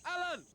Alan!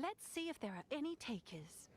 Let's see if there are any takers.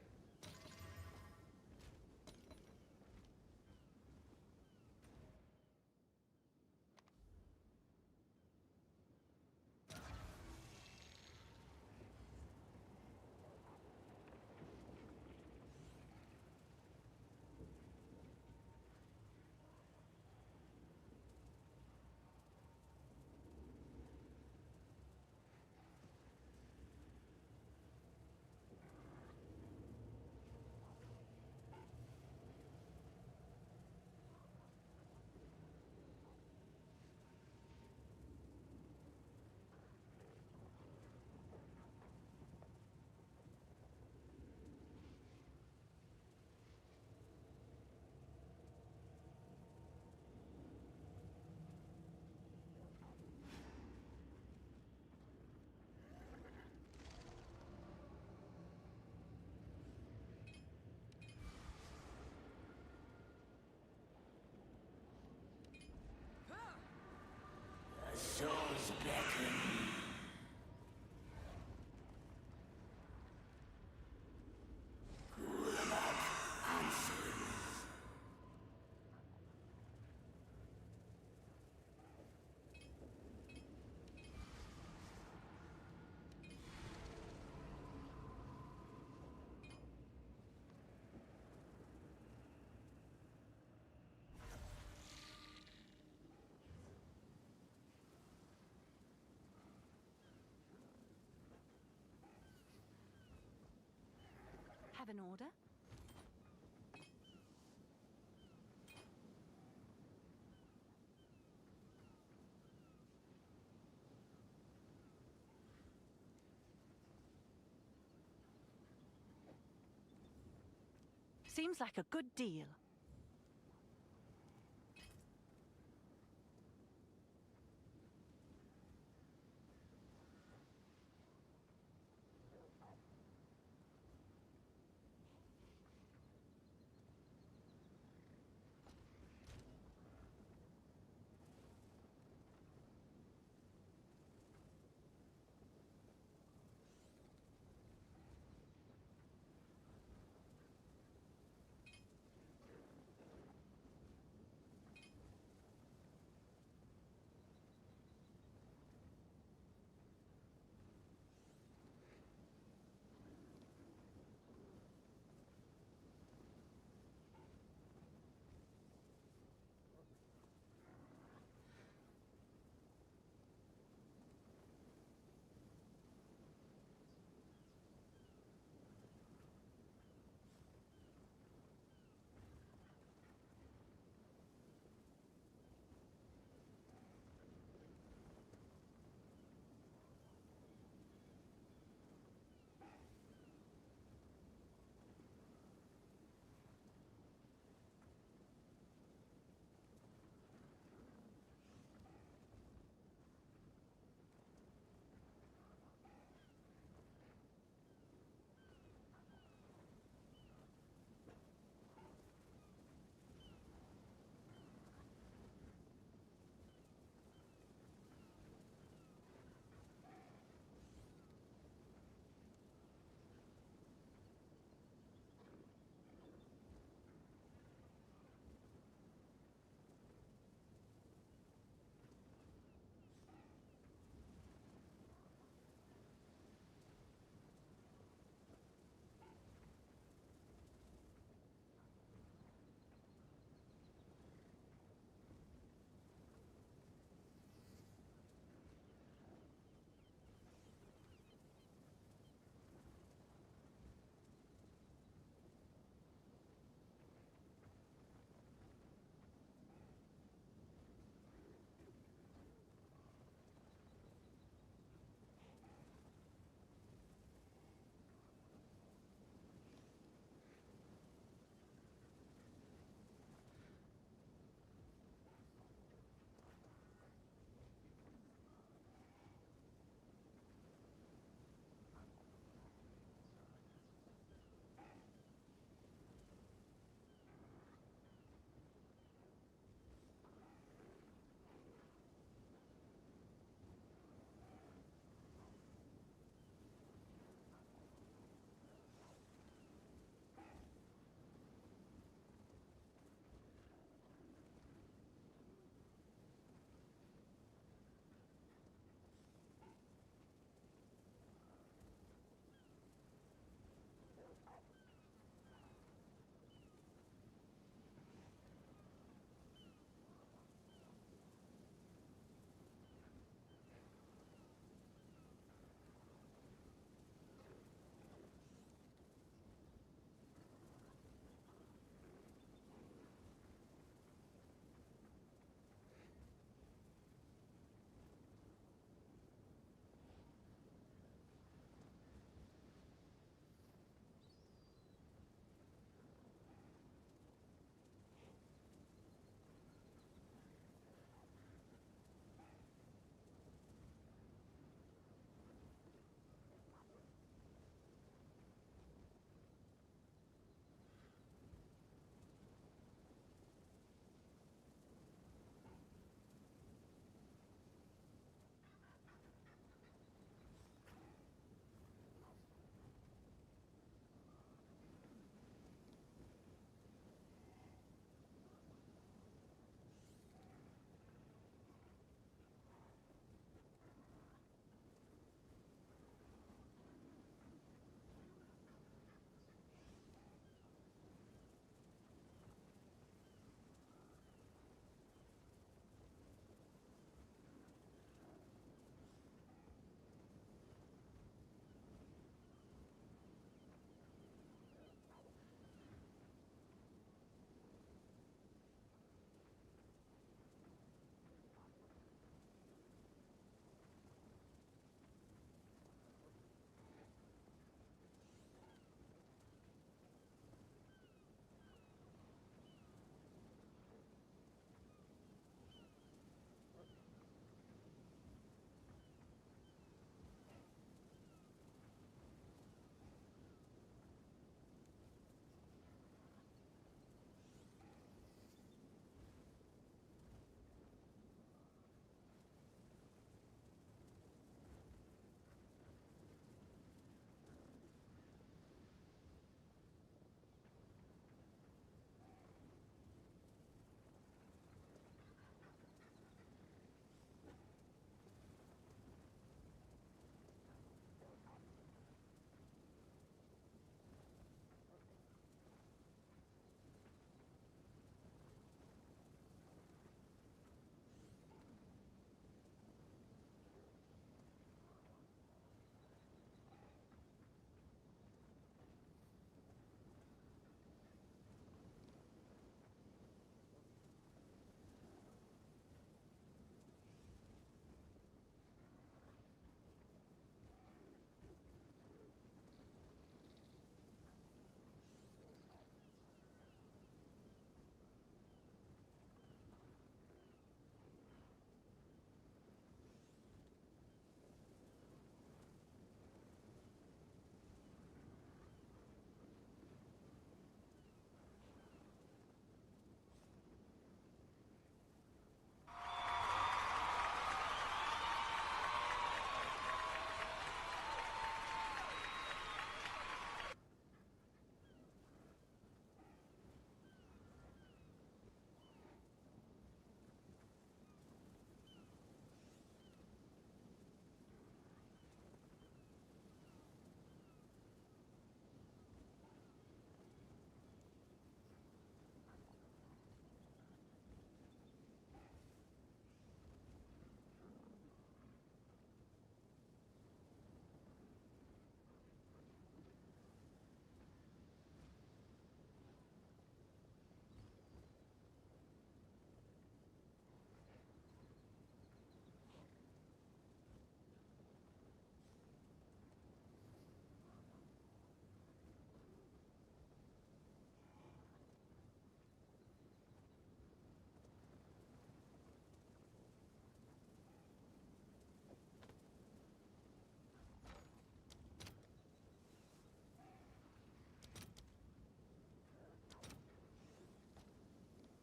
Souls beckon. Have an order? Seems like a good deal.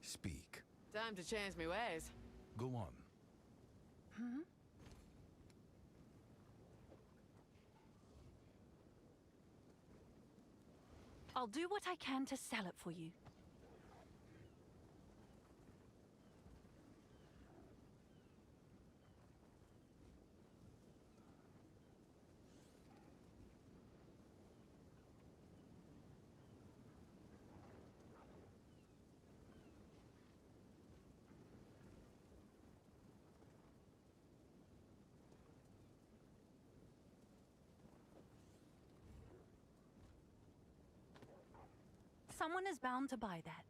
Speak. Time to change me ways. Go on. I'll do what I can to sell it for you. Someone is bound to buy that.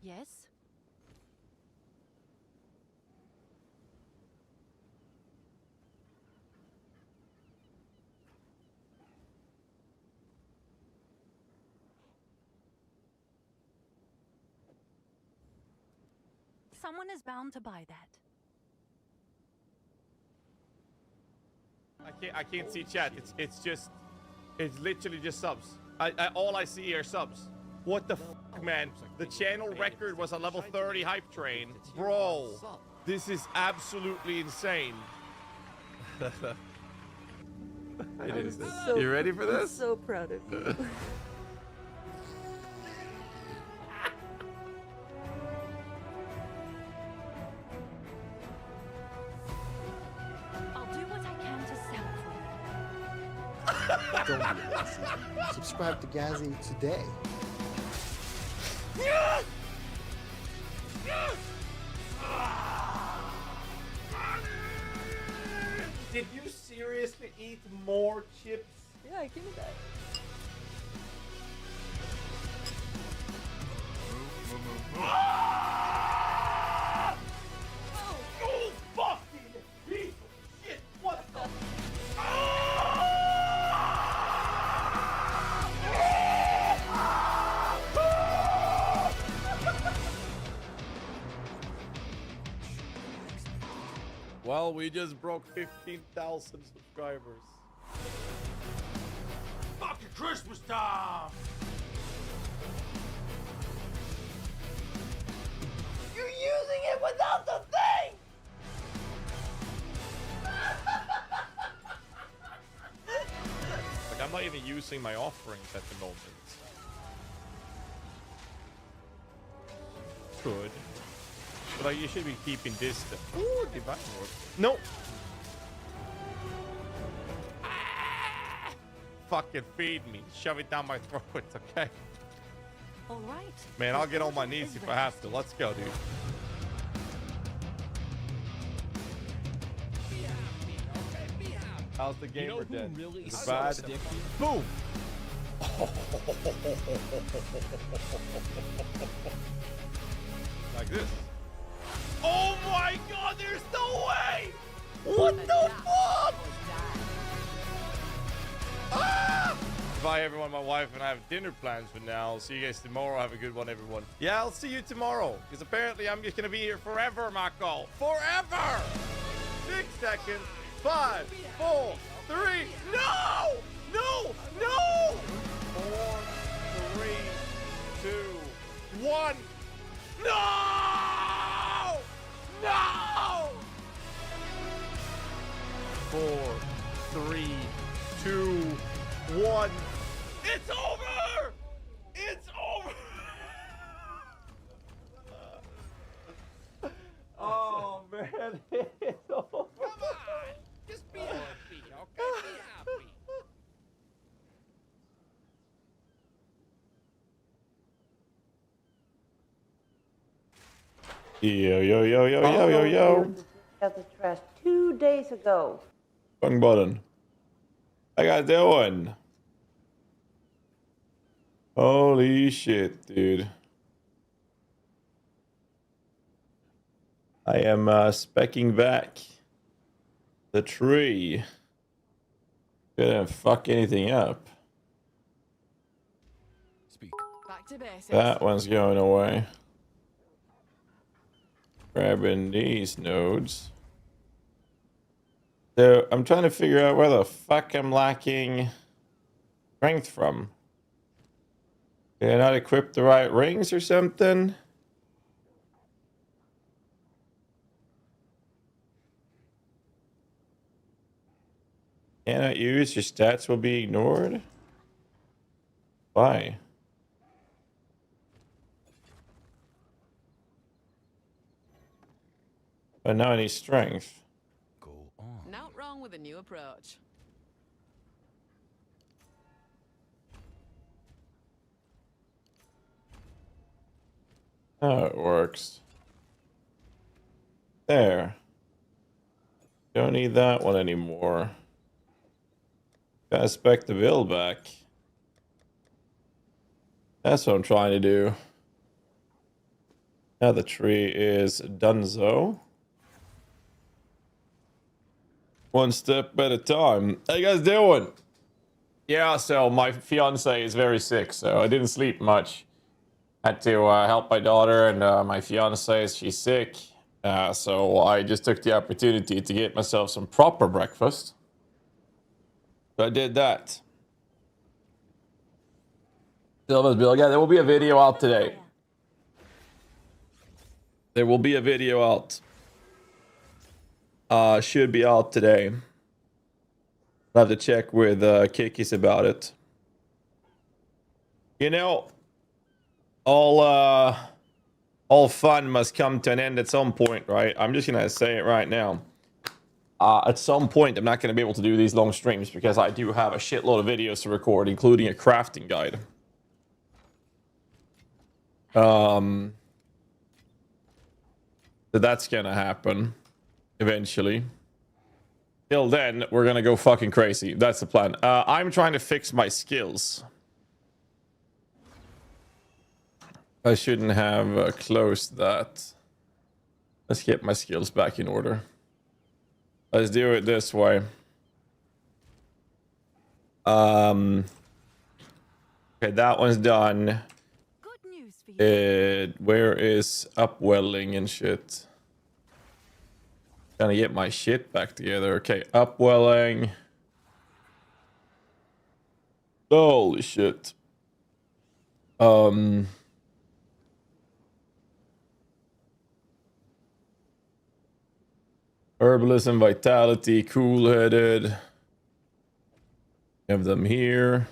Yes? Someone is bound to buy that. I can't see chat. It's literally just subs. All I see are subs. What the fuck, man? The channel record was a level 30 hype train. Bro, this is absolutely insane. You ready for this? I'm so proud of you. I'll do what I can to sell it for you. Don't be lazy. Subscribe to GHAZZY today. Did you seriously eat more chips? Yeah, give me that. Oh, fucking piece of shit! What the? Well, we just broke 15,000 subscribers. Fucking Christmas time! You're using it without the thing! Like, I'm not even using my offerings at the moment. Good. But like, you should be keeping distance. Ooh, divine ward. No! Ah! Fucking feed me. Shove it down my throat, okay? All right. Man, I'll get on my knees if I have to. Let's go, dude. How's the gamer dead? Really Is it bad? Boom! Like this. Oh my god, there's no way! What the fuck? Ah! Bye everyone, my wife and I have dinner plans for now. I'll see you guys tomorrow. Have a good one, everyone. Yeah, I'll see you tomorrow. Because apparently I'm just gonna be here forever, Mako. Forever! 6 seconds. 5, 4, 3. No! No! No! 4, 3, 2, 1. No! No! 4, 3, 2, 1. It's over! It's over! Oh man, it's over. Come on! Just be happy, okay? Be happy. Yo, yo, yo, yo, yo, yo, yo. Got the trash 2 days ago. Wrong button. I got that one. Holy shit, dude. I am specking back the tree. Couldn't fuck anything up. Back to basics. That one's going away. Grabbing these nodes. So I'm trying to figure out where the fuck I'm lacking strength from. Did I not equip the right rings or something? Cannot use, your stats will be ignored? Why? But now I need strength. Not wrong with a new approach. Oh, it works. There. Don't need that one anymore. Gotta spec the bill back. That's what I'm trying to do. Now the tree is donezo. One step at a time. How you guys doing? Yeah, so my fiance is very sick, so I didn't sleep much. Had to help my daughter, and my fiance, she's sick. So I just took the opportunity to get myself some proper breakfast. So I did that. Silva's Bill, yeah, there will be a video out today. There will be a video out. Should be out today. I'll have to check with Kikis about it. You know, all fun must come to an end at some point, right? I'm just gonna say it right now. At some point, I'm not gonna be able to do these long streams because I do have a shitload of videos to record, including a crafting guide. So that's gonna happen eventually. Till then, we're gonna go fucking crazy. That's the plan. I'm trying to fix my skills. I shouldn't have closed that. Let's get my skills back in order. Let's do it this way. Okay, that one's done. Good news for you. Where is upwelling and shit? Gonna get my shit back together. Okay, upwelling. Holy shit. Herbalism, vitality, cool-headed. Have them here.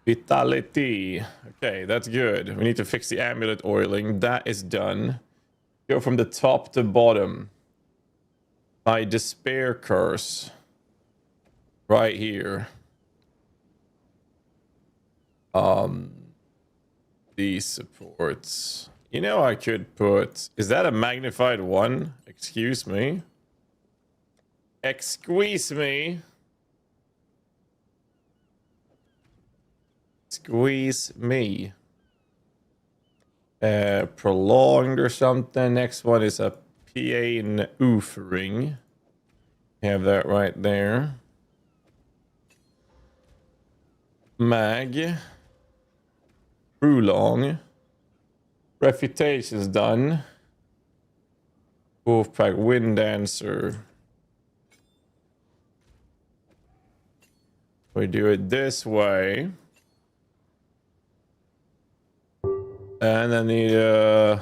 Vitality. Okay, that's good. We need to fix the amulet oiling. That is done. Go from the top to bottom. My despair curse. Right here. These supports. You know, I could put... Is that a magnified one? Excuse me. Excuse me. Squeeze me. Prolonged or something. Next one is a PA oof ring. Have that right there. Mag. Prolong. Refutation's done. Wolfpack Wind Dancer. We do it this way. And then the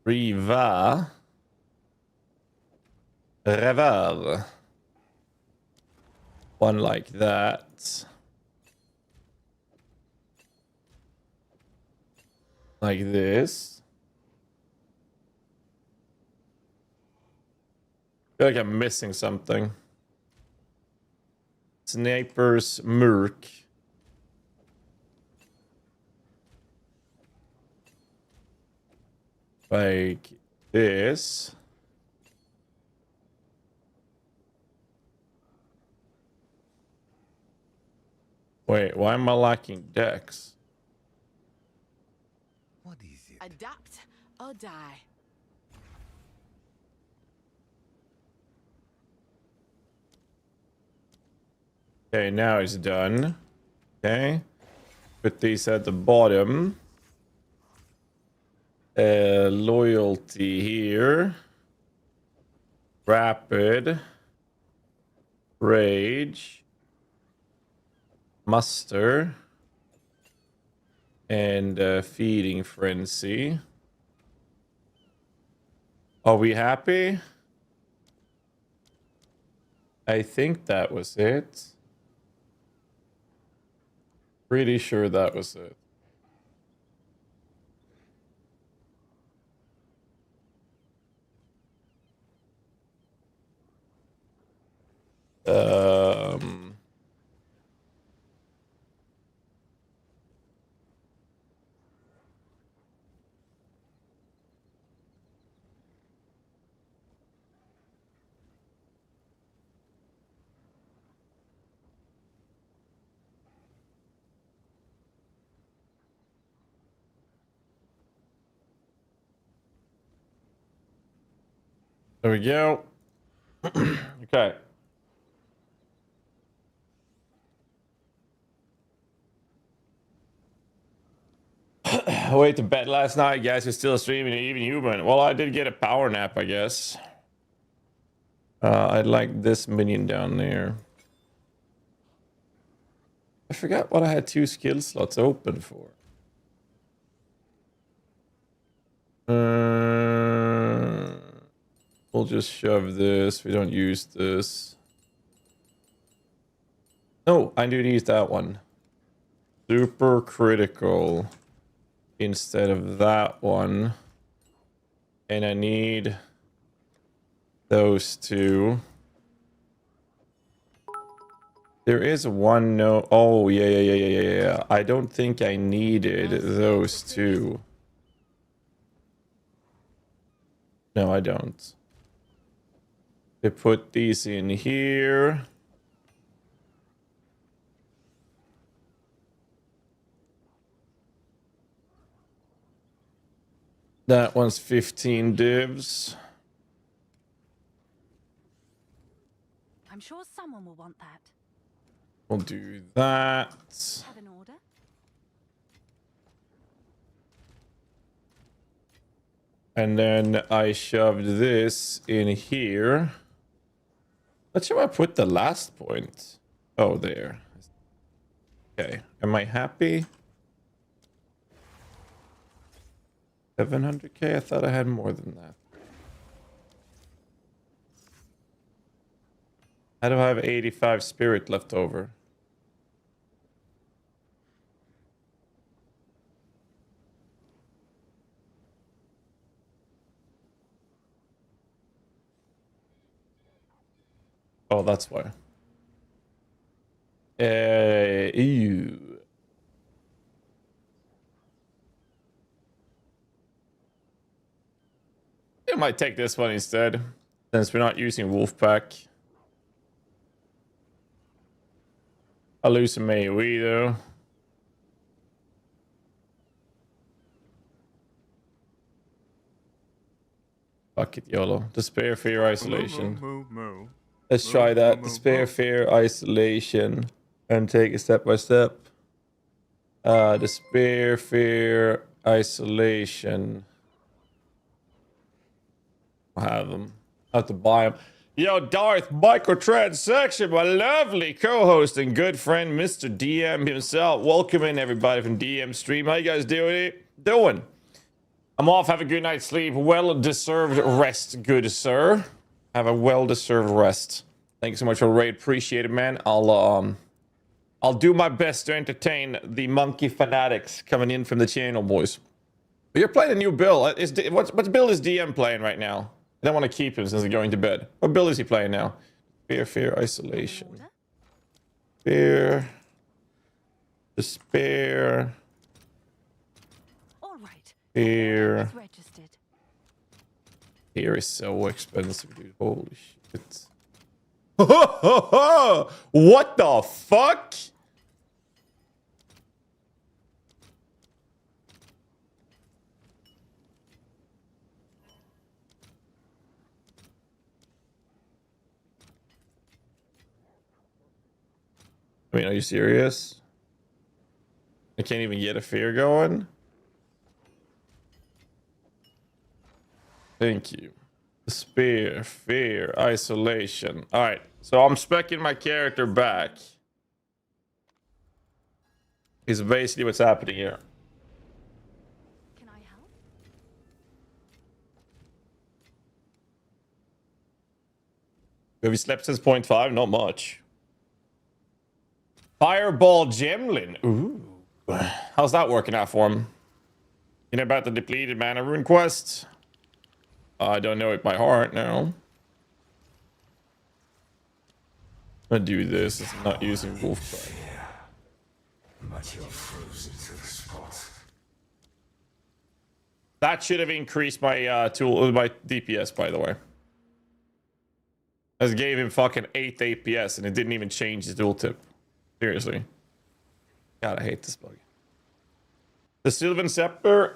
Riva. Revar. One like that. Like this. I feel like I'm missing something. Sniper's Merc. Like this. Wait, why am I lacking decks? What is it? Adapt or die. Okay, now it's done. Okay. Put these at the bottom. Loyalty here. Rapid. Rage. Muster. And Feeding Frenzy. Are we happy? I think that was it. Pretty sure that was it. There we go. Okay. I went to bed last night, guys. You're still streaming, even human. Well, I did get a power nap, I guess. I'd like this minion down there. I forgot what I had 2 skill slots open for. We'll just shove this. We don't use this. No, I do use that one. Super critical instead of that one. And I need those 2. There is one no. Oh, yeah. I don't think I needed those 2. No, I don't. They put these in here. That one's 15 divs. I'm sure someone will want that. We'll do that. Have an order? And then I shoved this in here. Let's see where I put the last point. Oh, there. Okay. Am I happy? 700k? I thought I had more than that. How do I have 85 spirit left over? Oh, that's why. Ew. I might take this one instead, since we're not using Wolfpack. I'll lose some AoE though. Fuck it, YOLO. Despair, Fear, Isolation. Let's try that. Despair, Fear, Isolation. And take it step by step. Despair, Fear, Isolation. I'll have them. I have to buy them. Yo, Darth Microtransaction, my lovely co-host and good friend, Mr. DM himself. Welcome in, everybody, from DM stream. How you guys doing? I'm off. Have a good night's sleep. Well-deserved rest, good sir. Have a well-deserved rest. Thank you so much for the raid. Appreciate it, man. I'll do my best to entertain the monkey fanatics coming in from the channel, boys. But you're playing a new build. What build is DM playing right now? I don't want to keep him since he's going to bed. What build is he playing now? Fear, isolation. Fear. Despair. All right. Fear. Registered. Fear is so expensive, dude. Holy shit. What the fuck? I mean, are you serious? I can't even get a fear going? Thank you. Despair, fear, isolation. Alright, so I'm speccing my character back. Is basically what's happening here. Can I help? Have you slept since 0.5? Not much. Fireball Gemlin. Ooh. How's that working out for him? You know about the depleted mana rune quest? I don't know it by heart now. I'm gonna do this. It's not using wolf cry. But you're frozen to the spot. That should have increased my my DPS, by the way. I gave him fucking 8 APS and it didn't even change the tooltip. Seriously. God, I hate this bug. The Sylvan Scepter,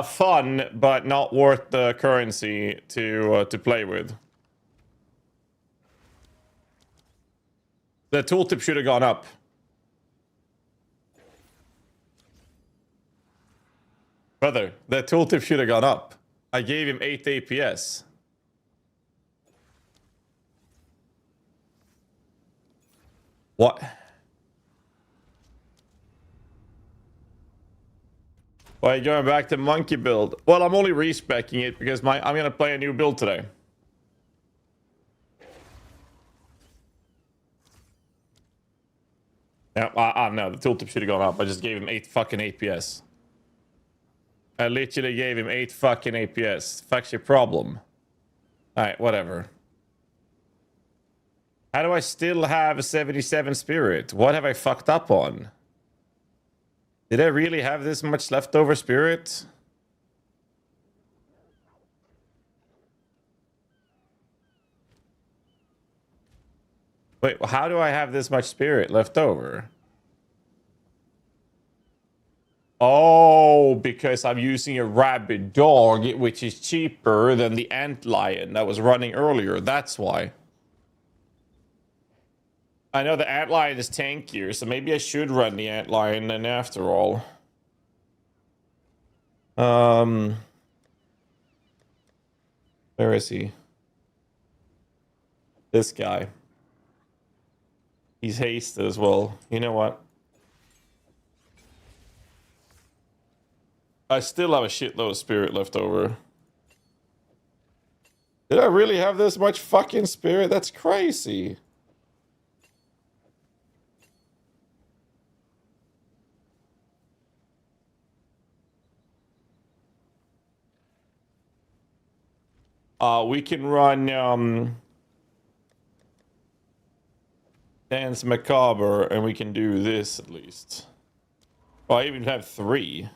fun, but not worth the currency to play with. The tooltip should have gone up. Brother, the tooltip should have gone up. I gave him 8 APS. What? Why are you going back to monkey build? Well, I'm only respecking it because I'm gonna play a new build today. Yeah, no, the tooltip should have gone up. I just gave him 8 fucking APS. I literally gave him 8 fucking APS. Fuck's your problem. Alright, whatever. How do I still have a 77 spirit? What have I fucked up on? Did I really have this much leftover spirit? Wait, how do I have this much spirit left over? Oh, because I'm using a rabid dog, which is cheaper than the antlion that was running earlier. That's why. I know the antlion is tankier, so maybe I should run the antlion then after all. Where is he? This guy. He's hasted as well. You know what? I still have a shitload of spirit left over. Did I really have this much fucking spirit? That's crazy. We can run Dance Macabre, and we can do this at least. Oh, I even have 3.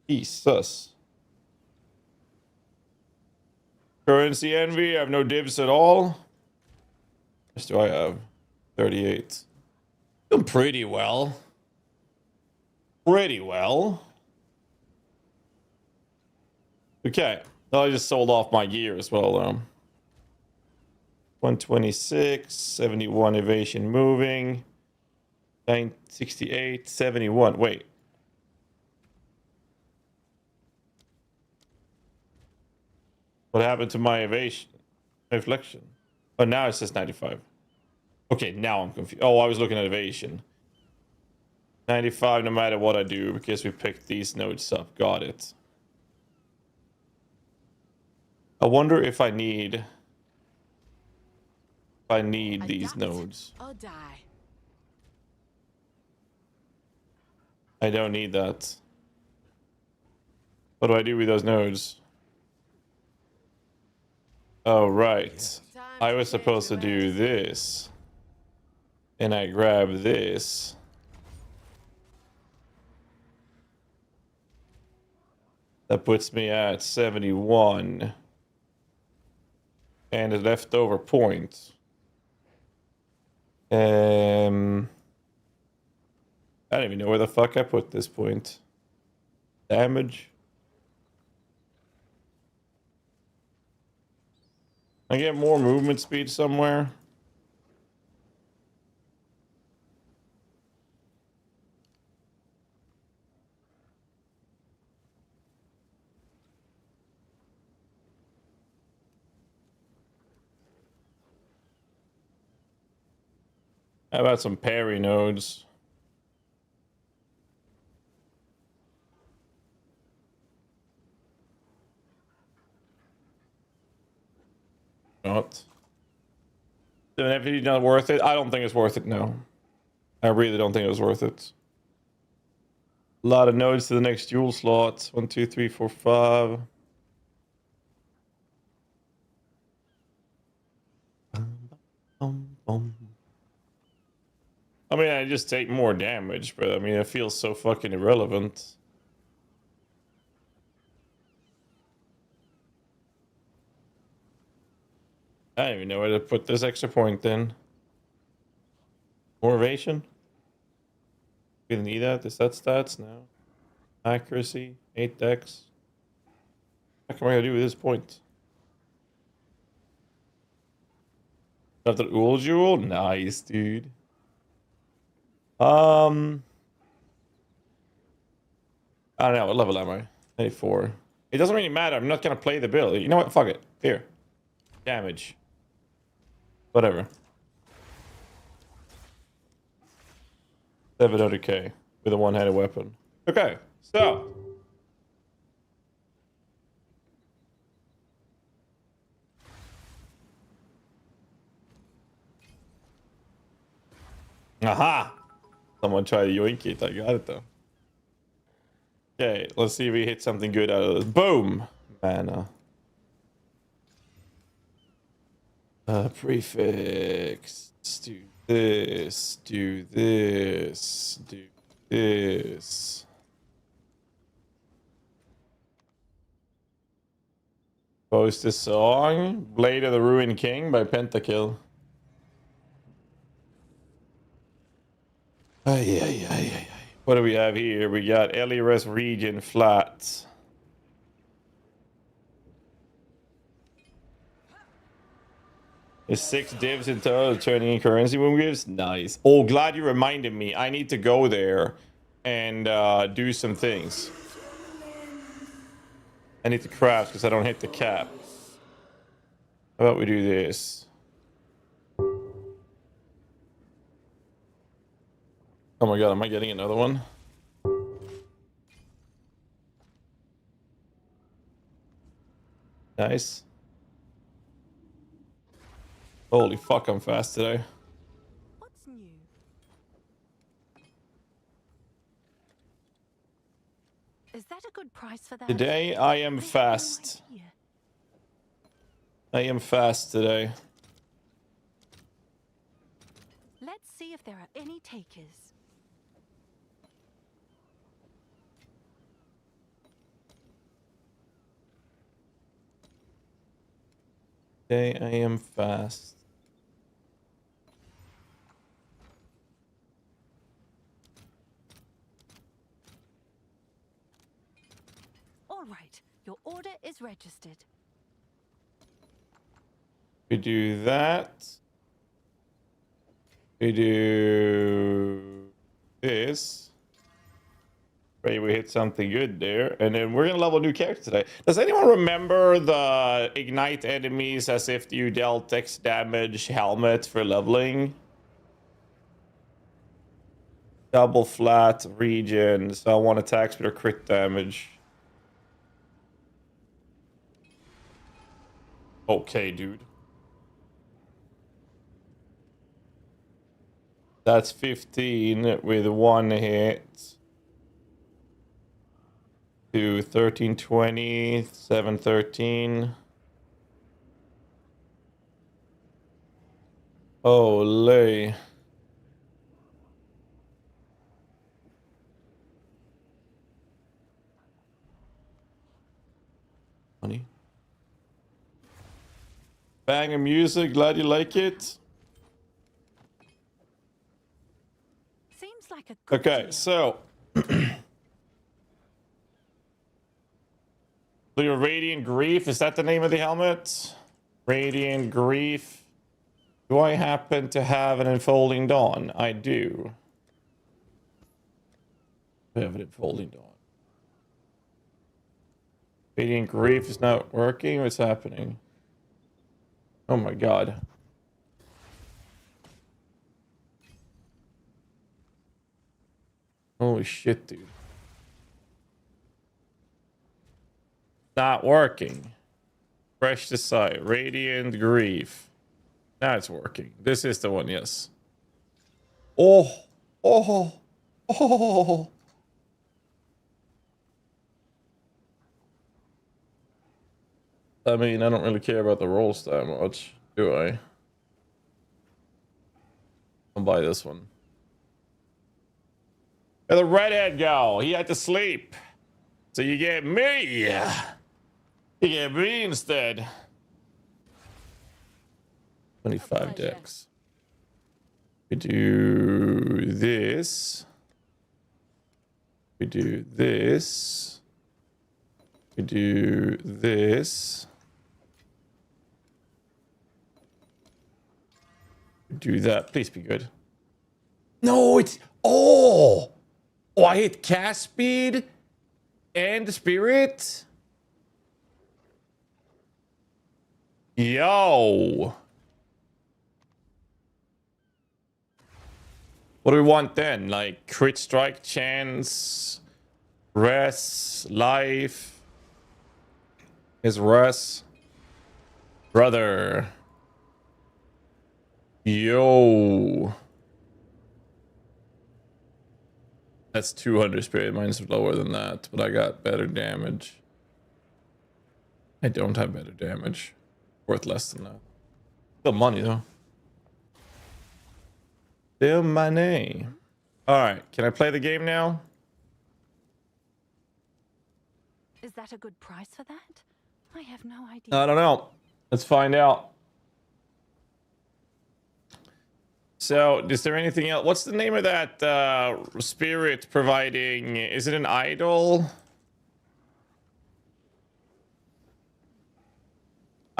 Jesus. Currency Envy, I have no divs at all. How much do I have? 38. Doing pretty well. Pretty well. Okay. Oh, I just sold off my gear as well, though. 126, 71 evasion moving. 968, 71. Wait. What happened to my evasion? Reflection. Oh, now it says 95. Okay, now I'm confused. Oh, I was looking at evasion. 95 no matter what I do because we picked these nodes up. Got it. I wonder if I need these Adapt nodes. or die. I don't need that. What do I do with those nodes? Oh, right. I was supposed to do this. And I grab this. That puts me at 71. And a leftover point. I don't even know where the fuck I put this point. Damage. I get more movement speed somewhere. How about some parry nodes? Not. Definitely not worth it. I don't think it's worth it, no. I really don't think it was worth it. A lot of nodes to the next dual slot. 1, 2, 3, 4, 5. I mean, I just take more damage, but I mean, it feels so fucking irrelevant. I don't even know where to put this extra point in. More evasion? We didn't need that. Is that stats now? Accuracy, 8 dex. What am I gonna do with this point? After Ul Jewel? Nice, dude. I don't know. What level am I? 84. It doesn't really matter. I'm not gonna play the build. You know what? Fuck it. Here. Damage. Whatever. 700k with a one-handed weapon. Okay, so. Aha! Someone tried to yoink it. I got it though. Okay, let's see if we hit something good out of this. Boom! Mana. Prefix. Let's do this. Do this. Do this. Post a song. Blade of the Ruined King by Pentakill. Ay. What do we have here? We got LRS region flats. There's 6 divs in total turning in currency moves. Nice. Oh, glad you reminded me. I need to go there and do some things. I need to craft because I don't hit the cap. How about we do this? Oh my god, am I getting another one? Nice. Holy fuck, I'm fast today. What's new? Is that a good price for that? Today I am I have no fast. idea. I am fast today. Let's see if there are any takers. Today I am fast. All right, your order is registered. We do that. We do this. Maybe we hit something good there. And then we're going to level a new character today. Does anyone remember the ignite enemies as if you dealt X damage helmet for leveling? Double flat region. So I want attacks with a crit damage. Okay, dude. That's 15 with one hit. To 13, 20, 7, 13. Holy. Funny. Banger music, glad you like it. Seems like a good Okay, deal. so your Radiant Grief, is that the name of the helmet? Radiant Grief. Do I happen to have an Enfolding Dawn? I do. I have an Enfolding Dawn. Radiant Grief is not working. What's happening? Oh my god. Holy shit, dude. Not working. Fresh to sight. Radiant Grief. Now it's working. This is the one, yes. Oh. Oh. Oh. I mean, I don't really care about the rolls that much, do I? I'll buy this one. Where'd the redhead go? He had to sleep. So you get me. You get me instead. 25 decks. We do this. We do this. We do this. We do that. Please be good. No, it's... Oh! Oh, I hit cast speed and spirit. Yo. What do we want then? Like crit strike chance, res, life. Is res. Brother. Yo. That's 200 spirit. Mine's lower than that, but I got better damage. I don't have better damage. Worth less than that. Still money, though. Still money. Alright, can I play the game now? Is that a good price for that? I have no idea. I don't know. Let's find out. So, is there anything else? What's the name of that spirit providing? Is it an idol?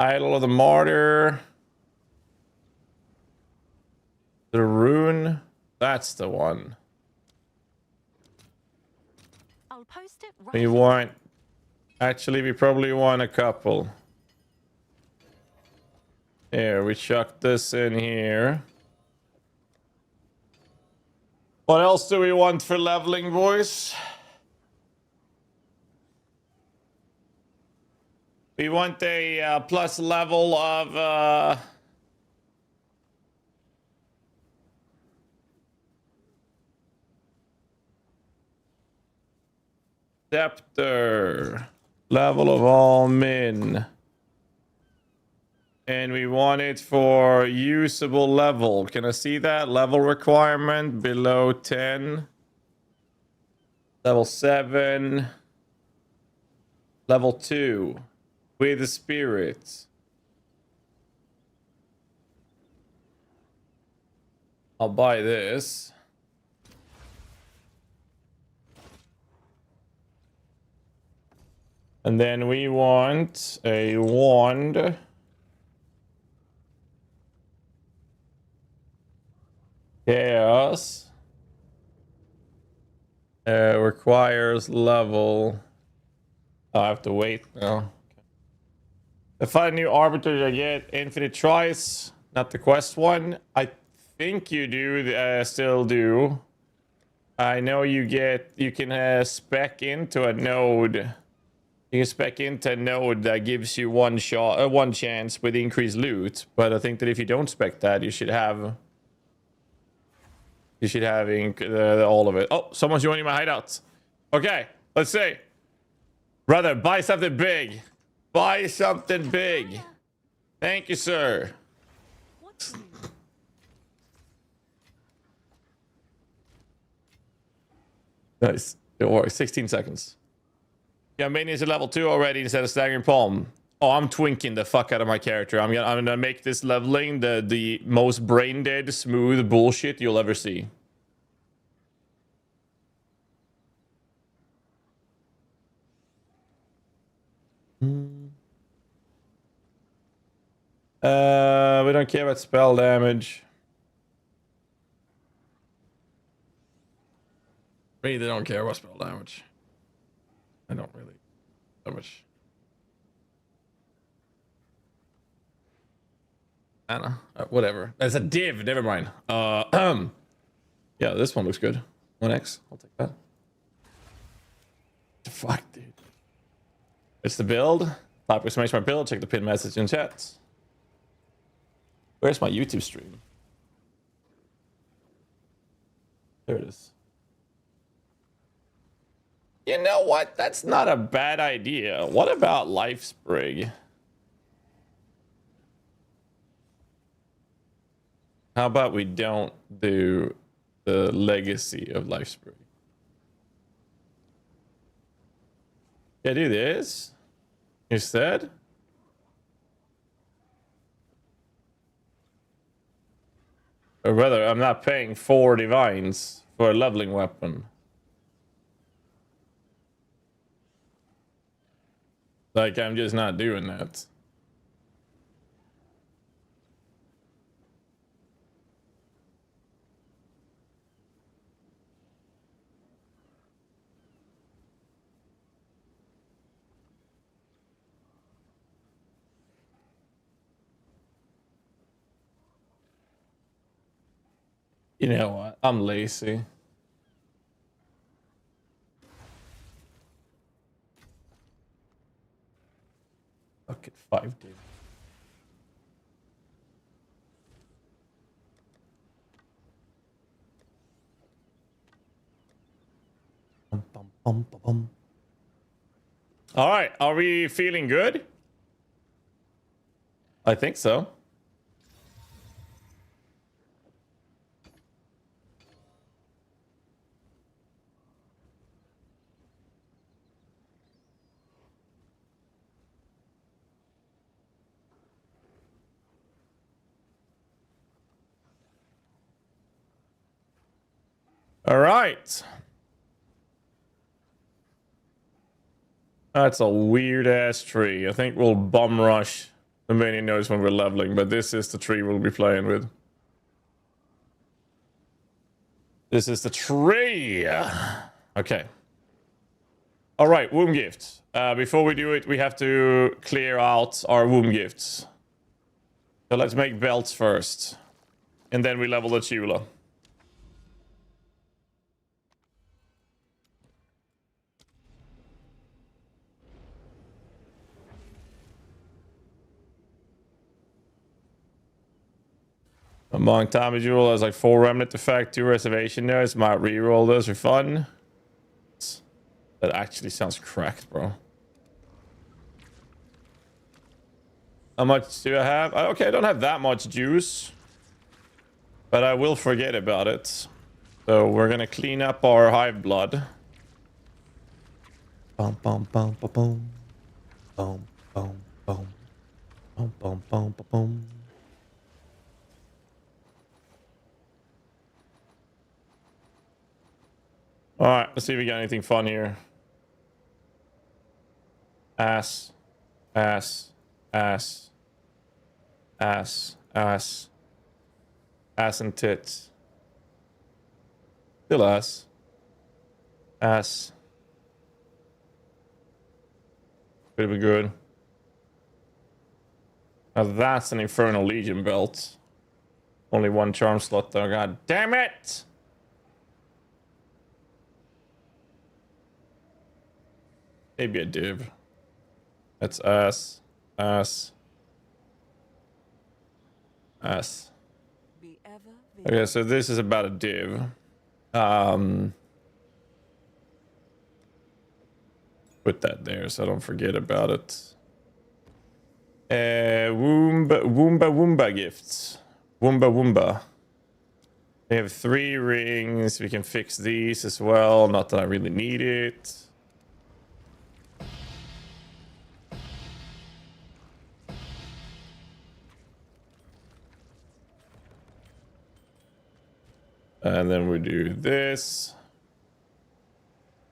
Idol of the Martyr. The Rune. That's the one. I'll post it right We want... Actually, we probably want a couple. Here, we chuck this in here. What else do we want for leveling, boys? We want a plus level of... Scepter. Level of all men. And we want it for usable level. Can I see that? Level requirement below 10. Level 7. Level 2. With the spirits. I'll buy this. And then we want a wand. Chaos. Requires level. Oh, I have to wait now. If I new arbiter, I get infinite tries. Not the quest one. I think you do. Still do. I know you can spec into a node. You can spec into a node that gives you one chance with increased loot. But I think that if you don't spec that, you should have. You should have all of it. Oh, someone's joining my hideout. Okay, let's see. Brother, buy something big. Buy something big. Thank you, sir. What's Nice. Don't worry, 16 seconds. Yeah, minions at level 2 already instead of staggering palm. Oh, I'm twinking the fuck out of my character. I'm gonna make this leveling the most brain dead, smooth bullshit you'll ever see. We don't care about spell damage. Really don't care about spell damage. I don't really so much. Anna, whatever. That's a div. Never mind. Yeah, this one looks good. 1x. I'll take that. Fuck, dude. It's the build. Type exclamation my build. Check the pin message in chat. Where's my YouTube stream? There it is. You know what? That's not a bad idea. What about Life Sprig? How about we don't do the legacy of Life Sprig? Yeah, do this instead. Or rather, I'm not paying 4 divines for a leveling weapon. Like, I'm just not doing that. You know what? I'm lazy. Fuck it, 5 dude. All right, are we feeling good? I think so. All right. That's a weird ass tree. I think we'll bum rush the mini nodes when we're leveling, but this is the tree we'll be playing with. This is the tree. Okay. All right, womb gifts. Before we do it, we have to clear out our womb gifts. So let's make belts first. And then we level the Chayula. Among Tommy Jewel has like 4 remnant effect, 2 reservation nodes. Might reroll those for fun. That actually sounds cracked, bro. How much do I have? Okay, I don't have that much juice. But I will forget about it. So we're gonna clean up our hive blood. Bum bum bum bum bum. Bum bum bum. Bum bum bum bum bum. Alright, let's see if we got anything fun here. Ass. Ass. Ass. Ass. Ass. Ass and tits. Still ass. Ass. Could be good. Now that's an Infernal Legion belt. Only one charm slot though. God damn it! Maybe a div. That's ass. Ass. Ass. Be ever Okay, so this is about a div. Put that there so I don't forget about it. Woomba gifts. Woomba. We have 3 rings. We can fix these as well. Not that I really need it. And then we do this.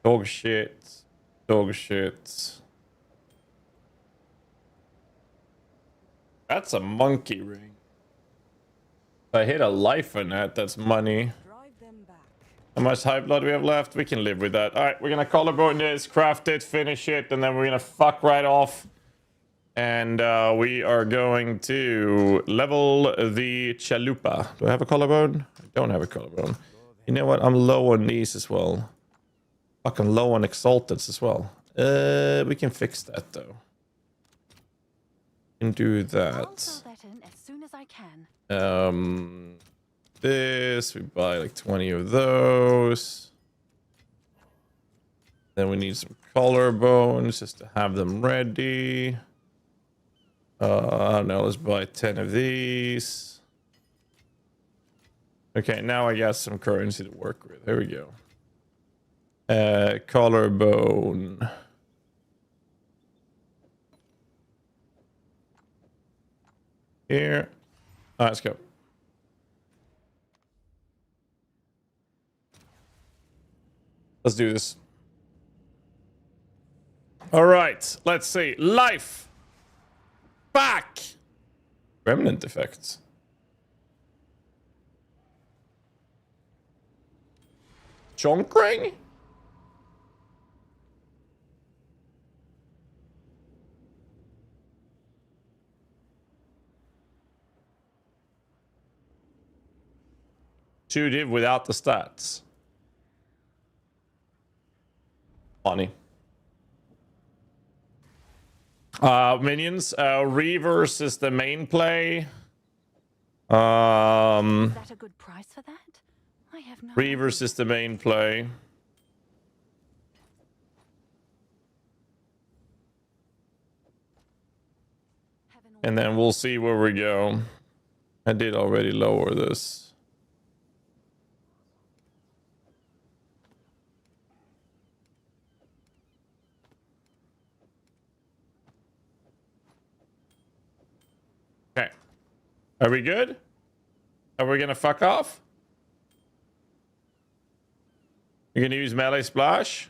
Dog shit. Dog shit. That's a monkey ring. If I hit a life on that, that's money. drive them back. How much hype blood we have left? We can live with that. Alright, we're gonna collarbone this, craft it, finish it, and then we're gonna fuck right off. And we are going to level the chalupa. Do I have a collarbone? I don't have a collarbone. You know what? I'm low on these as well. Fucking low on exalteds as well. We can fix that though. Can do I'll that. fill that in as soon as I can. This we buy like 20 of those. Then we need some collarbones just to have them ready. I don't know, let's buy 10 of these. Okay, now I got some currency to work with. There we go. Collarbone. Here. All right, let's go. Let's do this. All right, let's see. Life. Back. Remnant effects. Chonk ring? Two div without the stats. Funny. Minions. Reverse is the main play. Is that a good price for that? I have no. Reverse is the main play. And then we'll see where we go. I did already lower this. Okay. Are we good? Are we gonna fuck off? You're gonna use melee splash?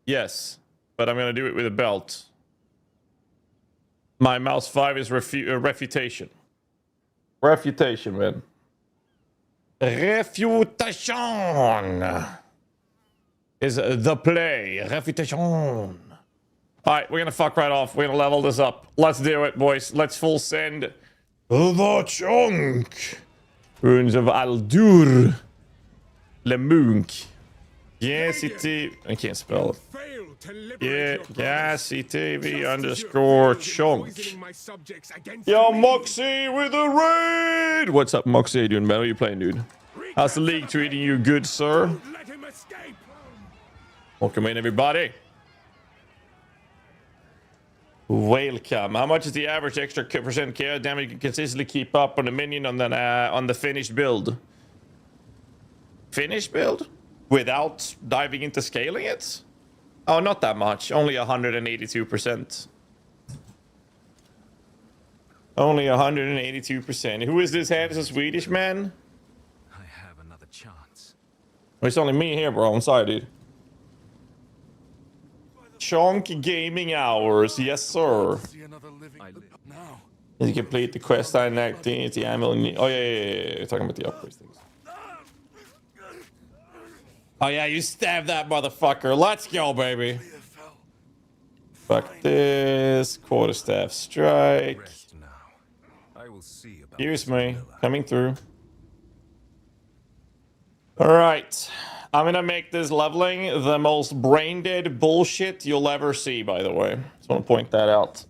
Yes, but I'm gonna do it with a belt. My mouse 5 is refutation. Refutation, man. Refutation is the play. Refutation. All right, we're gonna fuck right off. We're gonna level this up. Let's do it, boys. Let's full send the Chonk. Runes of Aldur. Lemunk. GHAZZY. I can't spell it. Yeah, GHAZZY TV underscore Chonk. Yo, Moxie with a raid. What's up, Moxie? How you doing, man? What are you playing, dude? How's the league treating you, good sir? Welcome in, everybody. Welcome. How much is the average extra percent chaos damage you can consistently keep up on the minion on the finished build? Finished build? Without diving into scaling it? Oh, not that much. Only 182%. Only 182%. Who is this handsome Swedish man? I have another chance. Oh, it's only me here, bro. I'm sorry, dude. Chonk Gaming Hours. Yes, sir. See another living now. You complete the quest and activity. Oh, yeah. You're talking about the upgrade things. Oh yeah, you stabbed that motherfucker. Let's go, baby. Fuck this. Quarterstaff strike. Rest now. I will see about Excuse this me. Miller. Coming through. Alright. I'm gonna make this leveling the most brain dead bullshit you'll ever see, by the way. Just want to point that out.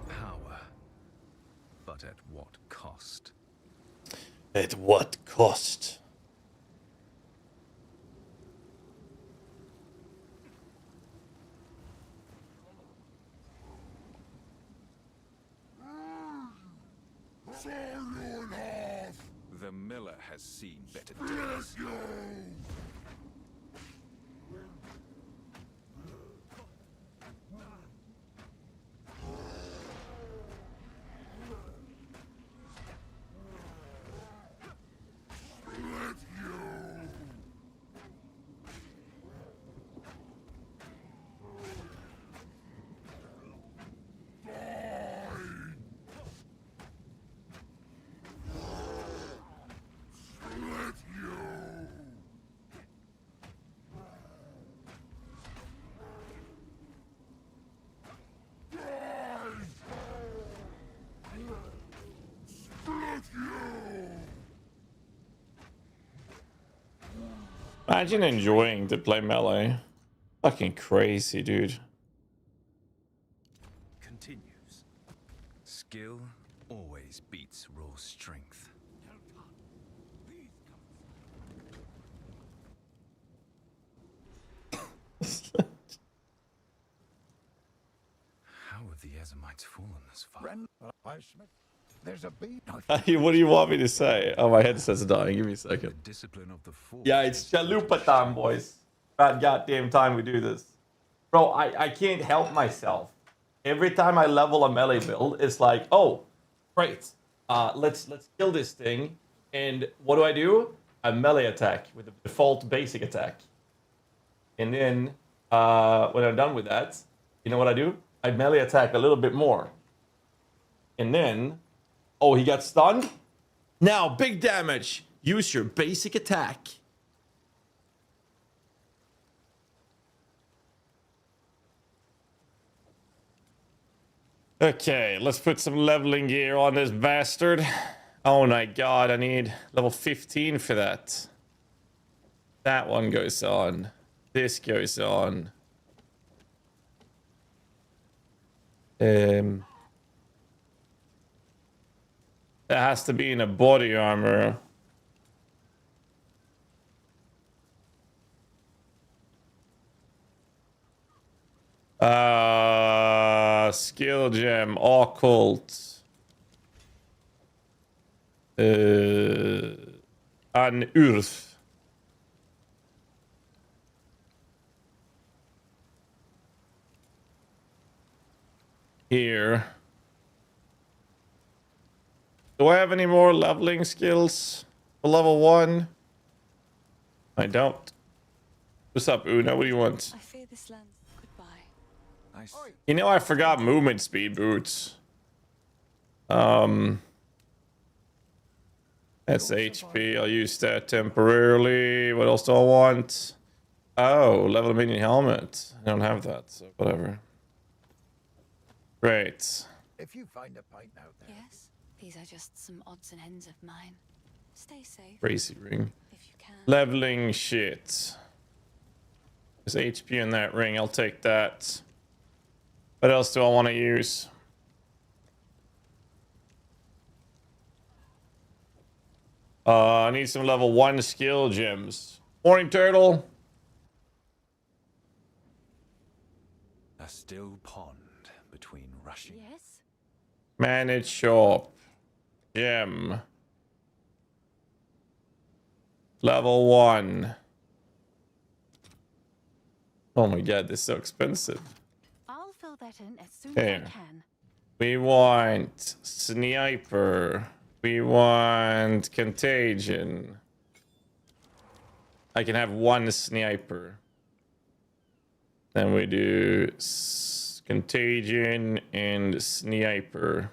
Power. But at what cost? At what cost? The Miller has seen better days. Imagine enjoying to play melee. Fucking crazy, dude. Continues. Skill always beats raw strength. How have the Azamites fallen this far? There's a beat. What do you want me to say? Oh, my headset's dying. Give me a The second. discipline of the Force. Yeah, it's chalupa time, boys. About goddamn time we do this. Bro, I can't help myself. Every time I level a melee build, it's like, oh, great. Let's kill this thing. And what do? A melee attack with the default basic attack. And then when I'm done with that, you know what I do? I melee attack a little bit more. And then, oh, he got stunned? Now, big damage. Use your basic attack. Okay, let's put some leveling gear on this bastard. Oh my god, I need level 15 for that. That one goes on. This goes on. It has to be in a body armor. Skill gem, occult. Unearth. Here. Do I have any more leveling skills for level 1? I don't. What's up, Una? What do you want? I fear this land. Goodbye. I see. You know, I forgot movement speed boots. That's HP. I'll use that temporarily. What else do I want? Oh, level minion helmet. I don't have that, so whatever. Great. If you find a pint out there. Yes, these are just some odds and ends of mine. Stay safe Crazy ring. if you can. Leveling shit. There's HP in that ring. I'll take that. What else do I want to use? I need some level 1 skill gems. Morning, turtle. A still pond between rushing. Yes? Manage shop. Gem. Level 1. Oh my god, this is so expensive. I'll fill that in as soon There. as I can. We want sniper. We want contagion. I can have 1 sniper. Then we do contagion and sniper.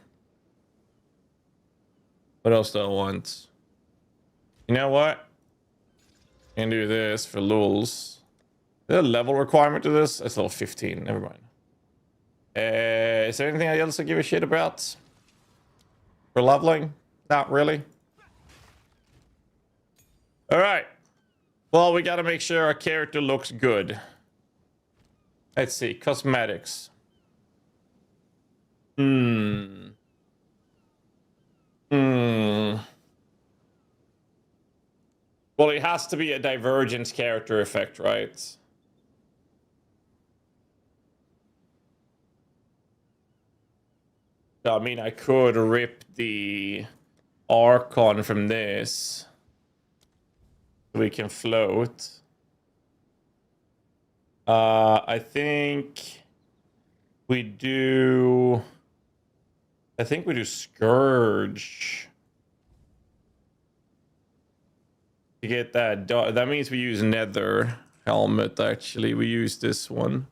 What else do I want? You know what? Can do this for lulz. Is there a level requirement to this? It's level 15. Never mind. Is there anything else to give a shit about? For leveling? Not really. Alright. Well, we gotta make sure our character looks good. Let's see. Cosmetics. Well, it has to be a divergence character effect, right? I mean, I could rip the Archon from this. So we can float. I think we do Scourge. To get that, that means we use Nether helmet. Actually, we use this one.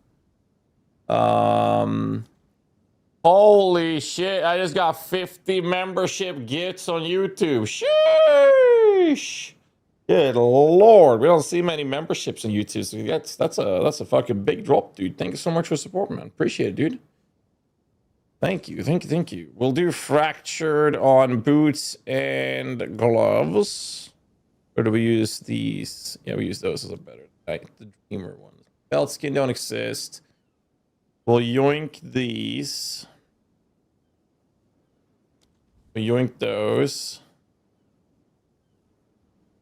Holy shit! I just got 50 membership gifts on YouTube. Sheesh! Good lord, we don't see many memberships on YouTube. So that's a fucking big drop, dude. Thank you so much for support, man. Appreciate it, dude. Thank you. We'll do fractured on boots and gloves. Or do we use these? Yeah, we use those as a better. Right, the dreamer ones. Belt skin don't exist. We'll yoink these. We yoink those.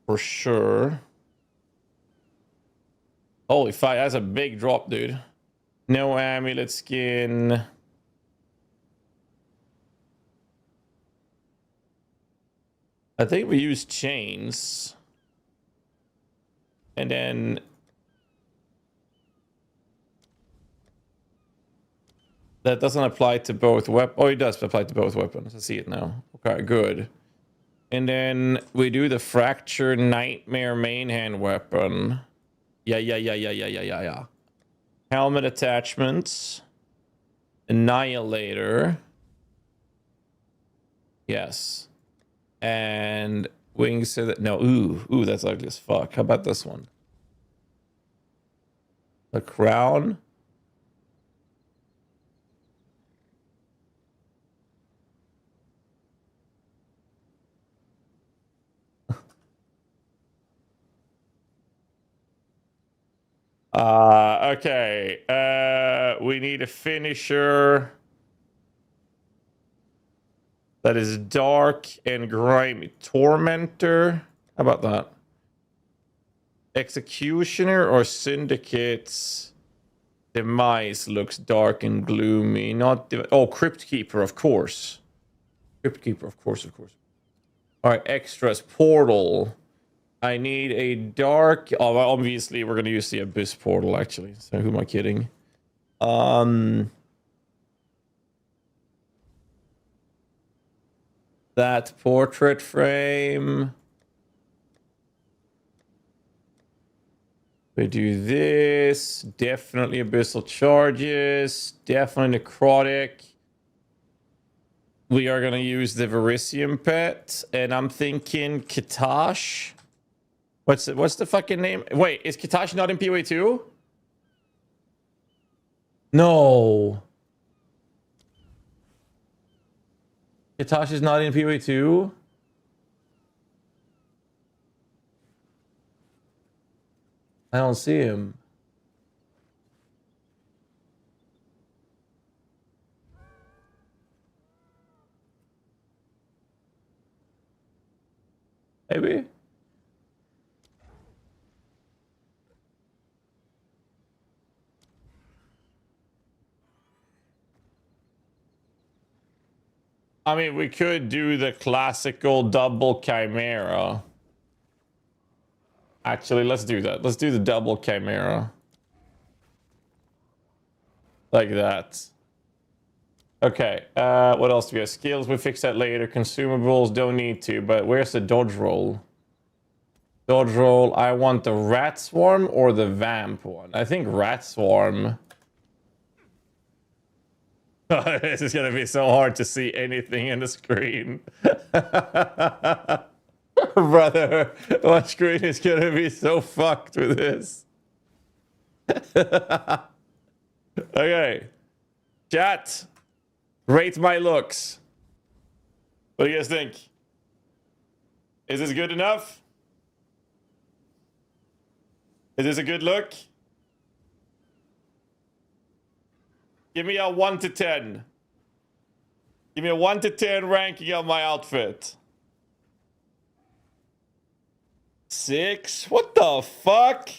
For sure. Holy fuck, that's a big drop, dude. No amulet skin. I think we use chains. And then that doesn't apply to both weapons. Oh, it does apply to both weapons. I see it now. Okay, good. And then we do the Fracture Nightmare main hand weapon. Yeah. Helmet attachments. Annihilator. Yes. And wings to the... No, ooh, that's ugly as fuck. How about this one? The crown. Okay. We need a finisher that is dark and grimy. Tormentor. How about that? Executioner or Syndicate's Demise looks dark and gloomy. Not Crypt Keeper, of course. Crypt Keeper, of course. All right, extras. Portal. I need a dark... Oh, well, obviously, we're going to use the Abyss Portal, actually. So who am I kidding? That portrait frame. We do this. Definitely Abyssal Charges. Definitely Necrotic. We are going to use the Verisium Pet. And I'm thinking Katash. What's the fucking name? Wait, is Katash not in PoE 2? No. Katash is not in PoE 2? I don't see him. Maybe? I mean, we could do the classical double chimera. Actually, let's do that. Let's do the double chimera. Like that. Okay, what else do we have? Skills, we fix that later. Consumables, don't need to, but where's the dodge roll? Dodge roll, I want the rat swarm or the vamp one. I think rat swarm. This is gonna be so hard to see anything in the screen. Brother, my screen is gonna be so fucked with this. Okay. Chat. Rate my looks. What do you guys think? Is this good enough? Is this a good look? Give me a 1 to 10. Give me a 1 to 10 ranking of my outfit. 6? What the fuck?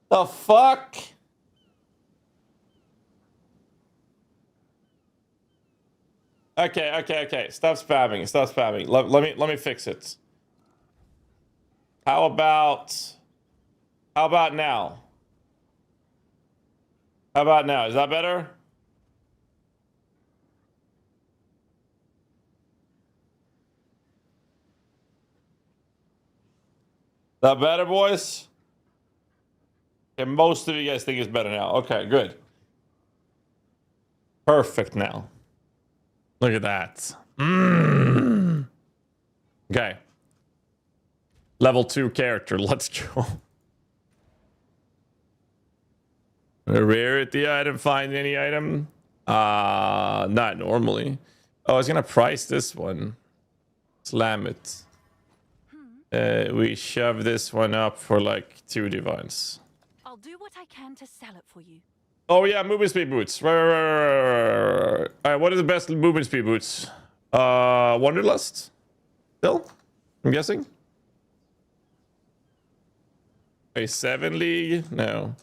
The fuck? Okay. Stop spamming. Stop spamming. Let me fix it. How about now? How about now? Is that better? Is that better, boys? Okay, most of you guys think it's better now. Okay, good. Perfect now. Look at that. Okay. Level 2 character. Let's go. Rarity item. Find any item. Not normally. Oh, I was gonna price this one. Slam it. We shove this one up for like 2 divines. I'll do what I can to sell it for you. Oh yeah, movement speed boots. Right. Alright, what is the best movement speed boots? Wanderlust? Still? I'm guessing? A 7 league? No.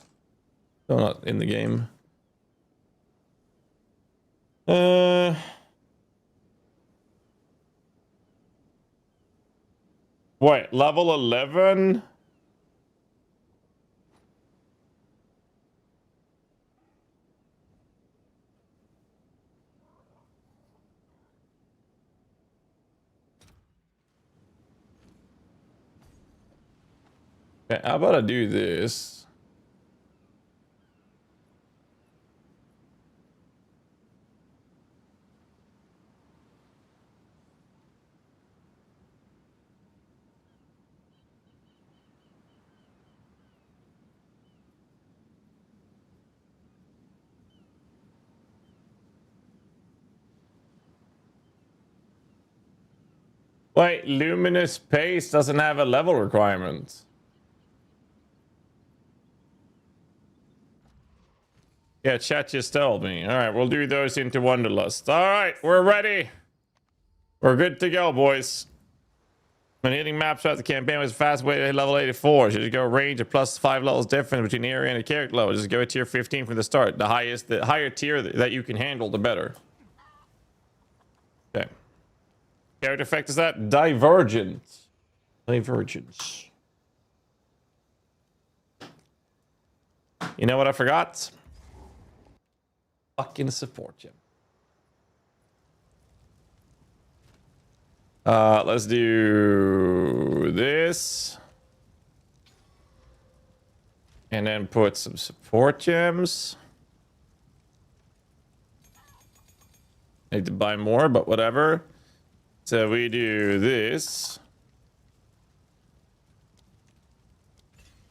Still not in the game. Wait, level 11? Okay, how about I do this? Wait, Luminous Pace doesn't have a level requirement. Yeah, chat just told me. All right, we'll do those into Wanderlust. All right, we're ready. We're good to go, boys. When hitting maps throughout the campaign was a fast way to hit level 84. Should you go range of plus 5 levels difference between area and a character level? Just go to tier 15 from the start. The higher tier that you can handle, the better. Okay. Character effect is that? Divergence. Divergence. You know what I forgot? Fucking support you. Let's do this. And then put some support gems. Need to buy more, but whatever. So we do this.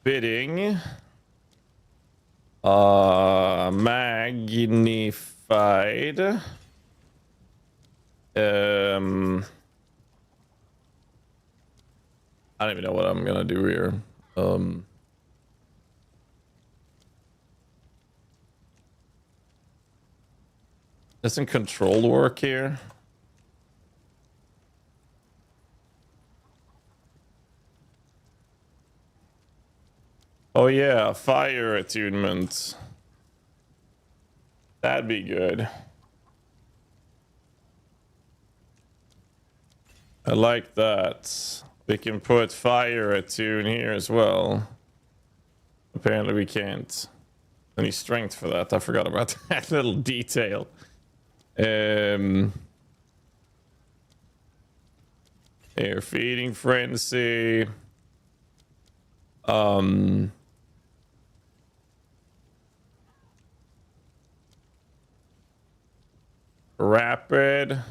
Bidding. Magnified. I don't even know what I'm gonna do here. Doesn't control work here? Oh yeah, fire attunement. That'd be good. I like that. We can put fire attune here as well. Apparently we can't. Any strength for that? I forgot about that little detail. Air feeding frenzy. rapid.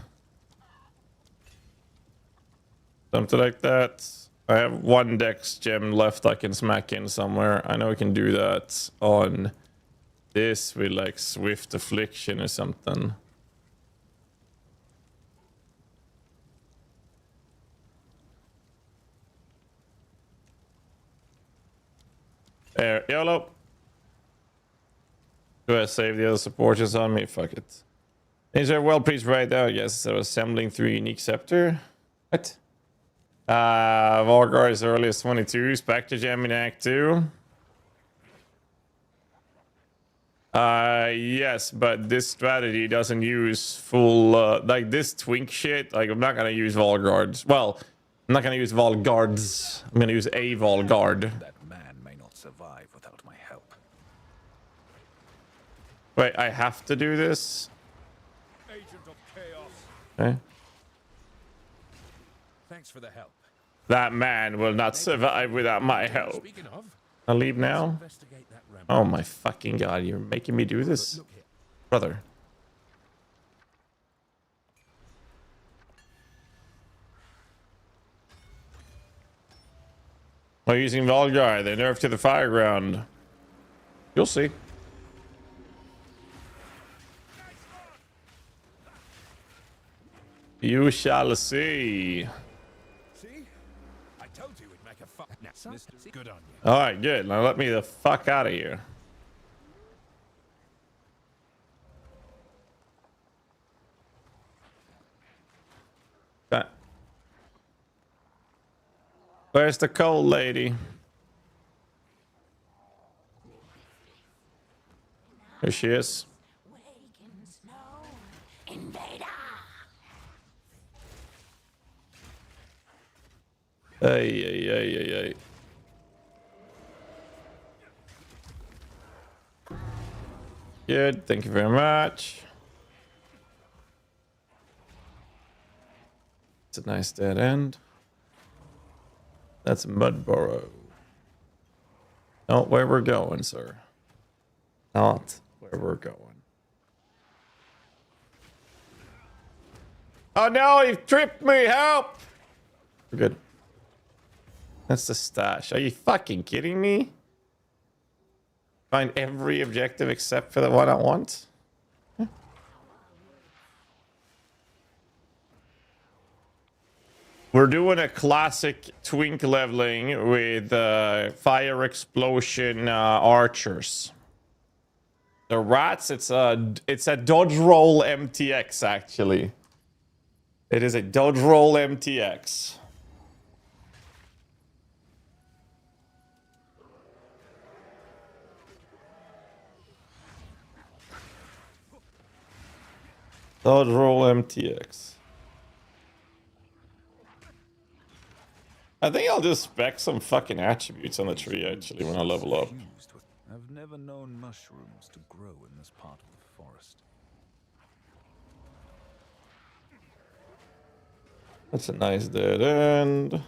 Something like that. I have one dex gem left I can smack in somewhere. I know we can do that on this with like Swift Affliction or something. There, YOLO. Do I save the other supporters on me? Fuck it. Is there well please right now? Yes, so assembling 3 unique scepter. What? Vargar is earliest 22. Spectre Gem in Act 2. Yes, but this strategy doesn't use full, like this twink shit. Like, I'm not gonna use Volguards. Well, I'm not gonna use Volguards. I'm gonna use a Volguard. That man may not survive without my help. Wait, I have to do this? Agent of chaos. Okay. Thanks for the help. That man will not survive without my help. Speaking of, I'll leave now. investigate that ramp. Oh my fucking god, you're making me do this? Look here. Brother. We're using Volgar, they nerfed to the fire ground. You'll see. You shall see. See? I told you we'd make a fuck. Now, Mr. Good on you. Alright, good. Now let me the fuck out of here. Okay. Where's the cold lady? Here she is. Hey, hey, hey, hey, hey. Good, thank you very much. It's a nice dead end. That's Mudborough. Not where we're going, sir. Not where we're going. Oh no, he tripped me, help! We're good. That's the stash. Are you fucking kidding me? Find every objective except for the one I want? Huh. We're doing a classic twink leveling with fire explosion archers. The rats, it's a dodge roll MTX actually. It is a dodge roll MTX. Dodge roll MTX. I think I'll just spec some fucking attributes on the tree actually when I level up. I've never known mushrooms to grow in this part of the forest. That's a nice dead end.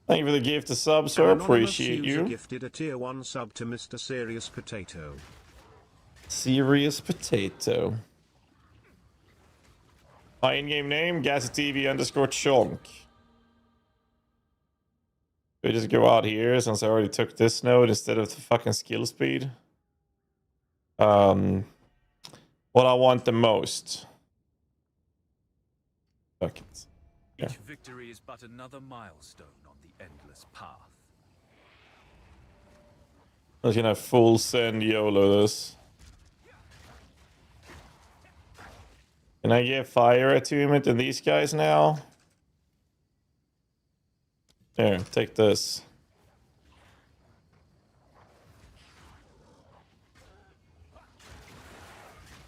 Thank you for the gift of subs, sir. Appreciate you. Gifted a tier 1 sub to Mr. Serious Potato. Serious Potato. My in-game name, GHAZZY _ Chonk. We just go out here since I already took this node instead of the fucking skill speed. What I want the most. Fuck it. Yeah. Each victory is but another milestone on the endless path. I was gonna full send YOLO this. Can I get fire attunement to these guys now? Here, take this.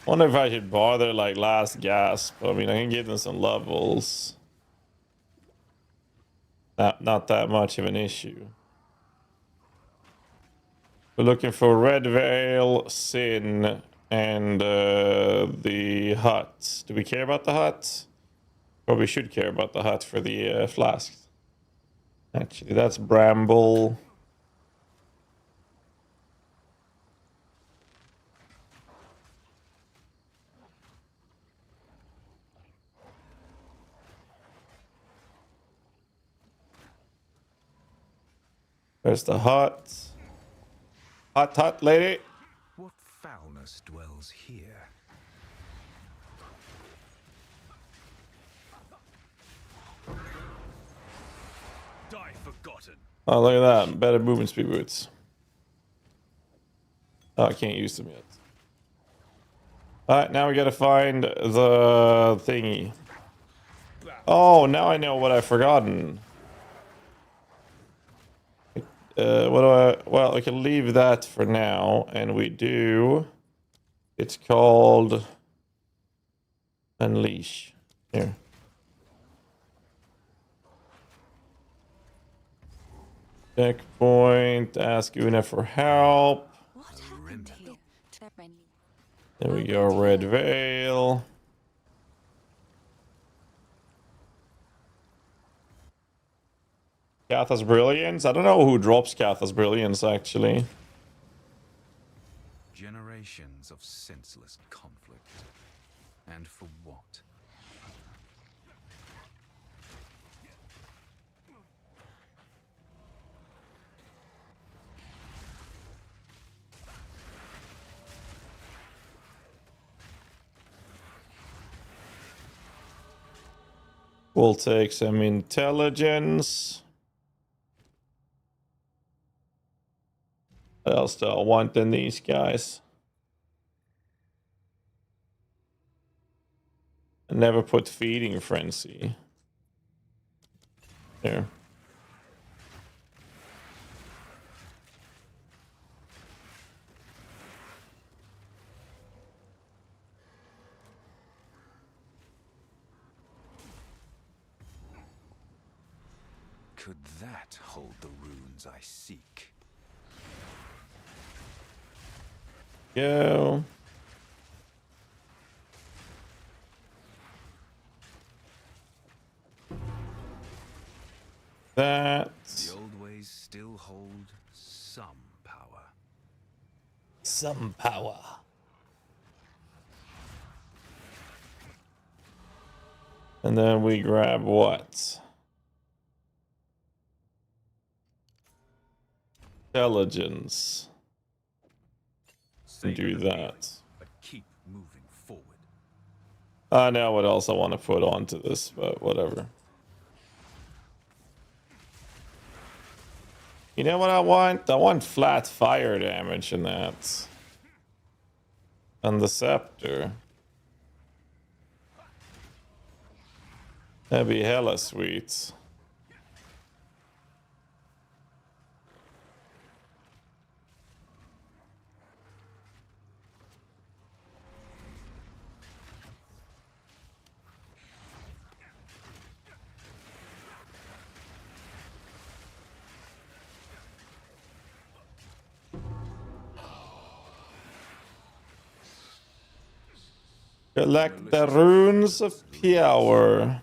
Wonder if I should bother like Last Gasp. I mean, I can give them some levels. Not that much of an issue. We're looking for Red Veil, Sin, and the hut. Do we care about the hut? Probably should care about the hut for the flask. Actually, that's Bramble. There's the hut. Hut, lady. What foulness dwells here? Die forgotten. Oh, look at that. Better movement speed boots. Oh, I can't use them yet. Alright, now we gotta find the thingy. Oh, now I know what I've forgotten. What do I... Well, we can leave that for now, and we do... It's called... Unleash. Here. Checkpoint, ask Una for help. What happened here? There we go, Red Veil. GHAZZY Brilliance? I don't know who drops GHAZZY Brilliance, actually. Generations of senseless conflict. And for what? We'll take some intelligence. What else do I want in these guys? I never put feeding frenzy. Here. Could that hold the runes I seek? Go. That. The old ways still hold some power. Some power. And then we grab what? Intelligence. Do that. But keep moving forward. I know what else I want to put onto this, but whatever. You know what I want? I want flat fire damage in that. And the scepter. That'd be hella sweet. Collect the runes of power.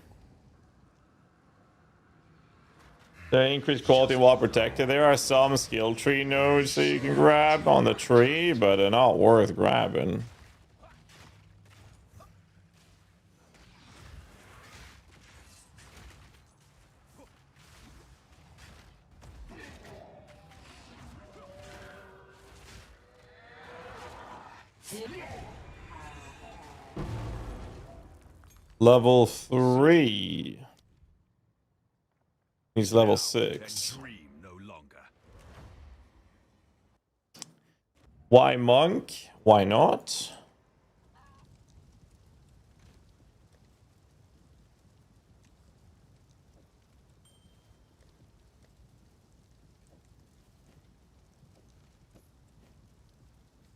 The increased quality while protected. There are some skill tree nodes that you can grab on the tree, but they're not worth grabbing. Level 3. He's level 6. Why monk? Why not?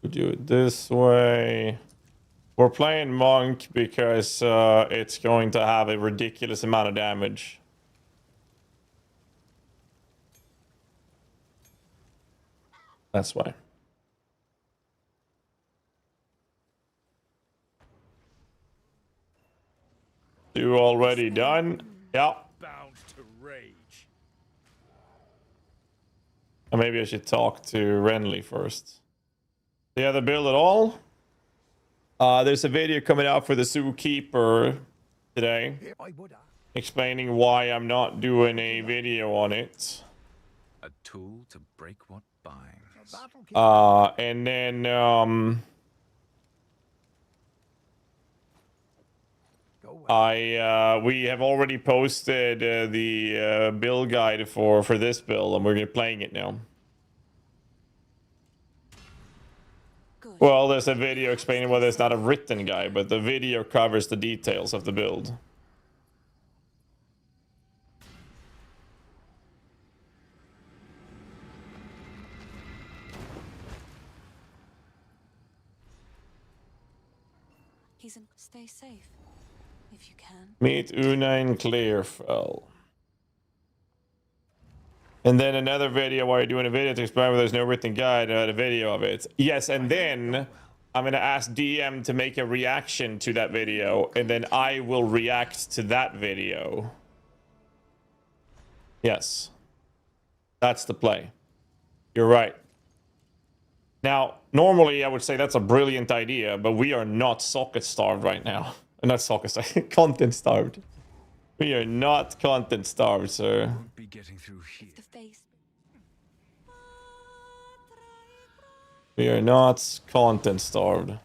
We do it this way. We're playing monk because it's going to have a ridiculous amount of damage. That's why. You already done? Yeah. Bound to rage. Or maybe I should talk to Renly first. The other build at all? There's a video coming out for the Zookeeper today, explaining why I'm not doing a video on it. A tool to break what binds. And then we have already posted the build guide for this build, and we're playing it now. Good. Well, there's a video explaining why there's not a written guide, but the video covers the details of the build. Stay safe, if you can. Meet Una in Clearfell. And then another video while you're doing a video to explain why there's no written guide, a video of it. Yes, and then I'm going to ask DM to make a reaction to that video, and then I will react to that video. Yes. That's the play. You're right. Now, normally I would say that's a brilliant idea, but we are not socket starved right now. Not socket starved, content starved. We are not content starved, sir. Won't be getting through here. The face. We are not content starved.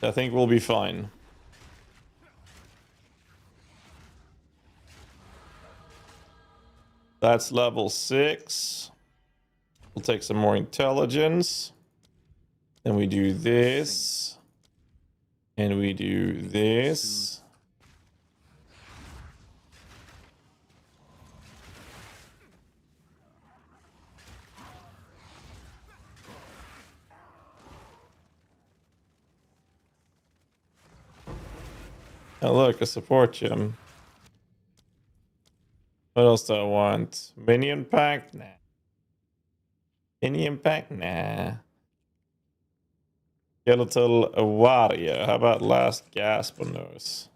I think we'll be fine. That's level 6. We'll take some more intelligence. Then we do this. And we do this. Oh look, a support gem. What else do I want? Minion pack? Nah. Minion pack? Nah. Skeletal warrior. How about last gasp on those?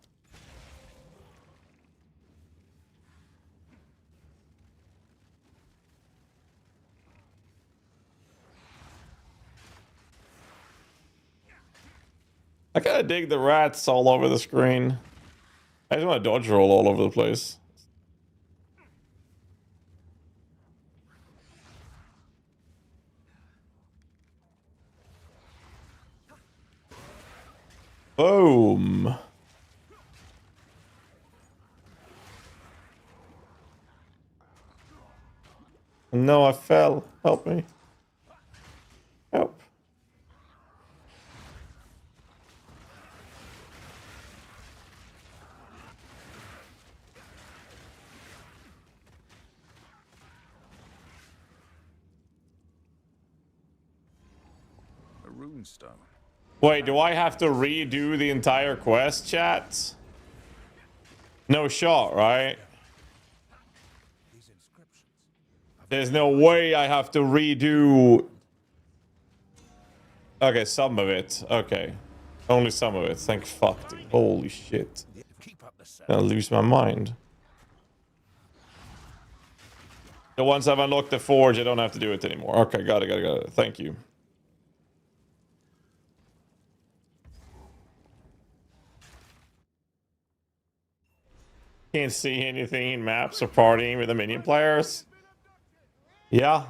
I kind of dig the rats all over the screen. I just want to dodge roll all over the place. Boom. No, I fell. Help me. Help. A runestone. Wait, do I have to redo the entire quest, chat? No shot, right? There's no way I have to redo... Okay, some of it. Okay. Only some of it. Thank fuck, dude. Holy shit. I'll lose my mind. So once I've unlocked the forge, I don't have to do it anymore. Okay, got it. Thank you. Can't see anything in maps or partying with the minion players. Yeah.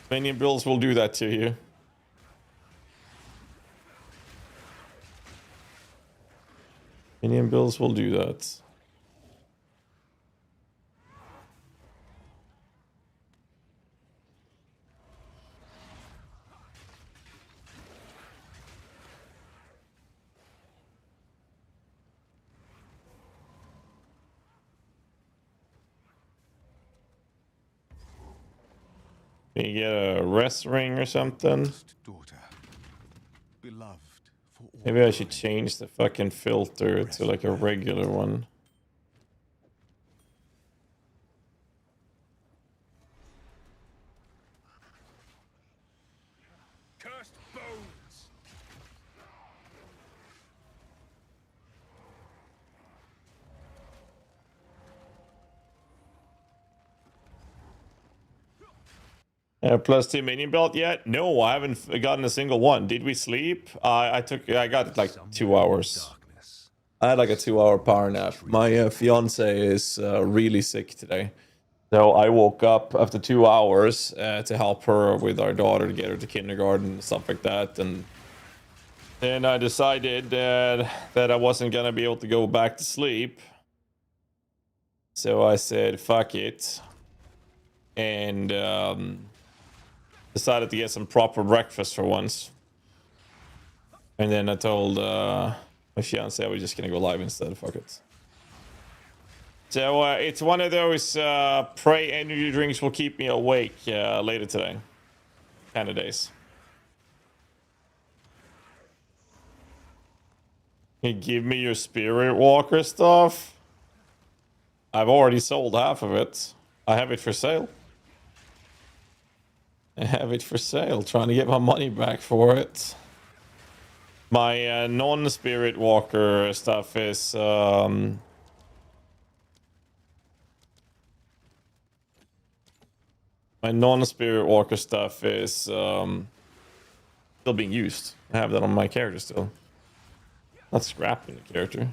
Minion builds will do that to you. Minion builds will do that. Can you get a rest ring or something? Daughter, beloved for all. Maybe I should change the fucking filter to like a regular one. Cursed bones. +2 minion belt yet? No, I haven't gotten a single one. Did we sleep? I got it like 2 hours. Darkness. I had like a 2-hour power nap. My fiance is really sick today. So I woke up after 2 hours to help her with our daughter to get her to kindergarten and stuff like that. And then I decided that I wasn't going to be able to go back to sleep. So I said, fuck it. And decided to get some proper breakfast for once. And then I told my fiance I was just going to go live instead. Fuck it. So it's one of those pray energy drinks will keep me awake later today kind of days. Can you give me your Spirit Walker stuff? I've already sold half of it. I have it for sale. I have it for sale. Trying to get my money back for it. My non-Spirit Walker stuff is... my non-Spirit Walker stuff is still being used. I have that on my character still. Not scrapping the character.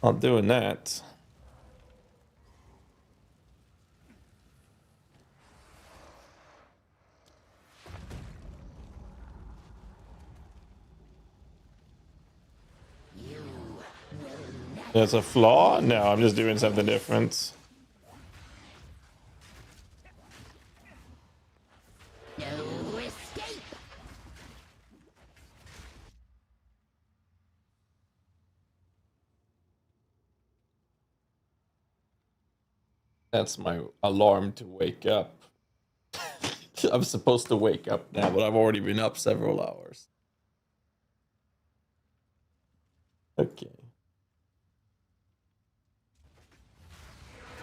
Not doing that. There's a flaw? No, I'm just doing something different. No escape. That's my alarm to wake up. I'm supposed to wake up now, but I've already been up several hours. Okay.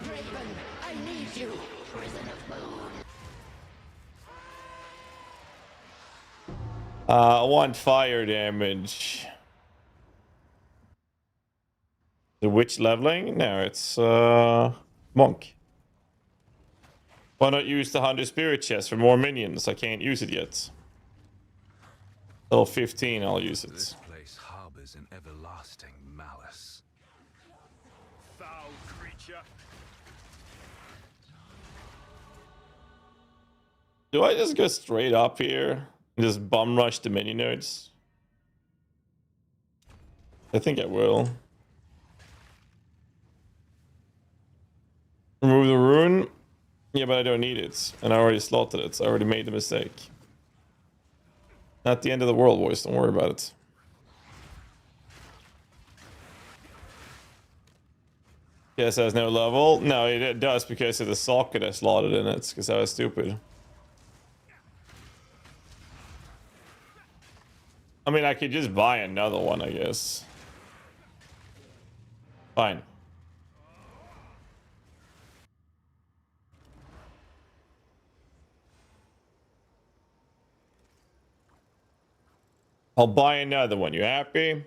Raven, I need you. Prison of Moon. I want fire damage. The witch leveling? No, it's monk. Why not use the 100 spirit chest for more minions? I can't use it yet. Till 15, I'll use it. This place harbors an everlasting malice. Foul creature. Do I just go straight up here and just bum rush the mini nodes? I think I will. Remove the rune? Yeah, but I don't need it. And I already slaughtered it. So I already made the mistake. Not the end of the world, boys. Don't worry about it. Yes, has no level. No, it does because of the socket I slotted in it. Because I was stupid. I mean, I could just buy another one, I guess. Fine. I'll buy another one. You happy?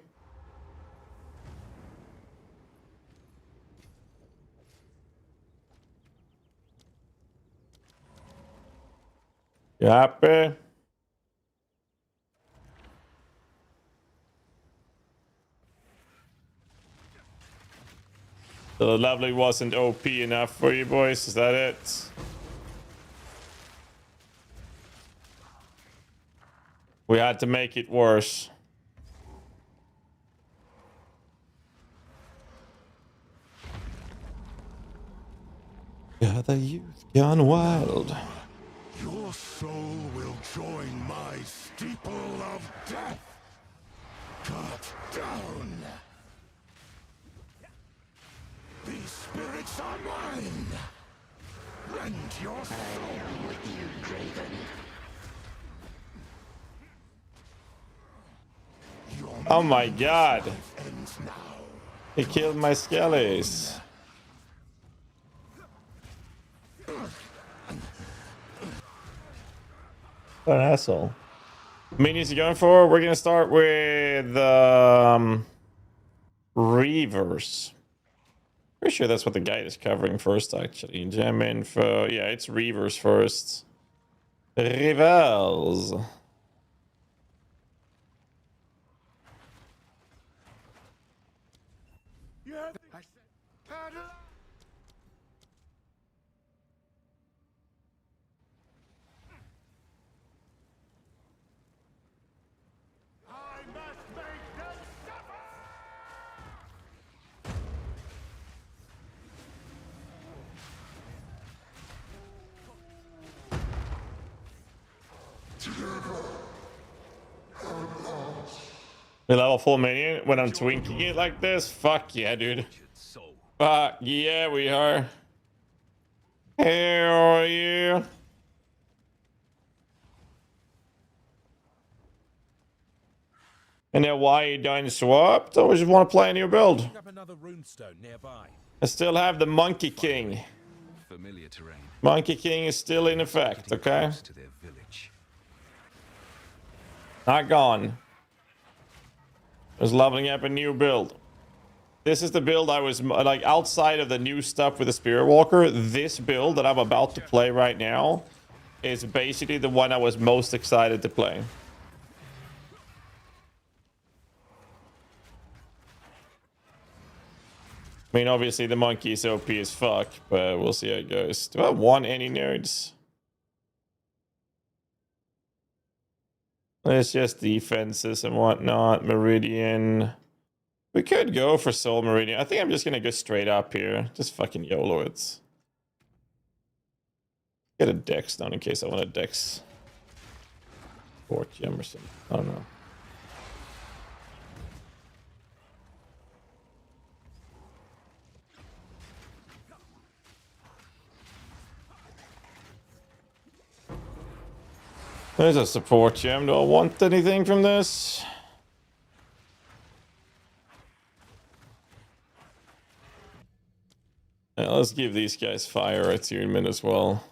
You happy? So the leveling wasn't OP enough for you boys, is that it? We had to make it worse. Gather youth gone wild. Your soul will join my steeple of death. Cut down. These spirits are mine. Rend your soul. I am with you, Draven. Oh my god. He killed my skellies. What an asshole. Minions you going for? We're gonna start with Reavers. Pretty sure that's what the guide is covering first, actually. Gem info. Yeah, it's Reavers first. Reavers. We level full minion when I'm twinking it like this? Fuck yeah, dude. Fuck yeah, we are. Hell yeah. And then why you done swapped? I just want to play a new build. I still have the Monkey King. Familiar terrain. Monkey King is still in effect, okay? Not gone. I was leveling up a new build. This is the build I was like outside of the new stuff with the Spirit Walker. This build that I'm about to play right now is basically the one I was most excited to play. I mean, obviously the monkey is OP as fuck, but we'll see how it goes. Do I want any nerds? It's just defenses and whatnot. Meridian. We could go for Soul Meridian. I think I'm just gonna go straight up here. Just fucking YOLO it. Get a Dex down in case I want a Dex. Or gem or something. I don't know. There's a support gem. Do I want anything from this? Yeah, let's give these guys fire attunement as well.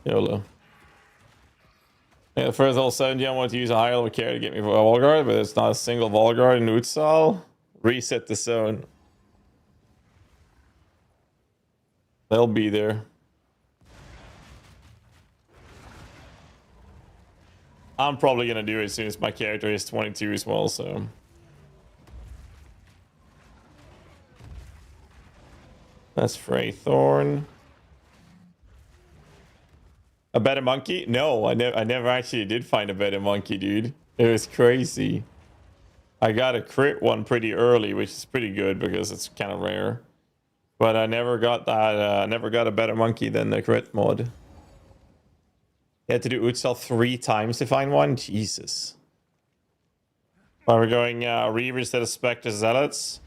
YOLO. Yeah, first all 7 gem want to use a high level carry to get me for a Volguard, but it's not a single Volguard in Utsal. Reset the zone. They'll be there. I'm probably gonna do it as soon as my character is 22 as well, so. That's Freythorn. A better monkey? No, I never actually did find a better monkey, dude. It was crazy. I got a crit one pretty early, which is pretty good because it's kind of rare. But I never got that. Never got a better monkey than the crit mod. You had to do Utsal 3 times to find one? Jesus. Are we going Reaver instead of Spectre Zealots?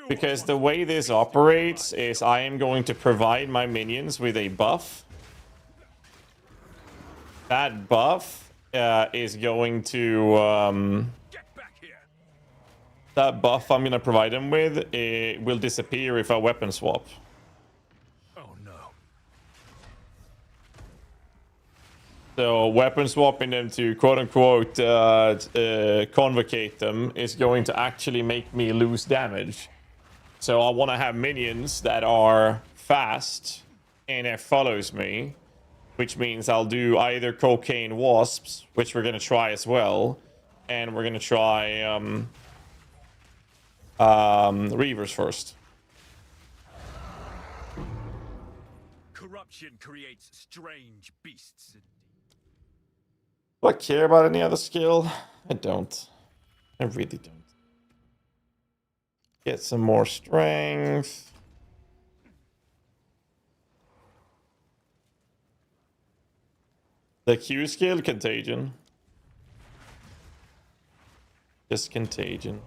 Because the way this operates is I am going to provide my minions with a buff. That buff is going to... that buff I'm going to provide them with, it will disappear if I weapon swap. So weapon swapping them to quote-unquote convocate them is going to actually make me lose damage. So I want to have minions that are fast and it follows me, which means I'll do either Cocaine Wasps, which we're going to try as well, and we're going to try Reavers first. Corruption creates strange beasts. Do I care about any other skill? I don't. I really don't. Get some more strength. The Q skill, Contagion. Just Contagion.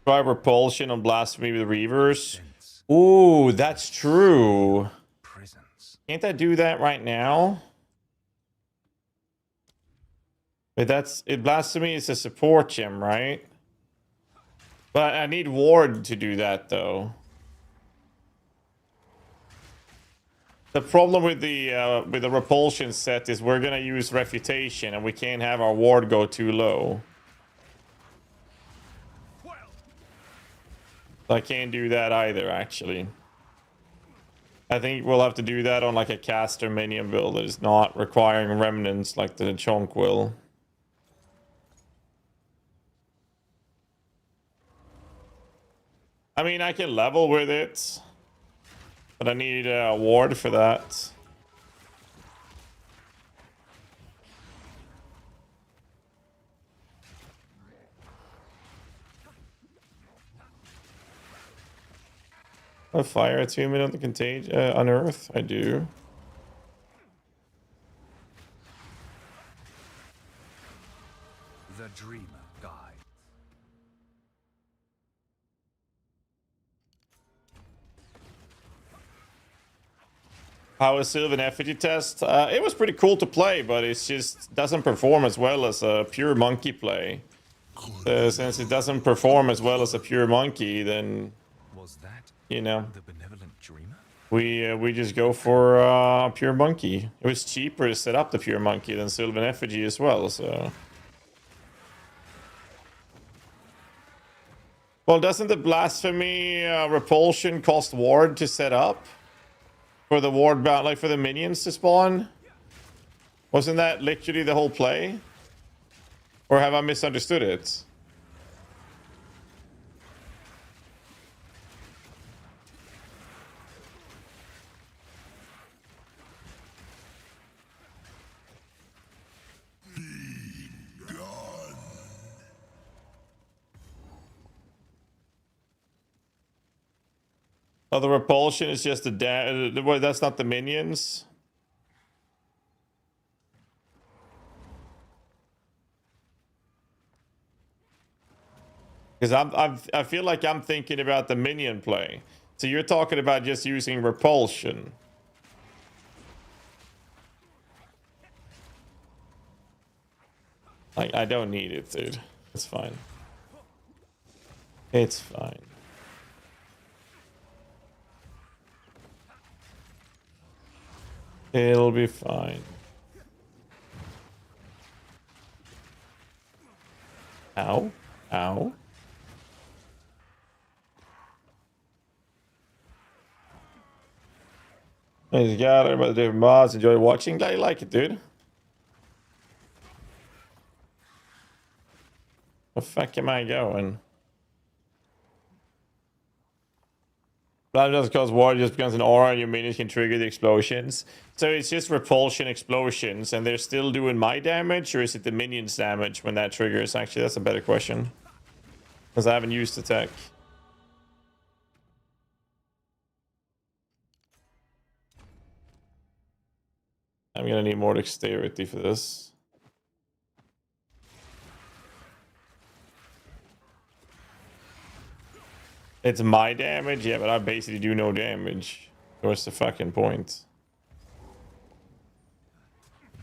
Try Repulsion on Blasphemy with Reavers. Ooh, that's true. Can't I do that right now? But that's it. Blasphemy is a support gem, right? But I need Ward to do that though. The problem with the repulsion set is we're gonna use Refutation and we can't have our Ward go too low. I can't do that either, actually. I think we'll have to do that on like a caster minion build that is not requiring remnants like the Chonk will. I mean, I can level with it, but I need a ward for that. A fire attunement on the contagion on Earth? I do. guide. How was Sylvan Effigy test? It was pretty cool to play, but it just doesn't perform as well as a pure monkey play. Since it doesn't perform as well as a pure monkey, then Was that you know the benevolent dreamer? we just go for pure monkey. It was cheaper to set up the pure monkey than Sylvan Effigy as well. So, well, doesn't the blasphemy repulsion cost ward to set up? For the ward bound, like for the minions to spawn? Wasn't that literally the whole play? Or have I misunderstood it? Oh, the repulsion is just the well, that's not the minions. Because I feel like I'm thinking about the minion play. So you're talking about just using repulsion. Like, I don't need it, dude. It's fine. It's fine. It'll be fine. Ow. Ow. He's got everybody different mods. Enjoy watching. Glad you like it, dude. Where the fuck am I going? That just because water just becomes an aura and your minions can trigger the explosions. So it's just repulsion explosions and they're still doing my damage, or is it the minions damage when that triggers? Actually, that's a better question. Because I haven't used the tech. I'm gonna need more dexterity for this. It's my damage? Yeah, but I basically do no damage. What's the fucking point?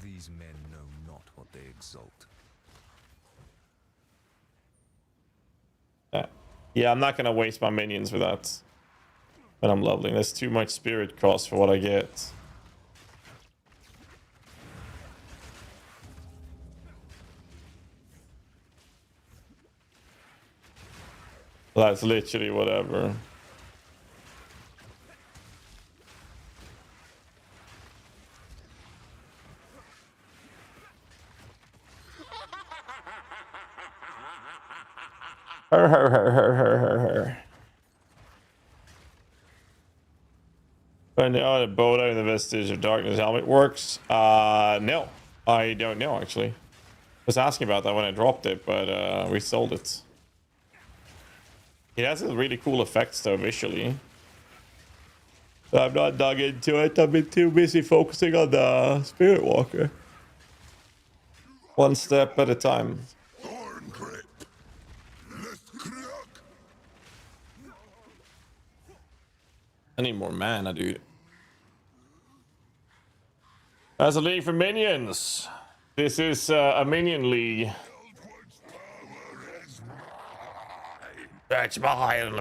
These men know not what they exalt. Yeah, I'm not gonna waste my minions for that. But I'm leveling. That's too much spirit cost for what I get. That's literally whatever. But now the Boda and the Vestige of Darkness helmet works. No, I don't know actually. I was asking about that when I dropped it, but we sold it. It has a really cool effects though visually. But I've not dug into it. I've been too busy focusing on the Spirit Walker. One step at a time. I need more mana, dude. As a league for minions. This is a minion league. That's mine.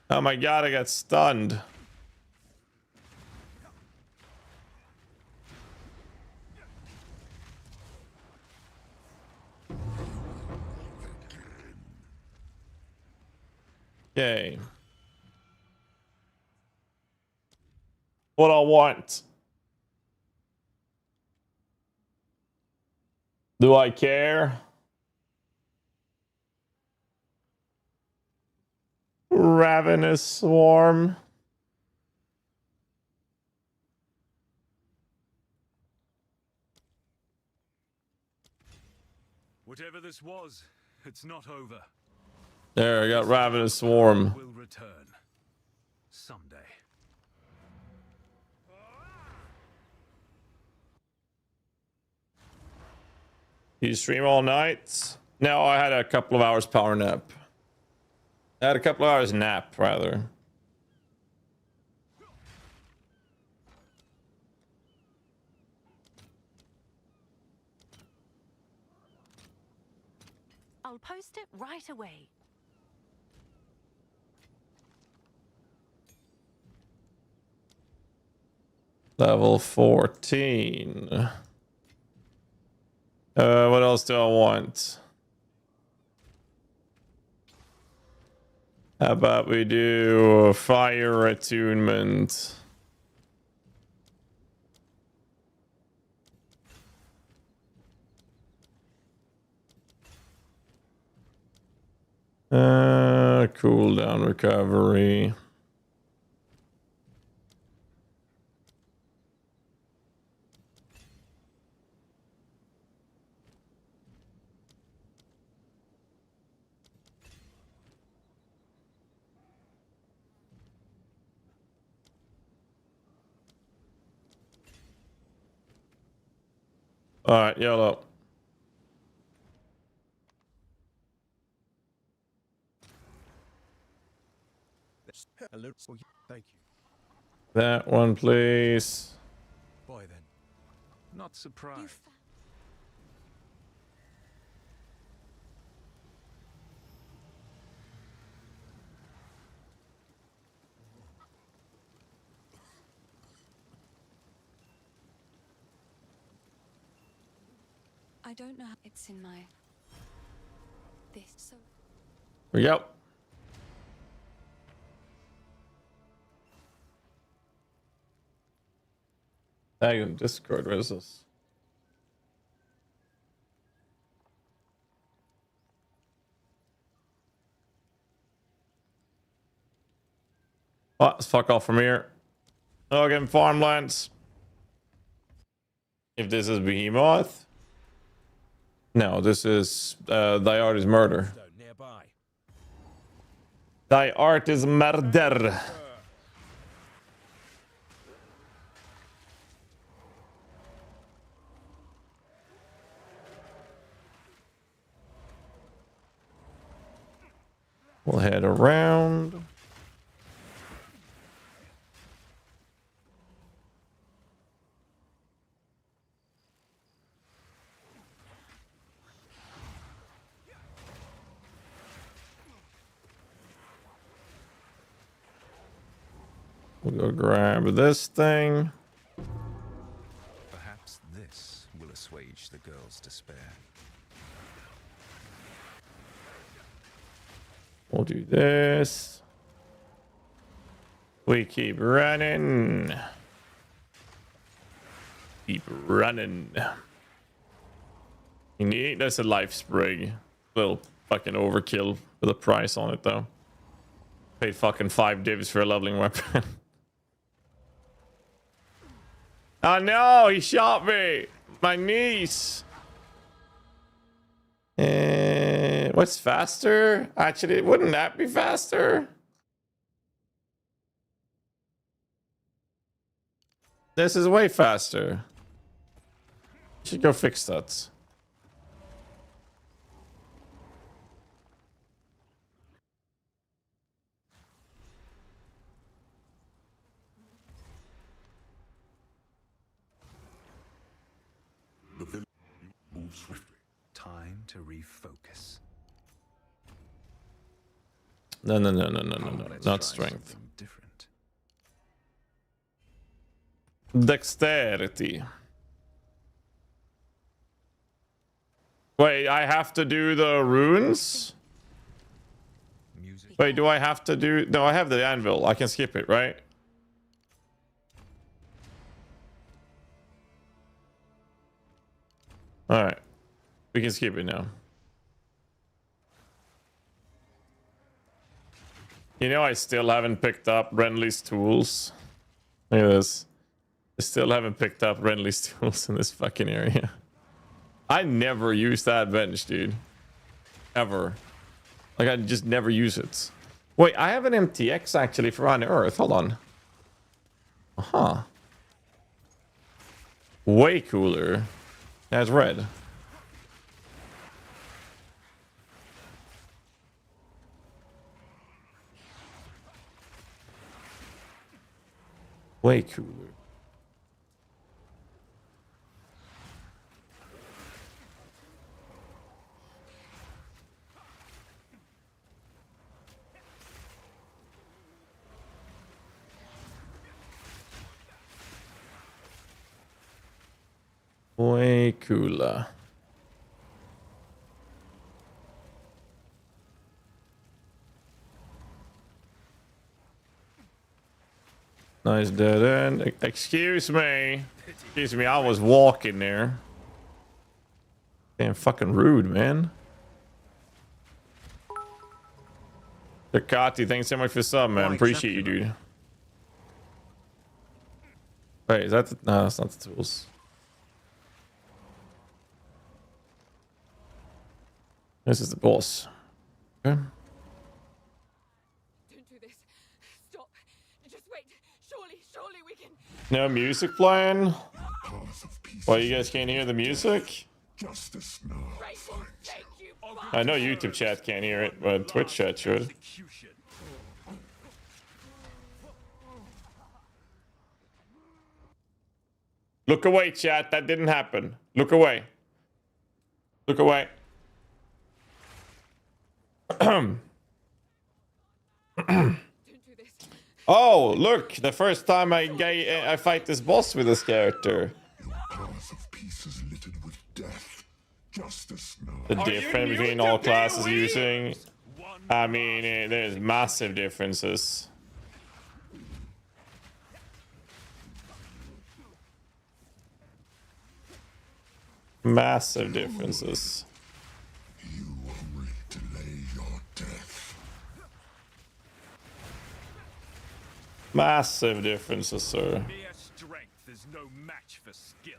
Oh my god, I got stunned. Okay. What I want. Do I care? Ravenous Swarm. Whatever this was, It's not over. There, I got Ravenous Swarm. Will return someday. You stream all night? No, I had a couple of hours power nap. I had a couple of hours nap, rather. I'll post it right away. Level 14. What else do I want? How about we do fire attunement? Cooldown recovery. All right, yellow. Hello. Oh, thank you. That one, please. Boy, then. Not surprised. I don't know. It's in my... This, so... Yep. Tag in Discord. What is this? Oh, let's fuck off from here. Again, farmlands. If this is Behemoth. No, this is Thy Art is Murder. Nearby. Thy Art is Murder. We'll head around. We'll go grab this thing. Perhaps this will assuage the girl's despair. We'll do this. We keep running. Keep running. That's a life sprig. Little fucking overkill with a price on it though. Paid fucking 5 divs for a leveling weapon. Oh no, he shot me. My niece. What's faster? Actually, wouldn't that be faster? This is way faster. Should go fix that. The village moves swiftly. Time to refocus. No. Let's Not try strength. something different. Dexterity. Wait, I have to do the runes? Music. Wait, do I have to do... No, I have the anvil. I can skip it, right? Alright. We can skip it now. You know, I still haven't picked up Renly's tools. Look at this. I still haven't picked up Renly's tools in this fucking area. I never use that bench, dude. ever. Like, I just never use it. Wait, I have an MTX actually for Unearth. Hold on. Uh-huh. Way cooler. That's red. Way cooler. Way cooler. Nice dead end. Excuse me. Excuse me, I was walking there. Damn fucking rude, man. Takati, thanks so much for sub, man. Appreciate you, dude. Wait, is that the... No, that's not the tools. This is the boss. Okay. Don't do this. Stop. Just wait. Surely we can. No music playing? Why, you guys can't hear the music? Justice now. I know YouTube chat can't hear it, but Twitch chat should. Look away, chat. That didn't happen. Look away. Look away. Oh, look! The first time I fight this boss with this character. Your path of peace is littered with death. Justice now. The difference between all classes using... I mean, there's massive differences. Massive differences. You will delay your death. Massive differences, sir. Mere strength is no match for skill.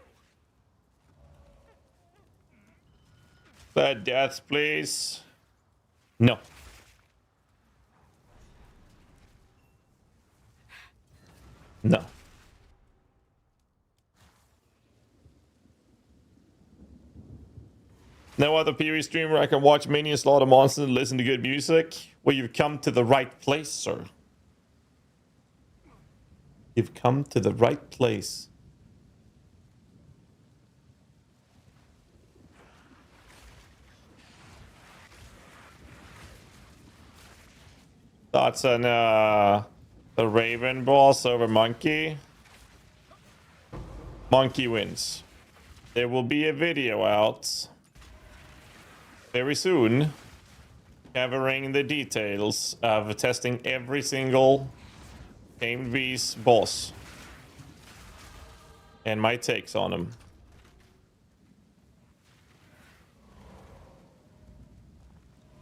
Bad deaths, please. No. No. No other PvE streamer I can watch minions slaughter monsters and listen to good music? Well, you've come to the right place, sir. You've come to the right place. Thoughts on the Raven boss over Monkey? Monkey wins. There will be a video out very soon covering the details of testing every single Tamed Beast boss and my takes on them.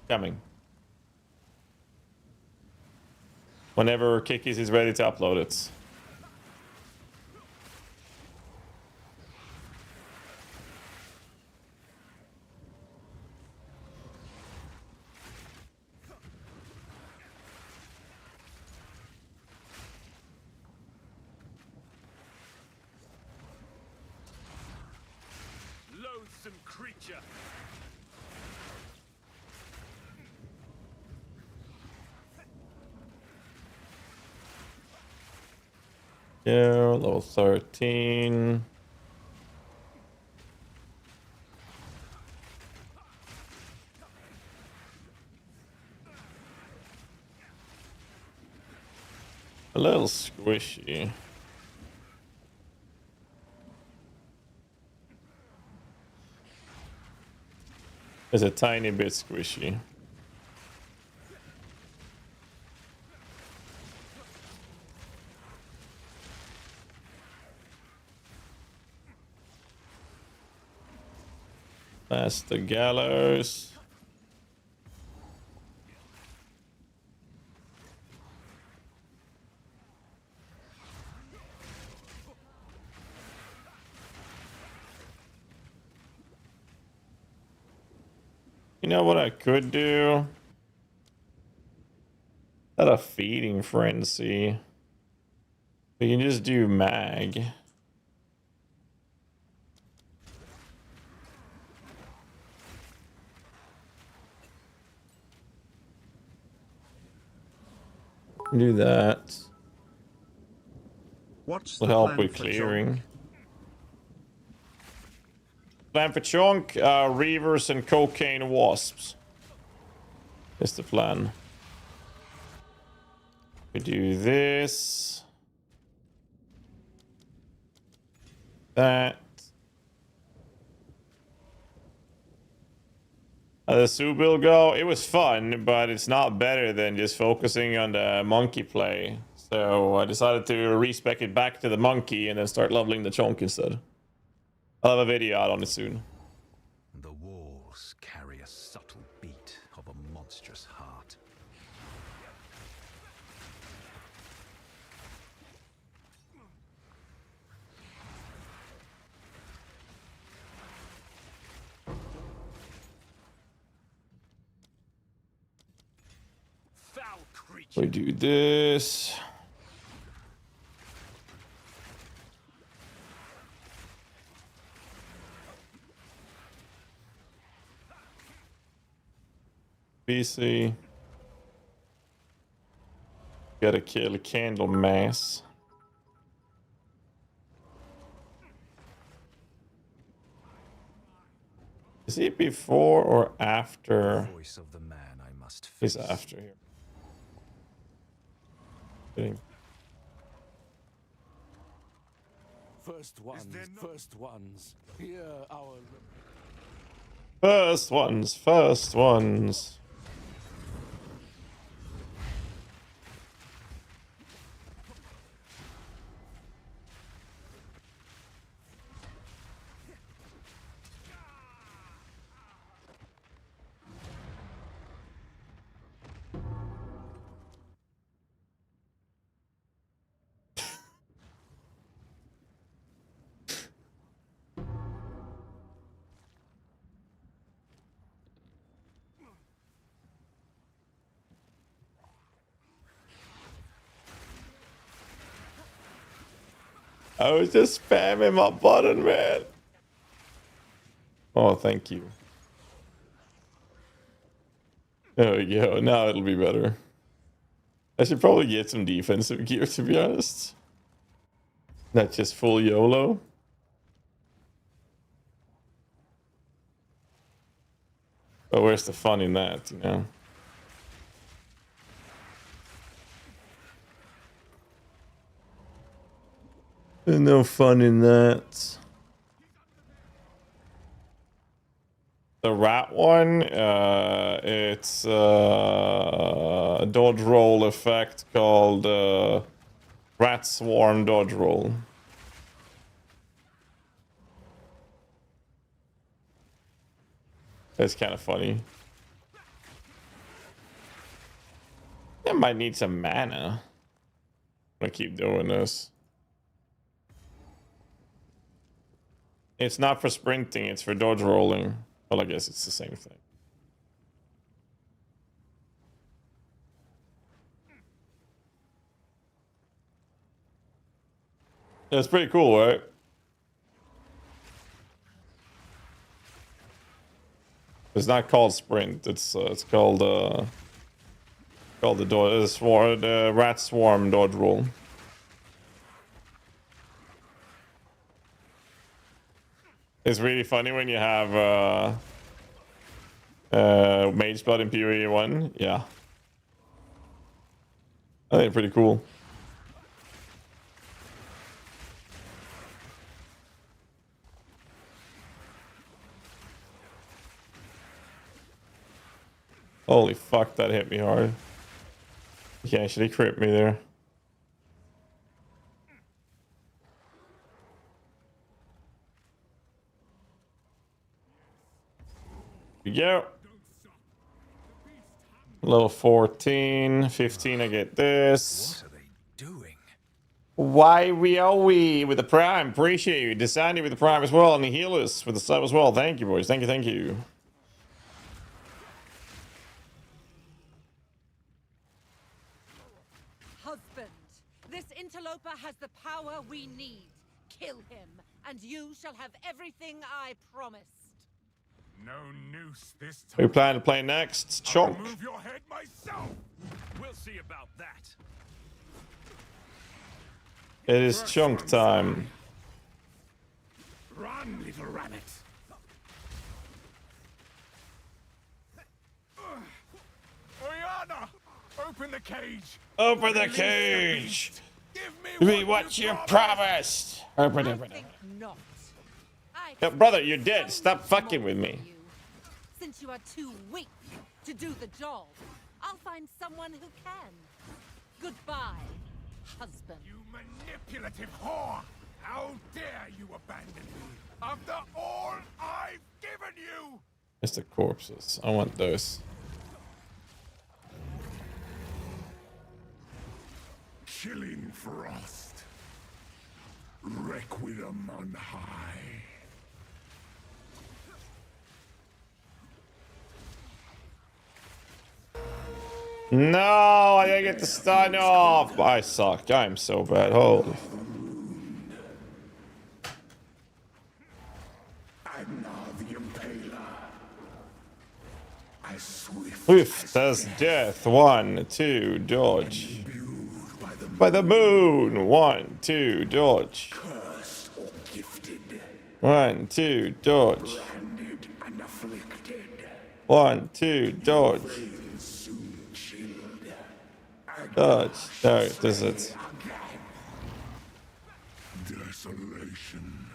Coming. Whenever Kikis is ready to upload it. Loathsome creature. Yeah, level 13. A little squishy. It's a tiny bit squishy. That's the gallows. You know what I could do? Not a feeding frenzy. We can just do mag. Do that. What's Will the help plan with for clearing. Chonk? Plan for Chonk, Reavers and Cocaine Wasps. Is the plan. We do this. That. The Sue will go. It was fun, but it's not better than just focusing on the monkey play. So I decided to respec it back to the monkey and then start leveling the Chonk instead. I'll have a video out on it soon. The walls carry a subtle beat of a monstrous heart. Foul creature. We do this. BC. Gotta kill a candle mass. Is he before or after? Voice of the man I must He's face. after here. Kidding. First ones. Hear our. First ones, first ones. I was just spamming my button, man. Oh, thank you. There we go. Now it'll be better. I should probably get some defensive gear, to be honest. Not just full YOLO. But where's the fun in that, you know? There's no fun in that. The rat one, it's a dodge roll effect called rat swarm dodge roll. That's kind of funny. I might need some mana. I'm gonna keep doing this. It's not for sprinting, it's for dodge rolling. Well, I guess it's the same thing. That's pretty cool, right? It's not called sprint. It's called the rat swarm dodge roll. It's really funny when you have Mage Blood in PoE 1. Yeah. I think it's pretty cool. Holy fuck, that hit me hard. He actually crit me there. Here we go. Level 14, 15, I get this. What are they doing? Why we are we with the prime? Appreciate you. Desandi with the prime as well, and the healers with the sub as well. Thank you, boys. Thank you, thank you. This interloper has the power we need. Kill him, and you shall have everything I promised. No noose this Who time. you plan to play next? I'll Chonk. remove your head myself. We'll see about that. It is Chonk time. Run, little rabbit. Oyana, open the cage. Open the Release cage. beast. Give Give me me what you promised. Open I it. think not. I Yeah, brother, you're dead. Stop fucking with me. Since you are too weak to do the job, I'll find someone who can. Goodbye, husband. You manipulative whore! How dare you abandon me after all I've given you? It's the corpses. I want those. Chilling frost. Requiem on high. No, I didn't get the stun off. I suck. I'm so bad. Holy. I'm now the impaler. I swift. Swift as death. 1, 2, dodge. By the moon. 1, 2, dodge. Cursed or gifted. 1, 2, dodge. Branded and afflicted. 1, 2, dodge. Soon chilled. Dodge. There, this is it. Desolation.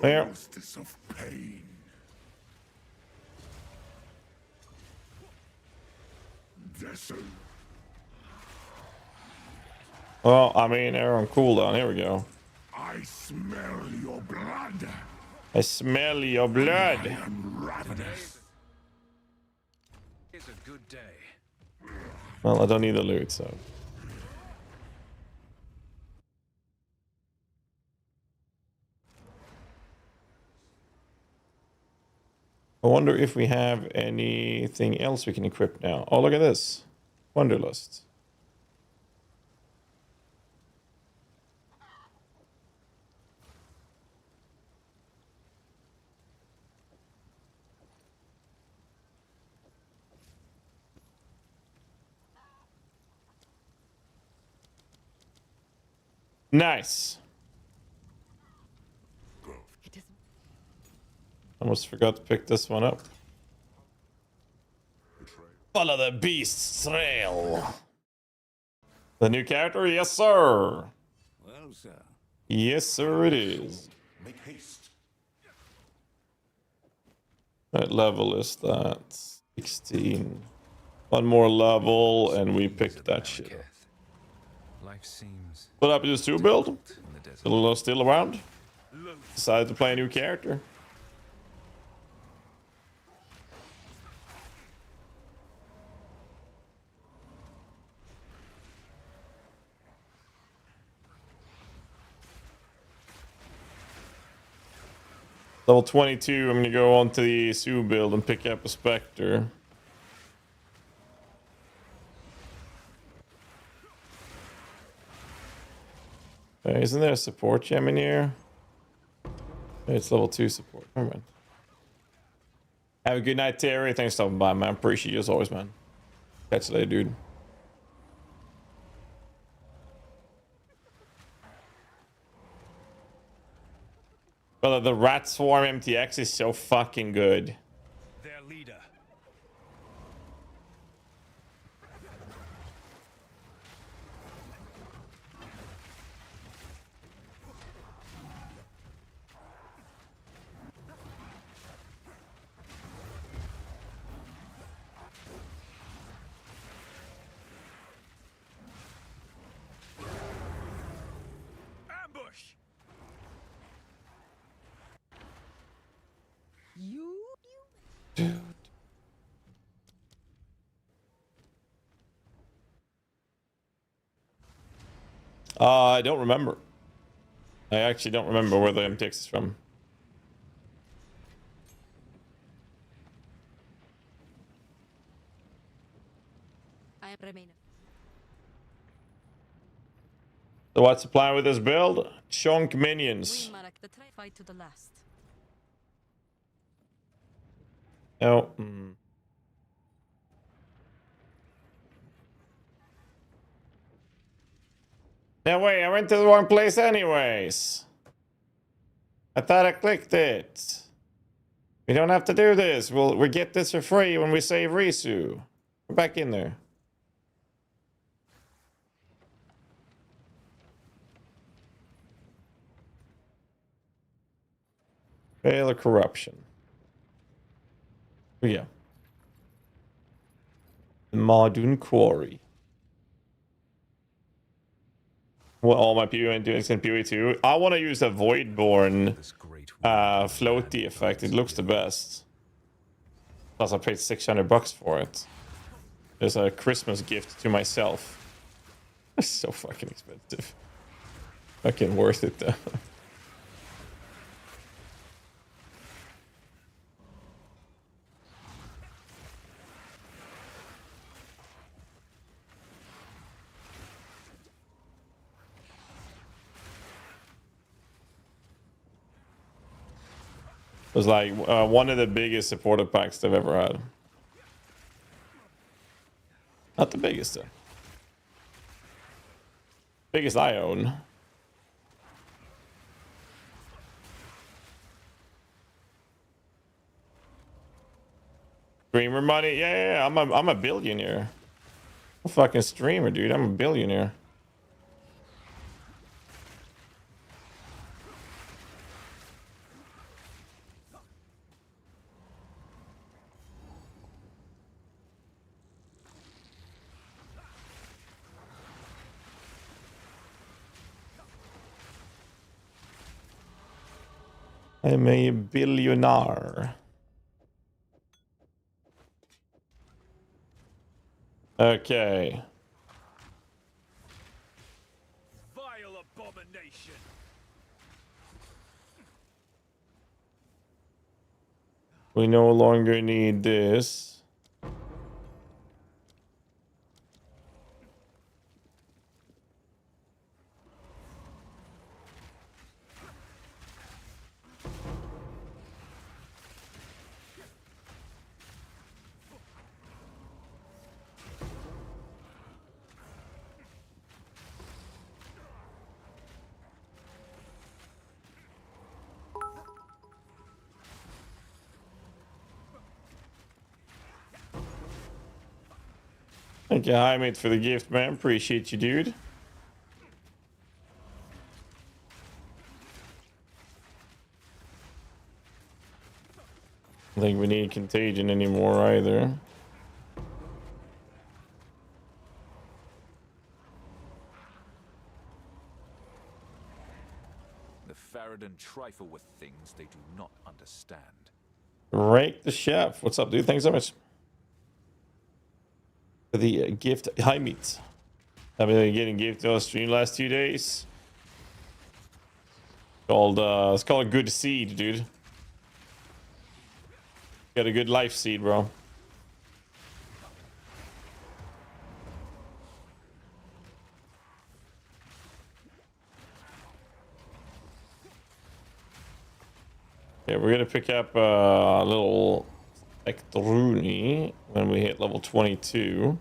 There. Solstice of pain. Desolate. Well, I mean, they're on cooldown. Here we go. I smell your blood. I smell your I blood. am ravenous. It's a good day. Well, I don't need the loot, so. I wonder if we have anything else we can equip now. Oh, look at this. Wanderlust. Nice. Almost forgot to pick this one up. Follow the beast's trail. The new character? Yes, sir. Well, sir. Yes, sir, it is. Make haste. What level is that? 16. One more level, and we picked that shit up. Life seems What up to this 2 build? in the desert. Still around? Decided to play a new character. Level 22, I'm gonna go on to the Sue build and pick up a Spectre. Isn't there a support gem in here? It's level 2 support. Never mind. Have a good night, Terry. Thanks for stopping by, man. Appreciate you as always, man. Catch you later, dude. But the Rat Swarm MTX is so fucking good. Their leader. Ambush. Dude. I don't remember. I actually don't remember where the MTX is from. I remain. So what's the plan with this build? Chonk minions. The fight to the last. No. No way, I went to the wrong place anyways. I thought I clicked it. We don't have to do this. We get this for free when we save Risu. We're back in there. Veil of Corruption. Oh yeah. Modern Quarry. Well, all my PoE and doing in PoE too. I want to use a Voidborn floaty effect. It looks the best. Plus, I paid $600 for it. It's a Christmas gift to myself. It's so fucking expensive. Fucking worth it though. It was like one of the biggest supporter packs they've ever had. Not the biggest though. Biggest I own. Streamer money? Yeah. I'm a billionaire. I'm a fucking streamer, dude. I'm a billionaire. I'm a billionaire. Okay. Vile abomination. We no longer need this. Thank you, hi mate, for the gift, man. Appreciate you, dude. I don't think we need contagion anymore either. The Faradin trifle with things they do not understand. Rake the chef. What's up, dude? Thanks so much for the gift. Hi meat. I've been getting gift on stream last 2 days. It's called a good seed, dude. Got a good life seed, bro. Yeah, we're gonna pick up a little Ectoruni when we hit level 22.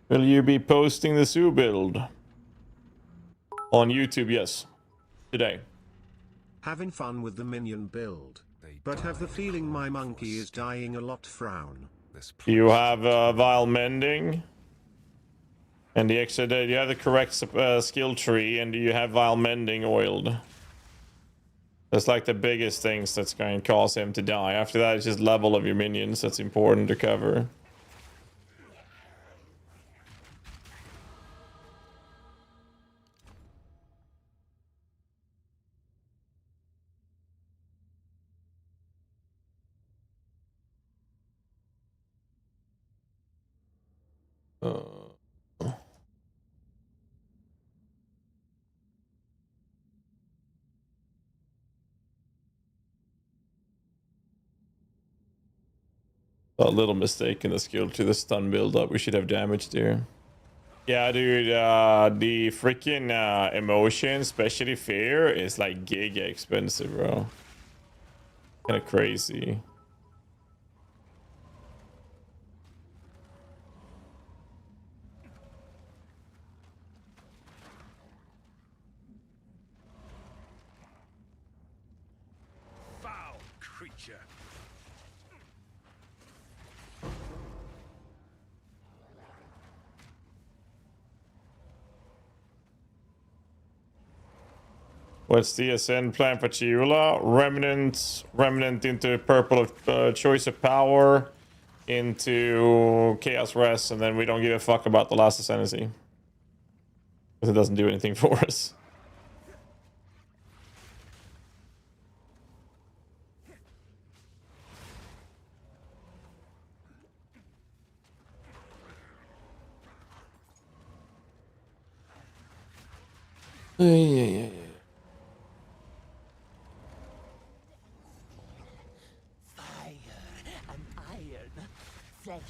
Will you be posting the zoo build? On YouTube, yes. Today. Having fun with the minion build. But have the feeling my monkey is dying a lot frown. You have Vile Mending. And the extra, you have the correct skill tree, and you have Vile Mending oiled. That's like the biggest things that's going to cause him to die. After that, it's just level of your minions that's important to cover. A little mistake in the skill to the stun build up. We should have damage there. Yeah, dude, the freaking emotion, especially fear, is like giga expensive, bro. Kind of crazy. Foul creature. What's the ascend plan for Chayula? Remnant into purple of choice of power, into chaos rest, and then we don't give a fuck about the last ascendancy. Because it doesn't do anything for us. Yeah.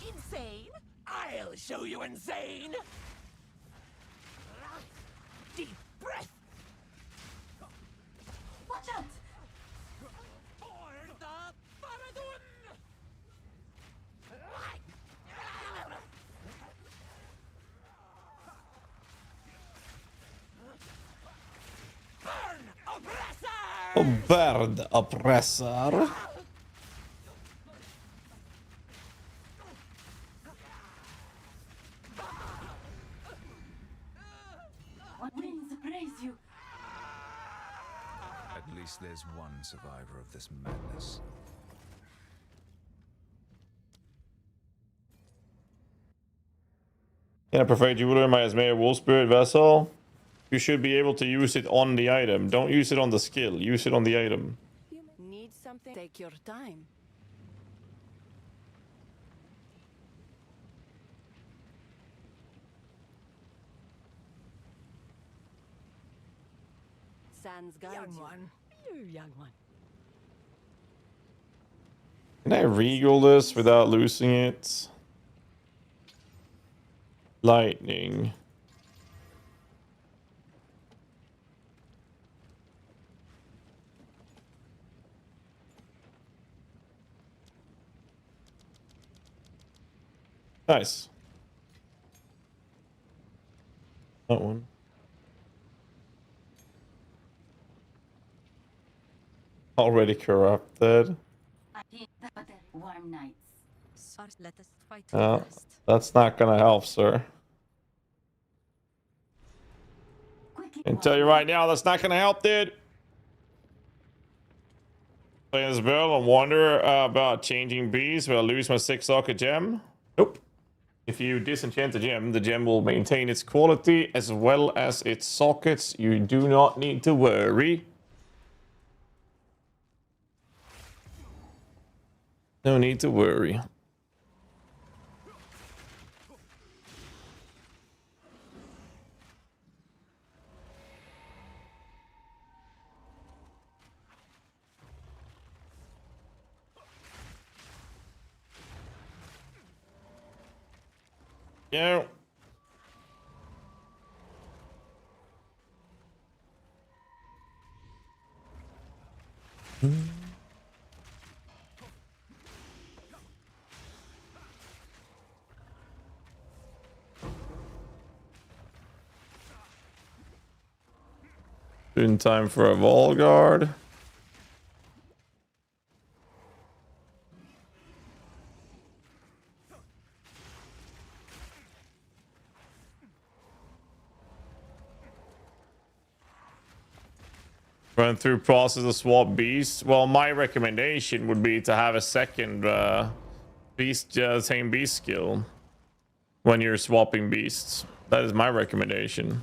Insane? I'll show you insane! Deep breath! Watch out! For the Baradun! Burn, oppressor! Bird oppressor. At least there's one survivor of this madness. Can I prefer Jeweler my Asmea Wolf Spirit Vessel? You should be able to use it on the item. Don't use it on the skill. Use it on the item. Need something? Take your time. Sans guide one. You young one. Can I regal this without losing it? Lightning. Nice. That one. Already corrupted. Warm nights. Let us fight That's not gonna help, sir. I can tell you right now, that's not gonna help, dude. Playing this build and wonder about changing bees. Will I lose my 6 socket gem? Nope. If you disenchant the gem will maintain its quality as well as its sockets. You do not need to worry. No need to worry. Yeah. In time for a Volguard. Run through process of swap beast. Well, my recommendation would be to have a second same beast skill when you're swapping beasts. That is my recommendation.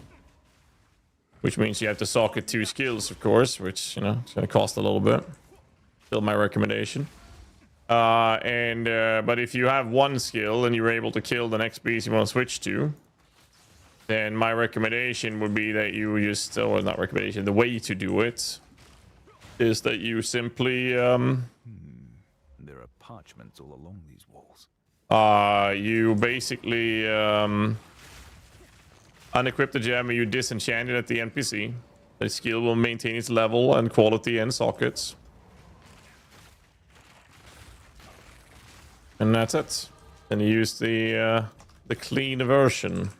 Which means you have to socket 2 skills, of course, which, you know, it's going to cost a little bit. Still my recommendation. But if you have one skill and you're able to kill the next beast you want to switch to, then my recommendation would be that you just, or not recommendation, the way to do it is that you simply There are parchments all along these walls. you basically unequip the gem and you disenchant it at the NPC. The skill will maintain its level and quality and sockets. And that's it. And you use the clean version.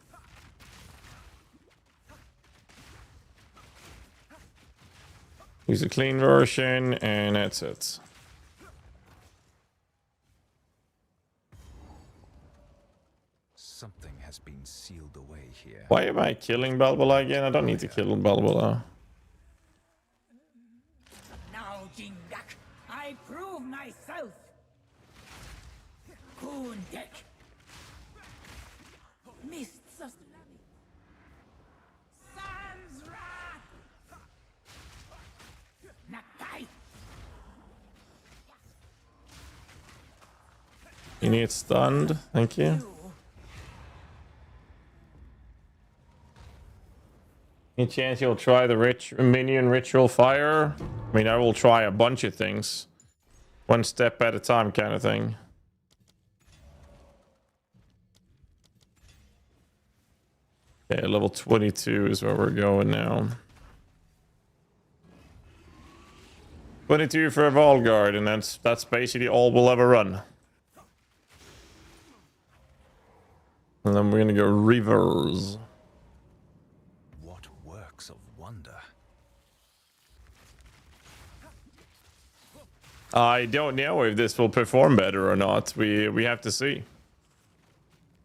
Use the clean version, and that's it. Something has been sealed away here. Why am I killing Balbola again? I don't need to kill Balbola. Now, Jingak, I prove myself. Kundek. Mists of Sans wrath. Nakai. You need stunned. Thank you. Any chance you'll try the minion ritual fire? I mean, I will try a bunch of things. One step at a time kind of thing. Okay, level 22 is where we're going now. 22 for Volgard, and that's basically all we'll ever run. And then we're gonna go reverse. What works of wonder. I don't know if this will perform better or not. We have to see.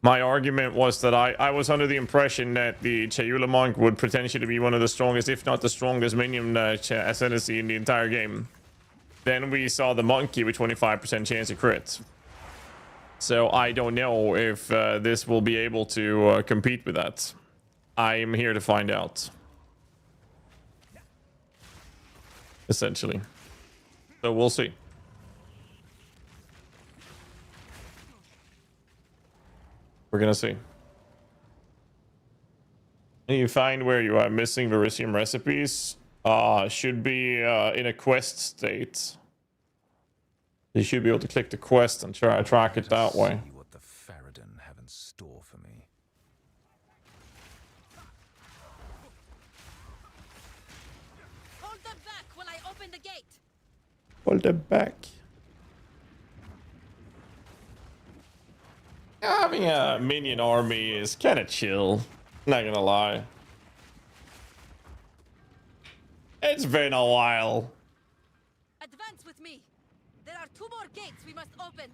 My argument was that I was under the impression that the Chayula monk would potentially be one of the strongest, if not the strongest minion ascendancy in the entire game. Then we saw the monkey with 25% chance of crits. So I don't know if this will be able to compete with that. I'm here to find out. Essentially. So we'll see. We're gonna see. And you find where you are missing Verisium recipes. Should be in a quest state. You should be able to click the quest and try to track it that way. See what the Faradin have in store for me. Hold them back while I open the gate. Hold them back. Having a minion army is kind of chill. Not gonna lie. It's been a while. Advance with me. There are 2 more gates we must open.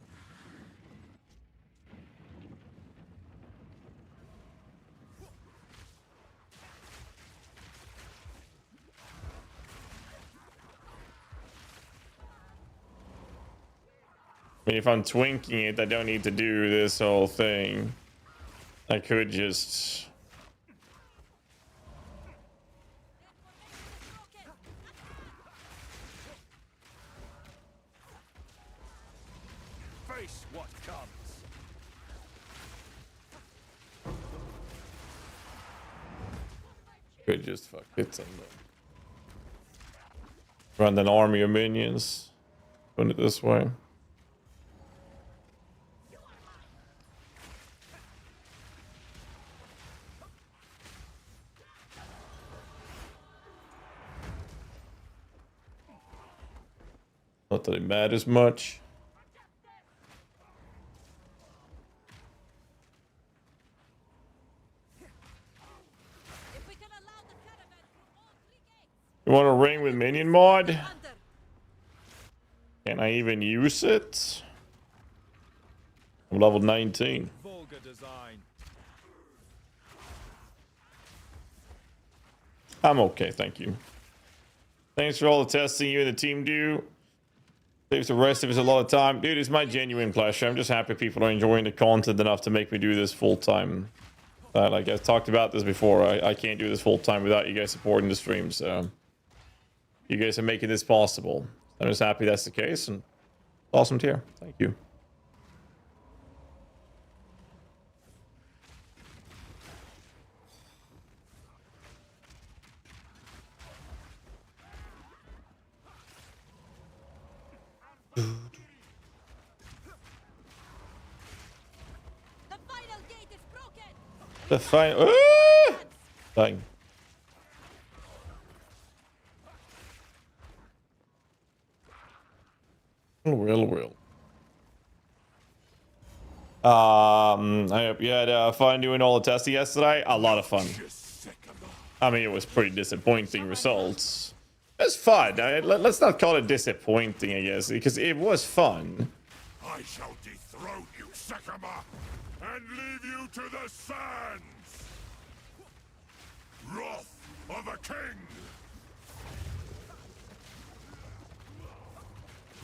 I mean, if I'm twinking it, I don't need to do this whole thing. I could just... Face what comes. Could just fuck it and run an army of minions. Put it this way. Not that it matters much. You want a ring with minion mod? Can I even use it? I'm level 19. Vulgar design. I'm okay, thank you. Thanks for all the testing you and the team do. Saves the rest of us a lot of time. Dude, it's my genuine pleasure. I'm just happy people are enjoying the content enough to make me do this full time. Like I've talked about this before, I can't do this full time without you guys supporting the stream, so you guys are making this possible. I'm just happy that's the case, and Awesome tier. Thank you. The final gate is broken. The final. Dying. Well. I hope you had fun doing all the testing yesterday. A lot of fun. I mean, it was pretty disappointing results. It's fun. Let's not call it disappointing, I guess, because it was fun. I shall dethrone you, Sekama, and leave you to the sands. Wrath of a king.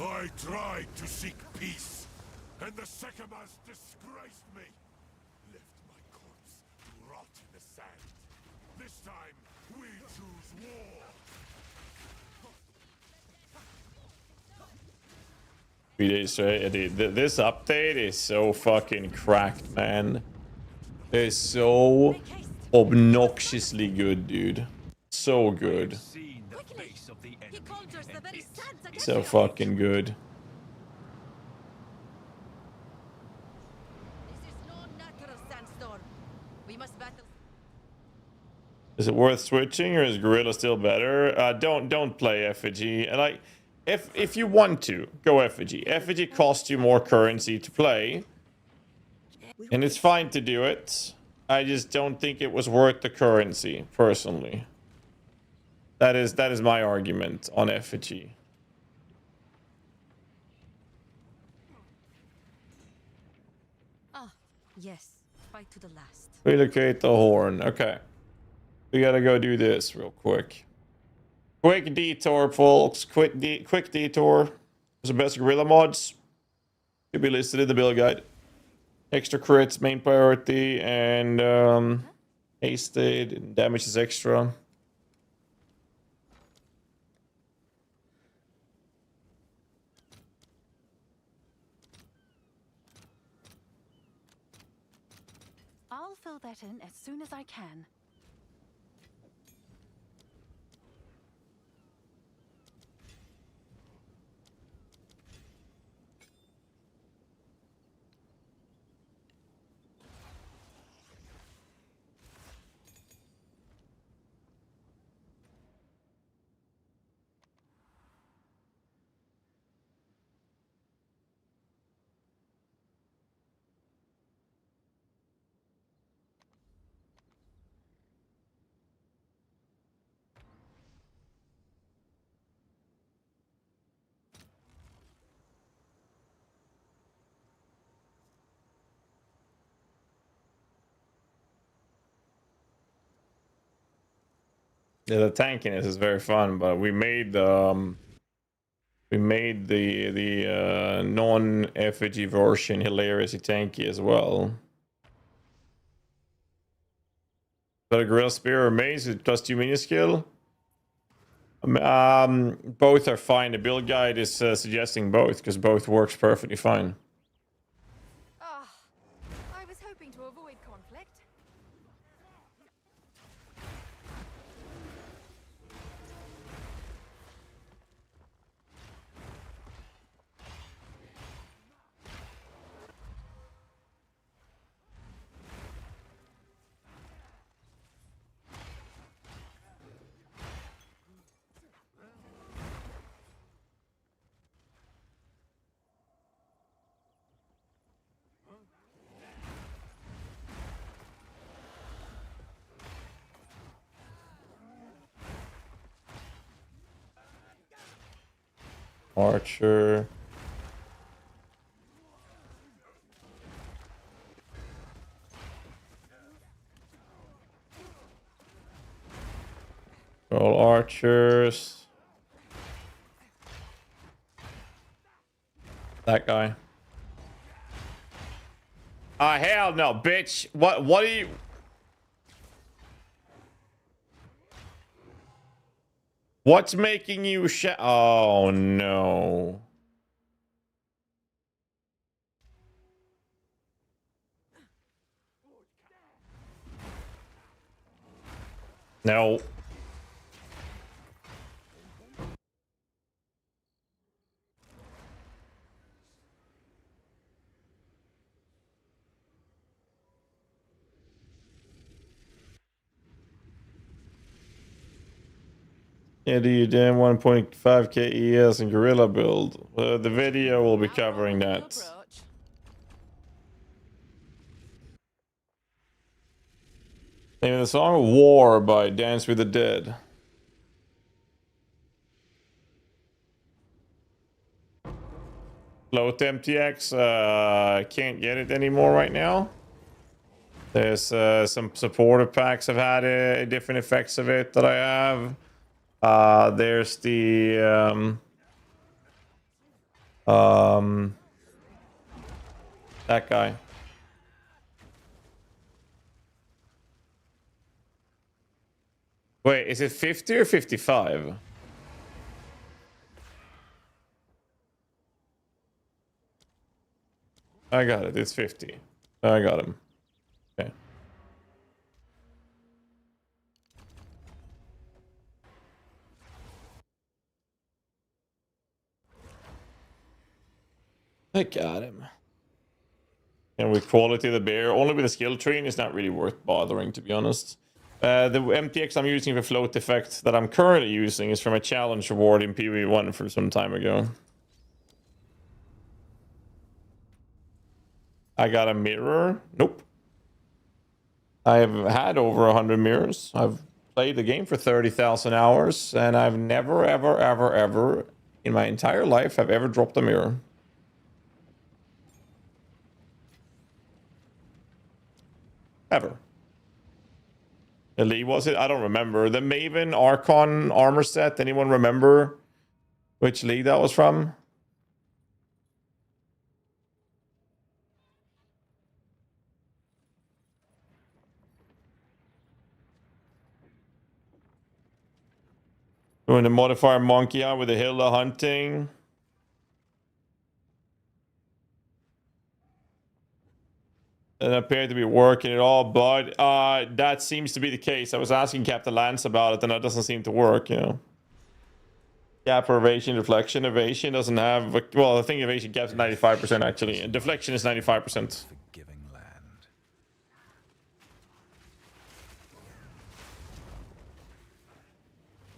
I tried to seek peace, and the Sekamas disgraced me. Left my corpse to rot in the sand. This time, we choose war. 3 days straight. This update is so fucking cracked, man. It's so obnoxiously good, dude. So good. So fucking good. This is no natural sandstorm. We must battle. Is it worth switching, or is Gorilla still better? Don't play effigy. And like, if you want to go effigy, effigy costs you more currency to play, and it's fine to do it. I just don't think it was worth the currency, personally. That is my argument on effigy. Ah, yes. Fight to the last. Relocate the horn. Okay. We gotta go do this real quick. Quick detour, folks. Quick detour. There's the best gorilla mods. Should be listed in the build guide. Extra crits, main priority, and hasted, and damage is extra. I'll fill that in as soon as I can. Yeah, the tankiness is very fun, but we made the non-effigy version hilariously tanky as well. But a gorilla spear or mace with +2 mini skill. Both are fine. The build guide is suggesting both because both works perfectly fine. Ah, I was hoping to avoid conflict. Archer. All archers. That guy. Ah, hell no, bitch. What are you... What's making you Oh, no. No. Yeah, do you damn 1.5k ES and gorilla build? The video will be covering that. Name of the song War by Dance with the Dead. Float MTX, can't get it anymore right now. There's some supportive packs have had different effects of it that I have. There's the that guy. Wait, is it 50 or 55? I got it. It's 50. I got him. Okay. I got him. And with quality of the bear, only with a skill train, it's not really worth bothering, to be honest. The MTX I'm using for float effect that I'm currently using is from a challenge award in PvE1 from some time ago. I got a mirror. Nope. I have had over 100 mirrors. I've played the game for 30,000 hours, and I've never, ever, ever, ever in my entire life have ever dropped a mirror. Ever. Elite was it? I don't remember. The Maven Archon armor set. Anyone remember which league that was from? Doing the modifier monkey out with the Hilda hunting. It appeared to be working at all, but that seems to be the case. I was asking Captain Lance about it, and that doesn't seem to work, you know. Gap for evasion, deflection. Evasion doesn't have... Well, I think evasion caps 95% actually. And deflection is 95%. Forgiving land.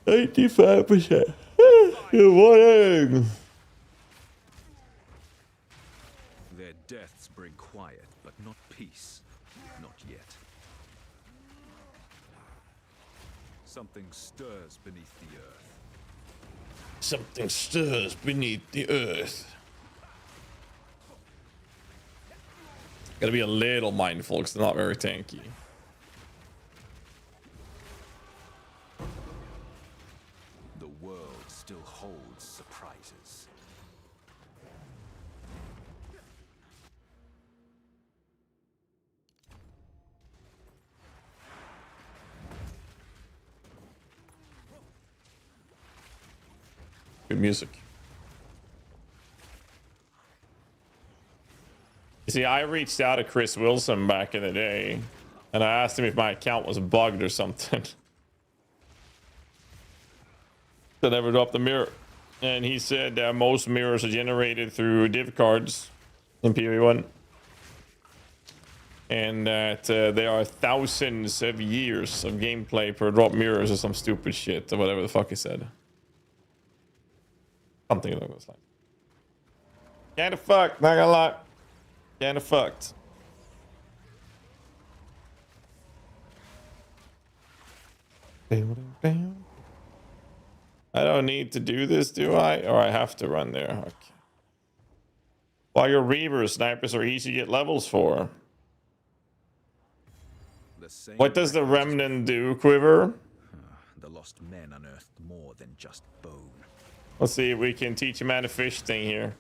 85%. Good morning. Their deaths bring quiet, but not peace. Not yet. Something stirs beneath the earth. Something stirs beneath the earth. Gotta be a little mindful because they're not very tanky. The world still holds surprises. Good music. You see, I reached out to Chris Wilson back in the day, and I asked him if my account was bugged or something. I never dropped the mirror. And he said that most mirrors are generated through div cards in PvE1. And that there are thousands of years of gameplay per drop mirrors or some stupid shit or whatever the fuck he said. Something along those lines. Kinda fucked, not gonna lie. Kinda fucked. I don't need to do this, do I? Or I have to run there. Okay. While your Reavers, snipers are easy to get levels for. What does the Remnant do, Quiver? The lost men unearthed more than just bone. Let's see if we can teach a man a fish thing here.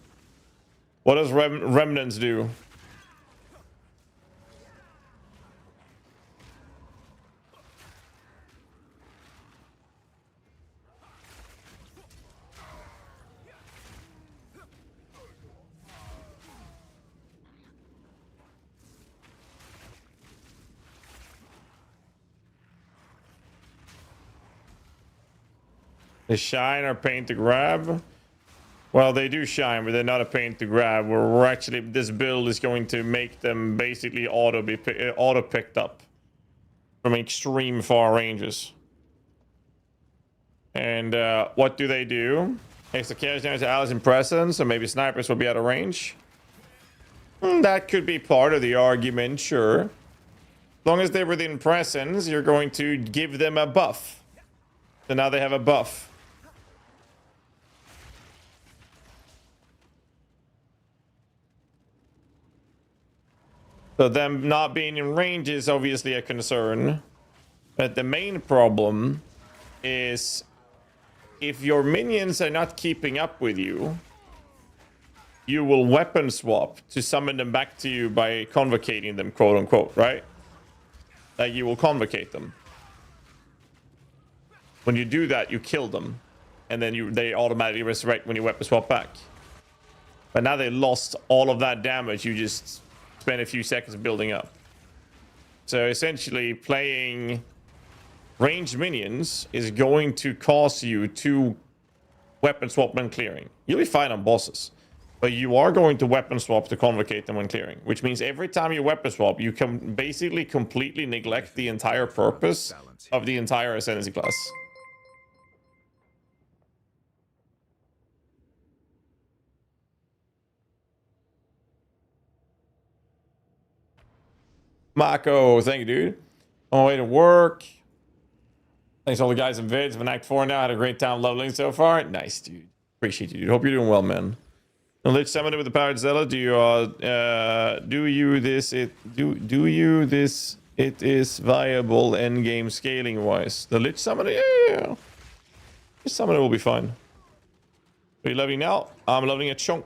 What does Remnants do? They shine or pain to grab. Well, they do shine, but they're not a pain to grab. We're actually, this build is going to make them basically auto picked up from extreme far ranges. And what do they do? Extra carries damage to allies in presence, so maybe snipers will be out of range. That could be part of the argument, sure. As long as they're within presence, you're going to give them a buff. So now they have a buff. So them not being in range is obviously a concern. But the main problem is if your minions are not keeping up with you, you will weapon swap to summon them back to you by convocating them, quote unquote, right? Like you will convocate them. When you do that, you kill them. And then they automatically resurrect when you weapon swap back. But now they lost all of that damage you just spent a few seconds building up. So essentially playing ranged minions is going to cause you to weapon swap when clearing. You'll be fine on bosses, but you are going to weapon swap to convocate them when clearing, which means every time you weapon swap, you can basically completely neglect the entire purpose of the entire ascendancy class. Mako, thank you, dude. On my way to work. Thanks to all the guys in vids. I'm in Act 4 now. Had a great time leveling so far. Nice, dude. Appreciate you, dude. Hope you're doing well, man. And Lich Summoner with the Powered Zealot. Do you this? It is viable endgame scaling wise. The Lich Summoner, yeah. Lich Summoner will be fine. Are you leveling now? I'm leveling a Chonk.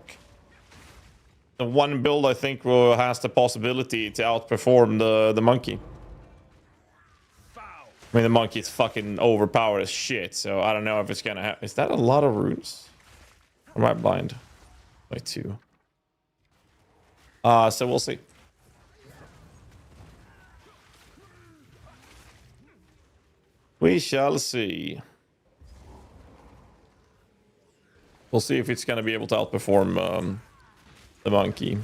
The one build I think has the possibility to outperform the monkey. I mean, the monkey is fucking overpowered as shit, so I don't know if it's gonna happen. Is that a lot of runes? Or am I blind? By 2. So we'll see. We shall see. We'll see if it's gonna be able to outperform the monkey.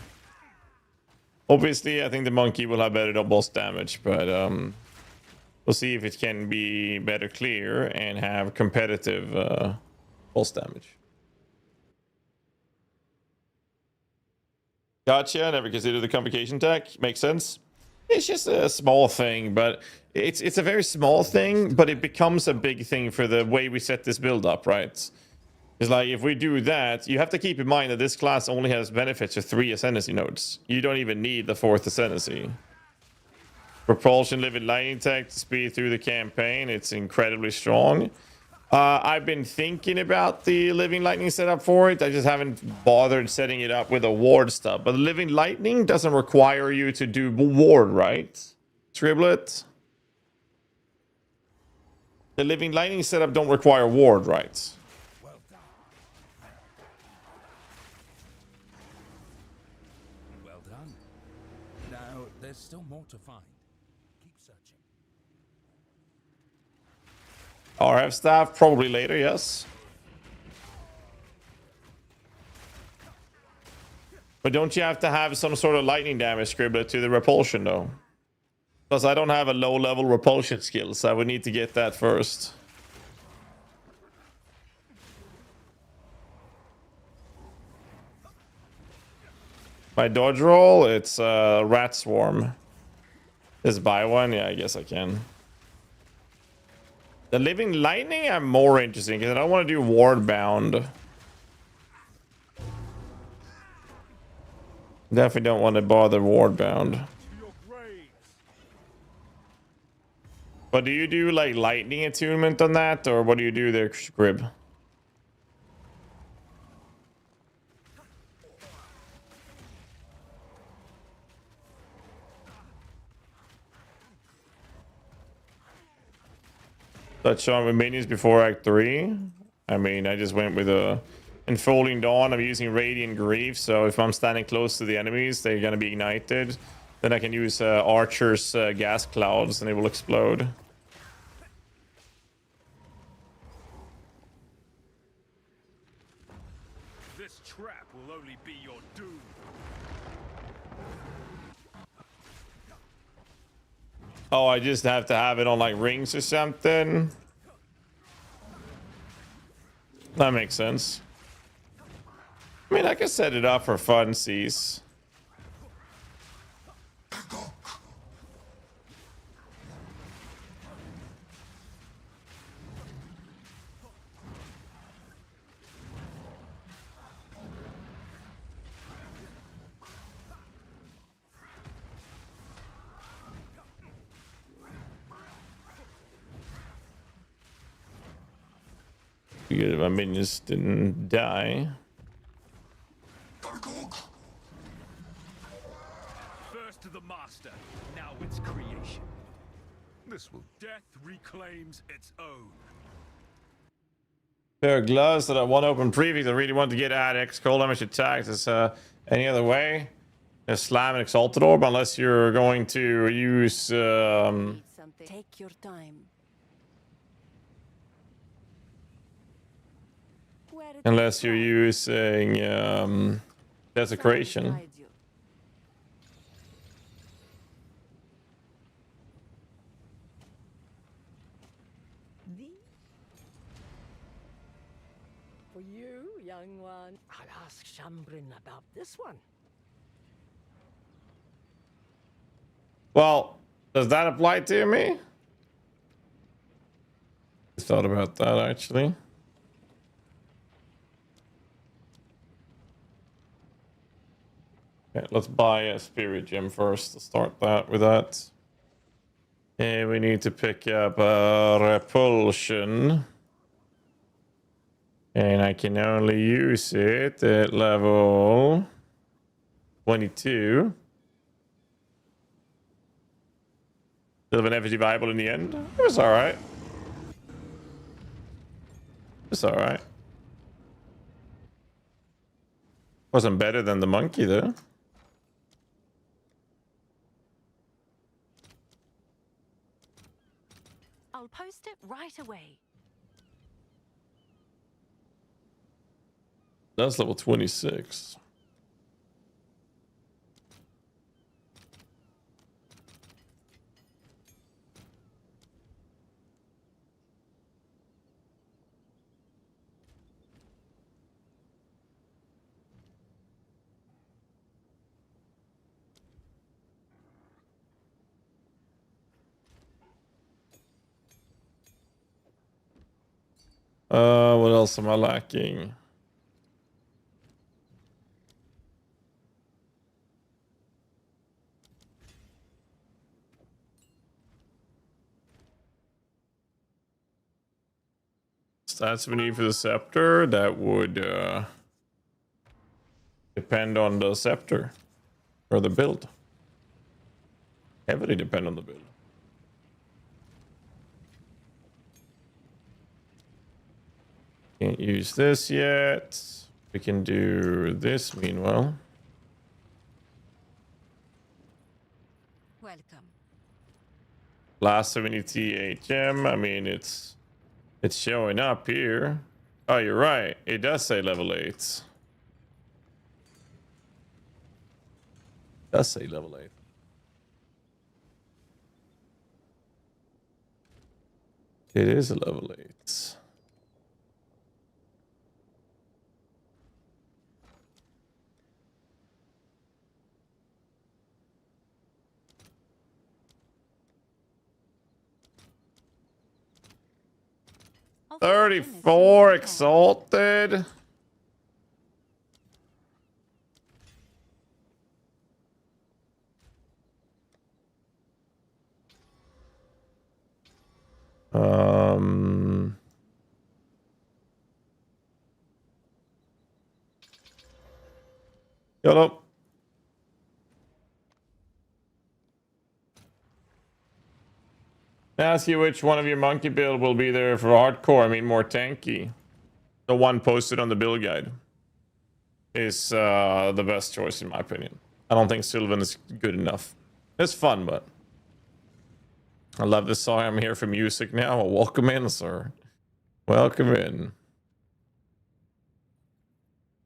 Obviously, I think the monkey will have better boss damage, but we'll see if it can be better clear and have competitive boss damage. Gotcha. Never considered the convocation tech. Makes sense. It's just a small thing, but it's a very small thing, but it becomes a big thing for the way we set this build up, right? It's like if we do that, you have to keep in mind that this class only has benefits to 3 ascendancy nodes. You don't even need the 4th ascendancy. Propulsion, living lightning tech to speed through the campaign. It's incredibly strong. I've been thinking about the living lightning setup for it. I just haven't bothered setting it up with a ward stuff. But living lightning doesn't require you to do ward, right? Triblet. The living lightning setup don't require ward, right? Well done. Well done. Now, there's still more to find. Keep searching. RF staff, probably later, yes. But don't you have to have some sort of lightning damage scribbler to the repulsion, though? Because I don't have a low-level repulsion skill, so I would need to get that first. My dodge roll, it's Rat Swarm. Just buy one? Yeah, I guess I can. The living lightning I'm more interested in because I don't want to do ward bound. Definitely don't want to bother ward bound. But do you do like lightning attunement on that, or what do you do there, Scrib? Touch on with minions before Act 3. I mean, I just went with a Enfolding Dawn. I'm using Radiant Grief, so if I'm standing close to the enemies, they're gonna be ignited. Then I can use Archer's gas clouds, and it will explode. Oh, I just have to have it on like rings or something. That makes sense. I mean, I can set it up for funsies. Good, my minions didn't die. First to the master, now its creation. This will death reclaims its own. Pair of gloves that I want to open previews. I really want to get at X cold damage attacks. Is any other way? Just slam an exalted orb unless you're going to use Take your time. unless you're using desecration. For you, young one. I'll ask Shambrin about this one. Well, does that apply to me? I thought about that actually. Okay, let's buy a spirit gem first to start that with that. And we need to pick up a repulsion. And I can only use it at level 22. Still have an FG viable in the end. It was alright. It's alright. Wasn't better than the monkey though. I'll post it right away. That's level 26. What else am I lacking? Stats we need for the scepter, that would depend on the scepter or the build. Heavily depend on the build. Can't use this yet. We can do this meanwhile. Welcome. Last 70 THM. I mean, it's showing up here. Oh, you're right. It does say level 8. It does say level 8. It is a level 8. Oh, 34 exalted. YOLO. Ask you which one of your monkey build will be there for hardcore. I mean, more tanky. The one posted on the build guide is the best choice in my opinion. I don't think Sylvan is good enough. It's fun, but I love this song. I'm here for music now. Well, welcome in, sir. Welcome in.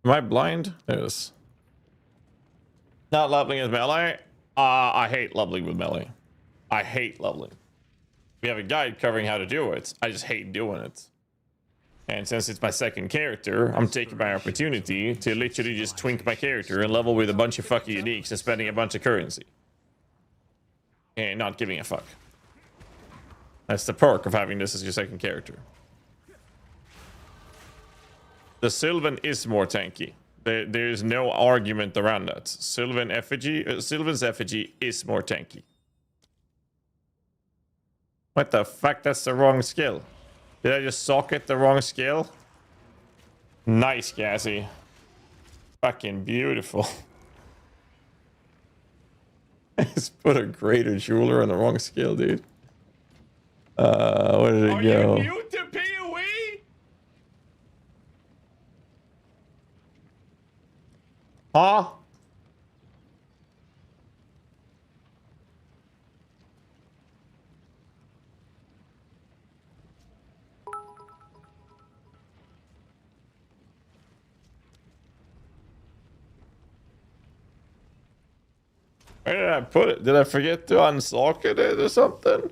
Am I blind? There it is. Not leveling as melee. I hate leveling with melee. I hate leveling. We have a guide covering how to do it. I just hate doing it. And since it's my second character, I'm taking my opportunity to literally just twink my character and level with a bunch of fucking uniques and spending a bunch of currency. And not giving a fuck. That's the perk of having this as your second character. The Sylvan is more tanky. There's no argument around that. Sylvan's effigy is more tanky. What the fuck? That's the wrong skill. Did I just socket the wrong skill? Nice, GHAZZY. Fucking beautiful. I just put a greater jeweler on the wrong skill, dude. Where did it go? Are you new to PoE? Huh? Where did I put it? Did I forget to unsocket it or something?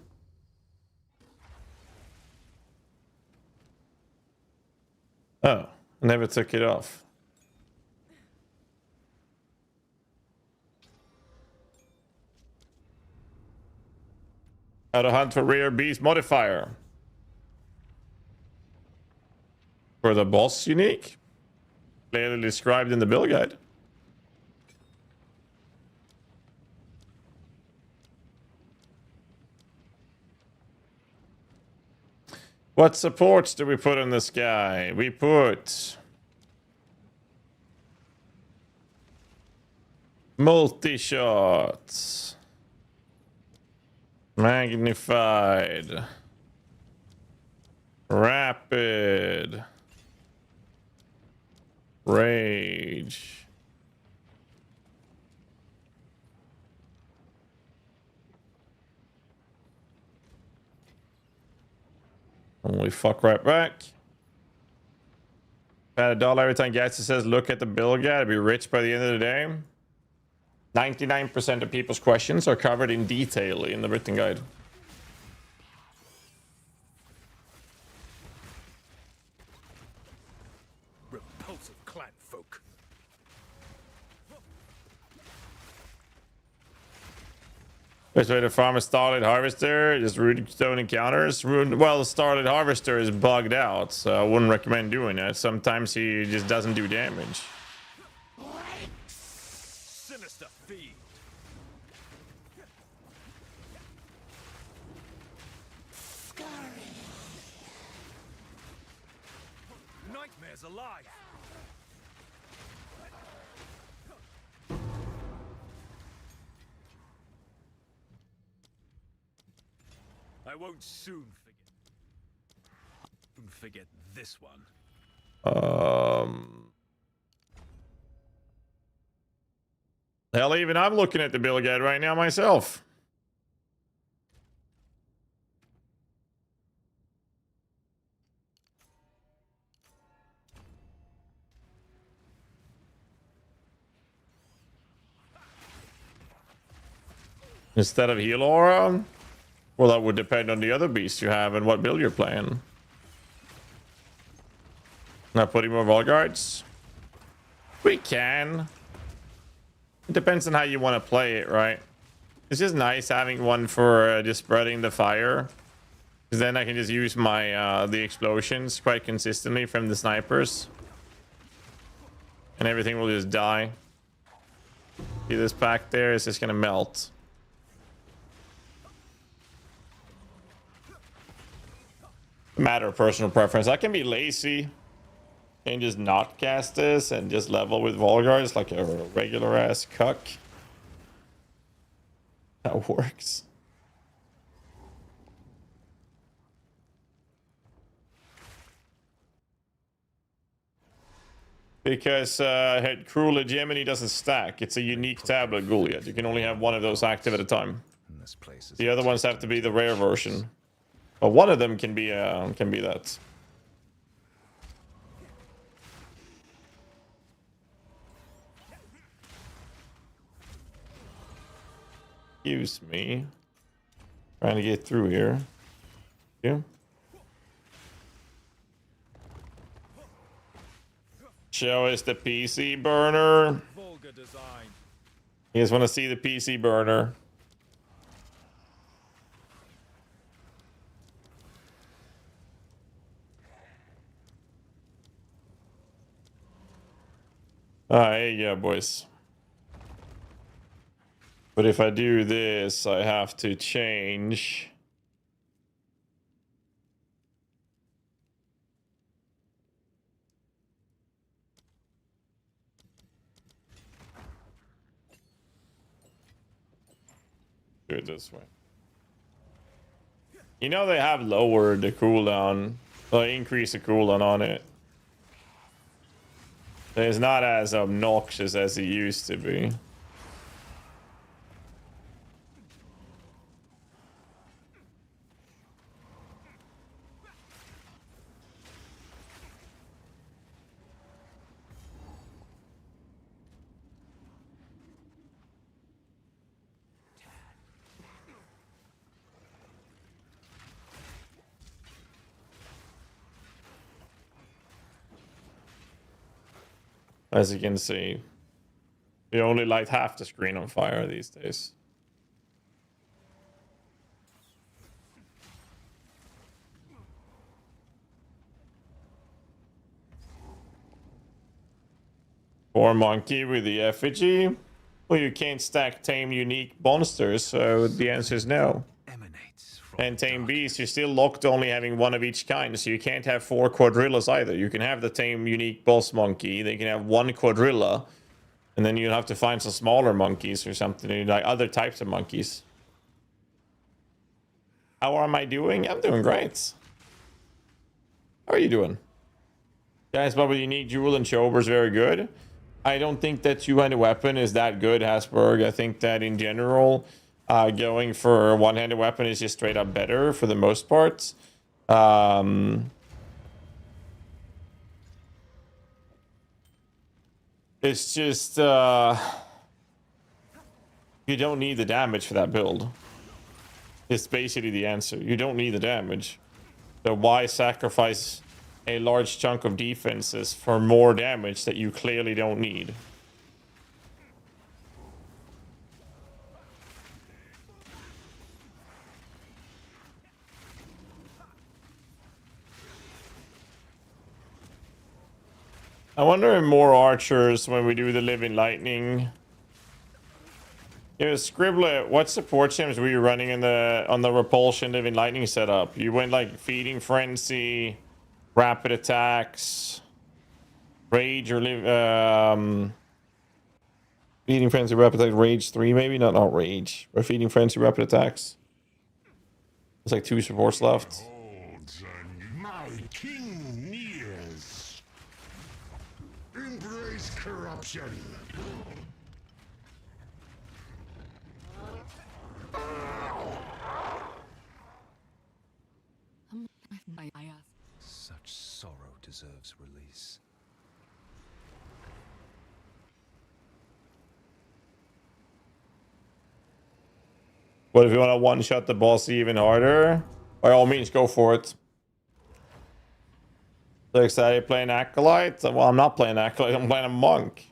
Oh, I never took it off. How to hunt for rare beast modifier. For the boss unique. Clearly described in the build guide. What supports do we put on this guy? We put multi-shots, magnified, rapid, rage. And we fuck right back. At $1 every time GHAZZY says, look at the bill guide, I'll be rich by the end of the day. 99% of people's questions are covered in detail in the written guide. Repulsive clan folk. Best way to farm a Starlight Harvester, just runic stone encounters. Well, the Starlight Harvester is bugged out, so I wouldn't recommend doing it. Sometimes he just doesn't do damage. Sinister fiend. Nightmares alive. I won't soon forget this one. Hell, even I'm looking at the build guide right now myself. Instead of heal aura? Well, that would depend on the other beasts you have and what build you're playing. Not putting more Vol Guards? We can. It depends on how you want to play it, right? It's just nice having one for just spreading the fire. Because then I can just use my the explosions quite consistently from the snipers. And everything will just die. See this pack there? It's just going to melt. Matter of personal preference. I can be lazy and just not cast this and just level with Volgards like a regular ass cuck. That works. Because Cruel Hegemony doesn't stack. It's a unique tablet Goliath. You can only have one of those active at a time. The other ones have to be the rare version. But one of them can be that. Excuse me. Trying to get through here. Yeah. Show us the PC burner. Vulgar design. You guys want to see the PC burner? There you go, boys. But if I do this, I have to change. Do it this way. You know they have lowered the cooldown, or increased the cooldown on it. It's not as obnoxious as it used to be. As you can see, we only light half the screen on fire these days. Or monkey with the effigy? Well, you can't stack tame unique monsters, so the answer is no. And tame beasts, you're still locked to only having one of each kind, so you can't have 4 quadrillas either. You can have the tame unique boss monkey, they can have 1 quadrilla, and then you'll have to find some smaller monkeys or something, like other types of monkeys. How am I doing? I'm doing great. How are you doing? Guys, but with unique jewel and Chober is very good. I don't think that two-handed weapon is that good, Hasberg. I think that in general, going for a one-handed weapon is just straight up better for the most part. It's just you don't need the damage for that build. It's basically the answer. You don't need the damage. So why sacrifice a large chunk of defenses for more damage that you clearly don't need? I wonder if more archers when we do the living lightning. Yeah, Scribblet, what support gems were you running in on the repulsion living lightning setup? You went like feeding frenzy, rapid attacks, rage, or feeding frenzy, rapid attack, rage 3 maybe, not rage, or feeding frenzy, rapid attacks. There's like 2 supports left. My king nears. Embrace corruption. Such sorrow deserves release. But if you want to one-shot the boss even harder, by all means, go for it. So excited playing Acolyte? Well, I'm not playing Acolyte, I'm playing a monk.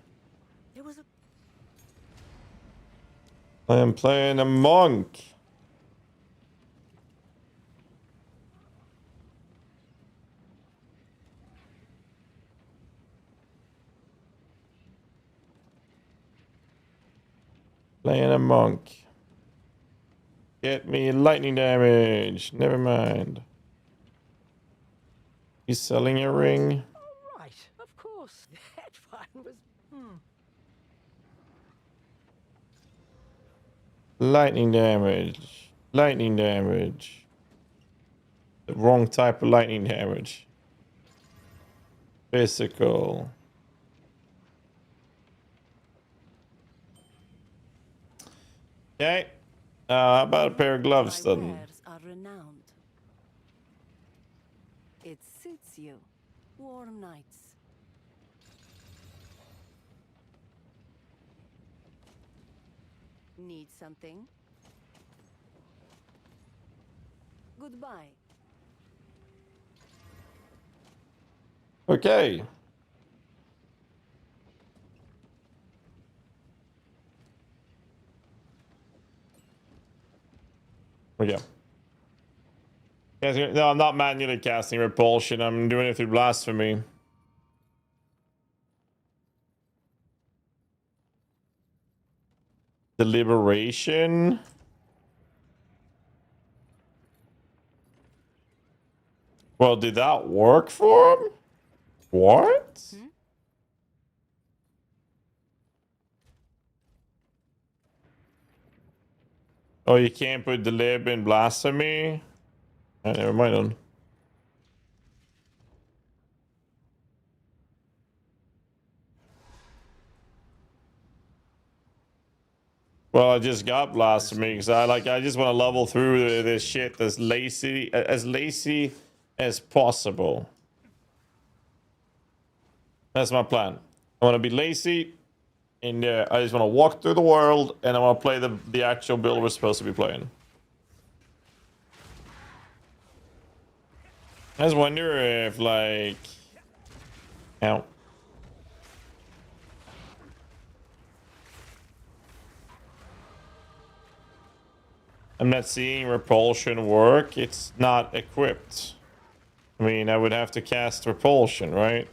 I am playing a monk. Playing a monk. Get me lightning damage. Never mind. He's selling a ring. All right, of course. That one was. Lightning damage. Lightning damage. The wrong type of lightning damage. Physical. Okay. How about a pair of gloves then? Wares are renowned. It suits you. Warm nights. Need something? Goodbye. Okay. Okay. No, I'm not manually casting repulsion. I'm doing it through blasphemy. Deliberation. Well, did that work for him? What? Oh, you can't put delib in blasphemy? Never mind then. Well, I just got blasphemy because I just want to level through this shit as lazy as possible. That's my plan. I want to be lazy, and I just want to walk through the world, and I want to play the actual build we're supposed to be playing. I just wonder if like, ow. I'm not seeing repulsion work. It's not equipped. I mean, I would have to cast repulsion, right?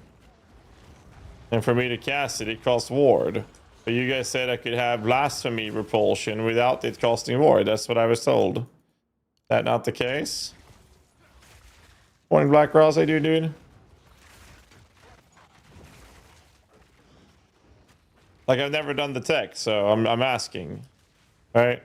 And for me to cast it, it costs ward. But you guys said I could have blasphemy repulsion without it costing ward. That's what I was told. That not the case? Morning, Black Ross, I do, dude. Like, I've never done the tech, so I'm asking. Right?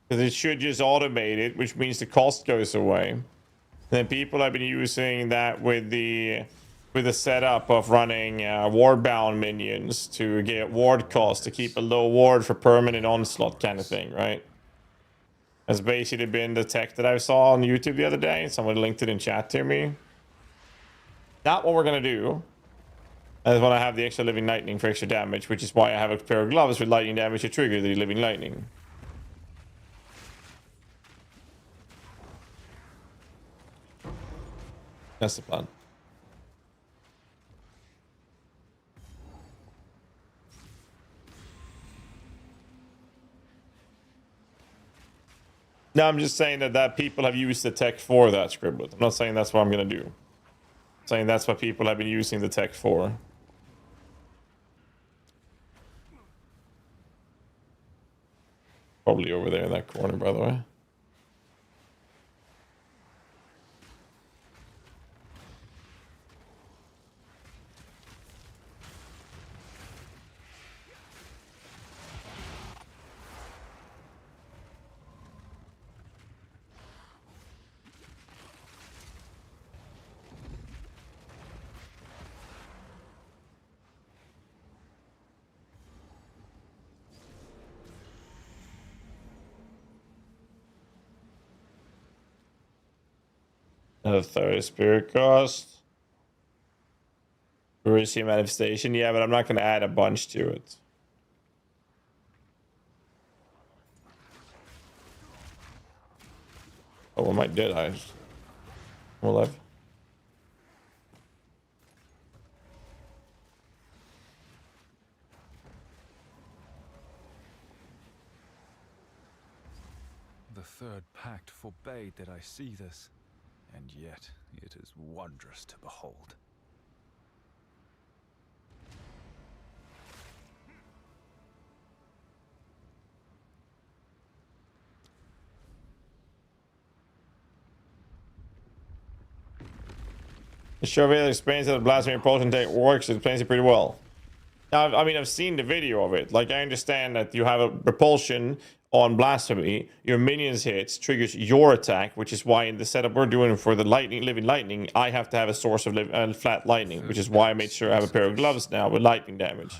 Because it should just automate it, which means the cost goes away. And then people have been using that with the setup of running ward-bound minions to get ward cost, to keep a low ward for permanent onslaught kind of thing, right? That's basically been the tech that I saw on YouTube the other day. Someone linked it in chat to me. Not what we're going to do. I just want to have the extra living lightning for extra damage, which is why I have a pair of gloves with lightning damage to trigger the living lightning. That's the plan. No, I'm just saying that people have used the tech for that, Scribblet. I'm not saying that's what I'm going to do. I'm saying that's what people have been using the tech for. Probably over there in that corner, by the way. A third spirit cost. Receive manifestation. Yeah, but I'm not going to add a bunch to it. Oh, am I dead? I'm alive. The third pact forbade that I see this, and yet it is wondrous to behold. The Chauvet explains that the blasphemy repulsion tech works. It explains it pretty well. Now, I mean, I've seen the video of it. Like, I understand that you have a repulsion on blasphemy. Your minions hits triggers your attack, which is why in the setup we're doing for the living lightning, I have to have a source of flat lightning, which is why I made sure I have a pair of gloves now with lightning damage.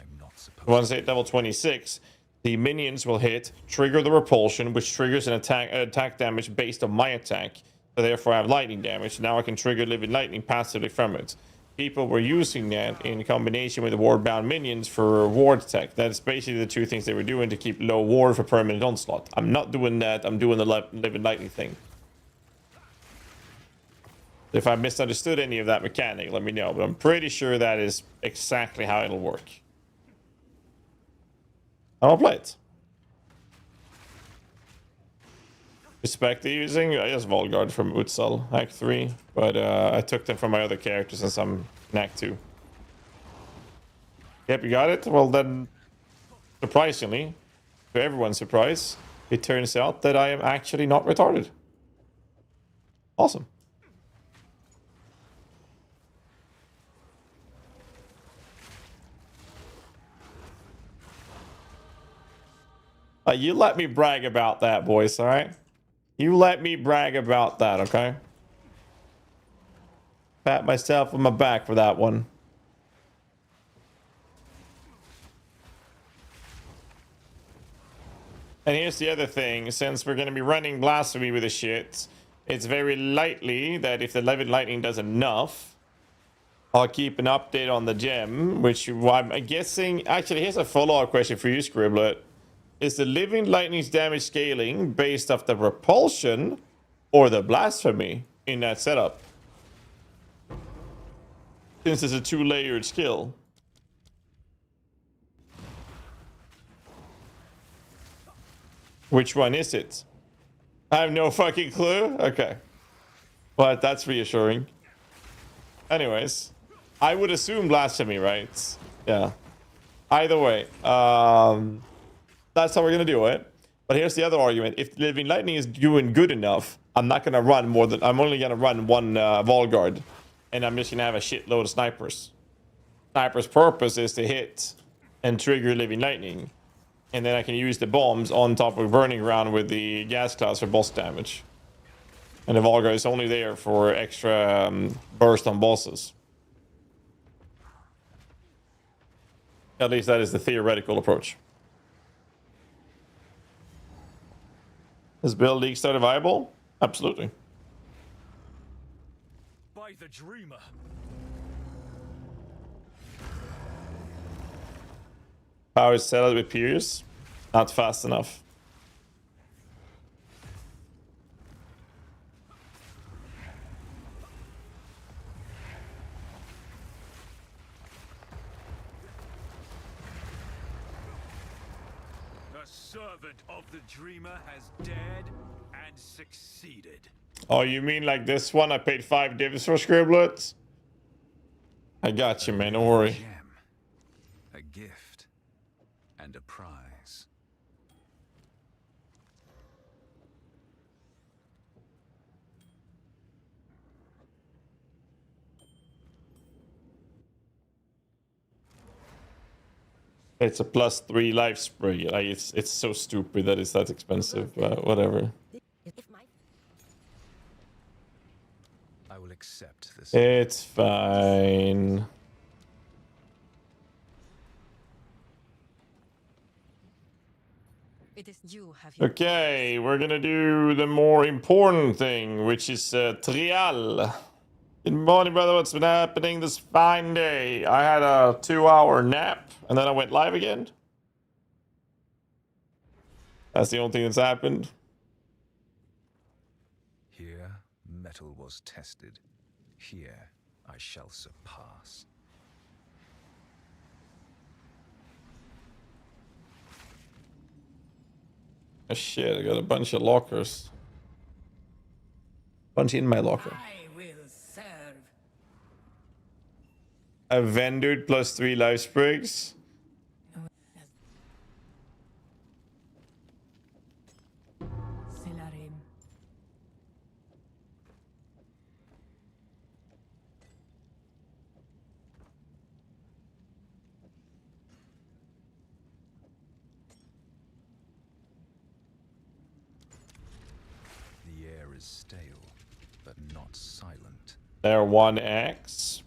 Once I hit level 26, the minions will hit, trigger the repulsion, which triggers an attack damage based on my attack. So therefore I have lightning damage. Now I can trigger living lightning passively from it. people were using that in combination with the ward-bound minions for ward tech. That's basically the two things they were doing to keep low ward for permanent onslaught. I'm not doing that. I'm doing the living lightning thing. If I misunderstood any of that mechanic, let me know. But I'm pretty sure that is exactly how it'll work. I'll play it. Respect the using, I guess Volgard from Utsal, Act 3. But I took them from my other characters since I'm in Act 2. Yep, you got it? Well then, surprisingly, to everyone's surprise, it turns out that I am actually not retarded. Awesome. You let me brag about that, boys, alright? You let me brag about that, okay? Pat myself on my back for that one. And here's the other thing. Since we're going to be running Blasphemy with the shit, it's very likely that if the Living Lightning does enough, I'll keep an update on the gem, which I'm guessing... Actually, here's a follow-up question for you, Scribblet. Is the Living Lightning's damage scaling based off the repulsion or the blasphemy in that setup? Since it's a two-layered skill. Which one is it? I have no fucking clue. Okay. But that's reassuring. Anyways, I would assume blasphemy, right? Yeah. Either way, that's how we're gonna do it. But here's the other argument: if Living Lightning is doing good enough, I'm not gonna run more than I'm only gonna run one Volgard, and I'm just gonna have a shitload of snipers. Sniper's purpose is to hit and trigger Living Lightning, and then I can use the bombs on top of Burning Ground with the gas clouds for boss damage. And the Volgard is only there for extra burst on bosses. At least that is the theoretical approach. Is build league started viable? Absolutely. By the dreamer. Power settled with Pierce. Not fast enough. Servant of the dreamer has dared and succeeded. Oh, you mean like this one? I paid 5 divs for Scribblets? I got you, man. Don't worry. Gem, a gift, and a prize. It's a +3 life spray. Like it's so stupid that it's that expensive. Whatever. I will accept this. It's fine. It is you have Okay, we're gonna do the more important thing, which is trial. Good morning, brother. What's been happening this fine day? I had a 2-hour nap, and then I went live again. That's the only thing that's happened. Here, metal was tested. Here, I shall surpass. Oh shit, I got a bunch of lockers. Bunch in my locker. I will serve. A vendor +3 life sprigs. Selarim. The air is stale, but not silent. There 1x.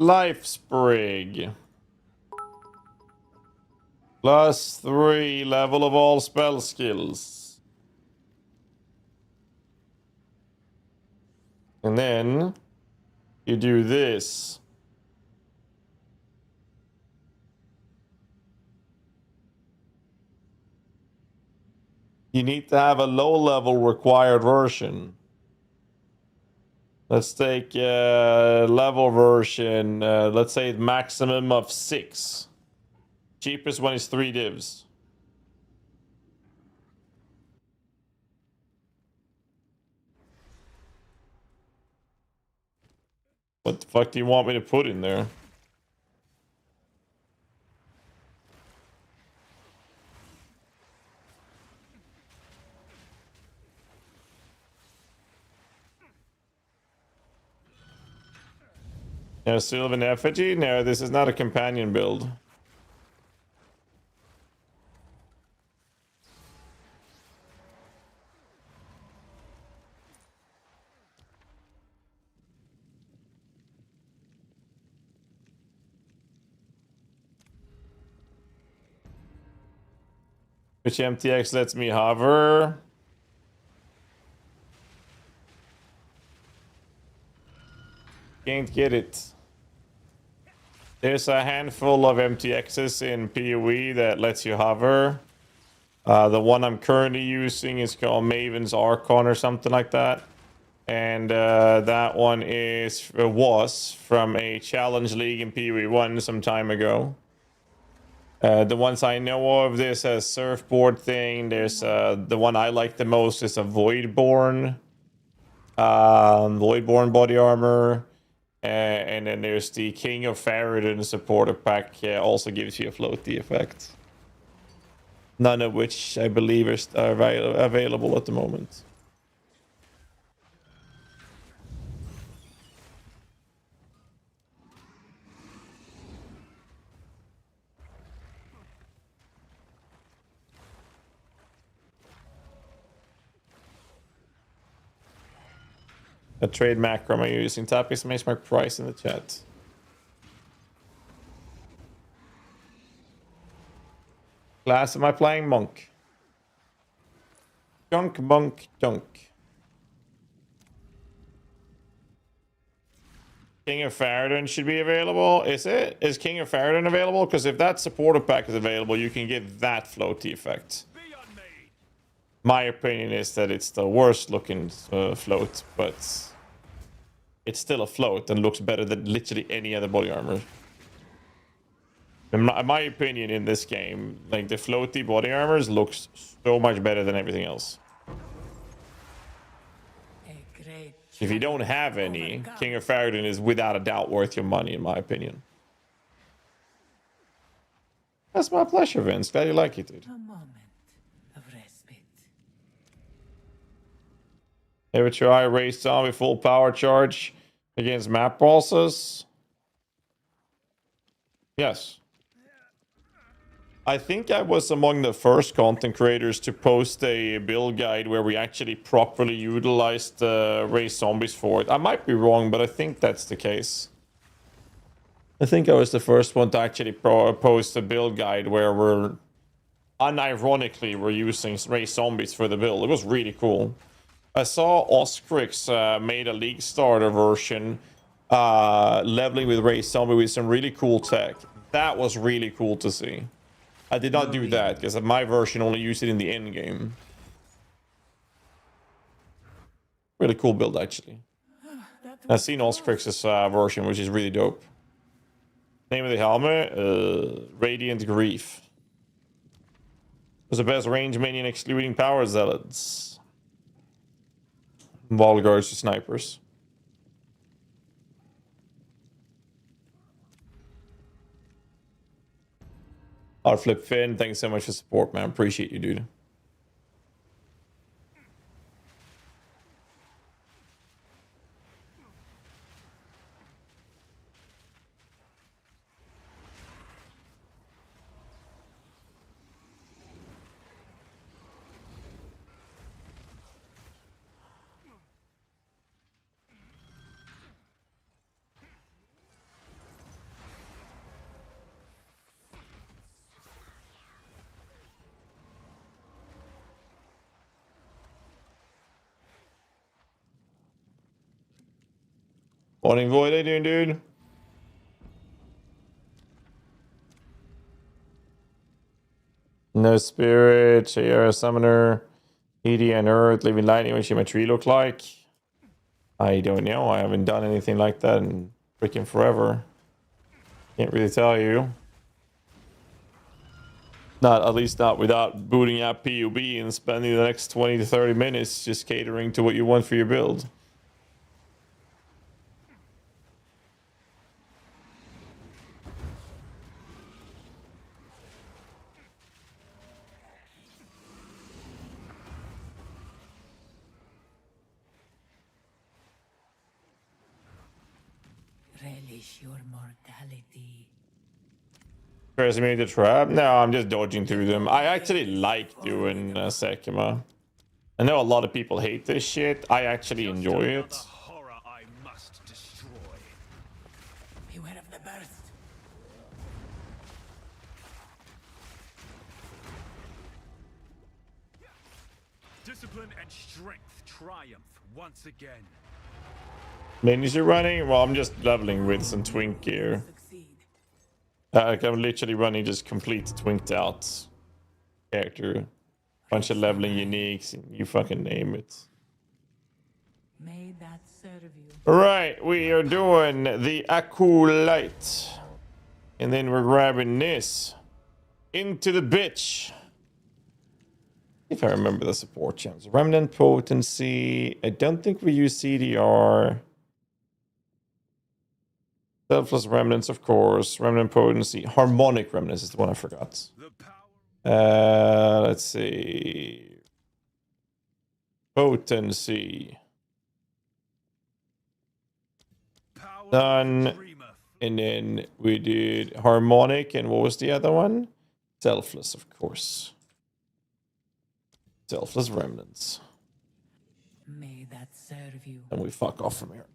Life sprig. +3 level of all spell skills. And then you do this. You need to have a low-level required version. Let's take level version. Let's say maximum of 6. Cheapest one is 3 divs. What the fuck do you want me to put in there? No, Sylvan Effigy? No, this is not a companion build. Which MTX lets me hover? Can't get it. There's a handful of MTXs in PoE that lets you hover. The one I'm currently using is called Maven's Archon or something like that. And that one was from a challenge league in PoE 1 some time ago. The ones I know of, there's a surfboard thing. There's the one I like the most is a Voidborn. Voidborn body armor. And then there's the King of Faradin supporter pack. Also gives you a floaty effect. None of which I believe are available at the moment. A trade macro am I using? Tap exclamation mark price in the chat. Class am I playing? Monk. Chonk, monk, chonk. King of Faradin should be available. Is it? Is King of Faradin available? Because if that supporter pack is available, you can get that floaty effect. My opinion is that it's the worst looking float, but it's still a float and looks better than literally any other body armor. In my opinion, in this game, like the floaty body armors looks so much better than everything else. If you don't have any, King of Faradin is without a doubt worth your money, in my opinion. That's my pleasure, Vince. Glad you like it, dude. Ever try race zombie full power charge against map bosses? Yes. I think I was among the first content creators to post a build guide where we actually properly utilized race zombies for it. I might be wrong, but I think that's the case. I think I was the first one to actually post a build guide where we're unironically using race zombies for the build. It was really cool. I saw Oscrix made a League Starter version leveling with race zombie with some really cool tech. That was really cool to see. I did not do that because my version only used it in the end game. Really cool build, actually. I've seen Oscrix's version, which is really dope. Name of the helmet? Radiant Grief. Was the best range minion excluding power zealots. Volgards to snipers. Flip Finn, thanks so much for support, man. Appreciate you, dude. Morning, Void. How you doing, dude? No spirit. Chayula, summoner. ED and Earth. Living lightning. What should my tree look like? I don't know. I haven't done anything like that in freaking forever. Can't really tell you. Not, at least not without booting up PUB and spending the next 20 to 30 minutes just catering to what you want for your build. Relish your mortality. Crazy made the trap? No, I'm just dodging through them. I actually like doing Sekima. I know a lot of people hate this shit. I actually enjoy it. Horror I must destroy. Beware of the burst. Discipline and strength triumph once again. Minis are running? Well, I'm just leveling with some twink gear. I'm literally running just complete twinked out character. Bunch of leveling uniques, and you fucking name it. May that serve you. Alright, we are doing the Acolyte. And then we're grabbing this. Into the bitch. If I remember the support channels. Remnant potency. I don't think we use CDR. Selfless remnants, of course. Remnant potency. Harmonic remnants is the one I forgot. Let's see. Potency. Done. And then we did harmonic. And what was the other one? Selfless, of course. Selfless remnants. May that serve you. And we fuck off from here.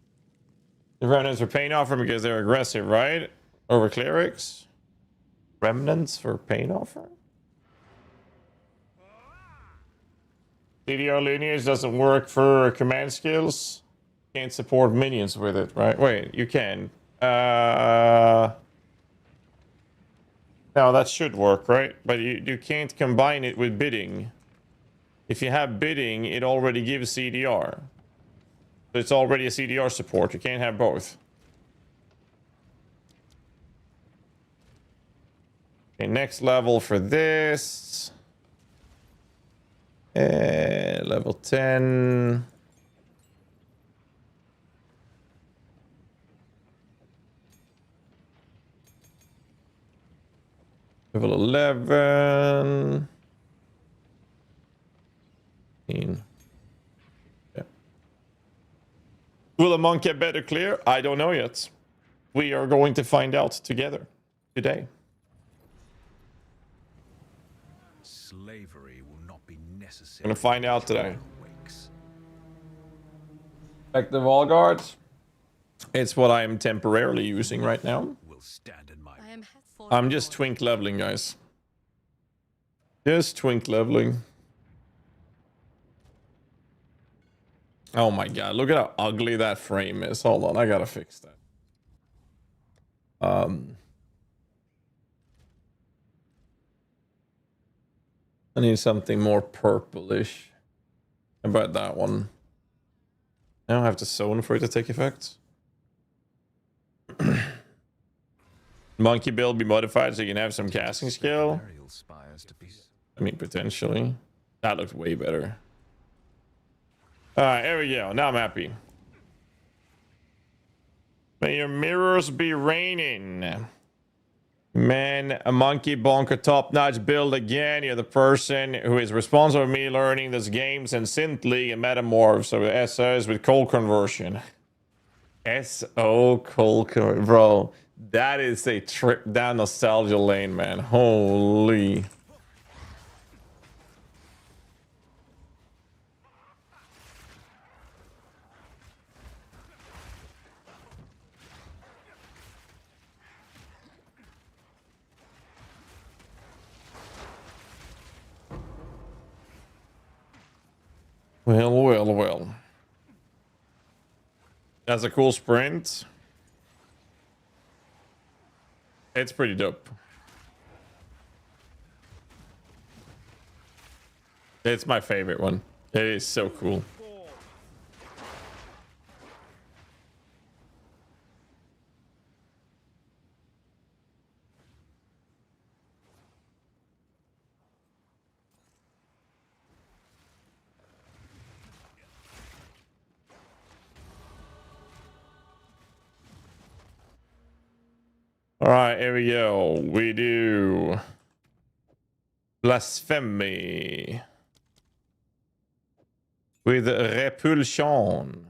The remnants are pain offer because they're aggressive, right? Over clerics. Remnants for pain offer. CDR lineage doesn't work for command skills. Can't support minions with it, right? Wait, you can. No, that should work, right? But you can't combine it with bidding. If you have bidding, it already gives CDR. So it's already a CDR support. You can't have both. Okay, next level for this. Level 10. Level 11. 15. Yeah. Will a monk get better clear? I don't know yet. We are going to find out together today. Slavery will not be necessary. Gonna find out today. Like the wall guards. It's what I am temporarily using right now. I'm just twink leveling, guys. Just twink leveling. Oh my god, look at how ugly that frame is. Hold on, I gotta fix that. I need something more purplish. How about that one? I don't have to zone for it to take effect. Monkey build be modified so you can have some casting skill. I mean, potentially. That looks way better. Alright, there we go. Now I'm happy. May your mirrors be raining. Man, a monkey bonker top-notch build again. You're the person who is responsible for me learning this games and synth league and metamorphs of SOs with cold conversion. SO cold conversion. Bro, that is a trip down nostalgia lane, man. Holy. Well, well, well. That's a cool sprint. It's pretty dope. It's my favorite one. It is so cool. All right, here we go. We do blasphemy with repulsion,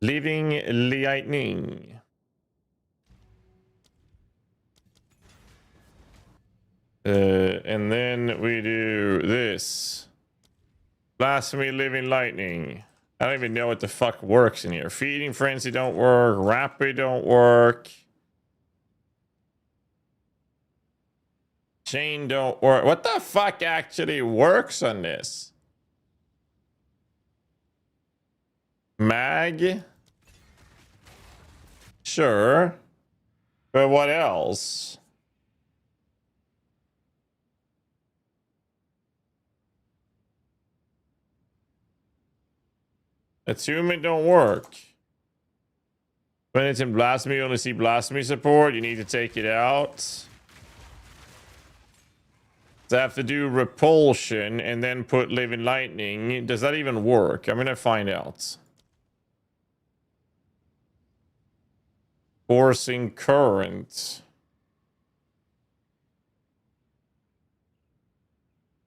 living lightning, and then we do this blasphemy, living lightning. I don't even know what the fuck works in here. Feeding frenzy don't work. Rapid don't work. Chain don't work. What the fuck actually works on this? Mag? Sure. But what else? Assume it don't work. When it's in blasphemy, you only see blasphemy support. You need to take it out. So I have to do repulsion and then put living lightning. Does that even work? I'm gonna find out. Forcing current.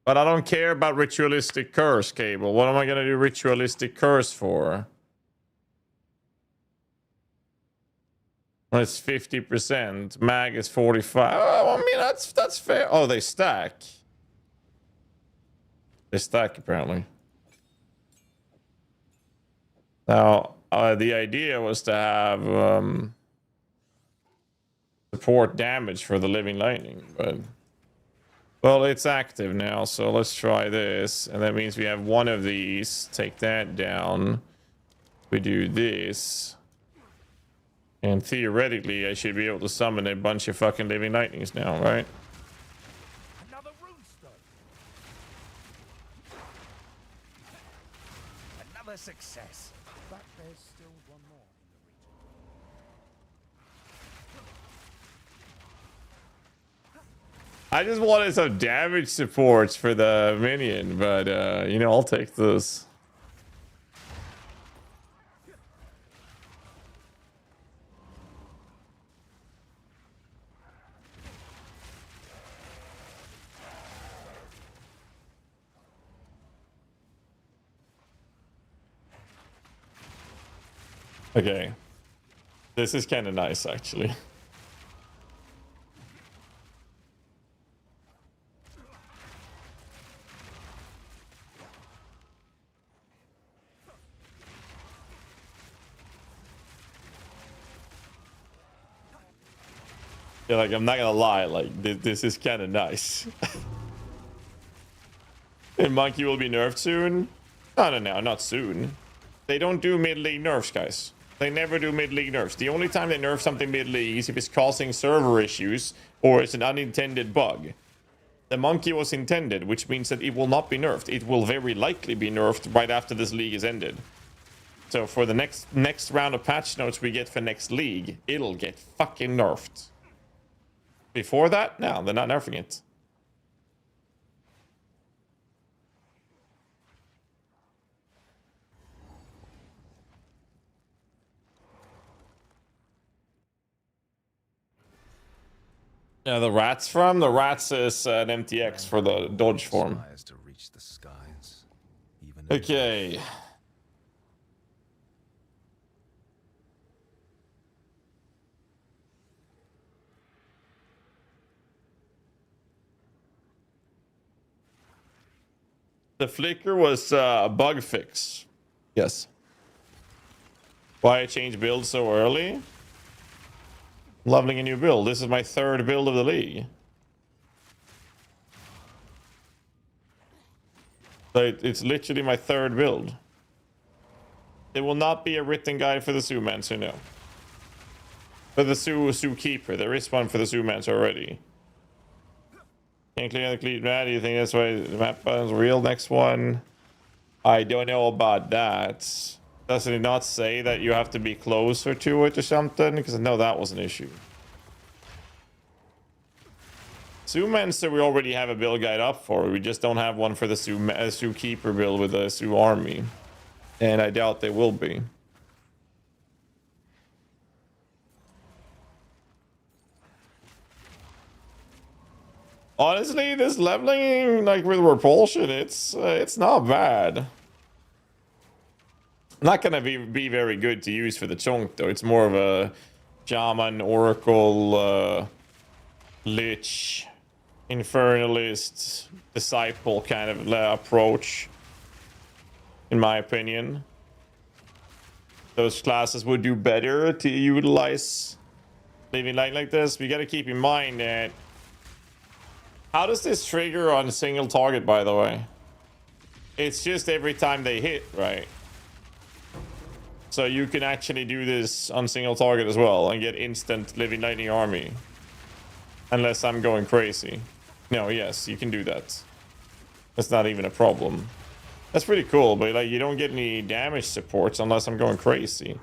But I don't care about ritualistic curse, Cable. What am I gonna do ritualistic curse for? Well, it's 50%. Mag is 45. Oh, I mean, that's fair. Oh, they stack. They stack, apparently. Now, the idea was to have support damage for the living lightning, but... Well, it's active now, so let's try this. And that means we have one of these. Take that down. We do this. And theoretically, I should be able to summon a bunch of fucking living lightnings now, right? Another runestone. Another success. But there's still one more in the region. I just wanted some damage supports for the minion, but, you know, I'll take this. Okay. This is kind of nice, actually. Yeah, like, I'm not gonna lie, like, this is kind of nice. And Monkey will be nerfed soon? No, not soon. They don't do mid-league nerfs, guys. They never do mid-league nerfs. The only time they nerf something mid-league is if it's causing server issues or it's an unintended bug. The Monkey was intended, which means that it will not be nerfed. It will very likely be nerfed right after this league is ended. So for the next round of patch notes we get for next league, it'll get fucking nerfed. Before that, no, they're not nerfing it. Yeah, the rats from? The rats is an MTX for the dodge form. To reach the skies, even Okay. The flicker was a bug fix. Yes. Why I changed build so early? Leveling a new build. This is my third build of the league. So it's literally my third build. There will not be a written guide for the Zoomancer, no. For the Zookeeper, there is one for the Zoomancer already. Can't clear the cleat map. Do you think that's why the map button's real? Next one. I don't know about that. Doesn't it not say that you have to be closer to it or something? Because I know that was an issue. Zoomancer we already have a build guide up for. We just don't have one for the Zookeeper build with the Zoo army. And I doubt they will be. Honestly, this leveling, like with repulsion, it's not bad. Not gonna be very good to use for the Chonk though. It's more of a Shaman, Oracle, Lich, Infernalist, Disciple kind of approach, in my opinion. Those classes would do better to utilize Living Light like this. We gotta keep in mind that. How does this trigger on a single target, by the way? It's just every time they hit, right? So you can actually do this on single target as well and get instant Living Lightning Army. Unless I'm going crazy. No, yes, you can do that. That's not even a problem. That's pretty cool, but like you don't get any damage supports unless I'm going crazy.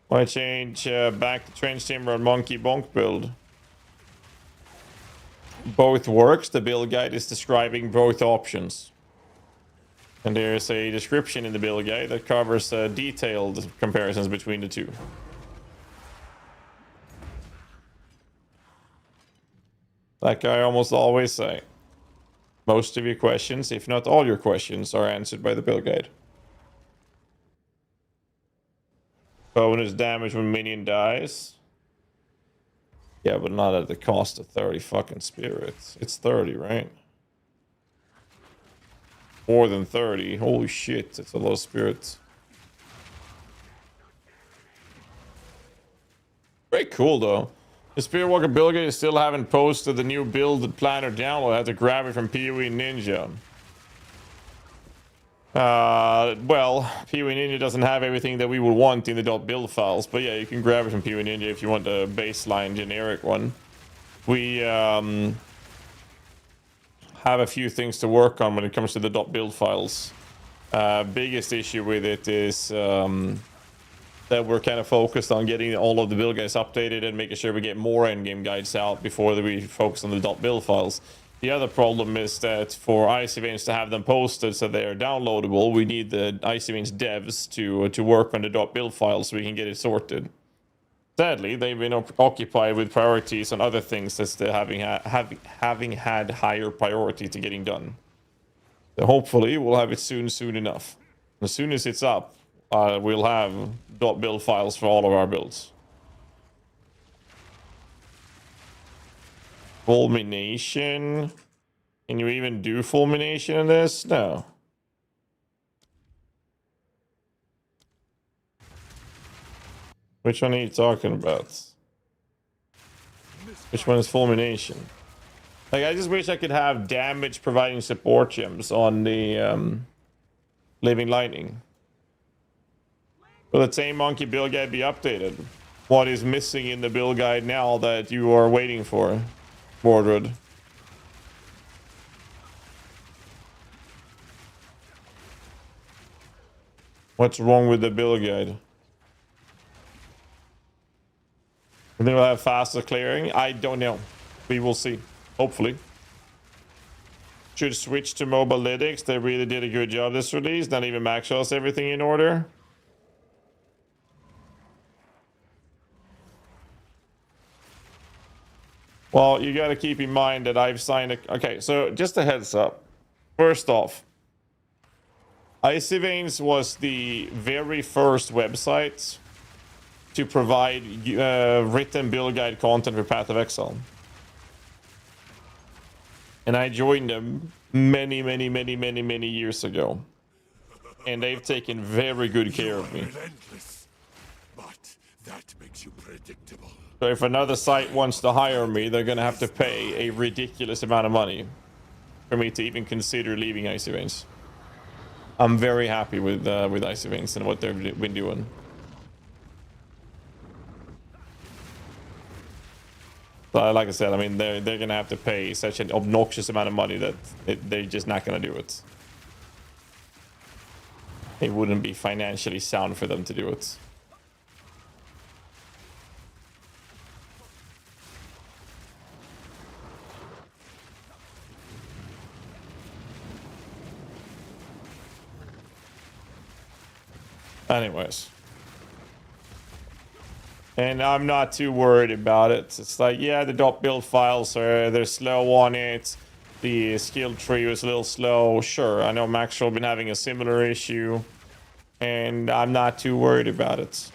Why change back to Trench Timber and Monkey Bonk build? Both works. The build guide is describing both options. And there's a description in the build guide that covers detailed comparisons between the two. Like I almost always say, most of your questions, if not all your questions, are answered by the build guide. Bonus damage when minion dies. Yeah, but not at the cost of 30 fucking spirits. It's 30, right? More than 30. Holy shit, it's a lot of spirits. Very cool, though. The Spiritwalker build guide still haven't posted the new build planner download. I had to grab it from PoE Ninja. Well, PoE Ninja doesn't have everything that we would want in the .build files, but yeah, you can grab it from PoE Ninja if you want the baseline generic one. We have a few things to work on when it comes to the .build files. Biggest issue with it is that we're kind of focused on getting all of the build guides updated and making sure we get more endgame guides out before we focus on the .build files. The other problem is that for Icy Veins to have them posted so they are downloadable, we need the Icy Veins devs to work on the .build file so we can get it sorted. Sadly, they've been occupied with priorities on other things that's having had higher priority to getting done. So hopefully we'll have it soon enough. As soon as it's up, we'll have .build files for all of our builds. Fulmination. Can you even do fulmination in this? No. Which one are you talking about? Which one is fulmination? Like, I just wish I could have damage providing support gems on the Living Lightning. Will the same monkey build guide be updated? What is missing in the build guide now that you are waiting for? Mordred. What's wrong with the build guide? I think we'll have faster clearing. I don't know. We will see. Hopefully. Should switch to mobile lytics. They really did a good job this release. Not even max shows everything in order. Well, you got to keep in mind that I've signed a... Okay, so just a heads up. First off, Icy Veins was the very first website to provide written build guide content for Path of Exile. And I joined them many years ago. And they've taken very good care of me. But That makes you predictable. So if another site wants to hire me, they're gonna have to pay a ridiculous amount of money for me to even consider leaving Icy Veins. I'm very happy with Icy Veins and what they've been doing. But like I said, I mean, they're gonna have to pay such an obnoxious amount of money that they're just not gonna do it. It wouldn't be financially sound for them to do it. Anyways. And I'm not too worried about it. It's like, yeah, the dot build files they're slow on it. The skill tree was a little slow. Sure, I know Maxwell been having a similar issue. And I'm not too worried about it.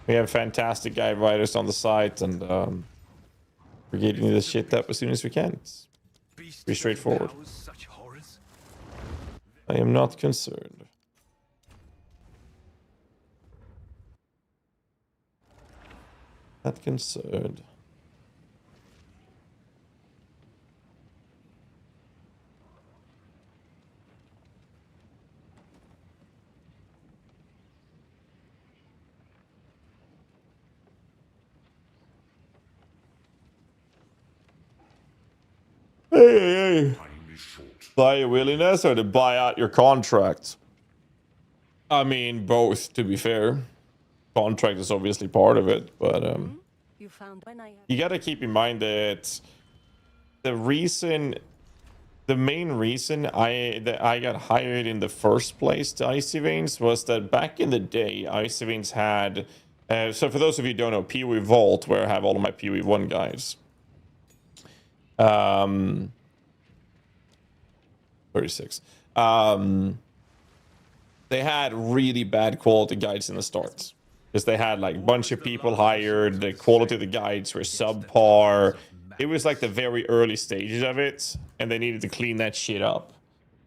We have fantastic guide writers on the site, and we're getting this shit up as soon as we can. It's pretty straightforward. I am not concerned. Not concerned. Hey. Buy your willingness or to buy out your contract? I mean, both, to be fair. Contract is obviously part of it, but you got to keep in mind that the main reason I got hired in the first place to Icy Veins was that back in the day, Icy Veins had so for those of you who don't know, PoE Vault, where I have all of my PoE 1 guides. 36. They had really bad quality guides in the start. Because they had like a bunch of people hired, the quality of the guides were subpar. It was like the very early stages of it, and they needed to clean that shit up.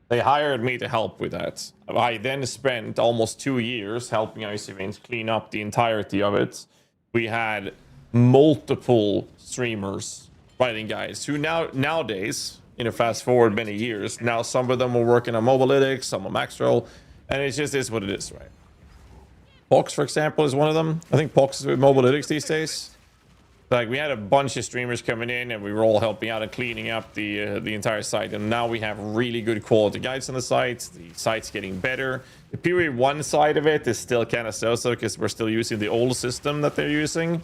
They hired me to help with that. I then spent almost 2 years helping Icy Veins clean up the entirety of it. We had multiple streamers writing guides who nowadays, you know, fast forward many years, now some of them are working on Mobalytics, some on Maxroll, and it just is what it is, right? Pox, for example, is one of them. I think Pox is with Mobalytics these days. Like, we had a bunch of streamers coming in, and we were all helping out and cleaning up the entire site. And now we have really good quality guides on the site. The site's getting better. The PoE 1 side of it is still kind of so-so because we're still using the old system that they're using.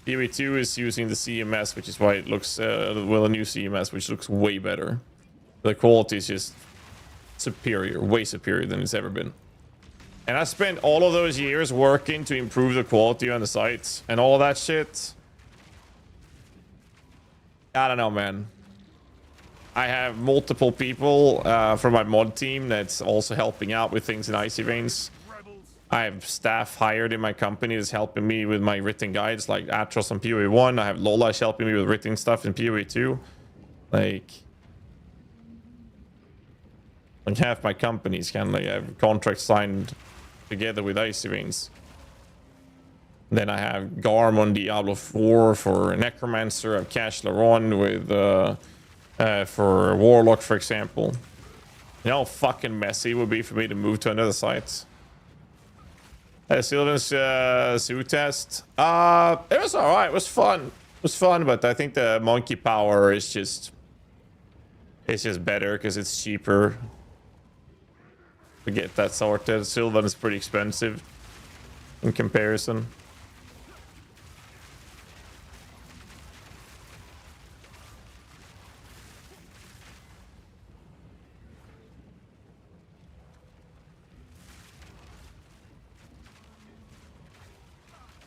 PoE 2 is using the CMS, which is why it looks, well, a new CMS, which looks way better. The quality is just superior, way superior than it's ever been. And I spent all of those years working to improve the quality on the sites and all that shit. I don't know, man. I have multiple people from my mod team that's also helping out with things in Icy Veins. I have staff hired in my company that's helping me with my written guides, like Atros on PoE 1. I have Lola helping me with written stuff in PoE 2. Like half my companies kind of like have contracts signed together with Icy Veins. Then I have Garm on Diablo 4 for Necromancer. I have Cash Laron with for Warlock, for example. You know how fucking messy it would be for me to move to another site. Sylvan's suit test. It was alright. It was fun. It was fun, but I think the monkey power is just better because it's cheaper to get that sorted. Sylvan is pretty expensive in comparison.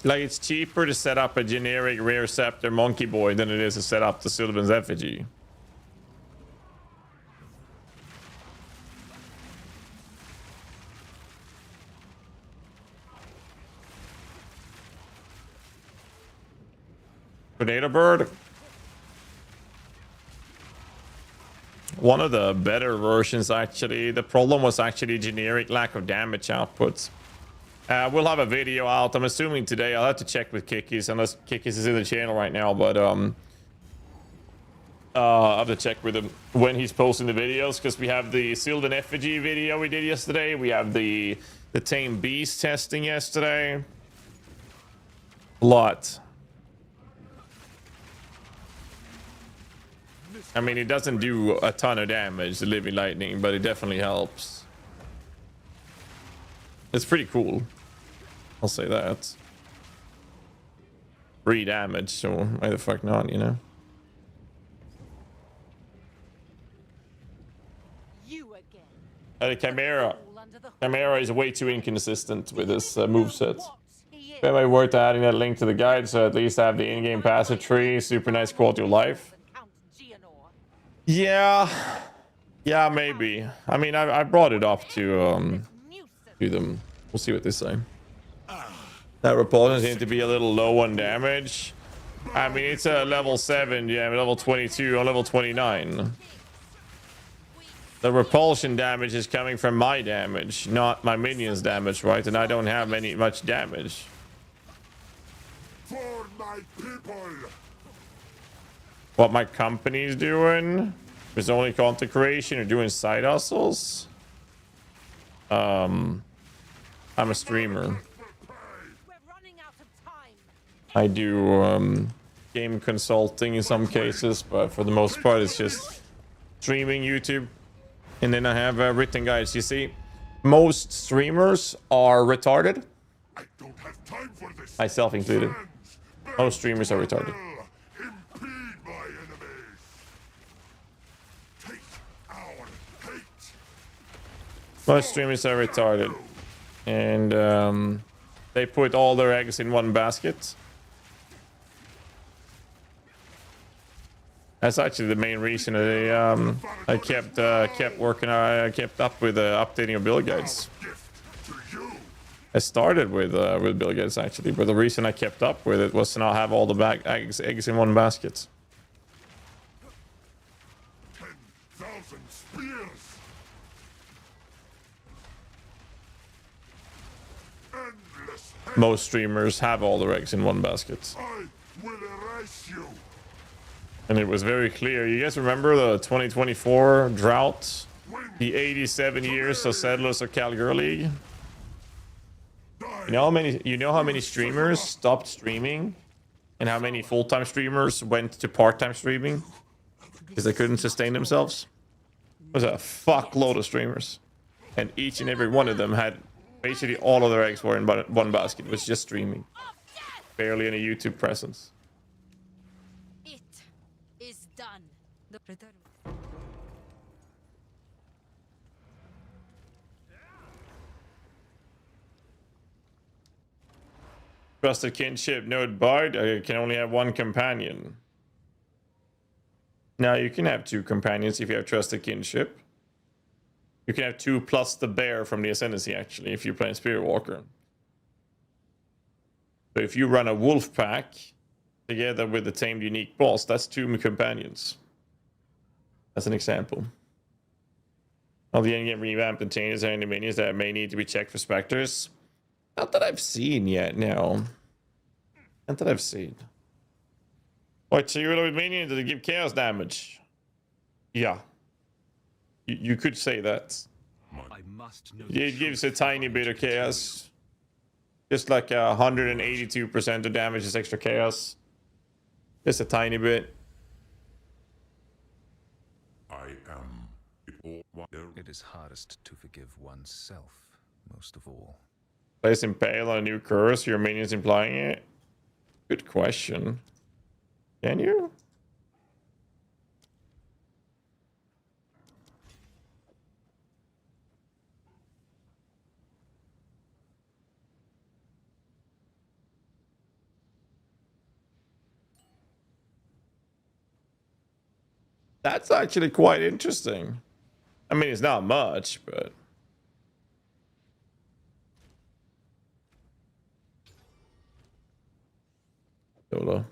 Like, it's cheaper to set up a generic rare scepter monkey boy than it is to set up the Sylvan's effigy. Tornado Bird. One of the better versions, actually. The problem was actually generic lack of damage outputs. We'll have a video out. I'm assuming today. I'll have to check with Kikis, unless Kikis is in the channel right now. But I'll have to check with him when he's posting the videos, because we have the Sylvan Effigy video we did yesterday. We have the Tame Beast testing yesterday. A lot. I mean, it doesn't do a ton of damage, the Living Lightning, but it definitely helps. It's pretty cool. I'll say that. 3 damage, so why the fuck not, you know? You again. The Chimera is way too inconsistent with his moveset. It might be worth adding that link to the guide, so at least I have the in-game passive tree. Super nice quality of life. Yeah, maybe. I mean, I brought it up to them. We'll see what they say. That repulsion seems to be a little low on damage. I mean, it's a level 7, yeah, level 22 or level 29. The repulsion damage is coming from my damage, not my minions' damage, right? And I don't have much damage. For my people. What my company's doing is only content creation or doing side hustles. I'm a streamer. I do game consulting in some cases, but for the most part it's just streaming YouTube. And then I have written guides. You see, most streamers are retarded, myself included. Most streamers are retarded. Most streamers are retarded, and they put all their eggs in one basket. That's actually the main reason I kept working. I kept up with updating of build guides. I started with build guides actually, but the reason I kept up with it was to not have all the eggs in one basket. Most streamers have all their eggs in one basket. And it was very clear. You guys remember the 2024 drought? The 87 years of settlers of Calgary League? You know how many streamers stopped streaming? And how many full-time streamers went to part-time streaming? Because they couldn't sustain themselves? It was a fuckload of streamers. And each and every one of them had basically all of their eggs were in one basket. It was just streaming. Barely any YouTube presence. It is done. The return. Trusted kinship, node bard. I can only have one companion. Now you can have 2 companions if you have trusted kinship. You can have 2 plus the bear from the Ascendancy, actually, if you're playing Spirit Walker. So if you run a wolf pack together with the tamed unique boss, that's 2 companions. As an example. All the endgame revamped and changes are any minions that may need to be checked for specters. Not that I've seen yet, no. Not that I've seen. What, Chayula with minions, does it give chaos damage? Yeah. You could say that. It gives a tiny bit of chaos. Just like 182% of damage is extra chaos. Just a tiny bit. It is hardest to forgive oneself, most of all. Place impale on a new curse, your minions implying it? Good question. Can you? That's actually quite interesting. I mean, it's not much, but... YOLO.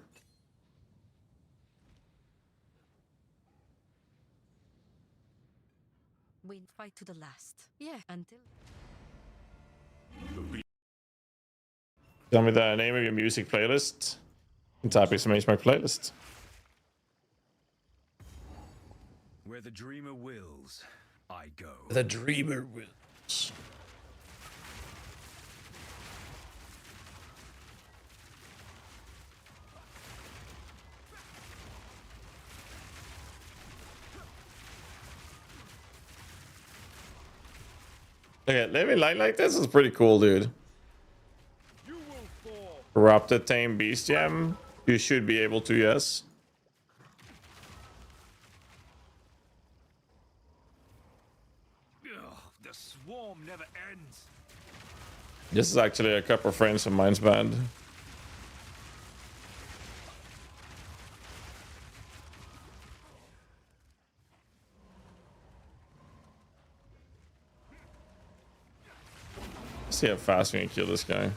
We fight to the last. Yeah, until... Tell me the name of your music playlist. And type exclamation mark playlist. Where the dreamer wills, I go. The dreamer wills. Okay, living light like this is pretty cool, dude. Corrupted Tame Beast Gem. You should be able to, yes. Ugh, the swarm never ends. This is actually a couple of friends of mine's band. Let's see how fast we can kill this guy.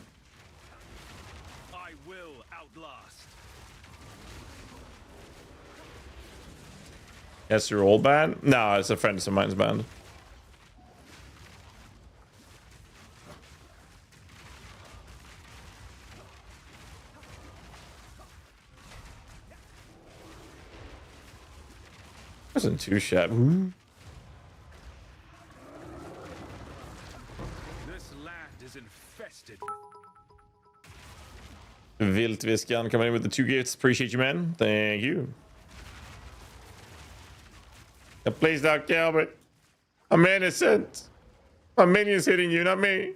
I will outlast. That's your old band? No, it's a friend of mine's band. Wasn't too shabby. This land is infested with Viltviskan coming in with the 2 gifts. Appreciate you, man. Thank you. Please don't kill me. I'm innocent. My minion's hitting you, not me.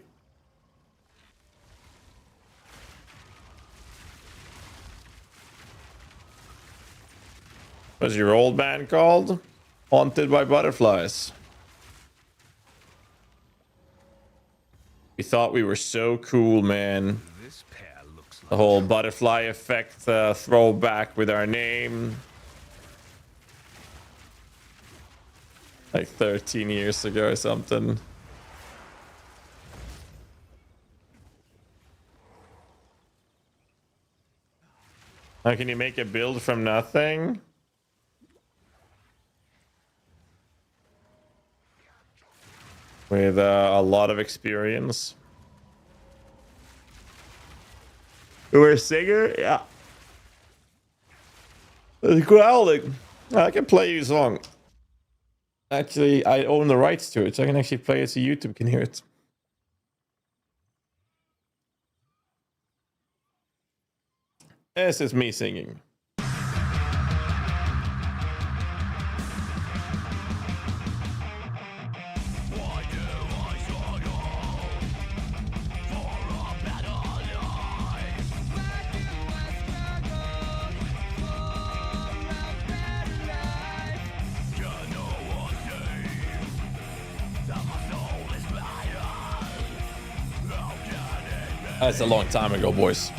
What's your old band called? Haunted by Butterflies. We thought we were so cool, man. this pair looks like The whole butterfly effect throwback with our name. Like 13 years ago or something. How can you make a build from nothing? With a lot of experience. We're a singer? Yeah. Growling. I can play you a song. Actually, I own the rights to it, so I can actually play it so YouTube can hear it. This is me singing. That's a long time ago, boys.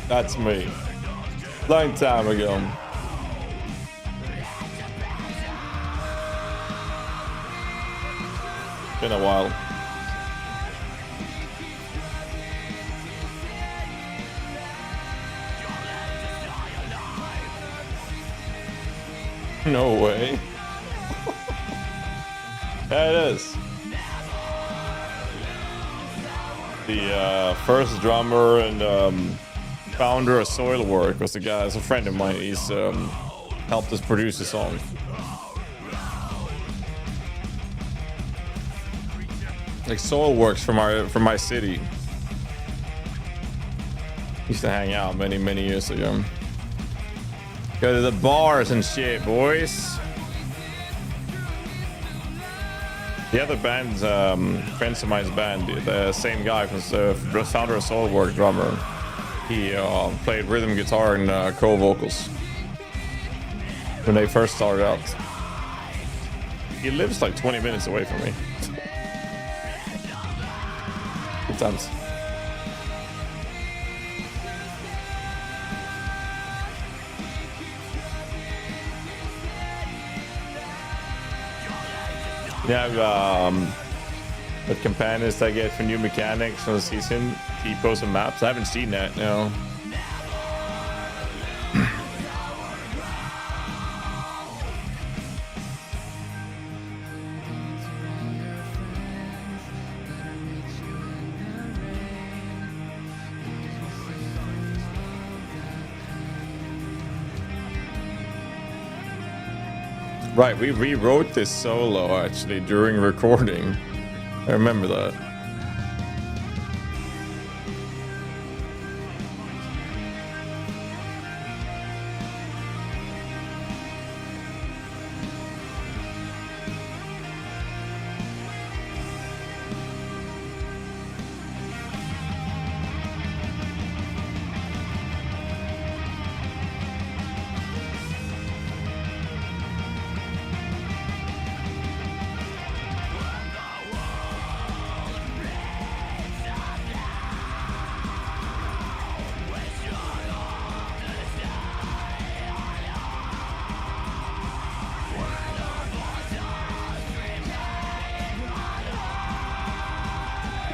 That's me. Long time ago. Been a while. No way. Yeah, it is. The first drummer and founder of Soilwork was the guy. It's a friend of mine. He's helped us produce the song. Like Soilworks from my city. Used to hang out many years ago. Go to the bars and shit, boys. The other band's friends of mine's band, the same guy from the founder of Soilwork, drummer. He played rhythm guitar and co-vocals when they first started out. He lives like 20 minutes away from me. Good times. Yeah, the companions I get for new mechanics on the season, T-posts and maps. I haven't seen that, no. Right, we rewrote this solo actually during recording. I remember that.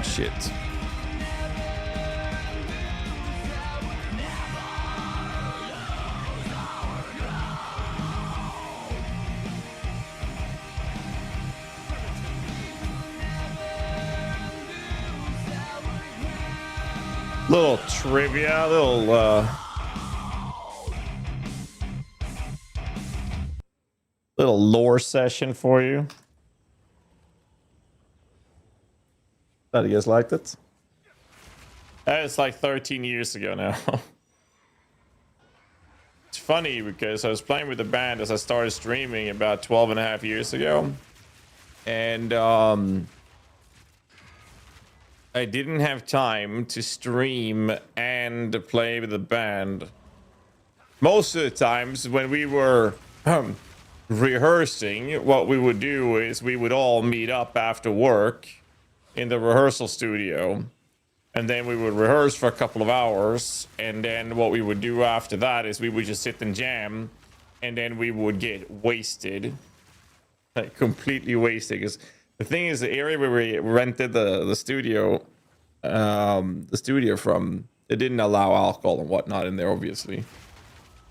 Shit. Little trivia, little lore session for you. Thought you guys liked it. It's like 13 years ago now. It's funny because I was playing with the band as I started streaming about 12 and a half years ago. And I didn't have time to stream and play with the band. Most of the times when we were rehearsing, what we would do is we would all meet up after work in the rehearsal studio, and then we would rehearse for a couple of hours, and then what we would do after that is we would just sit and jam, and then we would get wasted, like completely wasted. Because the thing is, the area where we rented the studio from, it didn't allow alcohol and whatnot in there, obviously.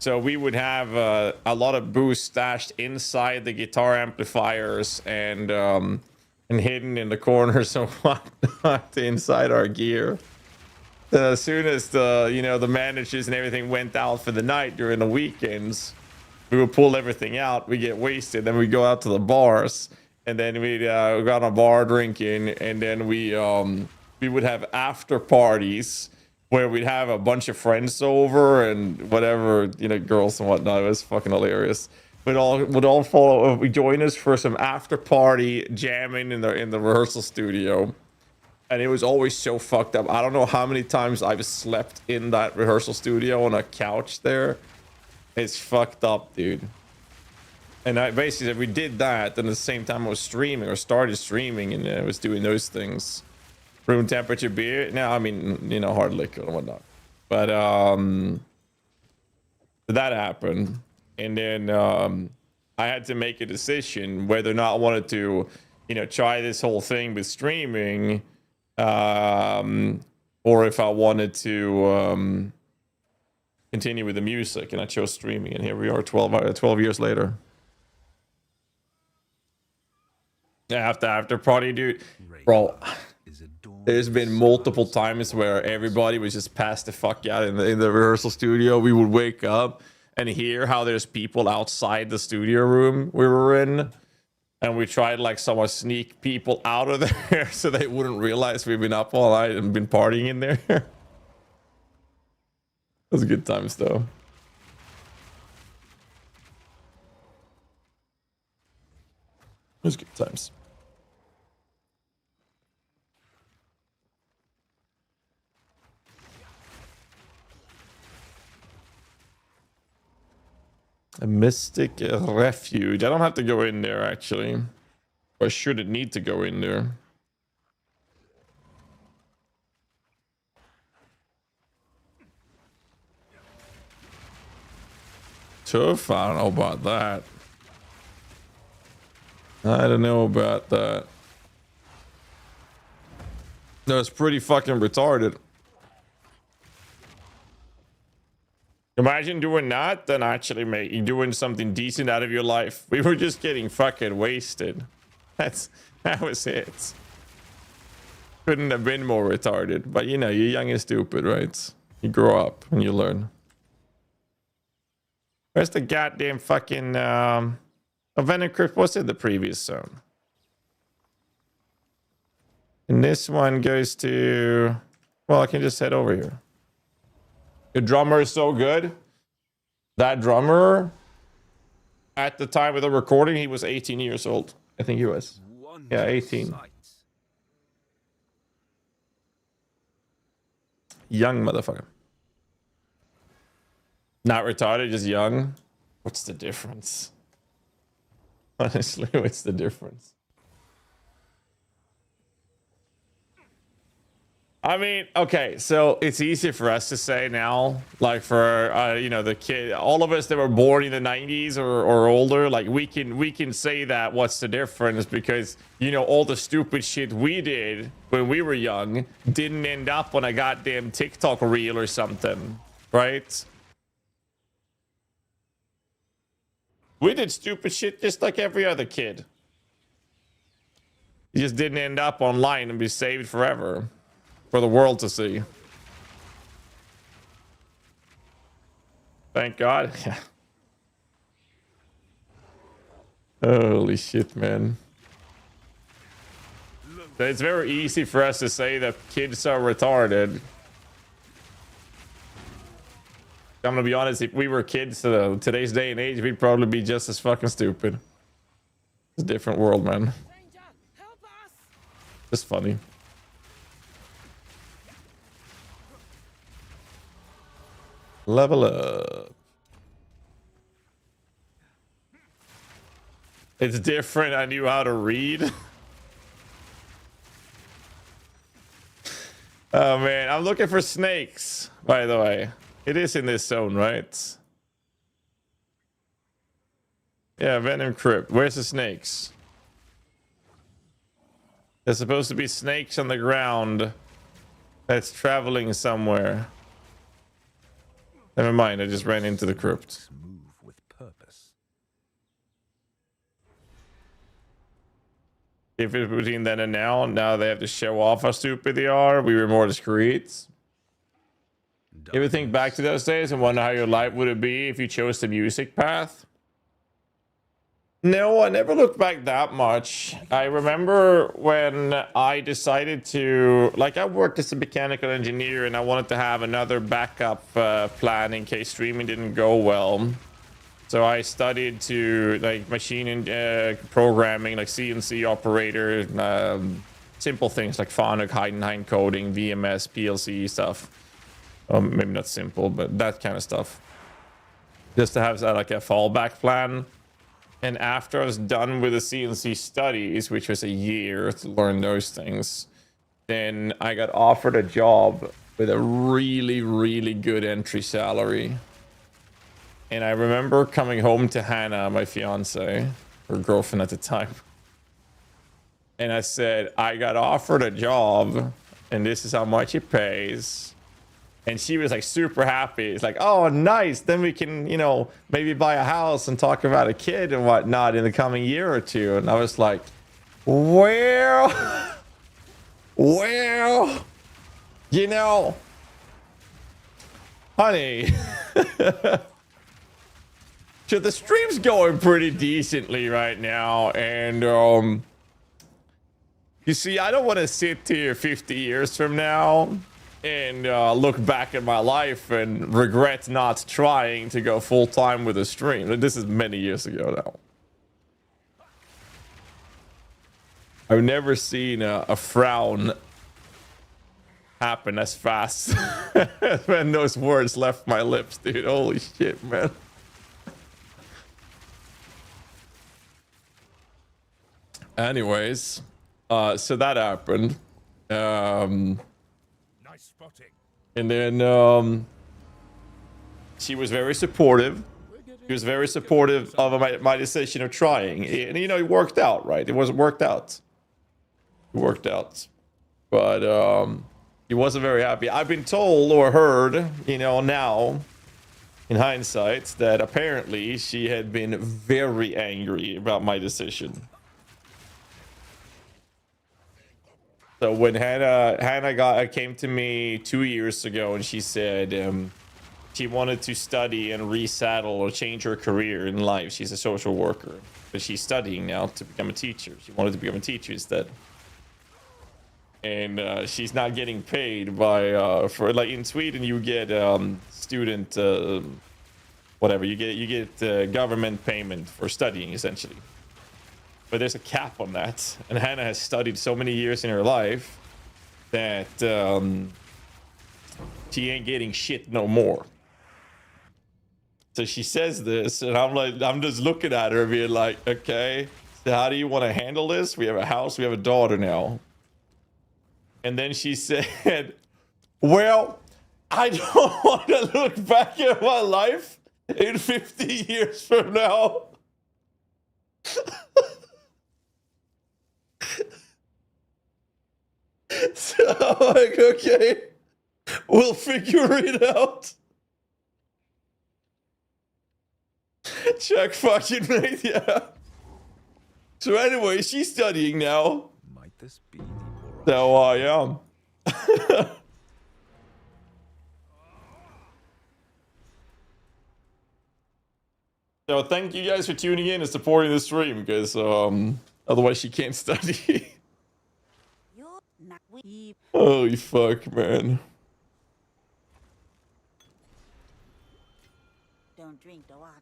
So we would have a lot of booze stashed inside the guitar amplifiers and hidden in the corners and whatnot inside our gear. As soon as the managers and everything went out for the night during the weekends, we would pull everything out, we get wasted, then we go out to the bars, and then we'd go on a bar drinking, and then we would have after parties where we'd have a bunch of friends over and whatever, girls and whatnot. It was fucking hilarious. We'd all follow. We join us for some after party jamming in the rehearsal studio, and it was always so fucked up. I don't know how many times I've slept in that rehearsal studio on a couch there. It's fucked up, dude. And I basically, we did that, and at the same time I was streaming or started streaming, and I was doing those things. Room temperature beer. No, I mean, hard liquor and whatnot. But that happened. And then I had to make a decision whether or not I wanted to, try this whole thing with streaming, or if I wanted to continue with the music. And I chose streaming, and here we are 12 years later. After party, dude. Bro, there's been multiple times where everybody was just passed the fuck out in the rehearsal studio. We would wake up and hear how there's people outside the studio room we were in, and we tried like somewhat sneak people out of there so they wouldn't realize we've been up all night and been partying in there. It was good times though. It was good times. A mystic refuge. I don't have to go in there, actually. Or shouldn't need to go in there. Tough? I don't know about that. I don't know about that. No, it's pretty fucking retarded. Imagine doing that, then actually doing something decent out of your life. We were just getting fucking wasted. That was it. Couldn't have been more retarded. But you know, you're young and stupid, right? You grow up and you learn. Where's the goddamn fucking Venom Crypt was in the previous zone? And this one goes to... Well, I can just head over here. The drummer is so good. That drummer, at the time of the recording, he was 18 years old. I think he was. Yeah, 18. Young motherfucker. Not retarded, just young. What's the difference? Honestly, what's the difference? I mean, okay, so it's easy for us to say now, like for you know, the kid, all of us that were born in the 90s or older, like we can say that what's the difference, because you know all the stupid shit we did when we were young didn't end up on a goddamn TikTok reel or something, right? We did stupid shit just like every other kid. It just didn't end up online and be saved forever. For the world to see. Thank God. Holy shit, man. It's very easy for us to say that kids are retarded. I'm gonna be honest, if we were kids today's day and age, we'd probably be just as fucking stupid. It's a different world, man. Just funny. Level up. It's different. I knew how to read. Oh man, I'm looking for snakes, by the way. It is in this zone, right? Yeah, Venom Crypt. Where's the snakes? There's supposed to be snakes on the ground that's traveling somewhere. Never mind, I just ran into the crypt. Move with purpose. If it's between then and now they have to show off how stupid they are. We were more discreet. You ever think back to those days and wonder how your life would be if you chose the music path? No, I never looked back that much. I remember when I decided to, like, I worked as a mechanical engineer and I wanted to have another backup plan in case streaming didn't go well. So I studied to, like, machine and programming, like CNC operator, simple things like Fanuc, Heidenhain coding, VMS, PLC stuff. Maybe not simple, but that kind of stuff. Just to have like a fallback plan. And after I was done with the CNC studies, which was a year to learn those things, then I got offered a job with a really, really good entry salary. And I remember coming home to Hannah, my fiance, or girlfriend at the time. And I said, I got offered a job and this is how much it pays. And she was like super happy. It's like, oh, nice. Then we can, you know, maybe buy a house and talk about a kid and whatnot in the coming year or two. And I was like, well, you know, honey, so the stream's going pretty decently right now. And you see, I don't want to sit here 50 years from now and look back at my life and regret not trying to go full-time with a stream. This is many years ago now. I've never seen a frown happen as fast when those words left my lips, dude. Holy shit, man. Anyways, so that happened. And then she was very supportive. He was very supportive of my decision of trying. And, you know, it worked out, right? It wasn't worked out. It worked out. But he wasn't very happy. I've been told or heard, you know, now, in hindsight, that apparently she had been very angry about my decision. So when Hannah came to me 2 years ago and she said she wanted to study and resaddle or change her career in life. She's a social worker, but she's studying now to become a teacher. She wanted to become a teacher instead. And she's not getting paid by for, like, in Sweden you get student whatever, you get government payment for studying essentially. But there's a cap on that, and Hannah has studied so many years in her life that she ain't getting shit no more. So she says this, and I'm just looking at her being like, okay, so how do you want to handle this? We have a house, we have a daughter now. And then she said, well, I don't want to look back at my life in 50 years from now. So I'm like, okay, we'll figure it out. Check fucking mate, yeah. So anyway, she's studying now. Might this be So yeah. So thank you guys for tuning in and supporting the stream, because otherwise she can't study. Holy fuck, man. Don't drink the water.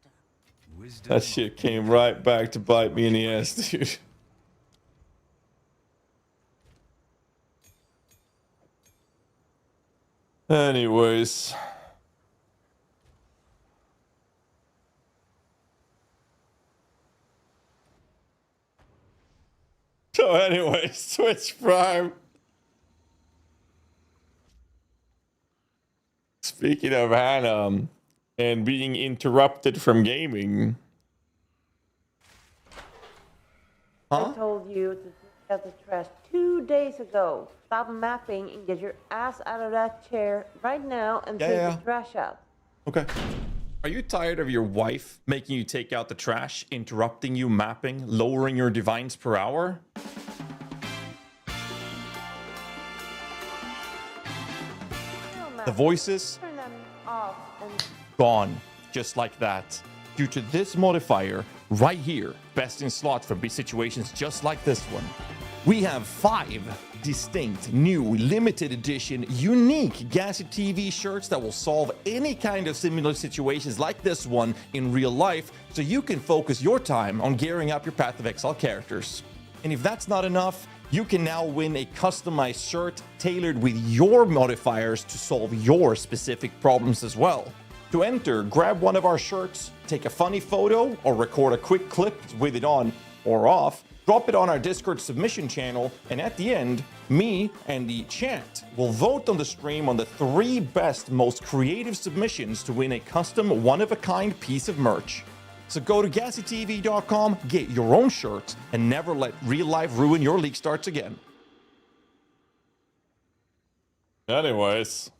That shit came right back to bite me in the ass, dude. Anyways. So anyways, Twitch Prime. Speaking of Hannah and being interrupted from gaming. I told you to take out the trash 2 days ago. Stop mapping and get your ass out of that chair right now and take the trash out. Okay. Are you tired of your wife making you take out the trash, interrupting you mapping, lowering your divines per hour? The voices? Turn them off and Gone. Just like that. Due to this modifier right here, best in slot for situations just like this one. We have 5 distinct, new, limited edition, unique GHAZZY TV shirts that will solve any kind of similar situations like this one in real life, so you can focus your time on gearing up your Path of Exile characters. And if that's not enough, you can now win a customized shirt tailored with your modifiers to solve your specific problems as well. To enter, grab one of our shirts, take a funny photo, or record a quick clip with it on or off, drop it on our Discord submission channel, and at the end, me and the chat will vote on the stream on the 3 best, most creative submissions to win a custom, one-of-a-kind piece of merch. So go to GHAZZYTV.com, get your own shirt, and never let real life ruin your league starts again. Anyways.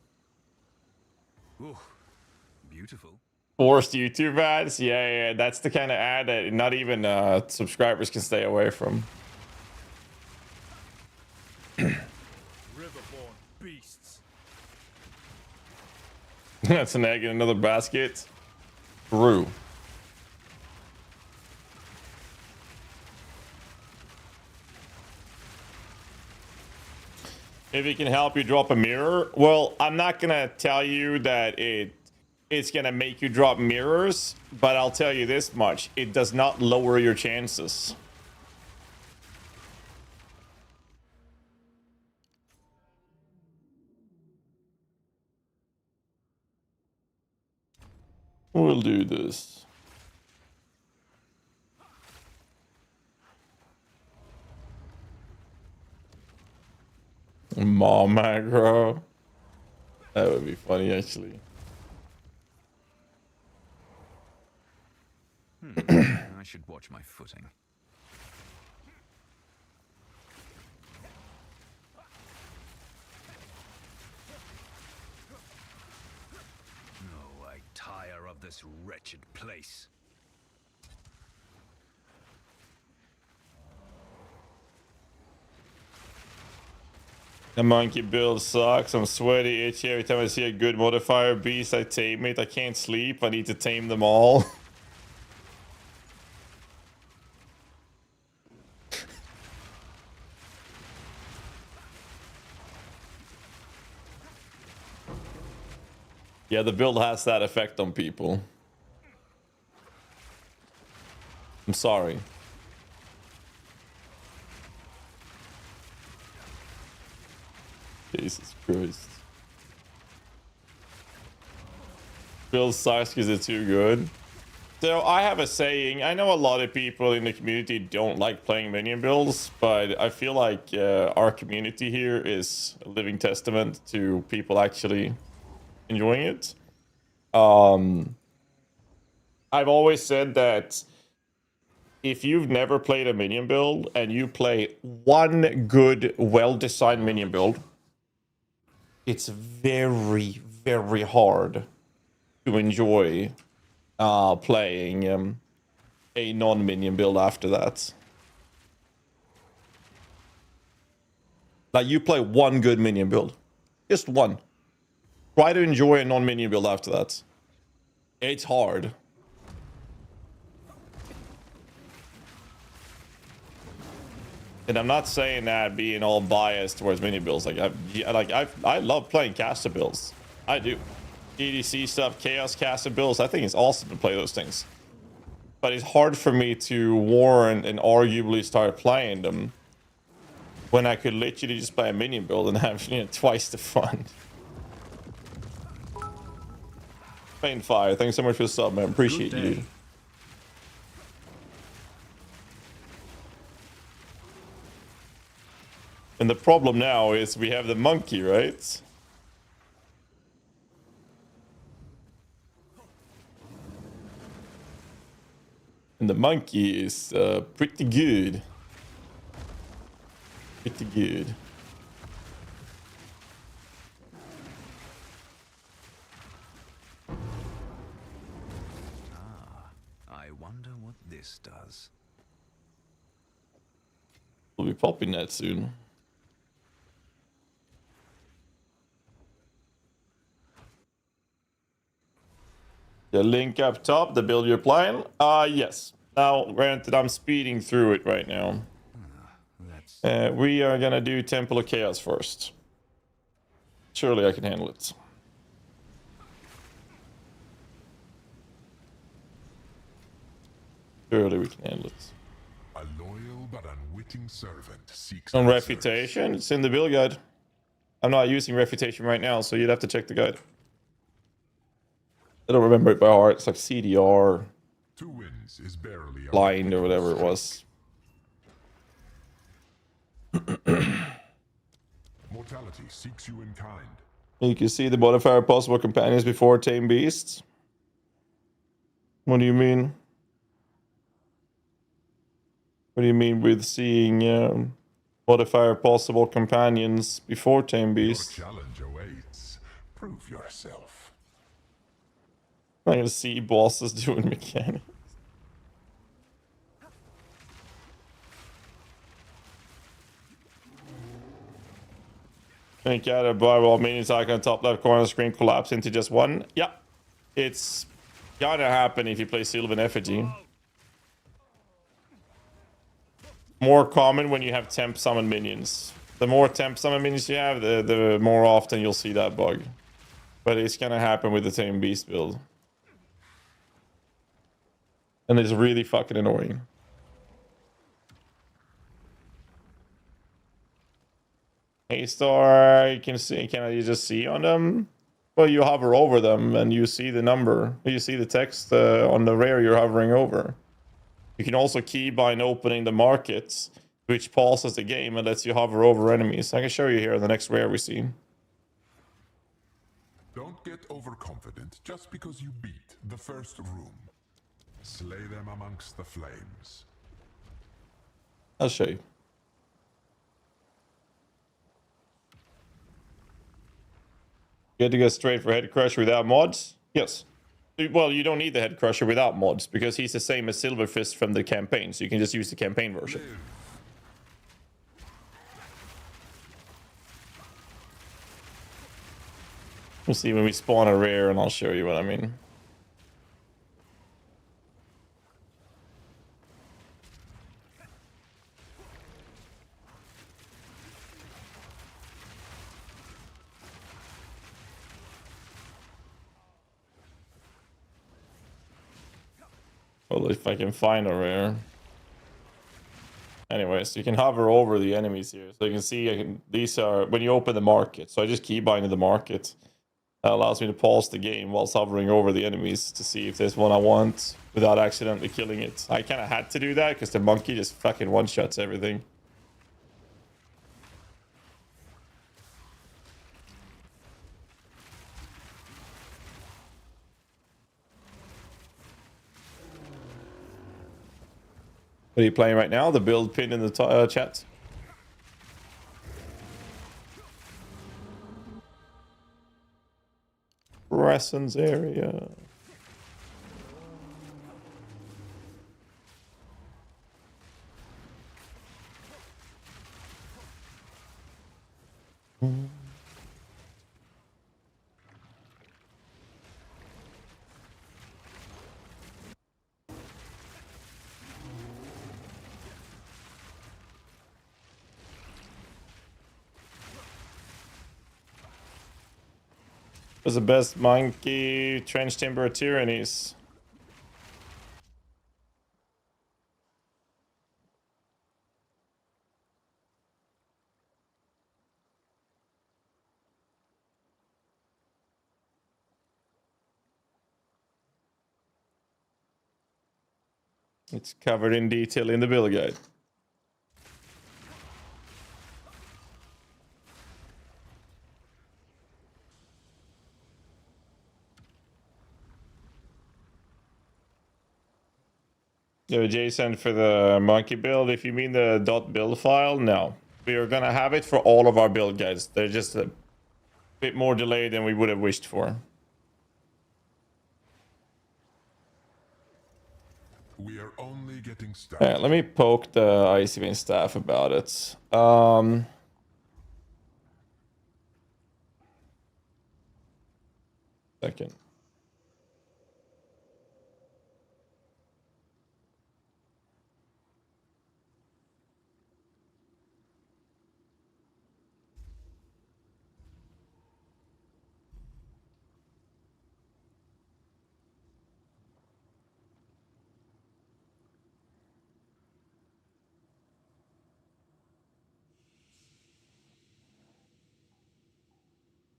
Ooh, beautiful. Forced YouTube ads? Yeah, that's the kind of ad that not even subscribers can stay away from. Riverborn beasts. That's an egg in another basket. Brew. If it can help you drop a mirror, well, I'm not gonna tell you that it's gonna make you drop mirrors, but I'll tell you this much: it does not lower your chances. We'll do this. Mom aggro. That would be funny, actually. I should watch my footing. Oh, I tire of this wretched place. The monkey build sucks. I'm sweaty, itchy every time I see a good modifier beast. I tame it. I can't sleep. I need to tame them all. Yeah, the build has that effect on people. I'm sorry. Jesus Christ. Build sucks because it's too good. So I have a saying. I know a lot of people in the community don't like playing minion builds, but I feel like our community here is a living testament to people actually enjoying it. I've always said that if you've never played a minion build and you play one good, well-designed minion build, it's very, very hard to enjoy playing a non-minion build after that. Like, you play one good minion build. Just one. Try to enjoy a non-minion build after that. It's hard. And I'm not saying that being all biased towards minion builds. I love playing caster builds. I do. EDC stuff, chaos caster builds. I think it's awesome to play those things. But it's hard for me to warrant and arguably start playing them when I could literally just play a minion build and have, you know, twice the fun. Pain Fire, thanks so much for the sub, man. Appreciate you, dude. And the problem now is we have the monkey, right? And the monkey is pretty good. Pretty good. I wonder what this does. We'll be popping that soon. The link up top, the build you're playing? Yes. Now, granted, I'm speeding through it right now. We are gonna do Temple of Chaos first. Surely I can handle it. Surely we can handle it. A loyal but unwitting servant seeks On refutation, it's in the build guide. I'm not using refutation right now, so you'd have to check the guide. I don't remember it by heart. It's like CDR, 2 wins is barely blind or whatever it was. Mortality seeks you in kind. You can see the modifier possible companions before tame beasts. What do you mean? What do you mean with seeing modifier possible companions before tame beasts? Your challenge awaits. Prove yourself. I'm gonna see bosses doing mechanics. Think out of Bible minions icon on top left corner of the screen collapse into just one. Yeah, it's gonna happen if you play Sylvan Effigy. More common when you have temp summon minions. The more temp summon minions you have, the more often you'll see that bug. But it's gonna happen with the Tame Beast build. And it's really fucking annoying. A-star, you can see, can you just see on them? Well, you hover over them and you see the number. You see the text on the rare you're hovering over. You can also keybind opening the markets, which pauses the game and lets you hover over enemies. I can show you here in the next rare we see. Don't get overconfident just because you beat the first room. Slay them amongst the flames. I'll show you. Good to go straight for Head Crusher without mods? Yes. Well, you don't need the Head Crusher without mods because he's the same as Silver Fist from the campaign, so you can just use the campaign version. We'll see when we spawn a rare and I'll show you what I mean. Well, if I can find a rare. Anyways, you can hover over the enemies here. So you can see these are when you open the market. So I just keybind to the market. That allows me to pause the game whilst hovering over the enemies to see if there's one I want without accidentally killing it. I kind of had to do that because the monkey just fucking one-shots everything. What are you playing right now? The build pin in the chat. Rasson's area. Was the best monkey trench timber tyrannies? It's covered in detail in the build guide. So Jason, for the monkey build, if you mean the .build file, no. We are gonna have it for all of our build guides. They're just a bit more delayed than we would have wished for. We are only getting started. Alright, let me poke the Icy Vein staff about it. Second.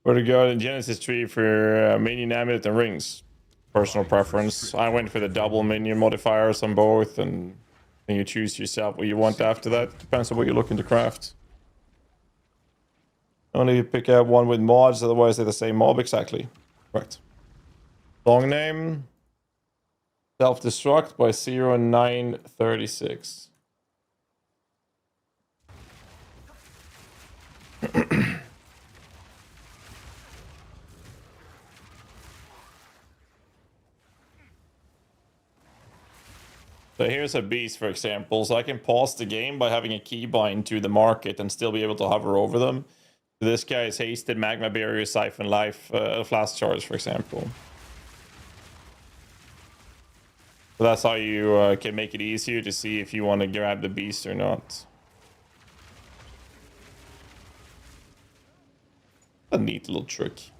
Where to go in Genesis tree for minion amulet and rings? Personal preference. I went for the double minion modifiers on both, and then you choose yourself what you want after that. Depends on what you're looking to craft. Only pick out one with mods, otherwise they're the same mob. Exactly. Correct. Long name. Self-destruct by 0936. So here's a beast, for example. So I can pause the game by having a keybind to the market and still be able to hover over them. This guy is Hasted, Magma Barrier, Siphon Life, Flask Charge, for example. So that's how you can make it easier to see if you want to grab the beast or not. A neat little trick.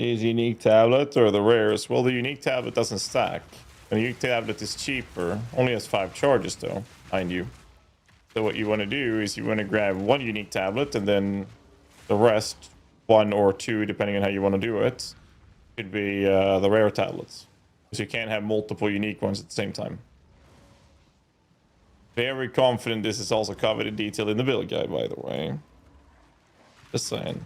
Is unique tablet or the rares? Well, the unique tablet doesn't stack. The unique tablet is cheaper. Only has 5 charges though, mind you. So what you want to do is you want to grab 1 unique tablet and then the rest, 1 or 2, depending on how you want to do it, could be the rare tablets. Because you can't have multiple unique ones at the same time. Very confident this is also covered in detail in the build guide, by the way. Just saying.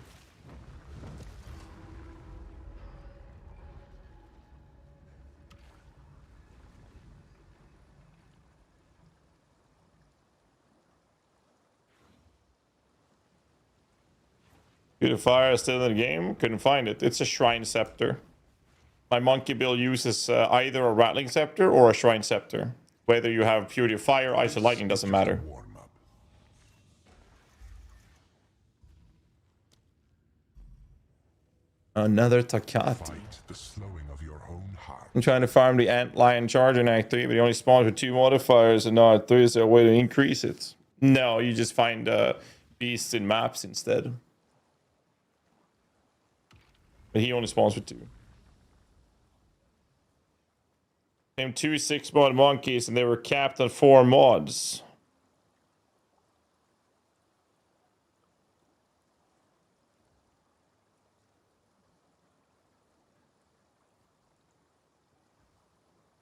Beautifier is still in the game. Couldn't find it. It's a Shrine Scepter. My monkey build uses either a Rattling Scepter or a Shrine Scepter. Whether you have Purity of Fire, Ice, or Lightning doesn't matter. Another Takati. I'm trying to farm the Antlion Charger in Act 3, but he only spawns with 2 modifiers, and now Act 3 is there a way to increase it? No, you just find beasts in maps instead. But he only spawns with 2. Came 2 6-mod monkeys, and they were capped on 4 mods.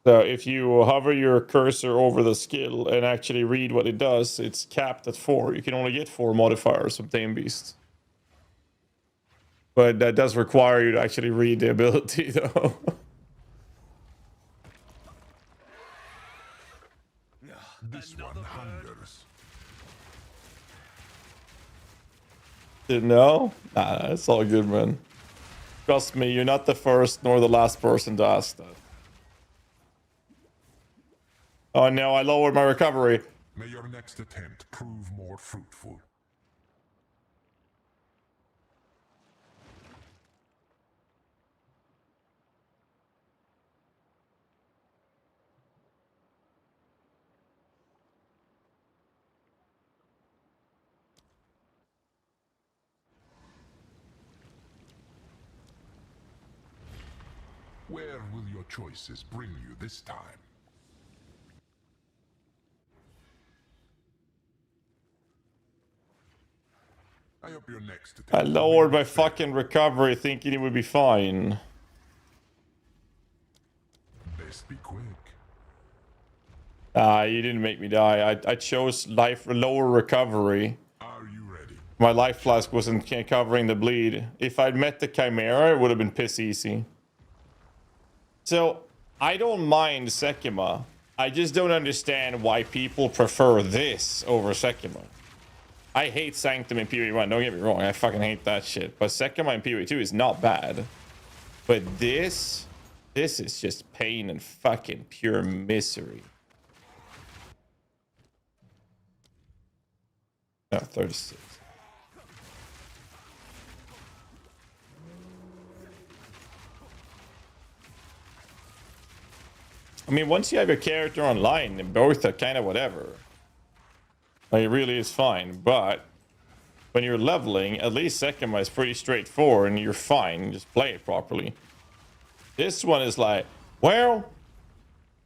So if you hover your cursor over the skill and actually read what it does, it's capped at 4. You can only get 4 modifiers from Tame Beast. But that does require you to actually read the ability, though. This one hungers. Didn't know? Nah, it's all good, man. Trust me, you're not the first nor the last person to ask that. Oh no, I lowered my recovery. May your next attempt prove more fruitful. Where will your choices bring you this time? I hope your next attempt. I lowered my fucking recovery thinking it would be fine. Best be quick. You didn't make me die. I chose lower recovery. Are you ready? My life flask wasn't covering the bleed. If I'd met the Chimera, it would have been piss easy. So, I don't mind Sekima. I just don't understand why people prefer this over Sekima. I hate Sanctum in PoE 1, don't get me wrong. I fucking hate that shit. But Sekima in PoE 2 is not bad. But this is just pain and fucking pure misery. No, 36. I mean, once you have your character online, both are kind of whatever. Like, it really is fine, but when you're leveling, at least Sekima is pretty straightforward and you're fine. Just play it properly. This one is like, well,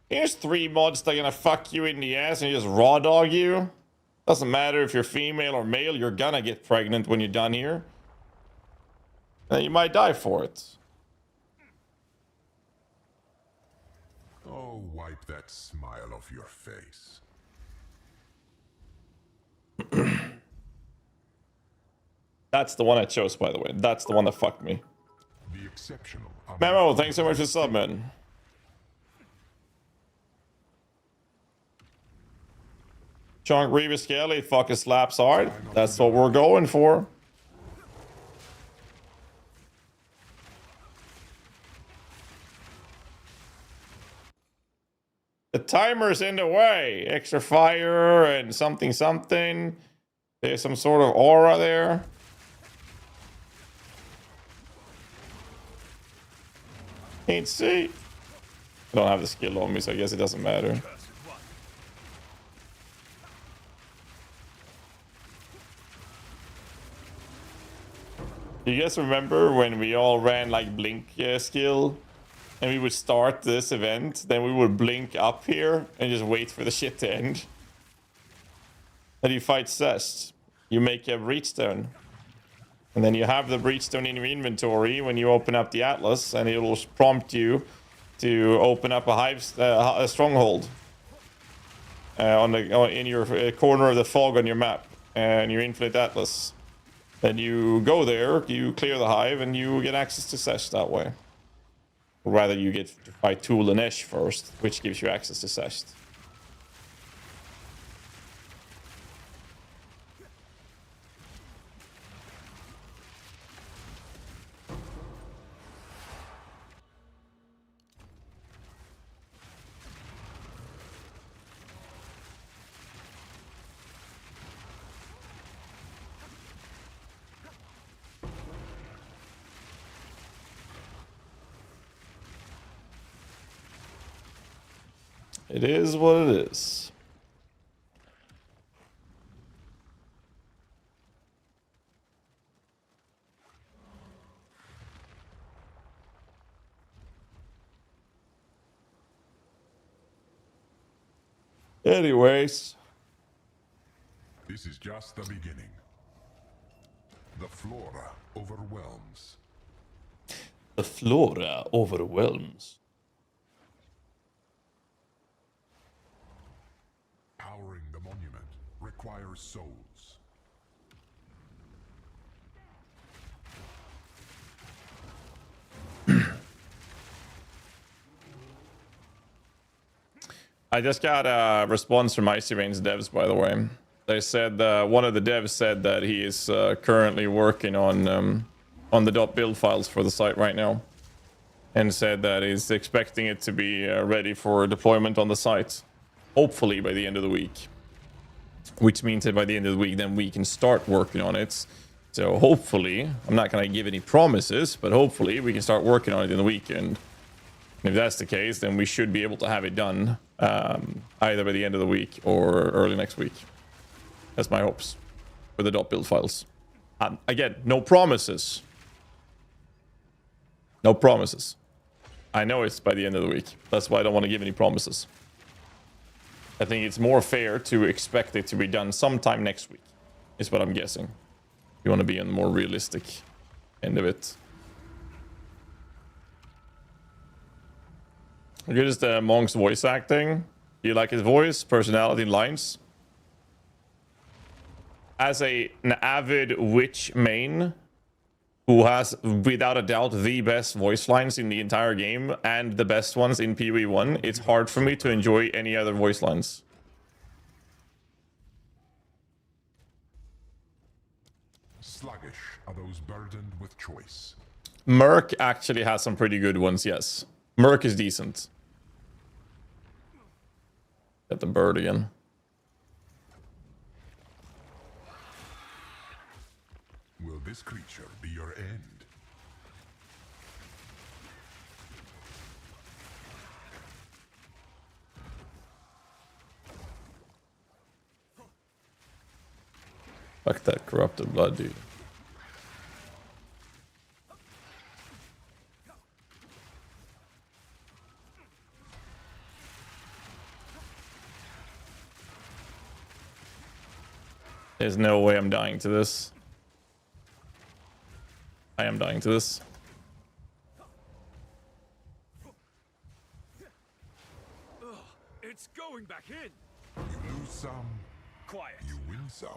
here's 3 mods that are gonna fuck you in the ass and just raw dog you. Doesn't matter if you're female or male, you're gonna get pregnant when you're done here. And you might die for it. Oh, wipe that smile off your face. That's the one I chose, by the way. That's the one that fucked me. The exceptional. Memo, thanks so much for subbing. Chonk Reaver Skelly fucking slaps hard. That's what we're going for. The timer's in the way. Extra fire and something. There's some sort of aura there. Can't see. I don't have the skill on me, so I guess it doesn't matter. You guys remember when we all ran like blink skill, and we would start this event, then we would blink up here and just wait for the shit to end. Then you fight Zest. You make a breachstone. And then you have the breachstone in your inventory when you open up the Atlas, and it will prompt you to open up a stronghold in your corner of the fog on your map and your Infinite Atlas. Then you go there, you clear the hive, and you get access to Sesh that way. Or rather, you get to fight Tool and Esh first, which gives you access to Sesh. It is what it is. Anyways. This is just the beginning. The flora overwhelms. The flora overwhelms. Powering the monument requires souls. I just got a response from Icy Veins devs, by the way. They said one of the devs said that he is currently working on the .build files for the site right now, and said that he's expecting it to be ready for deployment on the site, hopefully by the end of the week. Which means that by the end of the week, then we can start working on it. So hopefully, I'm not going to give any promises, but hopefully we can start working on it in the weekend. And if that's the case, then we should be able to have it done either by the end of the week or early next week. That's my hopes for the .build files. Again, no promises. No promises. I know it's by the end of the week. That's why I don't want to give any promises. I think it's more fair to expect it to be done sometime next week, is what I'm guessing. If you want to be on the more realistic end of it. How good is the Monk's voice acting? Do you like his voice, personality, and lines? As an avid witch main who has, without a doubt, the best voice lines in the entire game and the best ones in PoE1, it's hard for me to enjoy any other voice lines. Sluggish are those burdened with choice. Merc actually has some pretty good ones, yes. Merc is decent. Get the bird again. Will this creature be your end? Fuck that corrupted blood, dude. There's no way I'm dying to this. I am dying to this. It's going back in. You lose some. Quiet. You win some.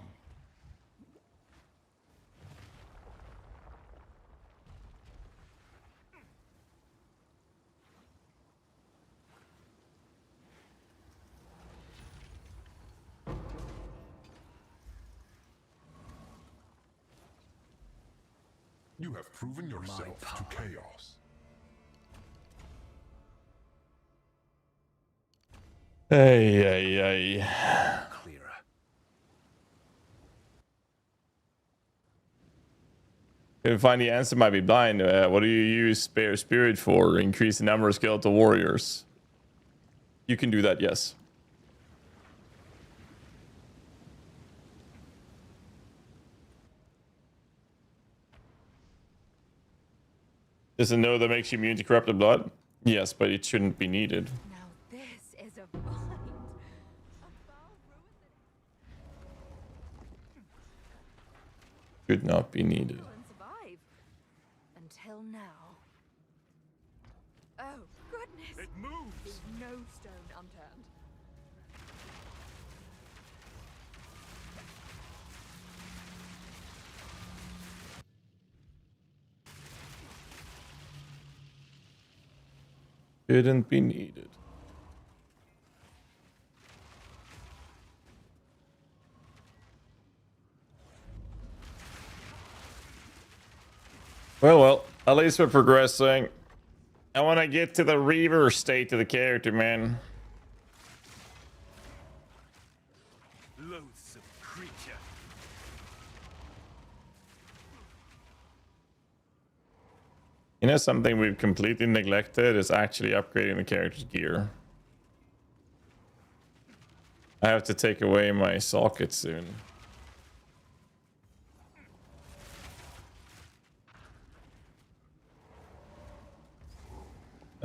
You have proven yourself to chaos. Hey. Clearer. Couldn't find the answer, might be blind. What do you use Spare Spirit for? Increase the number of skeletal warriors. You can do that, yes. Does it know that makes you immune to corrupted blood? Yes, but it shouldn't be needed. Now this is a find. Should not be needed. And survive. Until now. Oh, goodness. It moves. Leave no stone unturned. Shouldn't be needed. Well, at least we're progressing. I want to get to the Reaver state of the character, man. Loathsome creature. You know, something we've completely neglected is actually upgrading the character's gear. I have to take away my socket soon.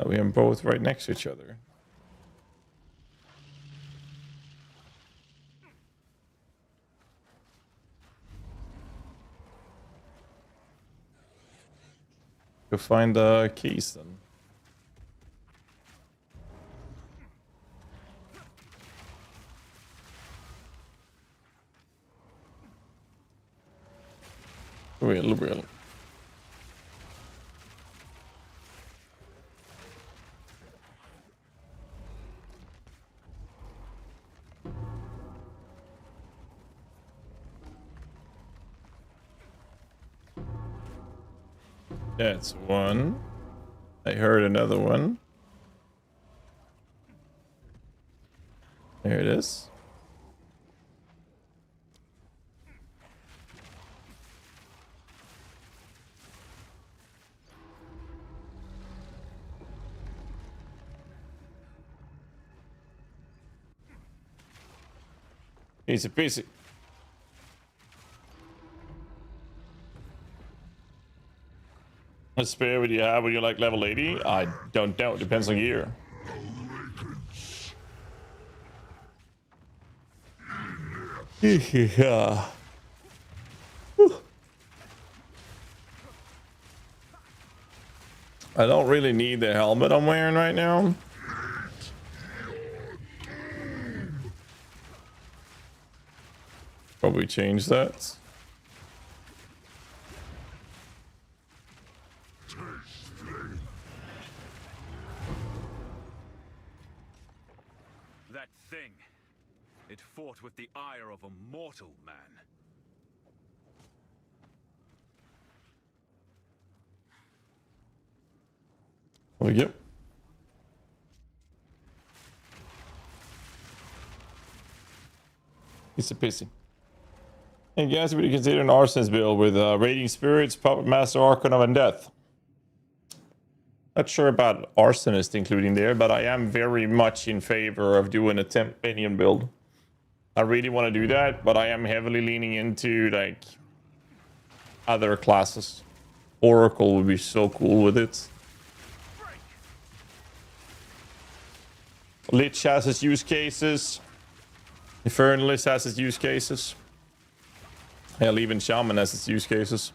We are both right next to each other. Go find the keys then. Real. That's one. I heard another one. There it is. Easy peasy. What spear would you have when you're like level 80? I don't know. It depends on gear. Yeah. I don't really need the helmet I'm wearing right now. Probably change that. That thing. It fought with the ire of a mortal man. There we go. Piece of pissy. Hey guys, would you consider an arsonist build with Raging Spirits, Puppet Master, Archon of Undeath? Not sure about arsonist including there, but I am very much in favor of doing a temp minion build. I really want to do that, but I am heavily leaning into like other classes. Oracle would be so cool with it. Lich has its use cases. Infernalist has its use cases. Hell, even Shaman has its use cases.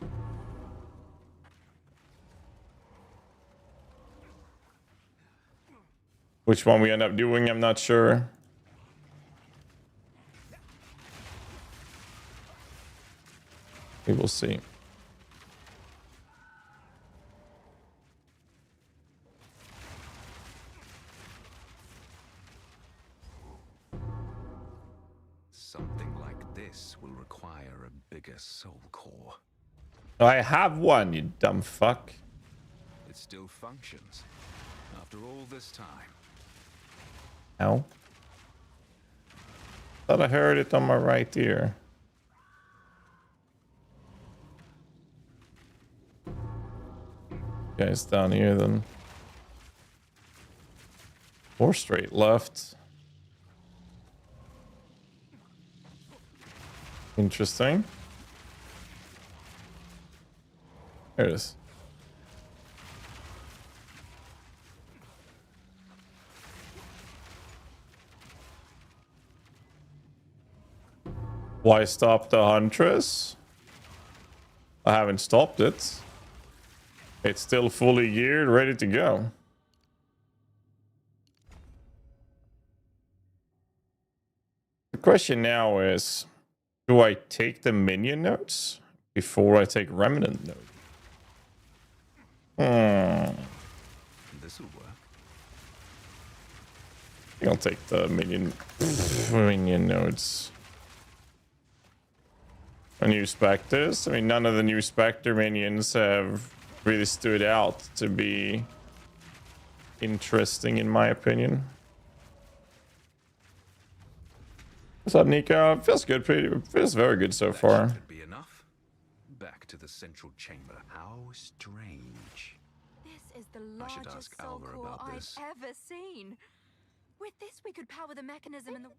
Which one we end up doing, I'm not sure. We will see. Something like this will require a bigger soul core. I have one, you dumb fuck. It still functions after all this time. Ow. Thought I heard it on my right ear. Okay, it's down here then. Or straight left. Interesting. There it is. Why stop the Huntress? I haven't stopped it. It's still fully geared, ready to go. The question now is, do I take the minion notes before I take remnant notes? This'll work. I think I'll take the minion nodes. A new Spectres. I mean, none of the new Spectre minions have really stood out to be interesting, in my opinion. What's up, Nico? Feels good. Feels very good so far. Could be enough. Back to the central chamber. How strange. This is the I should largest ask soul Alva core about I've this. ever seen. With this, we could power the mechanism in the...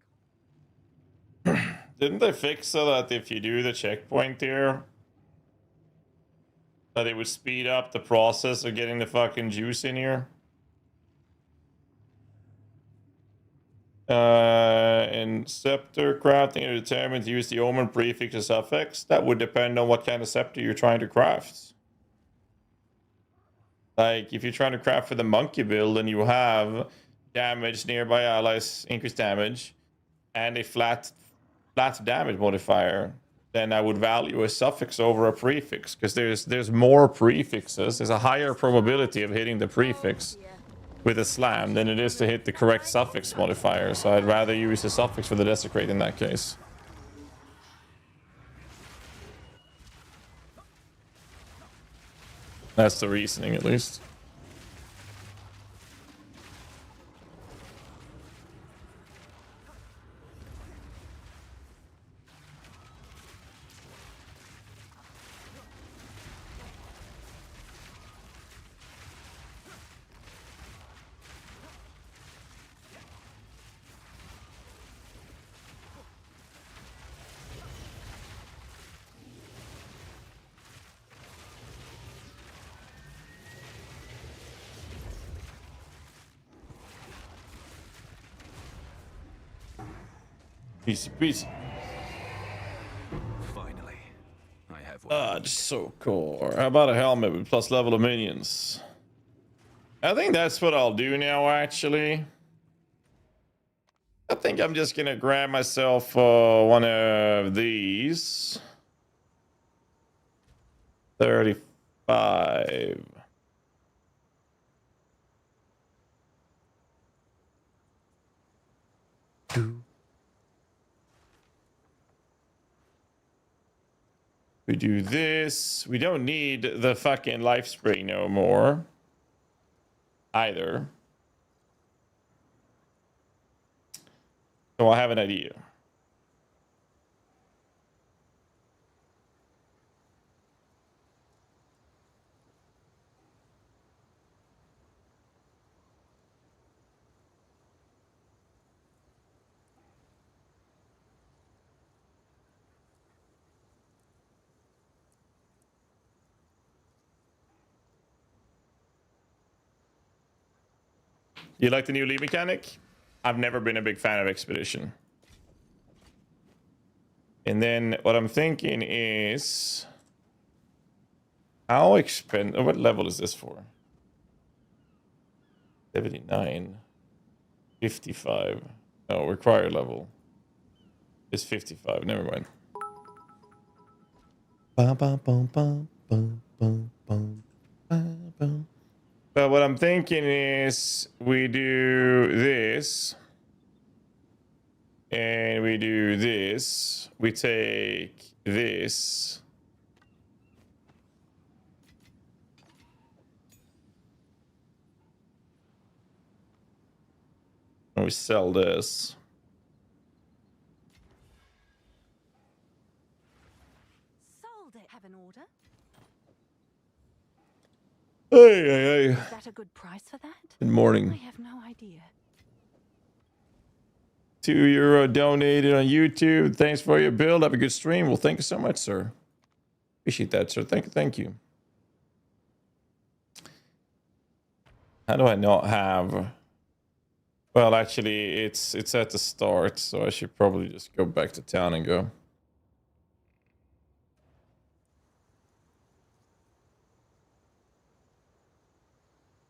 Didn't they fix so that if you do the checkpoint here, that it would speed up the process of getting the fucking juice in here? In scepter crafting, you're determined to use the omen prefix or suffix. That would depend on what kind of scepter you're trying to craft. Like, if you're trying to craft for the monkey build and you have damage nearby allies, increased damage, and a flat damage modifier, then I would value a suffix over a prefix, because there's more prefixes. There's a higher probability of hitting the prefix with a slam than it is to hit the correct suffix modifier. So I'd rather use a suffix for the desecrate in that case. That's the reasoning, at least. Easy peasy. Finally, I have one. Ah, just so cool. How about a helmet with plus level of minions? I think that's what I'll do now, actually. I think I'm just gonna grab myself one of these. 35. We do this. We don't need the fucking life spring no more. Either. So I have an idea. You like the new lead mechanic? I've never been a big fan of Expedition. And then what I'm thinking is, how expensive? What level is this for? 79, 55. No, required level is 55. Never mind. But what I'm thinking is we do this. And we do this. We take this. And we sell this. Sold it. Have an order? Hey. Is that a good price for that? Good morning. I have no idea. €2 donated on YouTube. Thanks for your build. Have a good stream. Well, thank you so much, sir. Appreciate that, sir. Thank you. How do I not have? Well, actually, it's at the start, so I should probably just go back to town and go.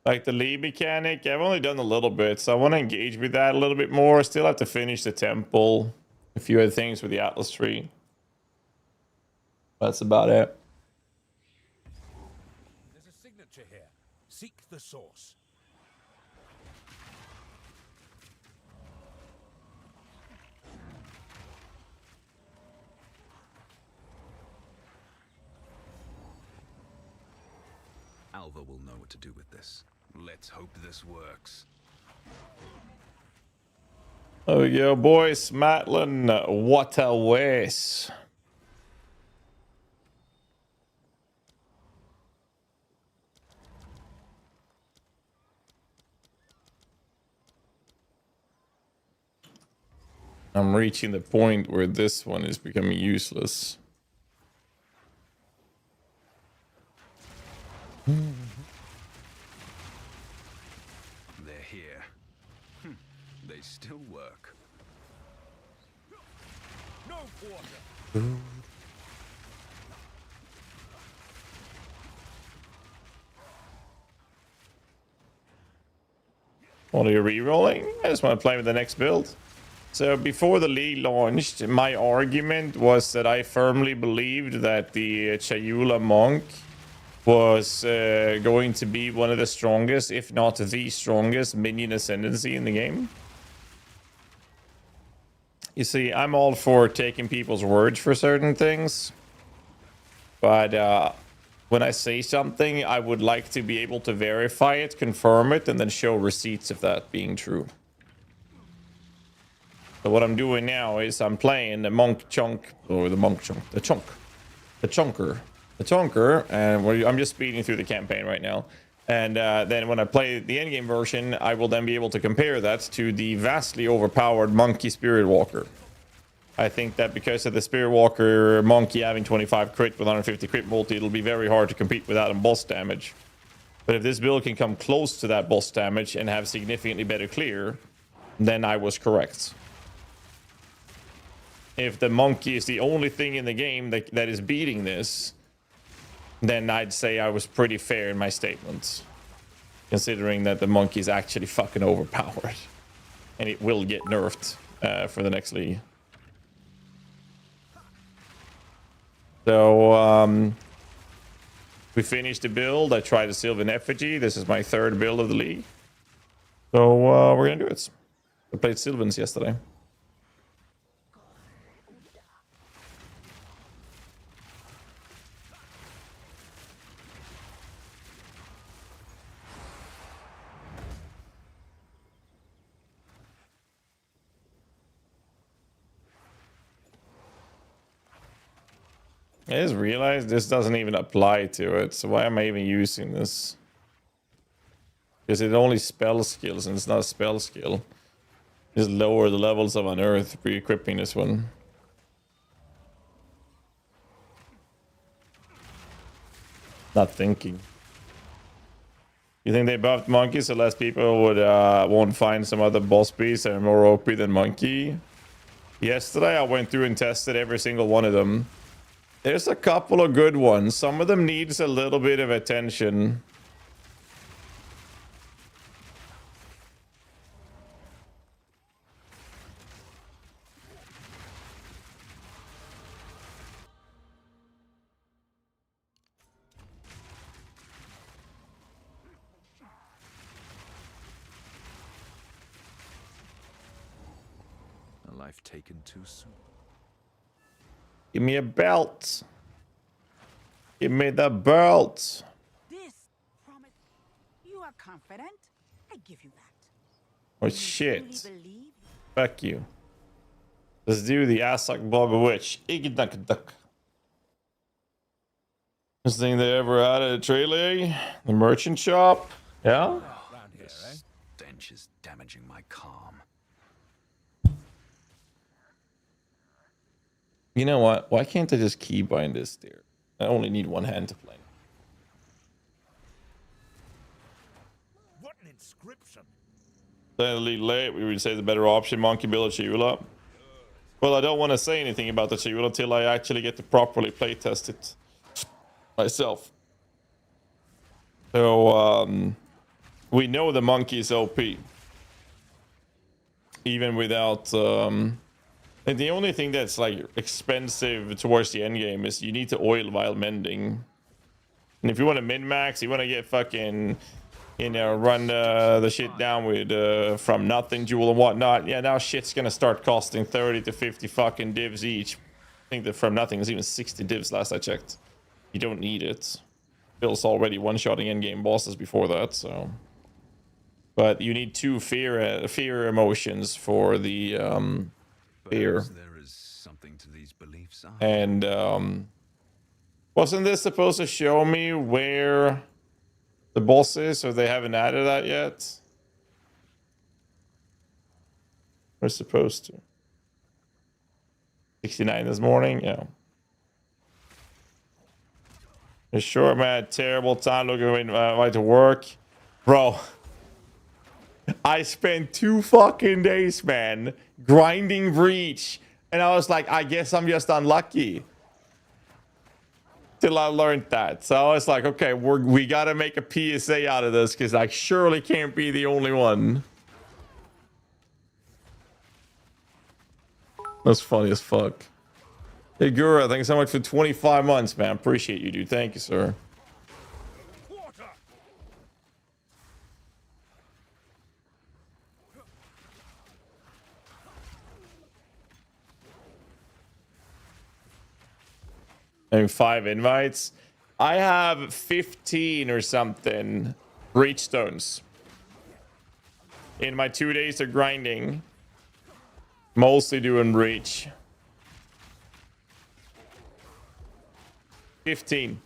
Like the lead mechanic, I've only done a little bit, so I want to engage with that a little bit more. Still have to finish the temple, a few other things with the Atlas tree. That's about it. There's a signature here. Seek the source. Alva will know what to do with this. Let's hope this works. There we go, boys. Matlin, what a waste. I'm reaching the point where this one is becoming useless. They're here. They still work. No quarter. What are you re-rolling? I just want to play with the next build. So before the league launched, my argument was that I firmly believed that the Chayula monk was going to be one of the strongest, if not the strongest, minion ascendancy in the game. You see, I'm all for taking people's words for certain things. But when I say something, I would like to be able to verify it, confirm it, and then show receipts of that being true. So what I'm doing now is I'm playing the monk chonk, or the monk chonk, the chonker, and I'm just speeding through the campaign right now. And then when I play the endgame version, I will then be able to compare that to the vastly overpowered monkey spirit walker. I think that because of the spirit walker monkey having 25 crit with 150 crit multi, it'll be very hard to compete with that on boss damage. But if this build can come close to that boss damage and have significantly better clear, then I was correct. If the monkey is the only thing in the game that is beating this, then I'd say I was pretty fair in my statements. Considering that the monkey is actually fucking overpowered. And it will get nerfed for the next league. So, we finished the build. I tried the Sylvan Effigy. This is my third build of the league. So, we're gonna do it. I played Sylvans yesterday. I just realized this doesn't even apply to it, so why am I even using this? Because it only spell skills and it's not a spell skill. Just lower the levels of Unearth re-equipping this one. Not thinking. You think they buffed Monkey so less people would won't find some other boss beasts that are more OP than Monkey? Yesterday I went through and tested every single one of them. There's a couple of good ones. Some of them needs a little bit of attention. A life taken too soon. Give me a belt. Give me the belt. This promise. You are confident? I give you that. Oh shit. Fuck you. Let's do the Asak Bog Witch. Igduk. This thing they ever had at a trailer? The merchant shop? Yeah? This stench is damaging my calm. You know what? Why can't I just keybind this there? I only need one hand to play. What an inscription. Slightly late, we would say the better option, Monkey Build Chayula. Well, I don't want to say anything about the Chayula until I actually get to properly playtest it myself. So, We know the monkey is OP. Even without... and the only thing that's like expensive towards the end game is you need to oil while mending. And if you want to min-max, you want to get fucking... You know, run the shit down with from nothing jewel and whatnot. Yeah, now shit's gonna start costing 30 to 50 fucking divs each. I think that from nothing is even 60 divs last I checked. You don't need it. Bill's already one-shotting endgame bosses before that, so... But you need 2 fear emotions for the fear. There is something to these beliefs. And wasn't this supposed to show me where the boss is, or they haven't added that yet? We're supposed to. 69 this morning, yeah. You sure, man? Terrible time looking to work, bro. I spent 2 fucking days, man, grinding Breach, and I was like, I guess I'm just unlucky. Till I learned that. So I was like, okay, we gotta make a PSA out of this, because I surely can't be the only one. That's funny as fuck. Hey Gura, thanks so much for 25 months, man. Appreciate you, dude. Thank you, sir. And 5 invites. I have 15 or something breach stones in my 2 days of grinding. Mostly doing breach. 15.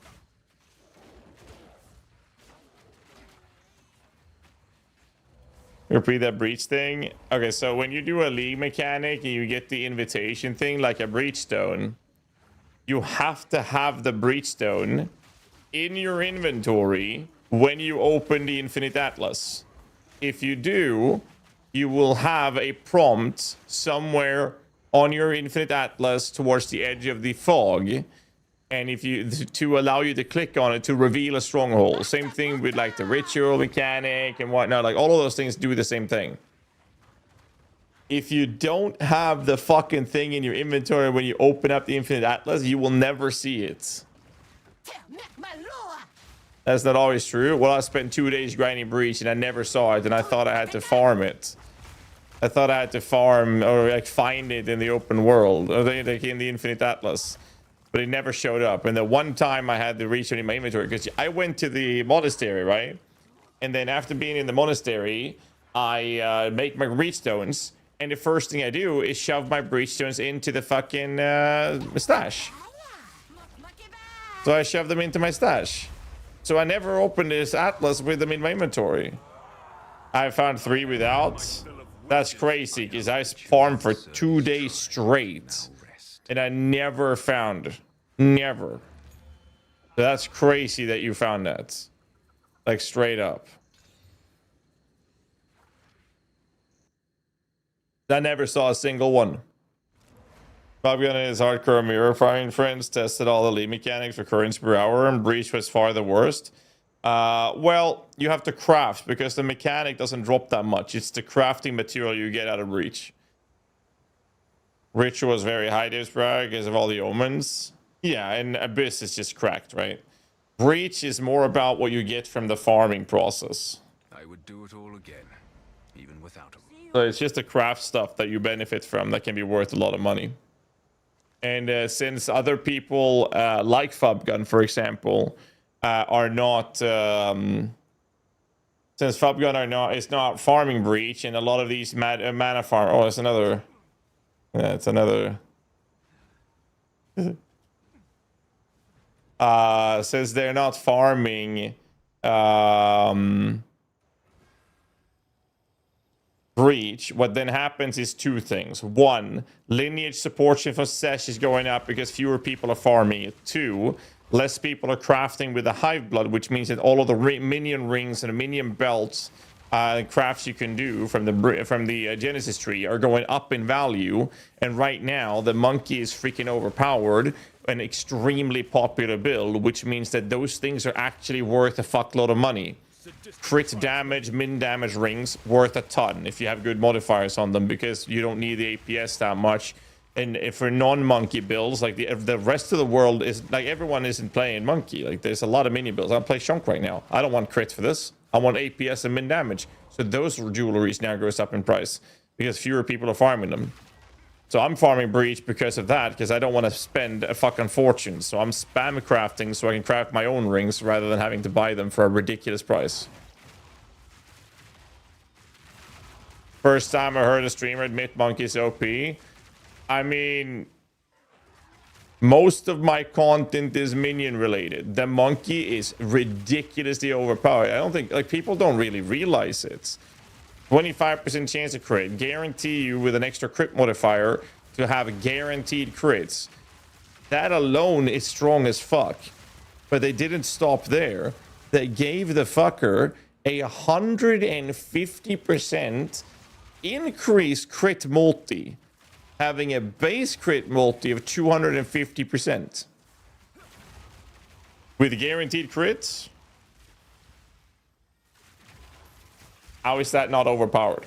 Repeat that breach thing. Okay, so when you do a league mechanic and you get the invitation thing like a breach stone, you have to have the breach stone in your inventory when you open the Infinite Atlas. If you do, you will have a prompt somewhere on your Infinite Atlas towards the edge of the fog, and if you to allow you to click on it to reveal a stronghold. Same thing with like the ritual mechanic and whatnot. Like all of those things do the same thing. If you don't have the fucking thing in your inventory when you open up the Infinite Atlas, you will never see it. That's not always true. Well, I spent 2 days grinding Breach and I never saw it, and I thought I had to farm it. I thought I had to farm or like find it in the open world, or like in the Infinite Atlas, but it never showed up. And the one time I had the Breach in my inventory, because I went to the monastery, right? And then after being in the monastery, I make my Breach stones. And the first thing I do is shove my breach stones into the fucking stash. So I shove them into my stash. So I never opened this Atlas with them in my inventory. I found 3 without. That's crazy, because I farmed for 2 days straight. And I never found. Never. So that's crazy that you found that. Like straight up. I never saw a single one. Bobgun and his hardcore mirror farming friends tested all the lead mechanics for currents per hour, and Breach was far the worst. Well, you have to craft, because the mechanic doesn't drop that much. It's the crafting material you get out of Breach. Ritual was very high dips per hour because of all the omens. Yeah, and Abyss is just cracked, right? Breach is more about what you get from the farming process. I would do it all again, even without them. So it's just the craft stuff that you benefit from that can be worth a lot of money. And since other people, like Fubgun, for example, are not... since Fubgun is not farming Breach, and a lot of these mana farm... Oh, it's another... Yeah, it's another... Since they're not farming... Breach, what then happens is 2 things. 1, lineage support for Sesh is going up because fewer people are farming it. 2, less people are crafting with the Hive Blood, which means that all of the minion rings and the minion belts crafts you can do from the Genesis tree are going up in value. And right now, the monkey is freaking overpowered, an extremely popular build, which means that those things are actually worth a fuckload of money. crit damage, min damage rings worth a ton if you have good modifiers on them, because you don't need the APS that much. And if for non-monkey builds, like the rest of the world is like, everyone isn't playing monkey. Like there's a lot of mini builds. I play Chonk right now. I don't want crits for this. I want APS and min damage. So those jewelries now goes up in price because fewer people are farming them. So I'm farming Breach because of that, because I don't want to spend a fucking fortune. So I'm spam crafting so I can craft my own rings rather than having to buy them for a ridiculous price. First time I heard a streamer admit monkey's OP. I mean, most of my content is minion related. The monkey is ridiculously overpowered. I don't think, like, people don't really realize it. 25% chance of crit. Guarantee you with an extra crit modifier to have guaranteed crits. That alone is strong as fuck. But they didn't stop there. They gave the fucker a 150% increased crit multi, having a base crit multi of 250%. With guaranteed crits, how is that not overpowered?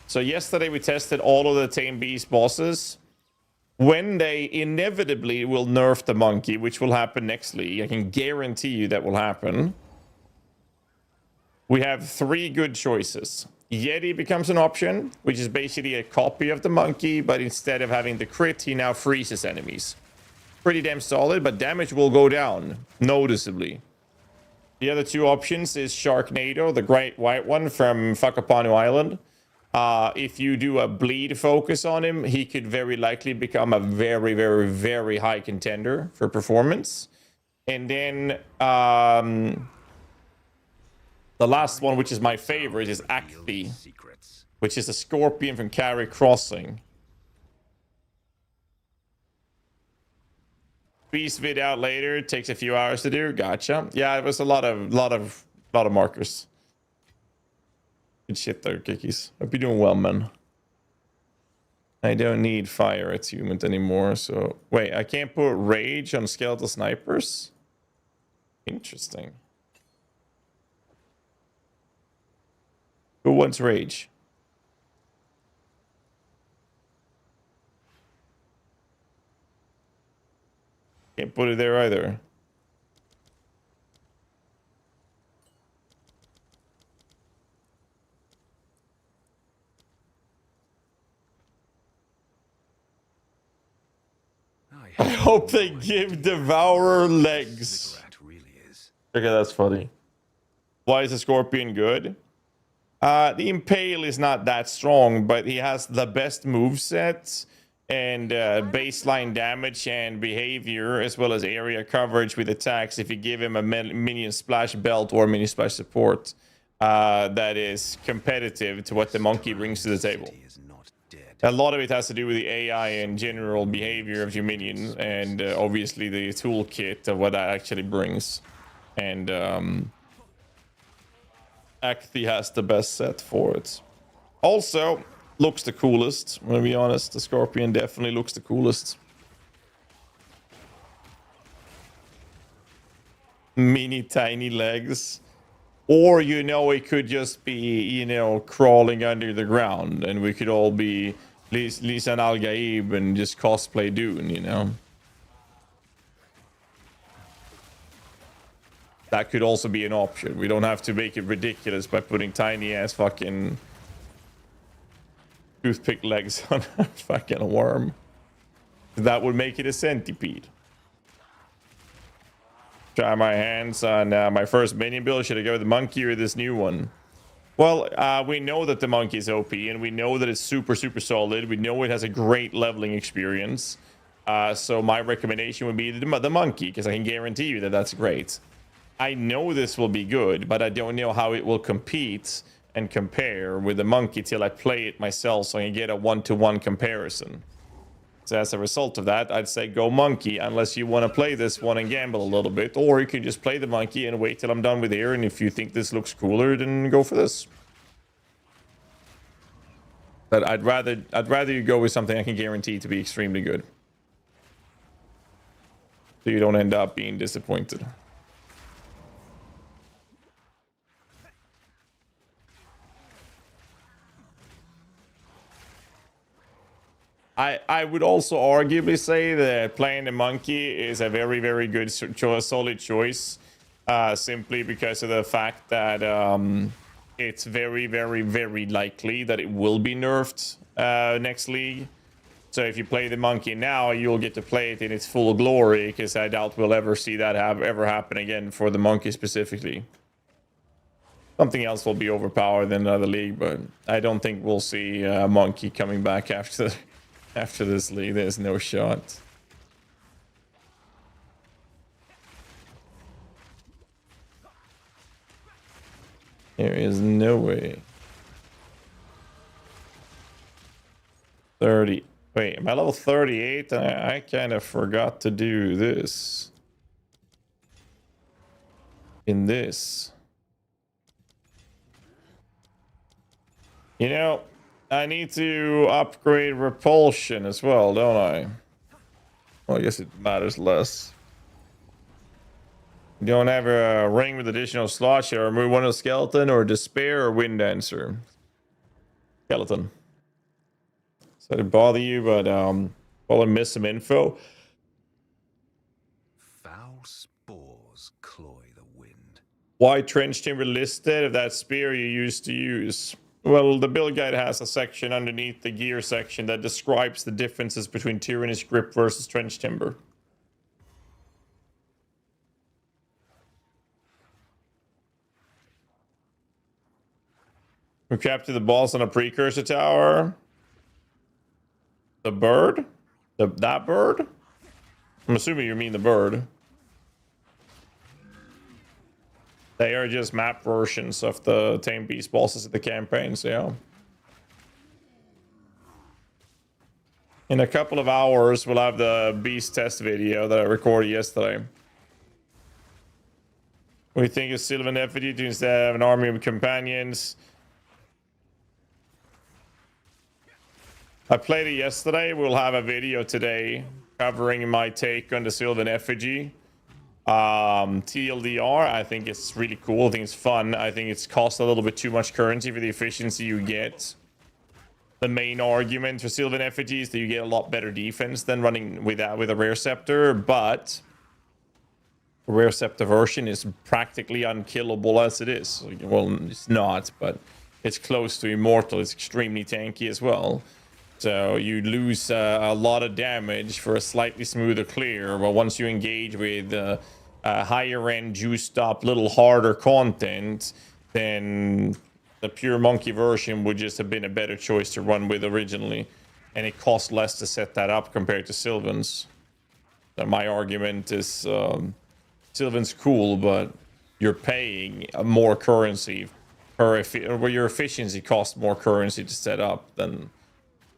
So yesterday we tested all of the Tame Beast bosses. When they inevitably will nerf the monkey, which will happen next league, I can guarantee you that will happen. We have 3 good choices. Yeti becomes an option, which is basically a copy of the monkey, but instead of having the crit, he now freezes enemies. Pretty damn solid, but damage will go down noticeably. The other 2 options is Sharknado, the great white one from Whakapanu Island. If you do a bleed focus on him, he could very likely become a very, very, very high contender for performance. And then the last one, which is my favorite, is Acthi, which is a scorpion from Carry Crossing. Beast vid out later, takes a few hours to do. Gotcha. Yeah, it was a lot of markers. Good shit there, Kikis. Hope you're doing well, man. I don't need fire attunement anymore, so wait, I can't put rage on skeletal snipers? Interesting. Who wants rage? Can't put it there either. I hope they give Devourer legs. Okay, that's funny. Why is the Scorpion good? The Impale is not that strong, but he has the best movesets and baseline damage and behavior, as well as area coverage with attacks. If you give him a minion splash belt or minion splash support, that is competitive to what the monkey brings to the table. A lot of it has to do with the AI and general behavior of your minions, and obviously the toolkit of what that actually brings. And Acthi has the best set for it. Also, looks the coolest. I'm gonna be honest, the Scorpion definitely looks the coolest. Mini tiny legs. Or, you know, it could just be, you know, crawling under the ground, and we could all be Lisan Al Gaib and just cosplay Dune, you know. That could also be an option. We don't have to make it ridiculous by putting tiny ass fucking toothpick legs on a fucking worm. That would make it a centipede. Try my hands on my first minion build. Should I go with the monkey or this new one? Well, we know that the monkey is OP, and we know that it's super, super solid. We know it has a great leveling experience. So my recommendation would be the monkey, because I can guarantee you that that's great. I know this will be good, but I don't know how it will compete and compare with the monkey till I play it myself, so I can get a one-to-one comparison. So as a result of that, I'd say go monkey, unless you want to play this one and gamble a little bit, or you can just play the monkey and wait till I'm done with here, and if you think this looks cooler, then go for this. But I'd rather you go with something I can guarantee to be extremely good, so you don't end up being disappointed. I would also arguably say that playing the monkey is a very, very good solid choice, simply because of the fact that it's very, very, very likely that it will be nerfed next league. So if you play the monkey now, you'll get to play it in its full glory, because I doubt we'll ever see that ever happen again for the monkey specifically. Something else will be overpowered in another league, but I don't think we'll see monkey coming back after this league. There's no shot. There is no way. 30. Wait, am I level 38? I kind of forgot to do this. In this. You know, I need to upgrade repulsion as well, don't I? Well, I guess it matters less. You don't have a ring with additional slots. You remove one of the skeleton or despair or wind dancer. Skeleton. So to bother you, but probably miss some info. Foul spores cloy the wind. Why trench timber listed if that spear you used to use? Well, the build guide has a section underneath the gear section that describes the differences between Tyrannus grip versus trench timber. We captured the boss on a precursor tower. The bird? That bird? I'm assuming you mean the bird. They are just map versions of the Tame Beast bosses of the campaigns, yeah. In a couple of hours, we'll have the beast test video that I recorded yesterday. We think of Sylvan Effigy to instead have an army of companions. I played it yesterday. We'll have a video today covering my take on the Sylvan Effigy. TLDR, I think it's really cool. I think it's fun. I think it's cost a little bit too much currency for the efficiency you get. The main argument for Sylvan Effigy is that you get a lot better defense than running with that with a Rare Scepter, but the Rare Scepter version is practically unkillable as it is. Well, it's not, but it's close to immortal. It's extremely tanky as well. So you lose a lot of damage for a slightly smoother clear. But once you engage with higher end, juiced up, little harder content, then the pure monkey version would just have been a better choice to run with originally. And it costs less to set that up compared to Sylvan's. So my argument is Sylvan's cool, but you're paying more currency where your efficiency costs more currency to set up than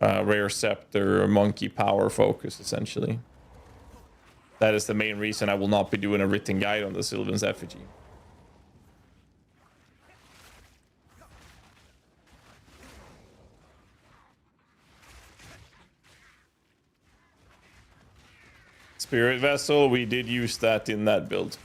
Rare Scepter or Monkey Power focus, essentially. That is the main reason I will not be doing a written guide on the Sylvan's Effigy. Spirit Vessel, we did use that in that build.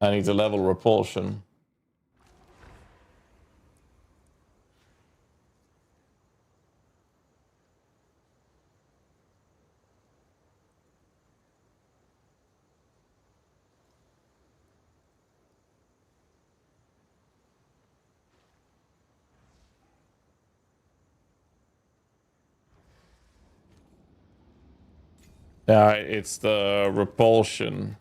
I need to level repulsion. Yeah, it's the repulsion.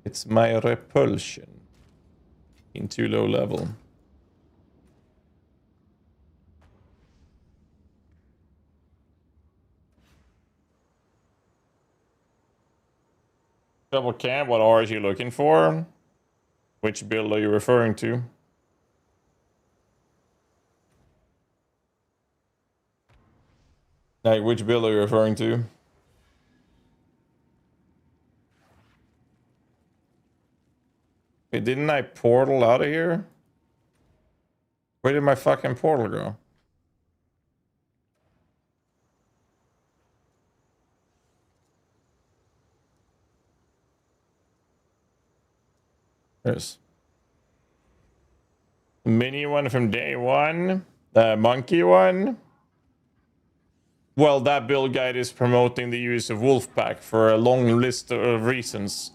It's my repulsion in too low level. Double camp, what R are you looking for? Which build are you referring to? Like, which build are you referring to? didn't I portal out of here? Where did my fucking portal go? There's mini one from day one. The monkey one. Well, that build guide is promoting the use of Wolfpack for a long list of reasons.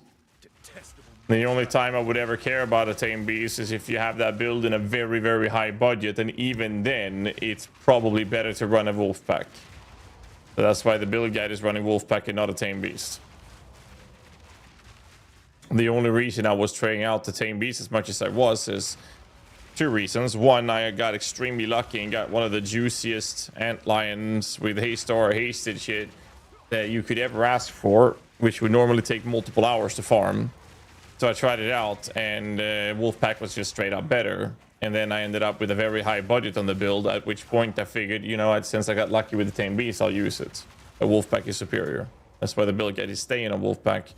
The only time I would ever care about a tame beast is if you have that build in a very, very high budget, and even then, it's probably better to run a Wolfpack. So that's why the build guide is running Wolfpack and not a tame beast. The only reason I was trying out the tame beast as much as I was is two reasons. One, I got extremely lucky and got one of the juiciest antlions with haste or hasted shit that you could ever ask for, which would normally take multiple hours to farm. So I tried it out, and Wolfpack was just straight up better. And then I ended up with a very high budget on the build, at which point I figured, you know, since I got lucky with the tame beast, I'll use it. A Wolfpack is superior. That's why the build guide is staying on Wolfpack.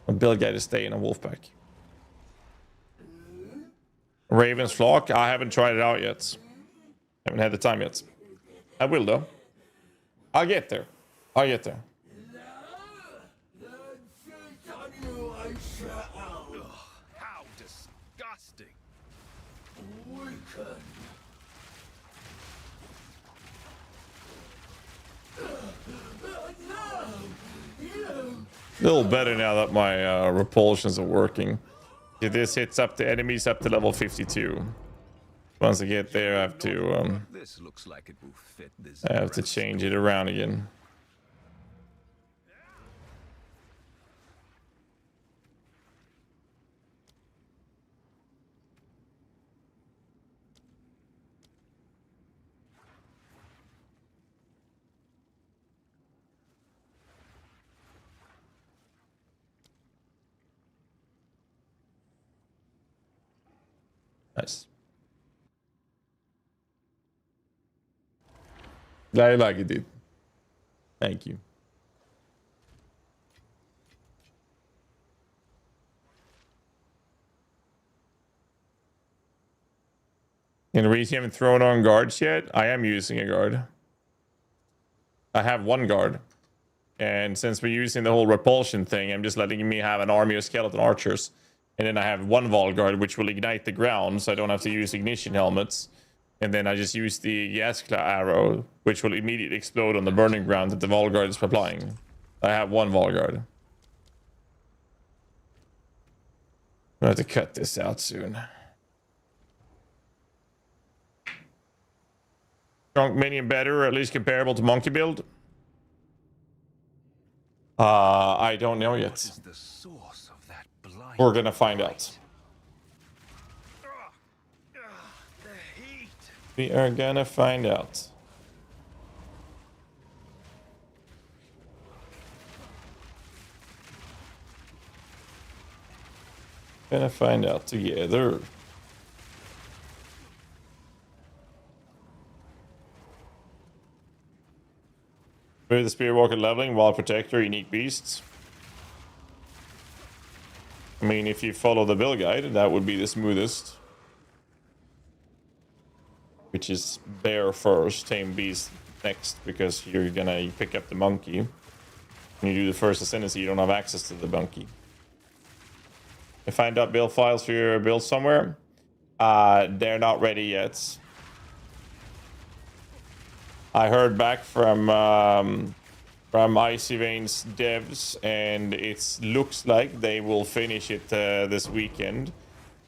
The build guide is staying on Wolfpack. Raven's Flock, I haven't tried it out yet. Haven't had the time yet. I will, though. I'll get there. I'll get there. How disgusting. A little better now that my repulsions are working. This hits up the enemies up to level 52. Once I get there, I have to This looks like it will fit this. I have to change it around again. Nice. I like it, dude. Thank you. And the reason you haven't thrown on guards yet, I am using a guard. I have one guard. And since we're using the whole repulsion thing, I'm just letting me have an army of skeleton archers. And then I have one Vol Guard, which will ignite the ground, so I don't have to use ignition helmets. And then I just use the gas arrow, which will immediately explode on the burning ground that the Vol Guard is applying. I have one Vol Guard. I have to cut this out soon. Chonk minion better, or at least comparable to monkey build? I don't know yet. We're gonna find out. We are gonna find out. Gonna find out together. With the Spear Walker leveling, Wild Protector, unique beasts. I mean, if you follow the build guide, that would be the smoothest. Which is bear first, tame beast next, because you're gonna pick up the monkey. When you do the first ascendancy, you don't have access to the monkey. You find out build files for your build somewhere. They're not ready yet. I heard back from Icy Veins devs, and it looks like they will finish it this weekend.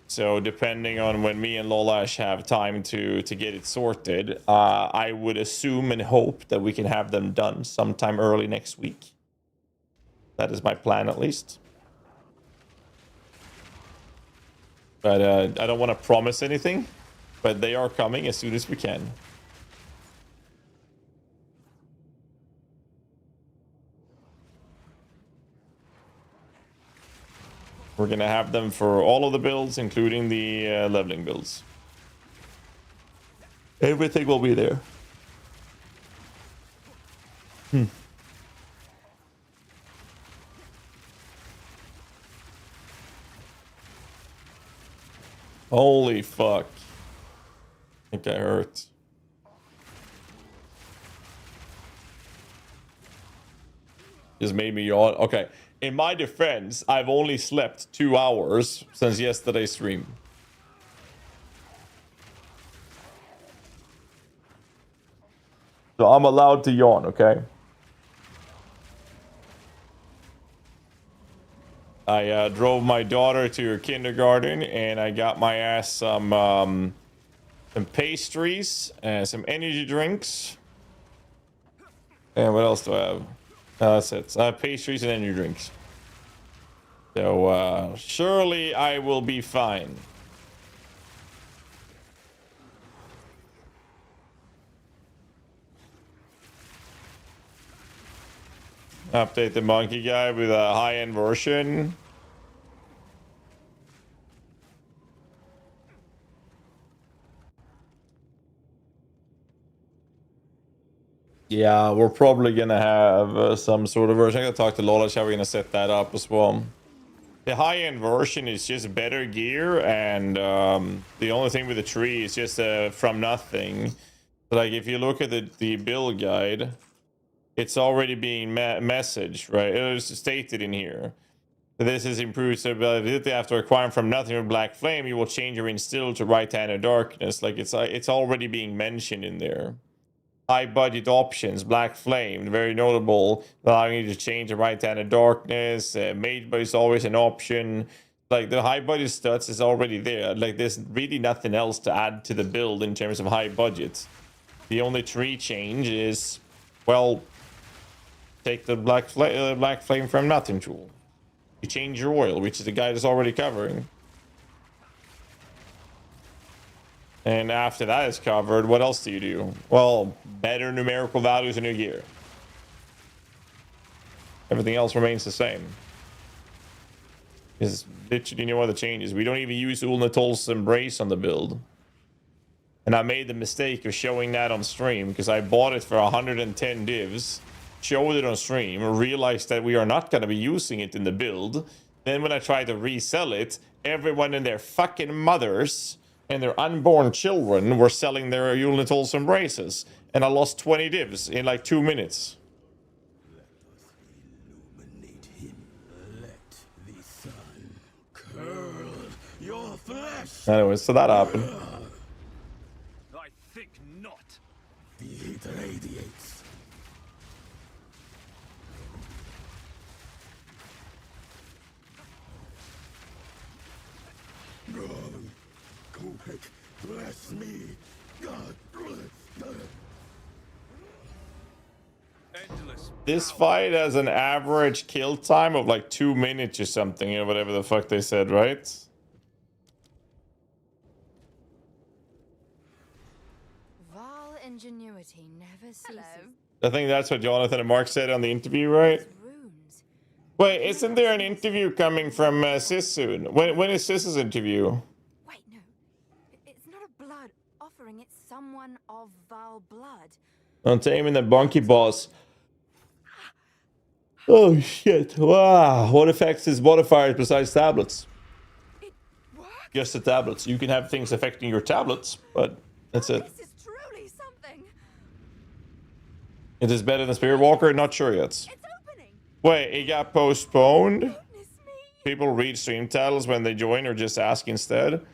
So depending on when me and Lolash have time to get it sorted, I would assume and hope that we can have them done sometime early next week. That is my plan, at least. But I don't want to promise anything, but they are coming as soon as we can. We're going to have them for all of the builds, including the leveling builds. Everything will be there. Holy fuck. I think I hurt. Just made me yawn. Okay. In my defense, I've only slept 2 hours since yesterday's stream. So I'm allowed to yawn, okay? I drove my daughter to her kindergarten and I got my ass some pastries and some energy drinks. And what else do I have? That's it. I have pastries and energy drinks. So surely I will be fine. Update the monkey guy with a high-end version. Yeah, we're probably gonna have some sort of version. I'm gonna talk to Lola how we're gonna set that up as well. The high-end version is just better gear, and the only thing with the tree is just from nothing. Like if you look at the build guide, it's already being messaged, right? It was stated in here. This is improved ability after acquiring from nothing with Black Flame. You will change your instill to right-handed darkness. Like it's already being mentioned in there. High budget options, Black Flame, very notable, allowing you to change the right-handed darkness. Mage is always an option. Like the high budget stats is already there. Like there's really nothing else to add to the build in terms of high budget. The only tree change is, well, take the Black Flame from nothing tool. You change your oil, which is the guy that's already covering. And after that is covered, what else do you do? Well, better numerical values in your gear. Everything else remains the same. Is literally no other changes. We don't even use Ulnatol's Embrace on the build. And I made the mistake of showing that on stream because I bought it for 110 divs, showed it on stream, realized that we are not going to be using it in the build. Then when I tried to resell it, everyone and their fucking mothers and their unborn children were selling their Ulnatol's Embraces. And I lost 20 divs in like 2 minutes. Anyway, so that happened. I think not. The heat radiates. Bless me, God. This fight has an average kill time of like 2 minutes or something, or whatever the fuck they said, right? Val ingenuity never ceases. I think that's what Jonathan and Mark said on the interview, right? Wait, isn't there an interview coming from Sis soon? When is Sis's interview? Wait, no. It's not a blood offering, it's someone of Val blood. On taming the Bonky Boss. Oh shit. Wow. What affects his modifiers besides tablets? Just the tablets. You can have things affecting your tablets, but that's it. This is truly something. It is better than Spirit Walker? Not sure yet. It's opening. Wait, it got postponed? People read stream titles when they join or just ask instead?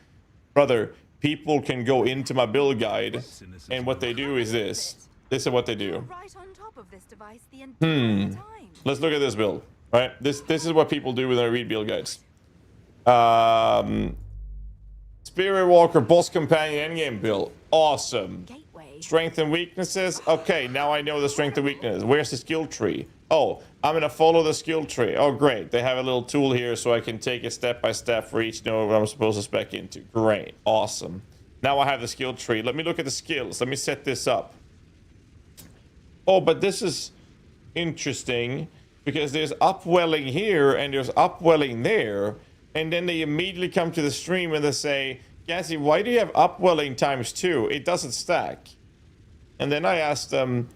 Brother, people can go into my build guide and what they do is this. This is what they do. Right on top of this device the entire time. Let's look at this build. Right? This is what people do when they read build guides. Spirit Walker Boss Companion Endgame build. Awesome. Strength and weaknesses. Okay, now I know the strength and weaknesses. Where's the skill tree? Oh, I'm gonna follow the skill tree. Oh, great. They have a little tool here so I can take it step by step for each node what I'm supposed to spec into. Great. Awesome. Now I have the skill tree. Let me look at the skills. Let me set this up. Oh, but this is interesting because there's upwelling here and there's upwelling there. And then they immediately come to the stream and they say, GHAZZY, why do you have upwelling ×2? It doesn't stack. And then I asked them,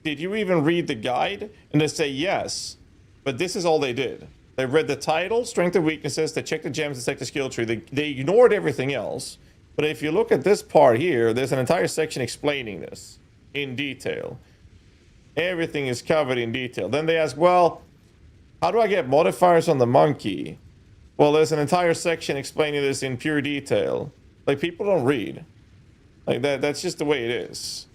did you even read the guide? And they say yes. But this is all they did. They read the title, strength and weaknesses, they checked the gems, they checked the skill tree, they ignored everything else. But if you look at this part here, there's an entire section explaining this in detail. Everything is covered in detail. Then they ask, well, how do I get modifiers on the monkey? Well, there's an entire section explaining this in pure detail. Like, people don't read. Like, that's just the way it is.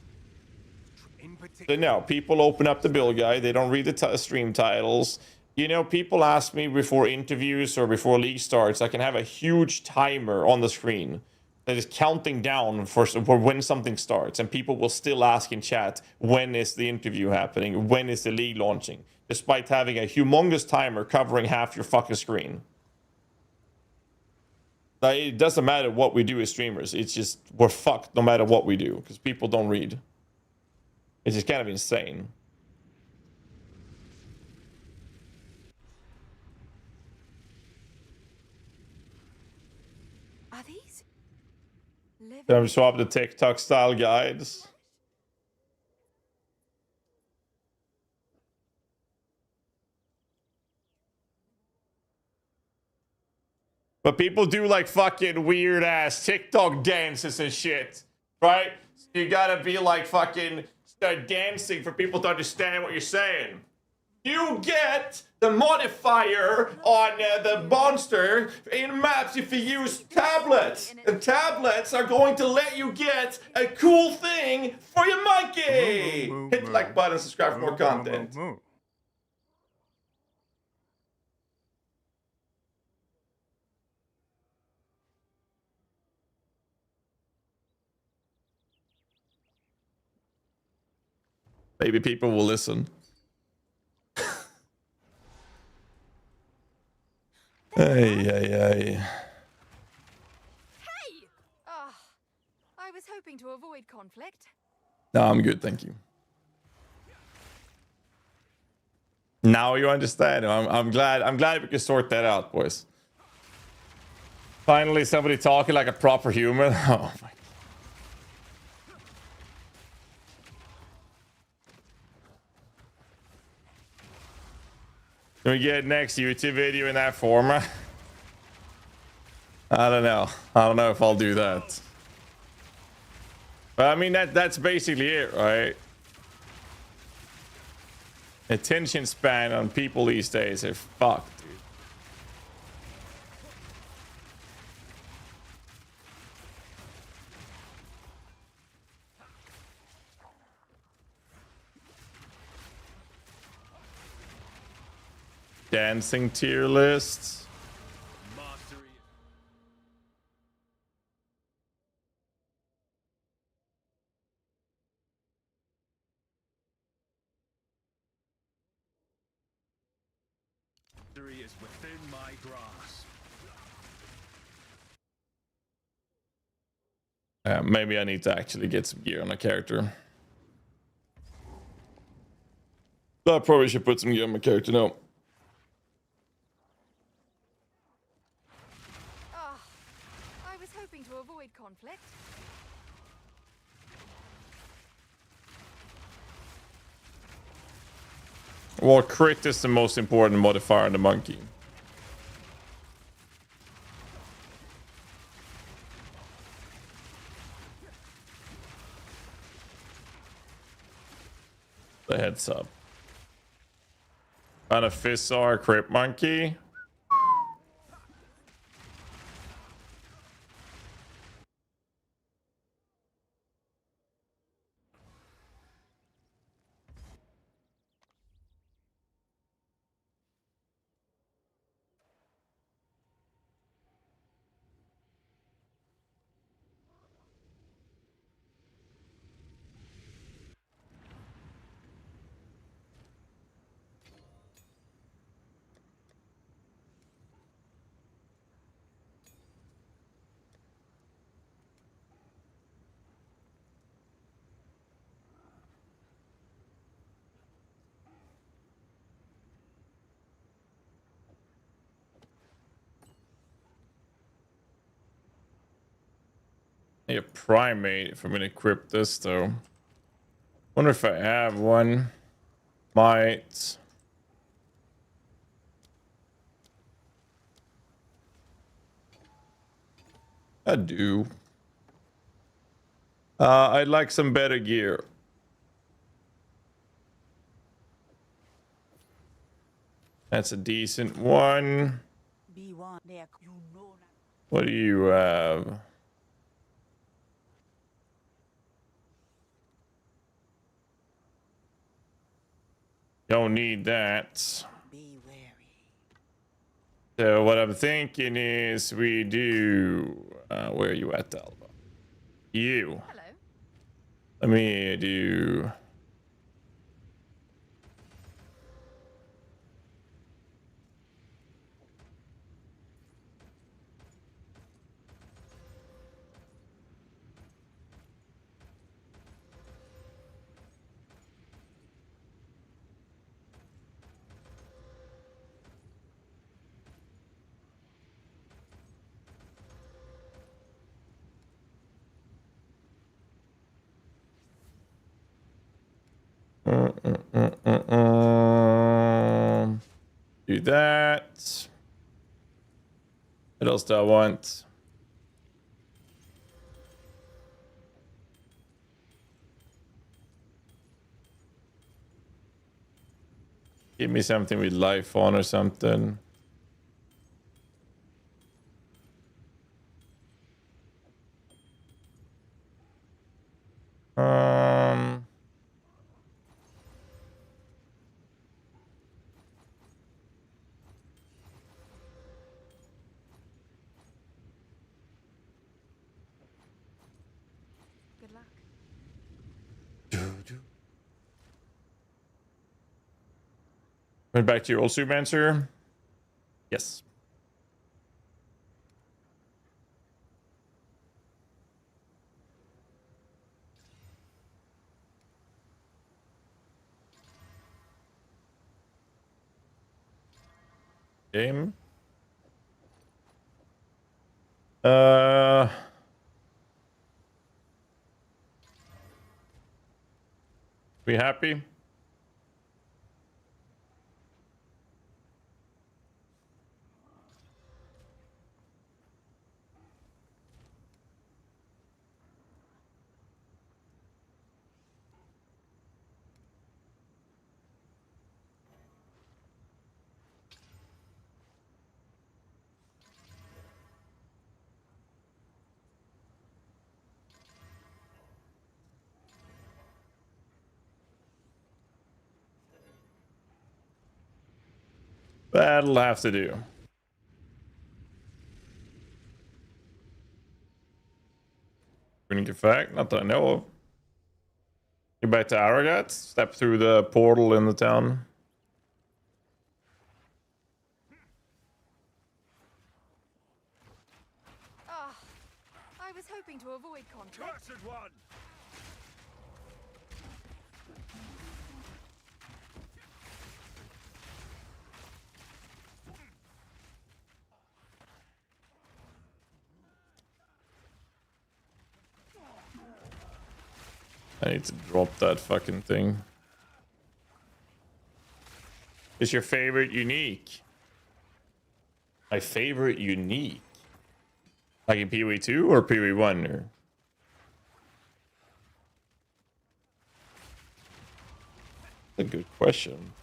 So no, people open up the build guide, they don't read the stream titles. You know, people ask me before interviews or before league starts, I can have a huge timer on the screen that is counting down for when something starts, and people will still ask in chat, when is the interview happening? When is the league launching? Despite having a humongous timer covering half your fucking screen. Like, it doesn't matter what we do as streamers. It's just, we're fucked no matter what we do, because people don't read. It's just kind of insane. Are these? Them swap the TikTok style guides. But people do like fucking weird ass TikTok dances and shit, right? You gotta be like fucking dancing for people to understand what you're saying. You get the modifier on the monster in maps if you use tablets. And tablets are going to let you get a cool thing for your monkey. Hit the like button, subscribe for more content. Maybe people will listen. Hey. I was hoping to avoid conflict. No, I'm good, thank you. Now you understand. I'm glad we can sort that out, boys. Finally, somebody talking like a proper human. Oh my. Can we get next YouTube video in that format? I don't know. I don't know if I'll do that. But I mean, that's basically it, right? Attention span on people these days are fucked, dude. Dancing tier lists. Is within my grasp. Maybe I need to actually get some gear on a character. I probably should put some gear on my character now. I was hoping to avoid conflict. Well, crit is the most important modifier on the monkey. The heads up. On a Fissar crit monkey. Need a primate if I'm gonna equip this though. Wonder if I have one. Might. I do. I'd like some better gear. That's a decent one. What do you have? Don't need that. So what I'm thinking is we do... where are you at, Alba? You. Hello. Let me do... Do that. What else do I want? Give me something with life on or something. Good luck. Went back to your old Superman, sir? Yes. Game. We happy? That'll have to do. Unique effect, not that I know of. You back to Aragat? Step through the portal in the town. Ah, I was hoping to avoid conflict. Cursed one! I need to drop that fucking thing. Is your favorite unique? My favorite unique? Like in PoE 2 or PoE 1? Or... That's a good question.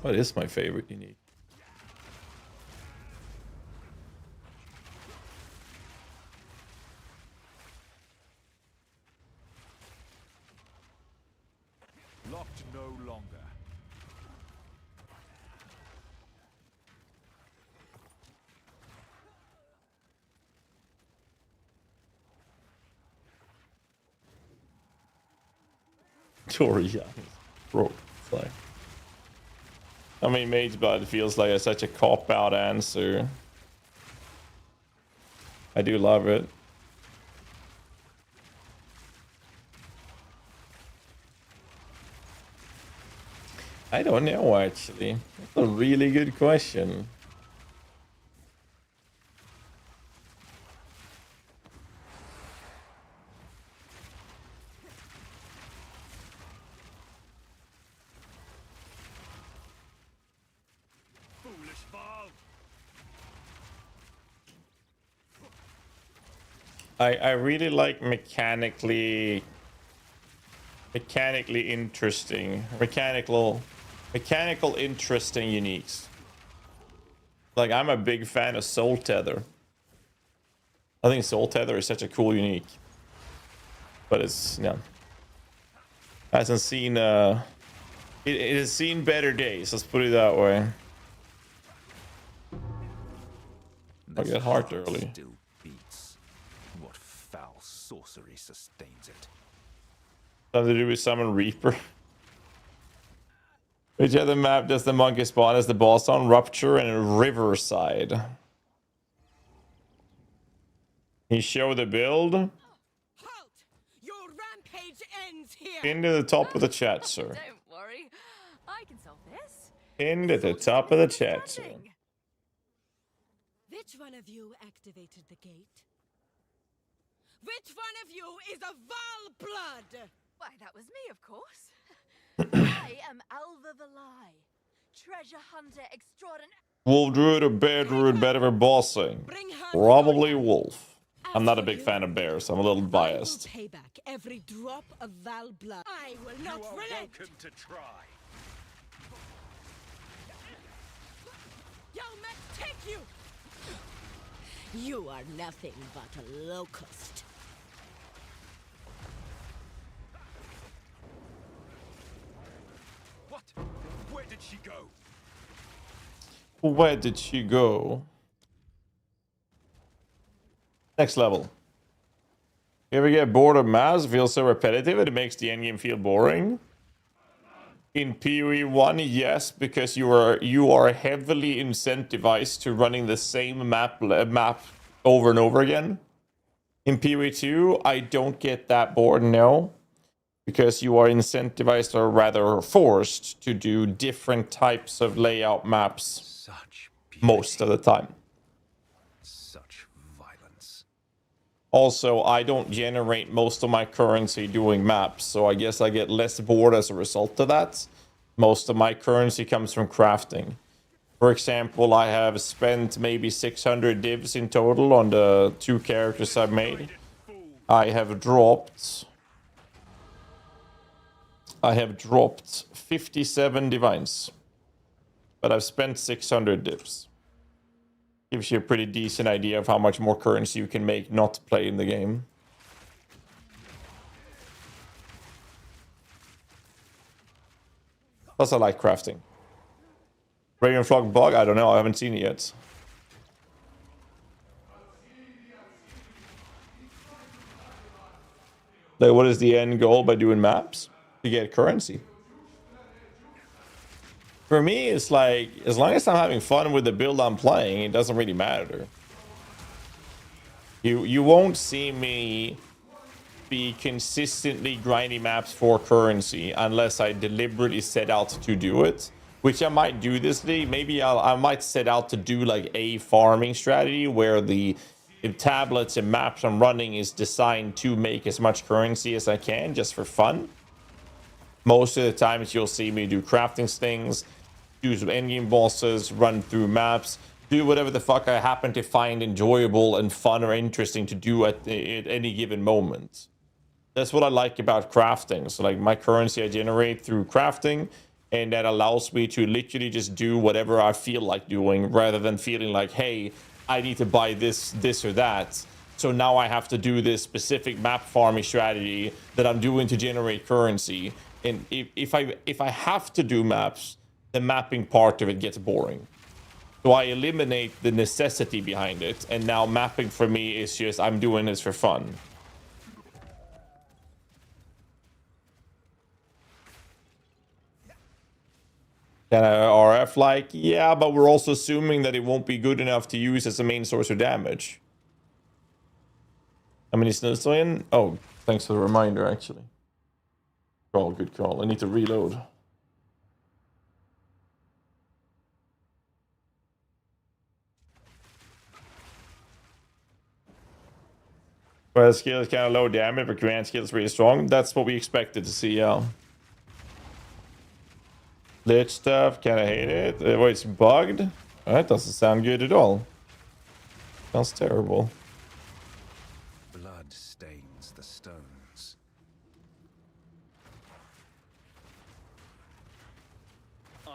What is my favorite unique? Locked no longer. Torian. Bro, it's like... I mean, Mage Blood feels like such a cop-out answer. I do love it. I don't know, actually. That's a really good question. Foolish Val! I really like mechanically interesting, mechanical interesting uniques. Like, I'm a big fan of Soul Tether. I think Soul Tether is such a cool unique. But it's, yeah. Hasn't seen, it has seen better days, let's put it that way. I get heart early. Still beats. What foul sorcery sustains it? Something to do with Summon Reaper. Which other map does the monkey spawn as the boss on? Rupture and Riverside. Can you show the build? Halt! Your rampage ends here. Pinned to the top of the chat, sir. Don't worry, I can solve this. Pinned at the top of the chat, sir. Which one of you activated the gate? Which one of you is a Val blood? Why, that was me, of course. I am Alva Valai, treasure hunter extraordinaire. Wolf Druid or Bear Druid better for bossing? Probably Wolf. I'm not a big fan of bears, so I'm a little biased. Pay back every drop of Val blood. I will not relent. Welcome to try. Yelmet, take you! You are nothing but a locust. What? Where did she go? Where did she go? Next level. You ever get bored of maps? Feels so repetitive it makes the endgame feel boring. In PoE 1, yes, because you are heavily incentivized to running the same map over and over again. In PoE 2, I don't get that bored, no. Because you are incentivized, or rather forced, to do different types of layout maps most of the time. Such violence. Also, I don't generate most of my currency doing maps, so I guess I get less bored as a result of that. Most of my currency comes from crafting. For example, I have spent maybe 600 divs in total on the 2 characters I've made. I have dropped 57 divines, but I've spent 600 divs. Gives you a pretty decent idea of how much more currency you can make not playing the game. Plus I like crafting. Ravenflock bug? I don't know, I haven't seen it yet. Like, what is the end goal by doing maps? To get currency. For me, it's like, as long as I'm having fun with the build I'm playing, it doesn't really matter. You won't see me be consistently grinding maps for currency unless I deliberately set out to do it, which I might do this league. Maybe I might set out to do like a farming strategy where the tablets and maps I'm running is designed to make as much currency as I can just for fun. Most of the times you'll see me do crafting things, do some endgame bosses, run through maps, do whatever the fuck I happen to find enjoyable and fun or interesting to do at any given moment. That's what I like about crafting. So like my currency I generate through crafting, and that allows me to literally just do whatever I feel like doing rather than feeling like, hey, I need to buy this or that. So now I have to do this specific map farming strategy that I'm doing to generate currency. And if I have to do maps, the mapping part of it gets boring. So I eliminate the necessity behind it. And now mapping for me is just, I'm doing this for fun. Can I RF like? Yeah, but we're also assuming that it won't be good enough to use as a main source of damage. How many snooze in? Oh, thanks for the reminder, actually. Call, good call. I need to reload. Well, skill is kind of low damage, but command skill is really strong. That's what we expected to see, yeah. Lich stuff, kind of hate it. Oh, it's bugged? That doesn't sound good at all. Sounds terrible. Blood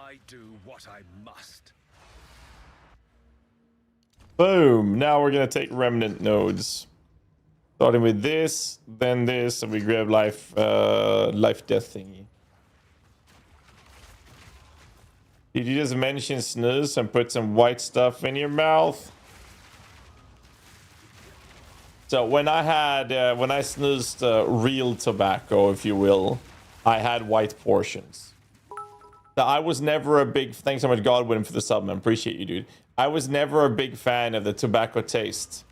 I do what I must. Boom. Now we're gonna take remnant nodes. Starting with this, then this, and we grab life death thingy. Did you just mention snooze and put some white stuff in your mouth? So when I snoozed real tobacco, if you will, I had white portions. Now, I was never a big... Thanks so much, Godwin, for the sub, man. Appreciate you, dude. I was never a big fan of the tobacco taste.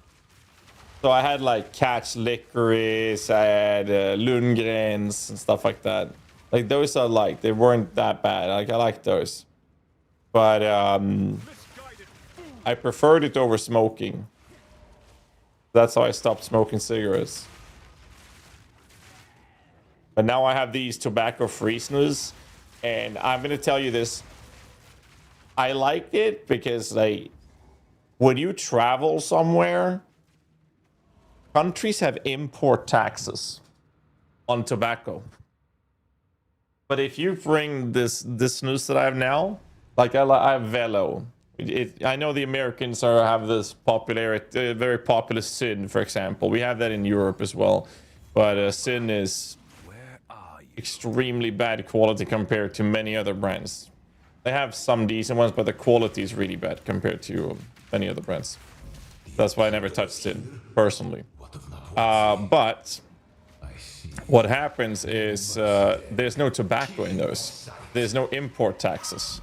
So I had, like, Catch Licorice, I had Lundgrens and stuff like that. Like, those I liked. They weren't that bad. Like, I liked those. But, I preferred it over smoking. That's how I stopped smoking cigarettes. But now I have these tobacco-free snus. And I'm going to tell you this. I liked it because, like, when you travel somewhere, countries have import taxes on tobacco. But if you bring this snus that I have now, like I have Velo. I know the Americans have this popularity, very popular Sin, for example. We have that in Europe as well. But Sin is extremely bad quality compared to many other brands. They have some decent ones, but the quality is really bad compared to many other brands. That's why I never touched it personally. But what happens is there's no tobacco in those. There's no import taxes.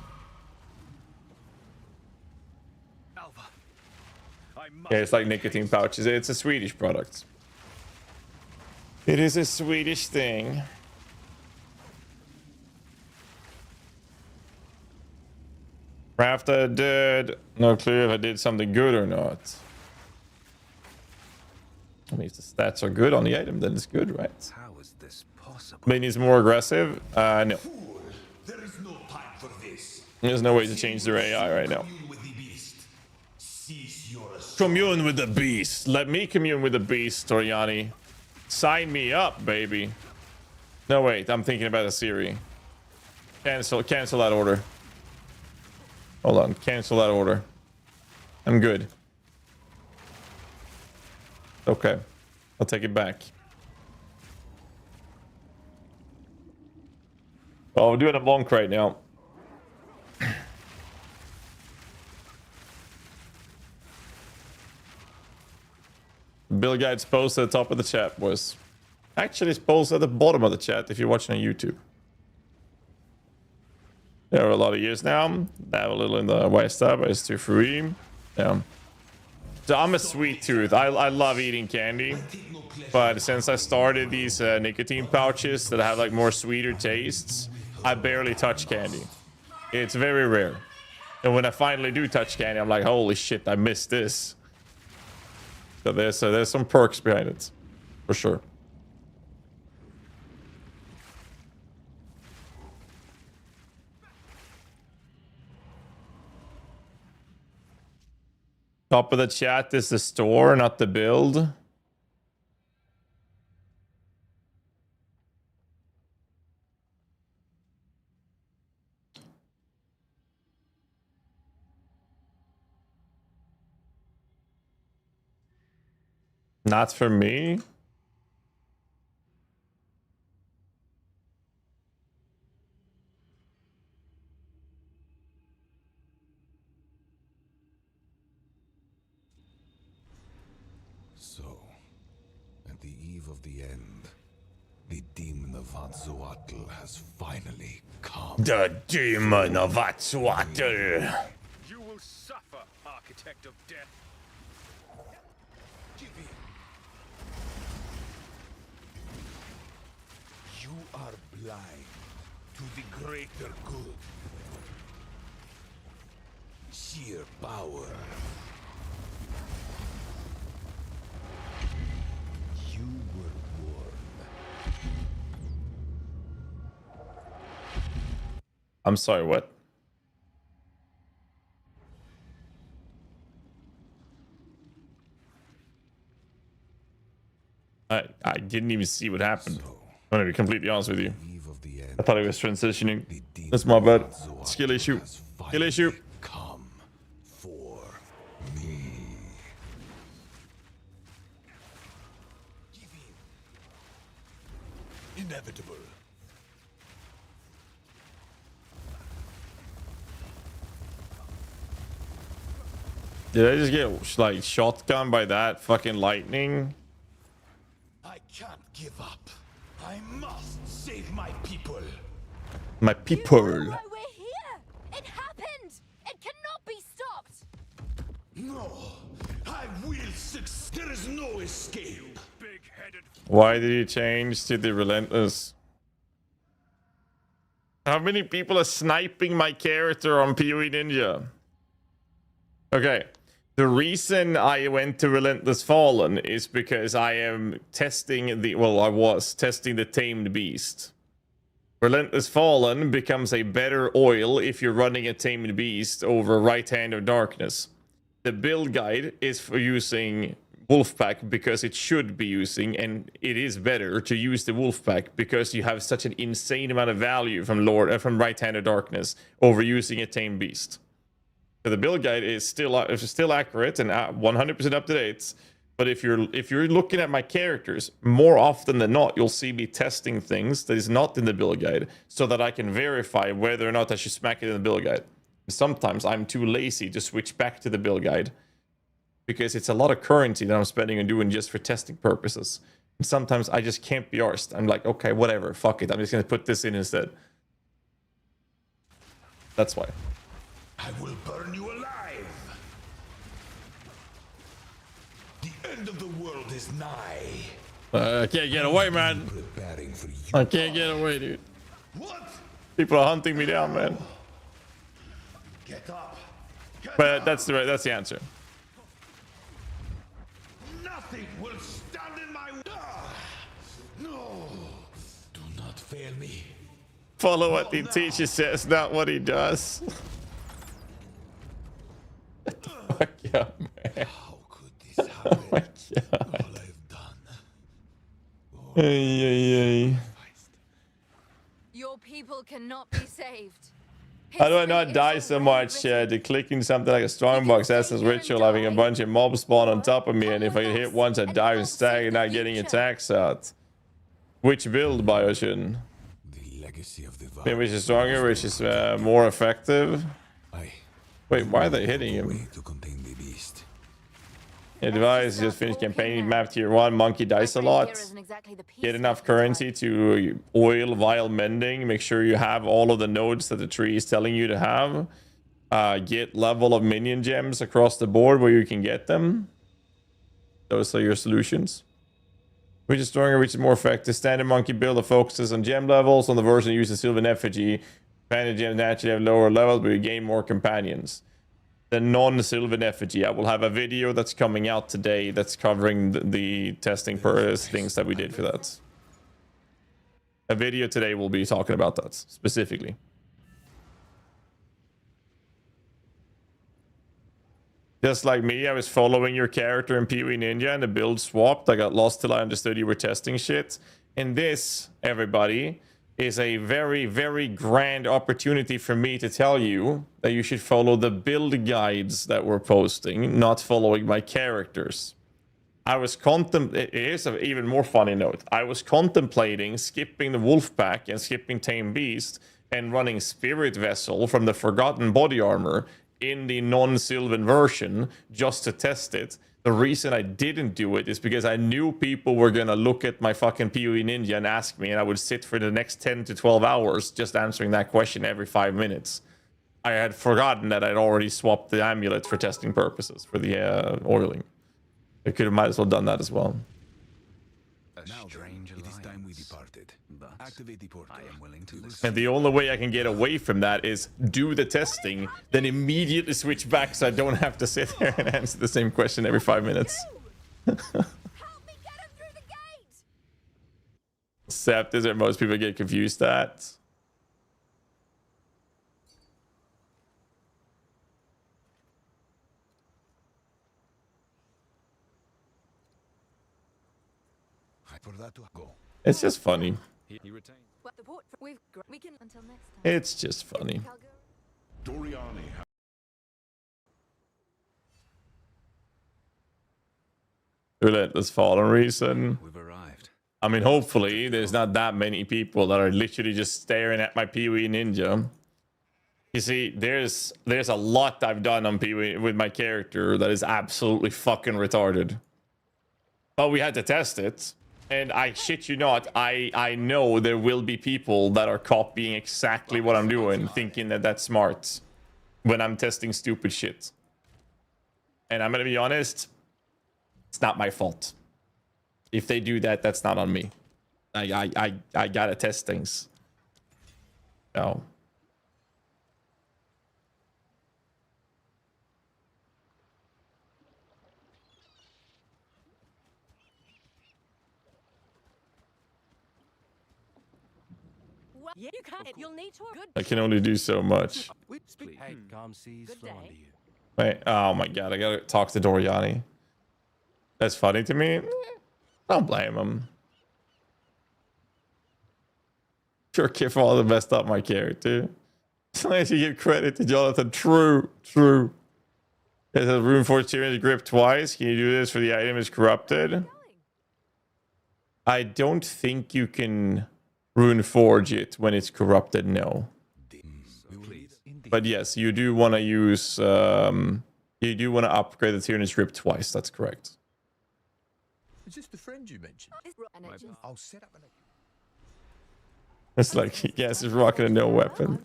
Yeah, it's like nicotine pouches. It's a Swedish product. It is a Swedish thing. After I did, no clue if I did something good or not. I mean, if the stats are good on the item, then it's good, right? How is this possible? I mean, it's more aggressive. No. There is no time for this. There's no way to change their AI right now. Commune with the beast. Let me commune with the beast, Toriani. Sign me up, baby. No, wait. I'm thinking about a Siri. Cancel that order. Hold on. Cancel that order. I'm good. Okay. I'll take it back. Oh, we're doing a monk right now. Bill Gates post at the top of the chat was actually posted at the bottom of the chat if you're watching on YouTube. There are a lot of years now. Dab a little in the West Up. It's too free. Yeah. So I'm a sweet tooth. I love eating candy. But since I started these nicotine pouches that have like more sweeter tastes, I barely touch candy. It's very rare. And when I finally do touch candy, I'm like, holy shit, I missed this. So there's some perks behind it, for sure. Top of the chat is the store, not the build. Not for me. So, at the eve of the end, the demon of Hatzoatl has finally come. The demon of Hatzoatl. You will suffer, Architect of Death. You are blind to the greater good. Sheer power. You were warned. I'm sorry, what? I didn't even see what happened. I'm gonna be completely honest with you. I thought it was transitioning. That's my bad. Skill issue. Skill issue. Come for me. Give in. Inevitable. Did I just get like shotgun by that fucking lightning? I can't give up. I must save my people. My people. Why we're here? It happened. It cannot be stopped. No, I will succeed. There is no escape. Big-headed. Why did you change to the relentless? How many people are sniping my character on PoE Ninja? Okay. The reason I went to Relentless Fallen is because I am testing the... Well, I was testing the Tamed Beast. Relentless Fallen becomes a better oil if you're running a Tamed Beast over Right Hand of Darkness. The build guide is for using Wolfpack because it should be using, and it is better to use the Wolfpack because you have such an insane amount of value from Right Hand of Darkness over using a Tamed Beast. So the build guide is still accurate and 100% up to date. But if you're looking at my characters, more often than not, you'll see me testing things that is not in the build guide so that I can verify whether or not I should smack it in the build guide. Sometimes I'm too lazy to switch back to the build guide because it's a lot of currency that I'm spending on doing just for testing purposes. And sometimes I just can't be arsed. I'm like, okay, whatever, fuck it. I'm just going to put this in instead. That's why. I will burn you alive. The end of the world is nigh. I can't get away, man. Preparing for you. I can't get away, dude. What? People are hunting me down, man. Get up. But that's the answer. Nothing will stand in my way. No. Do not fail me. Follow what he teaches says, not what he does. Fuck yeah, man. How could this happen? Oh my god. All I've done. Ay. Your people cannot be saved. How do I not die so much? The clicking something like a strongbox essence ritual, having a bunch of mobs spawn on top of me, and if I get hit once, I die and stag, not getting attacks out. Which build, Bioshin? The legacy of the Maybe which is stronger, which is more effective. Wait, why are they hitting him? to contain the beast. Advise, just finished campaign, map tier 1, monkey dice a lot. Get enough currency to oil vial mending. Make sure you have all of the nodes that the tree is telling you to have. Get level of minion gems across the board where you can get them. Those are your solutions. Which is stronger, which is more effective. Standard monkey build that focuses on gem levels. On the version uses Sylvan Effigy. Companion gems naturally have lower levels, but you gain more companions. The non-Sylvan Effigy. I will have a video that's coming out today that's covering the testing things that we did for that. A video today will be talking about that specifically. Just like me, I was following your character in PoE Ninja and the build swapped. I got lost till I understood you were testing shit. And this, everybody, is a very, very grand opportunity for me to tell you that you should follow the build guides that we're posting, not following my characters. I was here's an even more funny note. I was contemplating skipping the Wolfpack and skipping Tame Beast and running Spirit Vessel from the Forgotten Body Armor in the non-Sylvan version just to test it. The reason I didn't do it is because I knew people were going to look at my fucking PoE Ninja and ask me, and I would sit for the next 10 to 12 hours just answering that question every 5 minutes. I had forgotten that I'd already swapped the amulet for testing purposes for the oiling. I could have might as well done that as well. Now, it is time we departed. Activate the portal. I am willing to listen. And the only way I can get away from that is do the testing, then immediately switch back so I don't have to sit there and answer the same question every 5 minutes. Except is where most people get confused at. For that to go. It's just funny. the port. We can until next time. It's just funny. Doriani. Relentless Fallen reason. We've arrived. I mean, hopefully there's not that many people that are literally just staring at my Pee-wee Ninja. You see, there's a lot I've done on Pee-wee with my character that is absolutely fucking retarded. But we had to test it. And I shit you not, I know there will be people that are copying exactly what I'm doing, thinking that that's smart when I'm testing stupid shit. And I'm gonna be honest, it's not my fault. If they do that, that's not on me. I gotta test things. No. Well, you can't. You'll need to. Good. I can only do so much. Hey, calm seas flow under you. Wait, oh my god, I gotta talk to Doriani. That's funny to me. Don't blame him. Sure, Kif all the messed up my character. Nice to give credit to Jonathan. True. It has room for Tyrion's grip twice. Can you do this for the item is corrupted? I don't think you can rune forge it when it's corrupted, no. But yes, you do want to use you do want to upgrade the Tyrion's grip twice, that's correct. Is this the friend you mentioned? I'll set up an... It's like, yes, he's rocking a no weapon.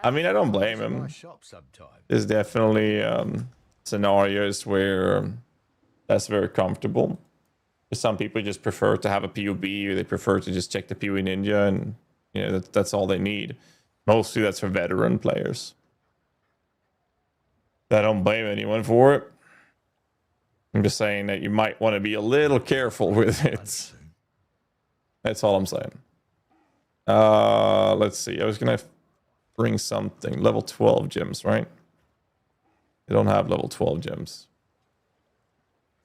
I mean, I don't blame him. There's definitely scenarios where that's very comfortable. Some people just prefer to have a POB, or they prefer to just check the PoE Ninja, and you know that's all they need. Mostly that's for veteran players. I don't blame anyone for it. I'm just saying that you might want to be a little careful with it. That's all I'm saying. Let's see. I was gonna bring something. Level 12 gems, right? They don't have level 12 gems.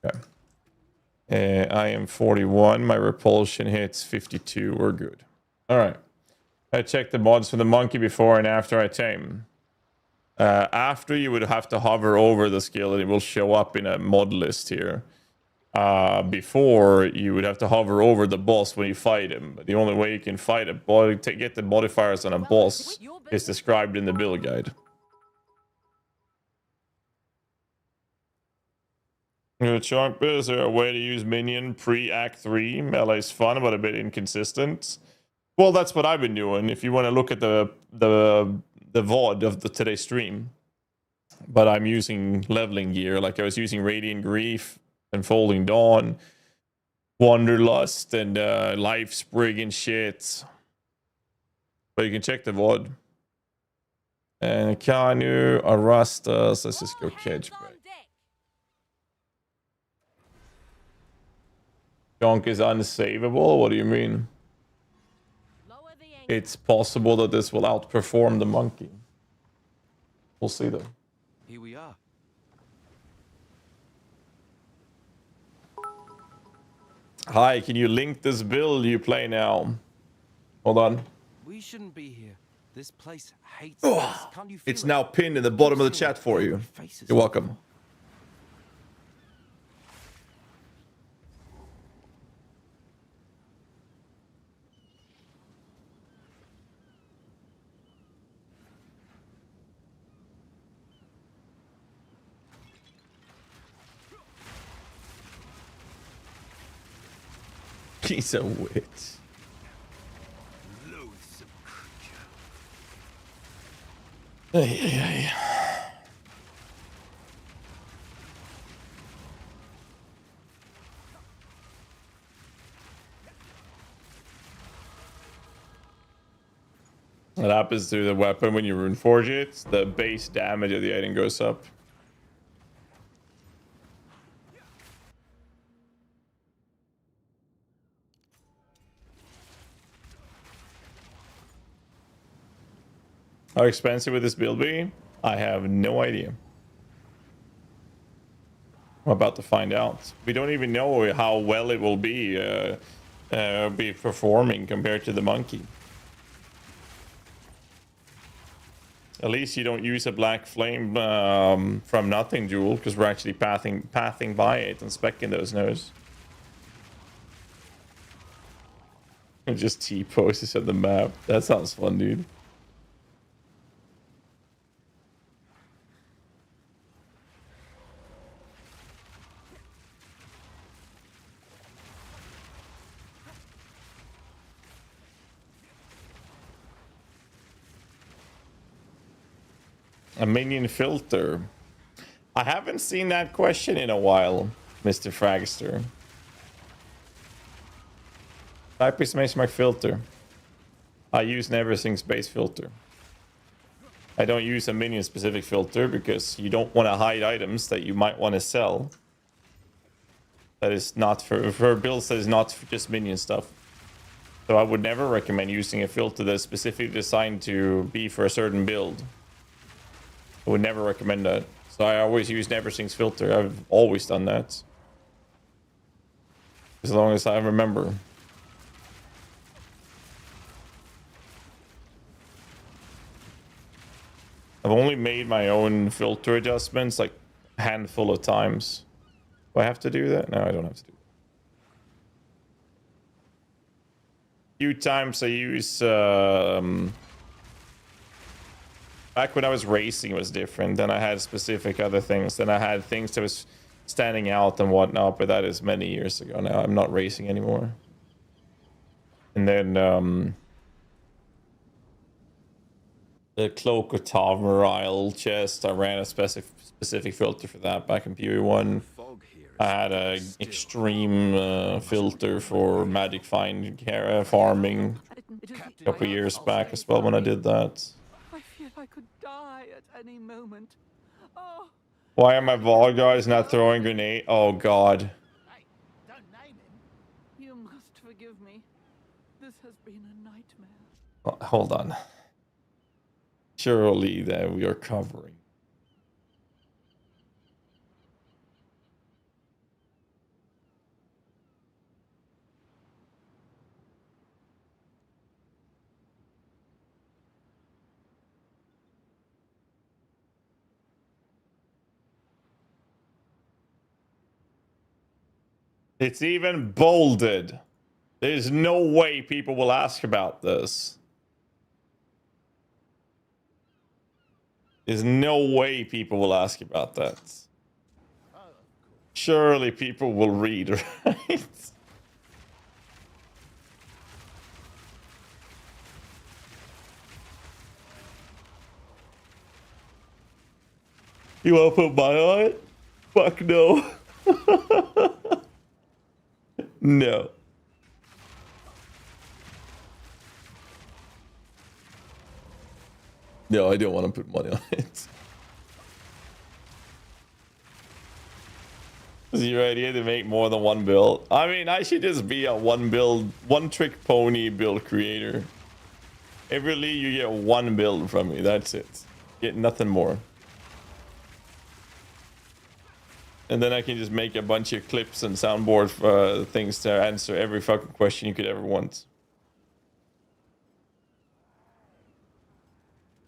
Okay. I am 41. My repulsion hits 52. We're good. All right. I checked the mods for the monkey before and after I tame. After, you would have to hover over the skill and it will show up in a mod list here. Before, you would have to hover over the boss when you fight him. But the only way you can fight a boss, to get the modifiers on a boss, is described in the build guide. Chonk, is there a way to use minion pre-Act 3? Melee's fun, but a bit inconsistent. Well, that's what I've been doing. If you want to look at the VOD of today's stream. But I'm using leveling gear. Like I was using Radiant Grief, Unfolding Dawn, Wanderlust, and Life Sprig and shit. But you can check the VOD. And Kanu, Arastas, let's just go catch break. Chonk is unsavable? What do you mean? It's possible that this will outperform the monkey. We'll see though. Here we are. Hi, can you link this build you play now? Hold on. We shouldn't be here. This place hates us. Can't you feel It's now pinned in the bottom of the chat for you. You're welcome. He's a witch. Ay. What happens to the weapon when you rune forge it? The base damage of the item goes up. How expensive would this build be? I have no idea. I'm about to find out. We don't even know how well it will be performing compared to the monkey. At least you don't use a black flame from nothing, Jewel, because we're actually pathing by it and specking those nodes. And just T-poses at the map. That sounds fun, dude. A minion filter. I haven't seen that question in a while, Mr. Fragster. Type is my filter. I use an everything space filter. I don't use a minion specific filter because you don't want to hide items that you might want to sell. That is not for builds that is not for just minion stuff. So I would never recommend using a filter that's specifically designed to be for a certain build. I would never recommend that. So I always use everything's filter. I've always done that. As long as I remember. I've only made my own filter adjustments like a handful of times. Do I have to do that? No, I don't have to do that. Few times I use back when I was racing, it was different. Then I had specific other things. Then I had things that was standing out and whatnot, but that is many years ago now. I'm not racing anymore. And then the Cloak of Tamaril chest, I ran a specific filter for that back in PoE1. I had an extreme filter for magic find farming a couple years back as well when I did that. I feel I could die at any moment. Oh. Why are my Vol guys not throwing grenade? Oh god. Hey, don't name him. You must forgive me. This has been a nightmare. Oh, hold on. Surely that we are covering. It's even bolded. There's no way people will ask about this. There's no way people will ask about that. Surely people will read, right? You wanna put my on it? Fuck no. No. No, I don't want to put money on it. Is your idea to make more than one build? I mean, I should just be a one trick pony build creator. Every league you get one build from me, that's it. Get nothing more. And then I can just make a bunch of clips and soundboard things to answer every fucking question you could ever want.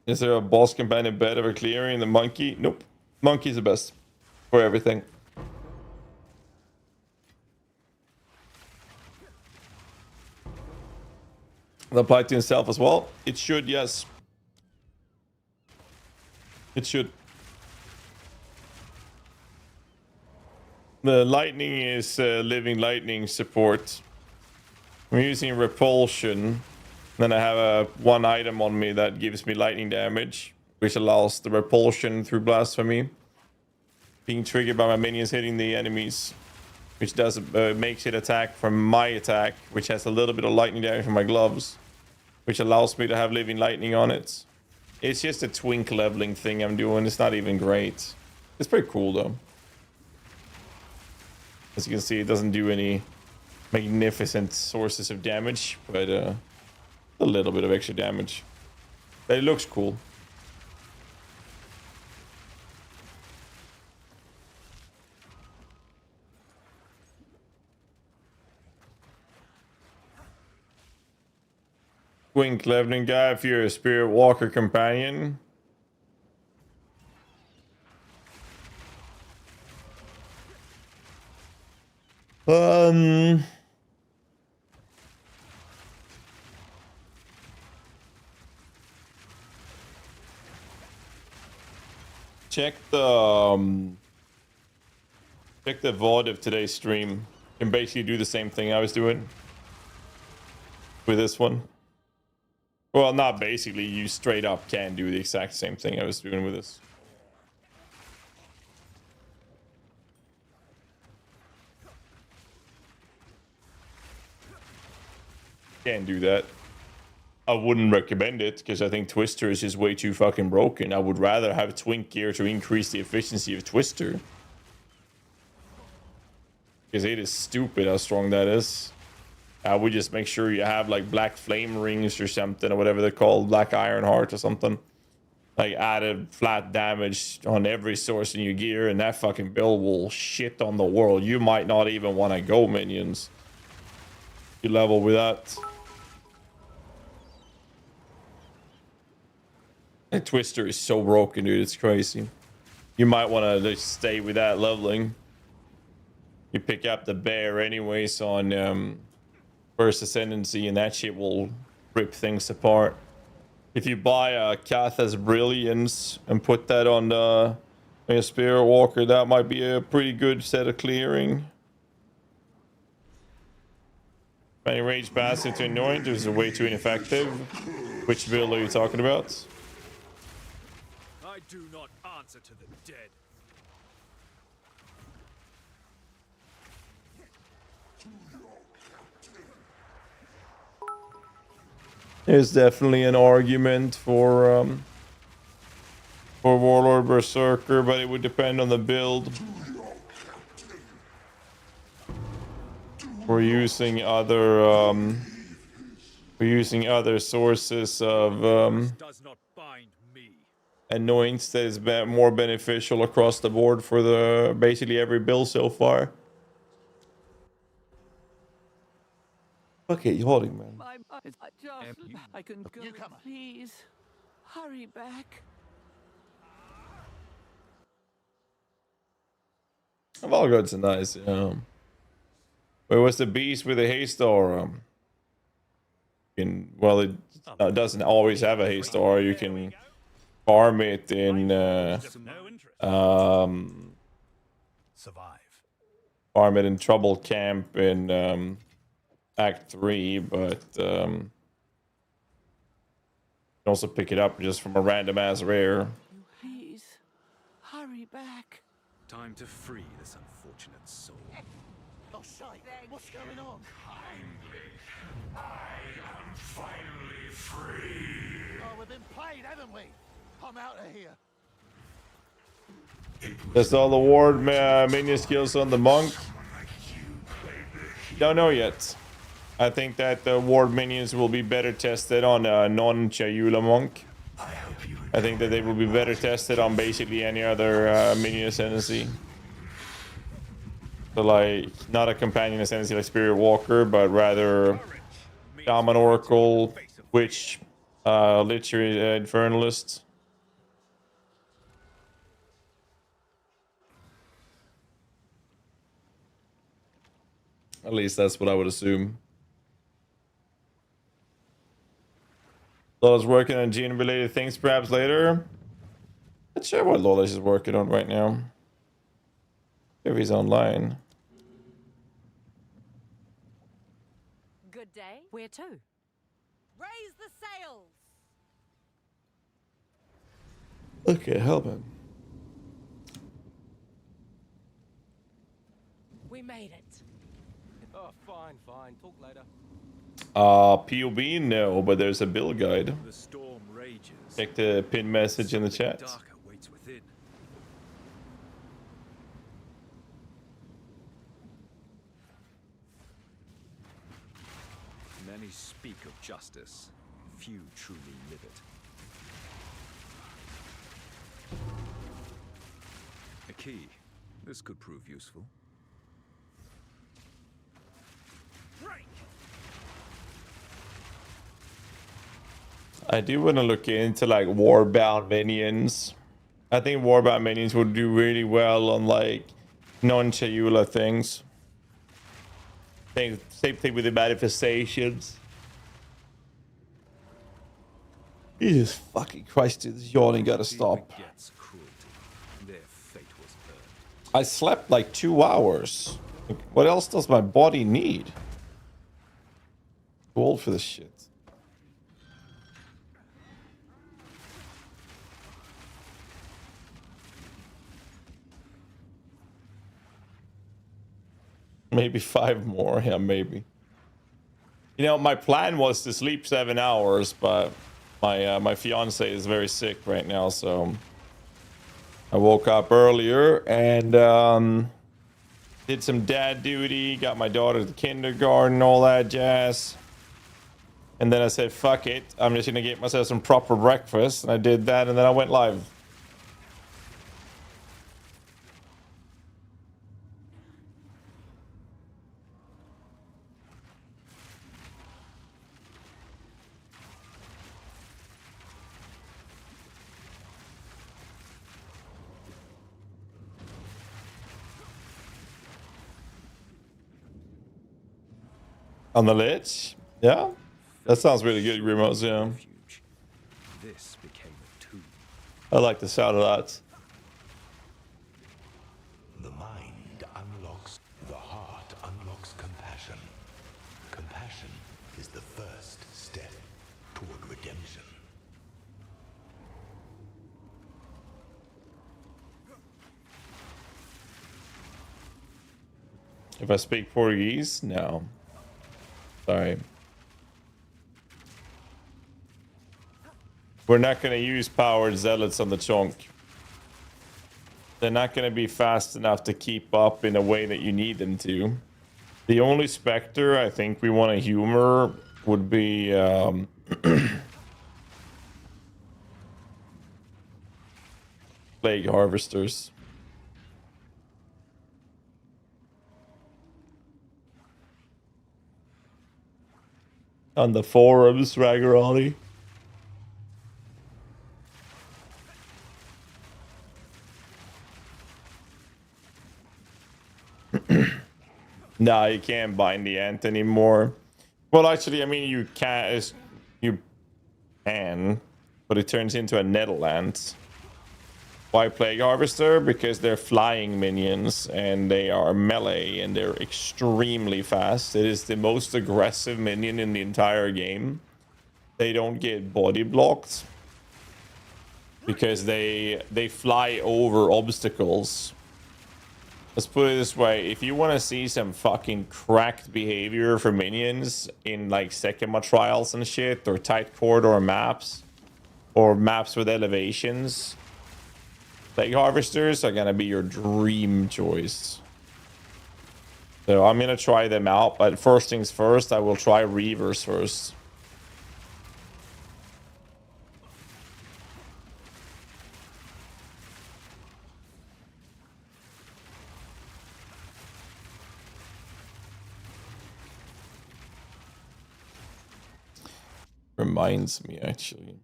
Is there a boss companion better for clearing the monkey? Nope. Monkey's the best for everything. It apply to himself as well? It should, yes. It should. The lightning is living lightning support. I'm using repulsion. Then I have one item on me that gives me lightning damage, which allows the repulsion through blasphemy being triggered by my minions hitting the enemies, which does makes it attack from my attack, which has a little bit of lightning damage from my gloves, which allows me to have living lightning on it. It's just a twink leveling thing I'm doing. It's not even great. It's pretty cool though. As you can see, it doesn't do any magnificent sources of damage, but a little bit of extra damage. But it looks cool. Twink leveling guy, if you're a spirit walker companion, Check the VOD of today's stream. You can basically do the same thing I was doing with this one. Well, not basically. You straight up can do the exact same thing I was doing with this. Can't do that. I wouldn't recommend it because I think Twister is just way too fucking broken. I would rather have Twink gear to increase the efficiency of Twister. Because it is stupid how strong that is. I would just make sure you have like black flame rings or something, or whatever they're called, black iron heart or something. Like added flat damage on every source in your gear, and that fucking build will shit on the world. You might not even want to go minions. You level with that. That Twister is so broken, dude. It's crazy. You might want to just stay with that leveling. You pick up the bear anyways on First Ascendancy, and that shit will rip things apart. If you buy a Katha's Brilliance and put that on a Spirit Walker, that might be a pretty good set of clearing. Any Rage Pass into Anoint is way too ineffective. Which build are you talking about? I do not answer to the dead. There's definitely an argument for Warlord Berserker, but it would depend on the build. We're using other sources of anoints that is more beneficial across the board for the basically every build so far. Okay, you holding, man. I can go. Please, hurry back. Valgod's nice, yeah. Where was the beast with a haste aura? Well, it doesn't always have a haste aura. You can farm it in farm it in Trouble Camp in Act 3, but you can also pick it up just from a random ass rare. Please, hurry back. Time to free this unfortunate soul. Oh, shite. What's going on? I am finally free. Oh, we've been played, haven't we? I'm out of here. That's all the ward minion skills on the monk. Don't know yet. I think that the ward minions will be better tested on a non-Chayula monk. I think that they will be better tested on basically any other minion ascendancy. So like, not a companion ascendancy like Spirit Walker, but rather Shaman Oracle, Witch, Lich, Infernalist. At least that's what I would assume. Lola's working on gene-related things perhaps later. Not sure what Lola is working on right now. If he's online. Good day. Where to? Raise the sails. Okay, help him. We made it. Oh, fine. Talk later. POB? No, but there's a build guide. The storm rages. Check the pin message in the chat. Darker waits within. Many speak of justice. Few truly live it. A key. This could prove useful. I do want to look into like warbound minions. I think warbound minions would do really well on like non-Chayula things. Same thing with the manifestations. Jesus fucking Christ, dude, this yawning gotta stop. I slept like 2 hours. What else does my body need? Too old for this shit. Maybe 5 more. Yeah, maybe. You know, my plan was to sleep 7 hours, but my fiance is very sick right now, so I woke up earlier and did some dad duty, got my daughter to kindergarten, all that jazz. And then I said, fuck it, I'm just gonna get myself some proper breakfast, and I did that, and then I went live. On the ledge? Yeah? That sounds really good, Grimos, yeah. This became a tomb. I like the sound of that. The mind unlocks, the heart unlocks compassion. Compassion is the first step toward redemption. If I speak Portuguese? No. Sorry. We're not going to use powered zealots on the Chonk. They're not going to be fast enough to keep up in a way that you need them to. The only Spectre I think we want to humor would be... Plague Harvesters. On the forums, Ragaroli. Nah, you can't bind the ant anymore. Well, actually, I mean, you can't. You can, but it turns into a nettle ant. Why Plague Harvester? Because they're flying minions and they are melee and they're extremely fast. It is the most aggressive minion in the entire game. They don't get body blocked because they fly over obstacles. Let's put it this way. If you want to see some fucking cracked behavior for minions in like Sekima trials and shit, or tight corridor maps, or maps with elevations, Plague Harvesters are gonna be your dream choice. So I'm gonna try them out, but first things first, I will try Reavers first. Reminds me, actually.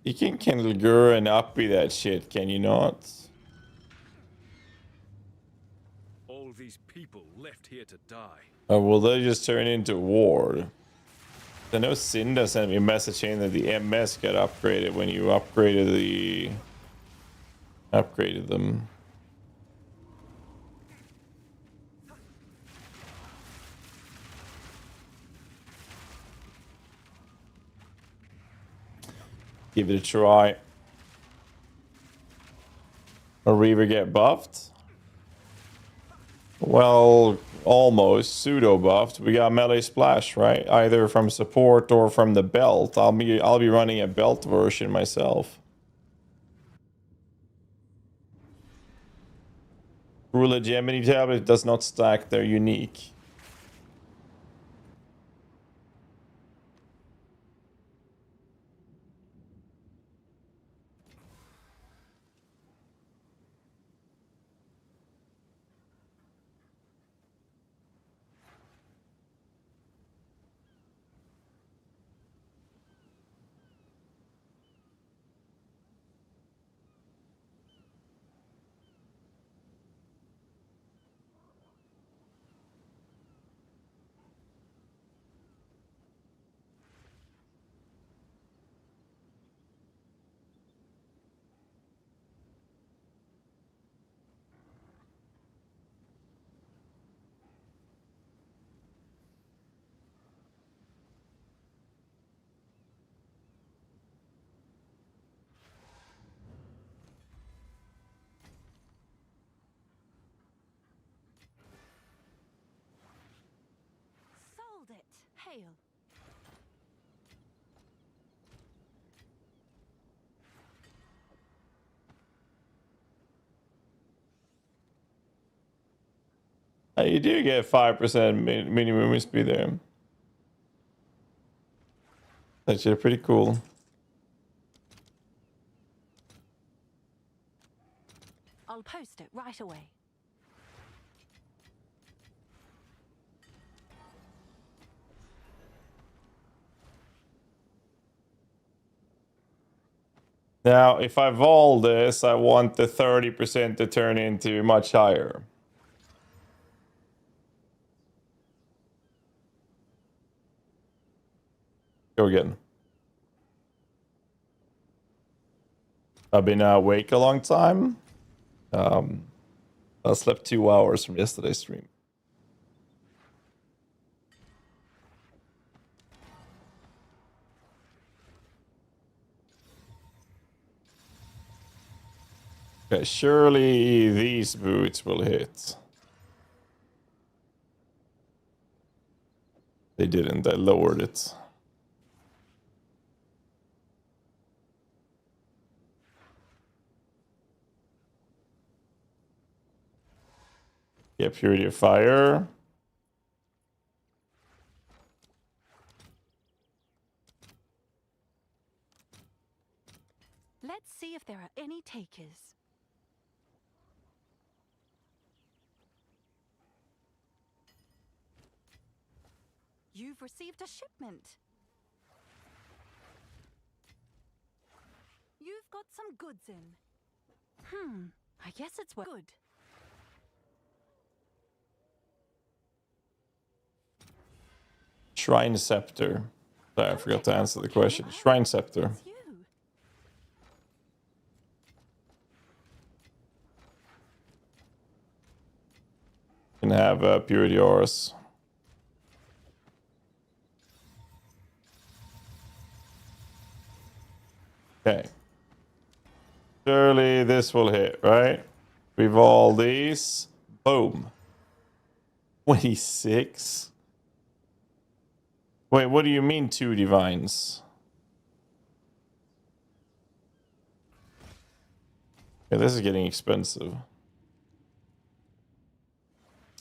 You can kindle Gur and uppy that shit, can you not? All these people left here to die. Or will they just turn into war? I know Cinda sent me a message saying that the MS got upgraded when you upgraded them. Give it a try. A Reaver get buffed? Well, almost pseudo buffed. We got melee splash, right? Either from support or from the belt. I'll be running a belt version myself. Ruler Gemini tablet does not stack, they're unique. tail. You do get 5% minimum speed there. That's actually pretty cool. I'll post it right away. Now, if I vol this, I want the 30% to turn into much higher. Go again. I've been awake a long time. I slept 2 hours from yesterday's stream. Okay, surely these boots will hit. They didn't, I lowered it. Yeah, purity of fire. Let's see if there are any takers. You've received a shipment. You've got some goods in. I guess it's good. Shrine Scepter. Sorry, I forgot to answer the question. Shrine Scepter. Can have purity auras. Okay. Surely this will hit, right? We've all these. Boom. 26. Wait, what do you mean 2 divines? Yeah, this is getting expensive.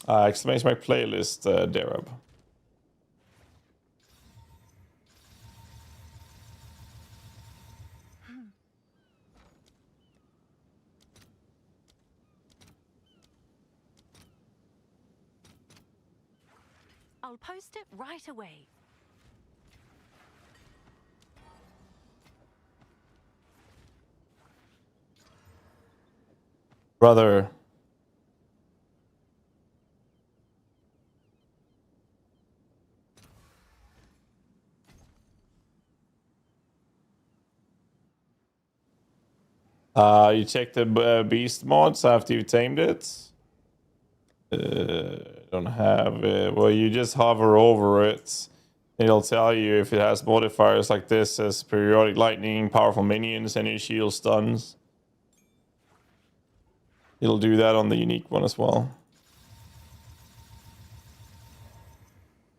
Explains my playlist, Darab. I'll post it right away. Brother. You check the beast mods after you tamed it. Don't have it. Well, you just hover over it. It'll tell you if it has modifiers like this as periodic lightning, powerful minions, any shield stuns. It'll do that on the unique one as well.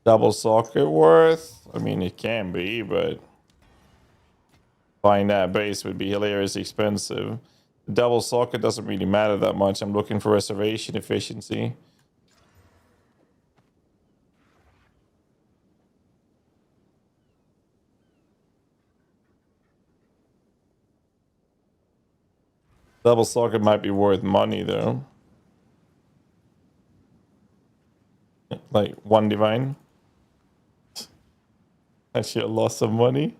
Double socket worth? I mean, it can be, but buying that base would be hilariously expensive. The double socket doesn't really matter that much. I'm looking for reservation efficiency. Double socket might be worth money though. Like 1 divine. Actually a loss of money.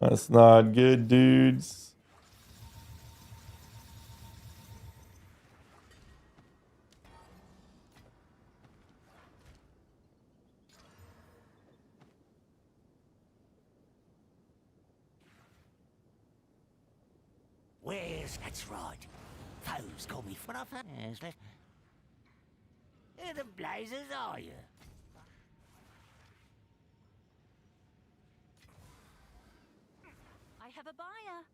That's not good, dudes. Where's that's right. Foes call me for nothing. Who the blazers are you? I have a buyer.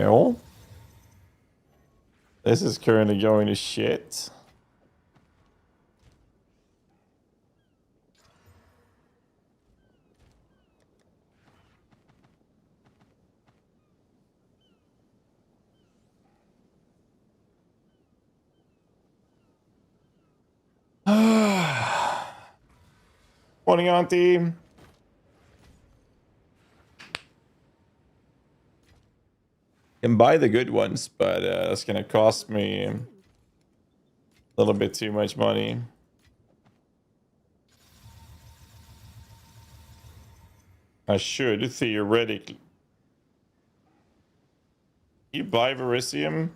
Well, This is currently going to shit. Morning, Auntie. Can buy the good ones, but that's gonna cost me a little bit too much money. I should theoretically. You buy Verisium?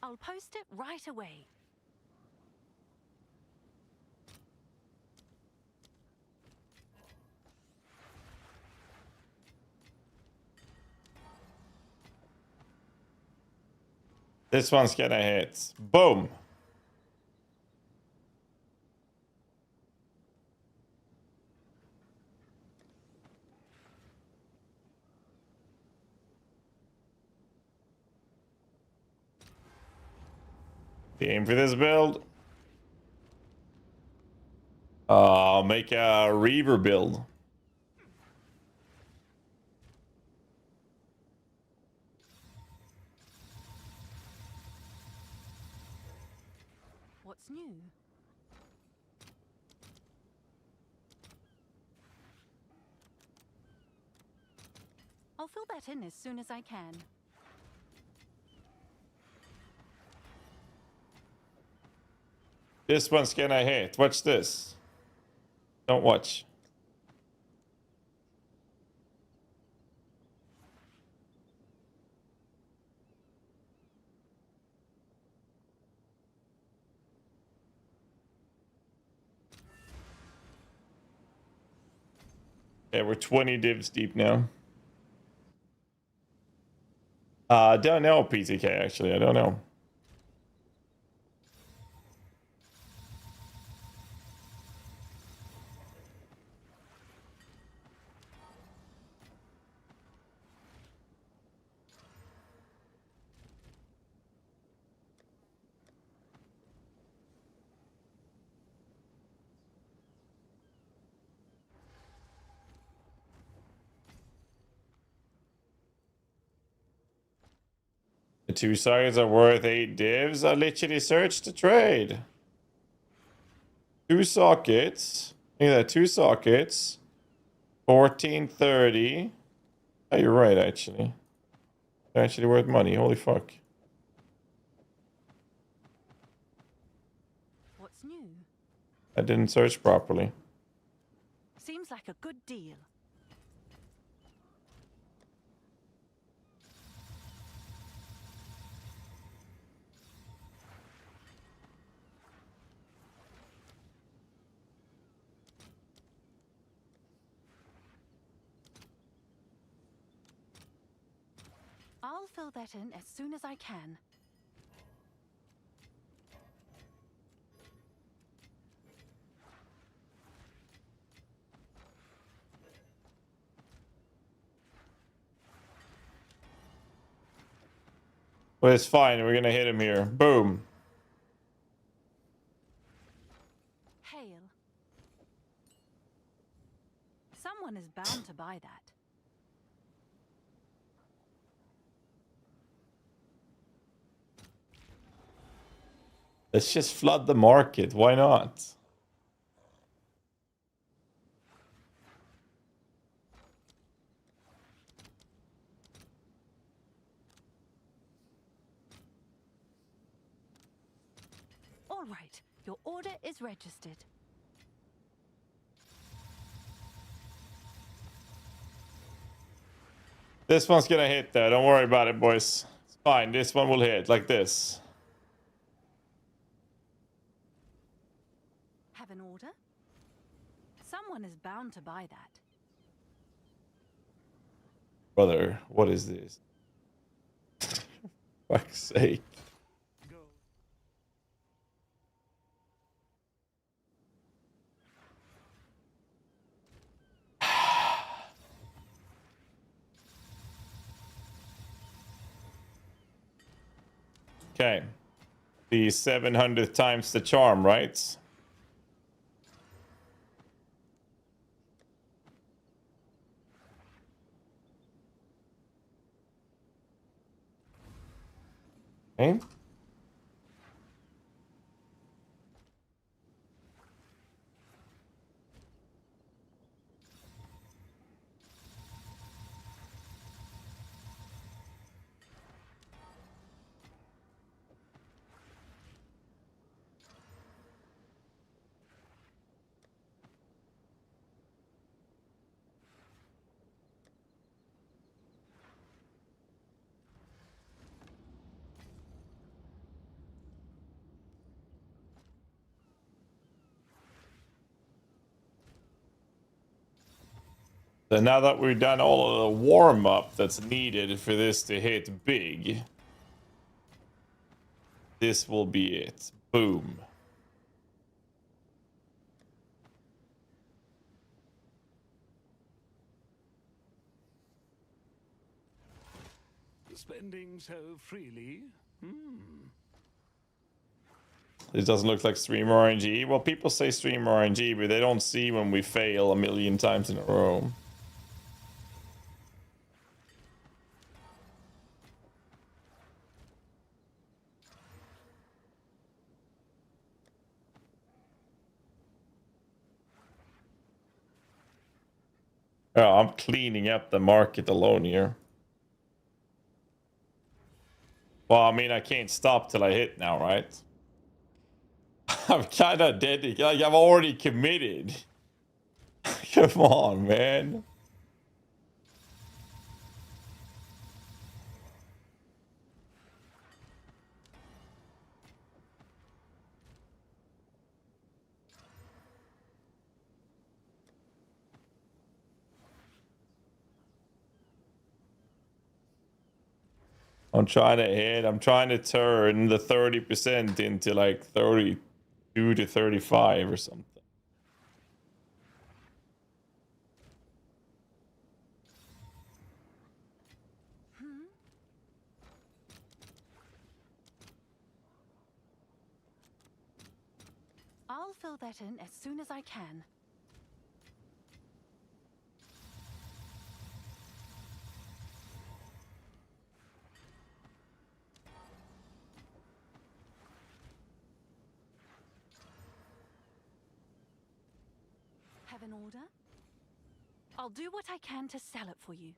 I'll post it right away. This one's gonna hit. Boom. Aim for this build. Make a Reaver build. What's new? I'll fill that in as soon as I can. This one's gonna hit. Watch this. Don't watch. Okay, we're 20 divs deep now. Don't know, PTK, actually. I don't know. The 2 sockets are worth 8 divs. I literally searched the trade. 2 sockets. Look at that, 2 sockets. 1430. Oh, you're right, actually. They're actually worth money. Holy fuck. What's new? I didn't search properly. Seems like a good deal. I'll fill that in as soon as I can. But it's fine. We're gonna hit him here. Boom. Hail. Someone is bound to buy that. Let's just flood the market. Why not? All right, your order is registered. This one's gonna hit though. Don't worry about it, boys. It's fine. This one will hit like this. Have an order? Someone is bound to buy that. Brother, what is this? Fuck's sake. Okay. The 700 times the charm, right? Okay. So now that we've done all of the warm-up that's needed for this to hit big, this will be it. Boom. Spending so freely. This doesn't look like streamer RNG. Well, people say streamer RNG, but they don't see when we fail a million times in a row. Oh, I'm cleaning up the market alone here. Well, I mean, I can't stop till I hit now, right? I'm kind of dead. Like, I'm already committed. Come on, man. I'm trying to hit. I'm trying to turn the 30% into like 32 to 35 or something. I'll fill that in as soon as I can. Have an order? I'll do what I can to sell it for you.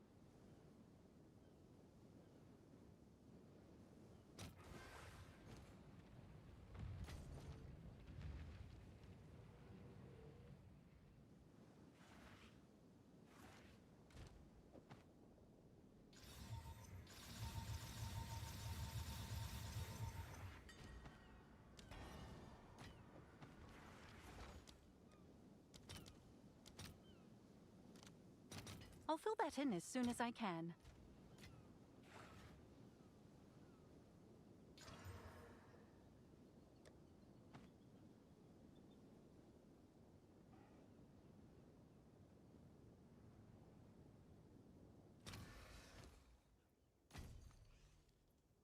I'll fill that in as soon as I can.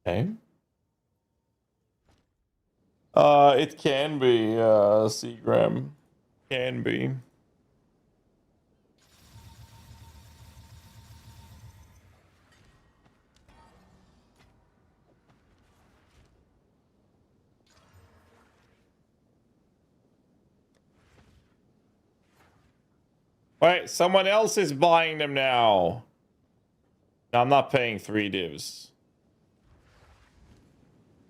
Okay. It can be, Seagram. Can be. Wait, someone else is buying them now. No, I'm not paying 3 divs.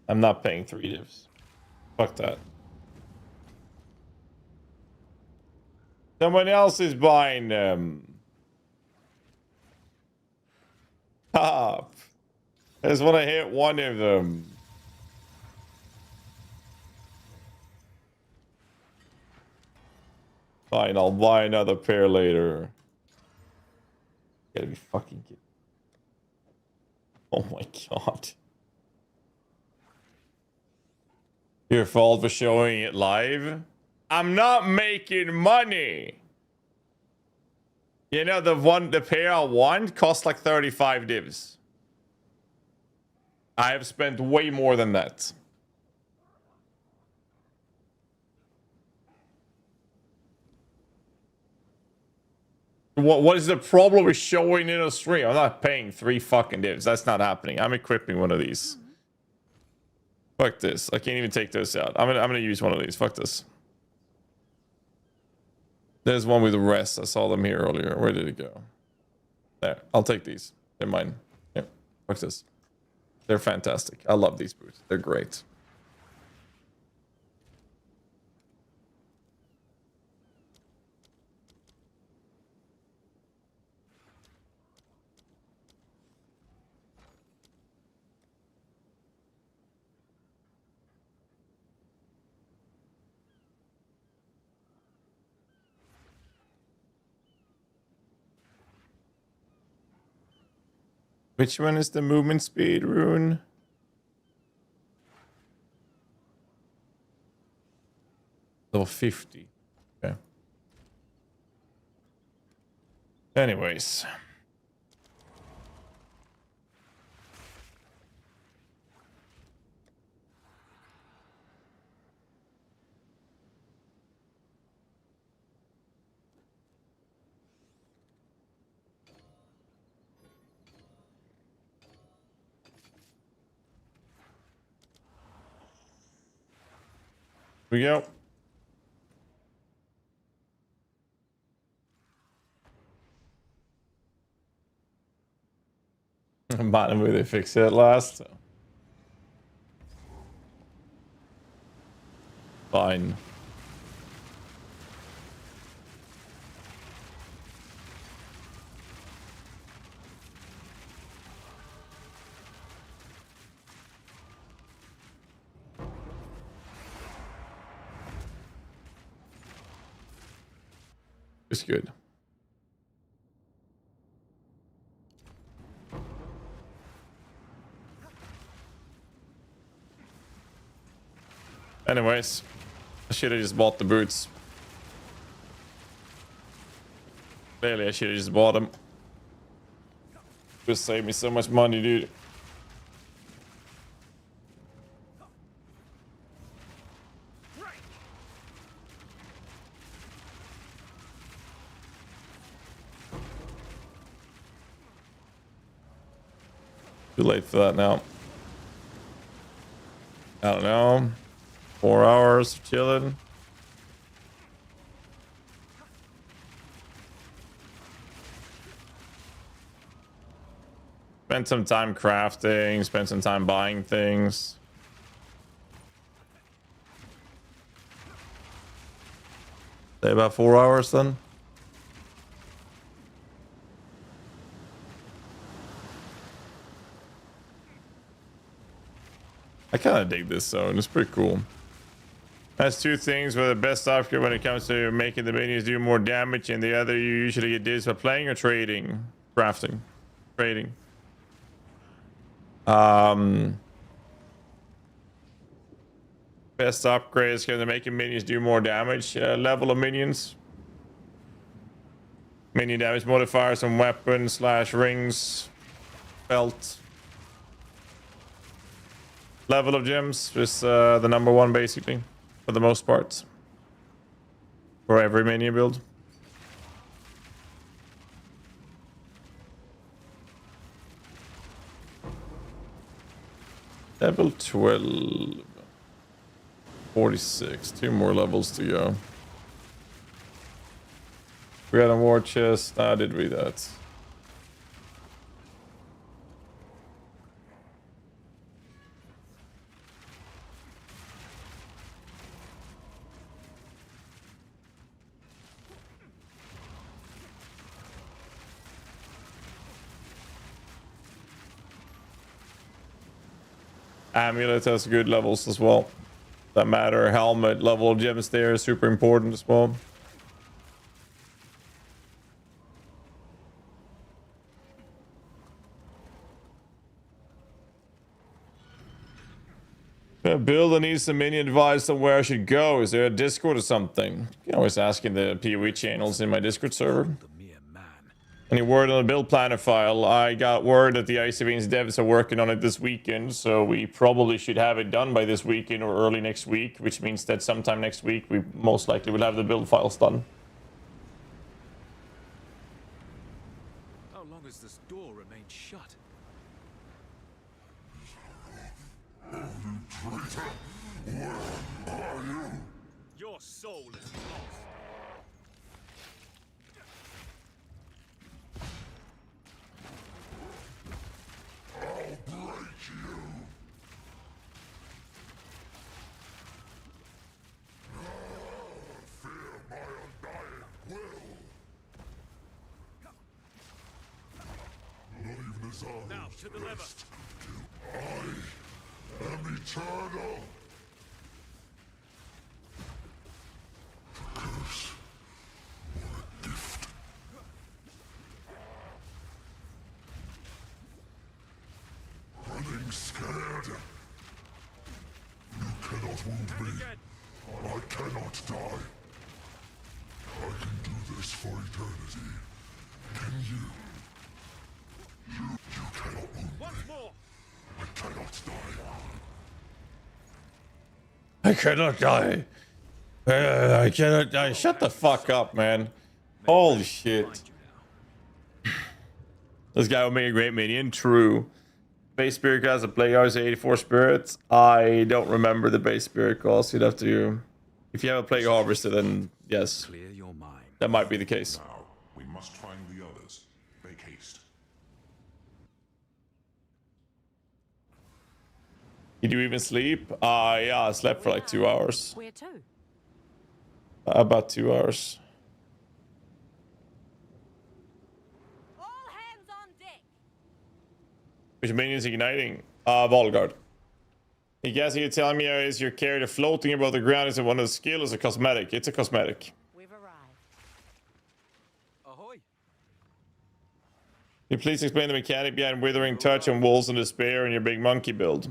I'm not paying 3 divs. Fuck that. Someone else is buying them. Stop. I just want to hit one of them. Fine, I'll buy another pair later. Gotta be fucking kidding. Oh my god. Your fault for showing it live? I'm not making money. You know, the pair I want cost like 35 divs. I have spent way more than that. What is the problem with showing in a stream? I'm not paying 3 fucking divs. That's not happening. I'm equipping one of these. Fuck this. I can't even take this out. I'm gonna use one of these. Fuck this. There's one with the rest. I saw them here earlier. Where did it go? There. I'll take these. They're mine. Yep. Fuck this. They're fantastic. I love these boots. They're great. Which one is the movement speed rune? Level 50. Okay. Anyways. Here we go. Bottom where they fix it at last. So. Fine. It's good. Anyways, I should have just bought the boots. Clearly, I should have just bought them. Just save me so much money, dude. Too late for that now. I don't know. 4 hours of chilling. Spend some time crafting, spend some time buying things. Say about 4 hours then. I kind of dig this zone. It's pretty cool. That's 2 things where the best upgrade when it comes to making the minions do more damage, and the other you usually get this by playing or trading. Crafting. Trading. Best upgrade is going to make minions do more damage. Level of minions. Minion damage modifiers on weapons / rings. Belt. Level of gems is the #1 basically. For the most part. For every minion build. Level 12. 46. 2 more levels to go. We got a war chest. I did read that. Amulet has good levels as well. That matter. Helmet level gems there is super important as well. Build and need some minion advice on where I should go. Is there a Discord or something? You can always ask in the PoE channels in my Discord server. Any word on the build planner file? I got word that the Icy Veins devs are working on it this weekend, so we probably should have it done by this weekend or early next week, which means that sometime next week we most likely will have the build files done. How long has this door remained shut? Your soul is lost. Now to the lever. I am eternal. Curse or a gift. Running scared. You cannot wound me. I cannot die. I can do this for eternity. Can you? You cannot wound me. I cannot die. I cannot die. I cannot die. Shut the fuck up, man. Holy shit. This guy will make a great minion. True. Base spirit has a play hours 84 spirits. I don't remember the base spirit cost. You'd have to. If you have a plague harvester, then yes. Clear your mind. That might be the case. Now, we must find the others. Make haste. Did you even sleep? Yeah, I slept for like 2 hours. Where to? About 2 hours. All hands on deck. Which minions igniting? Volgard. Hey guys, you're telling me is your character floating above the ground is it one of the skills or a cosmetic? It's a cosmetic. We've arrived. Ahoy! Can you please explain the mechanic behind Withering Touch and Wolves and Despair in your big monkey build?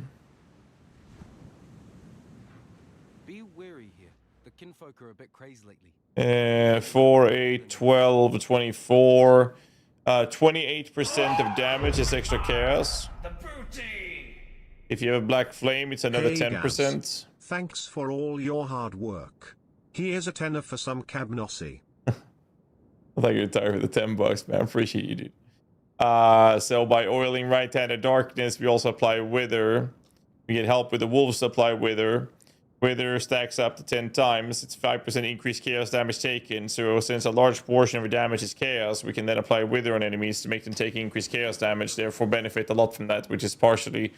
Be wary here. The kinfolk are a bit crazy lately. 4, 8, 12, 24. 28% of damage is extra chaos. The booty! If you have a black flame, it's another Hey, 10%. Gaz. Thanks for all your hard work. Here's a tenner for some cabnossi. I thought you were tired for the $10, man. Appreciate you, dude. So by oiling right-handed darkness, we also apply Wither. We get help with the wolves to apply Wither. Wither stacks up to 10 times. It's 5% increased chaos damage taken. So since a large portion of our damage is chaos, we can then apply Wither on enemies to make them take increased chaos damage, therefore benefit a lot from that, which is partially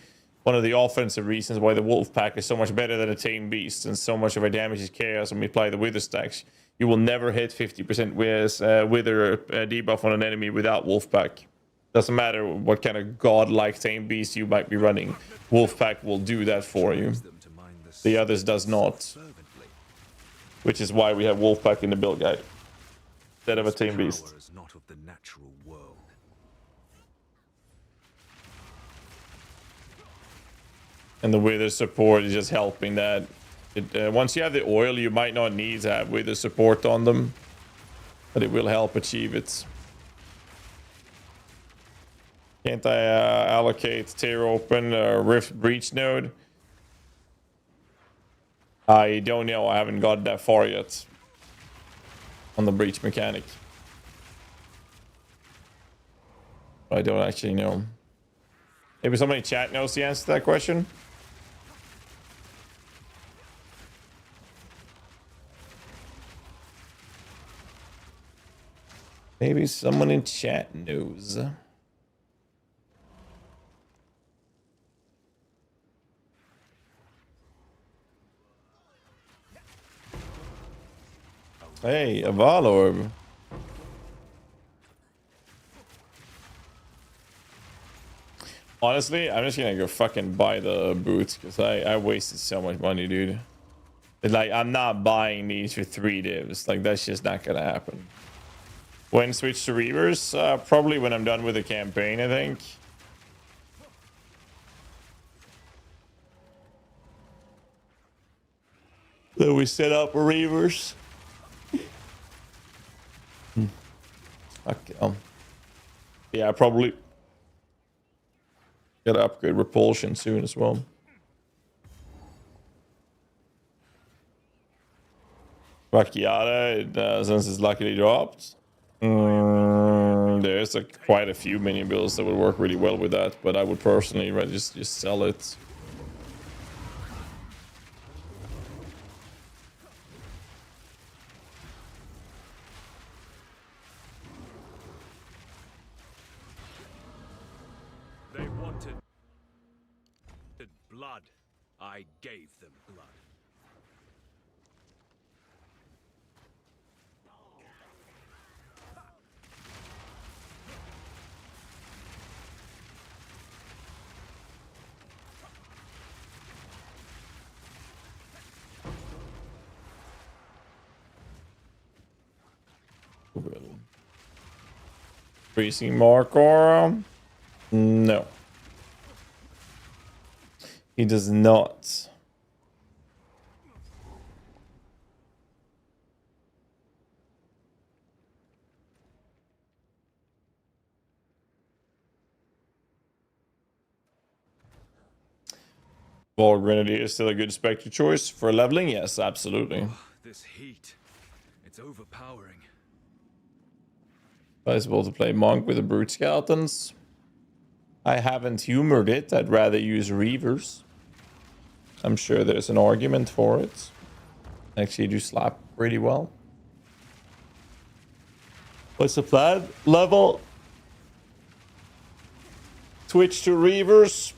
one of the offensive reasons why the wolf pack is so much better than a tame beast, and so much of our damage is chaos when we apply the Wither stacks. You will never hit 50% with Wither debuff on an enemy without wolf pack. Doesn't matter what kind of godlike tame beast you might be running. Wolfpack will do that for you. The others does not. Which is why we have Wolfpack in the build guide. Instead of a tame beast. Not of the natural world. And the Wither support is just helping that. Once you have the oil, you might not need to have Wither support on them. But it will help achieve it. Can't I allocate Tear Open Rift Breach node? I don't know. I haven't got that far yet on the breach mechanic. I don't actually know. Maybe somebody in chat knows the answer to that question. Maybe someone in chat knows. Hey, a Valorb. Honestly, I'm just gonna go fucking buy the boots because I wasted so much money, dude. It's like, I'm not buying these for 3 divs. Like, that's just not gonna happen. When switch to Reavers? Probably when I'm done with the campaign, I think. Then we set up Reavers. Okay. Yeah, probably gotta upgrade repulsion soon as well. Rakiata, since it's luckily dropped. There's quite a few minion builds that would work really well with that, but I would personally rather just sell it. They wanted blood. I gave them blood. Freezing Markor? No. He does not. Ball Grenadier is still a good Spectre choice for leveling? Yes, absolutely. Oh, this heat. It's overpowering. Possible to play Monk with the Brute Skeletons. I haven't humored it. I'd rather use Reavers. I'm sure there's an argument for it. Actually, do slap pretty well. What's the plan? Level. Switch to Reavers.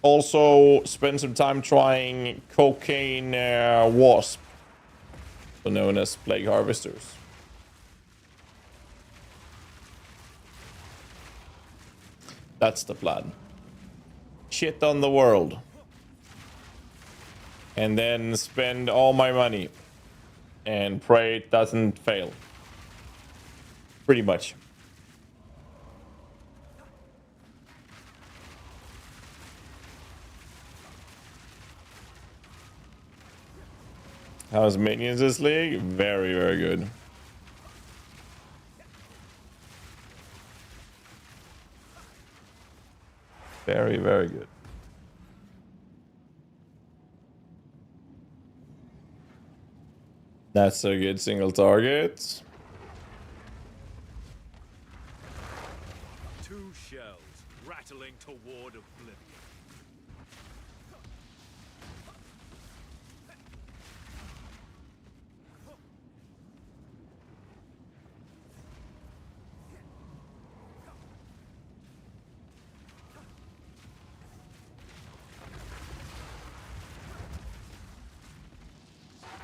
Also, spend some time trying Cocaine Wasp, known as Plague Harvesters. That's the plan. Shit on the world. And then spend all my money. And pray it doesn't fail. Pretty much. How's minions this league? Very, very good. Very, very good. That's a good single target. 2 shells rattling toward oblivion.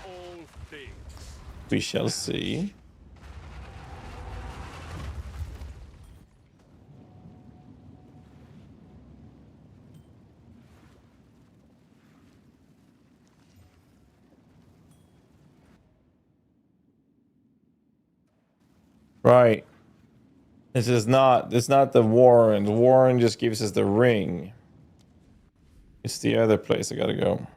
All things. We shall see. Right. It's not the Warren. The Warren just gives us the ring. It's the other place I gotta go.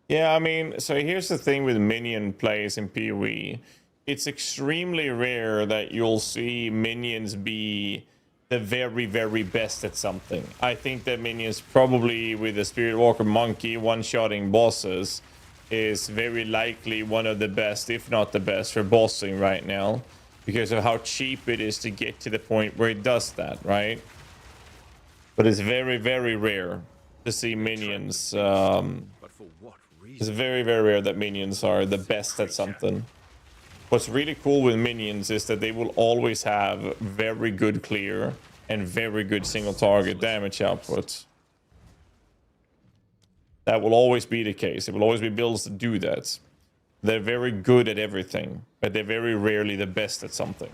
Yeah, I mean, so here's the thing with minion plays in PoE. It's extremely rare that you'll see minions be the very, very best at something. I think that minions probably with the Spirit Walker Monkey one-shotting bosses is very likely one of the best, if not the best, for bossing right now. Because of how cheap it is to get to the point where it does that, right? But it's very, very rare to see minions. It's very, very rare that minions are the best at something. What's really cool with minions is that they will always have very good clear and very good single target damage output. That will always be the case. It will always be builds that do that. They're very good at everything, but they're very rarely the best at something.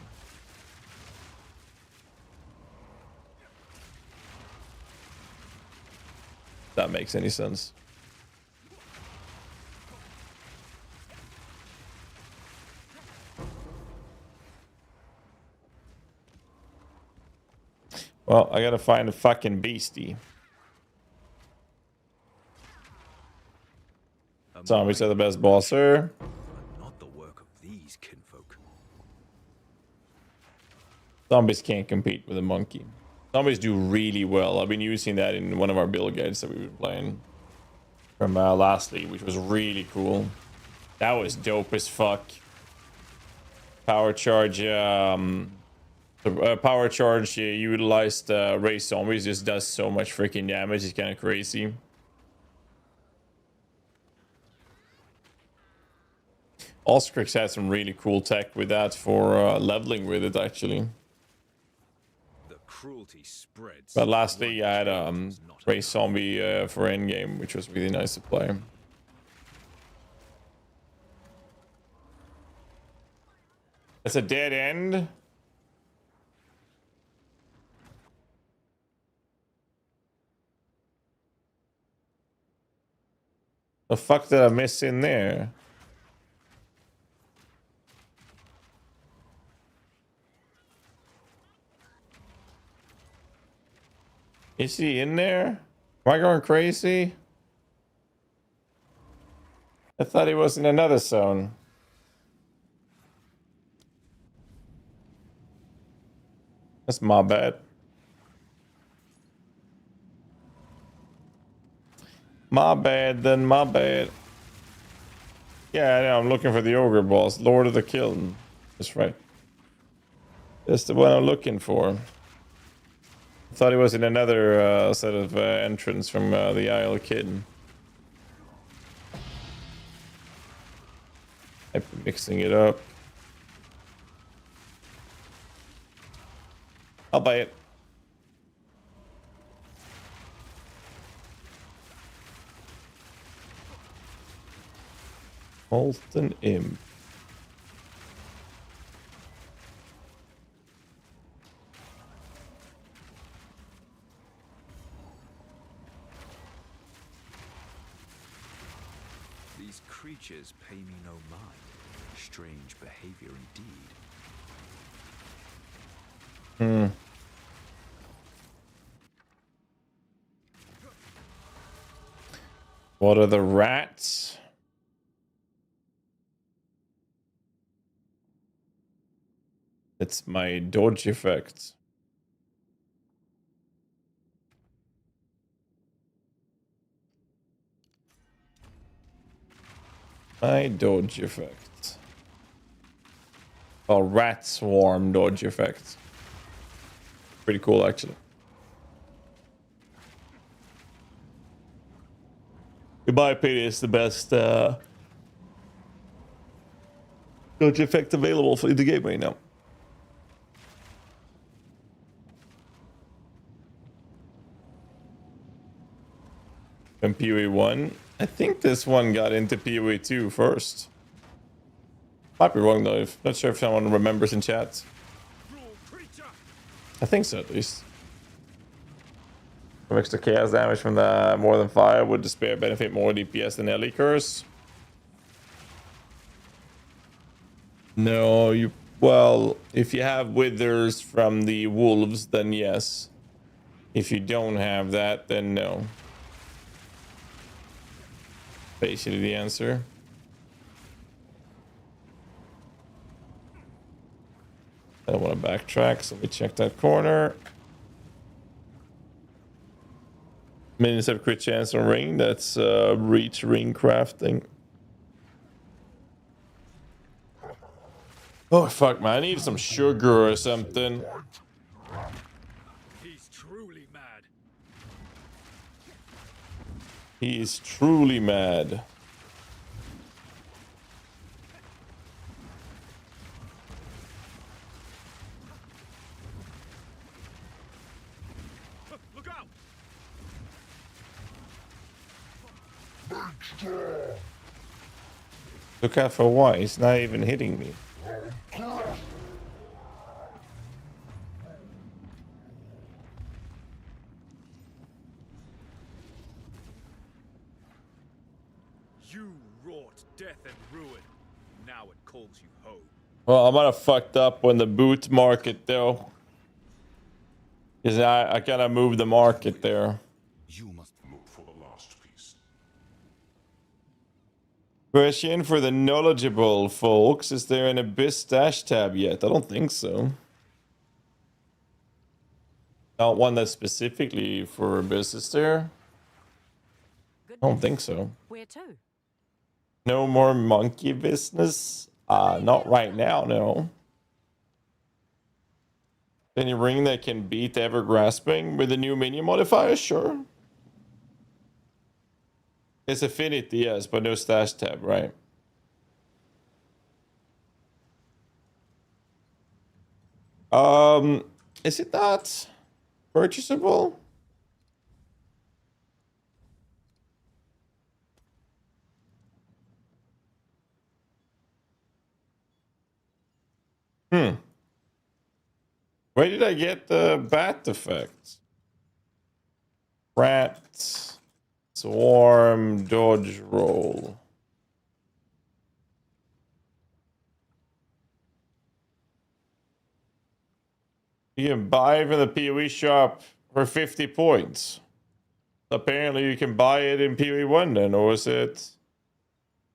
If that makes any sense. Well, I gotta find a fucking beastie. Zombies are the best boss, sir. Zombies can't compete with a monkey. Zombies do really well. I've been using that in one of our build guides that we've been playing from lastly, which was really cool. That was dope as fuck. Power charge, power charge utilized race zombies just does so much freaking damage. It's kind of crazy. Oscrix had some really cool tech with that for leveling with it, actually. The cruelty spreads. But lastly, I had race zombie for endgame, which was really nice to play. It's a dead end. The fuck did I miss in there? Is he in there? Am I going crazy? I thought he was in another zone. That's my bad. My bad, then my bad. Yeah, I know, I'm looking for the ogre boss, Lord of the Kiln. That's right. That's the one I'm looking for. I thought he was in another set of entrance from the Isle Kid. I've been mixing it up. I'll buy it. Molten Imp. These creatures pay me no mind. Strange behavior indeed. What are the rats? It's my dodge effect. My dodge effect. Oh, rat swarm dodge effect. Pretty cool, actually. In my opinion, it's the best dodge effect available for the game right now. From PoE 1. I think this one got into PoE 2 first. Might be wrong though. Not sure if someone remembers in chat. I think so, at least. Some extra chaos damage from the more than 5 would despair benefit more DPS than Ellie Curse. No, you... Well, if you have withers from the wolves, then yes. If you don't have that, then no. Basically the answer. I don't want to backtrack, so let me check that corner. Minions have crit chance on ring. That's reach ring crafting. Oh fuck, man! I need some sugar or something. He's truly mad. He is truly mad. Look out! Look out for what? He's not even hitting me. You wrought death and ruin. Now it calls you home. Well, I might have fucked up on the boot market though. Because I kind of moved the market there. You must look for the last piece. Question for the knowledgeable folks. Is there an Abyss stash tab yet? I don't think so. Not one that's specifically for business there. I don't think so. Where to? No more monkey business? Not right now, no. Any ring that can beat ever grasping with the new minion modifier? Sure. It's affinity, yes, but no stash tab, right? Is it not purchasable? Where did I get the bat effect? Rat, swarm, dodge, roll. You can buy from the PoE shop for 50 points. Apparently you can buy it in PoE 1 then, or is it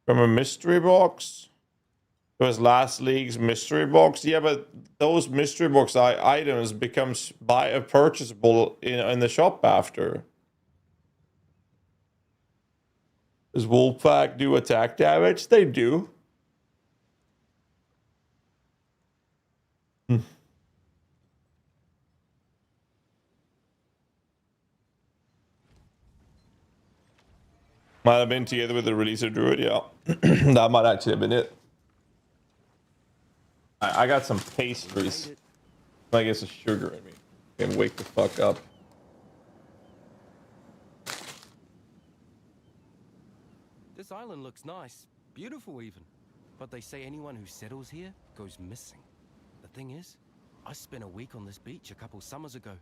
from a mystery box? It was last league's mystery box. Yeah, but those mystery box items becomes purchasable in the shop after. Does Wolfpack do attack damage? They do. Might have been together with the release of Druid, yeah. That might actually have been it. I got some pastries. I guess it's sugar in me. And wake the fuck up. This island looks nice. Beautiful even. But they say anyone who settles here goes missing. The thing is, I spent a week on this beach a couple summers ago.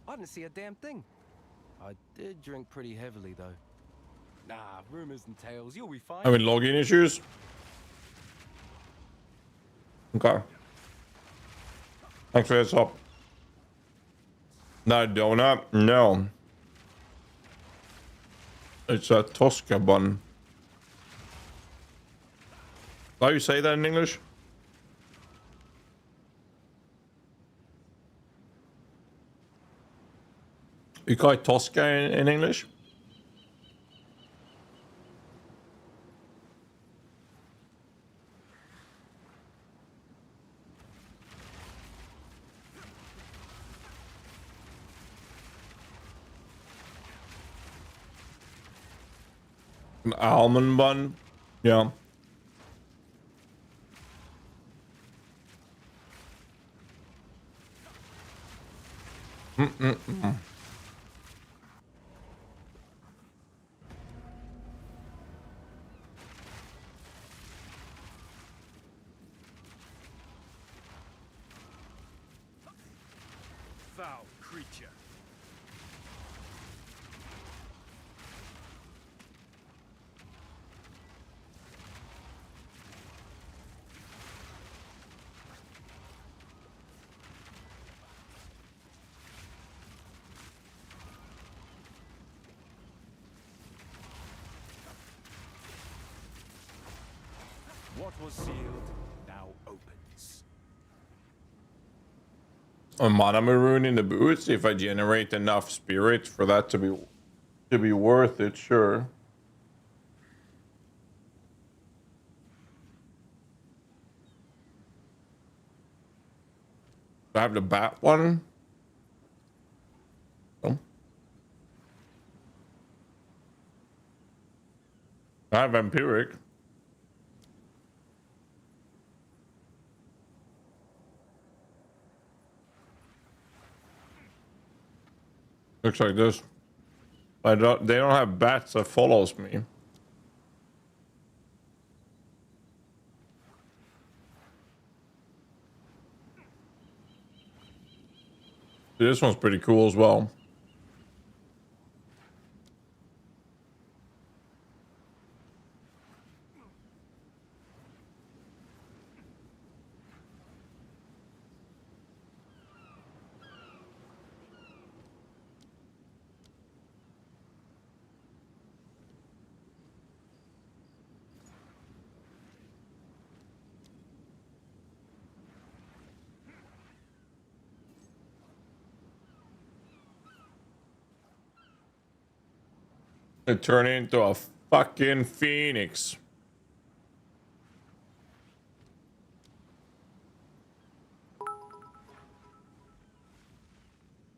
I didn't see a damn thing. I did drink pretty heavily though. Nah, rumors and tales, you'll be fine. Having login issues? Okay. Thanks for this up. No donut? No. It's a Tosca bun. How you say that in English? You call it Tosca in English? An almond bun? Yeah. Foul creature. What was sealed now opens. A mana maroon in the boots. If I generate enough spirit for that to be worth it, sure. Do I have the bat one? No. I have vampiric. Looks like this. They don't have bats that follows me. This one's pretty cool as well. It turned into a fucking phoenix.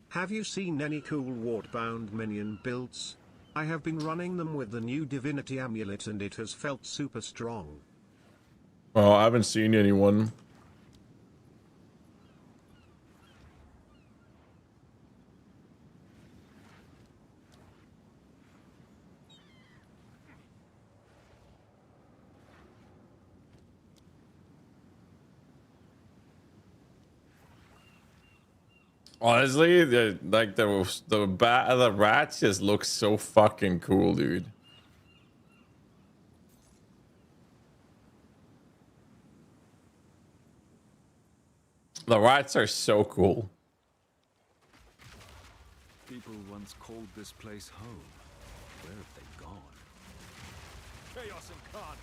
Have you seen any cool ward-bound minion builds? I have been running them with the new Divinity Amulet and it has felt super strong. Oh, I haven't seen anyone. Honestly, the rats just look so fucking cool, dude. The rats are so cool. People once called this place home. Where have they gone? Chaos incarnate.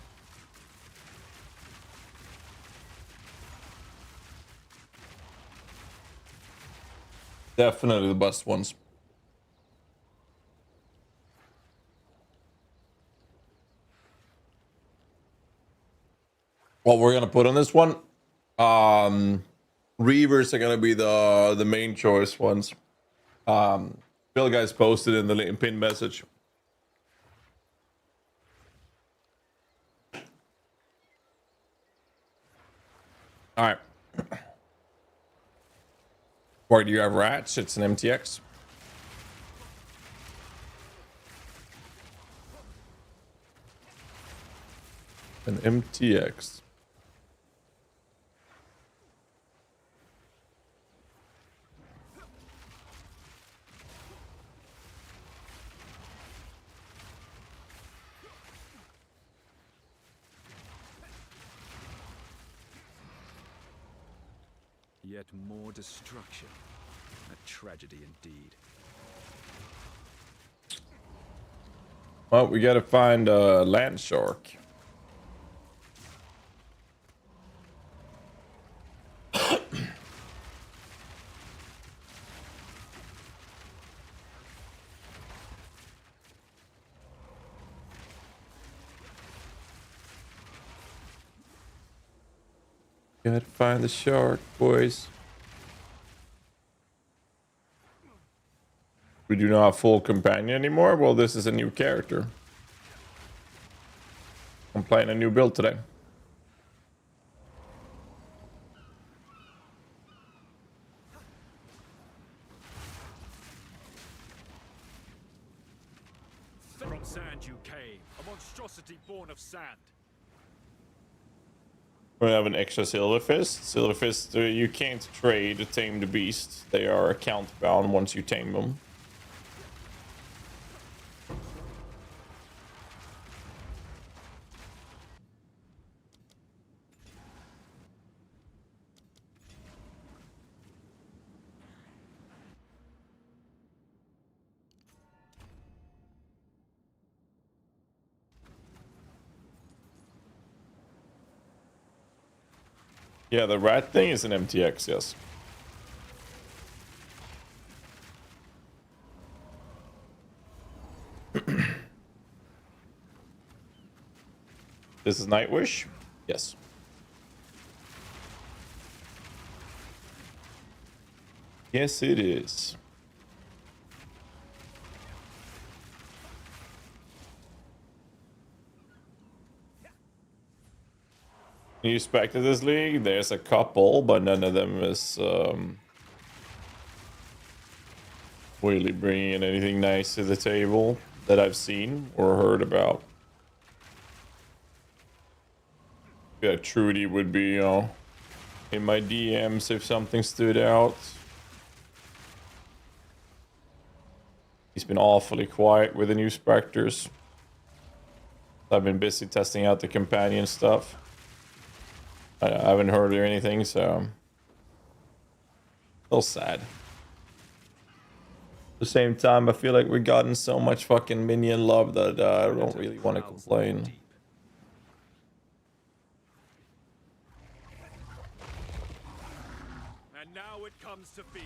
Definitely the best ones. What we're gonna put on this one? Reavers are gonna be the main choice ones. Bill guys posted in the pin message. All right. Where do you have rats? It's an MTX. An MTX. Yet more destruction. A tragedy indeed. Well, we gotta find a land shark. Gotta find the shark, boys. We do not have full companion anymore. Well, this is a new character. I'm playing a new build today. From sand you came, a monstrosity born of sand. We have an extra Silver Fist. Silver Fist, you can't trade to tame the beast. They are account bound once you tame them. Yeah, the rat thing is an MTX, yes. This is Nightwish? Yes. Yes, it is. New spec to this league? There's a couple, but none of them is really bringing in anything nice to the table that I've seen or heard about. Yeah, Trudy would be, you know, in my DMs if something stood out. He's been awfully quiet with the new Spectres. I've been busy testing out the companion stuff. I haven't heard or anything, so still sad. At the same time, I feel like we've gotten so much fucking minion love that I don't really want to complain. And now it comes to feed.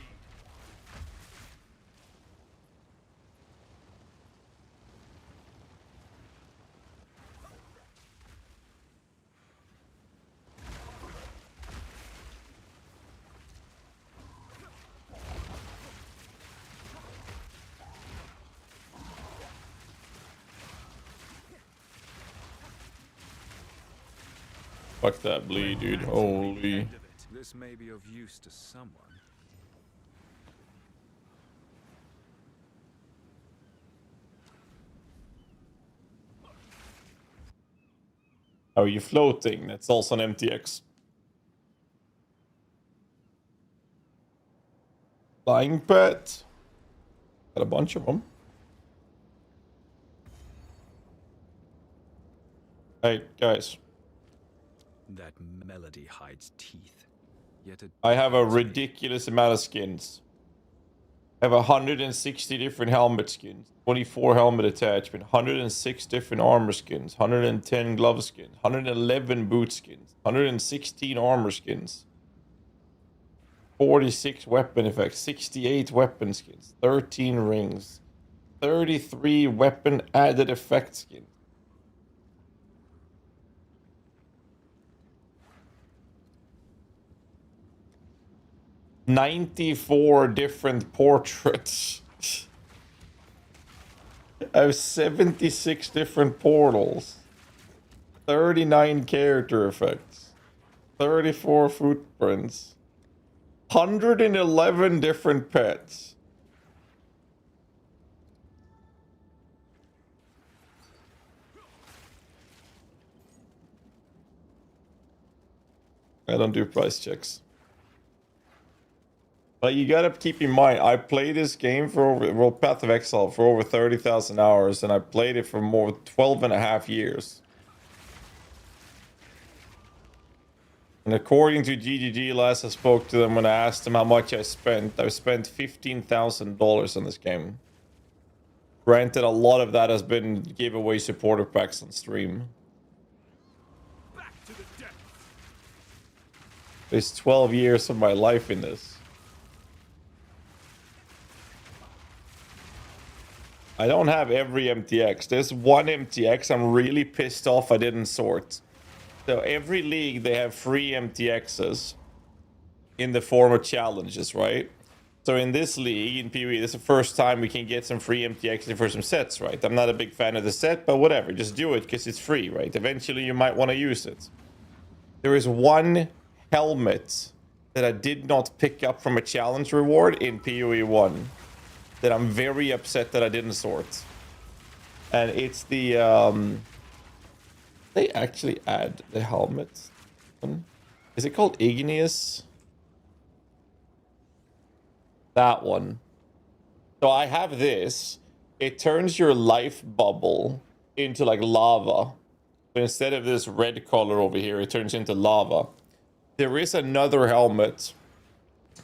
Fuck that bleed, dude. Holy. This may be of use to someone. How are you floating? That's also an MTX. Flying pet. Got a bunch of them. Hey, guys. That melody hides teeth. Yet it I have a ridiculous amount of skins. I have 160 different helmet skins, 24 helmet attachment, 106 different armor skins, 110 glove skins, 111 boot skins, 116 armor skins, 46 weapon effects, 68 weapon skins, 13 rings, 33 weapon added effect skins. $94 different portraits. I have 76 different portals, 39 character effects, 34 footprints, 111 different pets. I don't do price checks. But you gotta keep in mind, I played this game for over, well, Path of Exile for over 30,000 hours, and I played it for more than 12 and a half years. And according to GGG, last I spoke to them when I asked them how much I spent spent $15,000 on this game. Granted, a lot of that has been giveaway supporter packs on stream. There's 12 years of my life in this. I don't have every MTX. There's one MTX I'm really pissed off I didn't sort. So every league, they have free MTXs in the form of challenges, right? So in this league, in PoE, this is the first time we can get some free MTXs for some sets, right? I'm not a big fan of the set, but whatever. Just do it because it's free, right? Eventually, you might want to use it. There is one helmet that I did not pick up from a challenge reward in PoE 1 that I'm very upset that I didn't sort. And it's the they actually add the helmet. Is it called Igneous? That one. So I have this. It turns your life bubble into like lava. So instead of this red color over here, it turns into lava. There is another helmet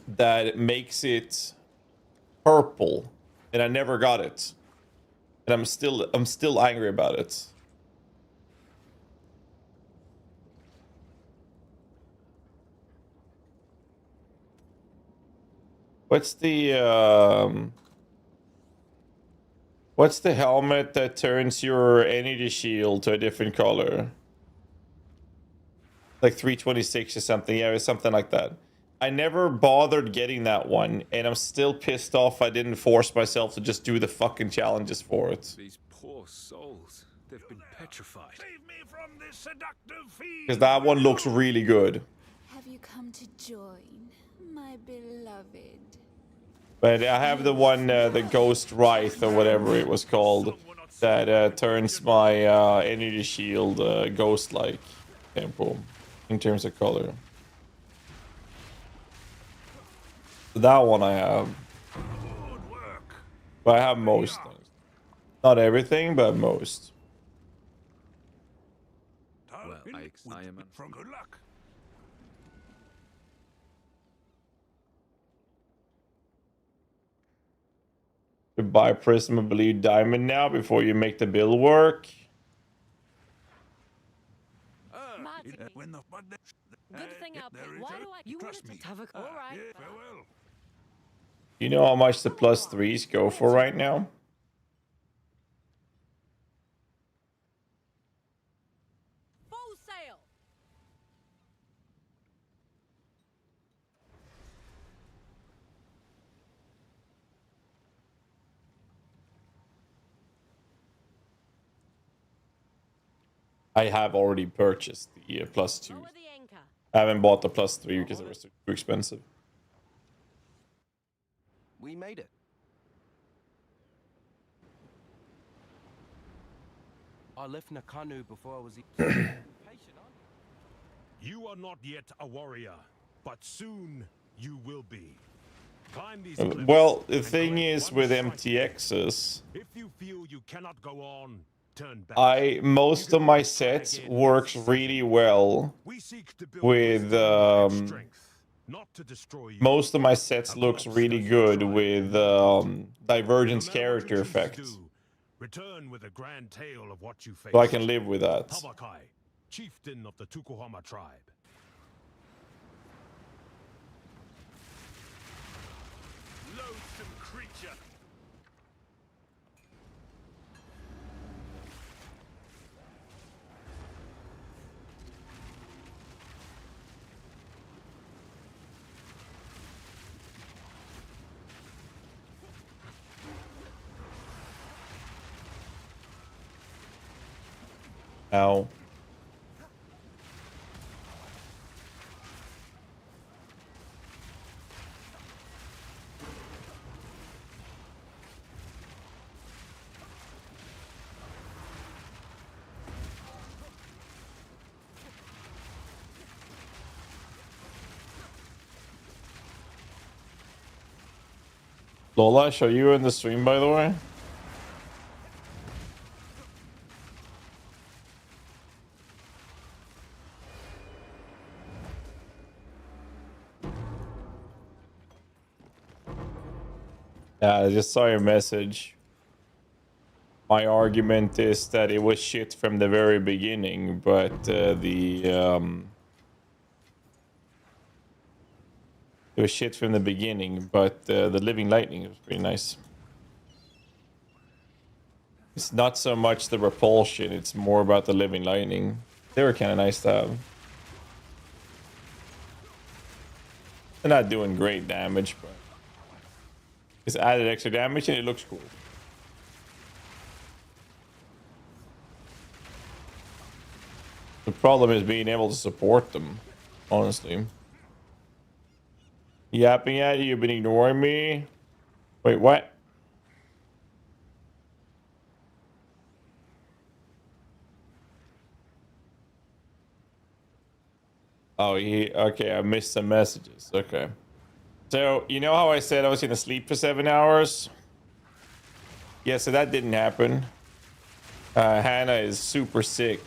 that makes it purple, and I never got it. And I'm still angry about it. What's the helmet that turns your energy shield to a different color? Like 326 or something. Yeah, or something like that. I never bothered getting that one, and I'm still pissed off I didn't force myself to just do the fucking challenges for it. These poor souls, they've been petrified. Save me from this seductive fiend. Because that one looks really good. Have you come to join, my beloved? But I have the one, the Ghost Wraith or whatever it was called, that turns my energy shield ghost-like tempo in terms of color. That one I have. But I have most things. Not everything, but most. Well, I am from good luck. To buy Prism of Blue Diamond now before you make the bill work. Good thing I'll pay. Why do I? You wanted to have a. All right. Farewell. You know how much the +3s go for right now? Full sail. I have already purchased the +2. I haven't bought the +3 because it was too expensive. We made it. I left Nakanu before I was patient, aren't You are not yet a warrior, but soon you will be. Climb these Well, the thing is with MTXs, if you feel you cannot go on, turn back. most of my sets works really well with not to destroy you. most of my sets looks really good with divergence character effects. Return with a grand tale of what you faced. So I can live with that. Tabakai, chieftain of the Tukuhama tribe. Loathsome creature. Ow. Lola, are you in the stream, by the way? Yeah, I just saw your message. My argument is that it was shit from the very beginning, but it was shit from the beginning, but the Living Lightning was pretty nice. It's not so much the repulsion, it's more about the Living Lightning. They were kind of nice to have. They're not doing great damage, but it's added extra damage and it looks cool. The problem is being able to support them, honestly. Yapping at you, you've been ignoring me. Wait, what? Oh, okay, I missed some messages. Okay. So, you know how I said I was going to sleep for 7 hours? Yeah, so that didn't happen. Hannah is super sick.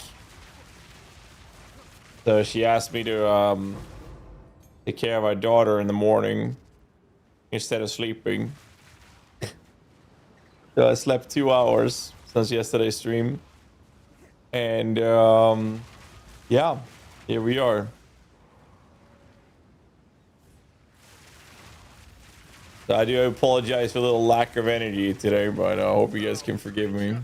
So she asked me to take care of our daughter in the morning instead of sleeping. So I slept 2 hours since yesterday's stream. And yeah, here we are. So I do apologize for a little lack of energy today, but I hope you guys can forgive me.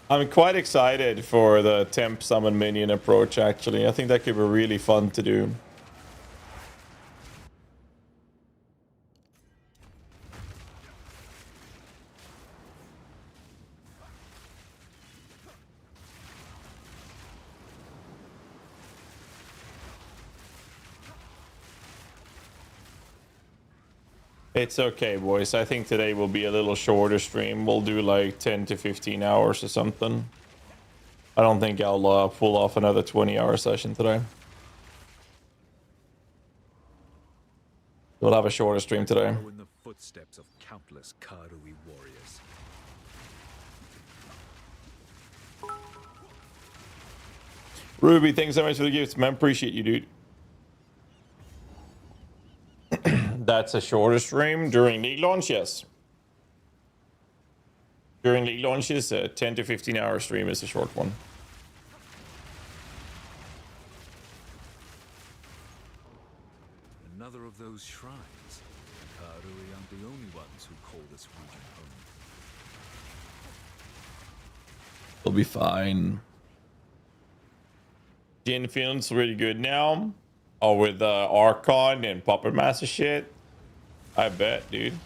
I'm quite excited for the temp summon minion approach, actually. I think that could be really fun to do. It's okay, boys. I think today will be a little shorter stream. We'll do like 10 to 15 hours or something. I don't think I'll pull off another 20-hour session today. We'll have a shorter stream today. In the footsteps of countless Karui warriors. Ruby, thanks so much for the gifts, man. Appreciate you, dude. That's a shorter stream during League launch, yes. During League launches, a 10 to 15 hour stream is a short one. Another of those shrines. Karui aren't the only ones who call this region home. It'll be fine. Jin feels really good now. Oh, with Archon and Puppet Master shit. I bet, dude.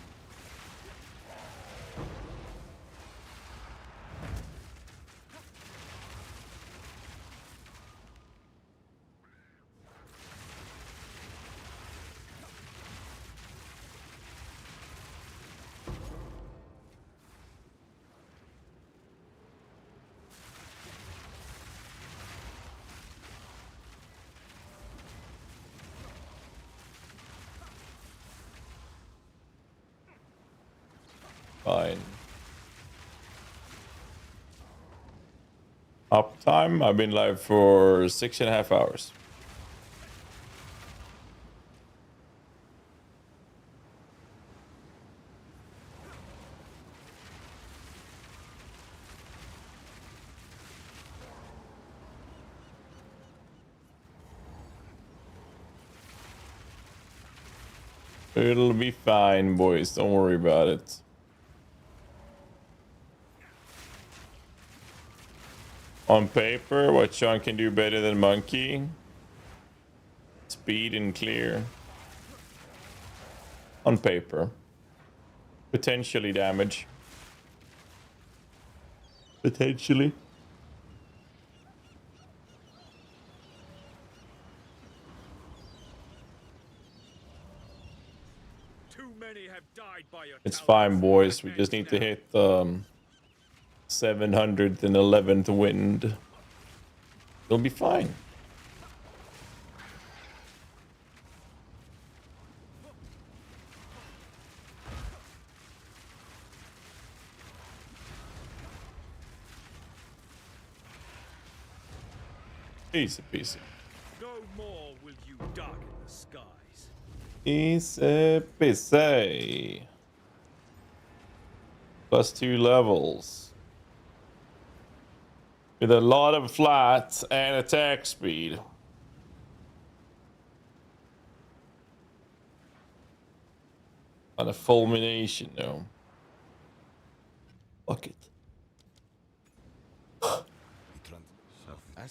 Fine. Uptime? I've been live for 6.5 hours. It'll be fine, boys. Don't worry about it. On paper, what Chonk can do better than Monkey? Speed and clear. On paper. Potentially damage. Potentially. Too many have died by your It's fine, boys. We just need to hit 711th wind. It'll be fine. Easy peasy. No more will you darken the skies. Easy peasy. +2 levels. With a lot of flats and attack speed. On a fulmination, though. Fuck it.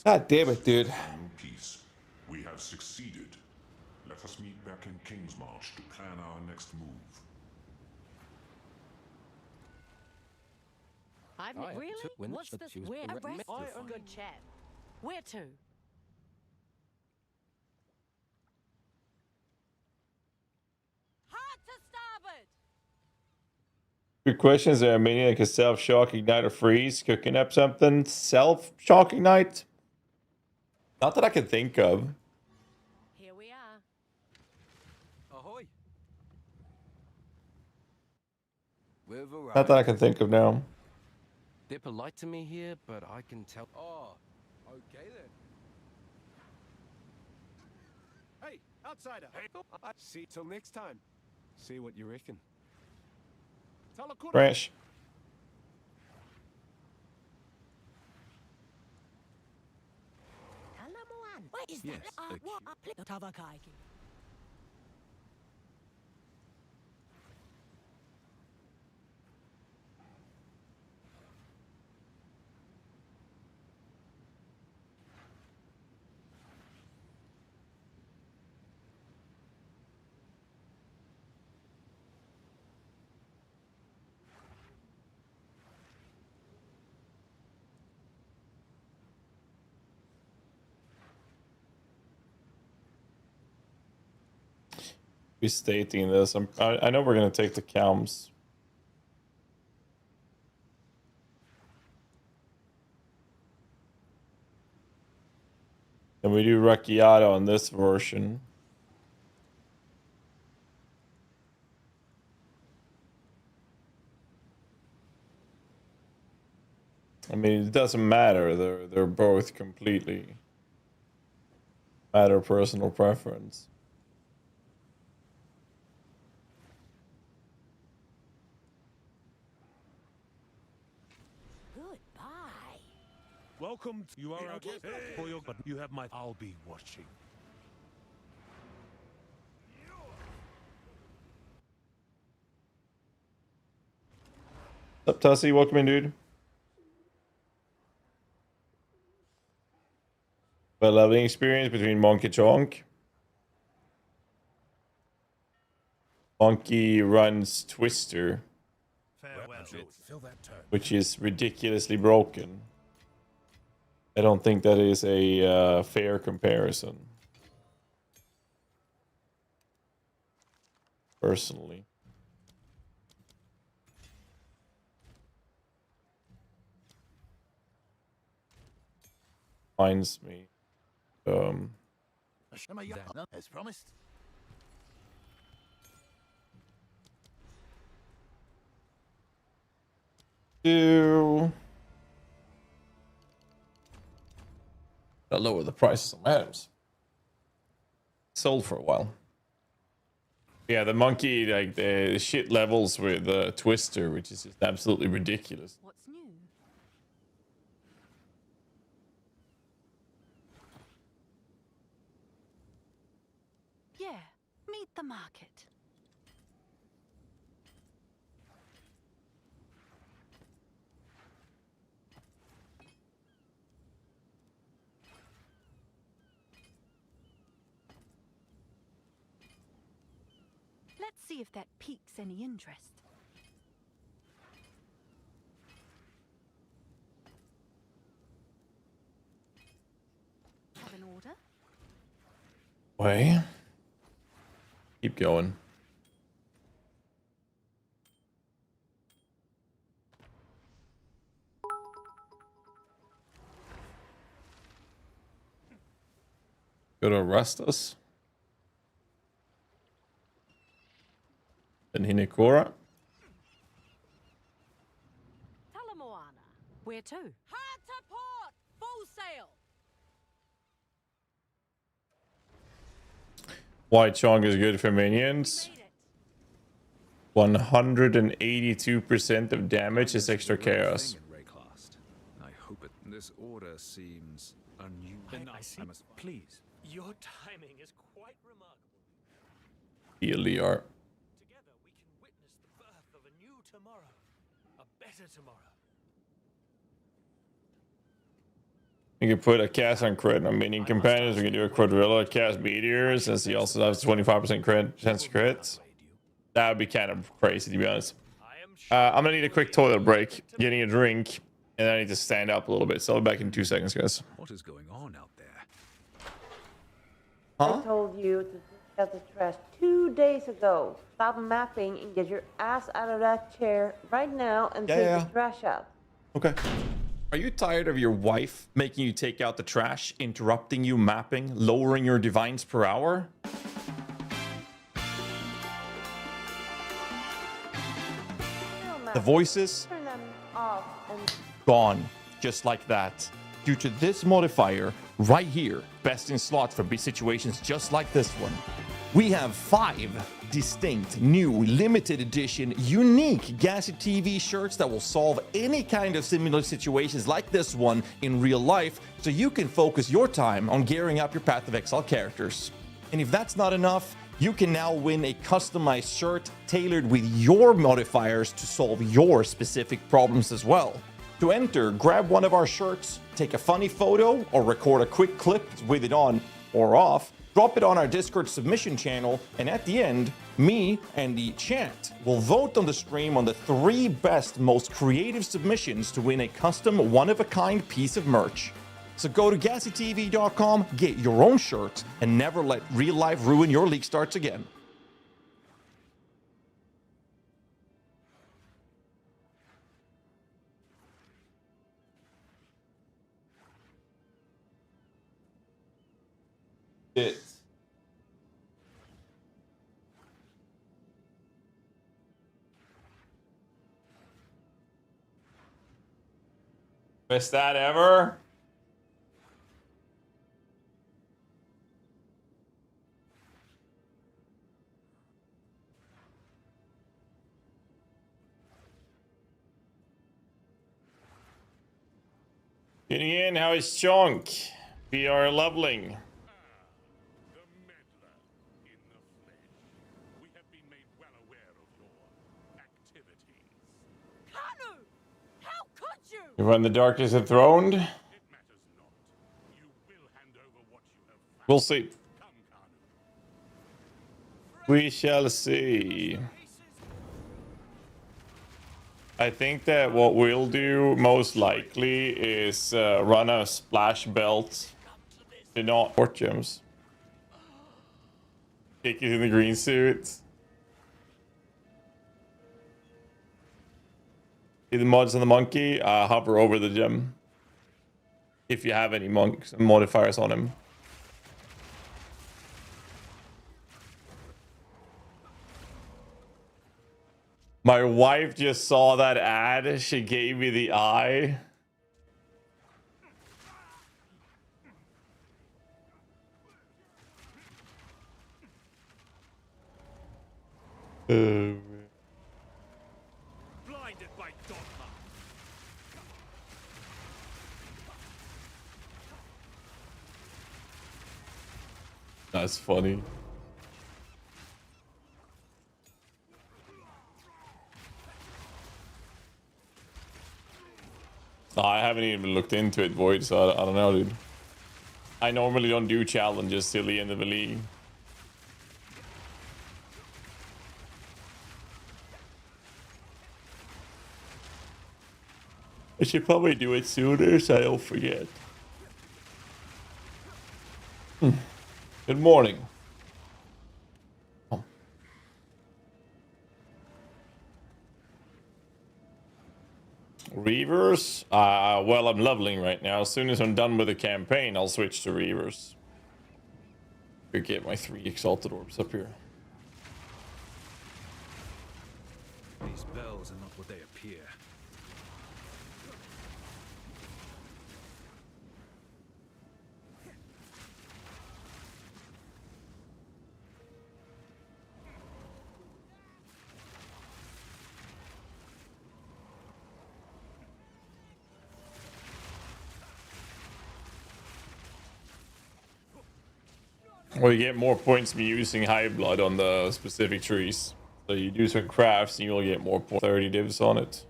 God damn it, dude. Peace. We have succeeded. Let us meet back in Kingsmarch to plan our next move. Really? What's this? We're a good chat. Where to? Hard to starboard. Good questions. There are many like a self-shock ignite or freeze. Cooking up something. Self-shock ignite? Not that I can think of. Here we are. Ahoy. Not that I can think of now. They're polite to me here, but I can tell. Oh, okay then. Hey, outsider. Hey, see till next time. See what you reckon. Crash. What is Yes, that? Be stating this. I know we're gonna take the cams. And we do Racchiato on this version. I mean, it doesn't matter. They're both completely matter of personal preference. Welcome. You are our guest. For your, but you have my. I'll be watching. What's up, Tussie? Welcome in, dude. But leveling experience between Monk and Chonk. Monkey runs Twister, which is ridiculously broken. I don't think that is a fair comparison. Personally. Reminds me. As promised. Gotta lower the prices on items. Sold for a while. Yeah, the monkey, like the shit levels with the Twister, which is just absolutely ridiculous. What's new? Yeah, meet the market. Let's see if that piques any interest. Have an order? Way. Keep going. Go to arrest us. And Hinekora. Talamoana. Where to? Hard to port. Full sail. White Chonk is good for minions. 182% of damage is extra chaos. I hope it. This order seems unusual. I must please. Your timing is quite remarkable. ELDR. Together we can witness the birth of a new tomorrow. A better tomorrow. You can put a cast on crit on minion companions. We can do a quadrilla cast meteors, since he also has 25% crit chance to crits. That would be kind of crazy, to be honest. I'm gonna need a quick toilet break, getting a drink, and then I need to stand up a little bit. So I'll be back in 2 seconds, guys. What is going on out there? I told you to take out the trash 2 days ago. Stop mapping and get your ass out of that chair right now and take the trash out. Okay. Are you tired of your wife making you take out the trash, interrupting you mapping, lowering your divines per hour? The voices? Turn them off and Gone. Just like that. Due to this modifier right here, best in slots for big situations just like this one. We have 5 distinct, new, limited edition, unique GHAZZY TV shirts that will solve any kind of similar situations like this one in real life, so you can focus your time on gearing up your Path of Exile characters. And if that's not enough, you can now win a customized shirt tailored with your modifiers to solve your specific problems as well. To enter, grab one of our shirts, take a funny photo, or record a quick clip with it on or off, drop it on our Discord submission channel, and at the end, me and the chat will vote on the stream on the 3 best, most creative submissions to win a custom, one-of-a-kind piece of merch. So go to GHAZZYTV.com, get your own shirt, and never let real life ruin your league starts again. Best that ever. Getting in, how is Chonk? We are leveling. You run the darkness enthroned. We'll see. We shall see. I think that what we'll do most likely is run a splash belt. Do not port gems. Kick it in the green suit. See the mods on the monkey? Hover over the gem. If you have any monks and modifiers on him. My wife just saw that ad. She gave me the eye. Blinded by dogma. That's funny. I haven't even looked into it, Void, so I don't know, dude. I normally don't do challenges till the end of the league. I should probably do it sooner so I don't forget. Good morning. Reavers? Well, I'm leveling right now. As soon as I'm done with the campaign, I'll switch to Reavers. Could get my 3 Exalted Orbs up here. These bells are not what they appear. Well, you get more points from using High Blood on the specific trees. So you do some crafts and you'll get more points. 30 divs on it.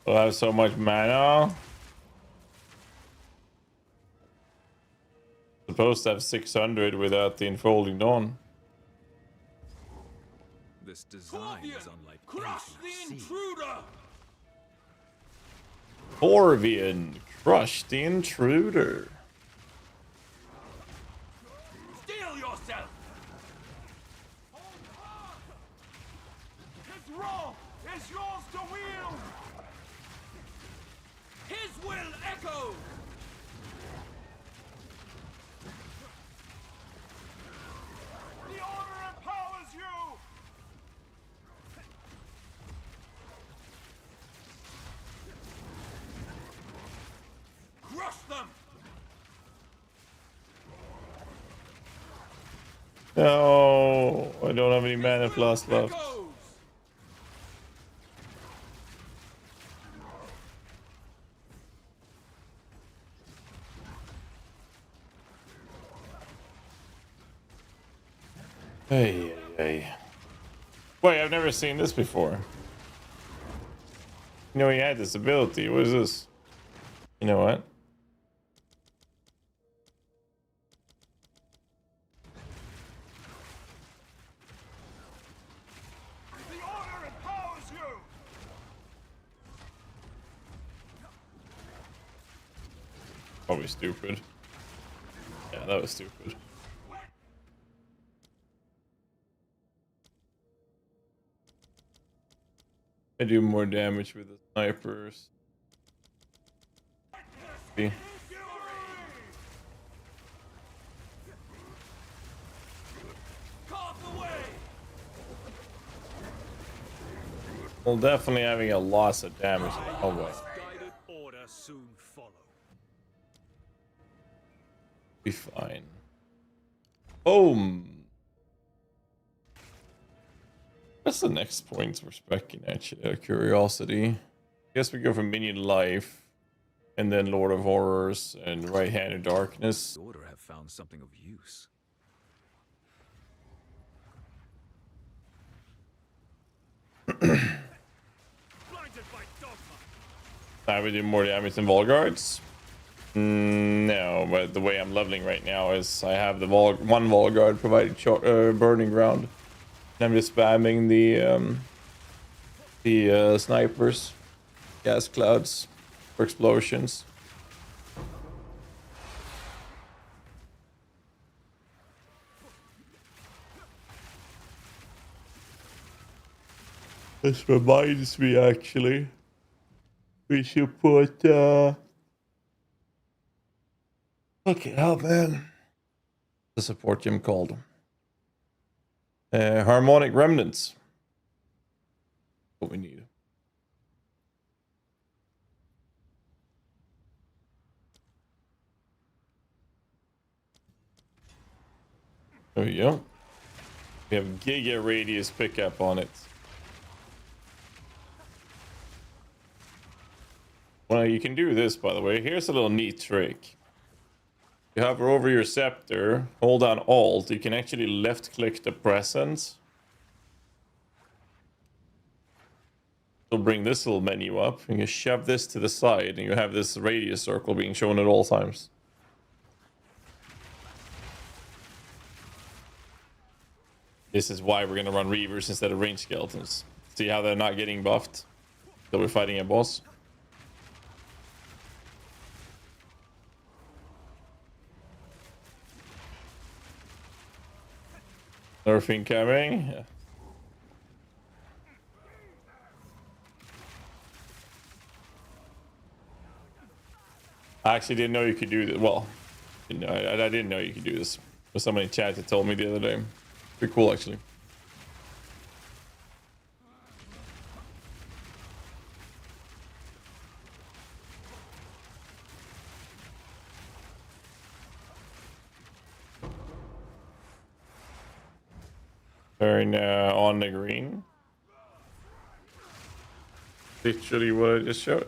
I have so much mana. Supposed to have 600 without the Enfolding Dawn. This design is unlike crush the intruder. Corvian, crush the intruder. Steel yourself. His wrath is yours to wield. His will echoes. The order empowers you. Crush them! No, I don't have any mana plus left. Hey, hey. Wait, I've never seen this before. You know, he had this ability. What is this? You know what? The order empowers you. Probably stupid. Yeah, that was stupid. I do more damage with the snipers. See? Well, definitely having a loss of damage. Oh well. Guided order soon follow. Be fine. Boom. What's the next point we're specking actually? Out of curiosity. I guess we go for Minion Life, and then Lord of Horrors and Right-Handed Darkness. The Order have found something of use. I would do more damage than Volguards. No, but the way I'm leveling right now is I have the one Volguard providing burning ground. And I'm just spamming the snipers, gas clouds for explosions. This reminds me, actually, we should put okay, oh man, the support gym called Harmonic Remnants. What we need. There we go. We have Giga Radius pickup on it. Well, you can do this, by the way. Here's a little neat trick. You hover over your scepter, hold down Alt. You can actually left-click the presence. So bring this little menu up. You can shove this to the side, and you have this radius circle being shown at all times. This is why we're going to run Reavers instead of ranged skeletons. See how they're not getting buffed? So we're fighting a boss. Nerfing coming. Yeah. I actually didn't know you could do this. Well, I didn't know you could do this. There's somebody in chat that told me the other day. Pretty cool, actually. Turn on the green. Literally what I just showed.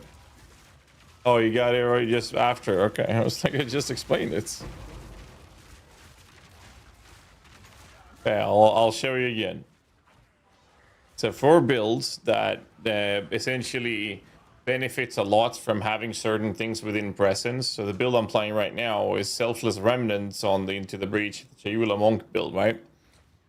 Oh, you got it right just after. Okay, I was like, I just explained it. Okay, I'll show you again. So for builds that essentially benefits a lot from having certain things within presence. So the build I'm playing right now is Selfless Remnants on the Into the Breach, the Chayula Monk build, right?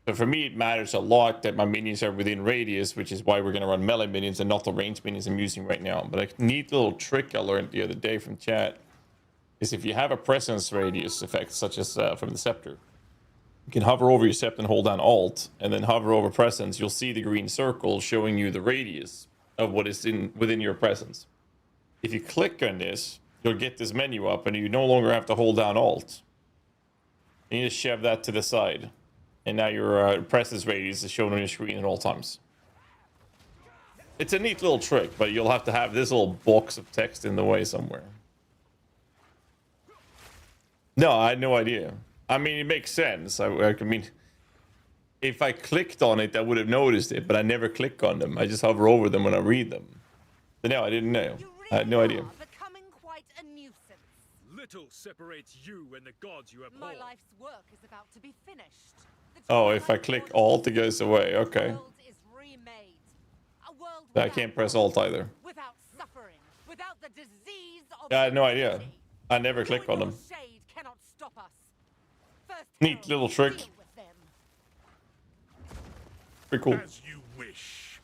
So for me, it matters a lot that my minions are within radius, which is why we're going to run melee minions and not the ranged minions I'm using right now. But a neat little trick I learned the other day from chat is if you have a presence radius effect, such as from the scepter, you can hover over your scepter and hold down Alt, and then hover over presence. You'll see the green circle showing you the radius of what is within your presence. If you click on this, you'll get this menu up, and you no longer have to hold down Alt. And you just shove that to the side. And now your presence radius is shown on your screen at all times. It's a neat little trick, but you'll have to have this little box of text in the way somewhere. No, I had no idea. I mean, it makes sense. I mean, if I clicked on it, I would have noticed it, but I never click on them. I just hover over them when I read them. But no, I didn't know. I had no idea. Becoming quite a nuisance. Little separates you and the gods you abhor. My life's work is about to be finished. Oh, if I click Alt, it goes away. Okay. I can't press Alt either. Without suffering, without the disease of Yeah, I had no idea. I never click on them. shade cannot stop us. First Neat little trick. Pretty cool. As you wish.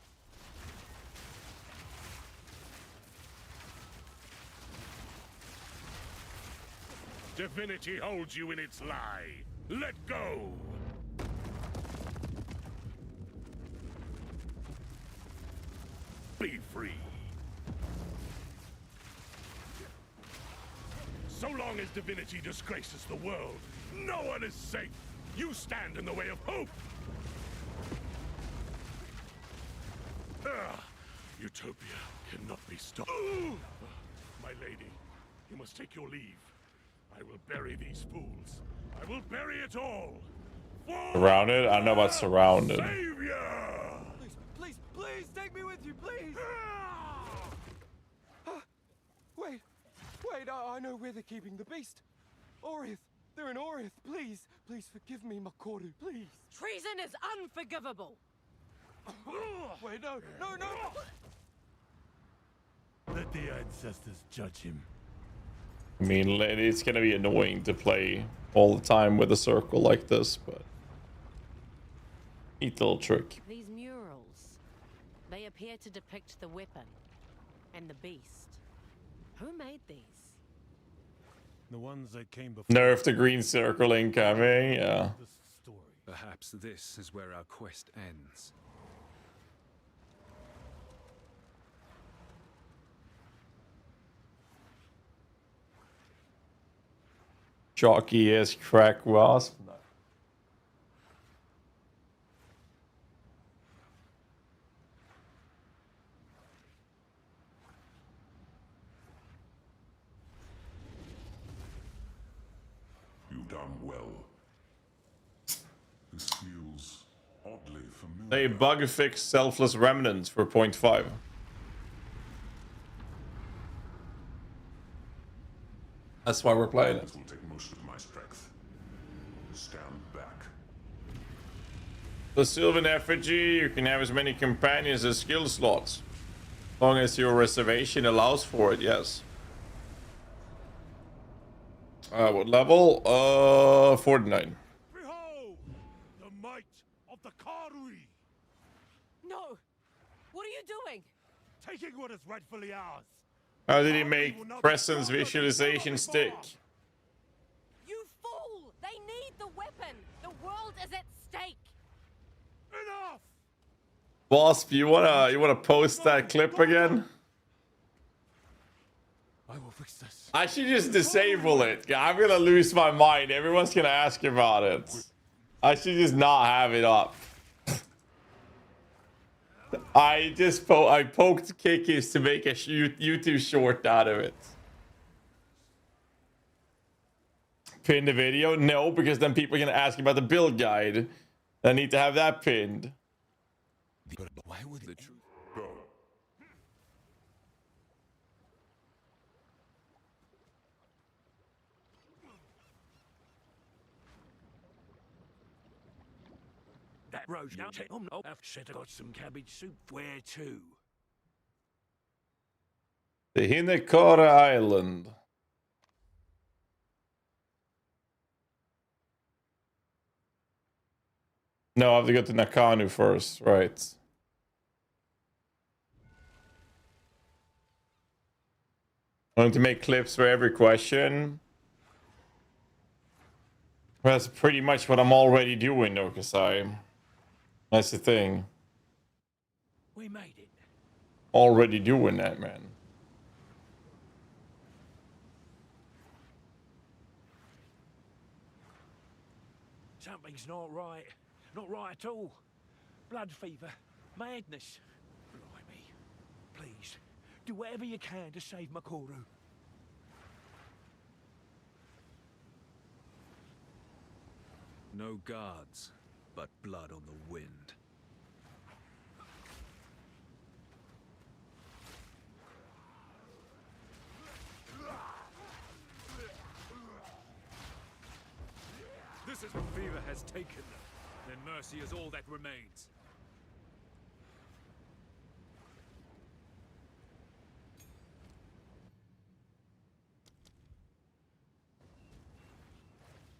Divinity holds you in its lie. Let go. Be free. So long as divinity disgraces the world, no one is safe. You stand in the way of hope. Utopia cannot be stopped. My lady, you must take your leave. I will bury these fools. I will bury it all. Surrounded? I don't know about surrounded. Savior! Please, please take me with you, please. Wait, I know where they're keeping the beast. Orith, they're in Orith. Please forgive me, Makoru, please. Treason is unforgivable. Wait, no, no, no! Let the ancestors judge him. I mean, it's gonna be annoying to play all the time with a circle like this, but neat little trick. These murals, they appear to depict the weapon and the beast. Who made these? The ones that came before. Nerf the green circle incoming, yeah. Perhaps this is where our quest ends. Jockey is crack wasp. You done well. This feels oddly familiar. They bug fix selfless remnants for 0.5. That's why we're playing it. This will take most of my strength. Stand back. The Sylvan Effigy, you can have as many companions as skill slots. As long as your reservation allows for it, yes. What level? 49. Behold, the might of the Karui! No! What are you doing? Taking what is rightfully ours. How did he make presence visualization stick? You fool! They need the weapon! The world is at stake! Enough! Wasp, you wanna post that clip again? I will fix this. I should just disable it. I'm gonna lose my mind. Everyone's gonna ask about it. I should just not have it up. I poked Kikis to make a YouTube short out of it. Pin the video? No, because then people are gonna ask about the build guide. I need to have that pinned. Why would the truth go? That road now. I've said I got some cabbage soup. Where to? The Hinekara Island. No, I have to go to Nakanu first, right? I'm going to make clips for every question. That's pretty much what I'm already doing, though, that's the thing. We made it. Already doing that, man. Something's not right. Not right at all. Blood fever. Madness. Blimey. Please, do whatever you can to save Makoru. No guards, but blood on the wind. This is what fever has taken them. Then mercy is all that remains.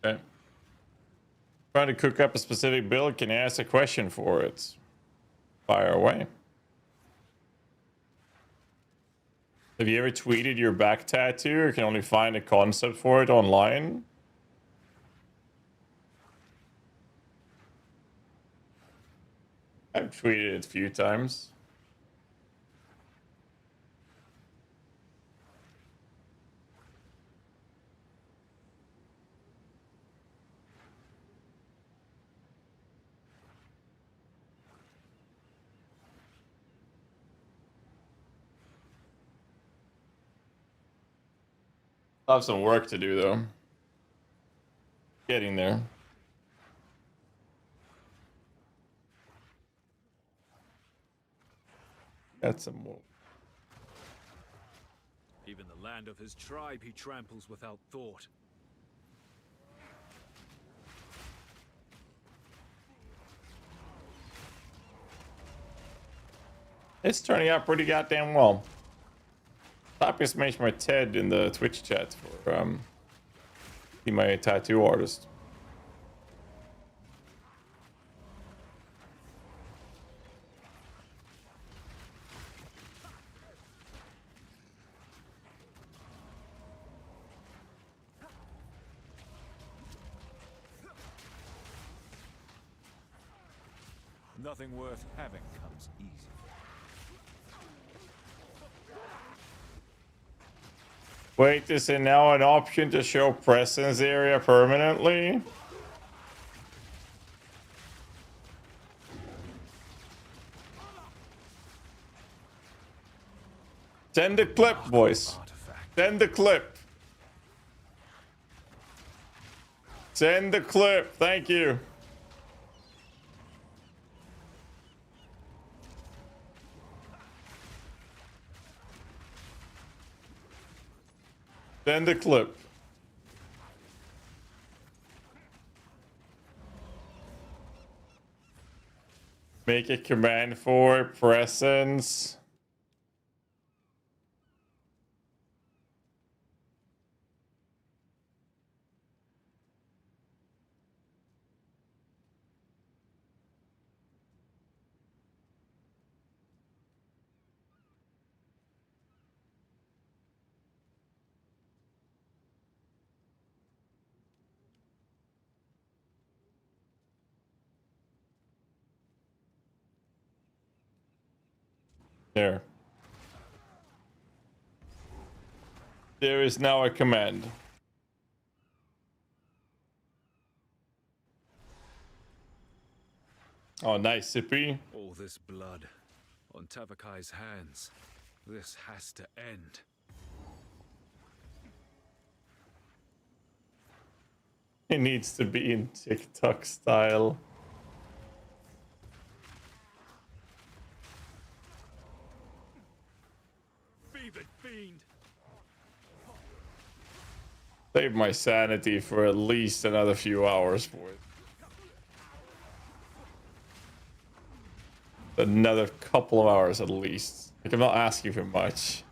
Okay. Trying to cook up a specific build, can I ask a question for it? Fire away. Have you ever tweeted your back tattoo or can only find a concept for it online? I've tweeted it a few times. I have some work to do though. Getting there. Got some more. Even the land of his tribe he tramples without thought. It's turning out pretty goddamn well. Stop just mentioned my TED in the Twitch chat for be my tattoo artist. Nothing worth having comes easy. Wait, is it now an option to show presence area permanently? Send the clip, boys. Send the clip. Send the clip. Thank you. Send the clip. Make a command for presence. There. There is now a command. Oh, nice, Sippy. All this blood on Tavakai's hands. This has to end. It needs to be in TikTok style. Fevered fiend. Save my sanity for at least another few hours for it. Another couple of hours at least. Like, I'm not asking for much.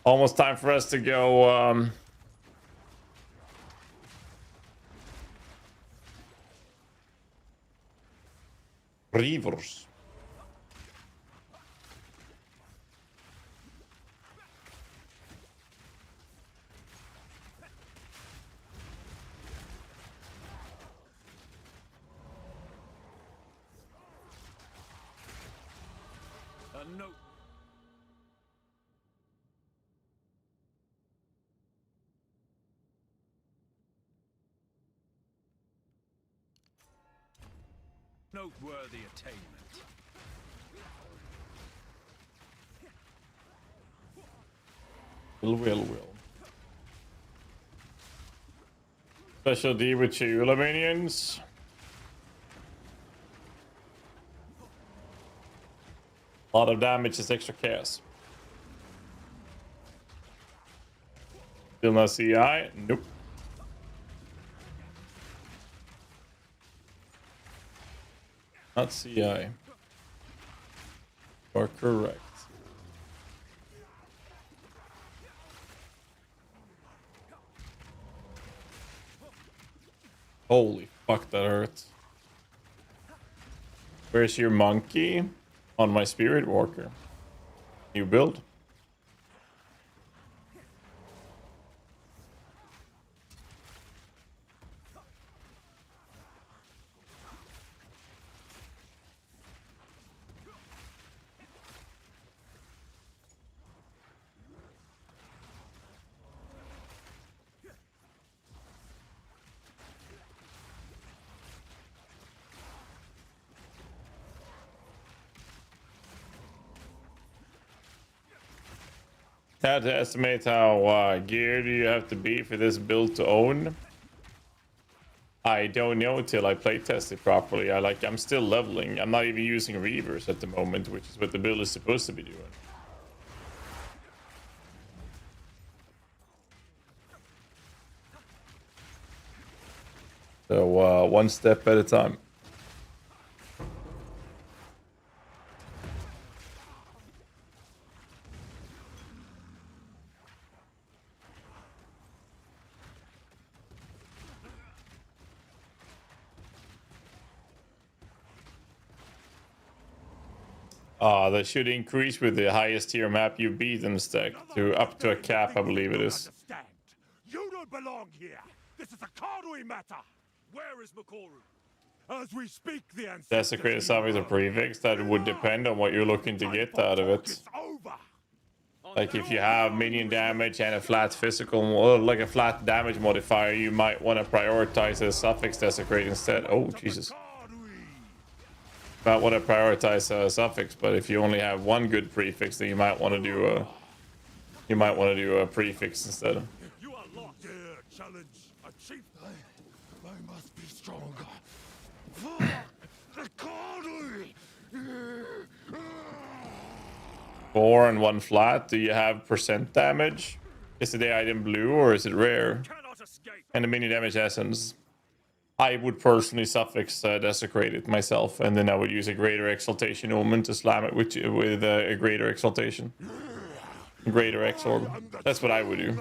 Almost time for us to go, Reavers. No. Noteworthy attainment. Will. Special D with Chayula minions. A lot of damage is extra chaos. Still no CI? Nope. Not CI. You are correct. Holy fuck, that hurts. Where's your monkey? On my Spirit Walker. New build. How to estimate how geared you have to be for this build to own? I don't know until I playtest it properly. I'm still leveling. I'm not even using Reavers at the moment, which is what the build is supposed to be doing. So one step at a time. That should increase with the highest tier map you beat in the stack to up to a cap, I believe it is. You don't belong here. This is a Kardui matter. Where is Makoru? As we speak, the ancestors. Desecrated suffix or prefix, that would depend on what you're looking to get out of it. Like if you have minion damage and a flat physical, or like a flat damage modifier, you might want to prioritize the suffix desecrate instead. Oh Jesus! Might want to prioritize a suffix, but if you only have one good prefix, then you might want to do a prefix instead. You are lost. Dare challenge a chief. I must be stronger. The Kardui. 4 and 1 flat. Do you have percent damage? Is it the item blue or is it rare? And the mini damage essence. I would personally suffix desecrate it myself, and then I would use a greater exaltation omen to slam it with a greater exaltation. Greater exorb. That's what I would do.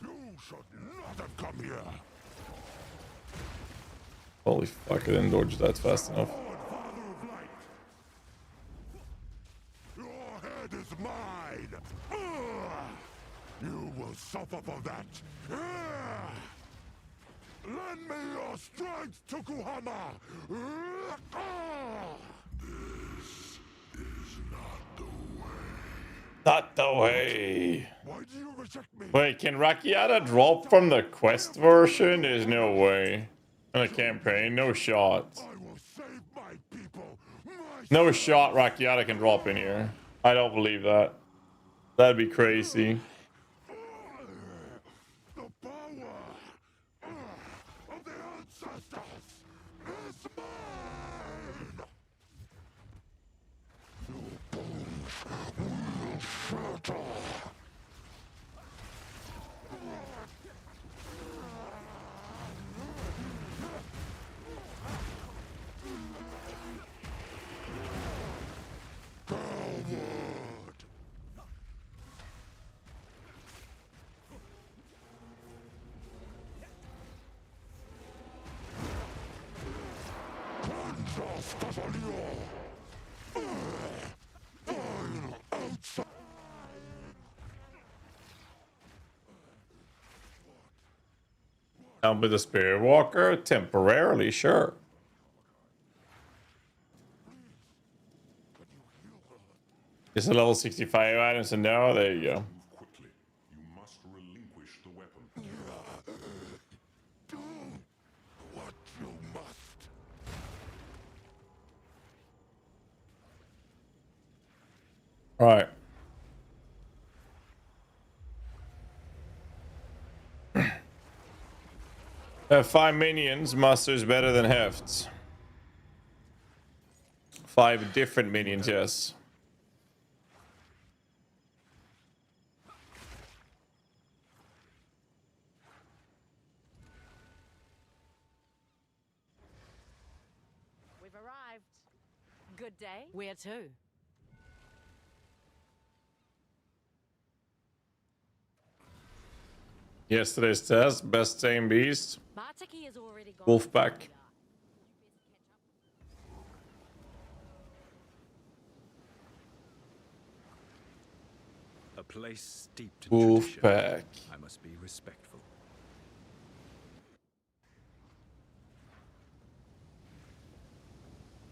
You should not have come here. Holy fuck, I didn't dodge that fast enough. Your head is mine. You will suffer for that. Lend me your strength, Tokuhama. This is not the way. Not the way. Why do you reject me? Wait, can Rakiata drop from the quest version? There's no way. In a campaign, no shot. No shot Rakiata can drop in here. I don't believe that. That'd be crazy. The power of the ancestors is mine. Your bones will shatter. Down with the Spirit Walker? Temporarily, sure. Just a level 65 items, and now there you go. Quickly, you must relinquish the weapon. Do what you must. Right. Have 5 minions, Master's better than Hefts. 5 different minions, yes. We've arrived. Good day. Where to? Yesterday's test, best tame beast. Bartiki has already gone. Wolfpack. A place steeped in Wolfpack. tradition. I must be respectful.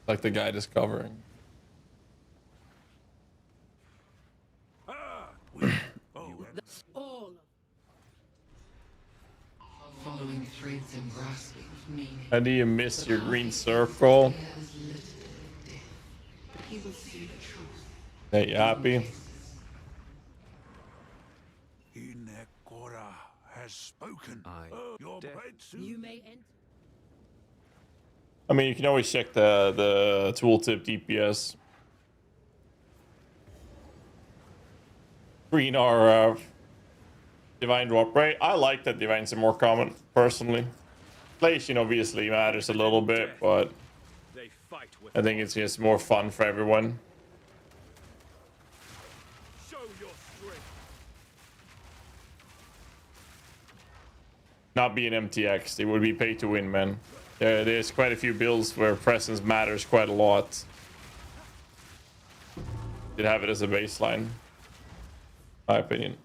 Like the guy discovering. All Following threads and grasping of meaning. How do you miss your green circle? He will see the truth. Hey, you happy? Inekora has spoken. Your bread soon. You may enter. I mean, you can always check the tooltip DPS. Green or Divine drop rate. I like that Divines are more common, personally. Inflation obviously matters a little bit, but I think it's just more fun for everyone. Show your strength. Not being MTX, it would be pay to win, man. There's quite a few builds where presence matters quite a lot. You'd have it as a baseline, my opinion.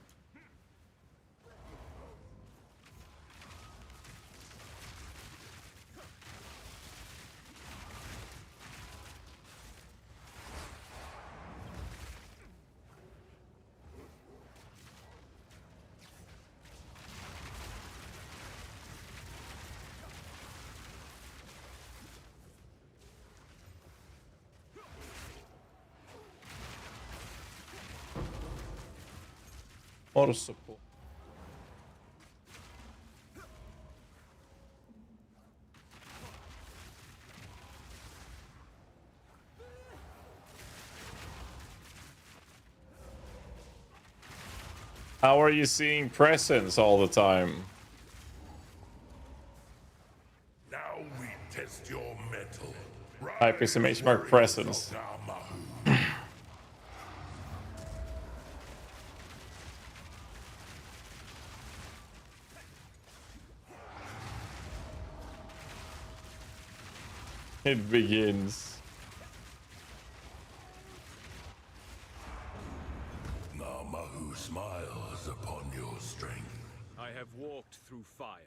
Or support. How are you seeing presence all the time? Now we test your metal. Type exclamation mark presence. It begins. Namahu smiles upon your strength. I have walked through fire.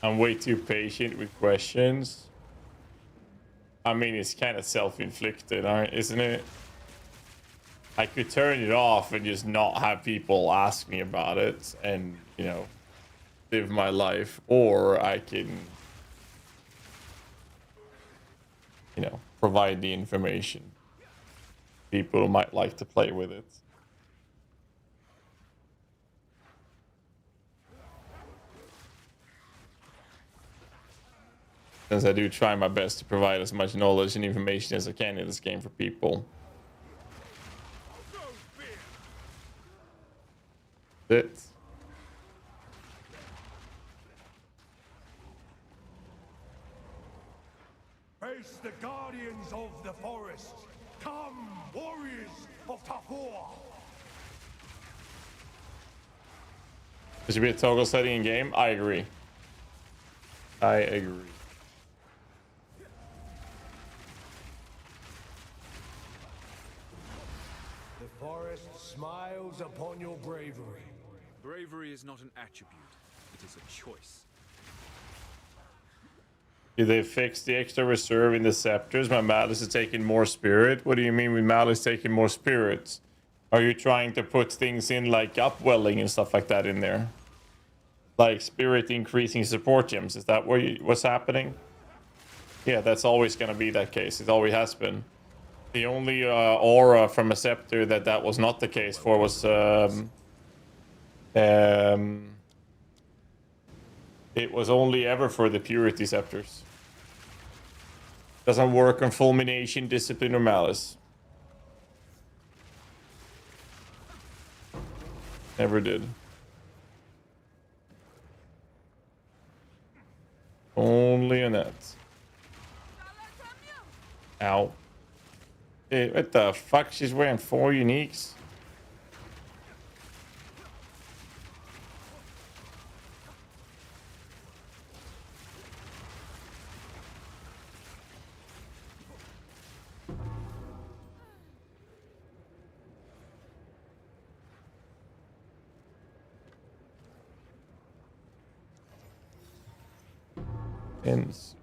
I'm way too patient with questions. I mean, it's kind of self-inflicted, isn't it? I could turn it off and just not have people ask me about it and, you know, live my life. Or I can, you know, provide the information. People might like to play with it. Since I do try my best to provide as much knowledge and information as I can in this game for people. That's Face the guardians of the forest. Come, warriors of Tafur. There should be a toggle setting in game. I agree. I agree. The forest smiles upon your bravery. Bravery is not an attribute, it is a choice. Did they fix the extra reserve in the scepters? My Malice is taking more spirit. What do you mean with Malice taking more spirits? Are you trying to put things in like upwelling and stuff like that in there? Like spirit increasing support gems? Is that what's happening? Yeah, that's always going to be that case. It always has been. The only aura from a scepter that was not the case for was it was only ever for the purity scepters. Doesn't work on fulmination, discipline, or malice. Never did. Only on that. Ow. Hey, what the fuck? She's wearing 4 uniques? Ends.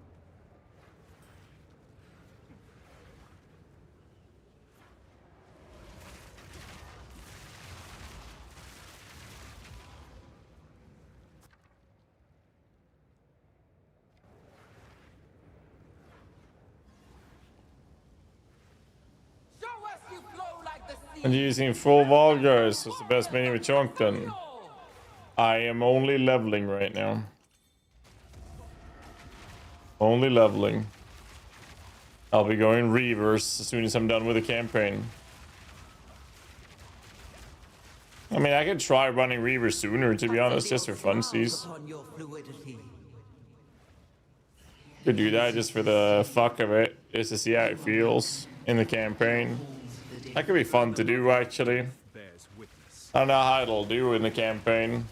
And using full Vulgars was the best menu with Chonk then. I am only leveling right now. Only leveling. I'll be going reverse as soon as I'm done with the campaign. I mean, I could try running reverse sooner, to be honest, just for funsies. Could do that just for the fuck of it, just to see how it feels in the campaign. That could be fun to do, actually. I don't know how it'll do in the campaign.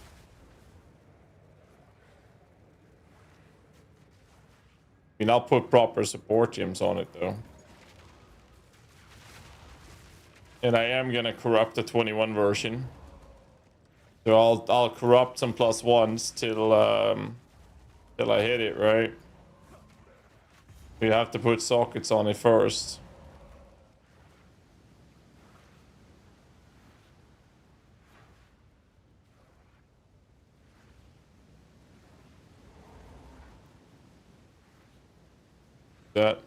I mean, I'll put proper support gems on it, though. And I am gonna corrupt the 21 version. So I'll corrupt some +1s till I hit it, right? We have to put sockets on it first. That.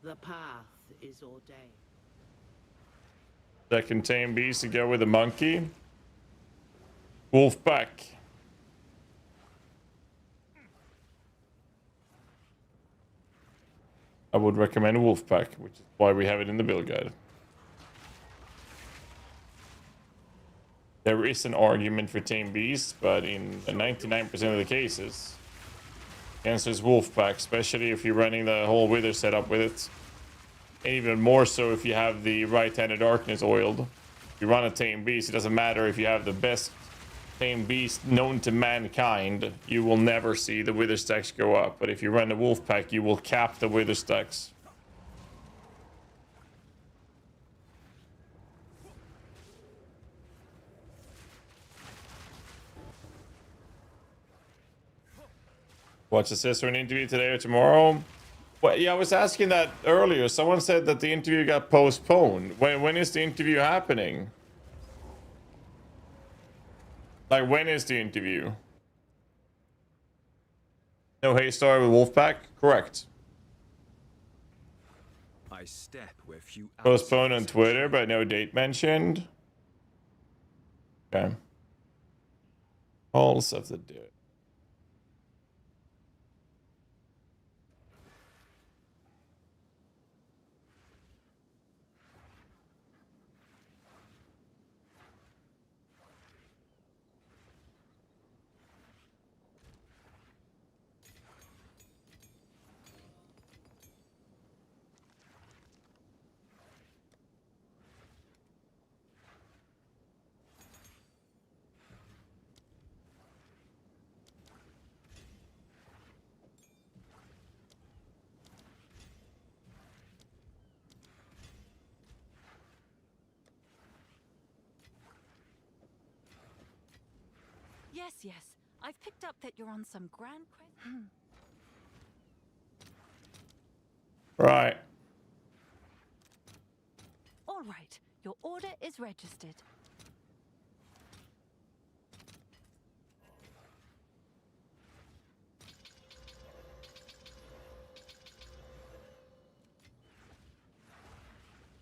The path is ordained. That contain beast to go with the monkey. Wolfpack. I would recommend Wolfpack, which is why we have it in the build guide. There is an argument for tame beast, but in 99% of the cases, the answer is Wolfpack, especially if you're running the whole Wither setup with it. And even more so if you have the right-handed darkness oiled. If you run a tame beast, it doesn't matter if you have the best tame beast known to mankind, you will never see the Wither stacks go up. But if you run the Wolfpack, you will cap the Wither stacks. Watch the sister an interview today or tomorrow? Well, yeah, I was asking that earlier. Someone said that the interview got postponed. When is the interview happening? Like, when is the interview? No Hey Star with Wolfpack? Correct. I step where few Postponed on Twitter, but no date mentioned. Okay. All stuff to do. Yes, yes. I've picked up that you're on some grand quest. Right. All right. Your order is registered.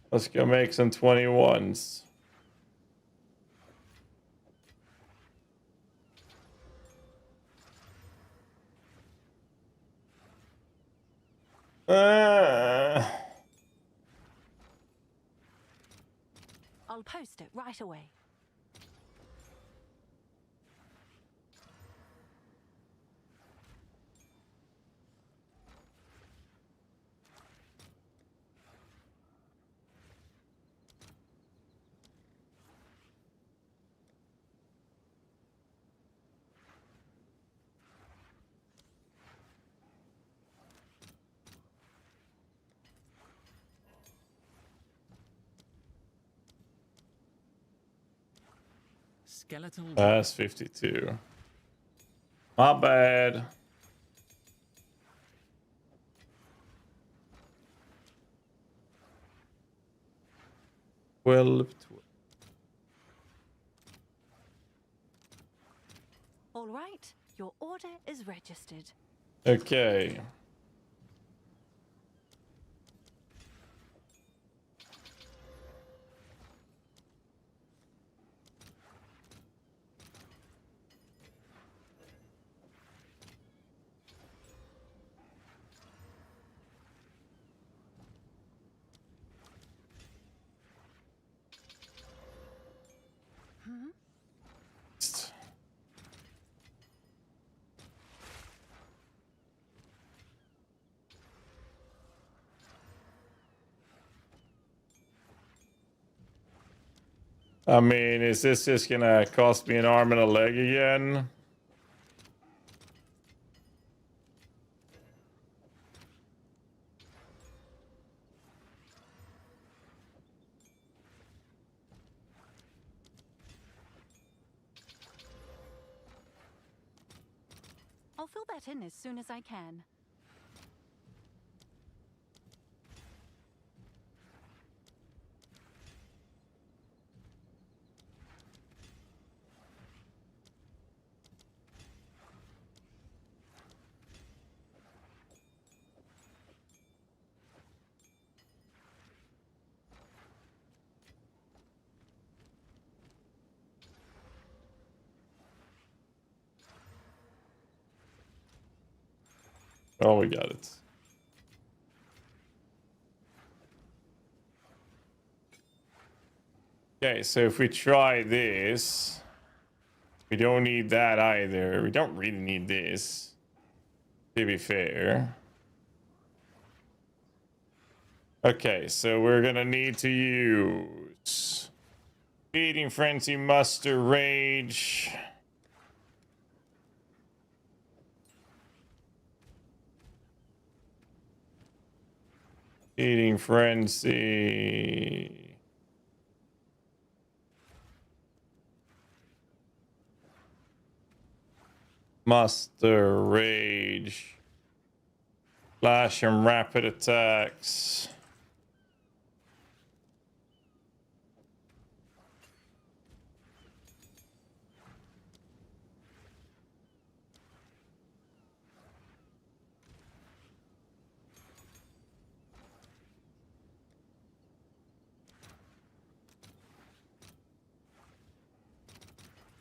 Let's go make some 21s. I'll post it right away. Skeletal. That's 52. Not bad. Well, All right. Your order is registered. okay. I mean, is this just gonna cost me an arm and a leg again? I'll fill that in as soon as I can. Oh, we got it. Okay, so if we try this, we don't need that either. We don't really need this, to be fair. Okay, so we're gonna need to use Feeding Frenzy, Muster, Rage. Feeding Frenzy. Muster, Rage. Flash and Rapid Attacks.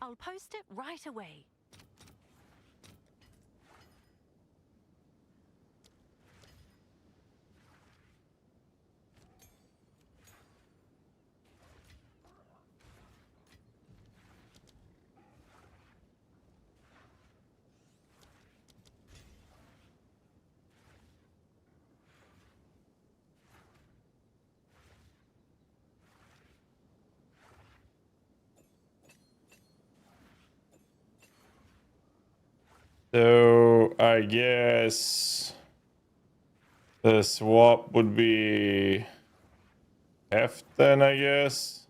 I'll post it right away. So I guess the swap would be F then, I guess.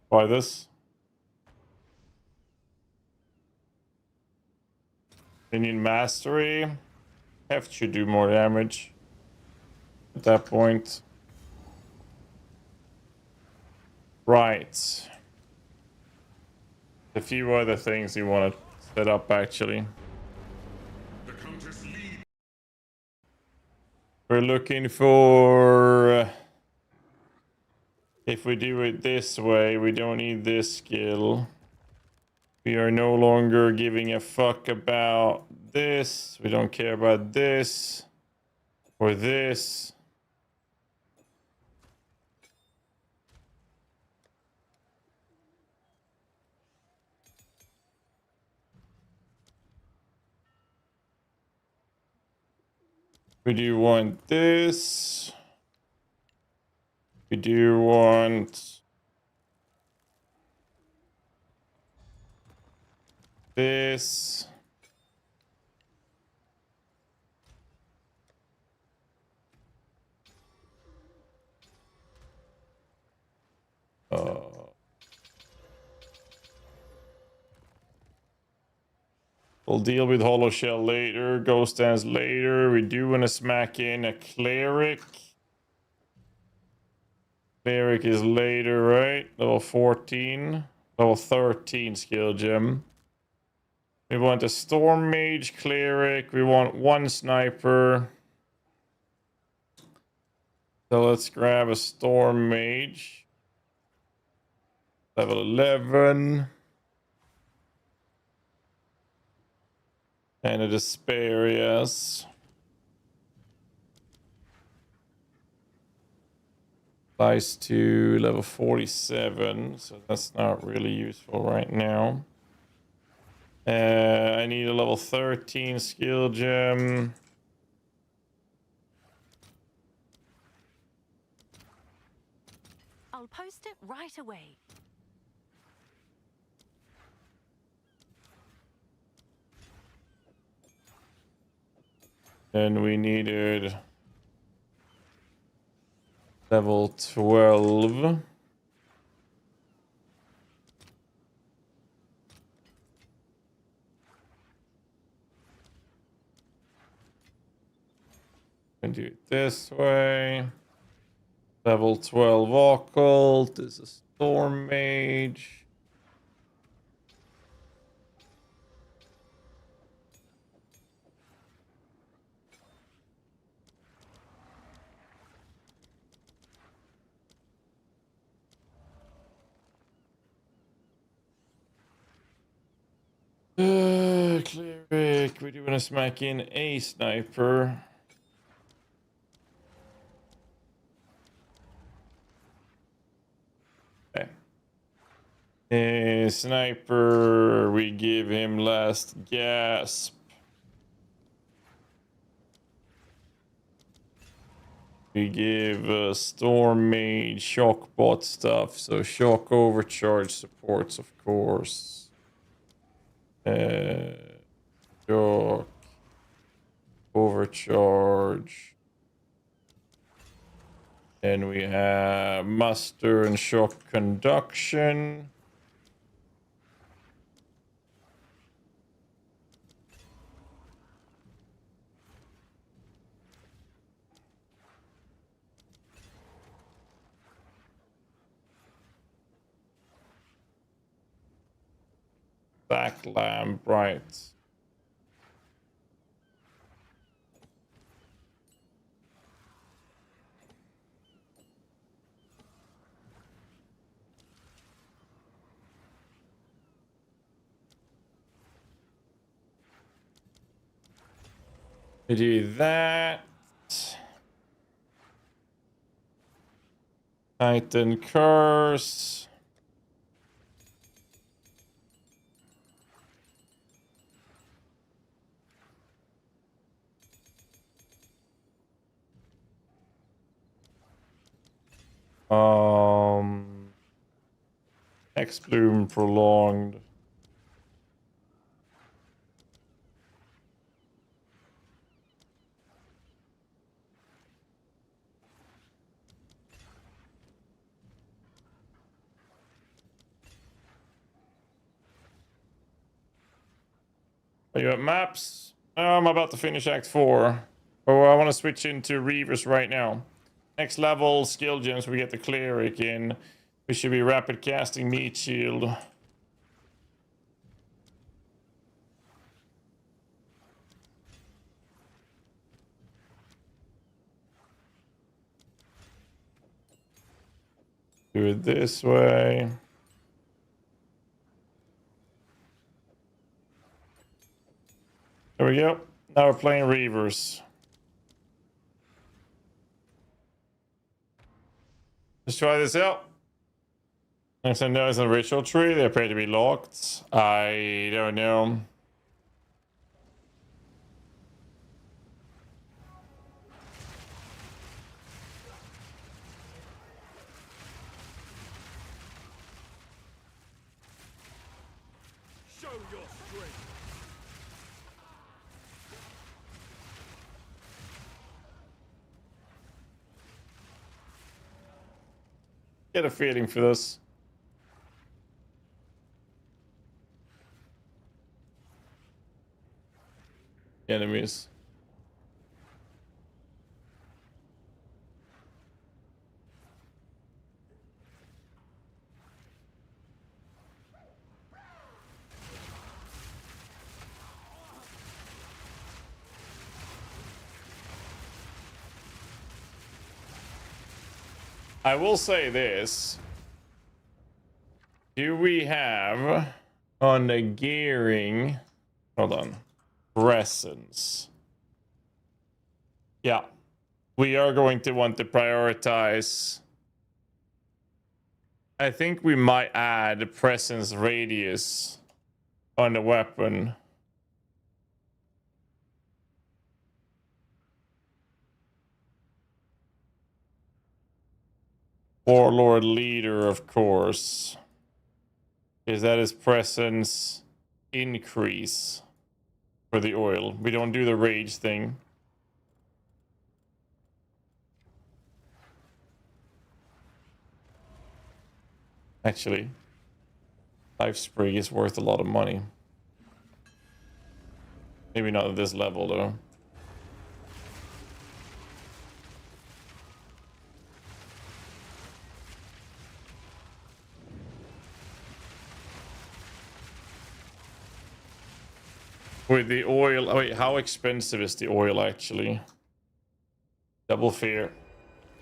Why this? Minion Mastery. F should do more damage at that point. Right. A few other things you want to set up actually. We're looking for... if we do it this way, we don't need this skill. We are no longer giving a fuck about this. We don't care about this or this. We do want this. We do want this. We'll deal with Hollow Shell later, Ghost Dance later. We do want to smack in a Cleric. Cleric is later, right? Level 14. Level 13 skill gem. We want a Storm Mage Cleric. We want one Sniper. So let's grab a Storm Mage. Level 11. And a despair, yes. Applies to level 47, so that's not really useful right now. I need a level 13 skill gem. I'll post it right away. And we needed level 12. And do it this way. Level 12 Occult is a Storm Mage. Cleric, we do want to smack in a sniper. Okay. A sniper, we give him last gasp. We give Storm Mage shock bot stuff, so shock overcharge supports, of course. Shock overcharge. And we have muster and shock conduction. Black lamp, right. We do that. Titan Curse. X Bloom prolonged. Are you at maps? I'm about to finish Act 4. Oh, I want to switch into Reavers right now. Next level skill gems, we get the Cleric in. We should be rapid casting Meat Shield. Do it this way. There we go. Now we're playing Reavers. Let's try this out. Next time there's a ritual tree. They appear to be locked. I don't know. Show your strength. Get a feeling for this. Enemies. I will say this. Do we have on the gearing? Hold on. presence. Yeah. We are going to want to prioritize. I think we might add a presence radius on the weapon. Warlord leader, of course. Is that his presence increase for the oil? We don't do the rage thing. Actually, Life Sprig is worth a lot of money. Maybe not at this level, though. With the oil... Oh, wait, how expensive is the oil, actually? Double Fear.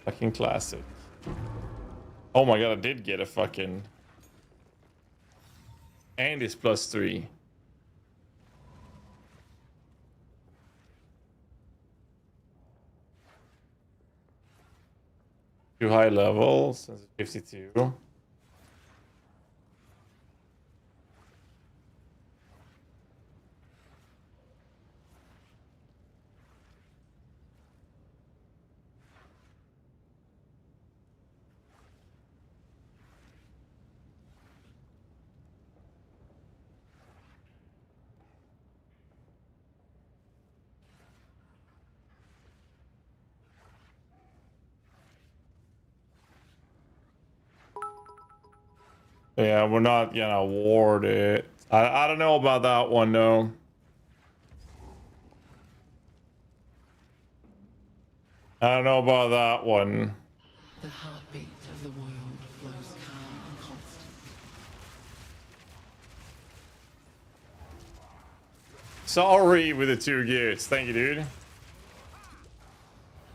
Fucking classic. Oh my god, I did get a fucking... And it's +3. Too high level, since 52. Yeah, we're not gonna award it. I don't know about that one, though. I don't know about that one. The heartbeat of the world flows calm and constant. Sorry with the 2 gears. Thank you, dude. I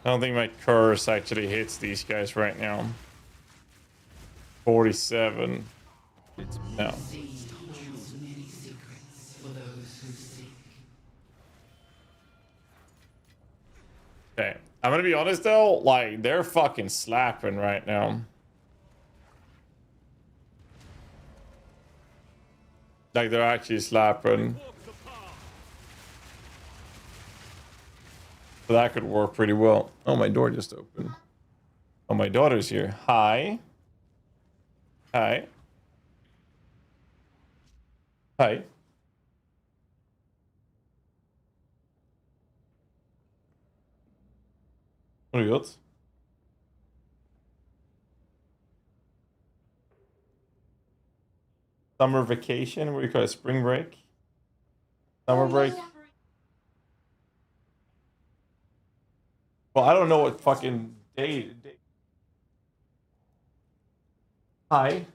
don't think my curse actually hits these guys right now. 47. No. Okay. I'm gonna be honest though, like, they're fucking slapping right now. Like, they're actually slapping. So that could work pretty well. Oh, my door just opened. Oh, my daughter's here. Hi. Hi. Hi. What do you got? Summer vacation? What do you call it? Spring break? Summer break? Well, I don't know what fucking day. Hi.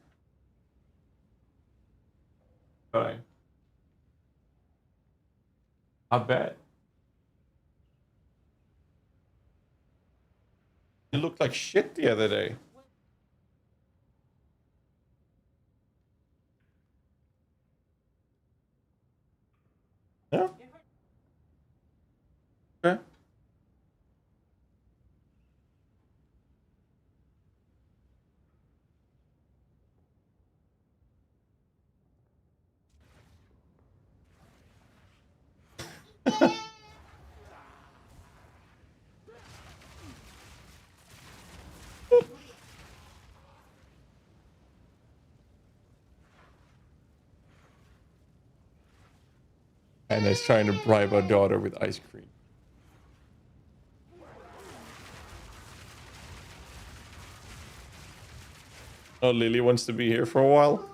Hi. I bet. You looked like shit the other day. Yeah. Okay. And is trying to bribe our daughter with ice cream. Oh, Lily wants to be here for a while.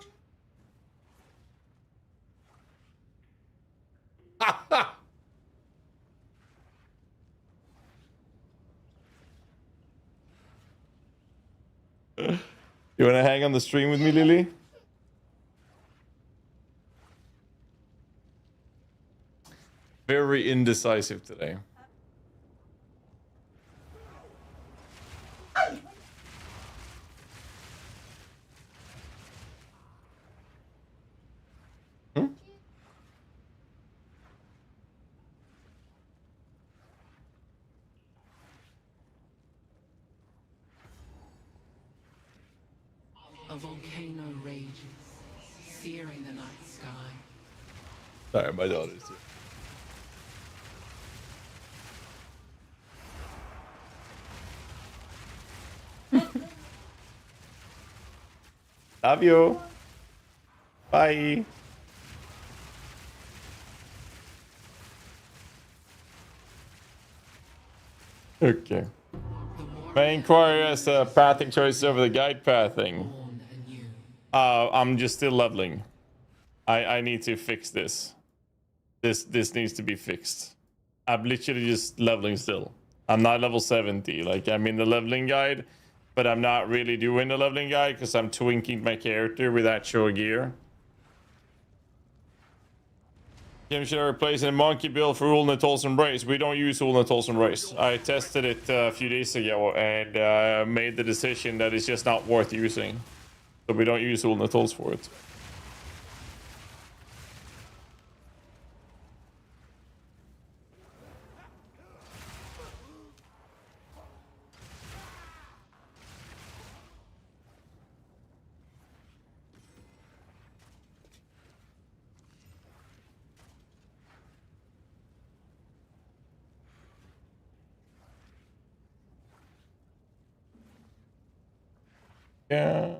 You want to hang on the stream with me, Lily? Very indecisive today. Hmm? rages, searing the night sky. Sorry, my daughter's here. Love you. Bye. Okay. Main inquiry as pathing choices over the guide pathing. I'm just still leveling. I need to fix this. This needs to be fixed. I'm literally just leveling still. I'm not level 70. Like, I'm in the leveling guide, but I'm not really doing the leveling guide because I'm twinking my character with actual gear. Jim, should I replace a monkey build for Ulna Tolson Brace? We don't use Ulna Tolson Brace. I tested it a few days ago and made the decision that it's just not worth using. So we don't use Ulna Tols for it. Yeah.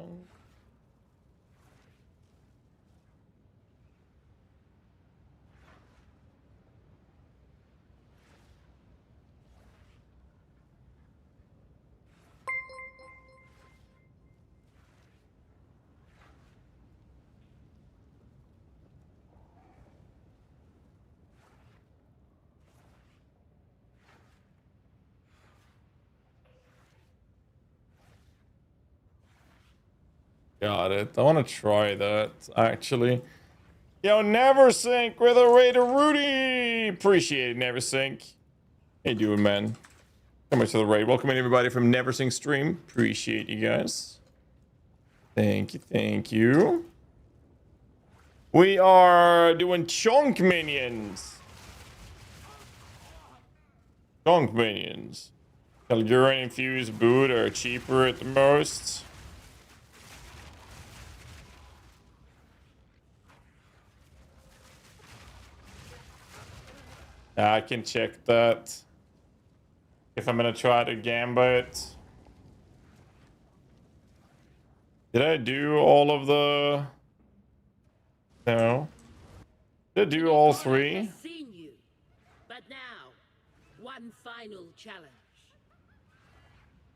Got it. I want to try that, actually. Yo, Neversink with a raid of Rudy! Appreciate it, Neversink. How you doing, man? Coming to the raid. Welcome in, everybody, from Neversink stream. Appreciate you guys. Thank you, thank you. We are doing Chonk minions. Chonk minions. Calgura infused boot are cheaper at the most. I can check that if I'm gonna try to gambit. Did I do all of the... No. Did I do all three? Seen you. But now, one final challenge.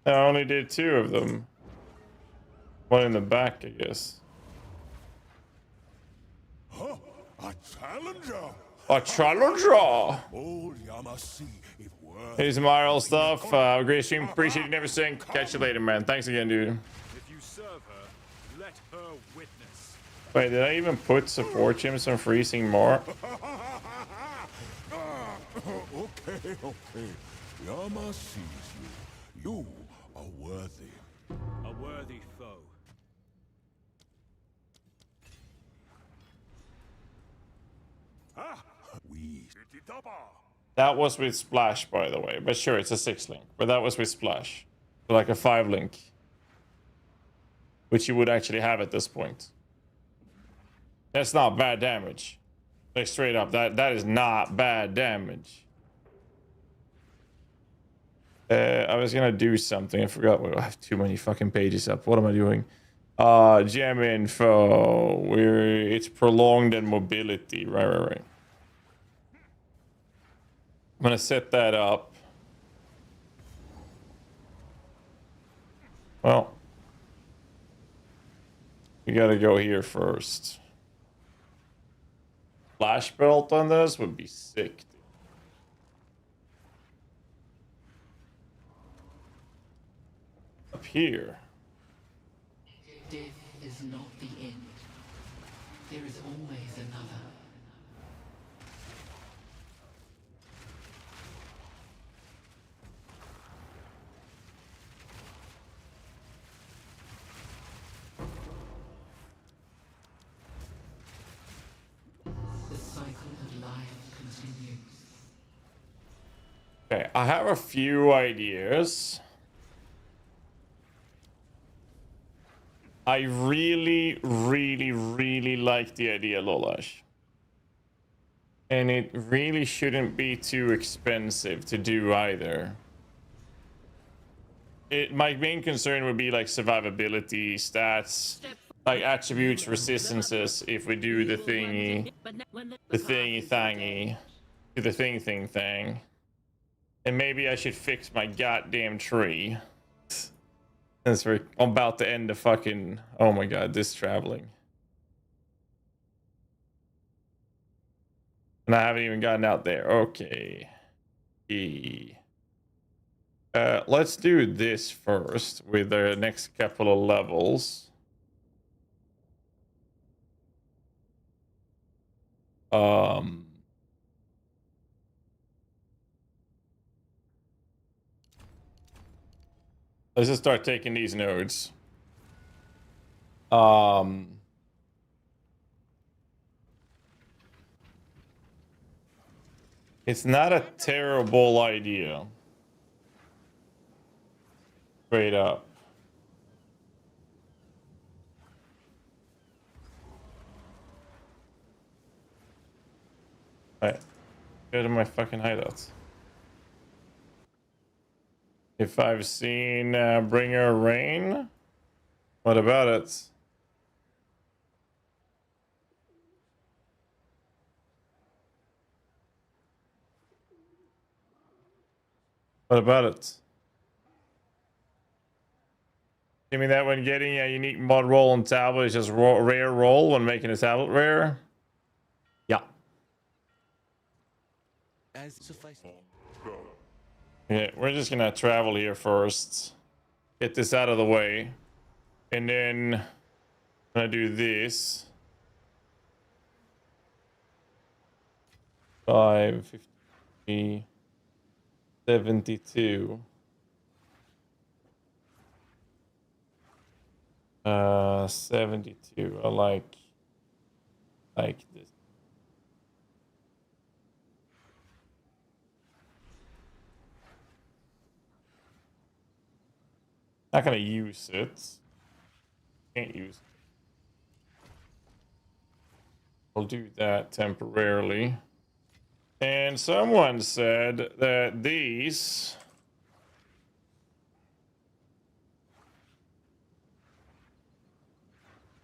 I only did 2 of them. One in the back, I guess. Huh? A challenger? A challenger! Here's Myral stuff. Great stream. Appreciate you, Neversink. Catch you later, man. Thanks again, dude. If you serve her, let her witness. Wait, did I even put support gyms on freezing more? Okay. Yama sees you. You are worthy. A worthy foe. That was with Splash, by the way. But sure, it's a 6-link. But that was with Splash. So like a 5-link. Which you would actually have at this point. That's not bad damage. Like, straight up. That is not bad damage. I was gonna do something. I forgot. I have too many fucking pages up. What am I doing? Gem info. It's prolonged and mobility. Right. I'm gonna set that up. Well, we gotta go here first. Flash belt on this would be sick. Up here. Death is not the end. There is always another. The cycle of life continues. Okay, I have a few ideas. I really, really, really like the idea, Lolash. And it really shouldn't be too expensive to do either. My main concern would be like survivability, stats, like attributes, resistances if we do the thingy, thangy, do the thing. And maybe I should fix my goddamn tree. Since we're about to end the fucking... Oh my god, this traveling. And I haven't even gotten out there. Okay. Let's do this first with the next couple of levels. Let's just start taking these nodes. It's not a terrible idea. Straight up. Alright. Go to my fucking hideouts. If I've seen Bringer Rain, what about it? What about it? Give me that when getting a unique mod roll on tablet is just rare roll when making a tablet rare. Yeah. As suffice. Yeah, we're just gonna travel here first. Get this out of the way. And then I'm gonna do this. 550 72. 72. I like this. Not gonna use it. Can't use it. I'll do that temporarily. And someone said that these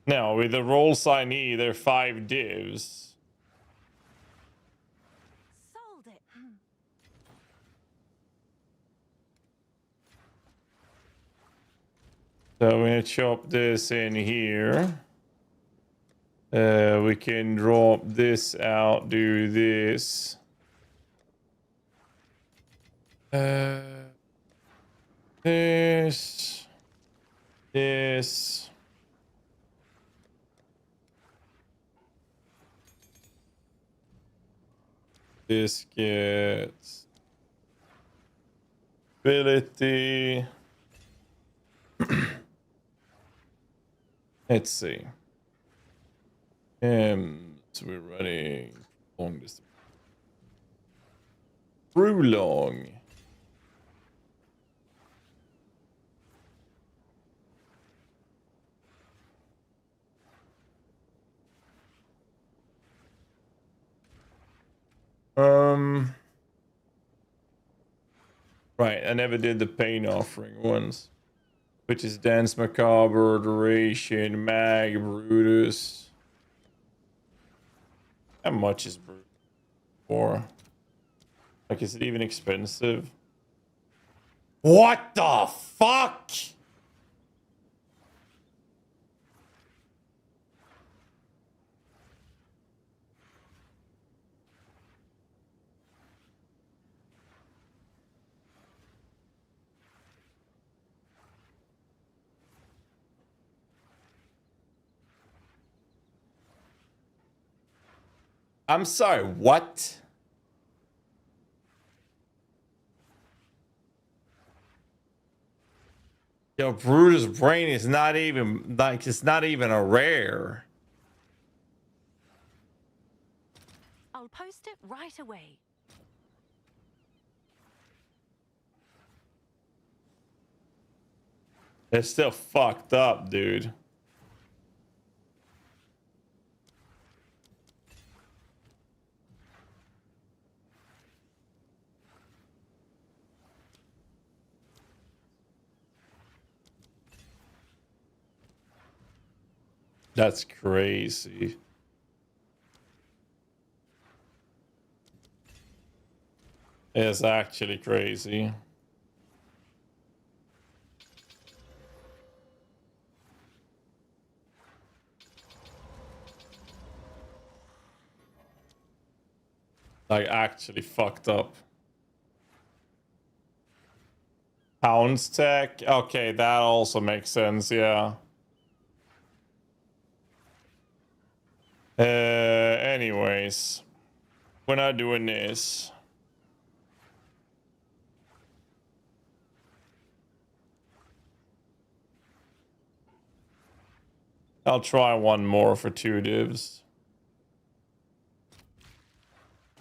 now with the role signee, they're 5 divs. Sold it. So I'm gonna chop this in here. We can drop this out, do this. This. Biscuits. Ability. Let's see. So we're running long distance. Through long. Right, I never did the pain offering ones, which is Dance Macabre, Duration, Mag, Brutus. How much is Brutus for? Like, is it even expensive? What the fuck? I'm sorry, what? Yo, Brutus Brain is not even, like, it's not even a rare. I'll post it right away. It's still fucked up, dude. That's crazy. It's actually crazy. Like, actually fucked up. Pounds tech? Okay, that also makes sense, yeah. Anyways. We're not doing this. I'll try one more for 2 divs.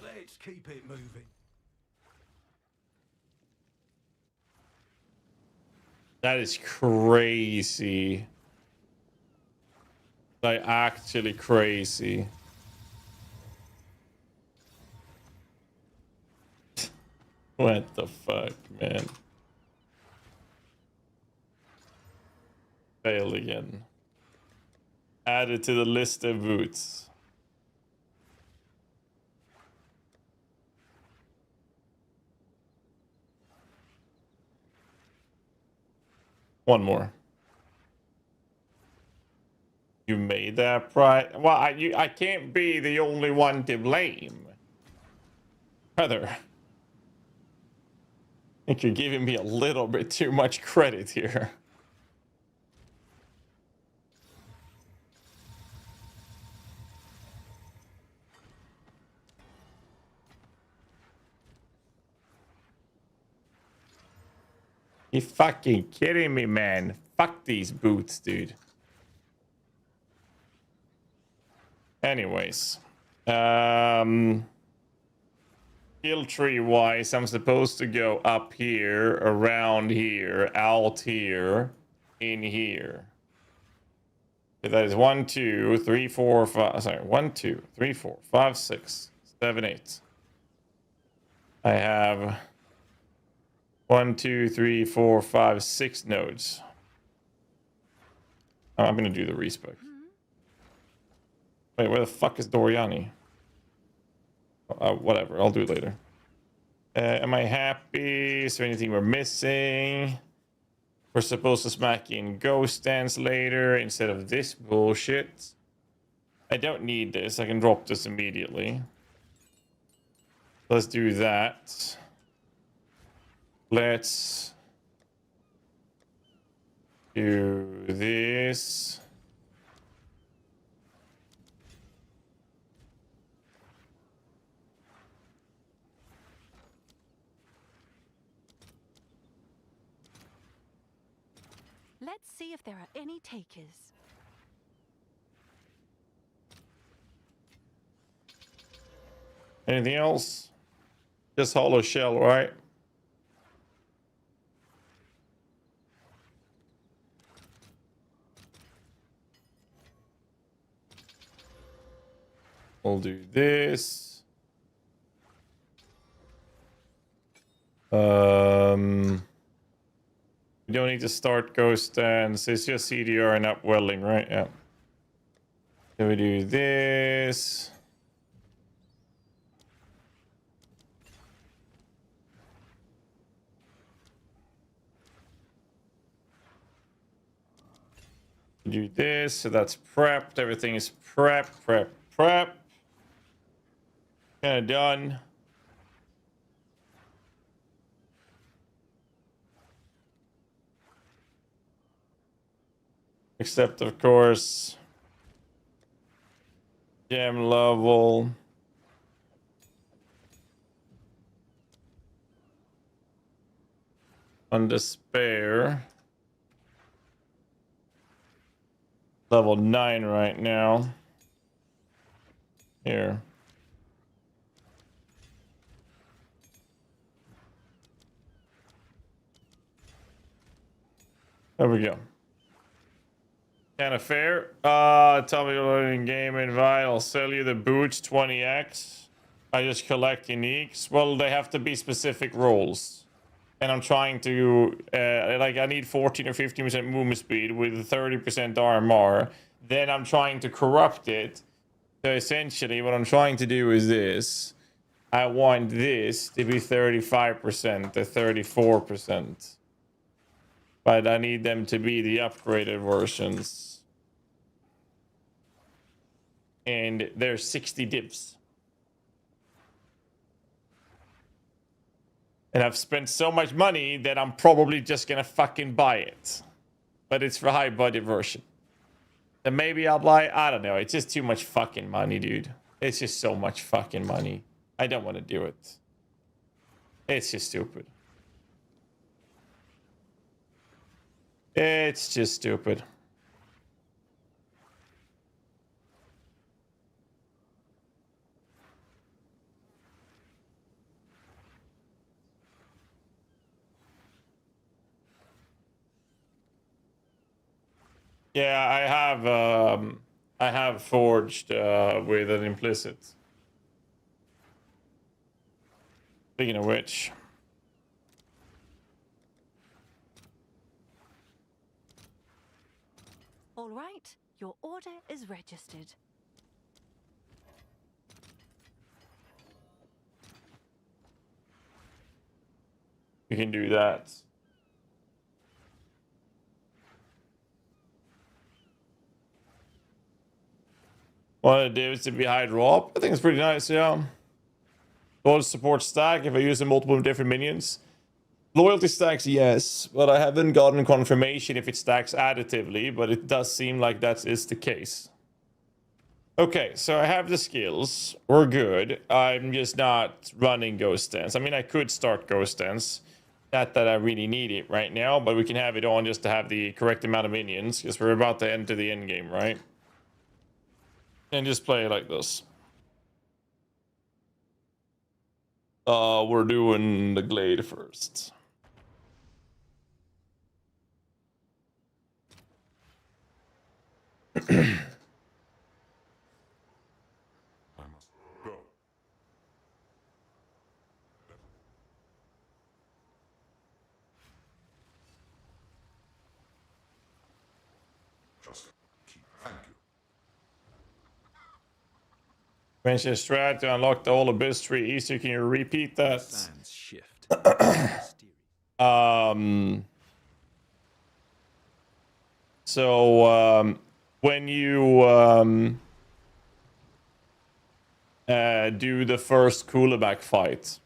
Let's keep it moving. That is crazy. Like, actually crazy. What the fuck, man? Failed again. Added to the list of boots. One more. You made that right. Well, I can't be the only one to blame. Brother. I think you're giving me a little bit too much credit here. You fucking kidding me, man? Fuck these boots, dude. Anyways. Skill tree wise, I'm supposed to go up here, around here, out here, in here. That is 1, 2, 3, 4, 5. Sorry, 1, 2, 3, 4, 5, 6, 7, 8. I have 1, 2, 3, 4, 5, 6 nodes. Oh, I'm gonna do the respec. Wait, where the fuck is Doriani? Whatever, I'll do it later. Am I happy? Is there anything we're missing? We're supposed to smack in ghost dance later instead of this bullshit. I don't need this. I can drop this immediately. Let's do that. Let's do this. Let's see if there are any takers. Anything else? Just hollow shell, right? We'll do this. We don't need to start ghost dance. It's just CDR and upwelling, right? Yeah. So we do this. We do this. So that's prepped. Everything is prep. Kind of done. Except, of course, gem level. On despair. Level 9 right now. Here. There we go. Kind of fair. Tell me what in game invite. I'll sell you the boots 20x. I just collect uniques. Well, they have to be specific roles. And I'm trying to, like, I need 14 or 15% movement speed with 30% RMR. then I'm trying to corrupt it. So essentially what I'm trying to do is this. I want this to be 35% to 34%. But I need them to be the upgraded versions. And there's 60 divs. And I've spent so much money that I'm probably just gonna fucking buy it. But it's for high budget version. And maybe I'll buy, I don't know. It's just too much fucking money, dude. It's just so much fucking money. I don't want to do it. It's just stupid. It's just stupid. Yeah, I have forged with an implicit. Speaking of which, All right, your order is registered. we can do that. One of the divs to be high drop. I think it's pretty nice, yeah. Loyalty support stack if I use multiple different minions. Loyalty stacks, yes, but I haven't gotten confirmation if it stacks additively, but it does seem like that is the case. Okay, so I have the skills. We're good. I'm just not running Ghost Dance. I mean, I could start Ghost Dance. Not that I really need it right now, but we can have it on just to have the correct amount of minions, because we're about to enter the end game, right? And just play it like this. We're doing the Glade first. I must go. Just keep. Thank you. Mention strat to unlock the whole abyss tree easier. Can you repeat that? Sands shift. So when you do the first Kulebak fight,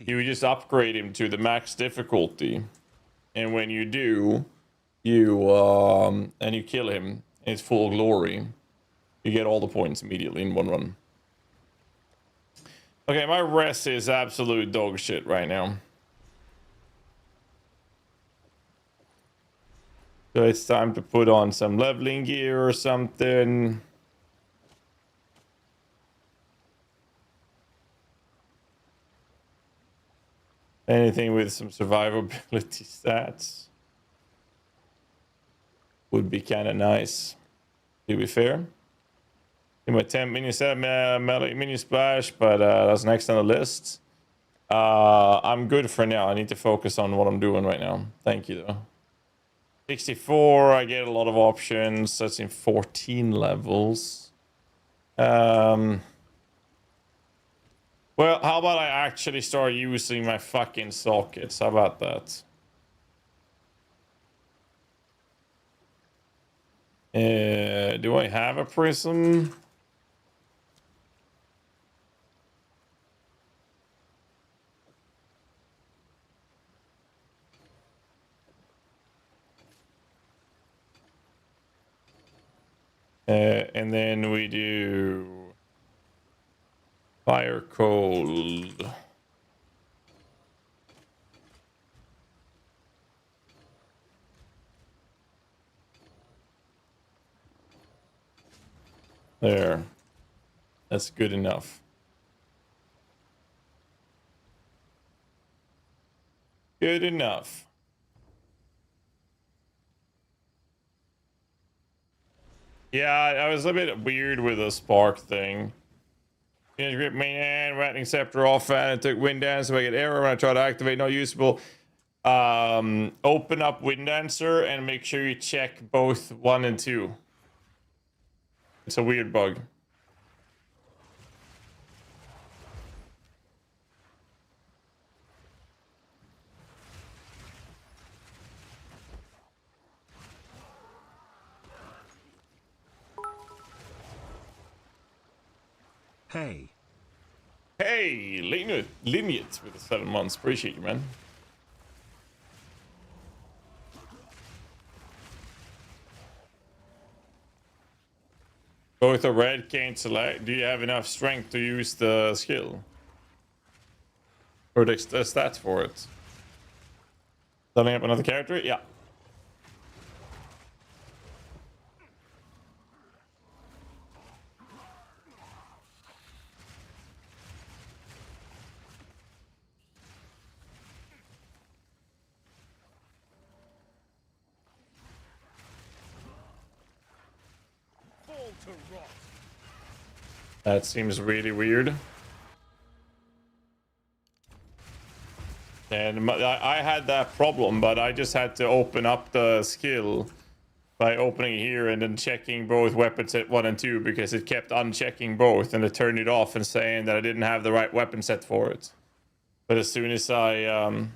you just upgrade him to the max difficulty, and when you do, you kill him in full glory. You get all the points immediately in one run. Okay, my res is absolute dog shit right now. So it's time to put on some leveling gear or something. Anything with some survivability stats would be kind of nice, to be fair. In my 10 minion set minion splash, but that's next on the list. I'm good for now. I need to focus on what I'm doing right now. Thank you, though. 64, I get a lot of options. That's in 14 levels. Well, how about I actually start using my fucking sockets? How about that? Do I have a prism? And then we do fire cold. There. That's good enough. Good enough. Yeah, I was a bit weird with the spark thing. Grip main and rattling scepter off and it took wind down so I get error when I try to activate, not usable. open up Windancer and make sure you check both 1 and 2. It's a weird bug. Hey. Hey, Lineage with the 7 months. Appreciate you, man. Both are red, can't select. Do you have enough strength to use the skill? Or the stats for it? Leveling up another character? Yeah. That seems really weird. And I had that problem, but I just had to open up the skill by opening here and then checking both weapons set 1 and 2 because it kept unchecking both and it turned it off and saying that I didn't have the right weapon set for it. But as soon as I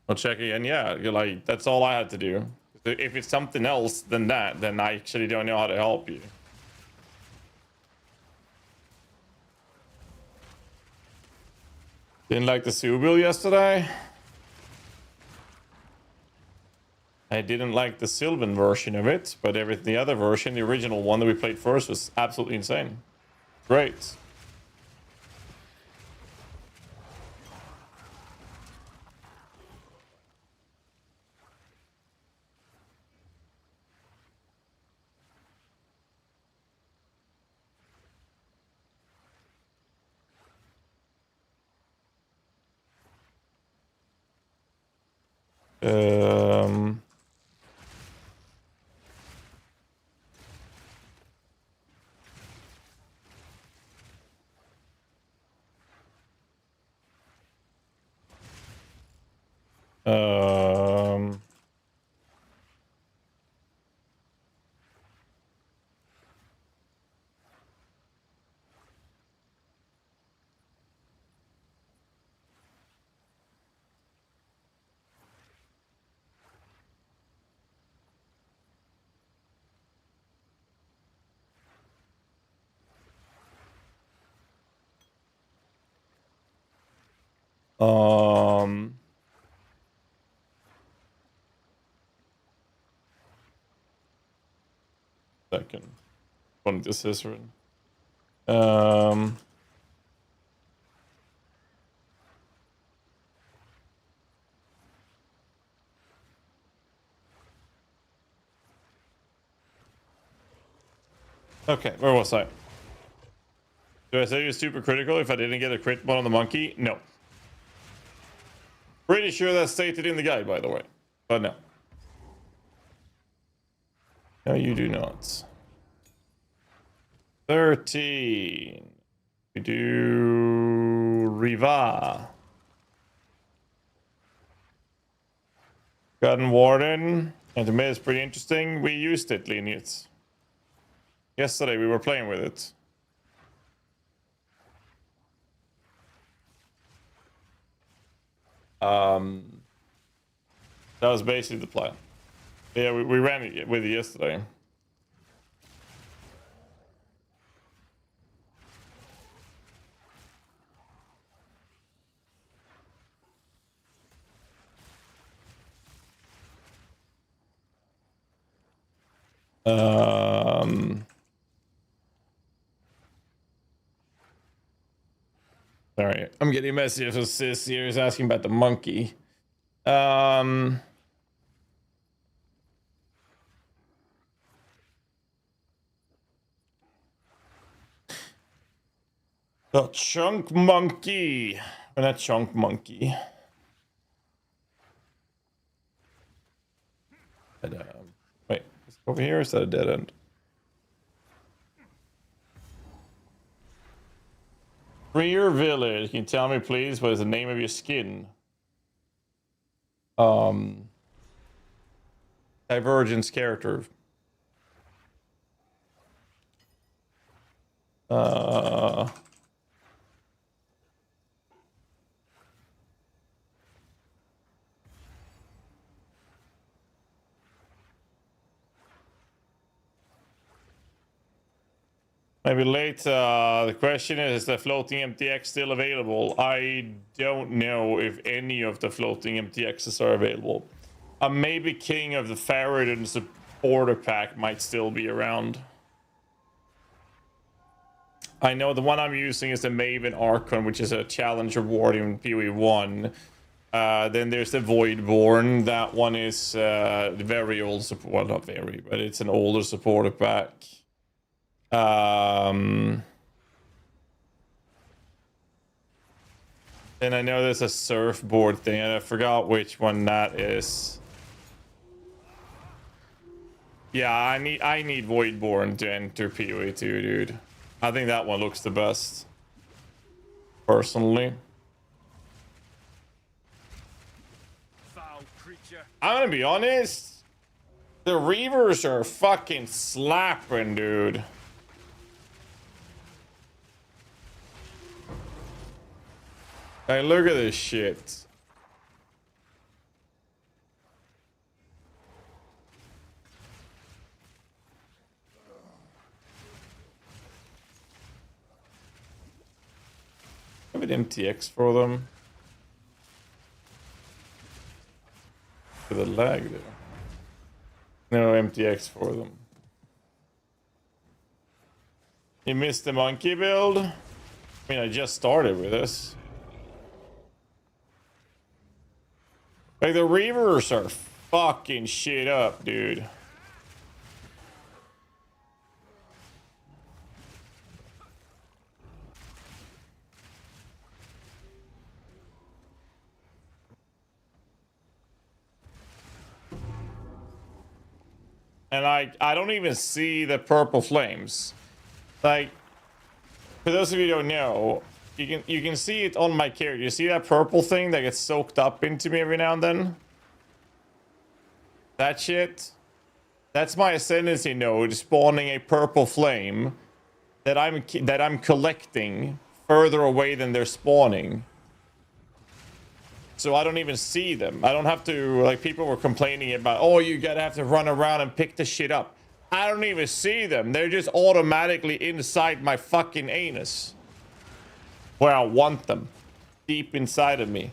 I'll check again. Yeah, you're like, that's all I had to do. If it's something else than that, then I actually don't know how to help you. Didn't like the Subil yesterday. I didn't like the Sylvan version of it, but the other version, the original one that we played first, was absolutely insane. Great. Second. One to Cicerin. Okay, where was I? Do I say you're super critical if I didn't get a crit one on the monkey? No. Pretty sure that's stated in the guide, by the way. But no. No, you do not. 13. We do Riva. Garden Warden. And to me it's pretty interesting. We used it, Lineage. Yesterday we were playing with it. That was basically the plan. Yeah, we ran it with it yesterday. Sorry, I'm getting messages from Sis here is asking about the monkey. The chunk monkey. Or not chunk monkey. But, wait, is it over here or is that a dead end? Freer Village. Can you tell me, please, what is the name of your skin? Divergence character. Maybe late. The question is the floating MTX still available? I don't know if any of the floating MTXs are available. Maybe King of the Ferret and supporter pack might still be around. I know the one I'm using is the Maven Archon, which is a challenge reward in PoE1. Then there's the Voidborn. That one is very old support. Well, not very, but it's an older supporter pack. Then I know there's a surfboard thing, and I forgot which one that is. Yeah, I need Voidborn to enter PoE 2, dude. I think that one looks the best, personally. I'm gonna be honest. The Reavers are fucking slapping, dude. Hey, look at this shit. I have an MTX for them. For the lag there. No MTX for them. You missed the monkey build? I mean, I just started with this. Like, the Reavers are fucking shit up, dude. And I don't even see the purple flames. Like, for those of you who don't know, you can see it on my character. You see that purple thing that gets soaked up into me every now and then? That shit? That's my ascendancy node spawning a purple flame that I'm collecting further away than they're spawning. So I don't even see them. I don't have to, like, people were complaining about, oh, you gotta have to run around and pick the shit up. I don't even see them. They're just automatically inside my fucking anus. Where I want them. Deep inside of me.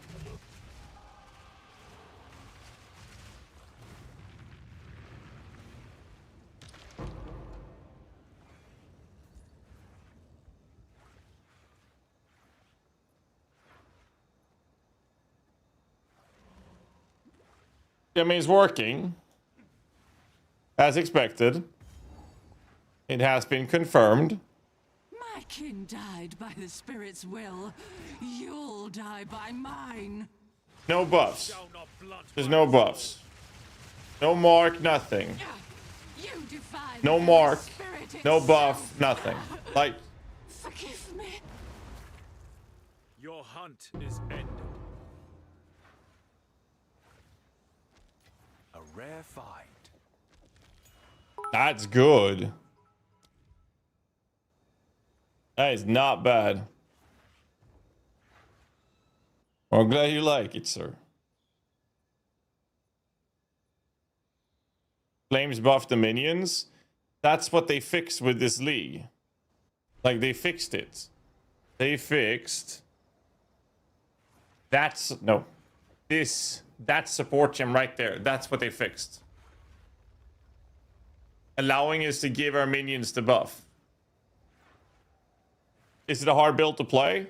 I mean, it's working. As expected. It has been confirmed. My kin died by the spirit's will. You'll die by mine. No buffs. There's no buffs. No mark, nothing. No mark, no buff, nothing. Like, forgive me. Your hunt is ended. A rare find. that's good. That is not bad. Well, I'm glad you like it, sir. Flames buff the minions. That's what they fixed with this league. Like, they fixed it. They fixed... That's... No. That support gem right there. That's what they fixed. Allowing us to give our minions the buff. Is it a hard build to play?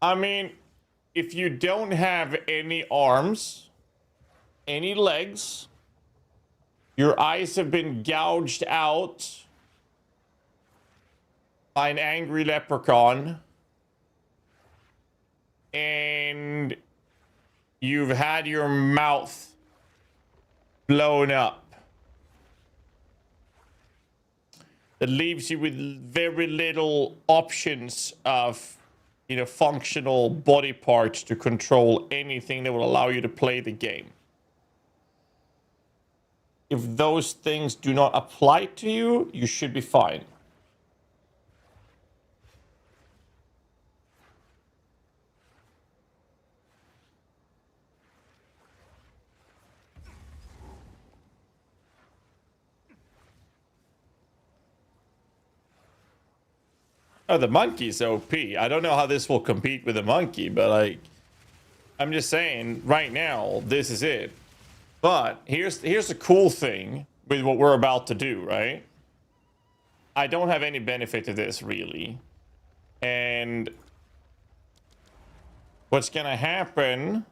I mean, if you don't have any arms, any legs, your eyes have been gouged out by an angry leprechaun, and you've had your mouth blown up that leaves you with very little options of, you know, functional body parts to control anything that will allow you to play the game. If those things do not apply to you, you should be fine. Oh, the monkey's OP. I don't know how this will compete with the monkey, but like, I'm just saying, right now, this is it. But here's the cool thing with what we're about to do, right? I don't have any benefit to this, really. And what's gonna happen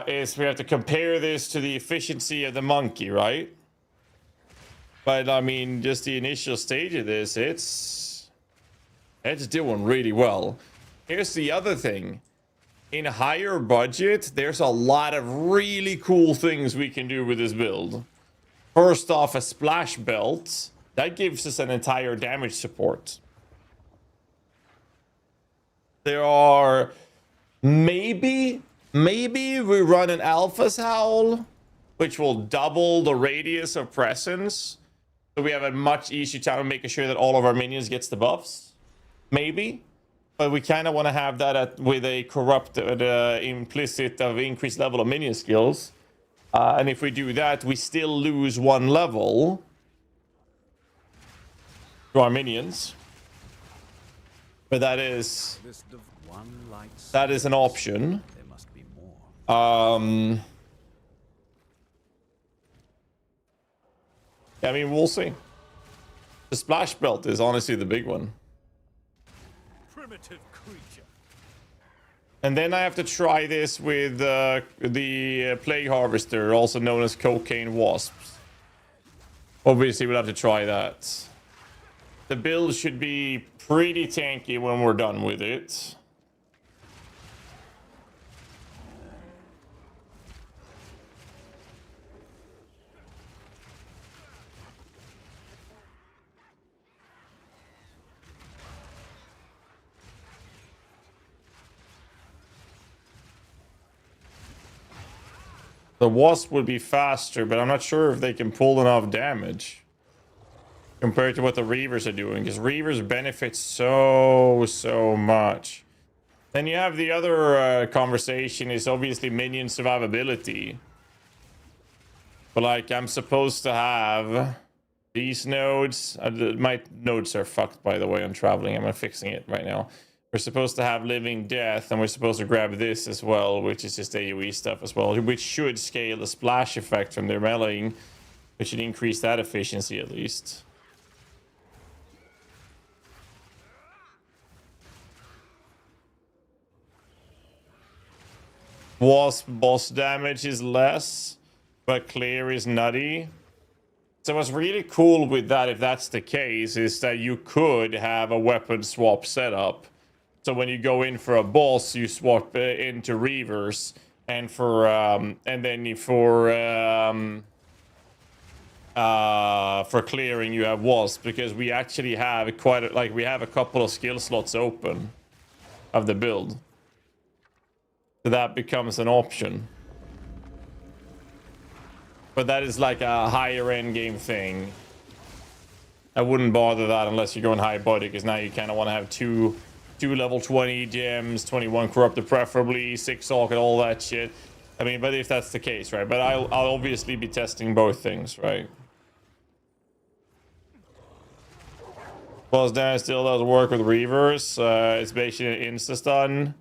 is we have to compare this to the efficiency of the monkey, right? But I mean, just the initial stage of this, it's doing really well. Here's the other thing. In higher budget, there's a lot of really cool things we can do with this build. First off, a splash belt. That gives us an entire damage support. There are... Maybe we run an Alpha's Howl, which will double the radius of presence. So we have a much easier time of making sure that all of our minions gets the buffs. Maybe. But we kind of want to have that with a corrupted, implicit of increased level of minion skills. And if we do that, we still lose 1 level to our minions. But that is an option. There must be more. I mean, we'll see. The splash belt is honestly the big one. Primitive creature. And then I have to try this with the plague harvester, also known as cocaine wasps. Obviously, we'll have to try that. The build should be pretty tanky when we're done with it. The wasp would be faster, but I'm not sure if they can pull enough damage compared to what the Reavers are doing, because Reavers benefit so much. Then you have the other conversation is obviously minion survivability. But like, I'm supposed to have these nodes. My nodes are fucked, by the way. I'm traveling. I'm fixing it right now. We're supposed to have living death, and we're supposed to grab this as well, which is just AoE stuff as well, which should scale the splash effect from their meleeing, which should increase that efficiency at least. Wasp boss damage is less, but clear is nutty. So what's really cool with that, if that's the case, is that you could have a weapon swap setup. So when you go in for a boss, you swap into Reavers, and for clearing you have Wasp, because we actually have we have a couple of skill slots open of the build. So that becomes an option. But that is like a higher end game thing. I wouldn't bother that unless you're going high body, because now you kind of want to have two level 20 gems, 21 corrupted preferably, 6 socket, all that shit. I mean, but if that's the case, right? But I'll obviously be testing both things, right? Boss damage still does work with Reavers. It's basically an insta-stun.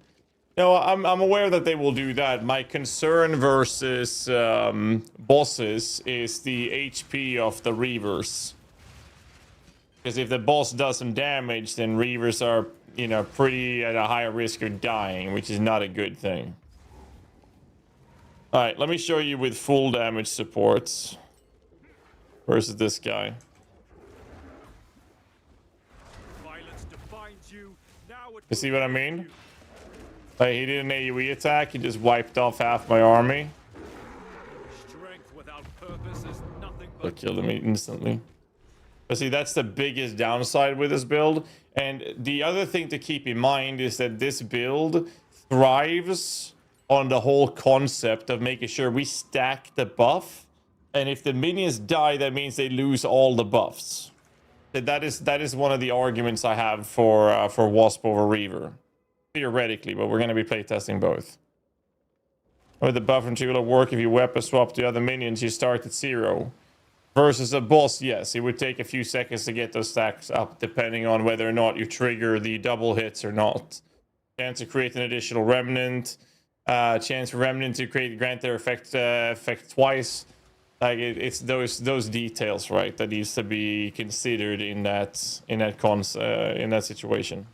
No, I'm aware that they will do that. My concern versus bosses is the HP of the Reavers. Because if the boss does some damage, then Reavers are, you know, pretty at a higher risk of dying, which is not a good thing. All right, let me show you with full damage supports versus this guy. You see what I mean? Like, he did an AoE attack, he just wiped off half my army. Strength without purpose is nothing I'll kill them instantly. But see, that's the biggest downside with this build. And the other thing to keep in mind is that this build thrives on the whole concept of making sure we stack the buff. And if the minions die, that means they lose all the buffs. That is one of the arguments I have for Wasp over Reaver. Theoretically, but we're going to be playtesting both. With the buff and Chayula work, if you weapon swap the other minions, you start at 0. Versus a boss, yes, it would take a few seconds to get those stacks up, depending on whether or not you trigger the double hits or not. Chance to create an additional remnant. Chance for remnant to grant their effect twice. Like it's those details, right, that needs to be considered in that situation.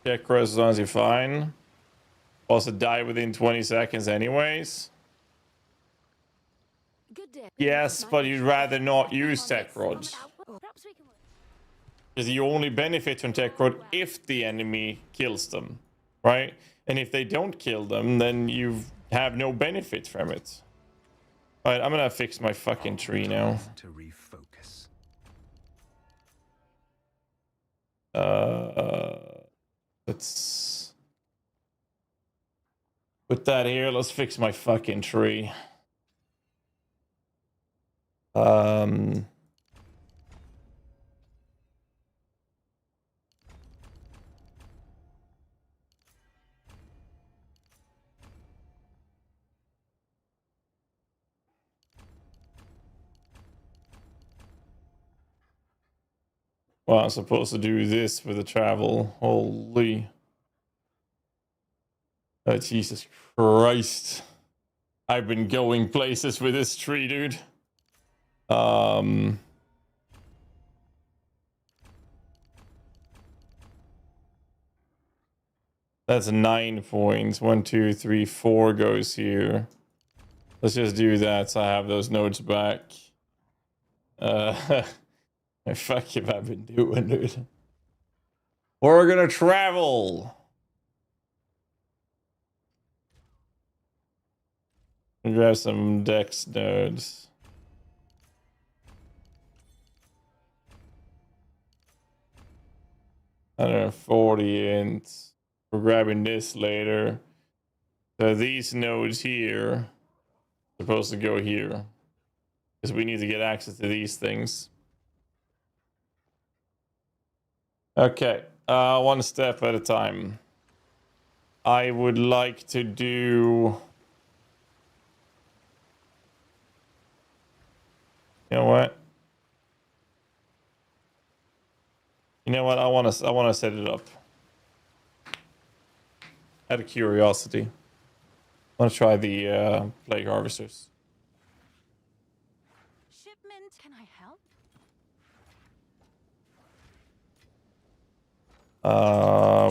Check cross as long as you're fine. Also die within 20 seconds anyways. Yes, but you'd rather not use tech rods. Because you only benefit from tech rod if the enemy kills them, right? And if they don't kill them, then you have no benefit from it. All right, I'm gonna fix my fucking tree now. To refocus. Let's put that here. Let's fix my fucking tree. Well, I'm supposed to do this for the travel. Holy. Oh, Jesus Christ. I've been going places with this tree, dude. That's 9 points. 1, 2, 3, 4 goes here. Let's just do that so I have those nodes back. The fuck have I been doing, dude? We're gonna travel. Grab some dex nodes. $140 and we're grabbing this later. So these nodes here are supposed to go here. Because we need to get access to these things. Okay, one step at a time. I would like to do... You know what? You know what? I want to set it up. Out of curiosity. I want to try the plague harvesters. Shipment, can I help?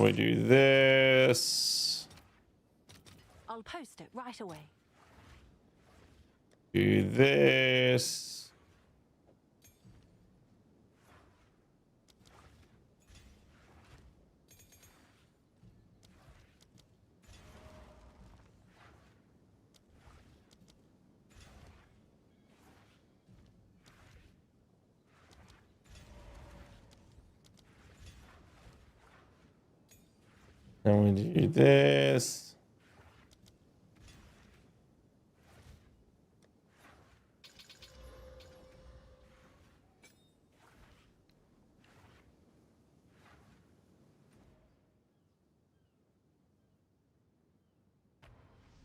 We do this. I'll post it right away. Do this. And we do this.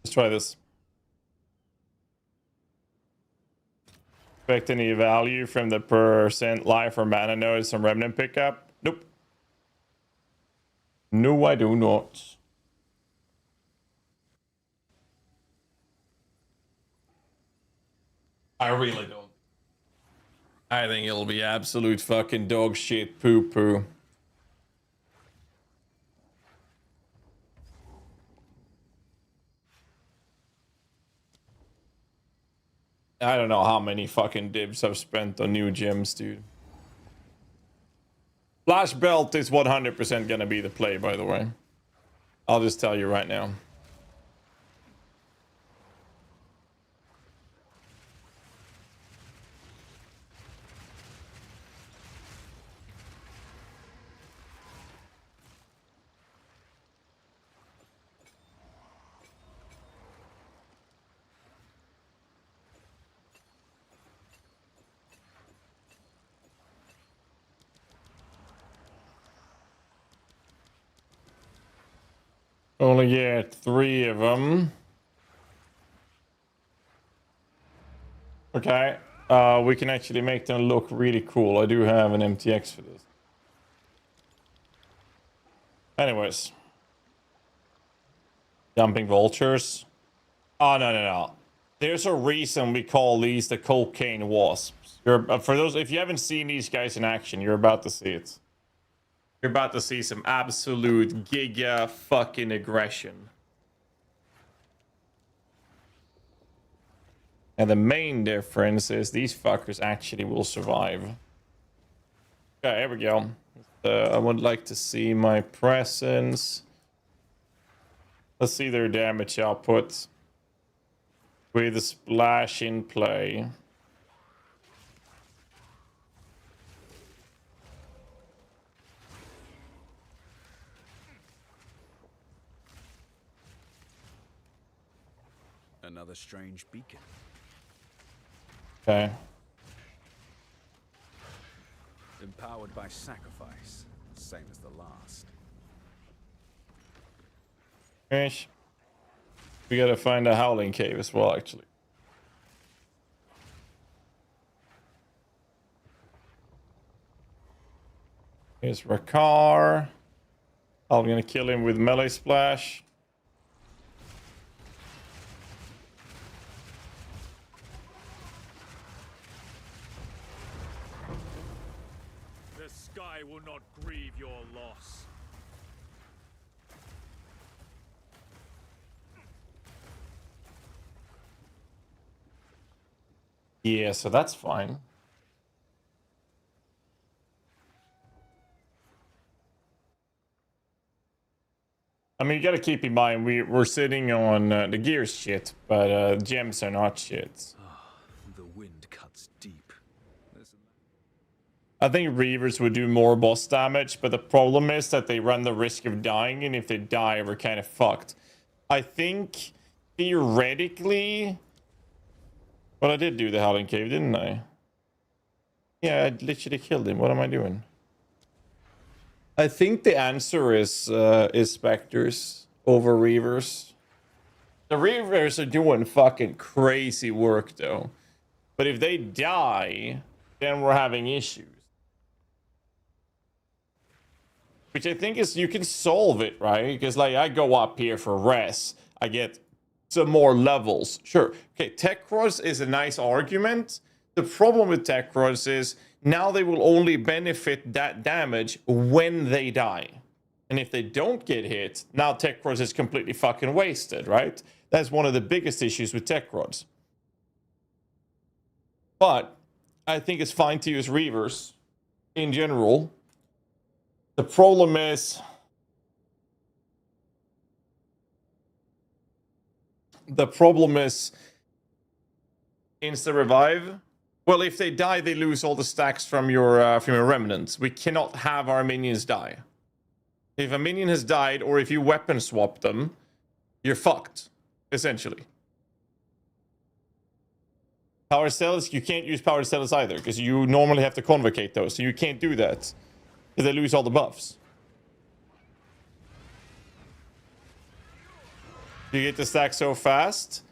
Let's try this. Expect any value from the percent life or mana nodes from remnant pickup? Nope. No, I do not. I really don't. I think it'll be absolute fucking dog shit poo poo. I don't know how many fucking dibs I've spent on new gems, dude. Flash Belt is 100% gonna be the play, by the way. I'll just tell you right now. Only get 3 of them. Okay. We can actually make them look really cool. I do have an MTX for this. Anyways. Jumping vultures. Oh, no. There's a reason we call these the cocaine wasps. For those, if you haven't seen these guys in action, you're about to see it. You're about to see some absolute giga fucking aggression. And the main difference is these fuckers actually will survive. Okay, here we go. I would like to see my presence. Let's see their damage output. With a splash in play. Another strange beacon. Okay. Empowered by sacrifice, same as the last. Ish. We gotta find a howling cave as well, actually. Here's Rakar. I'm gonna kill him with melee splash. The sky will not grieve your loss. Yeah, so that's fine. I mean, you gotta keep in mind, we're sitting on the gears shit, but gems are not shit. The wind cuts deep. I think Reavers would do more boss damage, but the problem is that they run the risk of dying, and if they die, we're kind of fucked. I think, theoretically... Well, I did do the Howling Cave, didn't I? Yeah, I literally killed him. What am I doing? I think the answer is Spectres over Reavers. The Reavers are doing fucking crazy work, though. But if they die, then we're having issues. Which I think is, you can solve it, right? Because, like, I go up here for res. I get some more levels. Sure. Okay, Tech Cross is a nice argument. The problem with Tech Cross is now they will only benefit that damage when they die. And if they don't get hit, now Tech Cross is completely fucking wasted, right? That's one of the biggest issues with Tech Rods. But I think it's fine to use Reavers in general. The problem is... insta-revive. Well, if they die, they lose all the stacks from your remnants. We cannot have our minions die. If a minion has died, or if you weapon swap them, you're fucked, essentially. Power cells, you can't use power cells either, because you normally have to convocate those, so you can't do that. Because they lose all the buffs. You get the stack so fast.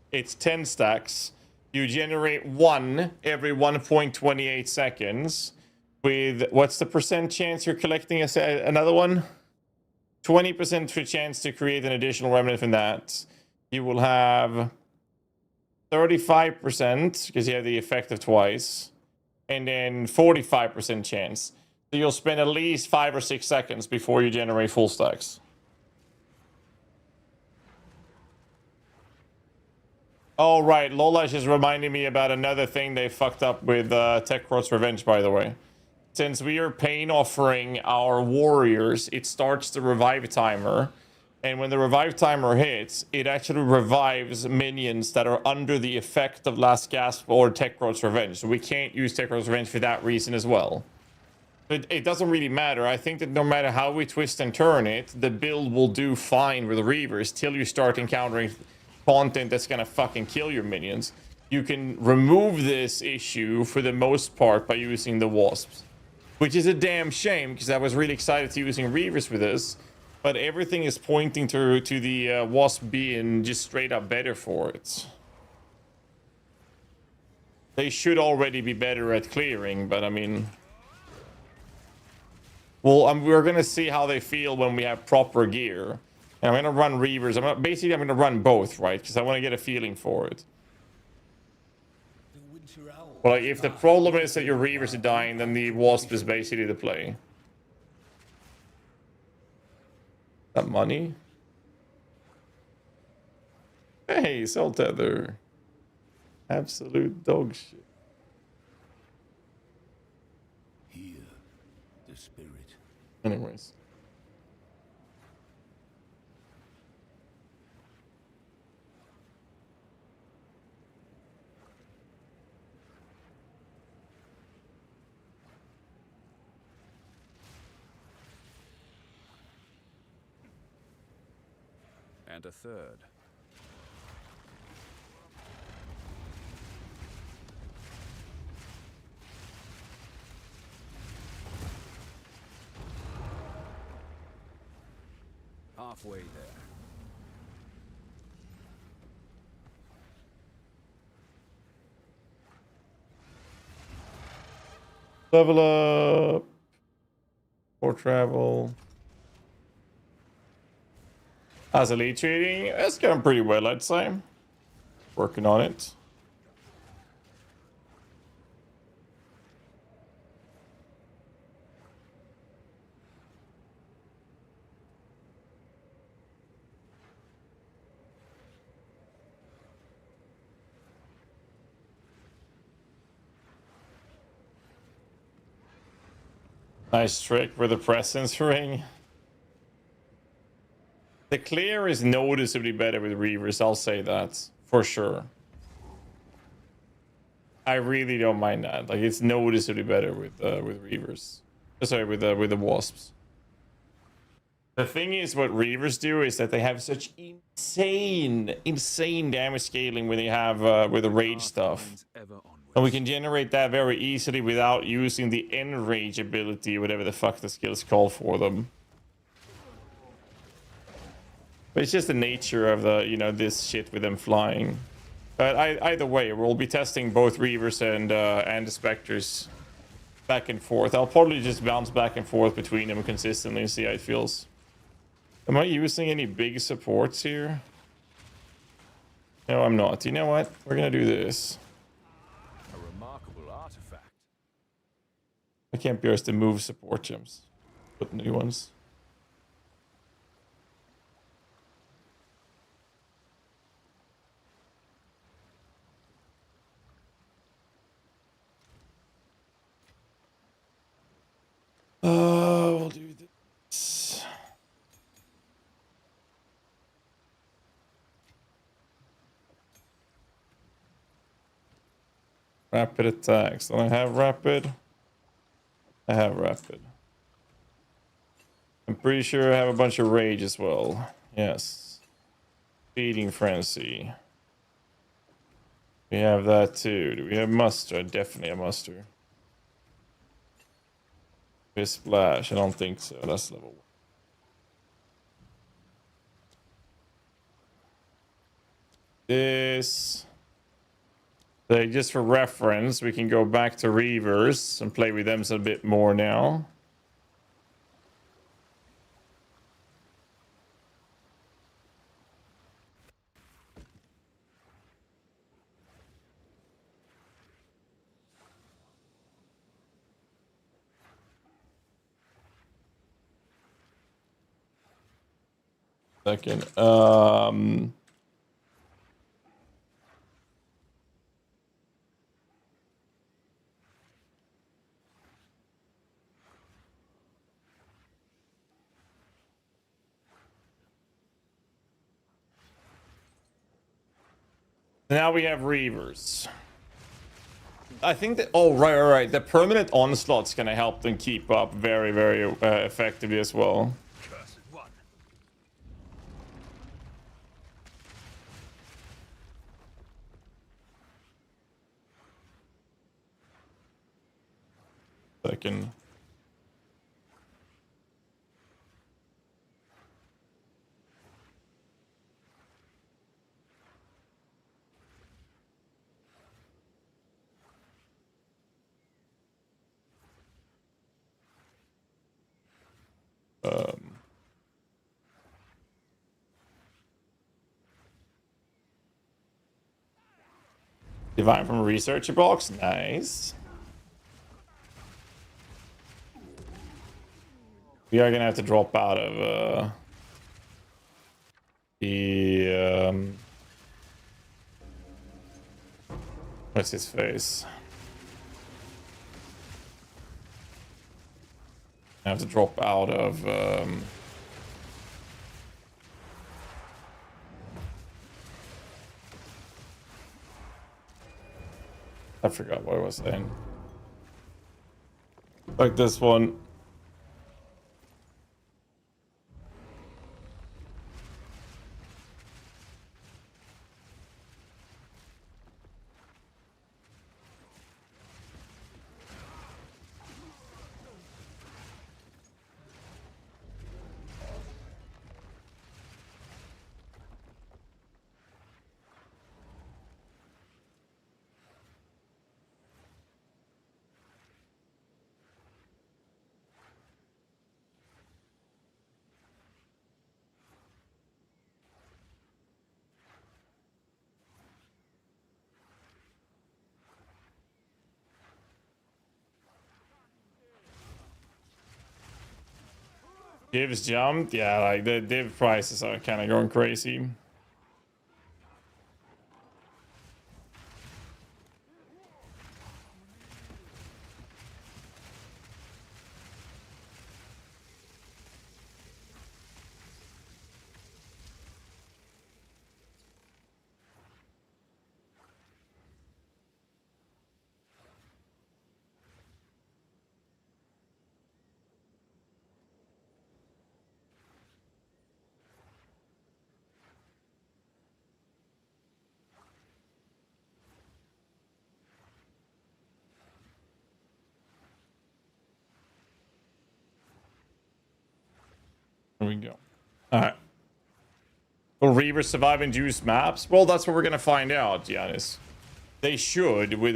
It's 10 stacks. You generate 1 every 1.28 seconds. With, what's the percent chance you're collecting another one? 20% chance to create an additional remnant from that. You will have 35% because you have the effect of twice. And then 45% chance. So you'll spend at least 5 or 6 seconds before you generate full stacks. Oh, right. Lolash is reminding me about another thing they fucked up with Tech Cross Revenge, by the way. Since we are pain offering our warriors, it starts the revive timer. And when the revive timer hits, it actually revives minions that are under the effect of Last Gasp or Tech Cross Revenge. So we can't use Tech Cross Revenge for that reason as well. It doesn't really matter. I think that no matter how we twist and turn it, the build will do fine with Reavers till you start encountering content that's gonna fucking kill your minions. You can remove this issue for the most part by using the wasps. Which is a damn shame, because I was really excited to using Reavers with this. But everything is pointing to the Wasp being just straight up better for it. They should already be better at clearing, but I mean... Well, we're going to see how they feel when we have proper gear. And I'm going to run Reavers. I'm going to run both, right? Because I want to get a feeling for it. Well, like, if the problem is that your Reavers are dying, then the Wasp is basically the play. That money? Hey, Soul Tether. Absolute dog shit. Here, the spirit. Anyways. And a third. Halfway there. Level up. Or travel. As elite trading, it's going pretty well, I'd say. Working on it. Nice trick with the presence ring. The clear is noticeably better with Reavers, I'll say that. For sure. I really don't mind that. Like, it's noticeably better with Reavers. Sorry, with the Wasps. The thing is, what Reavers do is that they have such insane damage scaling when they have with the rage stuff. And we can generate that very easily without using the enrage ability, whatever the fuck the skills call for them. But it's just the nature of the, you know, this shit with them flying. But either way, we'll be testing both Reavers and the Spectres back and forth. I'll probably just bounce back and forth between them consistently and see how it feels. Am I using any big supports here? No, I'm not. You know what? We're gonna do this. A remarkable artifact. I can't be arsed to move support gems. Put new ones. We'll do this. Rapid attacks. Don't I have rapid? I have rapid. I'm pretty sure I have a bunch of rage as well. Yes. Feeding frenzy. We have that too. Do we have muster? Definitely a muster. Splash, I don't think so. That's level 1. This. So just for reference, we can go back to Reavers and play with them a bit more now. Second. Now we have Reavers. I think that... Oh, right. The permanent onslaught's gonna help them keep up very, very effectively as well. Second. Divine from a researcher box. Nice. We are gonna have to drop out of the what's his face? I have to drop out of I forgot what I was saying. Like this one. Divs jumped, yeah, like the div prices are kind of going crazy. There we go. All right. Will Reavers survive in juice maps? Well, that's what we're gonna find out, Giannis. They should with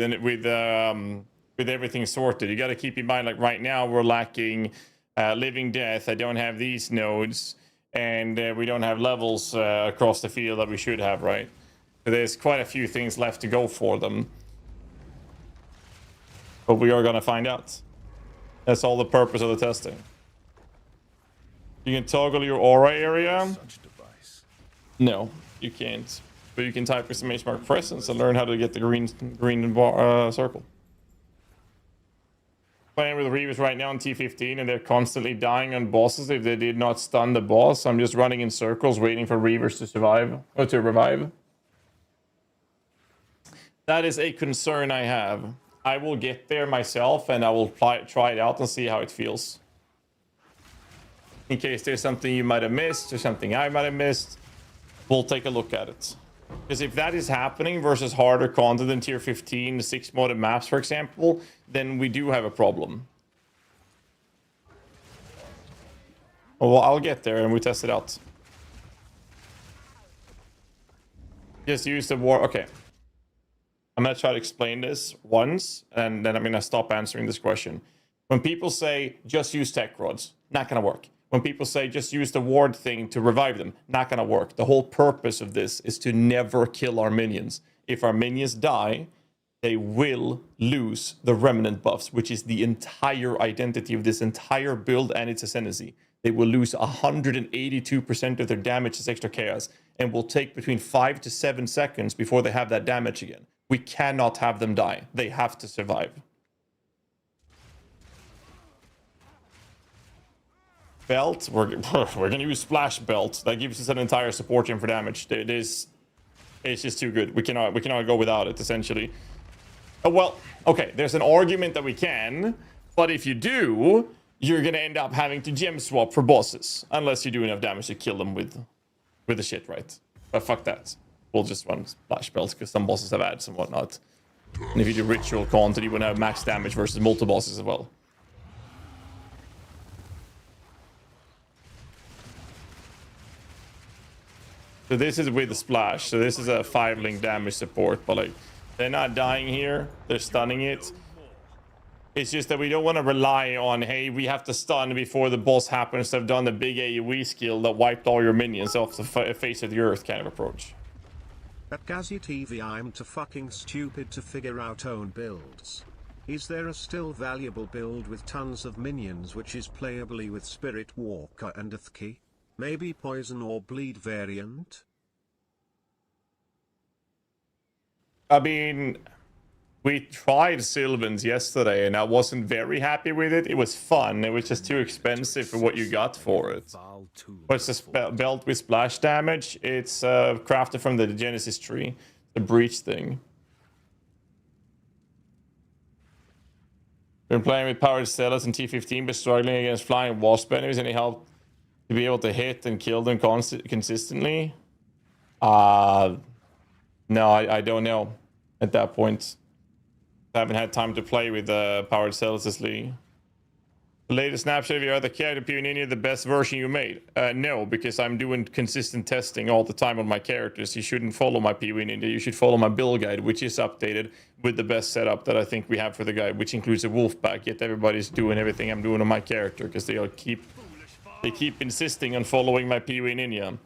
everything sorted. You got to keep in mind, like right now we're lacking living death. I don't have these nodes, and we don't have levels across the field that we should have, right? So there's quite a few things left to go for them, but we are gonna find out. That's all the purpose of the testing. You can toggle your aura area. No, you can't. But you can type exclamation mark presence and learn how to get the green circle. Playing with Reavers right now on T15, and they're constantly dying on bosses if they did not stun the boss. I'm just running in circles waiting for Reavers to survive or to revive. That is a concern I have. I will get there myself and I will try it out and see how it feels. In case there's something you might have missed or something I might have missed, we'll take a look at it. Because if that is happening versus harder content in tier 15, 6 modded maps, for example, then we do have a problem. Well, I'll get there and we test it out. Just use the war. Okay. I'm going to try to explain this once, and then I'm going to stop answering this question. When people say, just use tech rods, not going to work. When people say, just use the ward thing to revive them, not going to work. The whole purpose of this is to never kill our minions. If our minions die, they will lose the remnant buffs, which is the entire identity of this entire build and its ascendancy. They will lose 182% of their damage as extra chaos, and will take between 5 to 7 seconds before they have that damage again. We cannot have them die. They have to survive. Belt, we're gonna use splash belt. That gives us an entire support gem for damage. It's just too good. We cannot go without it, essentially. Oh, well, okay, there's an argument that we can, but if you do, you're gonna end up having to gem swap for bosses, unless you do enough damage to kill them with the shit, right? But fuck that. We'll just run splash belts because some bosses have ads and whatnot. And if you do ritual content, you would have max damage versus multiple bosses as well. So this is with the splash. So this is a 5-link damage support, but like they're not dying here. They're stunning it. It's just that we don't want to rely on, hey, we have to stun before the boss happens to have done the big AoE skill that wiped all your minions off the face of the earth kind of approach. At GHAZZY TV I'm too fucking stupid to figure out own builds. Is there a still valuable build with tons of minions which is playably with Spirit Walker and Athki? Maybe Poison or Bleed variant? I mean, we tried Sylvan's yesterday and I wasn't very happy with it. It was fun. It was just too expensive for what you got for it. But it's a belt with splash damage. It's crafted from the Genesis tree. The breach thing. Been playing with powered Stellas and T15 but struggling against flying wasp enemies. Any help to be able to hit and kill them consistently? No, I don't know at that point. I haven't had time to play with powered Stellas this league. The latest snapshot of your other character, Pioneer, the best version you made? No, because I'm doing consistent testing all the time on my characters. You shouldn't follow my PoE Ninja. You should follow my build guide, which is updated with the best setup that I think we have for the guide, which includes a wolf pack. Yet everybody's doing everything I'm doing on my character because they keep insisting on following my PoE Ninja.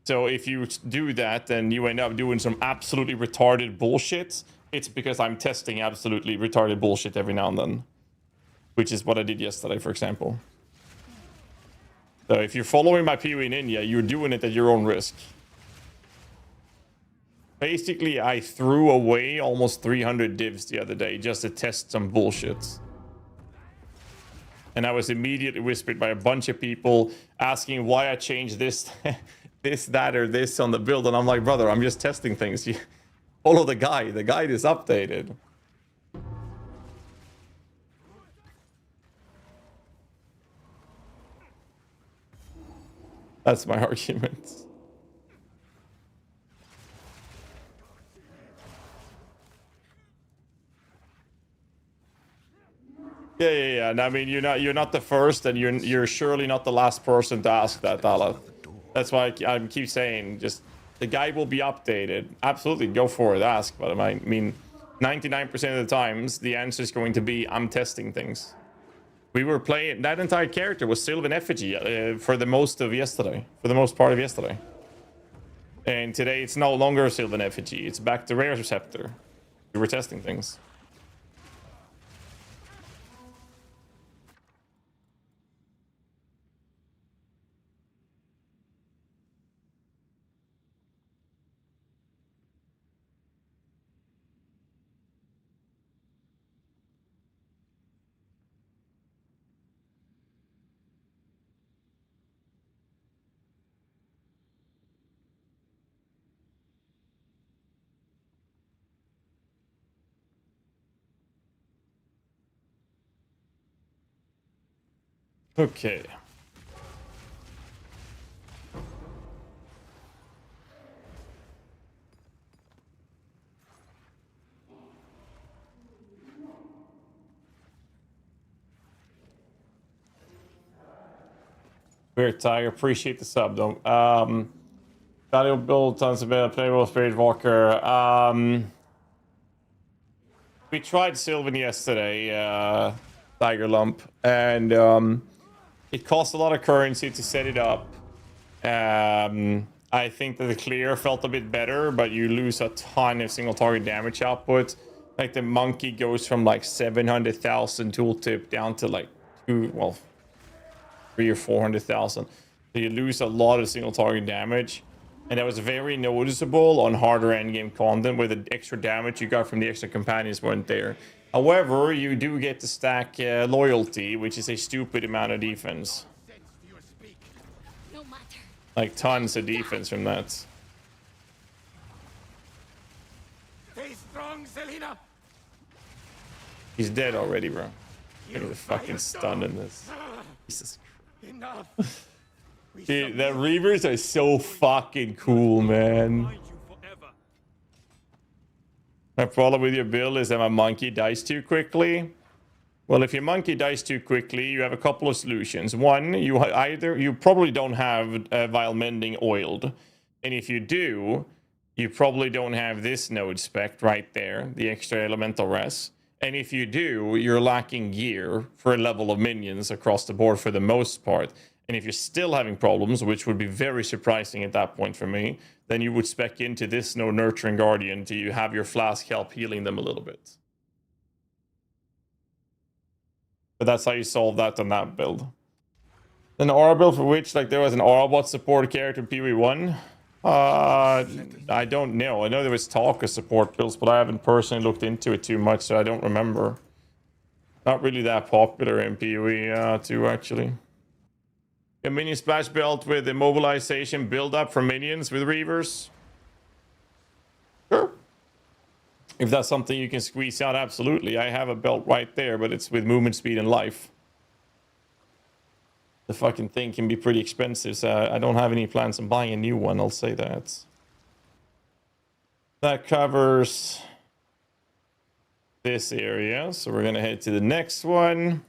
So if you do that, then you end up doing some absolutely retarded bullshit. It's because I'm testing absolutely retarded bullshit every now and then. Which is what I did yesterday, for example. So if you're following my PoE Ninja, you're doing it at your own risk. Basically, I threw away almost 300 divs the other day just to test some bullshit. And I was immediately whispered by a bunch of people asking why I changed this, this, that, or this on the build. And I'm like, brother, I'm just testing things. You follow the guide. The guide is updated. That's my argument. Yeah. And I mean, you're not the first, and you're surely not the last person to ask that, Dala. That's why I keep saying, just the guide will be updated. Absolutely, go for it, ask. But I mean, 99% of the times, the answer is going to be, I'm testing things. We were playing, that entire character was Sylvan Effigy for the most part of yesterday. And today it's no longer Sylvan Effigy, it's back to Rare Receptor. We were testing things. Okay. Weird Tiger, appreciate the sub though. Valuable tons of playable Spirit Walker. We tried Sylvan yesterday, Tiger Lump, and it cost a lot of currency to set it up. I think that the clear felt a bit better, but you lose a ton of single target damage output. Like the monkey goes from like 700,000 tooltip down to like 300,000 or 400,000. So you lose a lot of single target damage. And that was very noticeable on harder endgame content where the extra damage you got from the extra companions weren't there. However, you do get to stack loyalty, which is a stupid amount of defense. Like tons of defense from that. Stay strong, Selena. He's dead already, bro. Look at the fucking stun in this. Jesus Christ. Dude, the Reavers are so fucking cool, man. My problem with your build is that my monkey dies too quickly. Well, if your monkey dies too quickly, you have a couple of solutions. One, you probably don't have Vile Mending oiled. And if you do, you probably don't have this node spec right there, the extra elemental res. And if you do, you're lacking gear for a level of minions across the board for the most part. And if you're still having problems, which would be very surprising at that point for me, then you would spec into this no Nurturing Guardian to have your flask help healing them a little bit. But that's how you solve that on that build. An aura build for which, like, there was an aura bot support character in PV1. I don't know. I know there was talk of support builds, but I haven't personally looked into it too much, so I don't remember. Not really that popular in PoE 2, actually. A minion splash build with immobilization build-up for minions with Reavers. Sure. If that's something you can squeeze out, absolutely. I have a belt right there, but it's with movement speed and life. The fucking thing can be pretty expensive, so I don't have any plans on buying a new one, I'll say that. That covers this area, so we're gonna head to the next one.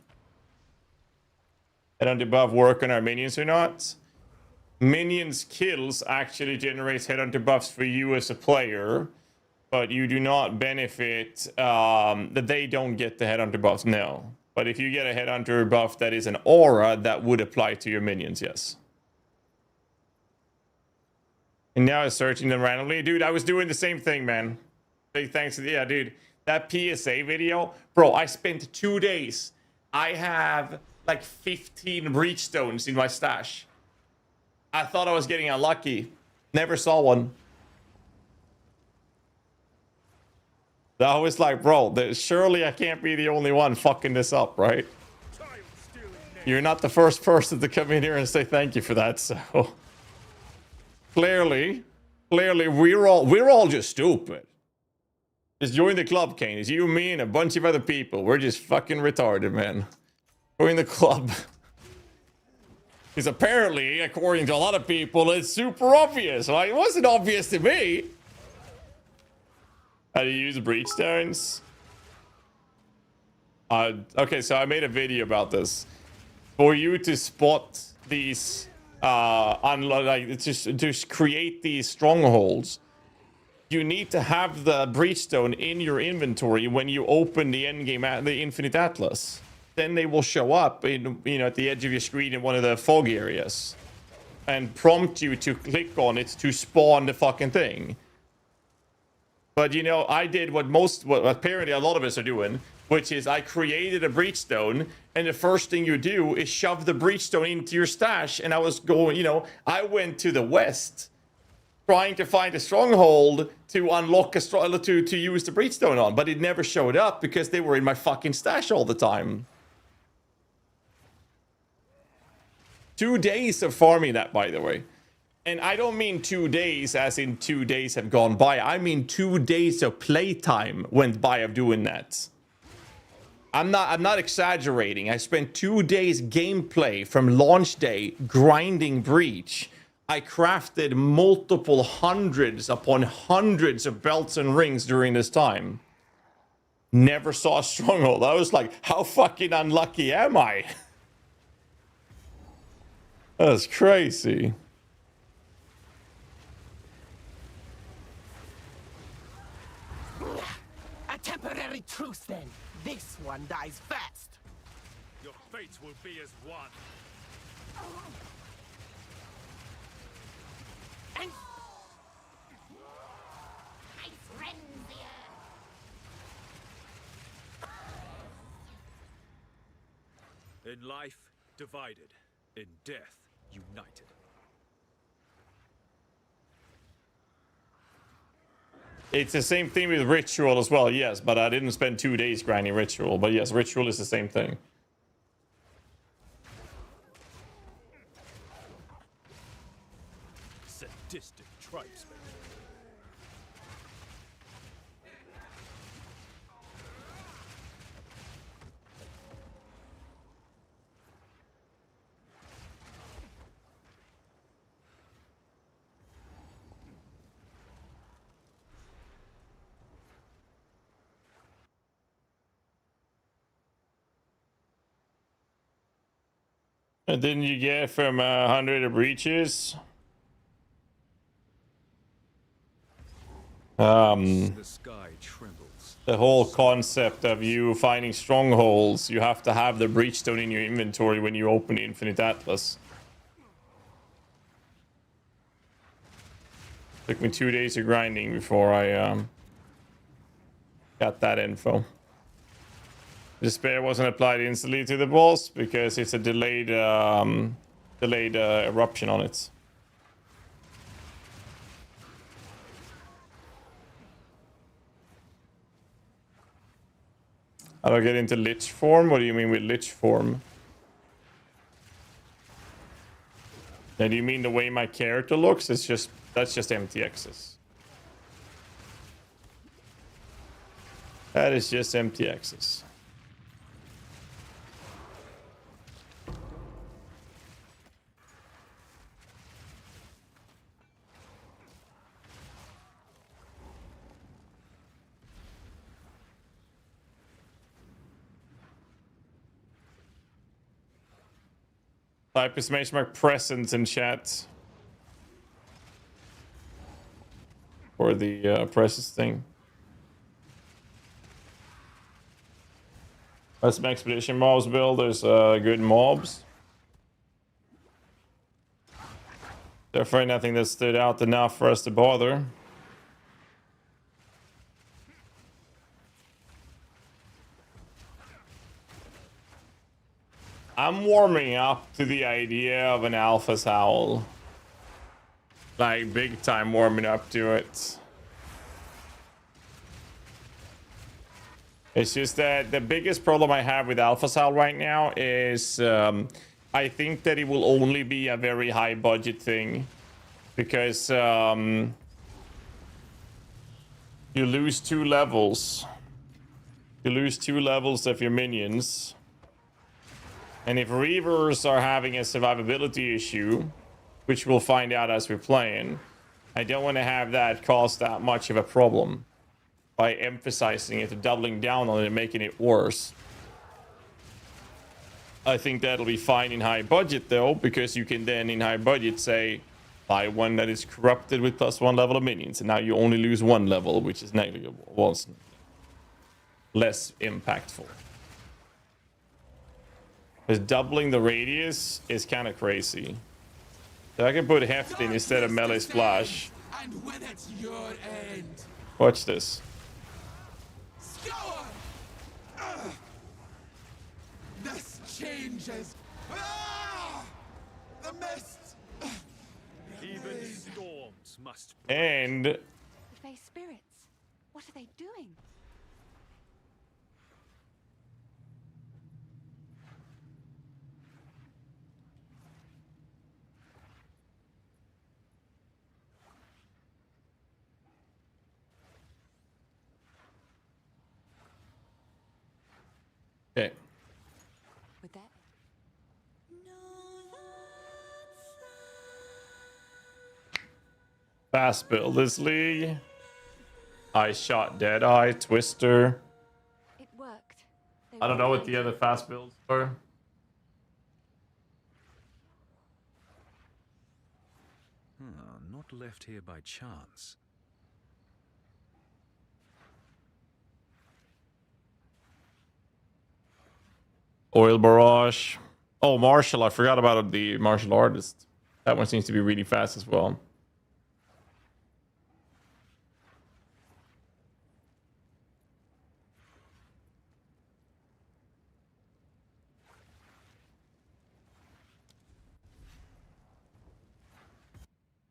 And on debuff work on our minions or not? Minions kills actually generates headhunter buffs for you as a player, but you do not benefit that they don't get the headhunter buffs, no. But if you get a headhunter buff that is an aura, that would apply to your minions, yes. And now I'm searching them randomly. Dude, I was doing the same thing, man. Big thanks to the, yeah, dude. That PSA video, bro, I spent 2 days. I have like 15 breach stones in my stash. I thought I was getting unlucky. Never saw one. I was like, bro, surely I can't be the only one fucking this up, right? You're not the first person to come in here and say thank you for that, so... Clearly, we're all just stupid. Just join the club, Kane. It's you, me, and a bunch of other people. We're just fucking retarded, man. Join the club. Because apparently, according to a lot of people, it's super obvious. Like, it wasn't obvious to me. How do you use breach stones? Okay, so I made a video about this. For you to spot these, to create these strongholds, you need to have the breach stone in your inventory when you open the endgame, the Infinite Atlas. Then they will show up in, at the edge of your screen in one of the fog areas, and prompt you to click on it to spawn the fucking thing. But I did what apparently a lot of us are doing, which is I created a breach stone, and the first thing you do is shove the breach stone into your stash. And I was going, I went to the west, trying to find a stronghold to unlock to use the breach stone on, but it never showed up because they were in my fucking stash all the time. 2 days of farming that, by the way. And I don't mean 2 days as in 2 days have gone by. I mean 2 days of playtime went by of doing that. I'm not exaggerating. I spent 2 days gameplay from launch day grinding breach. I crafted multiple hundreds upon hundreds of belts and rings during this time. Never saw a stronghold. I was like, how fucking unlucky am I? That's crazy. A temporary truce then. This one dies fast. Your fate will be as one. And My friends here. In life, divided. In death, united. It's the same thing with ritual as well, yes, but I didn't spend 2 days grinding ritual. But yes, ritual is the same thing. Sadistic tribesmen. And didn't you get from 100 of breaches? The sky trembles. The whole concept of you finding strongholds, you have to have the breach stone in your inventory when you open the Infinite Atlas. Took me 2 days of grinding before I got that info. Despair wasn't applied instantly to the boss because it's a delayed eruption on it. How do I get into Lich form? What do you mean with Lich form? Now, do you mean the way my character looks? That's just empty access. That is just empty access. Type exclamation mark presence in chat for the presence thing. That's some expedition mobs build. There's good mobs. Therefore, nothing that stood out enough for us to bother. I'm warming up to the idea of an Alpha's Howl. Like, big time warming up to it. It's just that the biggest problem I have with Alpha's Howl right now is I think that it will only be a very high budget thing. Because you lose 2 levels. You lose 2 levels of your minions. And if Reavers are having a survivability issue, which we'll find out as we're playing, I don't want to have that cause that much of a problem by emphasizing it, doubling down on it, and making it worse. I think that'll be fine in high budget, though, because you can then, in high budget, say, buy one that is corrupted with +1 level of minions, and now you only lose 1 level, which is negligible. Well, it's less impactful. Because doubling the radius is kind of crazy. So I can put Heft in instead of Melee Splash. And when it's your end. Watch this. Scour! This changes. The mist. Even storms must. And The Fae spirits. What are they doing? okay. With that. Fast build this league. I shot Deadeye, Twister. It worked. I don't know what the other fast builds are. Not left here by chance. Oil Barrage. Oh, Martial. I forgot about the Martial Artist. That one seems to be really fast as well.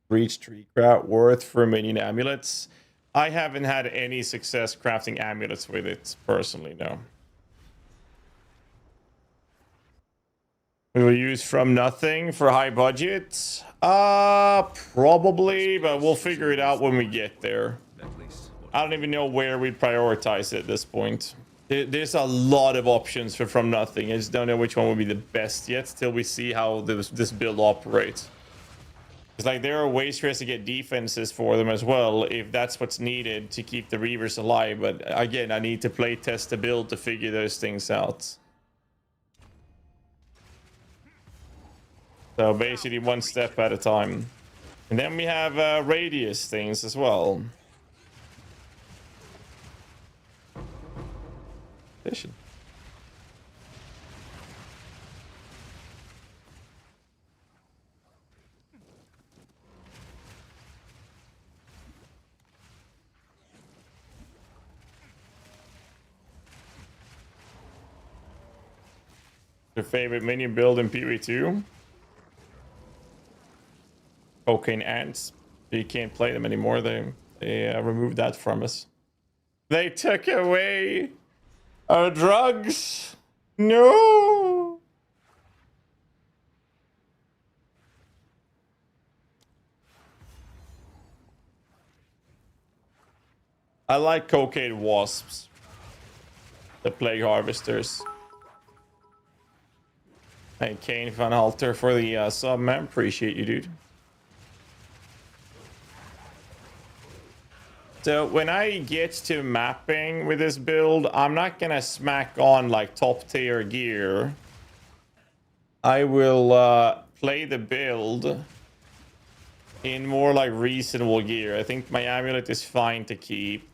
Breach Tree Craft worth for minion amulets. I haven't had any success crafting amulets with it personally, no. We will use From Nothing for high budget. Probably, but we'll figure it out when we get there. I don't even know where we'd prioritize it at this point. There's a lot of options for From Nothing. I just don't know which one would be the best yet till we see how this build operates. It's like there are ways for us to get defenses for them as well, if that's what's needed to keep the Reavers alive. But again, I need to play test the build to figure those things out. So basically 1 step at a time. And then we have radius things as well. Vision. Your favorite minion build in PvE2? Cocaine ants. You can't play them anymore. They removed that from us. They took away our drugs. No. I like cocaine wasps. The plague harvesters. Hey, Kane Van Halter for the sub, man. Appreciate you, dude. So when I get to mapping with this build, I'm not gonna smack on like top tier gear. I will play the build in more like reasonable gear. I think my amulet is fine to keep.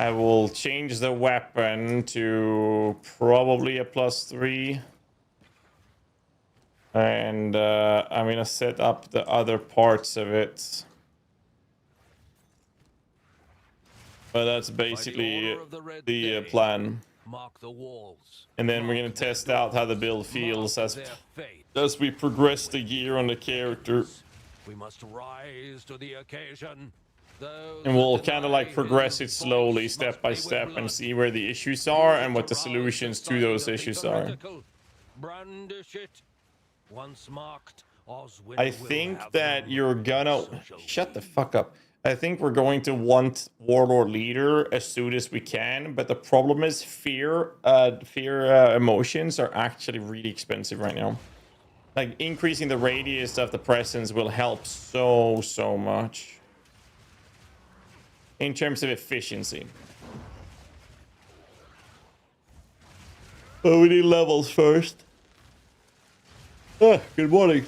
I will change the weapon to probably a +3. And I'm gonna set up the other parts of it. But that's basically the plan. Mark the walls. And then we're gonna test out how the build feels as we progress the gear on the character. We must rise to the occasion. And we'll kind of like progress it slowly, step by step, and see where the issues are and what the solutions to those issues are. Brandish it. Once marked, Oswin I think that you're gonna... Shut the fuck up. I think we're going to want Warlord Leader as soon as we can, but the problem is fear emotions are actually really expensive right now. Like, increasing the radius of the presence will help so much. In terms of efficiency. But we need levels first. Ah, good morning.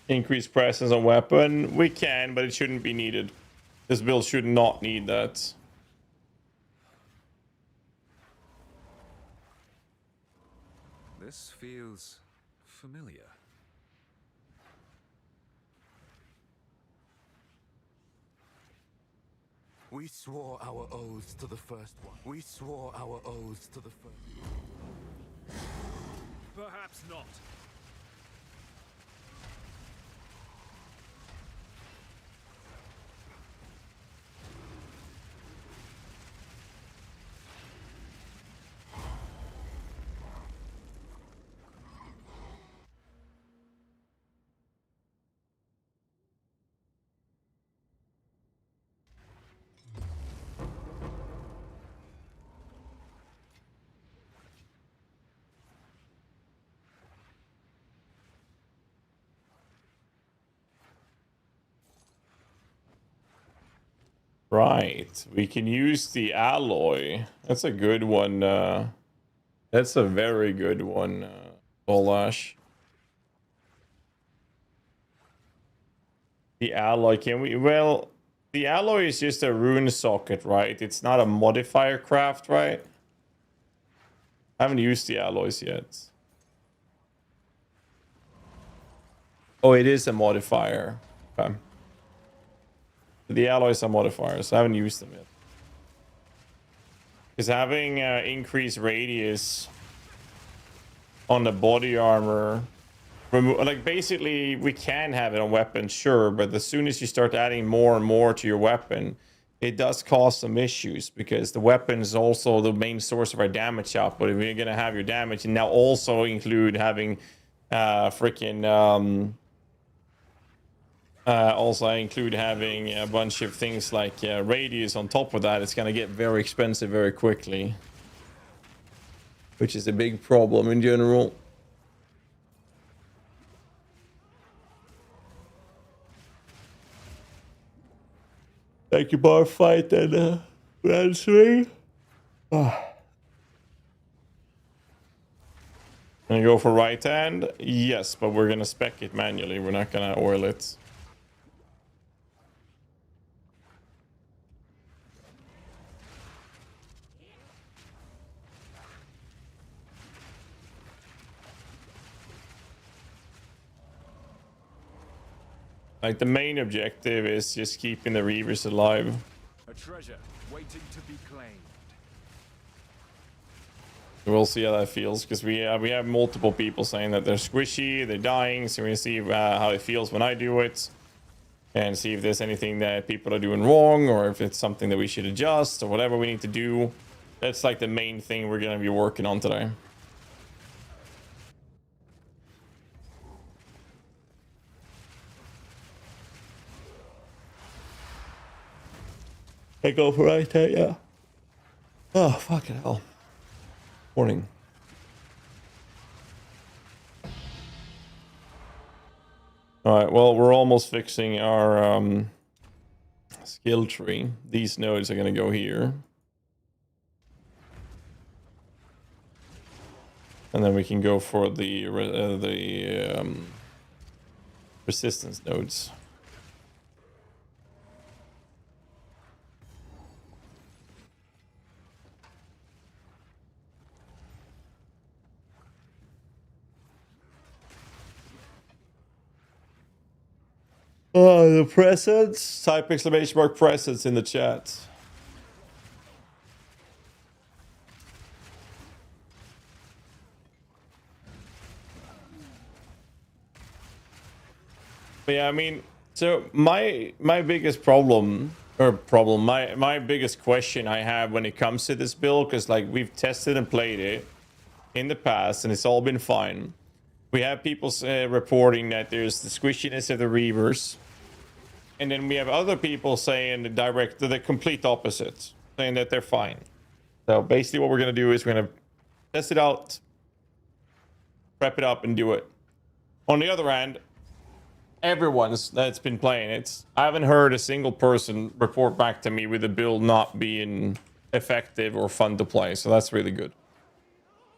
Increase presence on weapon. We can, but it shouldn't be needed. This build should not need that. This feels familiar. We swore our oaths to the first one. We swore our oaths to the first. Perhaps not. Right, we can use the alloy. That's a good one. That's a very good one, Bolash. The alloy, can we? Well, the alloy is just a rune socket, right? It's not a modifier craft, right? I haven't used the alloys yet. Oh, it is a modifier. Okay. The alloys are modifiers. I haven't used them yet. Because having increased radius on the body armor, like basically we can have it on weapons, sure, but as soon as you start adding more and more to your weapon, it does cause some issues because the weapon is also the main source of our damage output. If you're gonna have your damage and now also include having also include having a bunch of things like radius on top of that, it's gonna get very expensive very quickly, which is a big problem in general. Thank you, bar fight and answering. Gonna go for right hand? Yes, but we're gonna spec it manually. We're not gonna oil it. Like, the main objective is just keeping the Reavers alive. A treasure waiting to be claimed. We'll see how that feels, because we have multiple people saying that they're squishy, they're dying, so we're gonna see how it feels when I do it, and see if there's anything that people are doing wrong, or if it's something that we should adjust, or whatever we need to do. That's like the main thing we're gonna be working on today. I go for right there, yeah. Oh, fucking hell. Morning. Alright, well, we're almost fixing our skill tree. These nodes are going to go here. And then we can go for the resistance nodes. Oh, the presents. Type exclamation mark presents in the chat. But yeah, I mean, so my biggest my biggest question I have when it comes to this build, because like we've tested and played it in the past and it's all been fine. We have people reporting that there's the squishiness of the Reavers. And then we have other people saying the complete opposite, saying that they're fine. So basically what we're going to do is we're going to test it out, prep it up, and do it. On the other hand, everyone that's been playing it, I haven't heard a single person report back to me with the build not being effective or fun to play. So that's really good.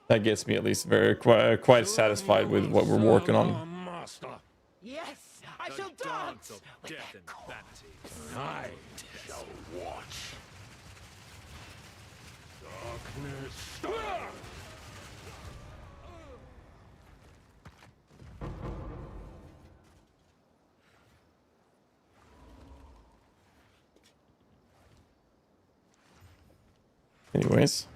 That gets me at least quite satisfied with what we're working on. Yes, I shall dance with death and vanity. I shall watch. Darkness. Anyways.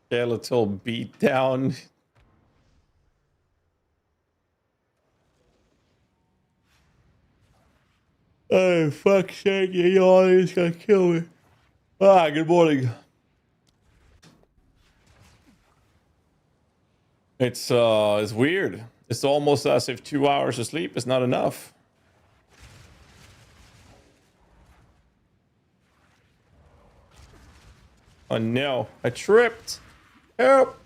Skeletal beatdown. Oh, fuck's sake, you always gonna kill me. Ah, good morning. It's weird. It's almost as if 2 hours of sleep is not enough. Oh no, I tripped. Help.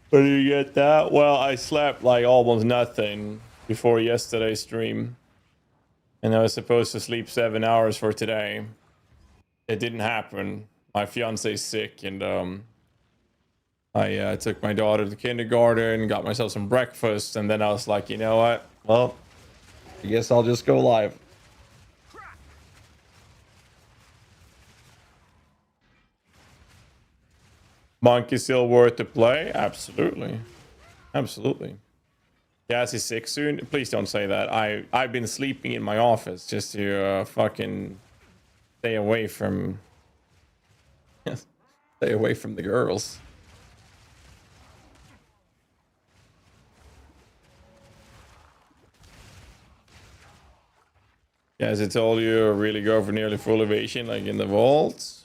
Where did you get that? Well, I slept like almost nothing before yesterday's stream. And I was supposed to sleep 7 hours for today. It didn't happen. My fiance's sick, and I took my daughter to kindergarten, got myself some breakfast, and then I was like, you know what? Well, I guess I'll just go live. Monk is still worth to play? Absolutely. Absolutely. GHAZZY's sick soon? Please don't say that. I've been sleeping in my office just to fucking stay away from... stay away from the girls. As I told you, really go for nearly full evasion, like in the vault.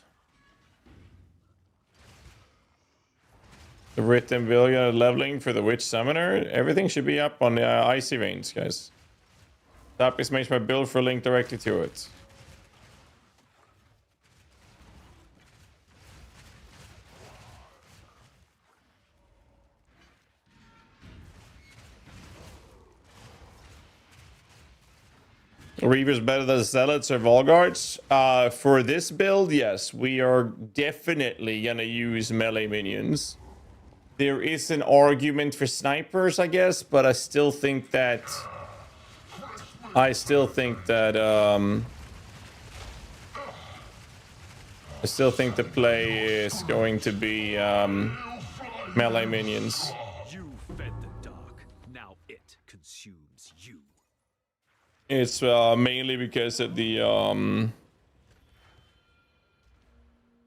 The written billion leveling for the witch summoner. Everything should be up on the icy veins, guys. Tapis makes my build for a link directly to it. Reavers better than Zealots or Volgards? For this build, yes. We are definitely gonna use melee minions. there is an argument for snipers, I guess, but I still think that I still think the play is going to be melee minions. You fed the dark. Now it consumes you. It's mainly because of the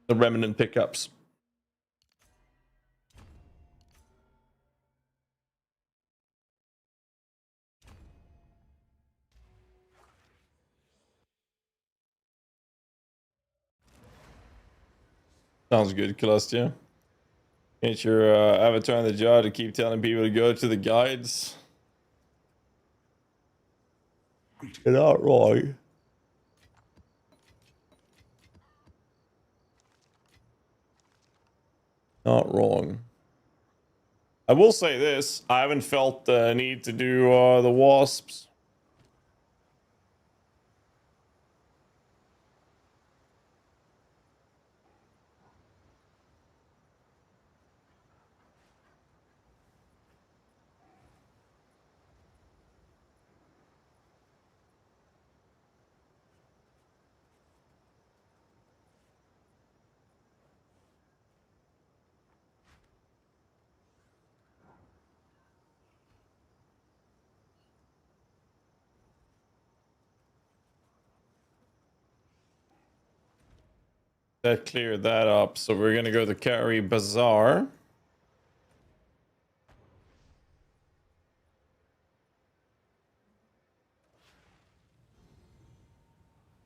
remnant pickups. Sounds good, Celestia. Get your avatar in the jar to keep telling people to go to the guides. You're not wrong. Not wrong. I will say this. I haven't felt the need to do the wasps. That cleared that up, so we're gonna go to Carry Bazaar.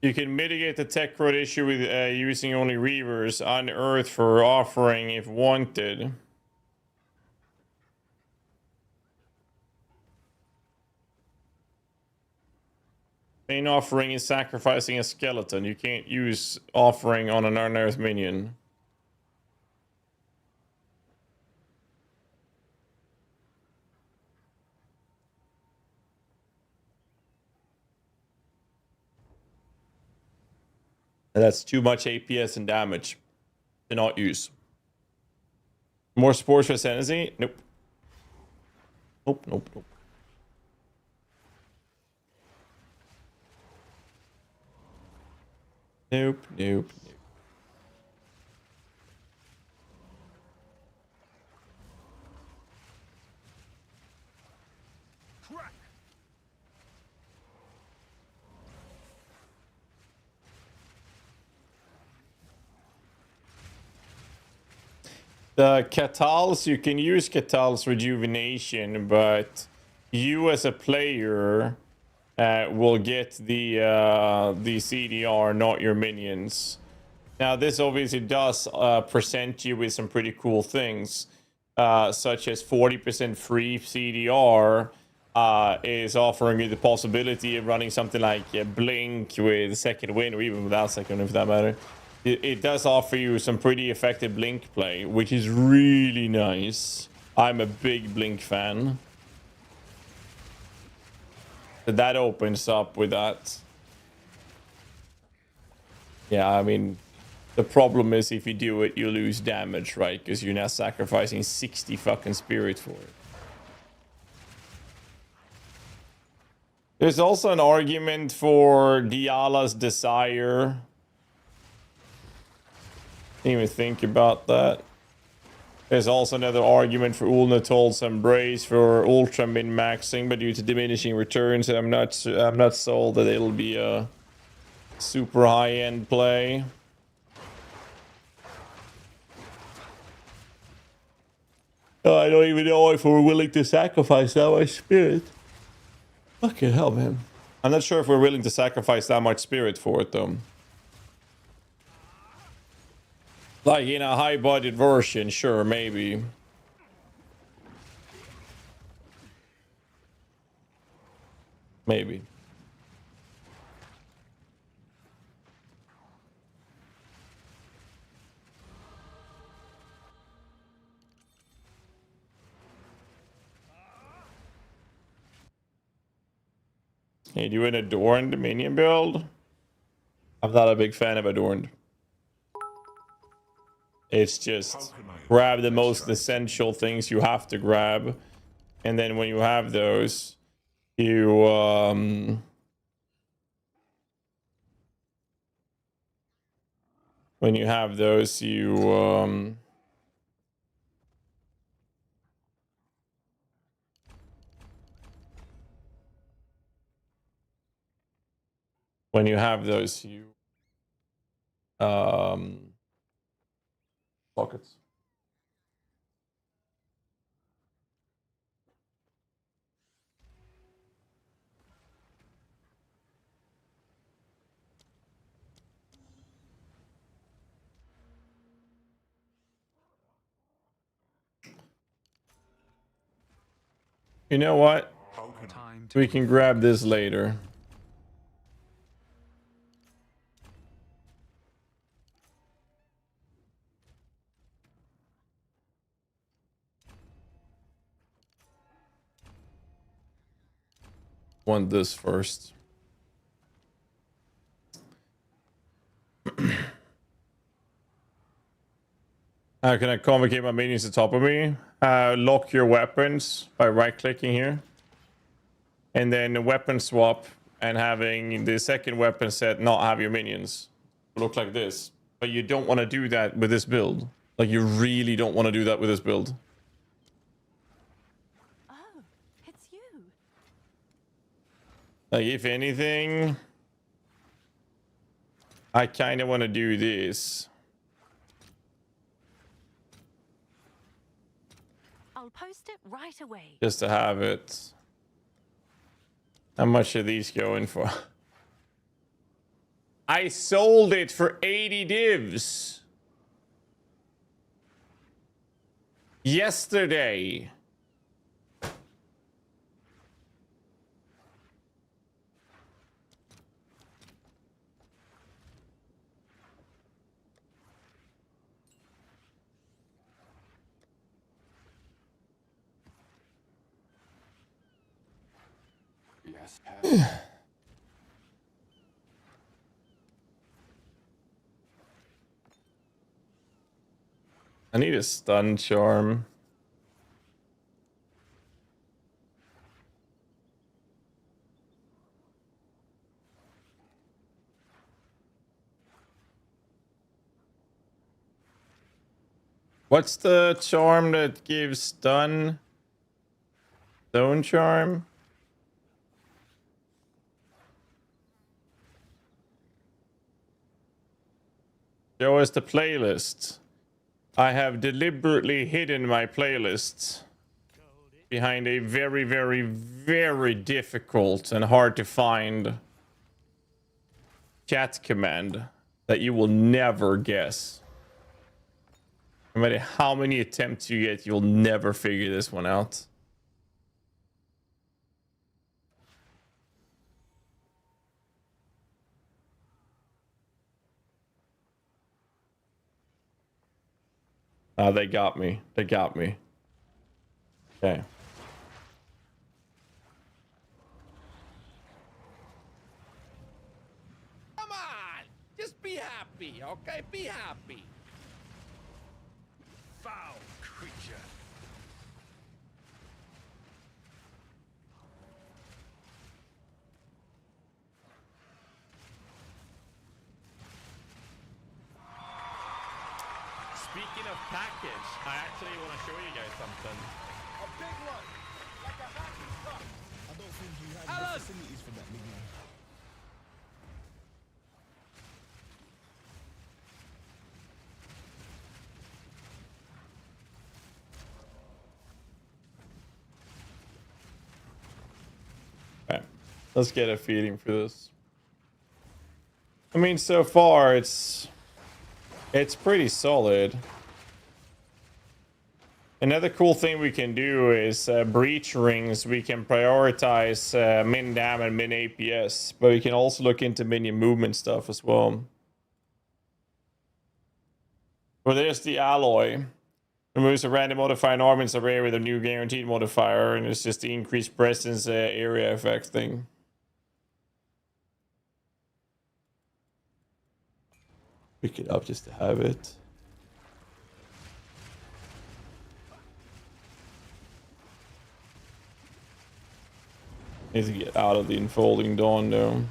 You can mitigate the tech crowd issue with using only Reavers on Earth for offering if wanted. Main offering is sacrificing a skeleton. You can't use offering on an unearthed minion. That's too much APS and damage to not use. More spores for Ascendancy? Nope. Nope, nope, nope. Nope, nope, nope. The Catals, you can use Catals Rejuvenation, but you as a player will get the CDR, not your minions. Now, this obviously does present you with some pretty cool things, such as 40% free CDR is offering you the possibility of running something like Blink with Second Wind, or even without Second Wind, for that matter. It does offer you some pretty effective Blink play, which is really nice. I'm a big Blink fan. That opens up with that. Yeah, I mean, the problem is if you do it, you lose damage, right? Because you're now sacrificing 60 fucking spirit for it. There's also an argument for Diala's Desire. Didn't even think about that. There's also another argument for Ulnatol's Embrace for ultra min-maxing, but due to diminishing returns, I'm not sold that it'll be a super high-end play. I don't even know if we're willing to sacrifice that much spirit. Fucking hell, man. I'm not sure if we're willing to sacrifice that much spirit for it, though. Like in a high budget version, sure, maybe. Maybe. Hey, do an Adorned minion build? I'm not a big fan of Adorned. It's just... grab the most essential things you have to grab. And then when you have those, you when you have those, you when you have those, you pockets. You know what? We can grab this later. Want this first. How can I convocate my minions to top of me? Lock your weapons by right-clicking here. And then weapon swap and having the second weapon set not have your minions. Look like this. But you don't want to do that with this build. Like, you really don't want to do that with this build. Oh, it's you. Like, if anything, I kind of want to do this. I'll post it right away. Just to have it. How much are these going for? I sold it for 80 divs. Yesterday. Yes. I need a stun charm. What's the charm that gives stun? Stone charm? Show us the playlist. I have deliberately hidden my playlists behind a very, very, very difficult and hard to find chat command that you will never guess. No matter how many attempts you get, you'll never figure this one out. They got me. They got me. Okay. Come on! Just be happy, okay? Be happy. Foul creature. Speaking of package, I actually want to show you guys something. A big one, like a happy cup. I don't think you have the facilities for that, big man. Okay. Let's get a feeling for this. I mean, so far it's pretty solid. Another cool thing we can do is breach rings. We can prioritize min dam and min APS, but we can also look into minion movement stuff as well. Well, there's the alloy. Removes a random modifier in army's array with a new guaranteed modifier, and it's just the increased presence area effect thing. Pick it up just to have it. Need to get out of the Enfolding Dawn though.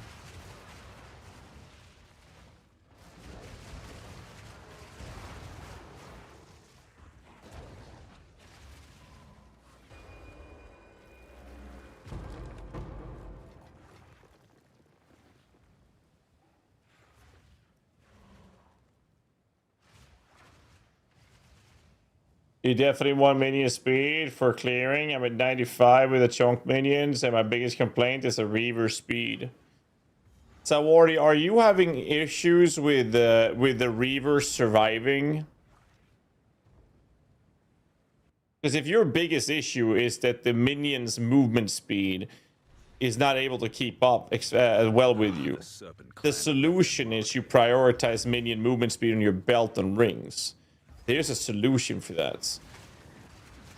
You definitely want minion speed for clearing. I'm at 95 with the Chonk minions, and my biggest complaint is the Reaver speed. Sawardi, are you having issues with the Reaver surviving? Because if your biggest issue is that the minions' movement speed is not able to keep up well with you, the solution is you prioritize minion movement speed on your belt and rings. There's a solution for that.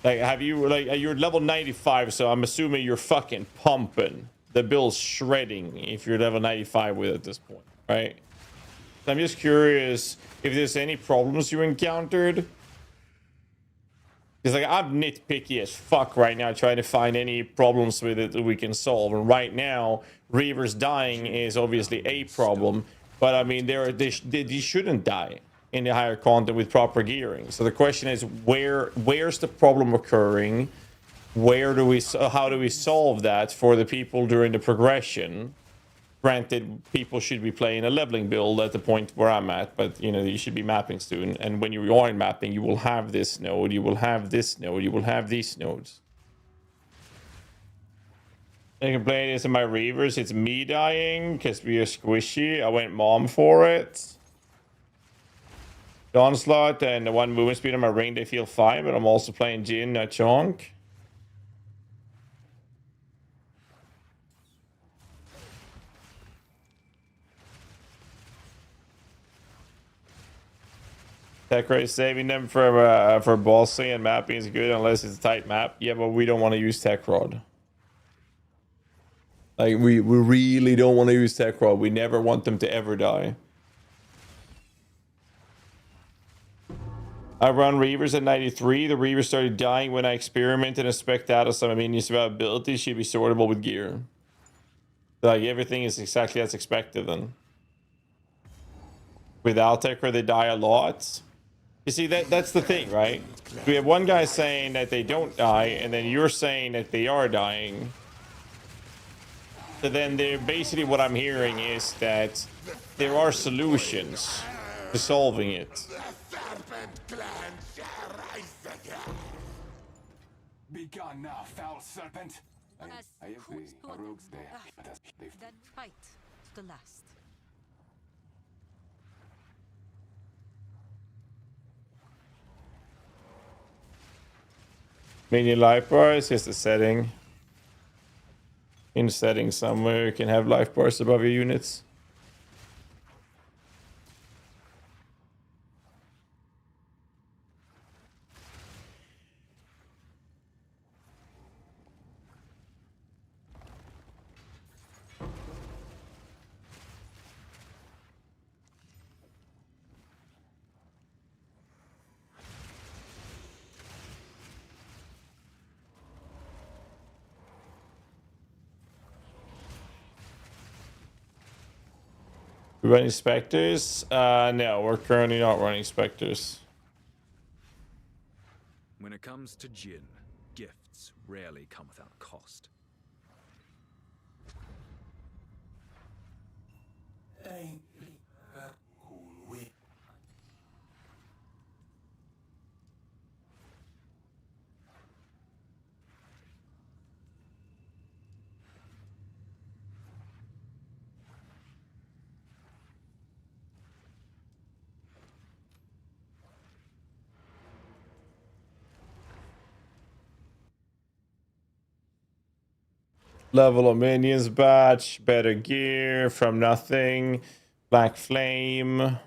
Like, have you, like, you're level 95, so I'm assuming you're fucking pumping. The build's shredding if you're level 95 with it at this point, right? So I'm just curious if there's any problems you encountered. Because, like, I'm nitpicky as fuck right now trying to find any problems with it that we can solve. And right now, Reavers dying is obviously a problem. But, I mean, they shouldn't die in the higher content with proper gearing. So the question is, where's the problem occurring? How do we solve that for the people during the progression? Granted, people should be playing a leveling build at the point where I'm at, but you know, you should be mapping soon. And when you are mapping, you will have this node, you will have this node, you will have these nodes. The complaint is in my Reavers, it's me dying because we are squishy. I went mom for it. The Onslaught and the one movement speed on my ring, they feel fine, but I'm also playing Jin, not Chonk. Tech rate saving them for bossing and mapping is good unless it's a tight map. Yeah, but we don't want to use Tech Rod. Like, we really don't want to use Tech Rod. We never want them to ever die. I run Reavers at 93. The Reavers started dying when I experimented and spec'd out some minion survivability. Should be sortable with gear. Like, everything is exactly as expected then. Without Tekra, they die a lot. You see, that's the thing, right? We have one guy saying that they don't die, and then you're saying that they are dying. So then basically what I'm hearing is that there are solutions to solving it. Begone now, foul serpent. Then fight to the last. Minion life bars, here's the setting. In settings somewhere, you can have life bars above your units. We running Spectres? No, we're currently not running Spectres. When it comes to Jin, gifts rarely come without cost. Level of minions batch, better gear from nothing, black flame.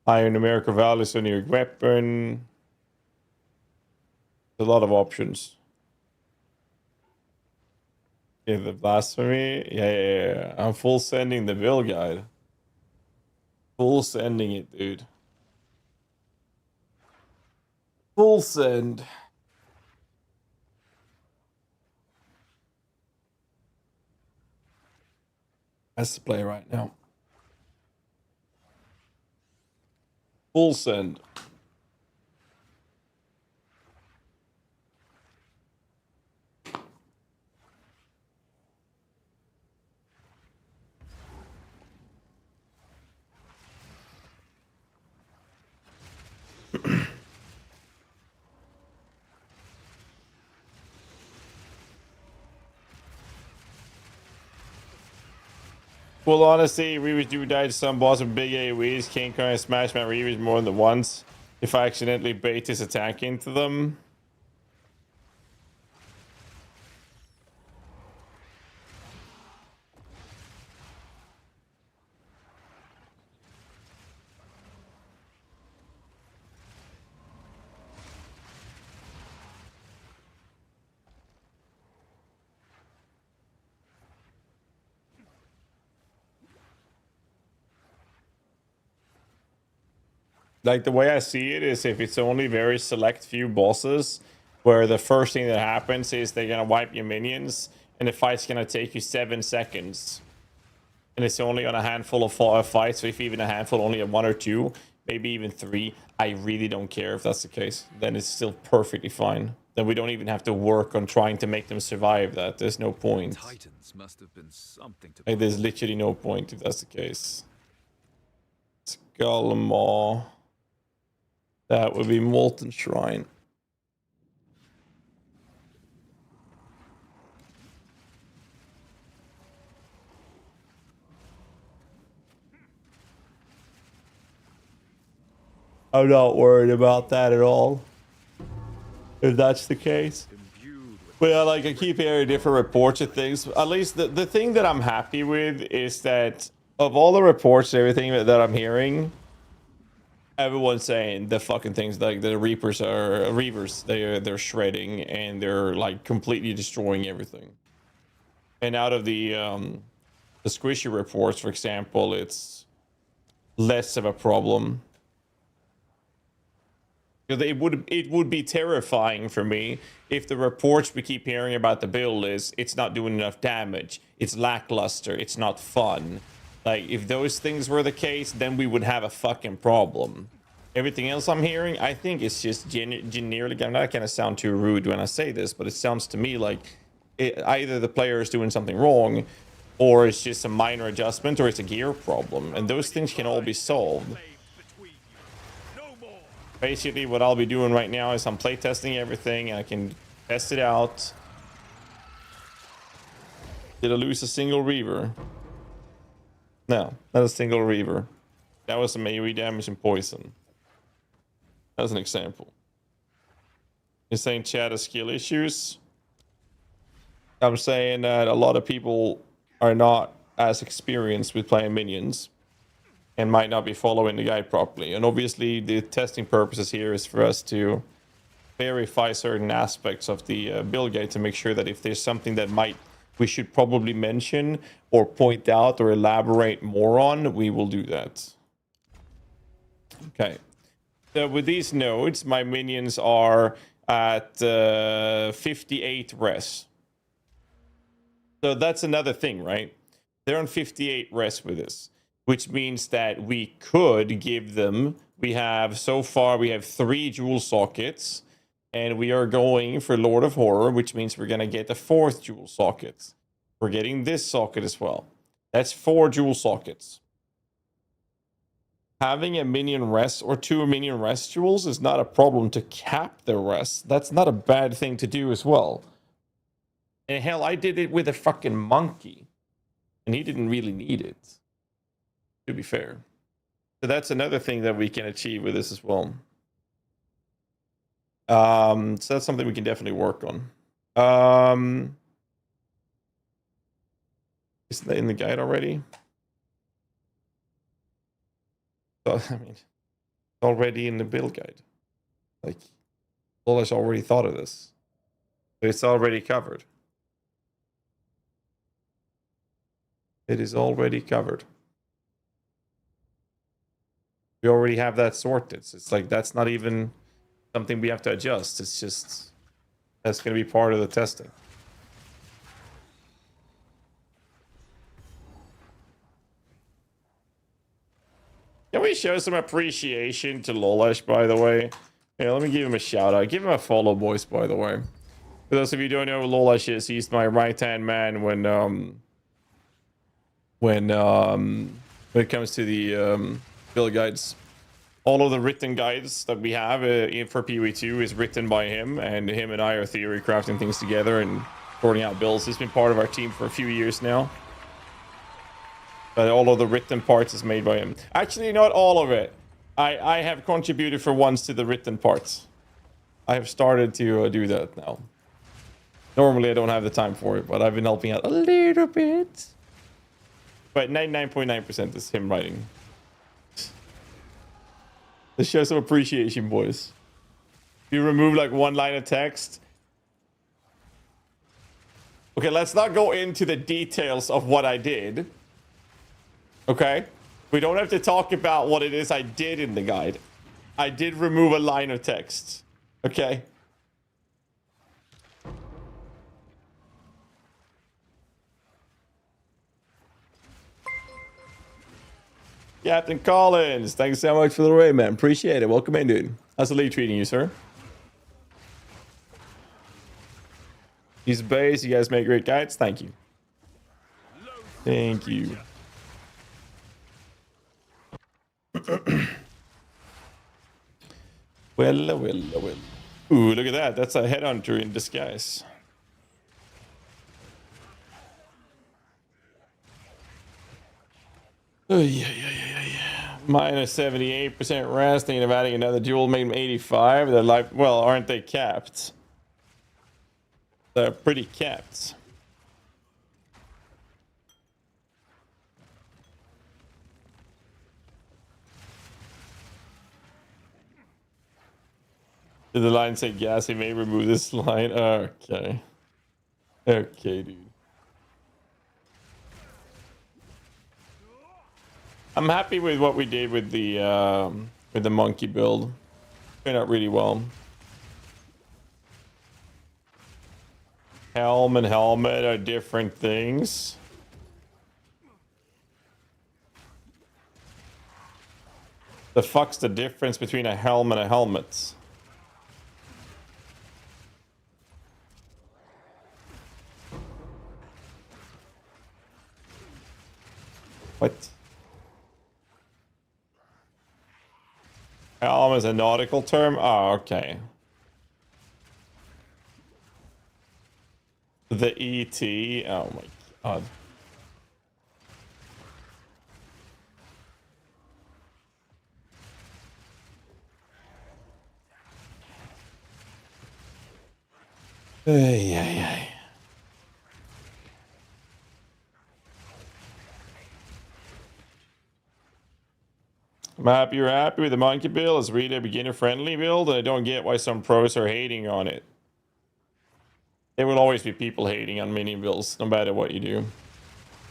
Higher numerical values on your weapon. A lot of options. Yeah, the blasphemy. Yeah. I'm full sending the bill guide. Full sending it, dude. Full send. Has to play right now. Full send. Well, honestly, Reavers do die to some boss with big AoEs. Can't kind of smash my Reavers more than once if I accidentally bait his attack into them. Like, the way I see it is if it's only very select few bosses where the first thing that happens is they're gonna wipe your minions and the fight's gonna take you 7 seconds. And it's only on a handful of fights, so if even a handful, only a 1 or 2, maybe even 3, I really don't care if that's the case. Then it's still perfectly fine. Then we don't even have to work on trying to make them survive that. There's no point. Titans must have been something to. Like, there's literally no point if that's the case. Skullmaw. That would be Molten Shrine. I'm not worried about that at all, if that's the case. But yeah, like, I keep hearing different reports of things. At least the thing that I'm happy with is that of all the reports and everything that I'm hearing, everyone's saying the fucking things like the Reavers, they're shredding and they're like completely destroying everything. And out of the squishy reports, for example, it's less of a problem. It would be terrifying for me if the reports we keep hearing about the build is it's not doing enough damage, it's lackluster, it's not fun. Like, if those things were the case, then we would have a fucking problem. Everything else I'm hearing, I think it's just generally, I'm not gonna sound too rude when I say this, but it sounds to me like either the player is doing something wrong, or it's just a minor adjustment, or it's a gear problem, and those things can all be solved. Basically, what I'll be doing right now is I'm playtesting everything, and I can test it out. Did I lose a single Reaver? No, not a single Reaver. That was some AoE damage and poison. As an example. You're saying chat has skill issues? I'm saying that a lot of people are not as experienced with playing minions and might not be following the guide properly. And obviously the testing purposes here is for us to verify certain aspects of the build guide to make sure that if there's something that we should probably mention or point out or elaborate more on, we will do that. Okay. So with these nodes, my minions are at 58 res. So that's another thing, right? They're on 58 res with this, which means that we could give them, so far we have 3 jewel sockets, and we are going for Lord of Horror, which means we're going to get a 4th jewel socket. We're getting this socket as well. That's 4 jewel sockets. Having a minion rest or 2 minion rest jewels is not a problem to cap the rest. That's not a bad thing to do as well. And hell, I did it with a fucking monkey. And he didn't really need it, to be fair. So that's another thing that we can achieve with this as well. So that's something we can definitely work on. Is that in the guide already? So, I mean, it's already in the build guide. Like, Lola's already thought of this. It's already covered. It is already covered. We already have that sorted. It's like, that's not even something we have to adjust. It's just that's going to be part of the testing. Can we show some appreciation to Lolesh, by the way? Yeah, let me give him a shout out. Give him a follow, boys, by the way. For those of you who don't know who Lolesh is, he's my right-hand man when it comes to the build guides. All of the written guides that we have for PoE2 is written by him, and him and I are theory crafting things together and sorting out builds. He's been part of our team for a few years now. But all of the written parts is made by him. Actually, not all of it. I have contributed for once to the written parts. I have started to do that now. Normally, I don't have the time for it, but I've been helping out a little bit. But 99.9% is him writing. Let's show some appreciation, boys. If you remove like one line of text. Okay, let's not go into the details of what I did. Okay? We don't have to talk about what it is I did in the guide. I did remove a line of text. Okay? Captain Collins, thanks so much for the raid, man. Appreciate it. Welcome in, dude. How's the league treating you, sir? He's base. You guys make great guides. Thank you. Thank you. Well. Ooh, look at that. That's a headhunter in disguise. Oh, yeah. Minus 78% rest. Thinking of adding another duel, made them 85. They're like, well, aren't they capped? They're pretty capped. Did the line say GHAZZY may remove this line? Okay. Okay, dude. I'm happy with what we did with the monkey build. Turned out really well. Helm and helmet are different things. The fuck's the difference between a helm and a helmet? What? Helm is a nautical term? Oh, okay. The ET. Oh my god. Ay. I'm happy you're happy with the monkey build. It's really a beginner friendly build, and I don't get why some pros are hating on it. There will always be people hating on mini builds, no matter what you do.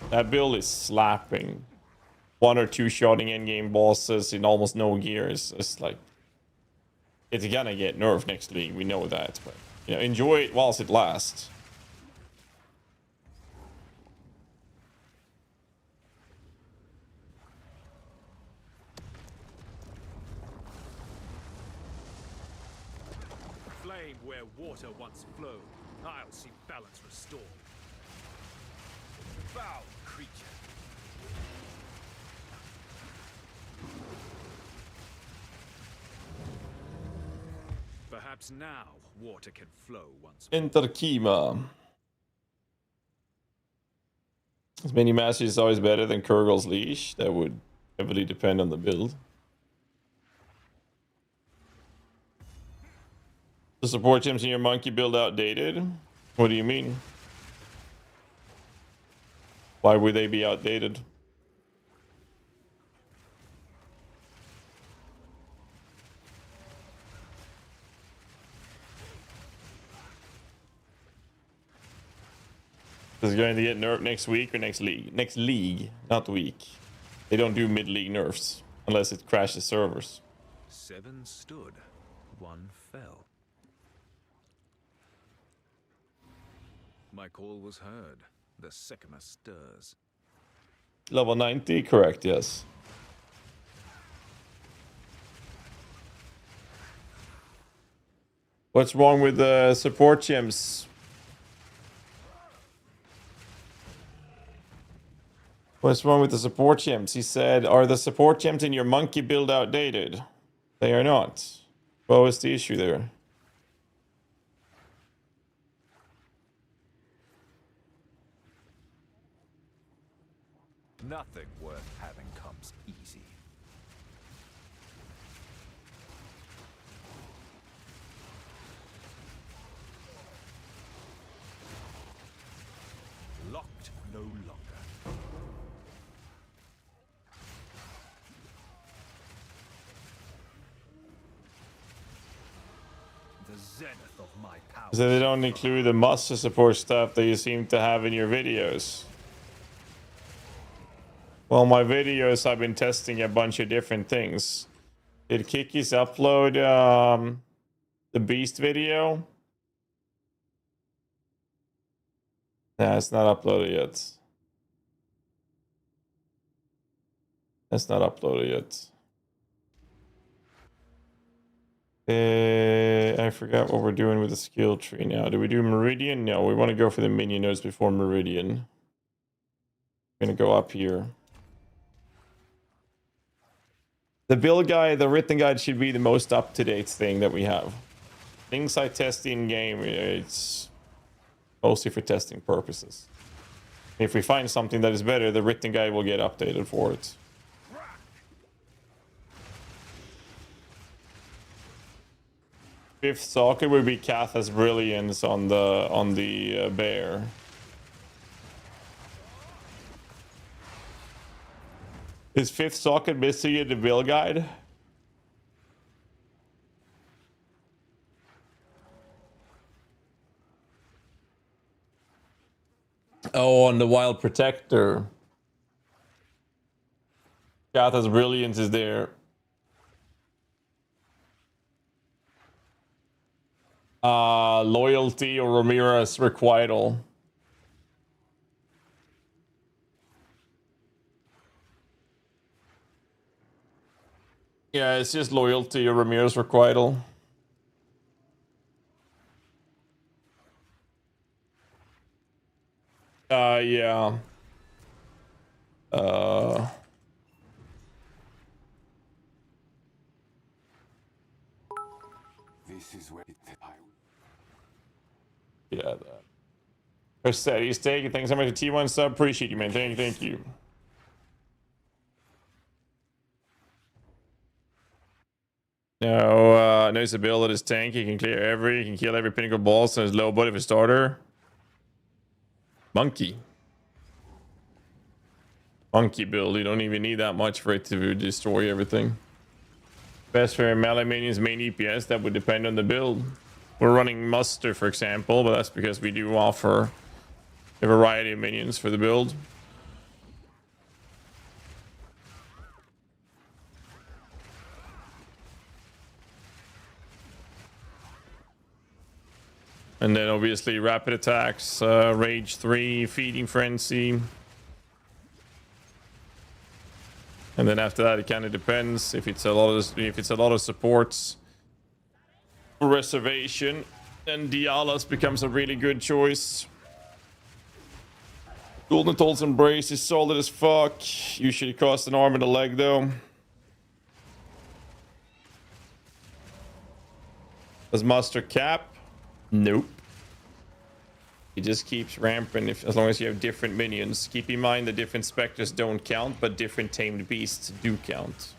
That build is slapping. 1 or 2 shotting endgame bosses in almost no gears. It's like, it's gonna get nerfed next league. We know that, but you know, enjoy it whilst it lasts. Flame where water once flowed. I'll see balance restored. Foul creature. Perhaps now water can flow once more. Interkima. As many masters is always better than Kurgle's leash. That would heavily depend on the build. The support teams in your monkey build outdated? What do you mean? Why would they be outdated? Is it going to get nerfed next week or next league? Next league, not week. They don't do mid-league nerfs unless it crashes servers. 7 stood. one fell. My call was heard. The sycamore stirs. Level 90, correct, yes. What's wrong with the support gems? What's wrong with the support gems? He said, are the support gems in your monkey build outdated? They are not. What was the issue there? Nothing worth having comes easy. Locked no longer. The zenith of my power. So they don't include the master support stuff that you seem to have in your videos. Well, my videos, I've been testing a bunch of different things. Did Kikis upload the Beast video? Nah, it's not uploaded yet. It's not uploaded yet. I forgot what we're doing with the skill tree now. Do we do Meridian? No, we want to go for the minion nodes before Meridian. We're going to go up here. The build guide, the written guide should be the most up-to-date thing that we have. Things I test in-game, it's mostly for testing purposes. If we find something that is better, the written guide will get updated for it. Fifth socket would be Catha's Brilliance on the bear. Is fifth socket missing in the build guide? Oh, on the Wild Protector. Catha's Brilliance is there. Loyalty or Ramirez Requital. Yeah, it's just Loyalty or Ramirez Requital. Yeah. This is where Yeah, that. Persetti Steak, thanks so much for T1 sub. Appreciate you, man. Thank you. No, no ability is tank. He can he can kill every pinnacle boss and his low body for starter. Monkey build. You don't even need that much for it to destroy everything. Best for melee minions, main EPS. That would depend on the build. We're running muster, for example, but that's because we do offer a variety of minions for the build. And then obviously rapid attacks, rage 3, feeding frenzy. And then after that, it kind of depends if it's a lot of supports. Reservation, then Dialos becomes a really good choice. Golden Toll's Embrace is solid as fuck. Usually cost an arm and a leg though. Does Master cap? Nope. He just keeps ramping as long as you have different minions. Keep in mind the different specters don't count, but different tamed beasts do count.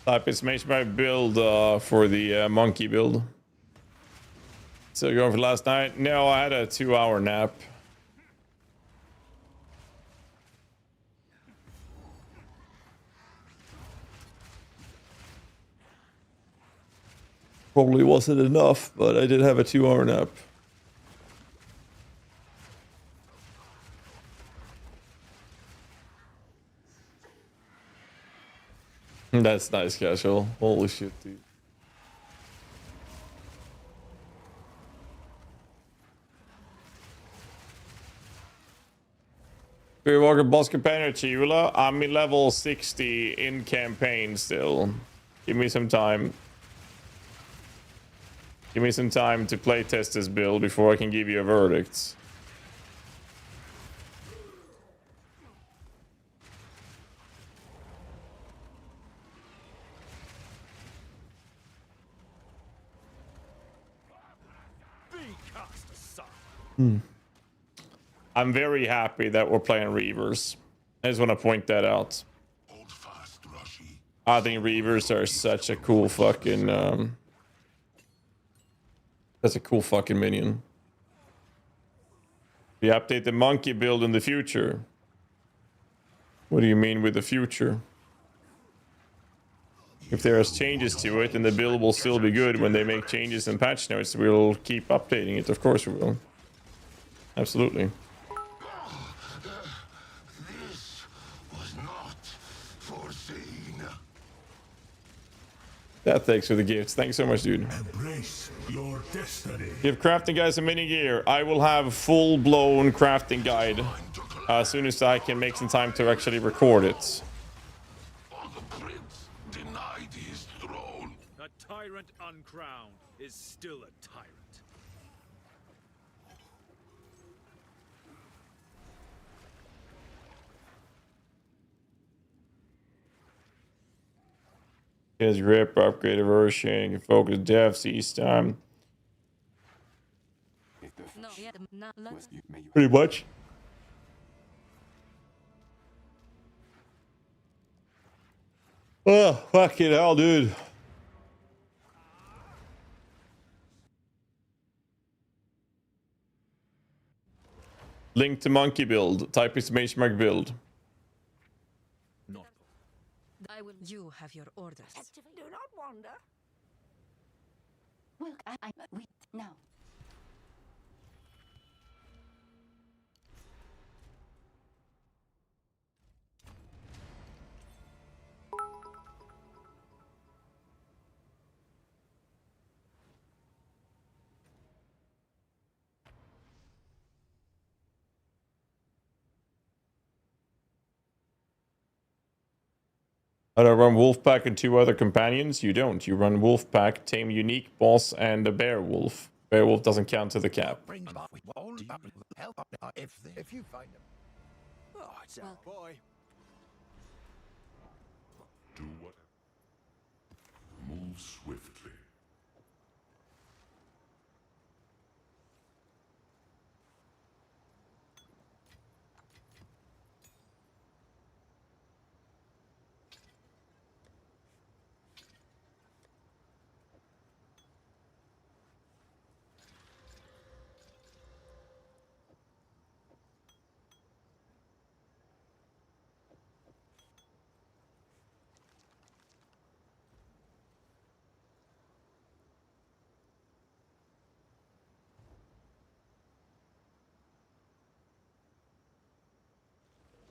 Type is my build for the monkey build. Still going for last night? No, I had a 2-hour nap. Probably wasn't enough, but I did have a 2-hour nap. That's nice, casual. Holy shit, dude. We're walking boss companion Chayula. I'm in level 60 in campaign still. Give me some time. Give me some time to play test this build before I can give you a verdict. I'm very happy that we're playing Reavers. I just want to point that out. I think Reavers are such a cool fucking that's a cool fucking minion. We update the monkey build in the future. What do you mean with the future? If there is changes to it, then the build will still be good. When they make changes in patch notes, we'll keep updating it. Of course we will. Absolutely. This was not foreseen. Yeah, thanks for the gifts. Thanks so much, dude. Embrace your destiny. Give crafting guys a mini gear. I will have full-blown crafting guide as soon as I can make some time to actually record it. A tyrant uncrowned is still a tyrant. His grip, upgraded version, focus depth, seize time. Pretty much. Oh, fucking hell, dude. Link to monkey build. Type exclamation mark build. You have your orders. Do not wander. Well, wait, now. I run Wolfpack and 2 other companions. You don't. You run Wolfpack, Tame Unique, Boss, and a Bear Wolf. Bear Wolf doesn't count to the cap. If you find them. Oh, it's our boy. Do what? Move swiftly.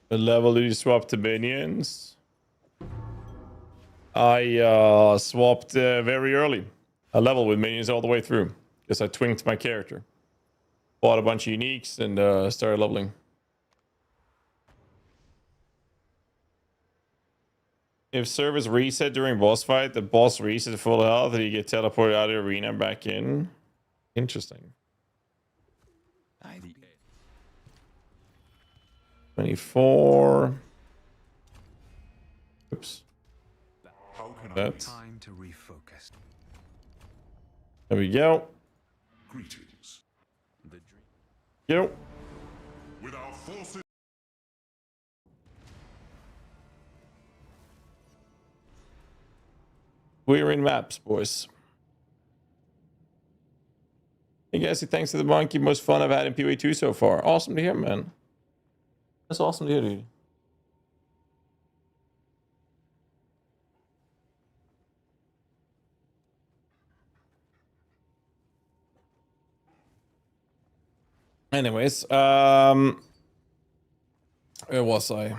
What level did you swap to minions? I swapped very early. I leveled with minions all the way through because I twinked my character. Bought a bunch of uniques and started leveling. If service reset during boss fight, the boss resets full health and you get teleported out of the arena back in. Interesting. 24. Oops. That's time to refocus. There we go. Greetings. Yo. With our forces. We're in maps, boys. Hey guys, thanks to the monkey. Most fun I've had in PoE2 so far. Awesome to hear, man. That's awesome to hear, dude. Anyways, where was I?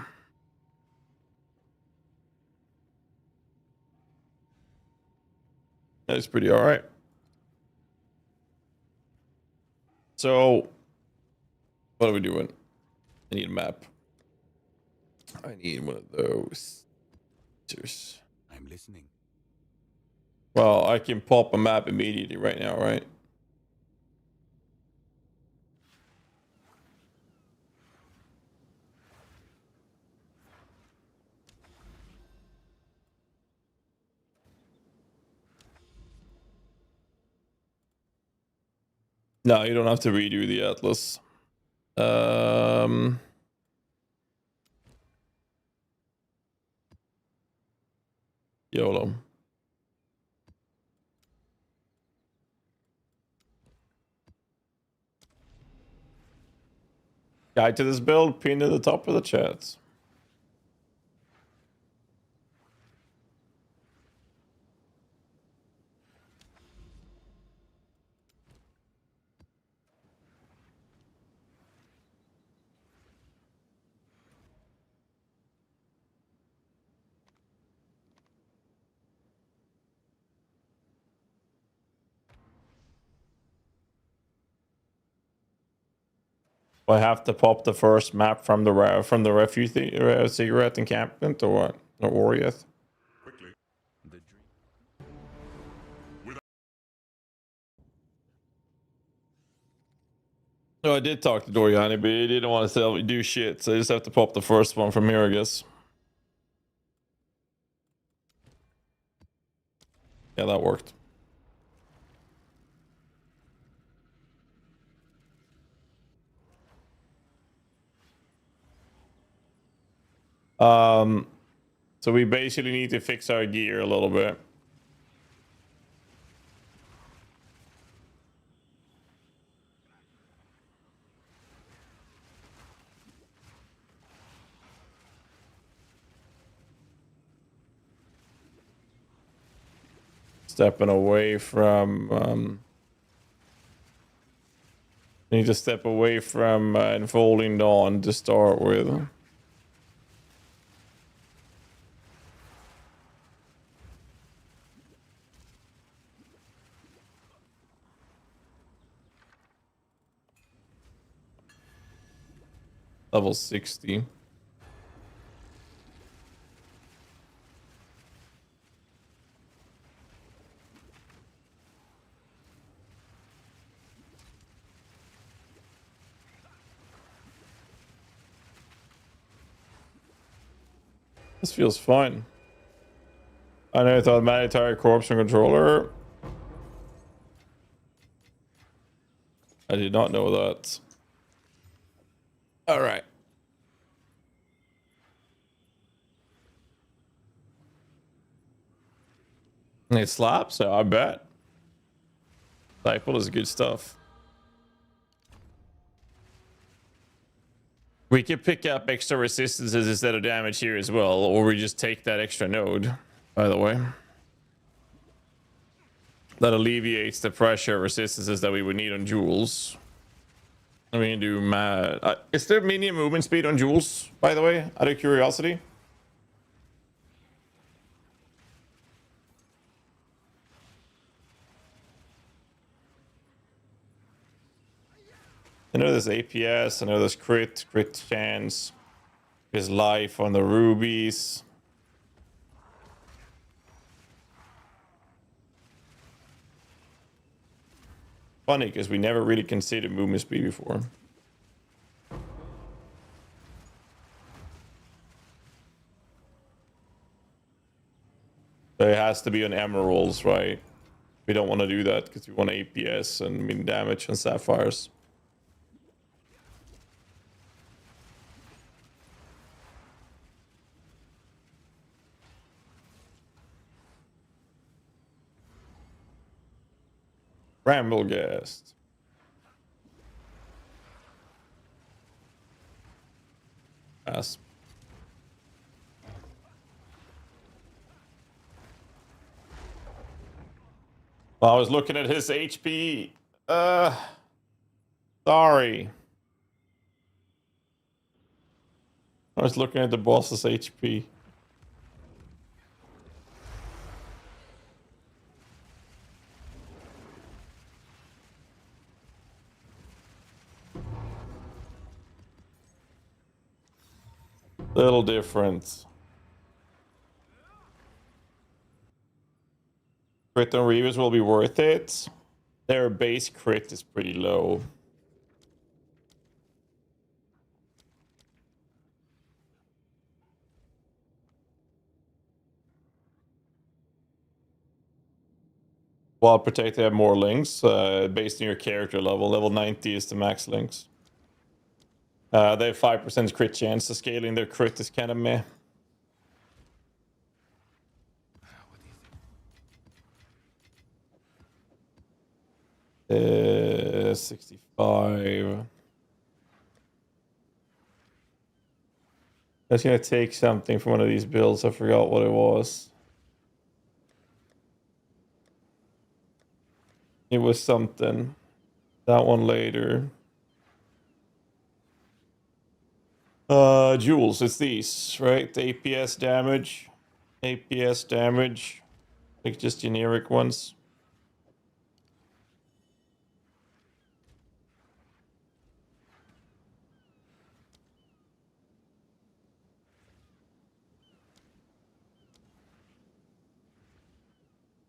That's pretty alright. So, what are we doing? I need a map. I need one of those. I'm listening. Well, I can pop a map immediately right now, right? No, you don't have to redo the atlas. YOLO. Guide to this build, pinned at the top of the chat. I have to pop the first map from the refugee cigarette encampment, or what? Or Warriors? No, I did talk to Doriani, but he didn't want to do shit, so I just have to pop the first one from here, I guess. Yeah, that worked. So we basically need to fix our gear a little bit. Stepping away from... need to step away from Unfolding Dawn to start with. Level 60. This feels fine. I know I thought Mandatory Corpse and Controller. I did not know that. Alright. It slaps, so I bet. Disciple is good stuff. We can pick up extra resistances instead of damage here as well, or we just take that extra node, by the way. That alleviates the pressure resistances that we would need on jewels. I mean, do mad. Is there minion movement speed on jewels, by the way, out of curiosity? I know there's APS, I know there's crit chance. There's life on the rubies. Funny, because we never really considered movement speed before. So it has to be on emeralds, right? We don't want to do that because we want APS and mean damage on sapphires. Ramblegast. Pass. Well, I was looking at his HP. Sorry. I was looking at the boss's HP. Little different. Crit and Reavers will be worth it. Their base crit is pretty low. While Protect, they have more links based on your character level. Level 90 is the max links. They have 5% crit chance, so scaling their crit is kind of meh. 65. I was gonna take something from one of these builds. I forgot what it was. It was something. That one later. Jewels, it's these, right? APS damage. APS damage. Like just generic ones.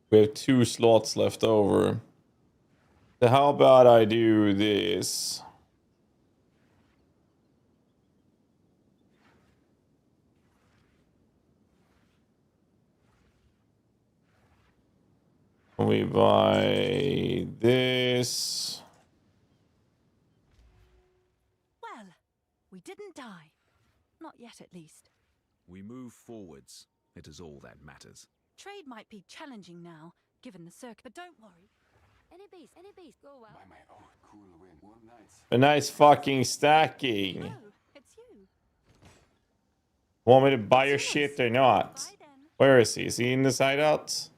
We have 2 slots left over. So how about I do this? We buy this. Well, we didn't die. Not yet, at least. We move forwards. It is all that matters. Trade might be challenging now, given the circuit, but don't worry. Any base, go well. By my own cool wind, one night. A nice fucking stacking. Oh, it's you. Want me to buy your shit or not? Where is he? Is he in the hideout?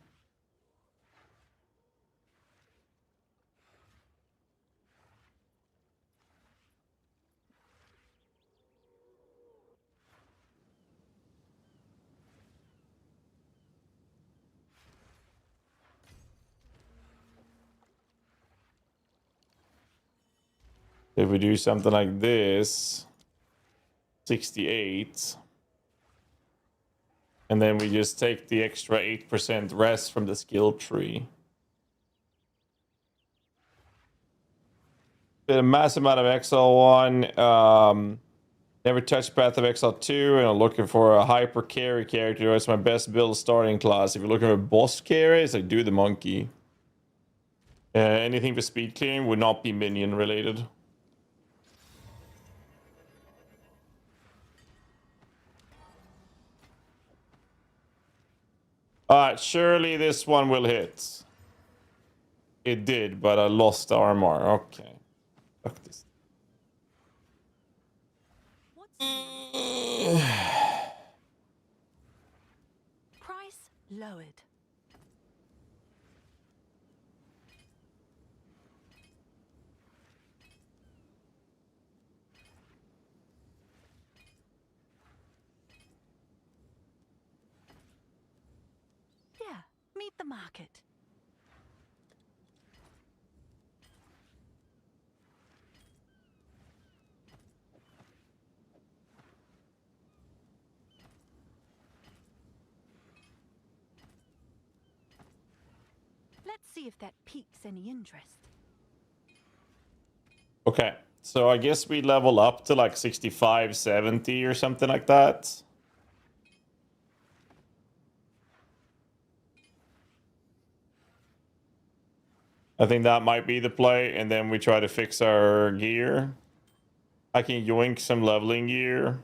If we do something like this, 68, and then we just take the extra 8% rest from the skill tree. Did a massive amount of Exile 1. Never touched Path of Exile 2, and I'm looking for a hyper carry character. It's my best build starting class. If you're looking for boss carry, it's like do the monkey. Anything for speed clearing would not be minion related. Alright, surely this one will hit. It did, but I lost armor. Okay. Fuck this. Price lowered. Yeah, meet the market. Let's see if that piques any interest. Okay, so I guess we level up to like 65, 70 or something like that. I think that might be the play, and then we try to fix our gear. I can yoink some leveling gear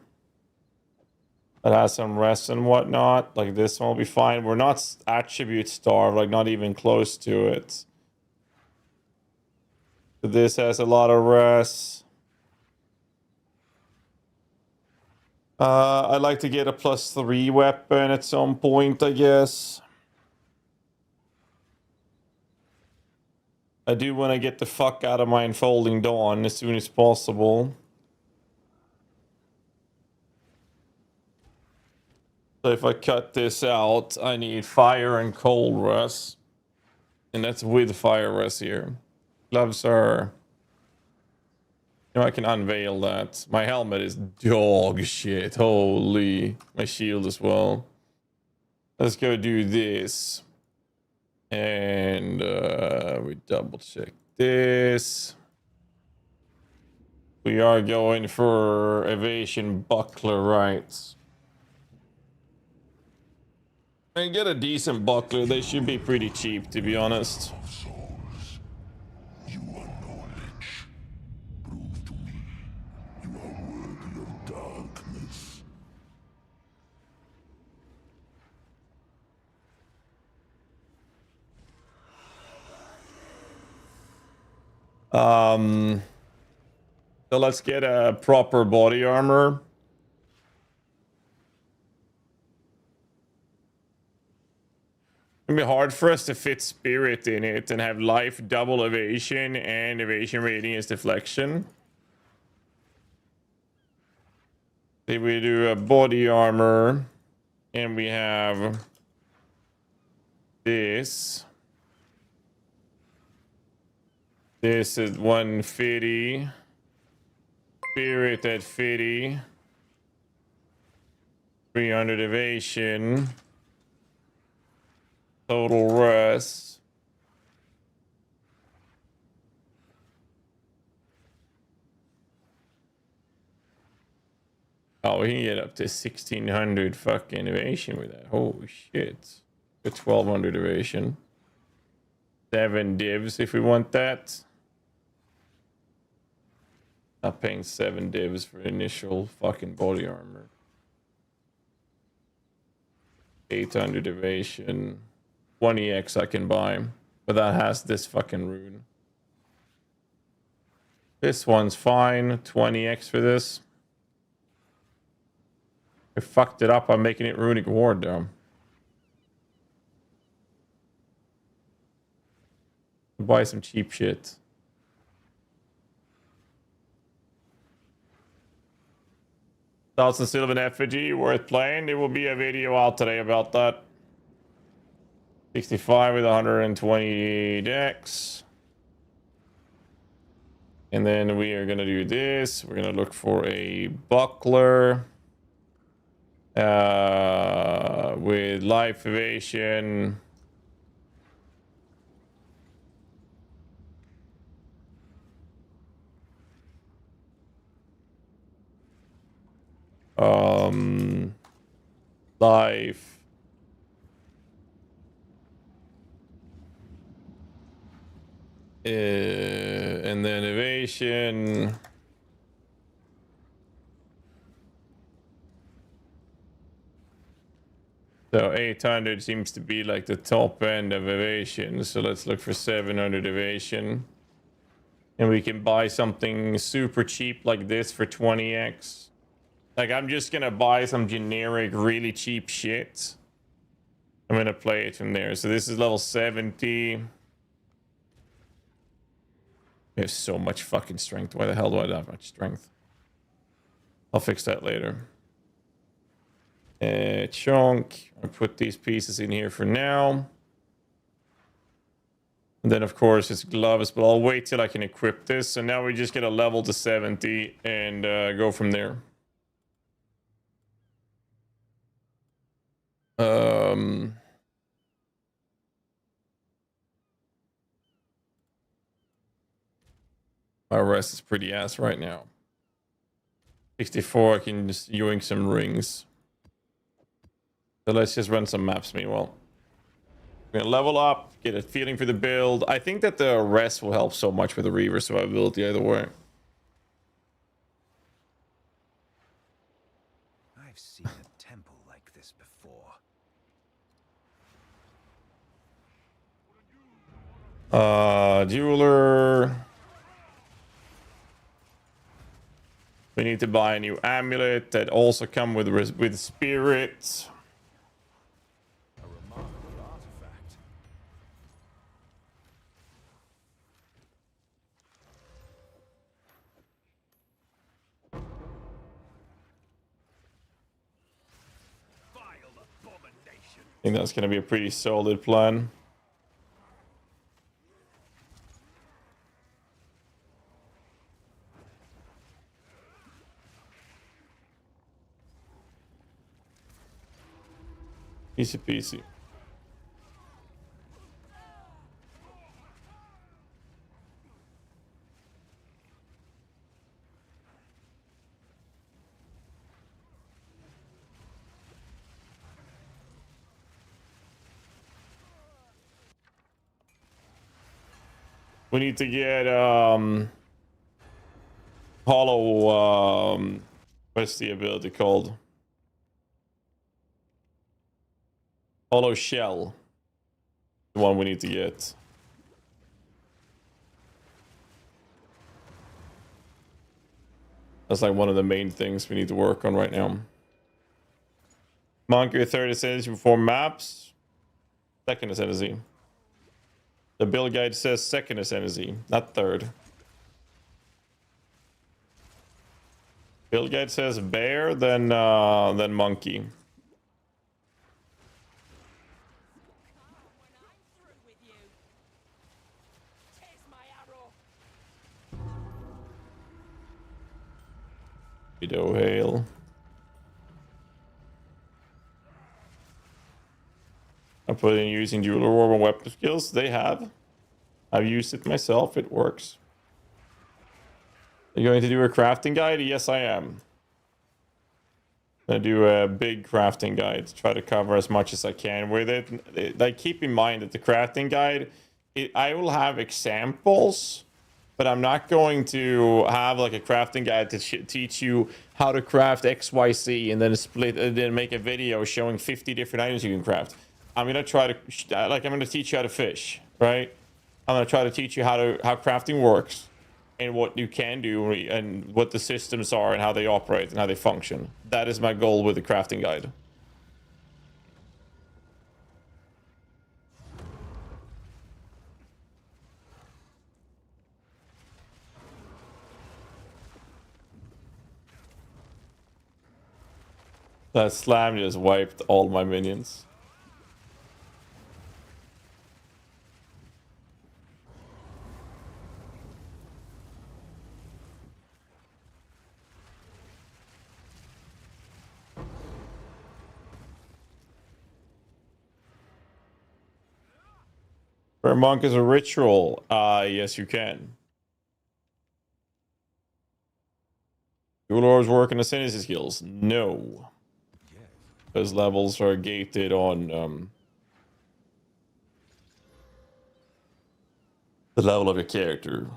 that has some rest and whatnot. Like this one will be fine. We're not attribute starved, like not even close to it. This has a lot of rest. I'd like to get a +3 weapon at some point, I guess. I do want to get the fuck out of my Unfolding Dawn as soon as possible. So if I cut this out, I need fire and cold rest. And that's with fire rest here. Gloves are... You know, I can unveil that. My helmet is dog shit. Holy. My shield as well. Let's go do this. And we double check this. We are going for evasion buckler, right? And get a decent buckler. They should be pretty cheap, to be honest. So let's get a proper body armor. It'll be hard for us to fit spirit in it and have life, double evasion, and evasion rating as deflection. If we do a body armor, and we have this. This is 150. Spirit at 50. 300 evasion. Total rest. Oh, we can get up to 1600 fucking evasion with that. Holy shit. Get 1200 evasion. 7 divs if we want that. Not paying 7 divs for initial fucking body armor. 800 evasion. 20x I can buy. But that has this fucking rune. This one's fine. 20x for this. I fucked it up by making it runic ward though. Buy some cheap shit. Thousand Sylvan effigy worth playing. There will be a video out today about that. 65 with 120 decks. And then we are gonna do this. We're gonna look for a buckler. With life evasion. Life. And then evasion. So 800 seems to be like the top end of evasion. So let's look for 700 evasion. And we can buy something super cheap like this for 20x. Like, I'm just gonna buy some generic, really cheap shit. I'm gonna play it from there. So this is level 70. We have so much fucking strength. Why the hell do I have that much strength? I'll fix that later. Chonk. I'll put these pieces in here for now. And then, of course, it's gloves, but I'll wait till I can equip this. So now we just get a level to 70 and go from there. My rest is pretty ass right now. 64, I can just yoink some rings. So let's just run some maps meanwhile. We're gonna level up, get a feeling for the build. I think that the rest will help so much with the Reaver survivability either way. I've seen a temple like this before. Jeweler. We need to buy a new amulet that also come with spirit. A remarkable artifact. Vile think that's going to be a pretty solid plan. Easy peasy. We need to get hollow what's the ability called? Hollow shell. The one we need to get. That's like one of the main things we need to work on right now. Monkey 30 ascendancy before maps. Second ascendancy. The build guide says second ascendancy, not third. Build guide says bear, then monkey. Widow hail. I put in using jeweler orb and weapon skills. They have. I've used it myself. It works. Are you going to do a crafting guide? Yes, I am. I'm going to do a big crafting guide to try to cover as much as I can with it. Like, keep in mind that the crafting guide, I will have examples, but I'm not going to have like a crafting guide to teach you how to craft XYZ and then split and then make a video showing 50 different items you can craft. I'm gonna try to I'm gonna teach you how to fish, right? I'm gonna try to teach you how crafting works and what you can do and what the systems are and how they operate and how they function. That is my goal with the crafting guide. That slam just wiped all my minions. For a monk is a ritual. Yes, you can. Dual orbs work on ascendancy skills. No. Those levels are gated on the level of your character.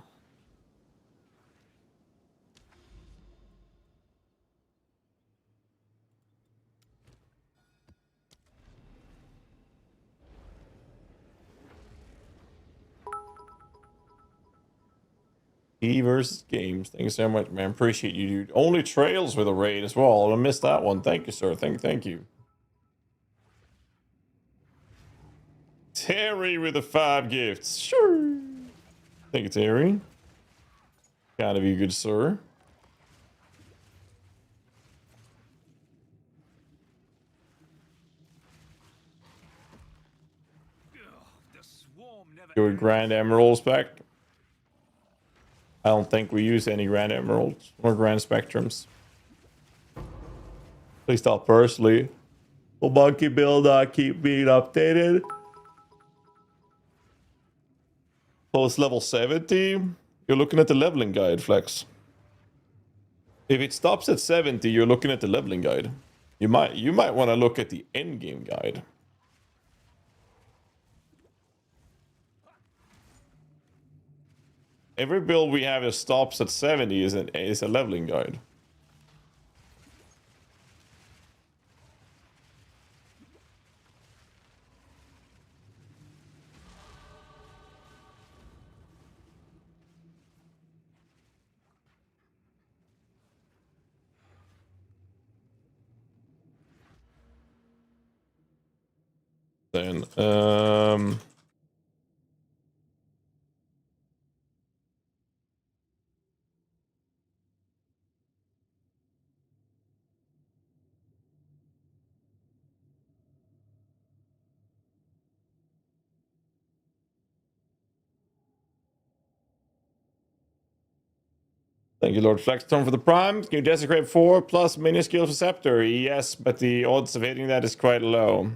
Versus games. Thank you so much, man. Appreciate you, dude. Only trails with a raid as well. I missed that one. Thank you, sir. Thank you. Terry with the 5 gifts. Sure. Thank you, Terry. Kind of you, good sir. Your Grand Emeralds back. I don't think we use any Grand Emeralds or Grand Spectrums. At least not personally. Will Monkey Build keep being updated? Post level 70? You're looking at the leveling guide, Flex. If it stops at 70, you're looking at the leveling guide. You might want to look at the end game guide. Every build we have that stops at 70 is a leveling guide. Then, Thank you, Lord Flexstone, for the prime. Can you desecrate 4 plus mini skills for Scepter? Yes, but the odds of hitting that is quite low.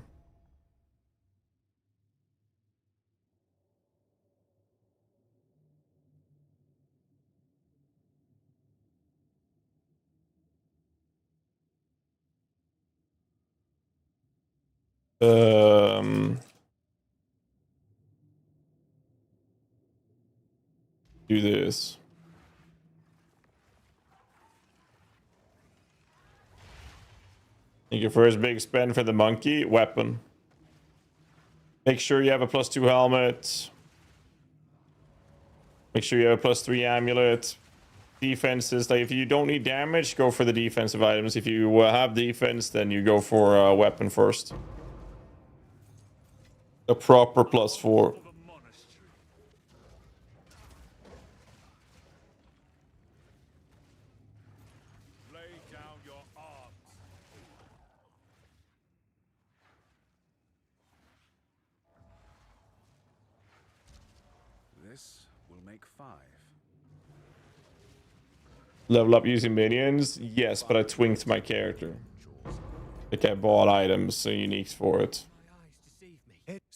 Do this. Thank you for his big spend for the monkey. Weapon. Make sure you have a +2 helmet. Make sure you have a +3 amulet. Defenses, like if you don't need damage, go for the defensive items. If you have defense, then you go for a weapon first. A proper +4. This will make 5. Level up using minions? Yes, but I twinked my character. Like I bought items, so uniques for it.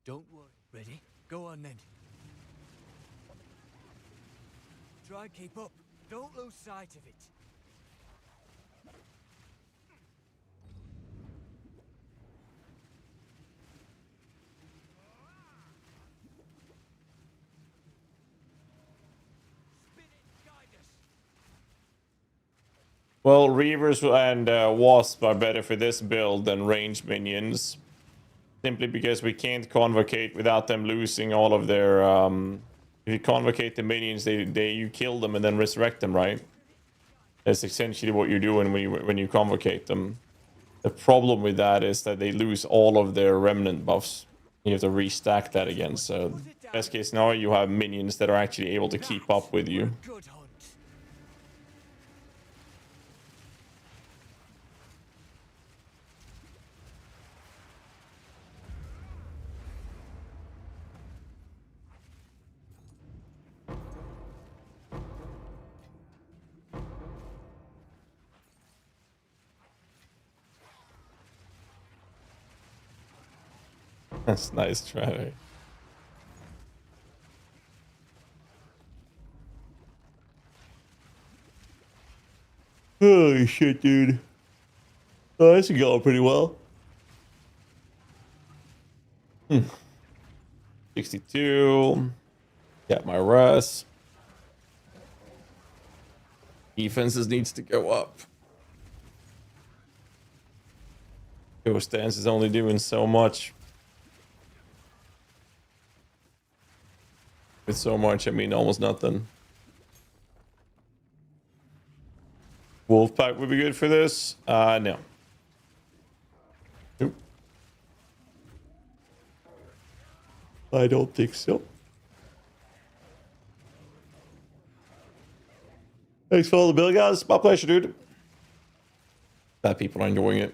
Don't worry. Ready? Go on then. Try and keep up. Don't lose sight of it. Well, Reavers and Wasp are better for this build than ranged minions. Simply because we can't convocate without them losing all of their... if you convocate the minions, you kill them and then resurrect them, right? That's essentially what you're doing when you convocate them. The problem with that is that they lose all of their remnant buffs. You have to restack that again, so... Best case scenario, you have minions that are actually able to keep up with you. That's nice try. Holy shit, dude. Oh, this is going pretty well. 62. Got my rest. Defenses needs to go up. Ghost Dance is only doing so much. With so much, I mean almost nothing. Wolfpack would be good for this. No. Nope. I don't think so. Thanks for all the bill, guys. My pleasure, dude. That people are enjoying it.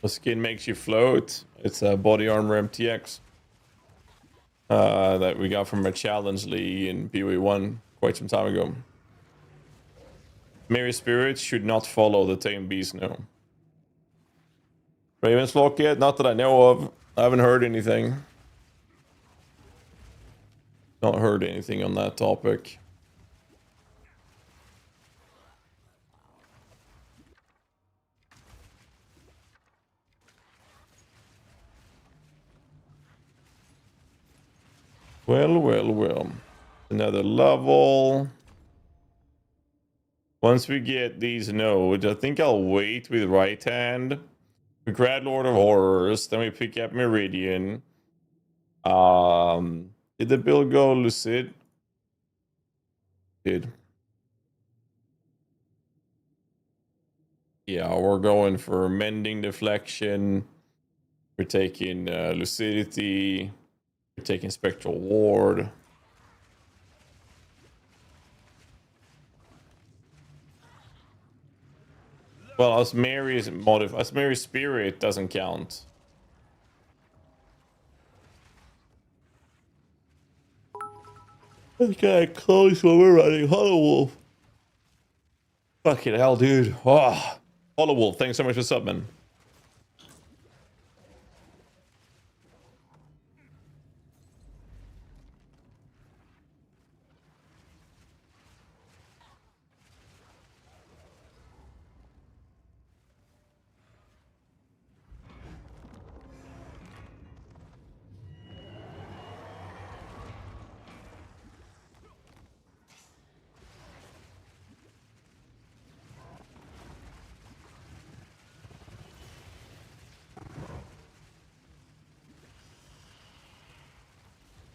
The skin makes you float. It's a body armor MTX that we got from a challenge league in PoE1 quite some time ago. Mary Spirits should not follow the Tame Beast, no. Raven's Flock yet? Not that I know of. I haven't heard anything. Not heard anything on that topic. Well, well, well. Another level. Once we get these nodes, I think I'll wait with right hand. We grab Lord of Horrors, then we pick up Meridian. Did the build go Lucid? Did. Yeah, we're going for Mending Deflection. We're taking Lucidity. We're taking Spectral Ward. Well, as Mary's Spirit doesn't count. Let's get close when we're running Hollow Wolf. Fucking hell, dude. Oh, Hollow Wolf, thanks so much for subbing.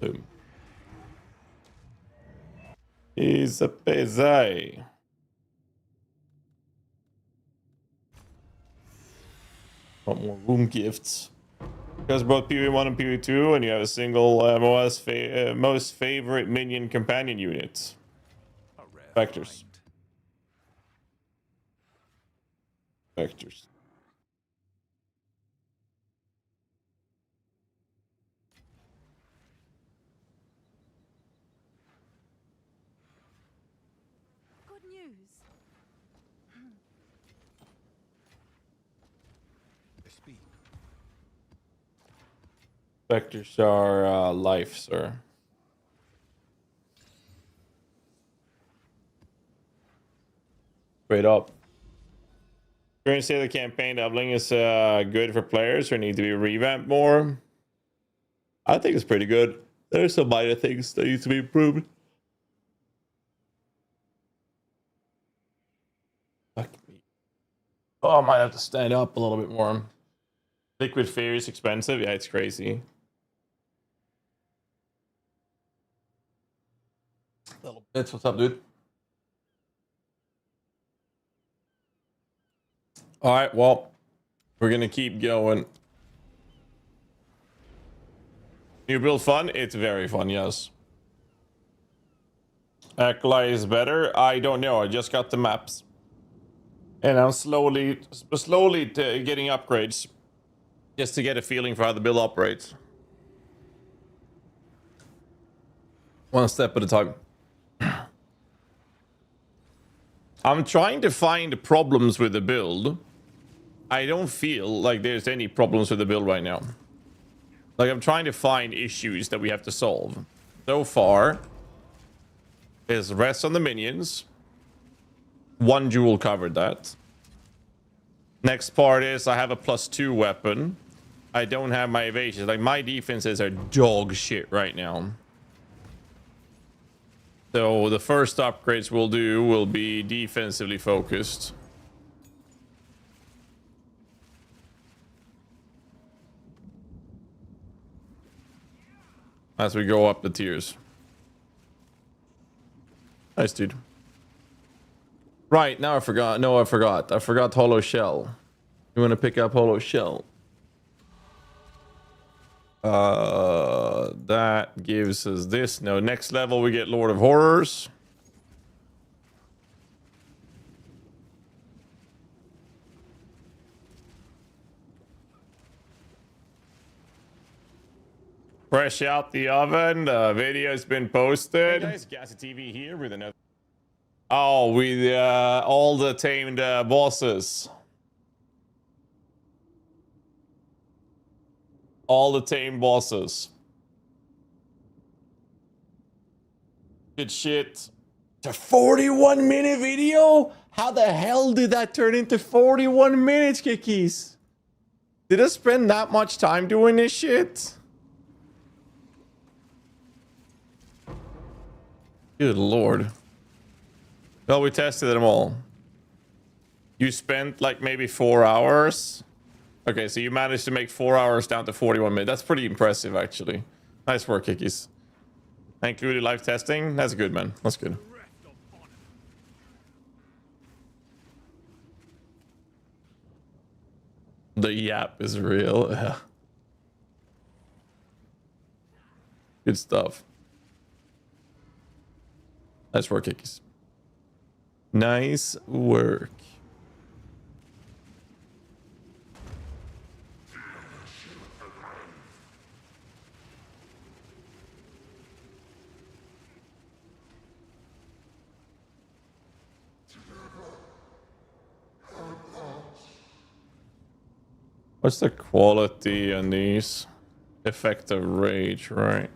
Boom. He's a busy. Want more room gifts. Because both PV1 and PV2, and you have a single most favorite minion companion unit. Vectors. Vectors. Good news. Vectors are life, sir. Straight up. You're going to say the campaign doubling is good for players or need to be revamped more? I think it's pretty good. There's some minor things that need to be improved. Fuck me. Oh, I might have to stand up a little bit more. Liquid Fear is expensive. Yeah, it's crazy. Little bits. What's up, dude? All right, well, we're gonna keep going. New build fun? It's very fun, yes. Acolyte is better? I don't know. I just got the maps. And I'm slowly getting upgrades. Just to get a feeling for how the build operates. One step at a time. I'm trying to find problems with the build. I don't feel like there's any problems with the build right now. Like, I'm trying to find issues that we have to solve. So far, there's rest on the minions. One jewel covered that. Next part is I have a +2 weapon. I don't have my evasions. Like, my defenses are dog shit right now. So the first upgrades we'll do will be defensively focused. As we go up the tiers. Nice, dude. Right, now I forgot. No, I forgot. I forgot Hollow Shell. You want to pick up Hollow Shell? That gives us this. No, next level we get Lord of Horrors. Fresh out the oven. Video's been posted. Hey guys, GHAZZY TV here with another. Oh, with all the tamed bosses. All the tamed bosses. Good shit. It's a 41-minute video? How the hell did that turn into 41 minutes, kickies? Did I spend that much time doing this shit? Good lord. Well, we tested them all. You spent like maybe 4 hours. Okay, so you managed to make 4 hours down to 41 minutes. That's pretty impressive, actually. Nice work, kickies. I included live testing. That's good, man. That's good. The yap is real. Good stuff. Nice work, kickies. Nice work. What's the quality on these? Effective rage, right?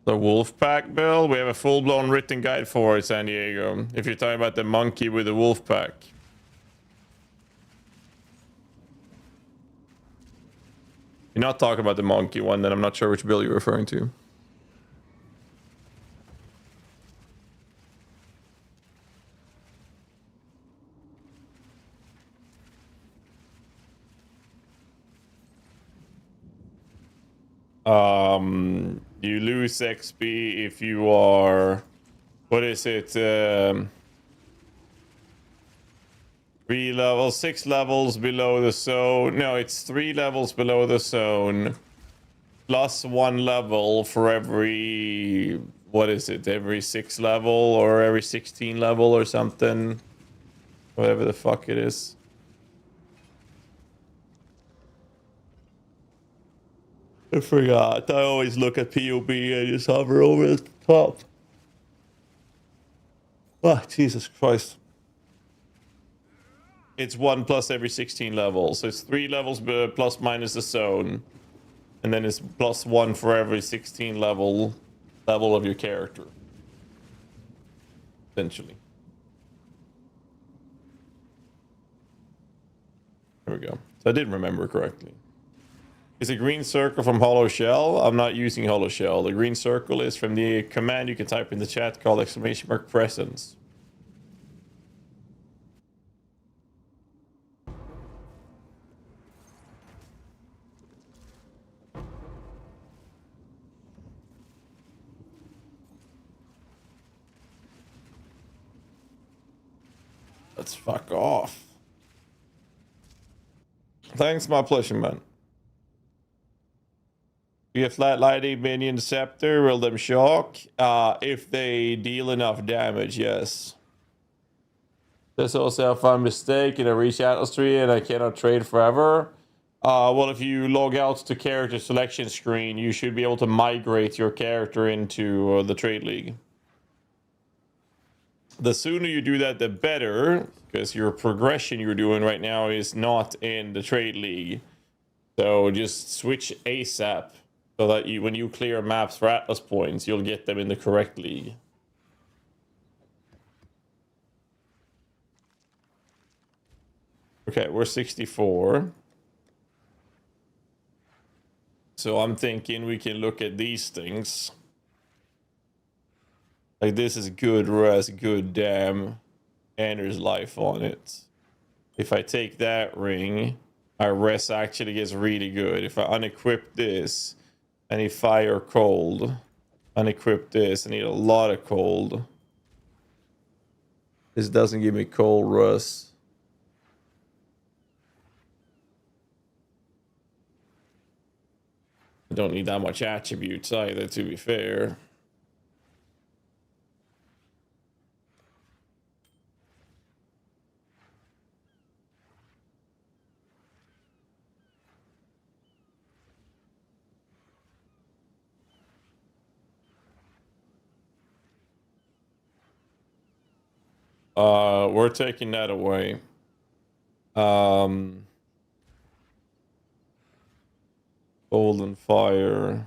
The wolf pack build, we have a full-blown written guide for it, San Diego. If you're talking about the monkey with the wolf pack. You're not talking about the monkey one, then I'm not sure which build you're referring to. You lose XP if you are, what is it? 6 levels below the zone. No, it's 3 levels below the zone. Plus 1 level for every, what is it? Every 6 level or every 16 level or something. Whatever the fuck it is. I forgot. I always look at POB and just hover over the top. Oh, Jesus Christ. It's 1 plus every 16 levels. So it's 3 levels plus minus the zone. And then it's plus 1 for every 16 level of your character. Essentially. There we go. So I did remember correctly. Is a green circle from Hollow Shell? I'm not using Hollow Shell. The green circle is from the command you can type in the chat called !presence. Let's fuck off. Thanks, my pleasure, man. You get flat lighting, minion, scepter, will them shock? If they deal enough damage, yes. There's also a fun mistake in a reach Atlas tree and I cannot trade forever. Well, if you log out to character selection screen, you should be able to migrate your character into the trade league. The sooner you do that, the better, because your progression you're doing right now is not in the trade league. So just switch ASAP. So that you, when you clear maps for Atlas points, you'll get them in the correct league. Okay, we're 64. So I'm thinking we can look at these things. Like this is good res, good damn, and there's life on it. If I take that ring, our res actually gets really good. If I unequip this, I need fire cold. Unequip this, I need a lot of cold. This doesn't give me cold rust. I don't need that much attributes either, to be fair. We're taking that away. Golden fire. I'm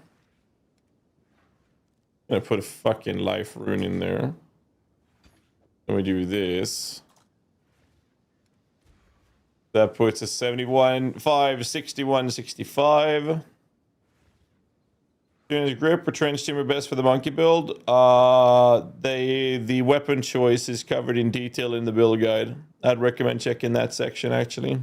gonna put a fucking life rune in there. Then we do this. That puts us 71, 5, 61, 65. Doing grip or trench timber best for the monkey build. The weapon choice is covered in detail in the build guide. I'd recommend checking that section actually.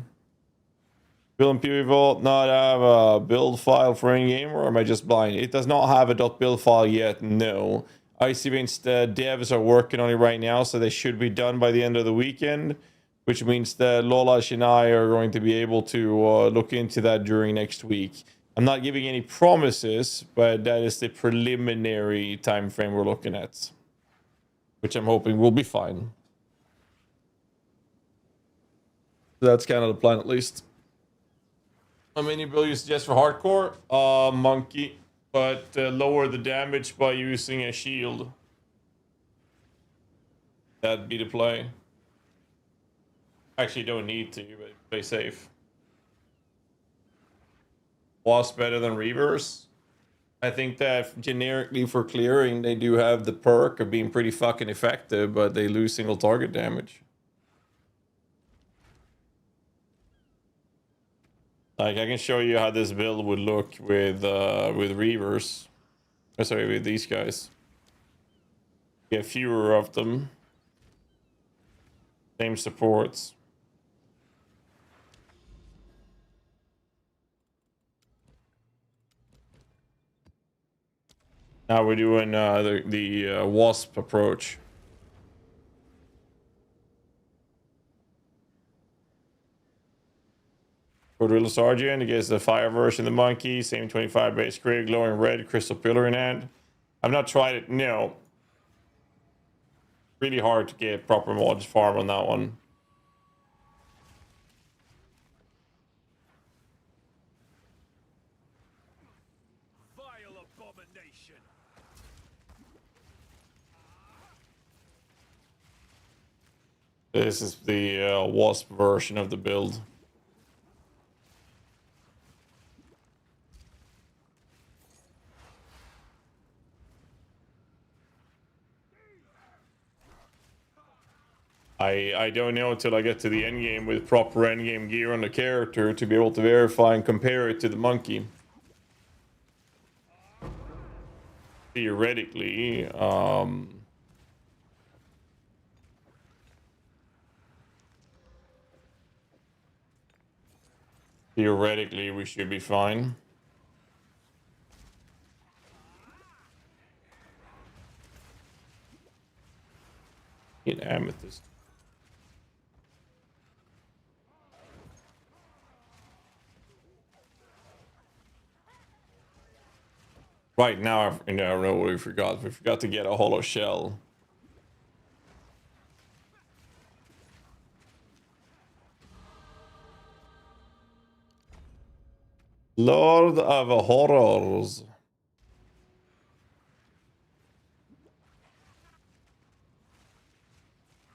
Build and PvP Vault not have a build file for any game, or am I just blind? It does not have a .build file yet, no. Icy Veins devs are working on it right now, so they should be done by the end of the weekend, which means that Lolash and I are going to be able to look into that during next week. I'm not giving any promises, but that is the preliminary time frame we're looking at, which I'm hoping will be fine. So that's kind of the plan, at least. How many build you suggest for hardcore? Monkey, but lower the damage by using a shield. That'd be the play. Actually, don't need to, but play safe. Wasp better than Reavers? I think that generically for clearing, they do have the perk of being pretty fucking effective, but they lose single target damage. Like, I can show you how this build would look with Reavers. Sorry, with these guys. Get fewer of them. Same supports. Now we're doing the Wasp approach. Cordrilla Sergeant against the fire version of the monkey. Same 25 base crit, glowing red, crystal pillar in hand. I've not tried it. No. Really hard to get proper mods farm on that one. Vile abomination. This is the Wasp version of the build. I don't know until I get to the end game with proper end game gear on the character to be able to verify and compare it to the monkey. Theoretically, theoretically we should be fine. Get amethyst. Right now, I don't know what we forgot. We forgot to get a hollow shell. Lord of Horrors.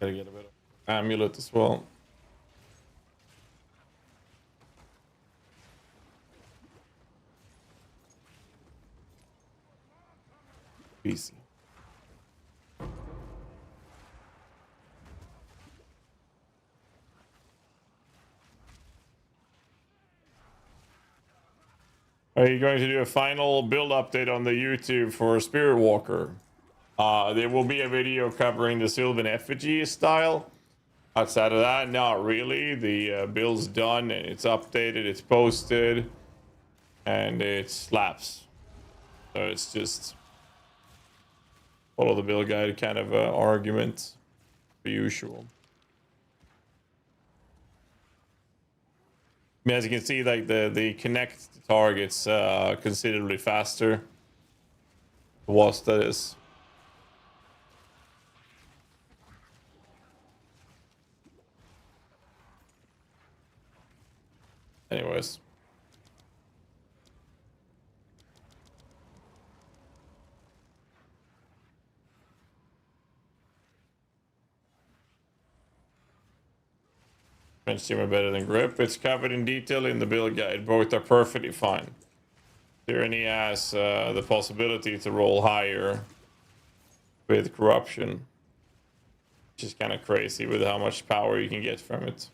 Gotta get a bit of amulet as well. Easy. Are you going to do a final build update on the YouTube for Spirit Walker? There will be a video covering the Sylvan Effigy style. Outside of that, not really. The build's done and it's updated, it's posted, and it slaps. So it's just follow the build guide kind of argument, the usual. I mean, as you can see, like the connect targets considerably faster. The Wasp, that is. Anyways. Consumer better than grip. It's covered in detail in the build guide. Both are perfectly fine. Tyranny has the possibility to roll higher with corruption, which is kind of crazy with how much power you can get from it.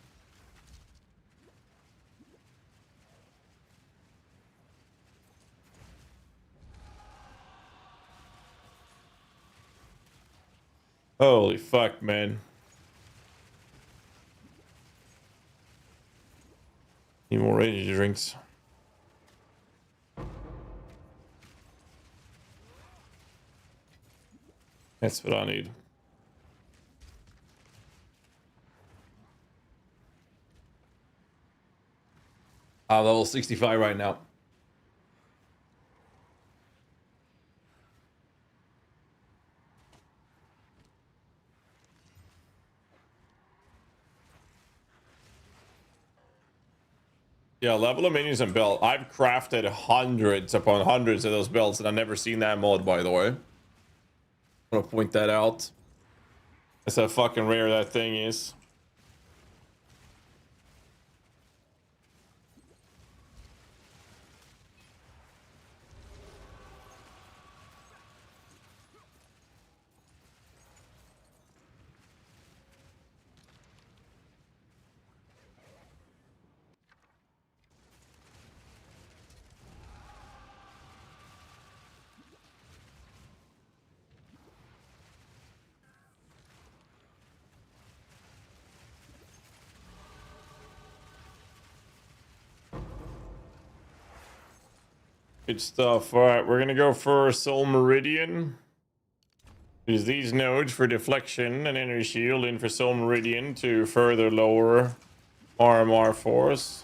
Holy fuck, man. Need more energy drinks. That's what I need. I'm level 65 right now. Yeah, level of minions and belt. I've crafted hundreds upon hundreds of those belts, and I've never seen that mod, by the way. I want to point that out. That's how fucking rare that thing is. Good stuff. Alright, we're gonna go for Soul Meridian. Use these nodes for deflection and energy shield, in for Soul Meridian to further lower RMR force.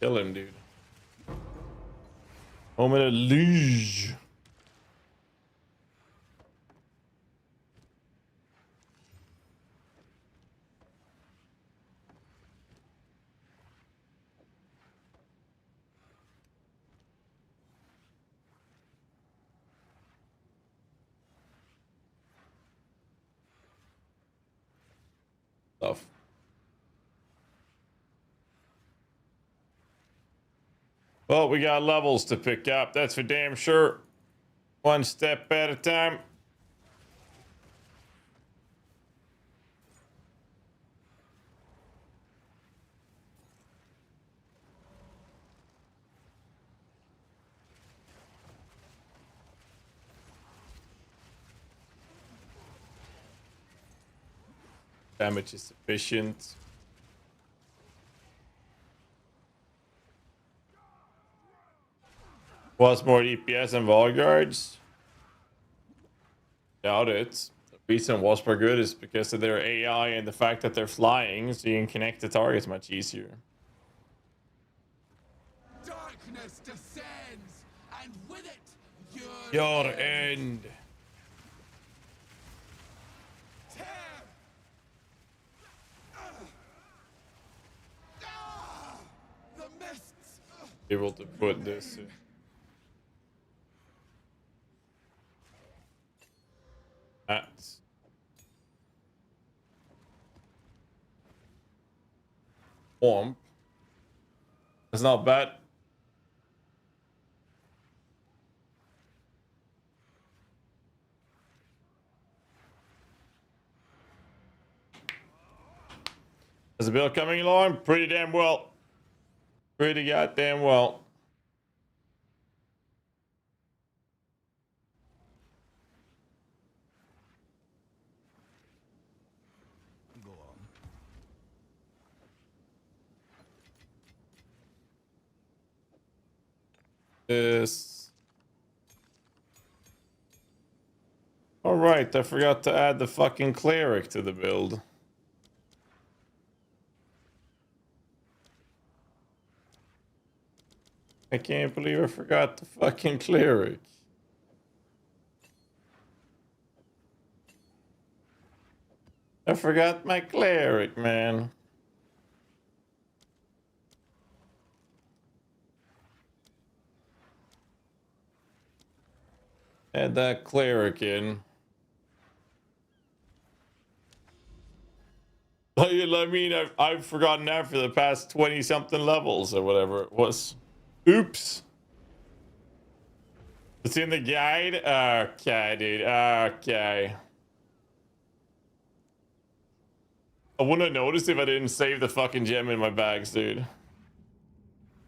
Kill him, dude. Moment of luge. Stuff. Well, we got levels to pick up. That's for damn sure. One step at a time. Damage is sufficient. Was more DPS than Volguards? Doubt it. The reason Wasp are good is because of their AI and the fact that they're flying, so you can connect the targets much easier. Darkness descends, and with it, Your end. The mists. Able to put this in. That's Womp. That's not bad. Is the build coming along? Pretty damn well. Pretty goddamn well. Go on. This. Alright, I forgot to add the fucking cleric to the build. I can't believe I forgot the fucking cleric. I forgot my cleric, man. Add that cleric in. I mean, I've forgotten that for the past 20-something levels or whatever it was. Oops. It's in the guide? Okay, dude. Okay. I wouldn't have noticed if I didn't save the fucking gem in my bags, dude.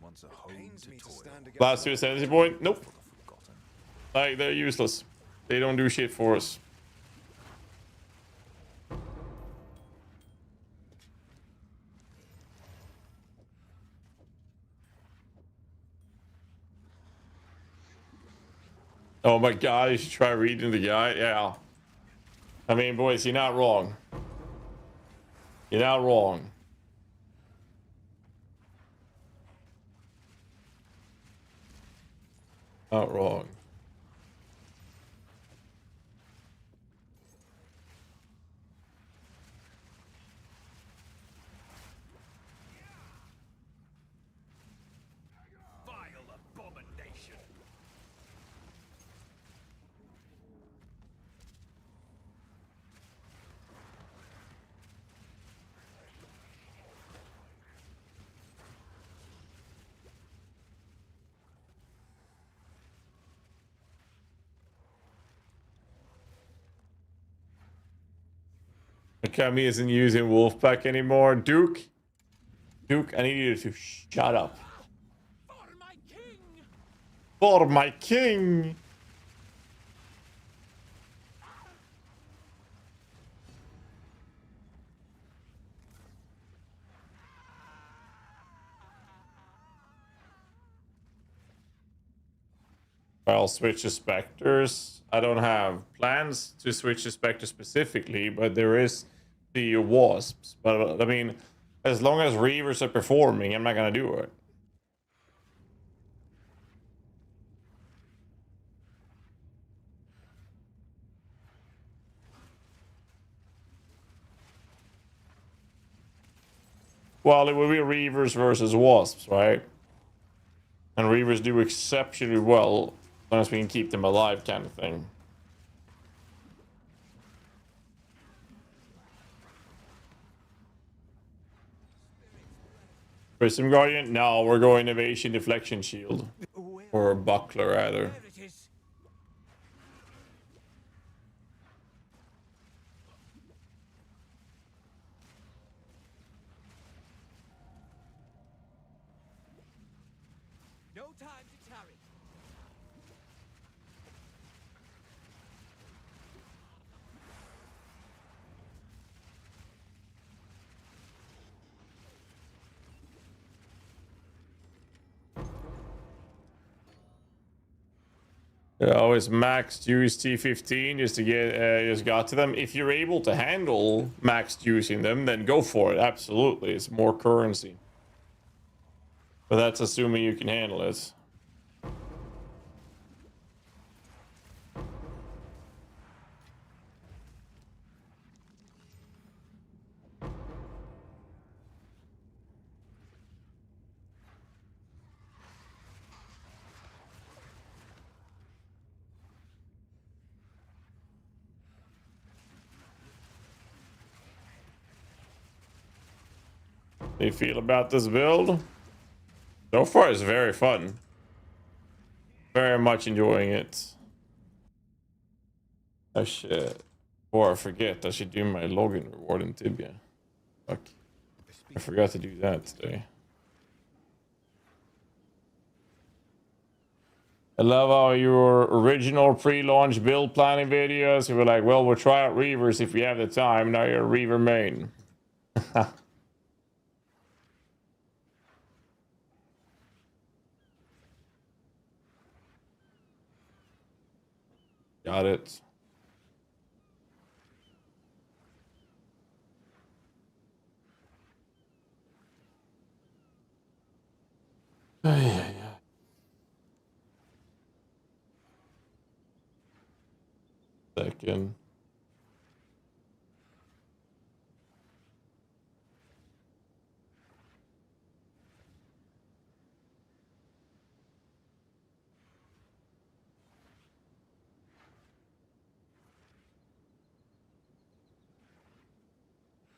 Once a home to toil. Last two ascendancy point? Nope. Like, they're useless. They don't do shit for us. Oh my god, you should try reading the guide. Yeah. I mean, boys, you're not wrong. You're not wrong. Not wrong. Vile abomination. Akami isn't using Wolfpack anymore. Duke, I need you to shut up. For my king. I'll switch to Spectres. I don't have plans to switch to Spectre specifically, but there is the Wasps. But I mean, as long as Reavers are performing, I'm not gonna do it. Well, it will be Reavers versus Wasps, right? And Reavers do exceptionally well as long as we can keep them alive, kind of thing. Prism Guardian? No, we're going Evasion Deflection Shield. Or Buckler, rather. No time to tarry. Always max juice T15 just to get just got to them. If you're able to handle max juicing them, then go for it. Absolutely, it's more currency. But that's assuming you can handle it. How do you feel about this build? So far, it's very fun. Very much enjoying it. Oh shit. Before I forget, I should do my login reward in Tibia. Fuck. I forgot to do that today. I love how your original pre-launch build planning videos, you were like, well, we'll try out Reavers if we have the time. Now you're a Reaver main. Got it. Second.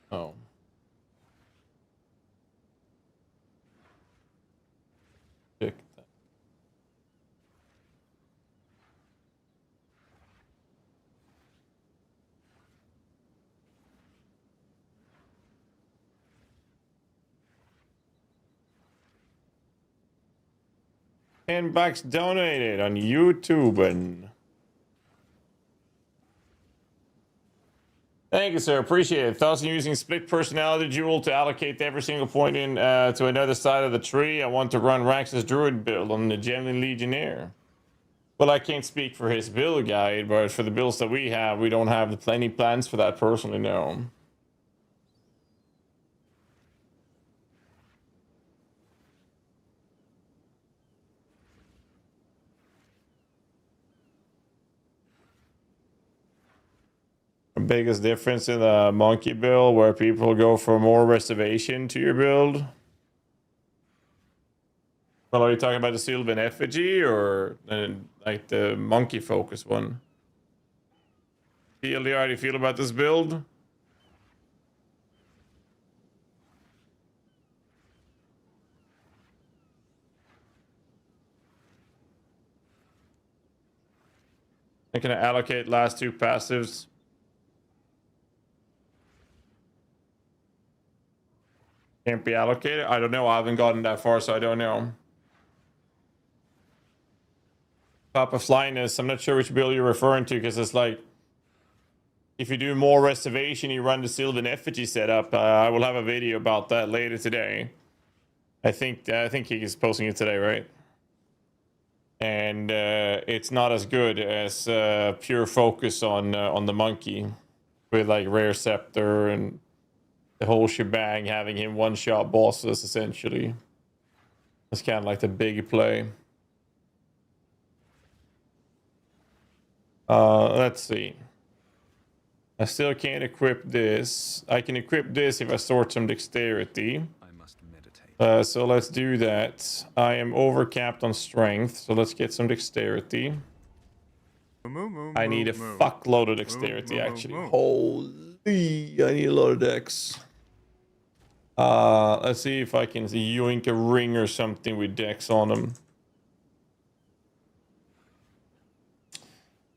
Oh. Pick that. $10 donated on YouTube. And thank you, sir. Appreciate it. Thoughts on using split personality duel to allocate every single point in to another side of the tree? I want to run Rax's Druid build on the Gemini Legionnaire. Well, I can't speak for his build guide, but for the builds that we have, we don't have plenty plans for that personally, no. The biggest difference in the monkey build where people go for more reservation to your build? Well, are you talking about the Sylvan Effigy or like the monkey focus one? PLD, how do you feel about this build? I can allocate last two passives. Can't be allocated? I don't know. I haven't gotten that far, so I don't know. Papa Flyness, I'm not sure which bill you're referring to, because it's like, if you do more reservation, you run the Sylvan Effigy setup. I will have a video about that later today. I think he is posting it today, right? And it's not as good as pure focus on the monkey, with like rare scepter and the whole shebang, having him one-shot bosses essentially. It's kind of like the big play. Let's see. I still can't equip this. I can equip this if I sort some dexterity. I must meditate. So let's do that. I am overcapped on strength, so let's get some dexterity. I need a fuckload of dexterity, actually. Holy, I need a lot of dex. Let's see if I can yoink a ring or something with dex on them.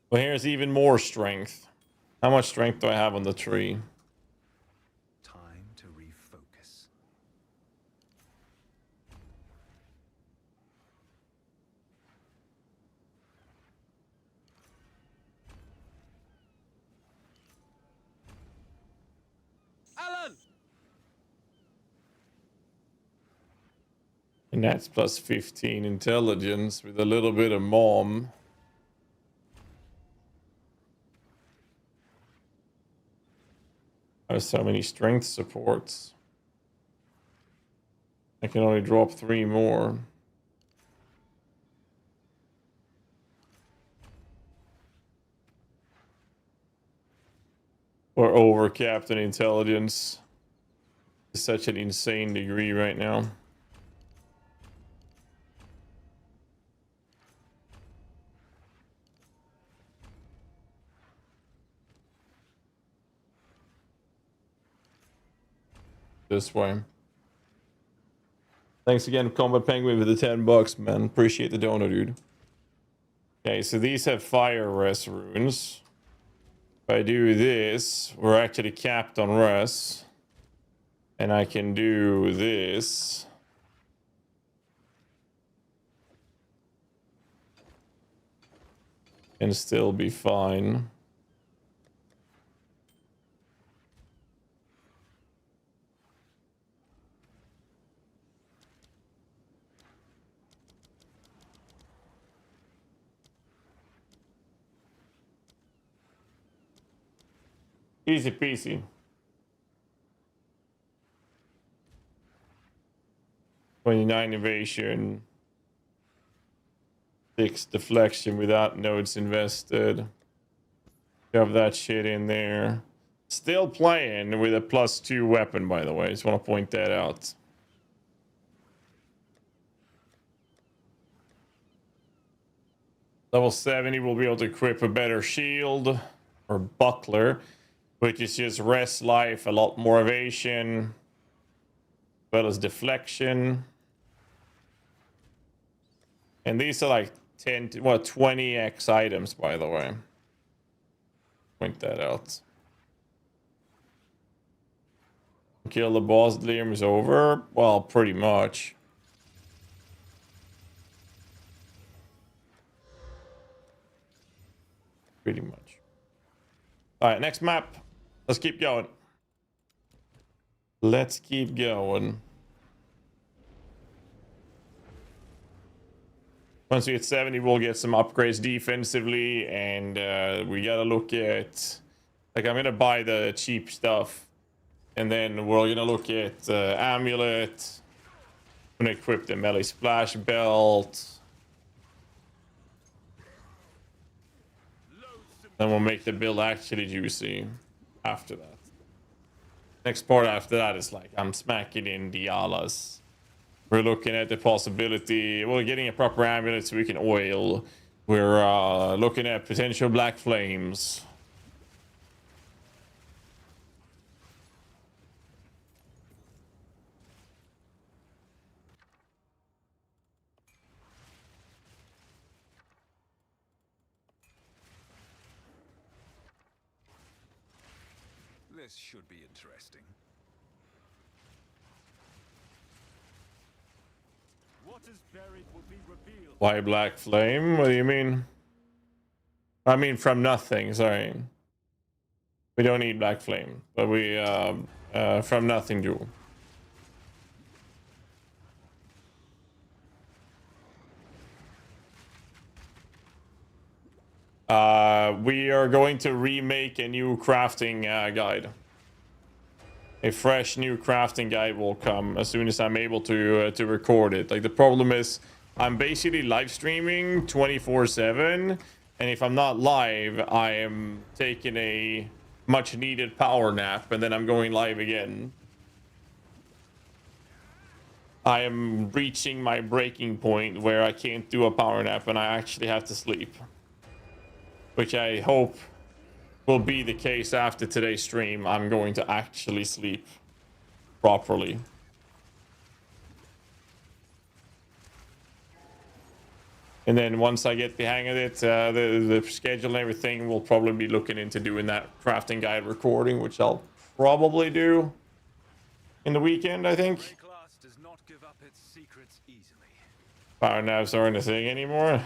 Well, here's even more strength. How much strength do I have on the tree? Time to refocus. Alan! And that's plus 15 intelligence with a little bit of mom. There's so many strength supports. I can only drop 3 more. We're overcapped in intelligence to such an insane degree right now. This way. Thanks again, Combat Penguin, with the 10 bucks, man. Appreciate the donor, dude. Okay, so these have fire res runes. If I do this, we're actually capped on res. And I can do this. And still be fine. Easy peasy. 29 evasion. 6 deflection without nodes invested. Shove that shit in there. Still playing with a +2 weapon, by the way. Just want to point that out. Level 70 will be able to equip a better shield or buckler, which is just rest life, a lot more evasion, as well as deflection. And these are like 20x items, by the way. Point that out. Kill the boss, Liam is over. Well, pretty much. Pretty much. All right, next map. Let's keep going. Let's keep going. Once we get 70, we'll get some upgrades defensively, and we gotta look at... Like, I'm gonna buy the cheap stuff, and then we're gonna look at Amulet. I'm gonna equip the melee splash belt. Then we'll make the build actually juicy after that. Next part after that is like, I'm smacking in Dialas. We're looking at the possibility, we're getting a proper amulet so we can oil. We're looking at potential black flames. This should be interesting. Why black flame? What do you mean? I mean from nothing, sorry. We don't need black flame, but we from nothing jewel. We are going to remake a new crafting guide. A fresh new crafting guide will come as soon as I'm able to record it. Like, the problem is I'm basically live streaming 24/7, and if I'm not live, I am taking a much needed power nap, and then I'm going live again. I am reaching my breaking point where I can't do a power nap and I actually have to sleep, which I hope will be the case after today's stream. I'm going to actually sleep properly. And then once I get the hang of it, the schedule and everything, we'll probably be looking into doing that crafting guide recording, which I'll probably do in the weekend, I think. Power naps aren't a thing anymore.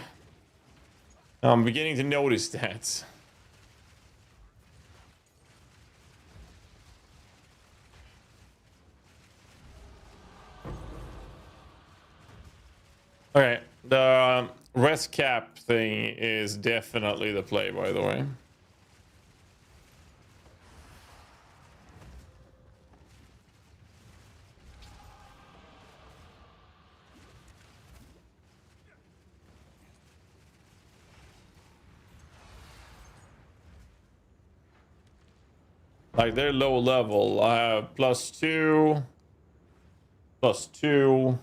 I'm beginning to notice that. Okay, the rest cap thing is definitely the play, by the way. Like, they're low level. I have +2, +2.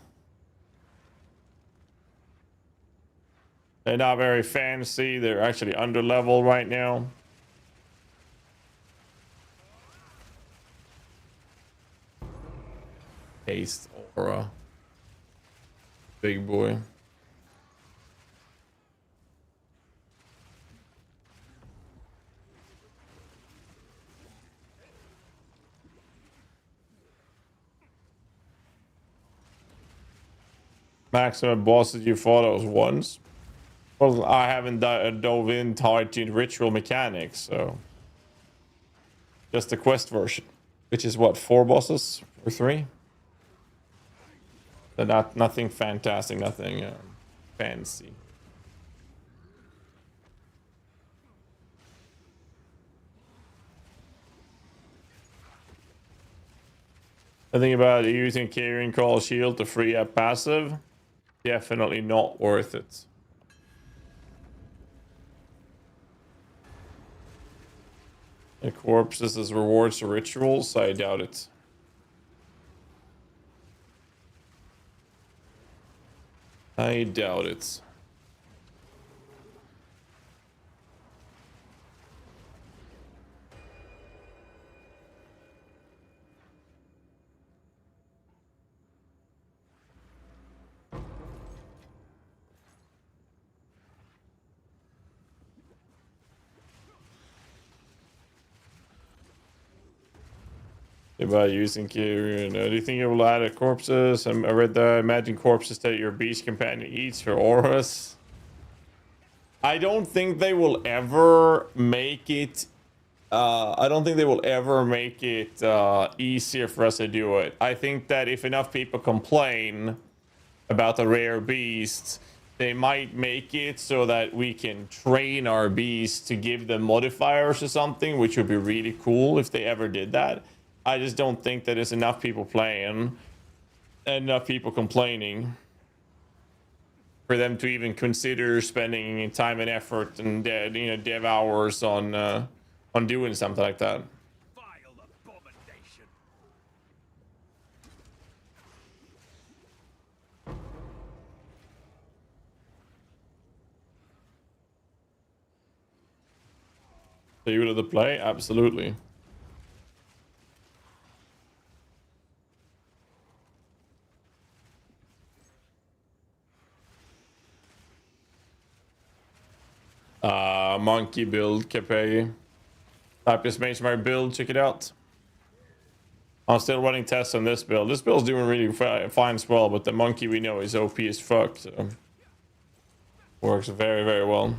They're not very fancy. They're actually under level right now. Haste aura. Big boy. Maximum bosses you fought was once. Well, I haven't dove in hard to ritual mechanics, so just the quest version, which is what, 4 bosses or 3? So nothing fantastic, nothing fancy. I think about using Carrying Call Shield to free up passive. Definitely not worth it. The corpses as rewards to rituals? I doubt it. I doubt it. About using Kyrian. Do you think it will add corpses? I read the imagine corpses that your beast companion eats for auras. I don't think they will ever make it. I don't think they will ever make it easier for us to do it. I think that if enough people complain about the rare beasts, they might make it so that we can train our beasts to give them modifiers or something, which would be really cool if they ever did that. I just don't think that there's enough people playing and enough people complaining for them to even consider spending time and effort and dev hours on doing something like that. So you to the play? Absolutely. Monkey build, Capay. Type is my build, check it out. I'm still running tests on this build. This build's doing really fine as well, but the monkey we know is OP as fuck, so works very, very well.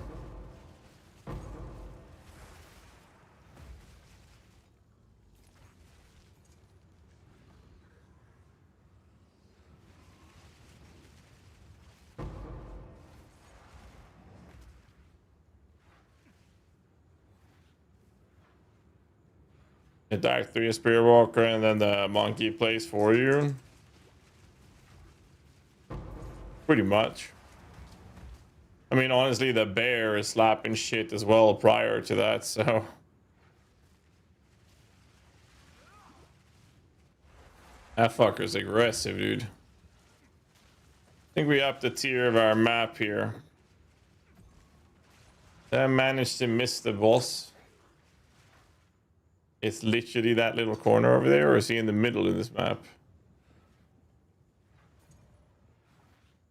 Attack 3 Spear Walker, and then the monkey plays for you. Pretty much. I mean, honestly, the bear is slapping shit as well prior to that, so. That fucker's aggressive, dude. I think we upped the tier of our map here. I managed to miss the boss. It's literally that little corner over there, or is he in the middle of this map?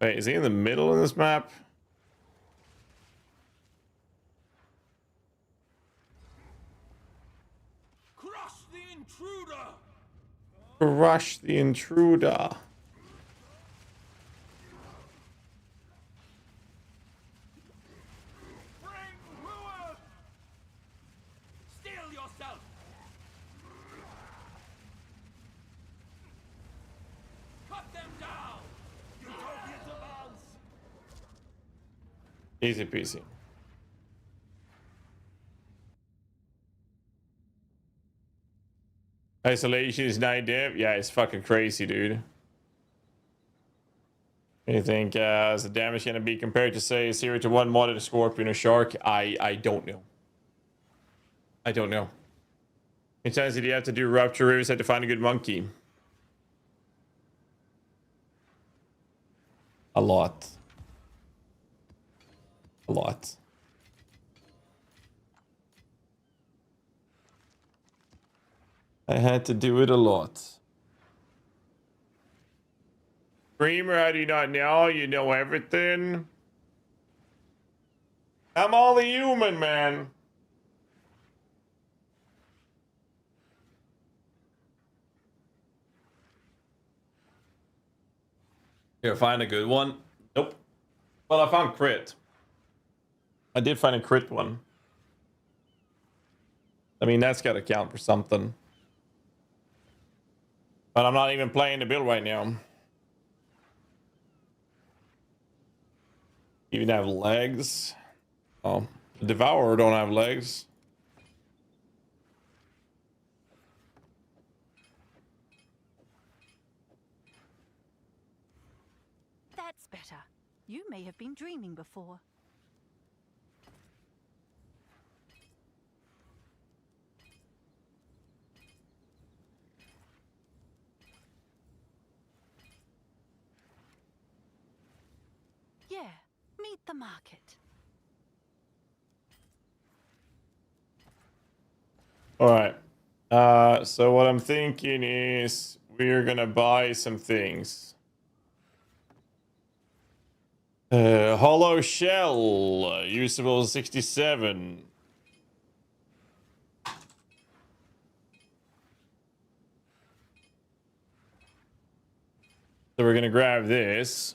Wait, is he in the middle of this map? Crush the intruder! Crush the intruder. Steel yourself! Cut them down! Utopian demands! Easy peasy. Isolation is 9 div. Yeah, it's fucking crazy, dude. You think is the damage gonna be compared to say 0 to 1 modded scorpion or shark? I don't know. I don't know. How many times did you have to do rupture rivers to find a good monkey? A lot. A lot. I had to do it a lot. Screamer, how do you not know? You know everything. I'm only human, man. Here, find a good one. Nope. Well, I found crit. I did find a crit one. I mean, that's gotta count for something. But I'm not even playing the build right now. Even have legs. Oh, the Devourer don't have legs. That's better. You may have been dreaming before. Yeah, meet the market. All right. So what I'm thinking is we're gonna buy some things. Hollow shell, usable 67. So we're gonna grab this.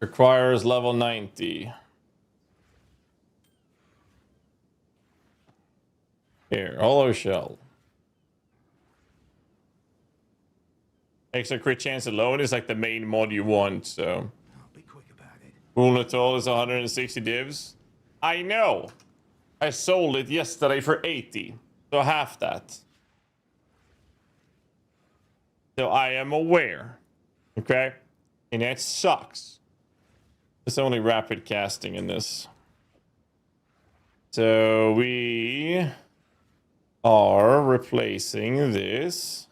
Requires level 90. Here, hollow shell. Extra crit chance alone is like the main mod you want, so. Be quick about it. Ulnatol is 160 divs. I know. I sold it yesterday for 80. So half that. So I am aware. Okay? And that sucks. It's only rapid casting in this. So we are replacing this.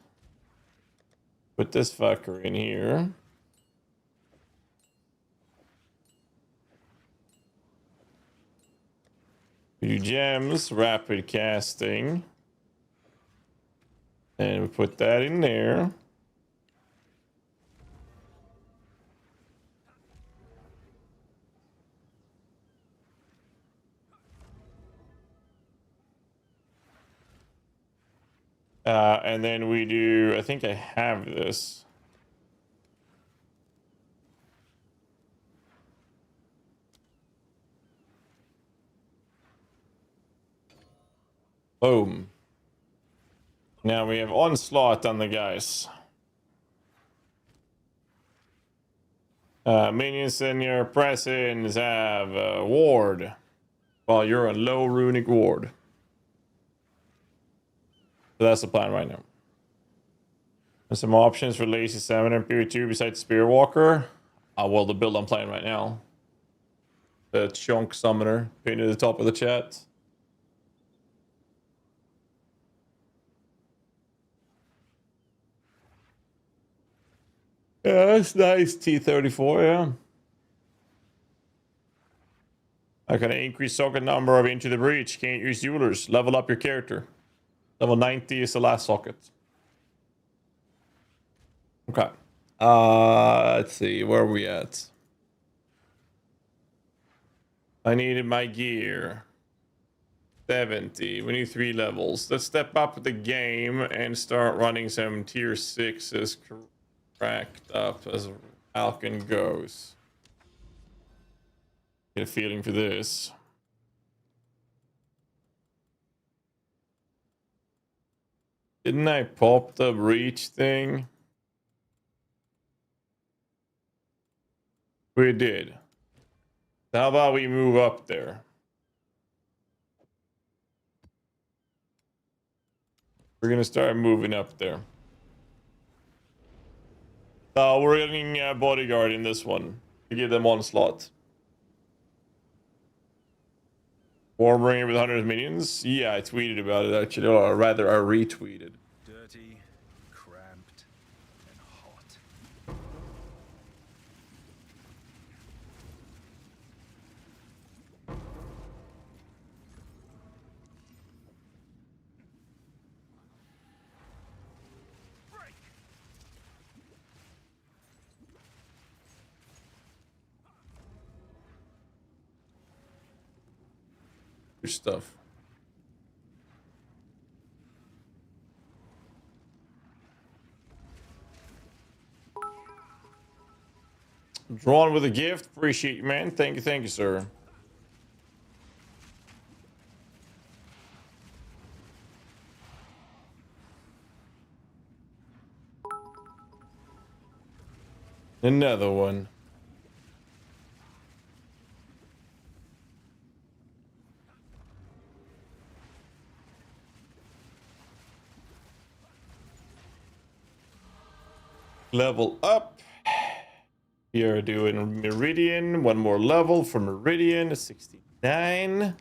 Put this fucker in here. We do gems, rapid casting. And we put that in there. And then we do, I think I have this. Boom. Now we have Onslaught on the guys. Minions in your presence have ward. Well, you're a low runic ward. So that's the plan right now. There's some options for Lazy Salmon and Period 2 besides Spearwalker. Well, the build I'm playing right now. The Chonk Summoner, pinned at the top of the chat. Yeah, that's nice. T34, yeah. I can increase socket number of Into the Breach. Can't use Jewelers. Level up your character. Level 90 is the last socket. Okay. Let's see. Where are we at? I needed my gear. 70. We need 3 levels. Let's step up the game and start running some tier 6s cracked up as Alkin goes. Get a feeling for this. Didn't I pop the breach thing? We did. How about we move up there? We're gonna start moving up there. We're getting a bodyguard in this one to give them Onslaught. Warbringer with 100 minions? Yeah, I tweeted about it actually, or rather I retweeted. Dirty, cramped, and hot. Your stuff. Drawn with a gift. Appreciate you, man. Thank you, sir. Another one. Level up. We are doing Meridian. One more level for Meridian. 69.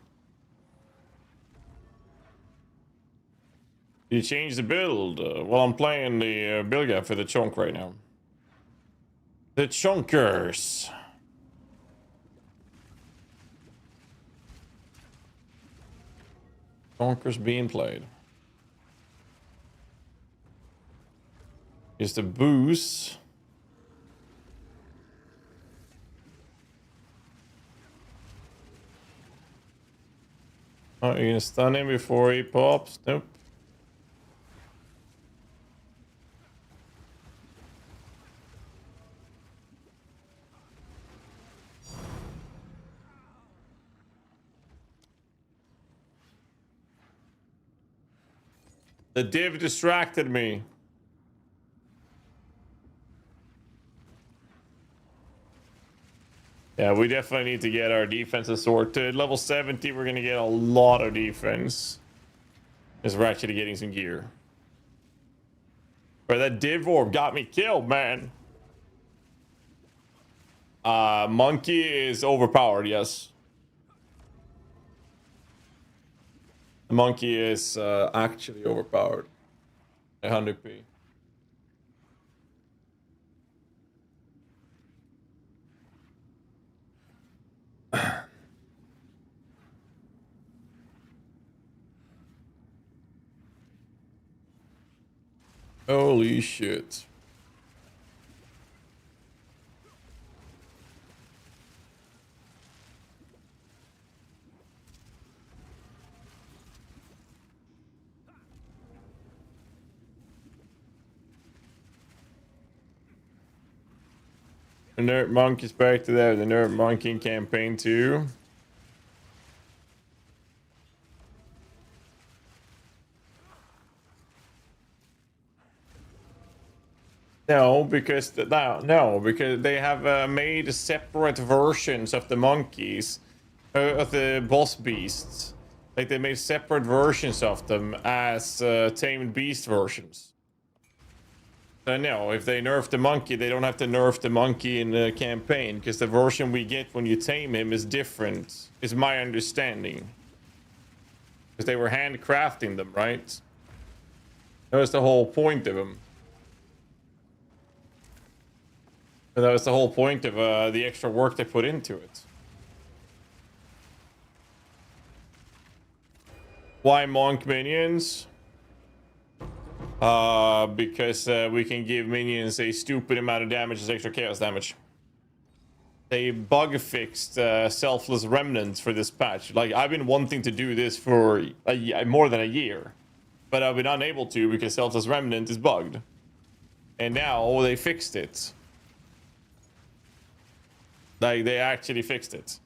You change the build. Well, I'm playing the build guide for the Chonk right now. The Chonkers. Chonkers being played. Here's the boost. Oh, you're gonna stun him before he pops? Nope. The div distracted me. Yeah, we definitely need to get our defenses sorted. Level 70, we're going to get a lot of defense. As we're actually getting some gear. But that div orb got me killed, man. Monkey is overpowered, yes. The monkey is actually overpowered. 100p. Holy shit. The Nerd Monkey's back to there. The Nerd Monkey campaign too. No, because because they have made separate versions of the monkeys, of the boss beasts. Like they made separate versions of them as tamed beast versions. So no, if they nerf the monkey, they don't have to nerf the monkey in the campaign because the version we get when you tame him is different. Is my understanding. Because they were handcrafting them, right? That was the whole point of them. And that was the whole point of the extra work they put into it. Why monk minions? Because we can give minions a stupid amount of damage as extra chaos damage. They bug fixed selfless remnants for this patch. Like, I've been wanting to do this for more than a year. But I've been unable to because selfless remnant is bugged. And now they fixed it. Like, they actually fixed it.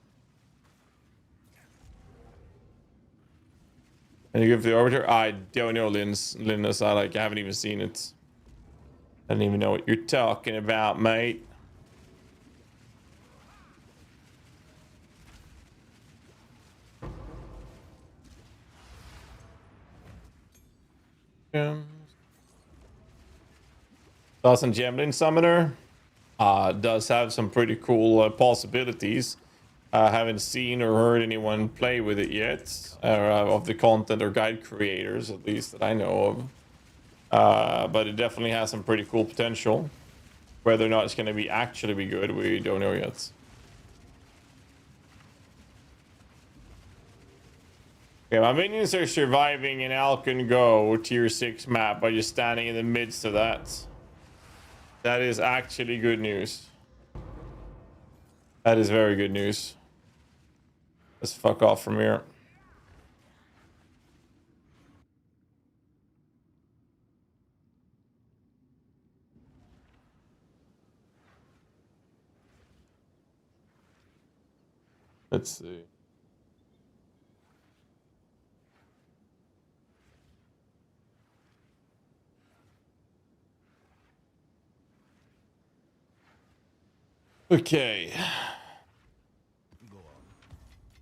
And you give the Arbiter? I don't know, Linus. I haven't even seen it. I don't even know what you're talking about, mate. Doesn't Gemlin Summoner does have some pretty cool possibilities. I haven't seen or heard anyone play with it yet, of the content or guide creators, at least that I know of. But it definitely has some pretty cool potential. Whether or not it's going to be actually be good, we don't know yet. Okay, my minions are surviving in Alcon Go tier 6 map by just standing in the midst of that. That is actually good news. That is very good news. Let's fuck off from here. Let's see. Okay.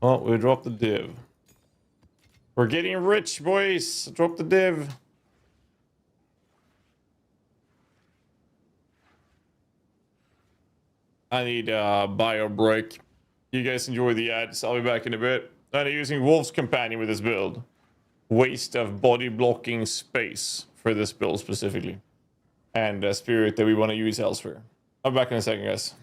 Oh, we dropped the div. We're getting rich, boys. Drop the div. I need a bio break. You guys enjoy the ads. I'll be back in a bit. I'm using Wolf's Companion with this build. Waste of body blocking space for this build specifically. And a spirit that we want to use elsewhere. I'll be back in a second, guys.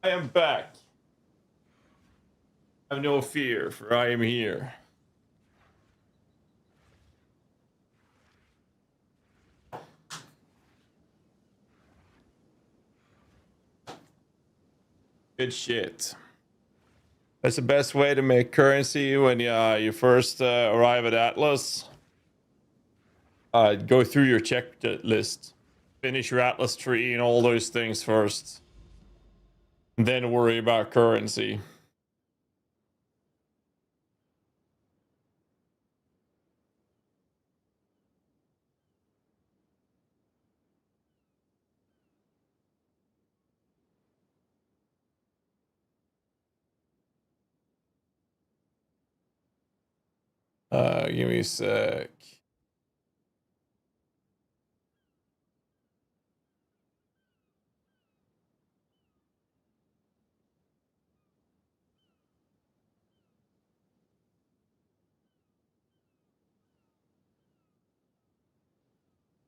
I am back. Have no fear, for I am here. Good shit. That's the best way to make currency when you first arrive at Atlas. Go through your checklist. Finish your Atlas tree and all those things first. Then worry about currency. Give me a sec.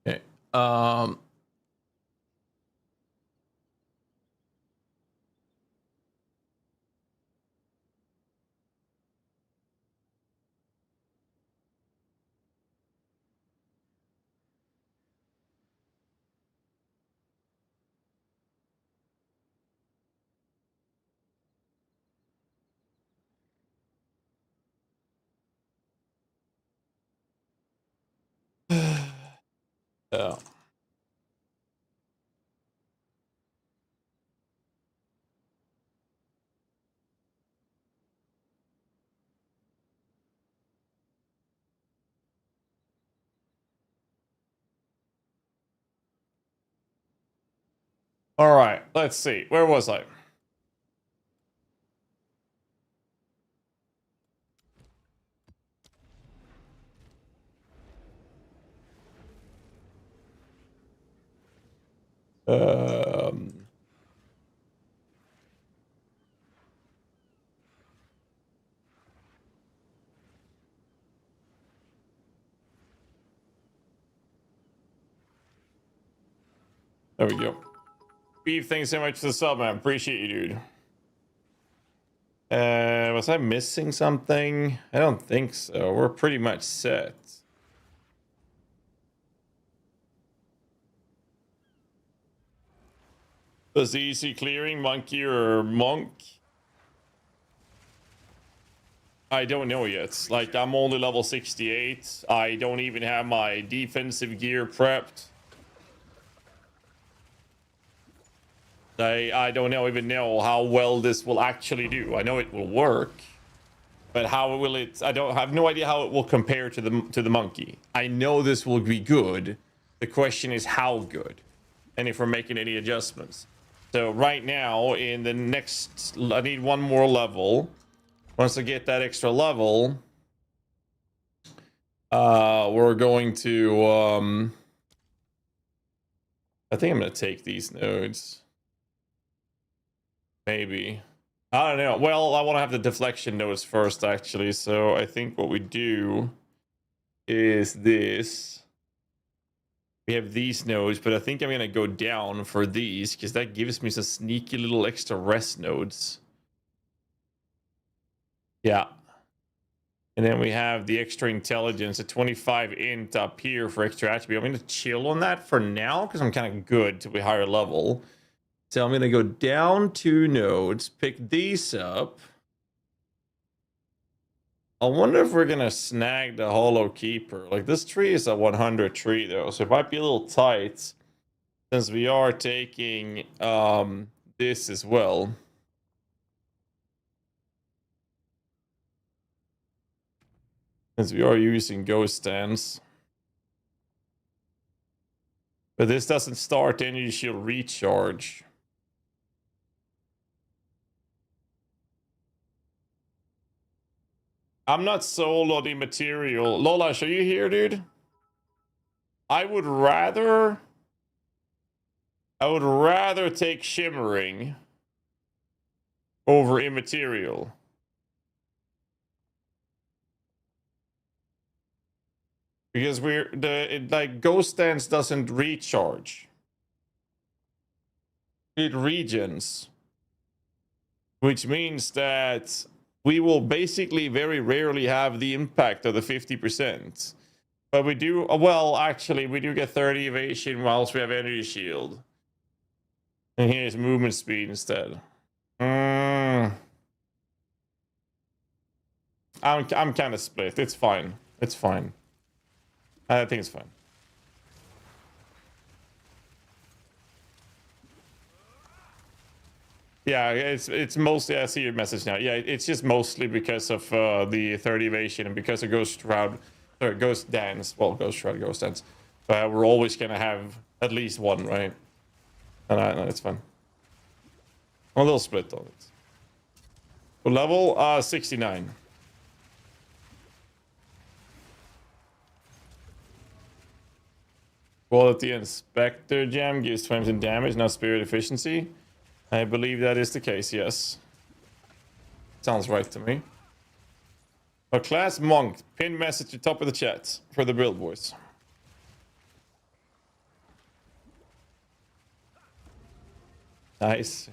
Okay. Yeah. All right, let's see. Where was I? Um, there we go. Beef, thanks so much for the sub, man. Appreciate you, dude. Was I missing something? I don't think so. We're pretty much set. Was easy clearing monkey or monk? I don't know yet. Like, I'm only level 68. I don't even have my defensive gear prepped. I don't even know how well this will actually do. I know it will work, but how will it? I have no idea how it will compare to the monkey. I know this will be good. The question is how good, and if we're making any adjustments. So right now, in the next, I need one more level. Once I get that extra level, we're going to. I think I'm gonna take these nodes. Maybe. I don't know. Well, I want to have the deflection nodes first, actually. So I think what we do is this. We have these nodes, but I think I'm going to go down for these because that gives me some sneaky little extra rest nodes. Yeah. And then we have the extra intelligence, a 25 int up here for extra attribute. I'm going to chill on that for now because I'm kind of good to a higher level. So I'm going to go down 2 nodes, pick these up. I wonder if we're going to snag the Hollow Keeper. Like, this tree is a 100 tree, though, so it might be a little tight since we are taking this as well. Since we are using Ghost Stance. But this doesn't start energy shield recharge. I'm not sold on the material. Lola, are you here, dude? I would rather take shimmering over immaterial. Because like Ghost Stance doesn't recharge. It regens. which means that we will basically very rarely have the impact of the 50%. But we do, well, actually, we do get 30 evasion whilst we have energy shield. And here's movement speed instead. I'm kind of split. It's fine. It's fine. I think it's fine. Yeah, it's mostly, I see your message now. Yeah, it's just mostly because of the 30 evasion and because of Ghost Shroud, or Ghost Dance. Well, Ghost Shroud, Ghost Dance. We're always gonna have at least one, right? And no, it's fine. I'm a little split on it. So level 69. Quality Inspector Gem gives 20% damage, not spirit efficiency. I believe that is the case, yes. Sounds right to me. A class monk, pin message at top of the chat for the build boys. Nice.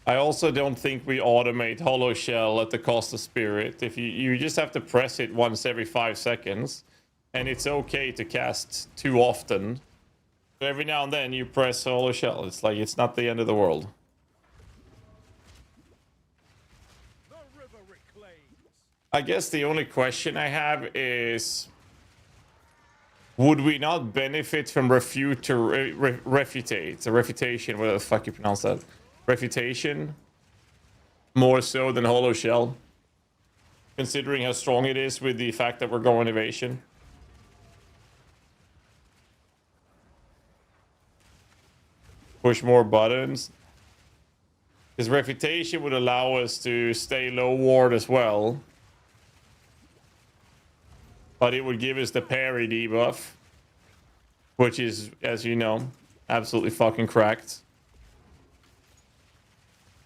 I also don't think we automate Hollow Shell at the cost of spirit. If you just have to press it once every 5 seconds, and it's okay to cast too often. So every now and then you press Hollow Shell. It's like, it's not the end of the world. I guess the only question I have is, would we not benefit from refutation, whatever the fuck you pronounce that? Refutation? More so than Hollow Shell? Considering how strong it is with the fact that we're going evasion. Push more buttons. Because refutation would allow us to stay low ward as well. But it would give us the parry debuff. Which is, as you know, absolutely fucking cracked.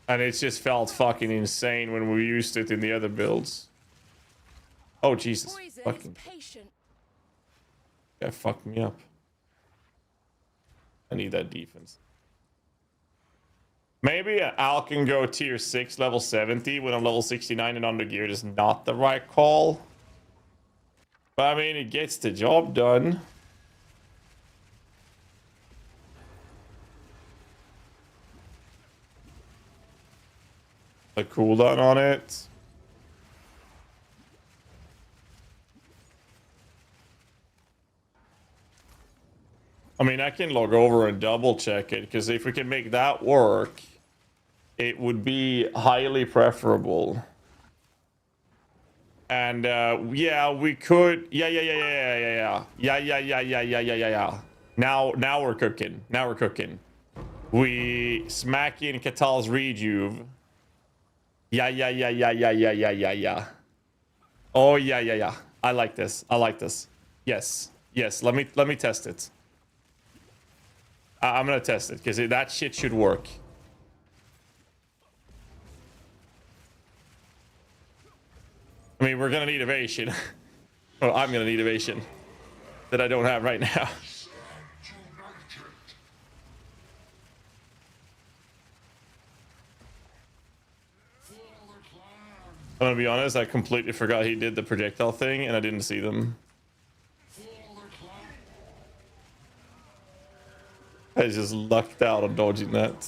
And it's just felt fucking insane when we used it in the other builds. Oh, Jesus. Fucking. Yeah, fucked me up. I need that defense. Maybe Al can go tier 6, level 70 when I'm level 69 and under geared is not the right call. But I mean, it gets the job done. A cooldown on it. I mean, I can log over and double check it, because if we can make that work, it would be highly preferable. And yeah, we could. Yeah. Now we're cooking. Now we're cooking. We smack in Catal's rejuve. Yeah. Oh yeah. I like this. Yes. Let me test it. I'm gonna test it because that shit should work. I mean, we're gonna need evasion. Well, I'm gonna need evasion that I don't have right now. I'm gonna be honest, I completely forgot he did the projectile thing and I didn't see them. I just lucked out on dodging that.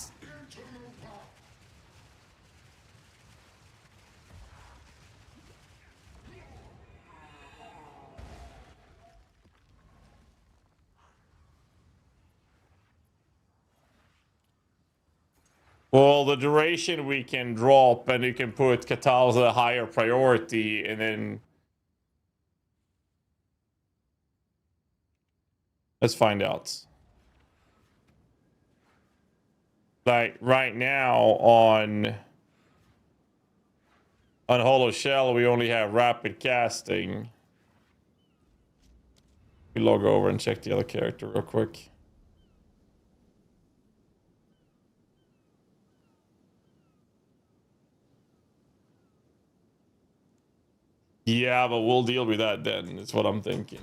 Well, the duration we can drop, and you can put Catal's a higher priority, and then... Let's find out. Like, right now, on Hollow Shell, we only have rapid casting. We log over and check the other character real quick. Yeah, but we'll deal with that then, is what I'm thinking.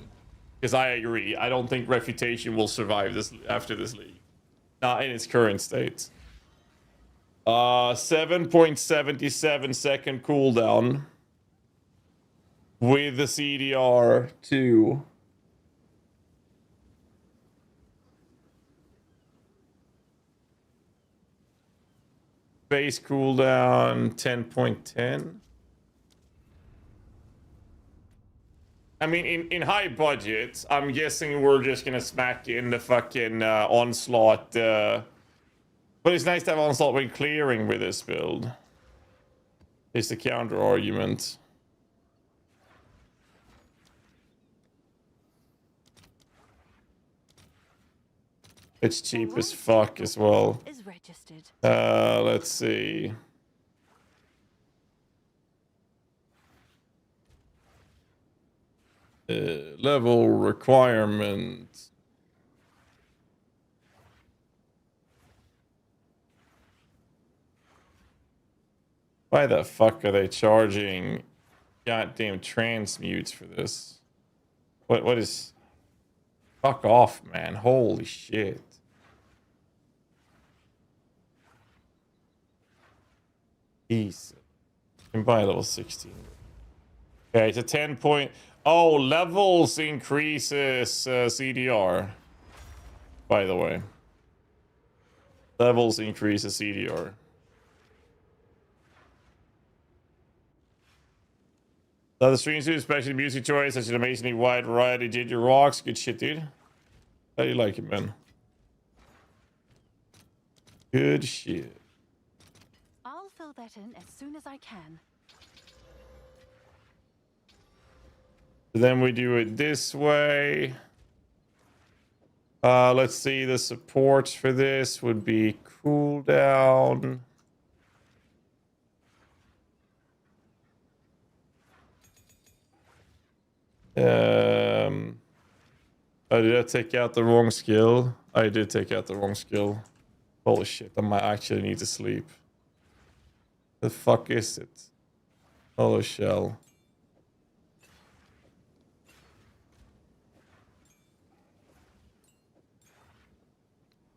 Because I agree. I don't think Refutation will survive this after this league. Not in its current state. 7.77 second cooldown with the CDR 2. Base cooldown 10.10. I mean, in high budget, I'm guessing we're just gonna smack in the fucking onslaught. But it's nice to have onslaught when clearing with this build. Is the counter argument. It's cheap as fuck as well. Is registered. Let's see. Level requirement. Why the fuck are they charging goddamn transmutes for this? What is... Fuck off, man. Holy shit. Easy. You can buy level 16. Okay, it's a 10 point... Oh, levels increases CDR. By the way. Levels increases CDR. The streams do, especially music choice, such an amazingly wide variety. Did your rocks? Good shit, dude. How do you like it, man? Good shit. I'll fill that in as soon as I can. Then we do it this way. Let's see, the supports for this would be cooldown. Oh, did I take out the wrong skill? I did take out the wrong skill. Holy shit, I might actually need to sleep. The fuck is it? Hollow shell.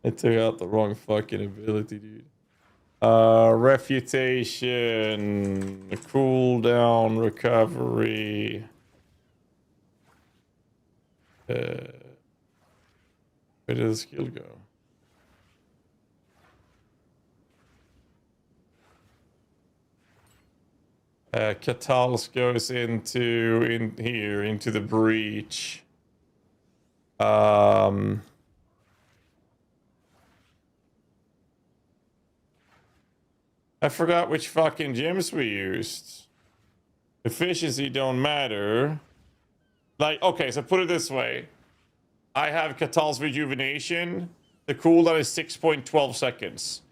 I took out the wrong fucking ability, dude. Refutation, cooldown, recovery. Where did the skill go? Catals goes into here, into the breach. I forgot which fucking gems we used. Efficiency don't matter. Like, okay, so put it this way. I have Catal's Rejuvenation. The cooldown is 6.12 seconds.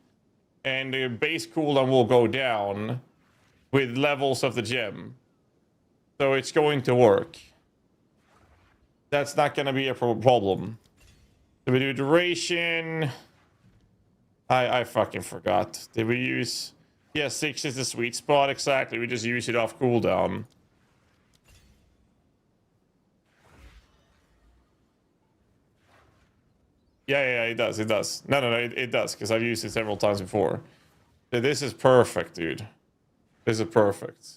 And the base cooldown will go down with levels of the gem. So it's going to work. That's not going to be a problem. So we do duration. I fucking forgot. Did we use... Yeah, 6 is the sweet spot. Exactly. We just use it off cooldown. Yeah, it does. It does. No, it does, because I've used it several times before. So this is perfect, dude. This is perfect.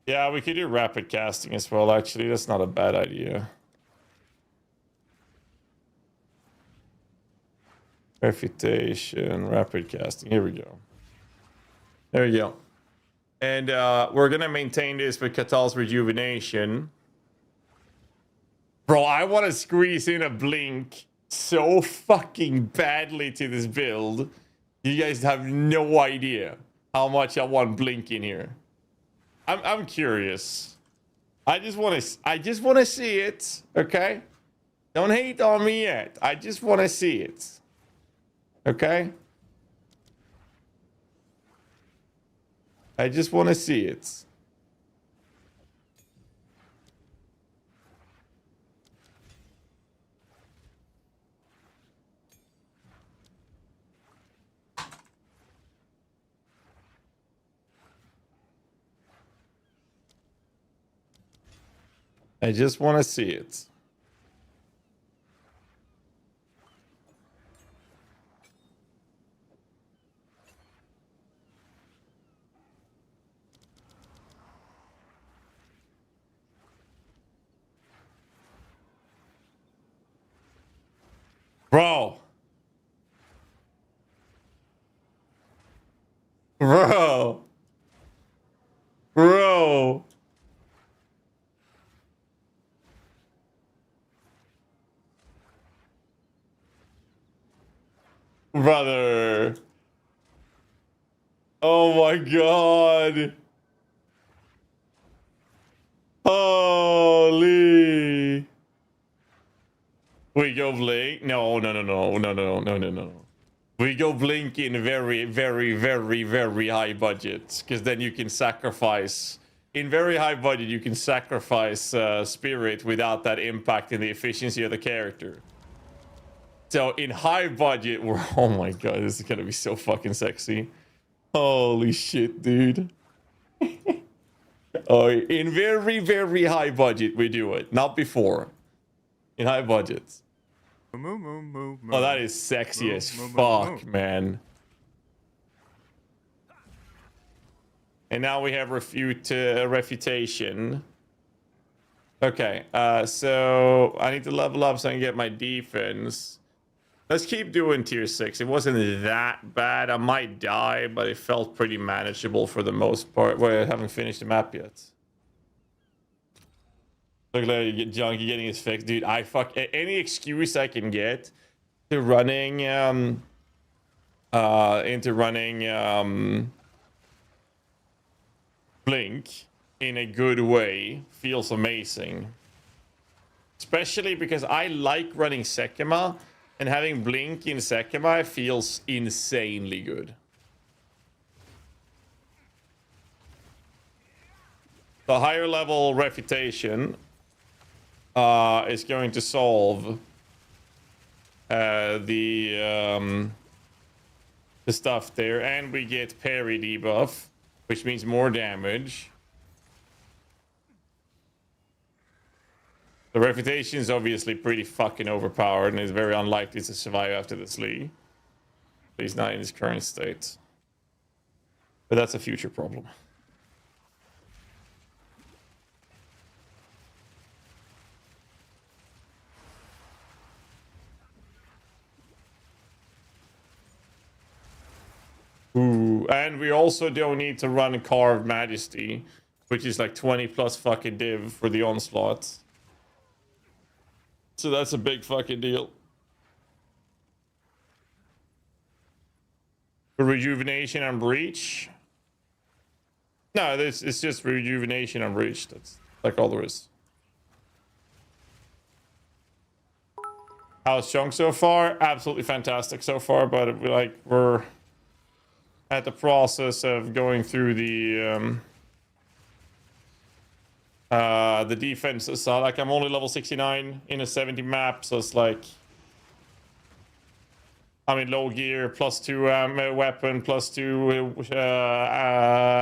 Yeah, we could do rapid casting as well, actually. That's not a bad idea. Refutation, rapid casting. Here we go. There you go. And we're going to maintain this with Catal's Rejuvenation. Bro, I want to squeeze in a blink so fucking badly to this build. You guys have no idea how much I want blink in here. I'm curious. I just want to see it, okay? Don't hate on me yet. I just want to see it. Okay? I just want to see it. I just want to see it. Bro. Bro. Bro. Brother. Oh my god. Holy. We go Blink. No. We go Blink in very, very, very, very high budget. Because then you can sacrifice. In very high budget, you can sacrifice Spirit without that impacting the efficiency of the character. So in high budget, we're... Oh my god, this is gonna be so fucking sexy. Holy shit, dude. Oh, in very, very high budget, we do it. Not before. In high budgets. Oh, that is sexy as fuck, man. And now we have refutation. Okay, so I need to level up so I can get my defense. Let's keep doing tier 6. It wasn't that bad. I might die, but it felt pretty manageable for the most part. Well, I haven't finished the map yet. Look like you get Junkie getting his fix. Dude, I fuck any excuse I can get to running Blink in a good way feels amazing. Especially because I like running Sekima. And having Blink in Sekima feels insanely good. The higher level refutation is going to solve the stuff there. And we get parry debuff, which means more damage. The reputation is obviously pretty fucking overpowered and is very unlikely to survive after the Slee. But he's not in his current state. But that's a future problem. Ooh, and we also don't need to run Carved Majesty, which is like 20 plus fucking div for the onslaught. So that's a big fucking deal. Rejuvenation and Breach? No, it's just Rejuvenation and Breach. That's like all there is. How's Chonk so far? Absolutely fantastic so far, but we're at the process of going through the defenses. So like I'm only level 69 in a 70 map, so it's like I'm in low gear, +2 weapon, +2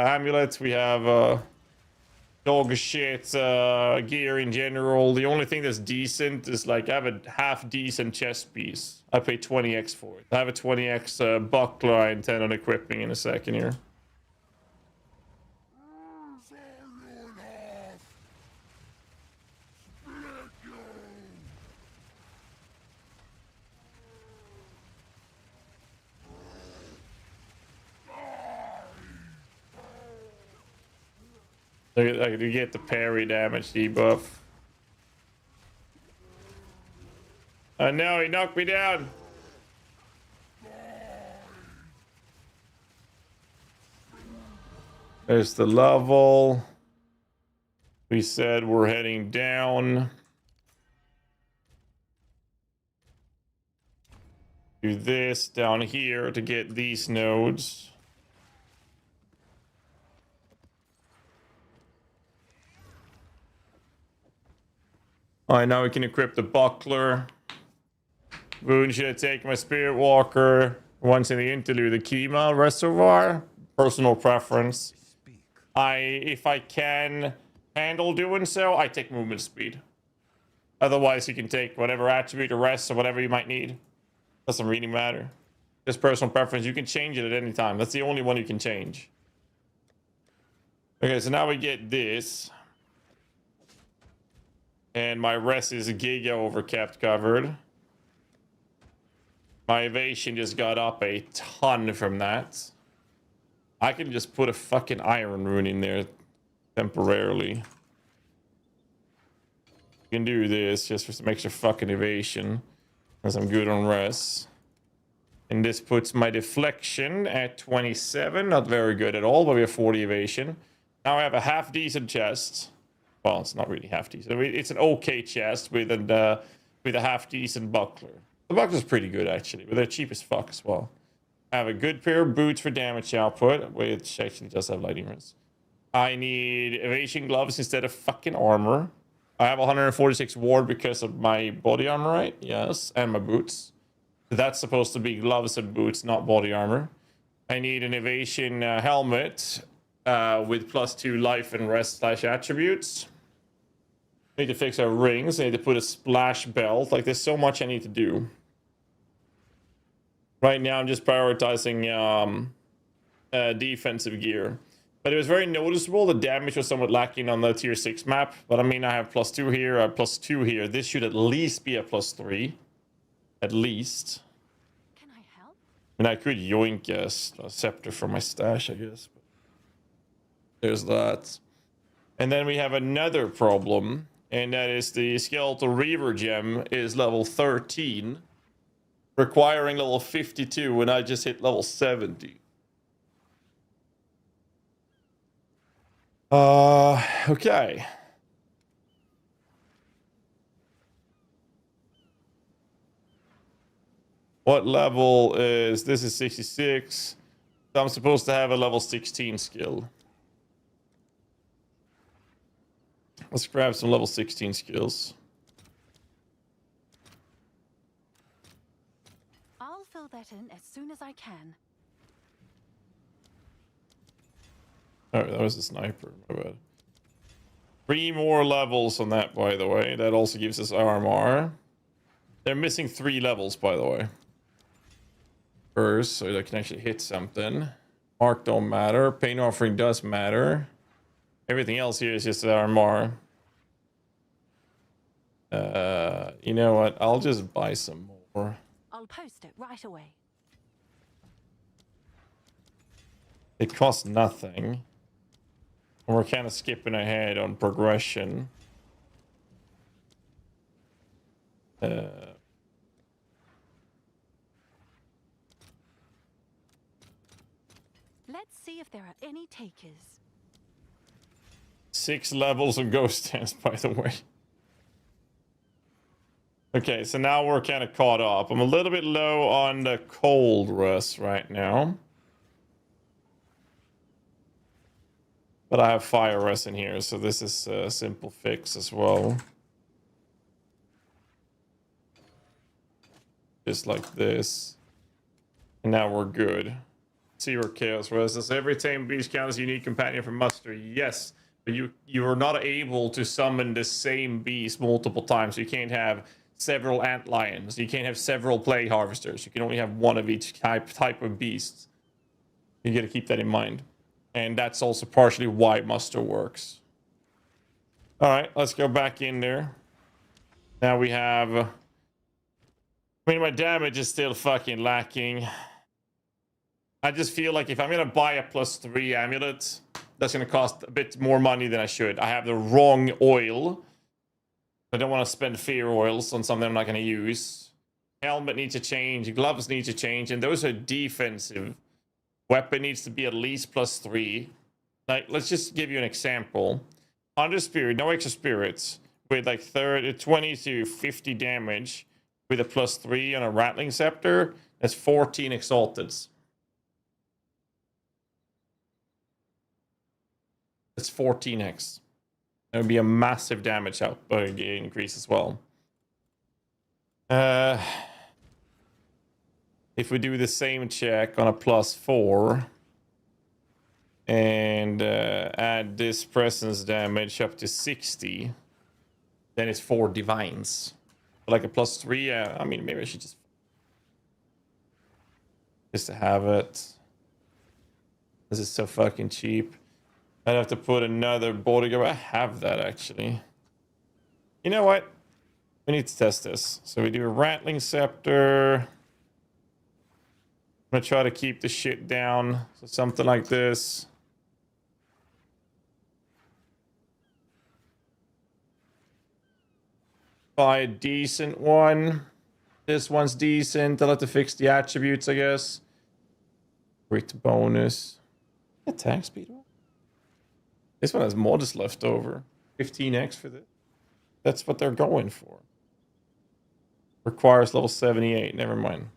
amulets. We have dog shit gear in general. The only thing that's decent is like I have a half decent chest piece. I pay 20x for it. I have a 20x buckler I intend on equipping in a second here. You get the parry damage debuff. No, he knocked me down. There's the level. We said we're heading down. Do this down here to get these nodes. Alright, now we can equip the buckler. Boon should I take my Spirit Walker once in the interlude, the Kima Reservoir. Personal preference. If I can handle doing so, I take movement speed. Otherwise, you can take whatever attribute or rest or whatever you might need. Doesn't really matter. Just personal preference. You can change it at any time. That's the only one you can change. Okay, so now we get this. And my rest is a Giga overcapped covered. My evasion just got up a ton from that. I can just put a fucking iron rune in there temporarily. You can do this just for some extra fucking evasion. As I'm good on res. And this puts my deflection at 27. Not very good at all, but we have 40 evasion. Now I have a half decent chest. Well, it's not really half decent. It's an okay chest with a half decent buckler. The buckler's pretty good actually, but they're cheap as fuck as well. I have a good pair of boots for damage output, which actually does have lighting rings. I need evasion gloves instead of fucking armor. I have 146 ward because of my body armor, right? Yes, and my boots. That's supposed to be gloves and boots, not body armor. I need an evasion helmet with +2 life and rest / attributes. I need to fix our rings. I need to put a splash belt. Like, there's so much I need to do. Right now, I'm just prioritizing defensive gear. But it was very noticeable. The damage was somewhat lacking on the tier 6 map. But I mean, I have +2 here, I have +2 here. This should at least be a +3. At least. Can I help? And I could yoink a scepter from my stash, I guess. But there's that. And then we have another problem. And that is the Skeletal Reaver gem is level 13. Requiring level 52 and I just hit level 70. Okay. What level is this? Is 66. So I'm supposed to have a level 16 skill. Let's grab some level 16 skills. I'll fill that in as soon as I can. Oh, that was a sniper. My bad. 3 more levels on that, by the way. That also gives us RMR. They're missing 3 levels, by the way. First, so they can actually hit something. Mark don't matter. Pain offering does matter. Everything else here is just RMR. You know what? I'll just buy some more. I'll post it right away. It costs nothing. And we're kind of skipping ahead on progression. Let's see if there are any takers. 6 levels on ghost dance, by the way. Okay, so now we're kind of caught up. I'm a little bit low on the cold rest right now. But I have fire rest in here, so this is a simple fix as well. Just like this. And now we're good. Zero chaos rest. Does every tame beast count as a unique companion for muster? Yes. But you are not able to summon the same beast multiple times. You can't have several antlions. You can't have several plague harvesters. You can only have one of each type of beast. You got to keep that in mind. And that's also partially why muster works. All right, let's go back in there. Now we have... I mean, my damage is still fucking lacking. I just feel like if I'm going to buy a +3 amulet, that's going to cost a bit more money than I should. I have the wrong oil. I don't want to spend fear oils on something I'm not going to use. Helmet needs to change. Gloves need to change. And those are defensive. Weapon needs to be at least +3. Like, let's just give you an example. Under spirit, no extra spirits, with like 20 to 50 damage with a +3 on a rattling scepter, that's 14 exalteds. That's 14x. That would be a massive damage output increase as well. If we do the same check on a +4 and add this presence damage up to 60, then it's 4 divines. But like a +3, I mean, maybe I should just to have it. This is so fucking cheap. I'd have to put another bodyguard. I have that actually. You know what? We need to test this. So we do a rattling scepter. I'm gonna try to keep the shit down. So something like this. Buy a decent one. This one's decent. I'll have to fix the attributes, I guess. Crit bonus. Attack speed. This one has mods left over. 15x for this. That's what they're going for. Requires level 78. Never mind.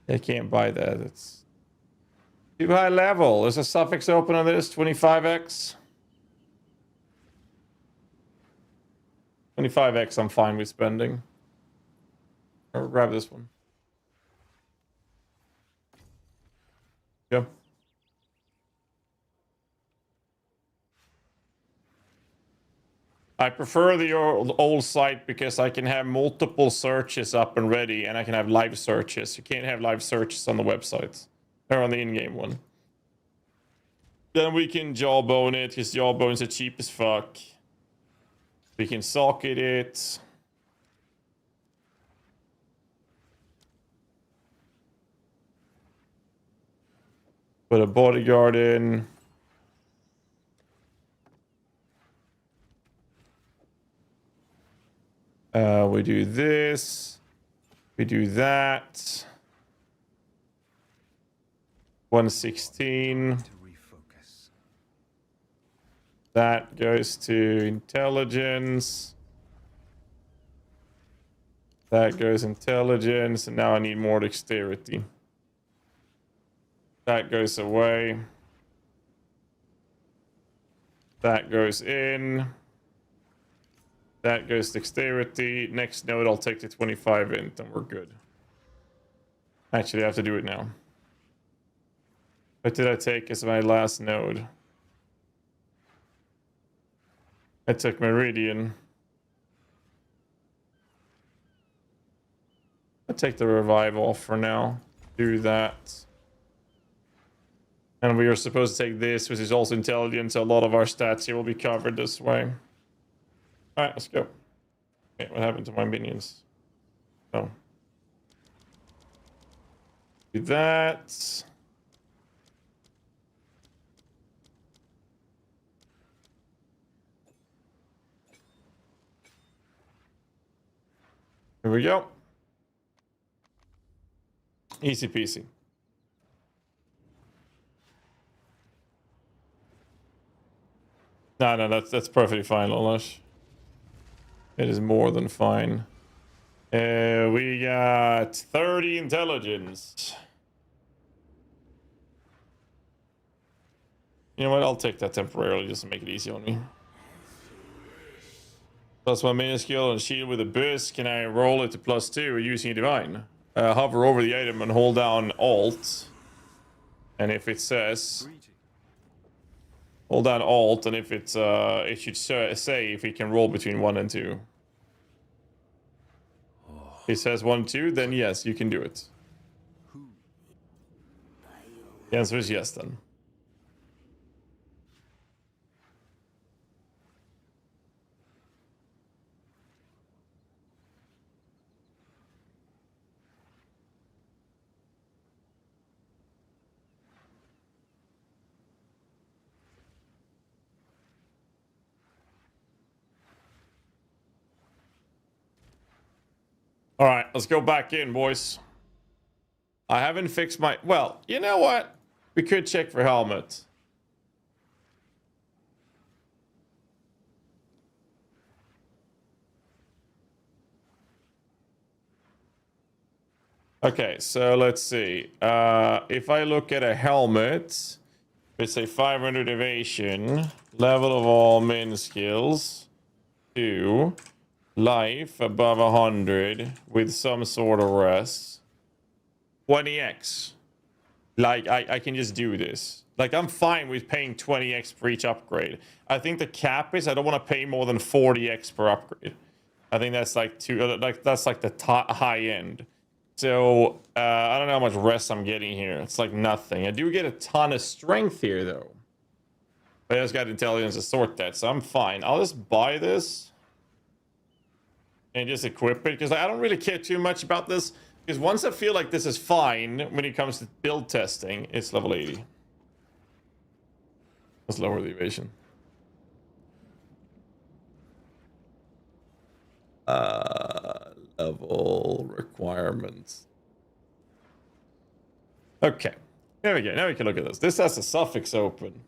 I can't buy that. It's too high level. There's a suffix open on this. 25x. 25x I'm fine with spending. Or grab this one. Go. I prefer the old site because I can have multiple searches up and ready, and I can have live searches. You can't have live searches on the website or on the in-game one. Then we can jawbone it because jawbones are cheap as fuck. We can socket it. Put a bodyguard in. We do this. We do that. 116. That goes to intelligence. That goes intelligence. And now I need more dexterity. That goes away. That goes in. That goes dexterity. Next node, I'll take the 25 int, and we're good. Actually, I have to do it now. What did I take as my last node? I took Meridian. I'll take the revive off for now. Do that. And we are supposed to take this, which is also intelligent, so a lot of our stats here will be covered this way. Alright, let's go. Okay, what happened to my minions? Oh. Do that. Here we go. Easy peasy. No, that's perfectly fine, Lolash. It is more than fine. We got 30 intelligence. You know what? I'll take that temporarily just to make it easy on me. Plus one mini skill and shield with a boost. Can I roll it to +2 using a divine? Hover over the item and hold down Alt. And if it says... Hold down Alt, and if it's it should say if he can roll between 1 and 2. If it says 1, 2, then yes, you can do it. The answer is yes, then. All right, let's go back in, boys. I haven't fixed my... Well, you know what? We could check for helmet. Okay, so let's see. If I look at a helmet, it's a 500 evasion, level of all min skills, 2... Life above 100 with some sort of rest. 20x. Like, I can just do this. Like, I'm fine with paying 20x for each upgrade. I think the cap is I don't want to pay more than 40x per upgrade. I think that's like that's like the high end. So, I don't know how much rest I'm getting here. It's like nothing. I do get a ton of strength here, though. But I just got intelligence to sort that, so I'm fine. I'll just buy this and just equip it, because I don't really care too much about this. Because once I feel like this is fine when it comes to build testing, it's level 80. Let's lower the evasion. Level requirements. Okay. There we go. Now we can look at this. This has a suffix open.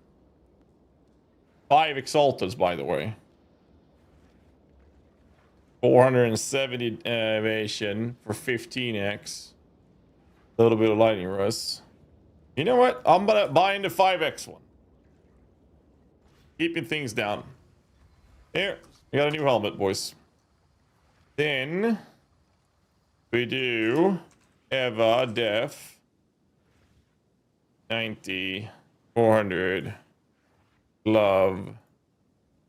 5 exalteds, by the way. 470 evasion for 15x. A little bit of lightning rust. You know what? I'm gonna buy into 5x one. Keeping things down. Here, we got a new helmet, boys. Then we do Eva Def 90 400 glove.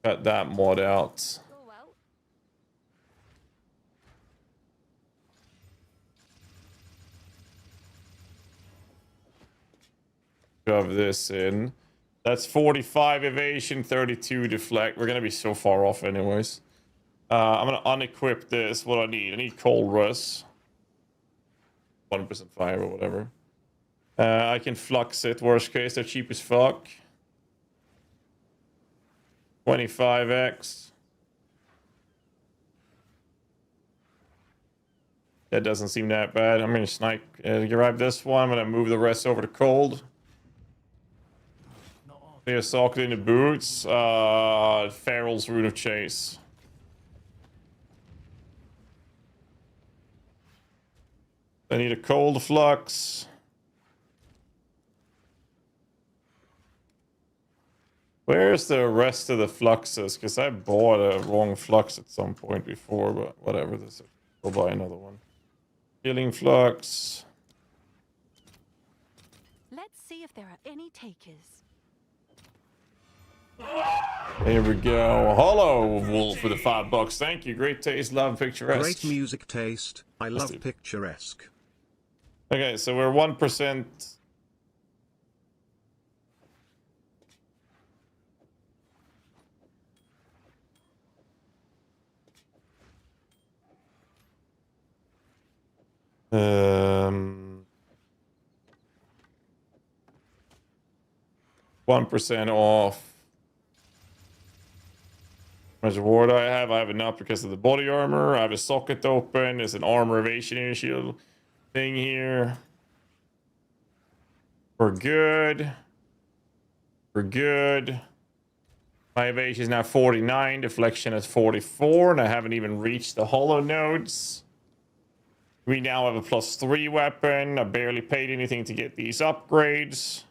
Cut that mod out. Shove this in. That's 45 evasion, 32 deflect. We're gonna be so far off anyways. I'm gonna unequip this. What do I need? I need cold rust. 1% fire or whatever. I can flux it. Worst case, they're cheap as fuck. 25x. That doesn't seem that bad. I'm gonna snipe, grab this one. I'm gonna move the rest over to cold. Clear socket in the boots. Farrell's Rune of Chase. I need a cold flux. Where's the rest of the fluxes? Because I bought a wrong flux at some point before, but whatever. We'll buy another one. Healing flux. Let's see if there are any takers. Here we go. Hello, Wolf, for the $5. Thank you. Great taste, love, picturesque. Great music taste. I love picturesque. Okay, so we're 1%. Um, 1% off. How much reward I have? I have enough because of the body armor. I have a socket open. There's an armor evasion shield thing here. We're good. We're good. My evasion is now 49. Deflection is 44. And I haven't even reached the hollow nodes. We now have a +3 weapon. I barely paid anything to get these upgrades.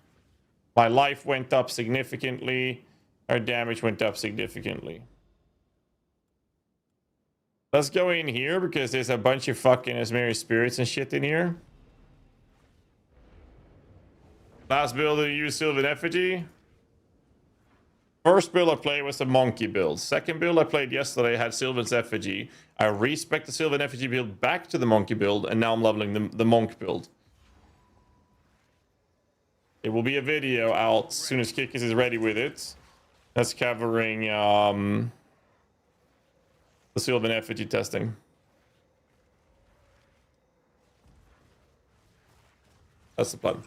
My life went up significantly. Our damage went up significantly. Let's go in here because there's a bunch of fucking Asmeri spirits and shit in here. Last build I used Sylvan Effigy. First build I played was the monkey build. Second build I played yesterday had Sylvan's Effigy. I respec the Sylvan Effigy build back to the monkey build, and now I'm leveling the monk build. It will be a video out as soon as Kikis is ready with it. That's covering the Sylvan Effigy testing. That's the plan.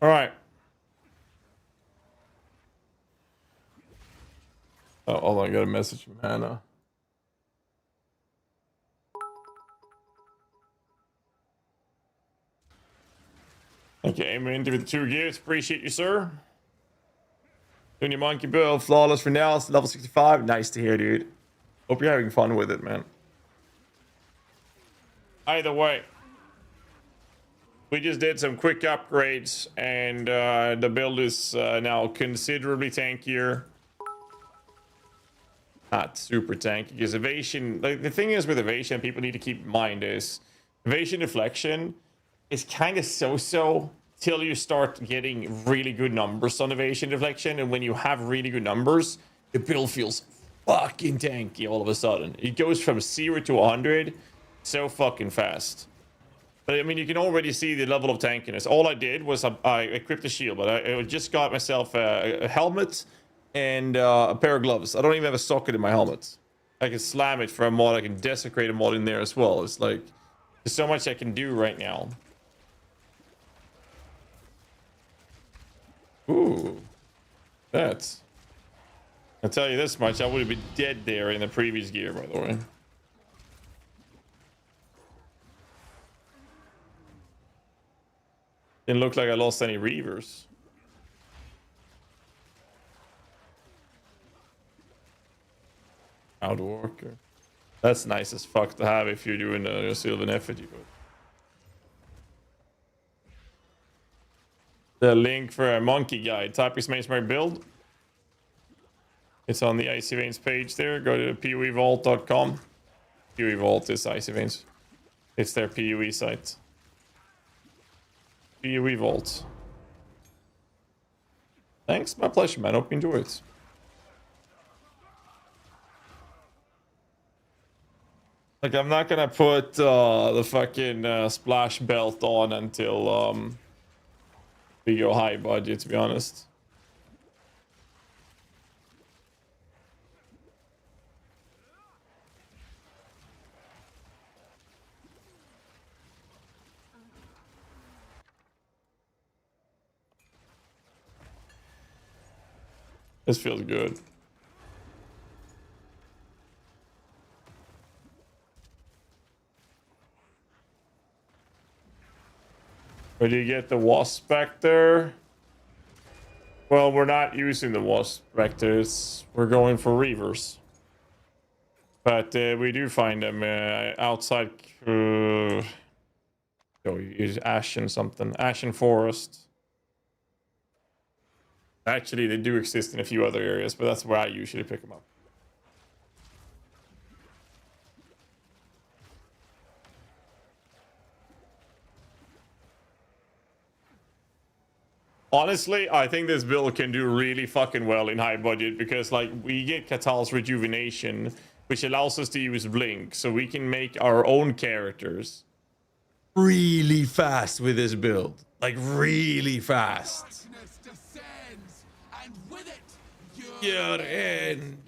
All right. Oh, hold on. I got a message from Hannah. Okay, I'm into the 2 gifts. Appreciate you, sir. Doing your monkey build. Flawless for now. It's level 65. Nice to hear, dude. Hope you're having fun with it, man. Either way. We just did some quick upgrades, and the build is now considerably tankier. Not super tanky, because evasion... Like, the thing is with evasion, people need to keep in mind is... Evasion deflection is kind of so-so till you start getting really good numbers on evasion deflection, and when you have really good numbers, the build feels fucking tanky all of a sudden. It goes from 0 to 100 so fucking fast. But I mean, you can already see the level of tankiness. All I did was I equipped a shield, but I just got myself a helmet and a pair of gloves. I don't even have a socket in my helmet. I can slam it for a mod. I can desecrate a mod in there as well. It's like, there's so much I can do right now. Ooh. That's... I'll tell you this much. I would have been dead there in the previous gear, by the way. Didn't look like I lost any reavers. Outworker. That's nice as fuck to have if you're doing a Sylvan effigy. The link for a monkey guide. Type is my build. It's on the Icy Veins page there. Go to poevault.com. PoE Vault is Icy Veins. It's their PoE site. PoE Vault. Thanks, my pleasure, man. Hope you enjoy it. Like, I'm not gonna put the fucking splash belt on until we go high budget, to be honest. This feels good. Where do you get the Wasp Spectre? Well, we're not using the Wasp Spectres. We're going for Reavers. But we do find them outside... oh, you use Ashen something. Ashen Forest. Actually, they do exist in a few other areas, but that's where I usually pick them up. Honestly, I think this build can do really fucking well in high budget because, like, we get Catal's Rejuvenation, which allows us to use Blink, so we can make our own characters really fast with this build. Like, really fast. And with it, Your end.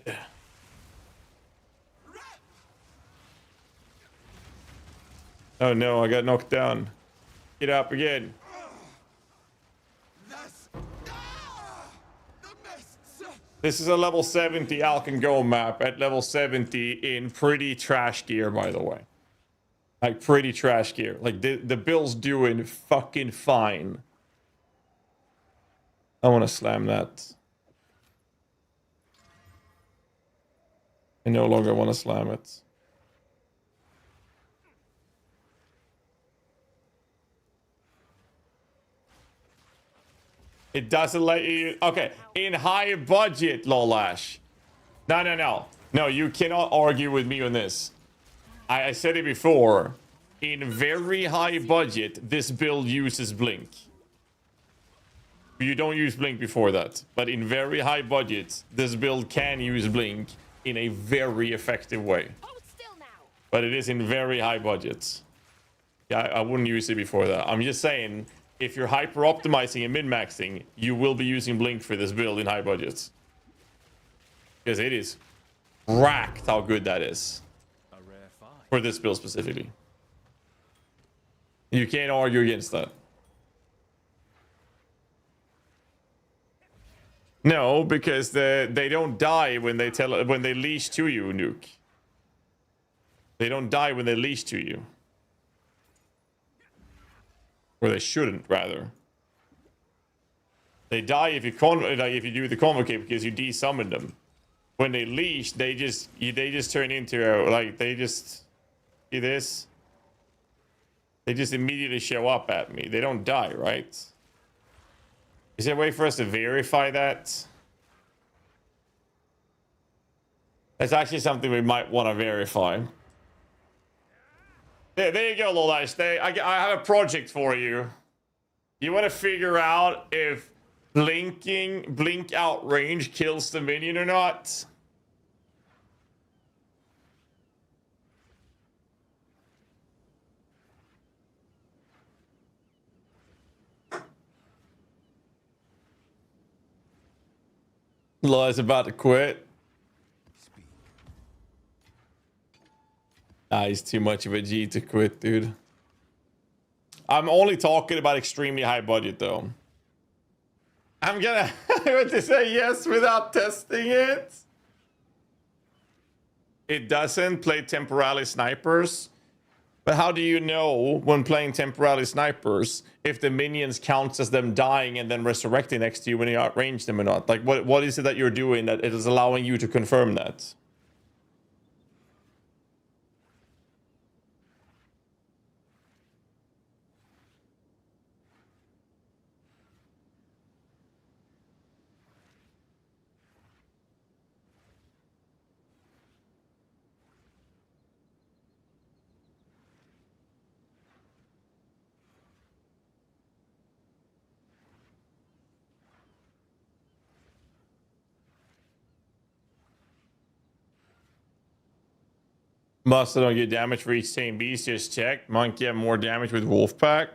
Oh no, I got knocked down. Get up again. This is a level 70 Alcan Go map at level 70 in pretty trash gear, by the way. Like, pretty trash gear. Like, the build's doing fucking fine. I want to slam that. I no longer want to slam it. It doesn't let you... Okay, in high budget, Lolash. No. No, you cannot argue with me on this. I said it before. In very high budget, this build uses Blink. You don't use Blink before that. But in very high budget, this build can use Blink in a very effective way. But it is in very high budgets. Yeah, I wouldn't use it before that. I'm just saying... If you're hyper optimizing and min-maxing, you will be using Blink for this build in high budgets. Because it is racked how good that is. For this build specifically. You can't argue against that. No, because they don't die when they leash to you, Nuke. They don't die when they leash to you. Or they shouldn't, rather. They die if you do the convocate because you desummon them. When they leash, they just turn into like they just see this. They just immediately show up at me. They don't die, right? Is there a way for us to verify that? That's actually something we might want to verify. There you go, Lolash. I have a project for you. You want to figure out if blink out range kills the minion or not? Law is about to quit. Ah, he's too much of a G to quit, dude. I'm only talking about extremely high budget, though. I'm gonna have to say yes without testing it. It doesn't play temporally snipers. But how do you know when playing temporally snipers if the minions counts as them dying and then resurrecting next to you when you outrange them or not? Like, what is it that you're doing that it is allowing you to confirm that? Must don't get damage for each team beast. Just check. Monk get more damage with Wolfpack.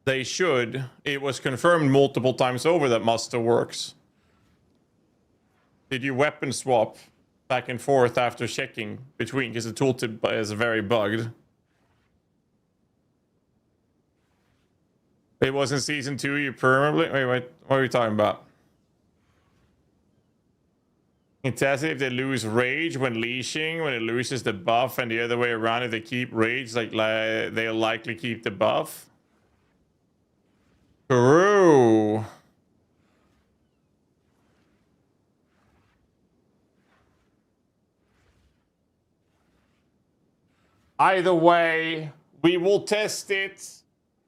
They should. It was confirmed multiple times over that Muster works. Did you weapon swap back and forth after checking between? Because the tooltip is very bugged. It was in season 2. You permanently. Wait. What are we talking about? It's as if they lose rage when leashing, when it loses the buff, and the other way around, if they keep rage, like they'll likely keep the buff. True. Either way, we will test it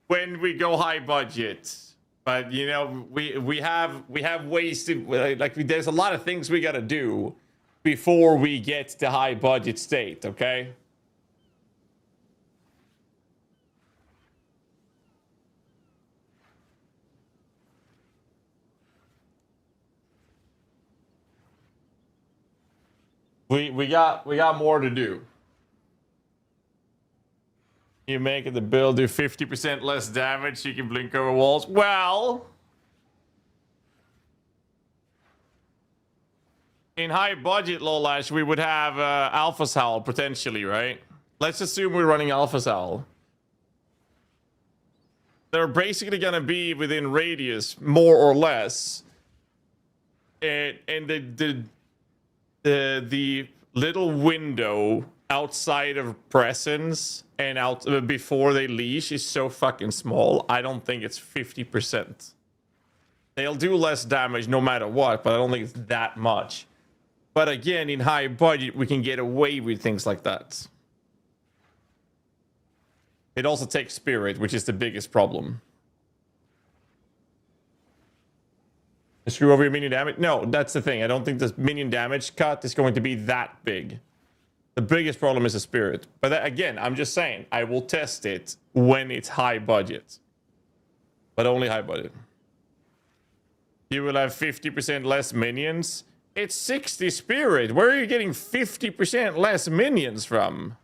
when we go high budget. But you know, we have ways to there's a lot of things we gotta do before we get to high budget state, okay? We got more to do. You make the build do 50% less damage so you can blink over walls. Well, in high budget Lolash, we would have Alpha's Howl potentially, right? Let's assume we're running Alpha's Howl. They're basically gonna be within radius, more or less. And the little window outside of presence and out before they leash is so fucking small. I don't think it's 50%. They'll do less damage no matter what, but I don't think it's that much. But again, in high budget, we can get away with things like that. It also takes spirit, which is the biggest problem. Screw over your minion damage? No, that's the thing. I don't think the minion damage cut is going to be that big. The biggest problem is the spirit. But that, again, I'm just saying, I will test it when it's high budget. But only high budget. You will have 50% less minions. It's 60 spirit. Where are you getting 50% less minions from?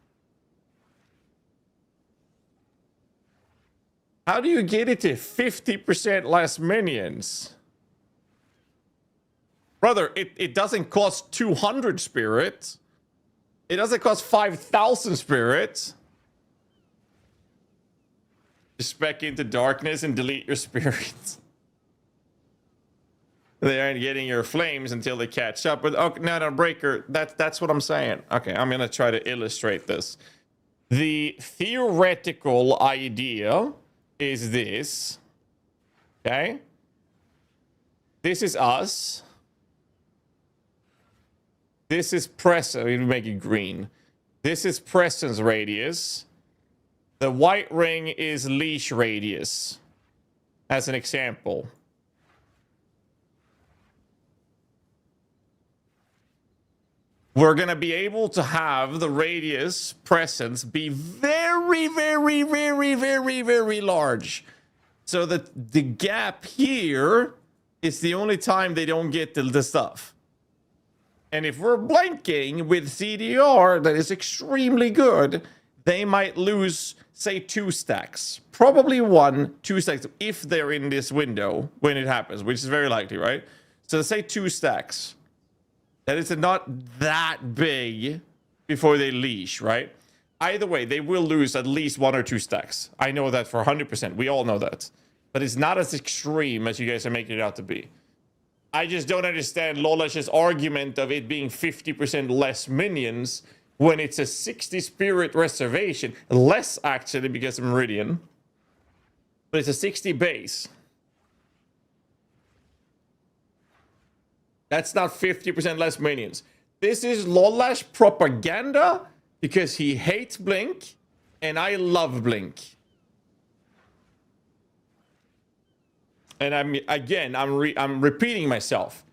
How do you get it to 50% less minions? Brother, it doesn't cost 200 spirit. It doesn't cost 5,000 spirit. Just spec into darkness and delete your spirits. They aren't getting your flames until they catch up. But okay, no, Breaker, that's what I'm saying. Okay, I'm gonna try to illustrate this. The theoretical idea is this. Okay? This is us. This is presence. We make it green. This is presence radius. The white ring is leash radius. As an example. We're going to be able to have the radius presence be very, very, very, very, very large. So that the gap here is the only time they don't get the stuff. And if we're blanking with CDR that is extremely good, they might lose, say, 2 stacks. Probably 1, 2 stacks if they're in this window when it happens, which is very likely, right? So say 2 stacks. That is not that big before they leash, right? Either way, they will lose at least 1 or 2 stacks. I know that for 100%. We all know that. But it's not as extreme as you guys are making it out to be. I just don't understand Lolash's argument of it being 50% less minions when it's a 60 spirit reservation. Less, actually, because of Meridian. But it's a 60 base. That's not 50% less minions. This is Lolash propaganda because he hates Blink and I love Blink. And I'm repeating myself.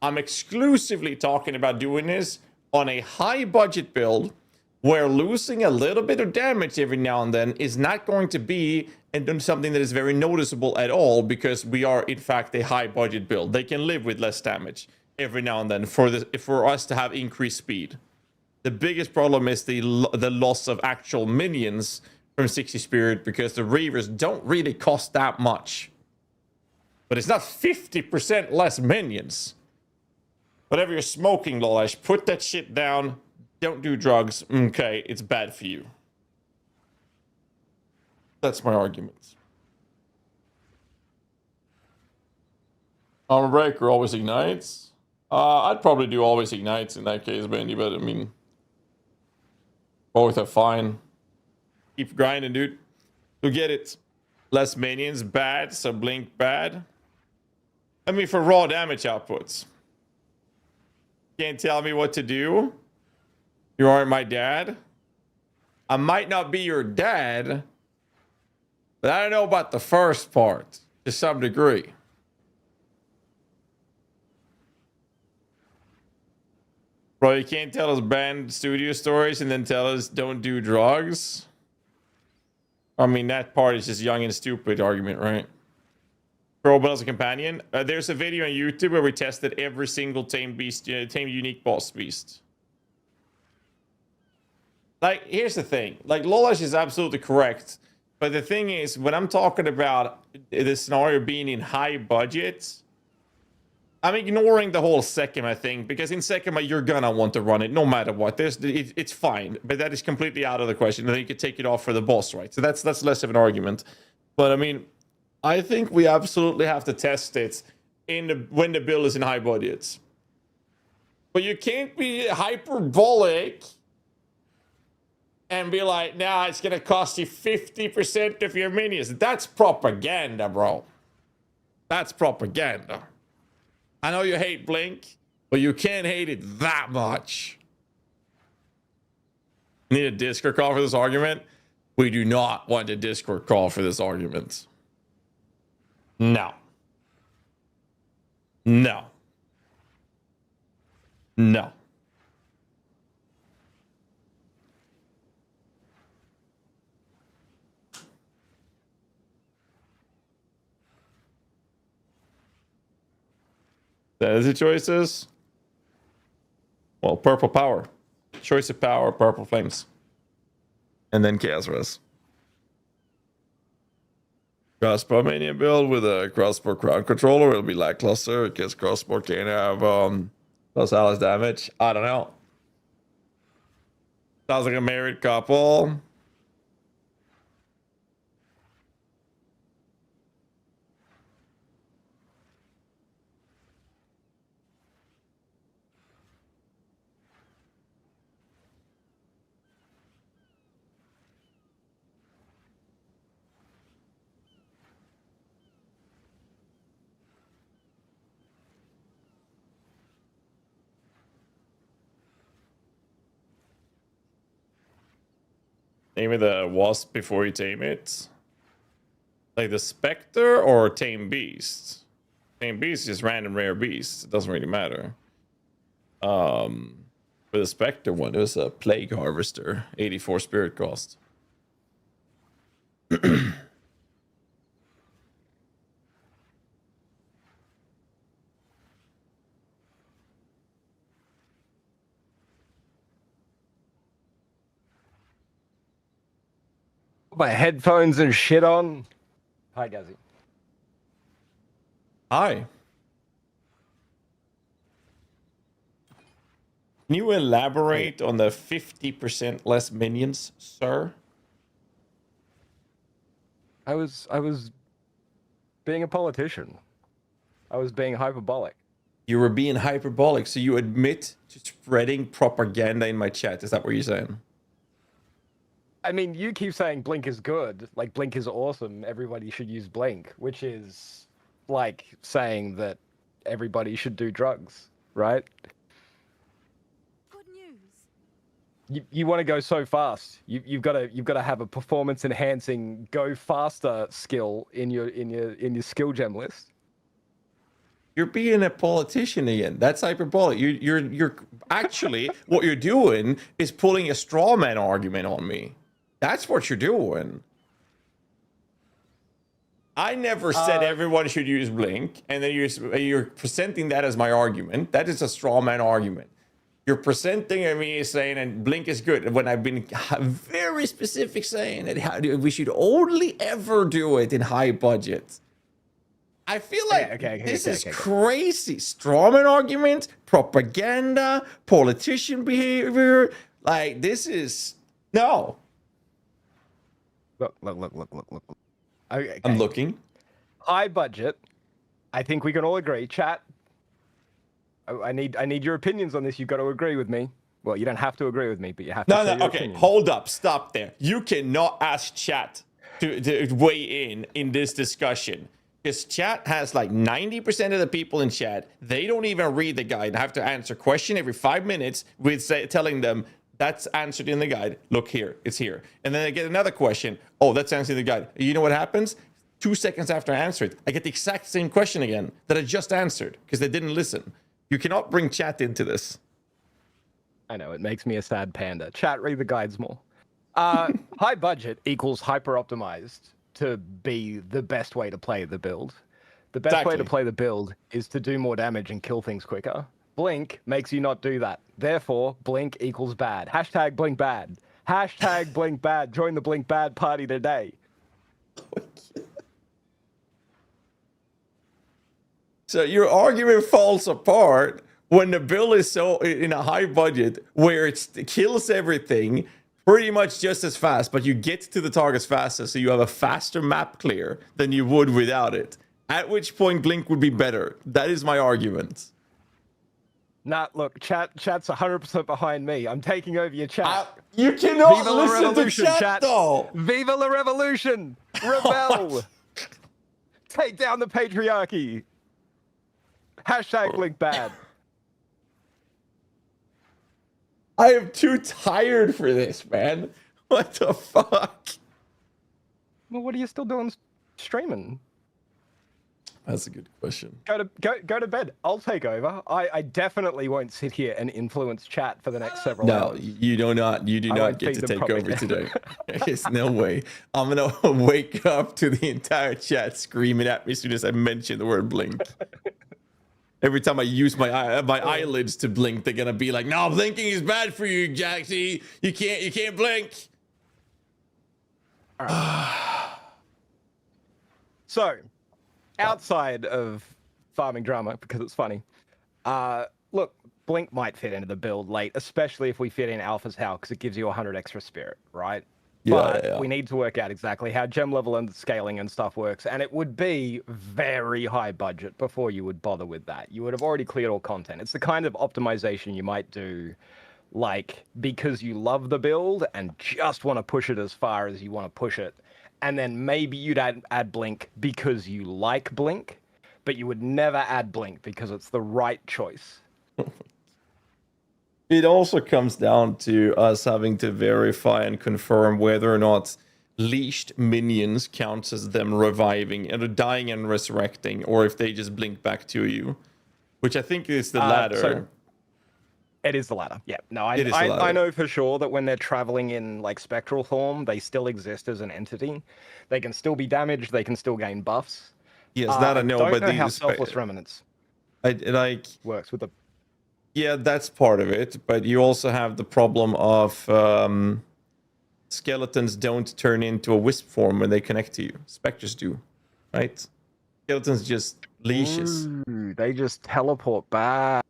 I'm exclusively talking about doing this on a high budget build where losing a little bit of damage every now and then is not going to be something that is very noticeable at all because we are in fact a high budget build. They can live with less damage every now and then for us to have increased speed. The biggest problem is the loss of actual minions from 60 spirit because the Reavers don't really cost that much. But it's not 50% less minions. Whatever you're smoking, Lolash, put that shit down. Don't do drugs. Okay, it's bad for you. That's my argument. Armor breaker always ignites. I'd probably do always ignites in that case, Bendy, but I mean, both are fine. Keep grinding, dude. You'll get it. Less minions, bad. So Blink, bad. I mean, for raw damage outputs. Can't tell me what to do. You aren't my dad. I might not be your dad, but I don't know about the first part to some degree. Bro, you can't tell us banned studio stories and then tell us don't do drugs. I mean, that part is just young and stupid argument, right? Pro as a companion. There's a video on YouTube where we tested every single tame beast, tame unique boss beast. Like, here's the thing. Like, Lolash is absolutely correct. But the thing is, when I'm talking about the scenario being in high budgets, I'm ignoring the whole Sekima thing. Because in Sekima, you're gonna want to run it no matter what. It's fine. But that is completely out of the question. And then you can take it off for the boss, right? So that's less of an argument. But, I mean, I think we absolutely have to test it when the build is in high budgets. But you can't be hyperbolic and be like, nah, it's going to cost you 50% of your minions. That's propaganda, bro. That's propaganda. I know you hate Blink, but you can't hate it that much. Need a Discord call for this argument? We do not want a Discord call for this argument. No. No. No. That is the choices. Well, purple power. Choice of power, purple flames. And then Chaos. Crossbow mania build with a crossbow crown controller. It'll be lackluster because crossbow can have plus Alice damage. I don't know. Sounds like a married couple. Name it the wasp before you tame it. Like the Spectre or Tame Beast? Tame Beast is just random rare beast. It doesn't really matter. For the Spectre one, it was a Plague Harvester. 84 spirit cost. My headphones and shit on. Hi, GHAZZY. Hi. Can you elaborate on the 50% less minions, sir? I was being a politician. I was being hyperbolic. You were being hyperbolic, so you admit to spreading propaganda in my chat. Is that what you're saying? I mean, you keep saying Blink is good, like Blink is awesome, everybody should use Blink, which is like saying that everybody should do drugs, right? Good news. You want to go so fast. You've got to have a performance enhancing go faster skill in your skill gem list. You're being a politician again. That's hyperbolic. You're actually what you're doing is pulling a straw man argument on me. That's what you're doing. I never said everyone should use Blink, and then you're presenting that as my argument. That is a straw man argument. You're presenting me as saying and Blink is good when I've been very specific saying that we should only ever do it in high budget. I feel like this is crazy. Strawman argument, propaganda, politician behavior. Like, this is... No. Look. Okay. I'm looking. High budget. I think we can all agree. Chat. I need your opinions on this. You've got to agree with me. Well, you don't have to agree with me, but you have to say your okay. opinion. Hold up. Stop there. You cannot ask chat to weigh in this discussion. Because chat has like 90% of the people in chat, they don't even read the guide. I have to answer a question every 5 minutes with telling them, that's answered in the guide. Look here, it's here. And then I get another question. Oh, that's answered in the guide. You know what happens? 2 seconds after I answer it, I get the exact same question again that I just answered because they didn't listen. You cannot bring chat into this. I know, it makes me a sad panda. Chat, read the guides more. High budget equals hyper optimized to be the best way to play the build. The best way to play the build is to do more damage and kill things quicker. Blink makes you not do that. Therefore, Blink equals bad. Hashtag Blink bad. Hashtag Blink bad. Join the Blink bad party today. So your argument falls apart when the build is so in a high budget where it kills everything pretty much just as fast, but you get to the targets faster, so you have a faster map clear than you would without it. At which point Blink would be better. That is my argument. Nah, look, chat's 100% behind me. I'm taking over your chat. You cannot Viva listen to chat, though. Viva la revolution! Rebel! Take down the patriarchy! Hashtag Blink bad. I am too tired for this, man. What the fuck? Well, what are you still doing streaming? That's a good question. Go to bed. I'll take over. I definitely won't sit here and influence chat for the next several hours. You do not get to take over today. There's no way. I'm gonna wake up to the entire chat screaming at me as soon as I mention the word Blink. Every time I use my eyelids to blink, they're gonna be like, "No, blinking is bad for you, GHAZZY. You can't blink." All right. So, outside of farming drama, because it's funny, look, Blink might fit into the build late, especially if we fit in Alpha's Howl, because it gives you 100 extra spirit, right? But we need to work out exactly how gem level and scaling and stuff works, and it would be very high budget before you would bother with that. You would have already cleared all content. It's the kind of optimization you might do, like, because you love the build and just want to push it as far as you want to push it, and then maybe you'd add Blink because you like Blink, but you would never add Blink because it's the right choice. It also comes down to us having to verify and confirm whether or not leashed minions counts as them reviving and dying and resurrecting, or if they just blink back to you, which I think is the latter. So it is the latter. Yeah. No, I know for sure that when they're traveling in like spectral form, they still exist as an entity. They can still be damaged. They can still gain buffs. Yes, that I know. But know how selfless remnants works with the. Yeah, that's part of it, but you also have the problem of skeletons don't turn into a wisp form when they connect to you. Spectres do, right? Skeletons just leashes. Ooh, they just teleport back.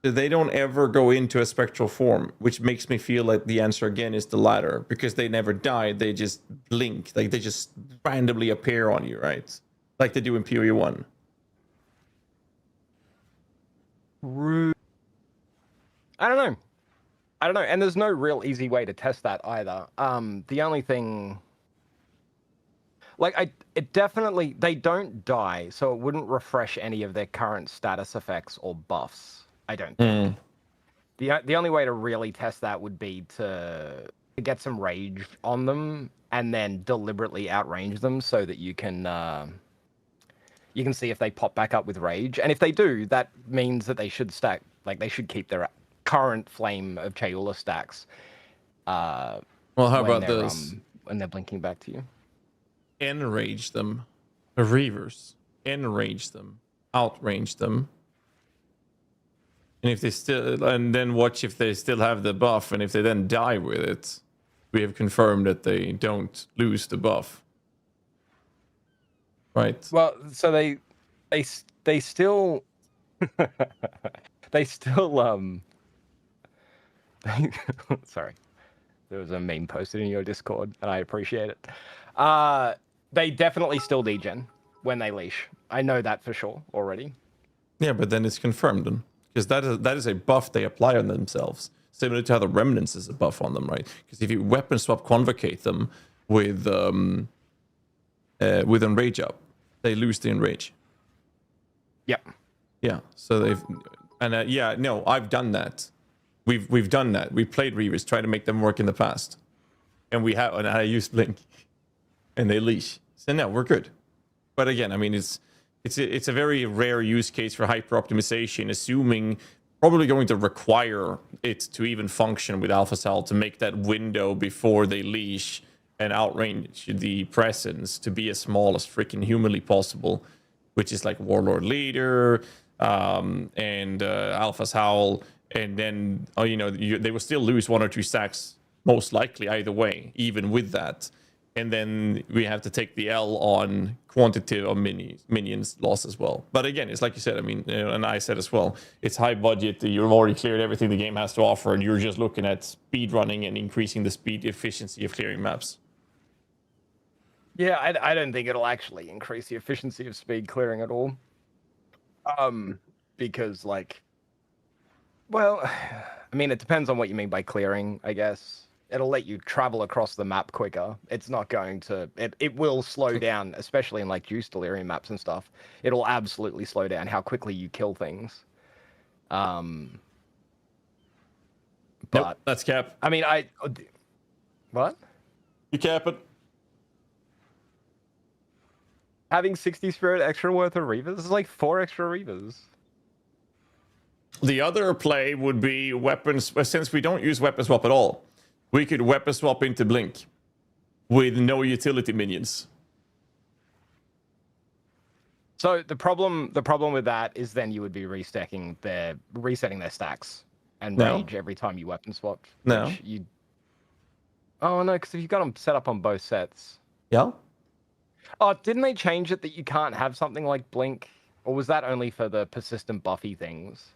They don't ever go into a spectral form, which makes me feel like the answer again is the latter, because they never die. They just blink, like they just randomly appear on you, right? Like they do in PoE1. I don't know. And there's no real easy way to test that either. The only thing, like, it definitely, they don't die, so it wouldn't refresh any of their current status effects or buffs. I don't think. The only way to really test that would be to get some rage on them and then deliberately outrange them so that you can see if they pop back up with rage. And if they do, that means that they should stack, like they should keep their current flame of Chayula stacks. Well, how about this? When they're blinking back to you. Enrage them. The Reavers. Enrage them. Outrange them. And if they still, and then watch if they still have the buff, and if they then die with it, we have confirmed that they don't lose the buff. Right. Well, so they still they still sorry. There was a meme posted in your Discord, and I appreciate it. They definitely still degen when they leash. I know that for sure already. Yeah, but then it's confirmed then. Because that is a buff they apply on themselves. Similar to how the Remnants is a buff on them, right? Because if you weapon swap convocate them with Enrage up, they lose the Enrage. Yep. Yeah, so they've... And yeah, no, I've done that. We've done that. We played Reavers, tried to make them work in the past. And we have, and I used Blink. And they leash. So no, we're good. But again, I mean, it's a very rare use case for hyper optimization, assuming probably going to require it to even function with AlphaCell to make that window before they leash and outrange the presence to be as small as freaking humanly possible, which is like Warlord Leader and Alpha's Howl, and then they will still lose 1 or 2 stacks most likely either way, even with that. And then we have to take the L on quantity of minions loss as well. But again, it's like you said, I mean, and I said as well, it's high budget. You've already cleared everything the game has to offer, and you're just looking at speed running and increasing the speed efficiency of clearing maps. Yeah, I don't think it'll actually increase the efficiency of speed clearing at all. Because, like, well, I mean, it depends on what you mean by clearing, I guess. It'll let you travel across the map quicker. It's not going to... It will slow down, especially in, like, Juice Delirium maps and stuff. It'll absolutely slow down how quickly you kill things. But... Nope, that's cap. I mean, What? You cap it. Having 60 Spirit extra worth of Reavers? This is like 4 extra Reavers. The other play would be weapons... Since we don't use weapon swap at all, we could weapon swap into Blink with no utility minions. So the problem with that is then you would be resetting their stacks and rage every time you weapon swapped. No. Oh no, because if you got them set up on both sets. Yeah. Oh, didn't they change it that you can't have something like Blink, or was that only for the persistent buffy things?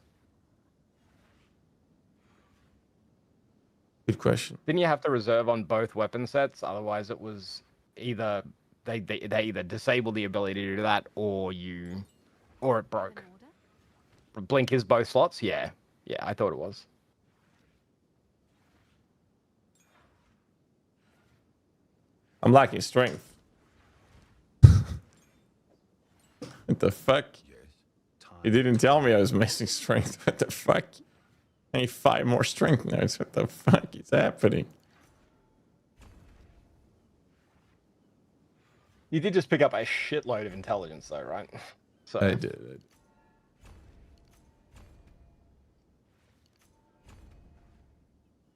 Good question. Didn't you have to reserve on both weapon sets? Otherwise, it was either they either disable the ability to do that, or it broke. Blink is both slots. Yeah, I thought it was. I'm lacking strength. What the fuck? You didn't tell me I was missing strength. What the fuck? I need 5 more strength now. What the fuck is happening? You did just pick up a shitload of intelligence, though, right? So I did.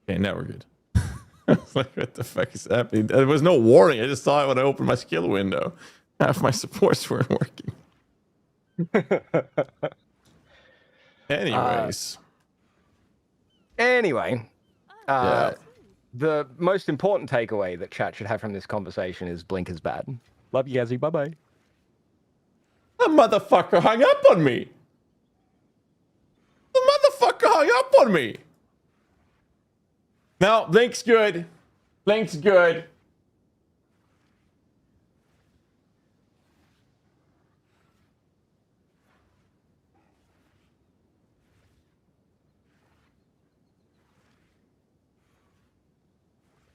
Okay, now we're good. Like, what the fuck is happening? There was no warning. I just saw it when I opened my skill window. Half my supports weren't working. Anyways. Anyway, the most important takeaway that chat should have from this conversation is Blink is bad. Love you, GHAZZY. Bye-bye. The motherfucker hung up on me. The motherfucker hung up on me. No, Blink's good. Blink's good.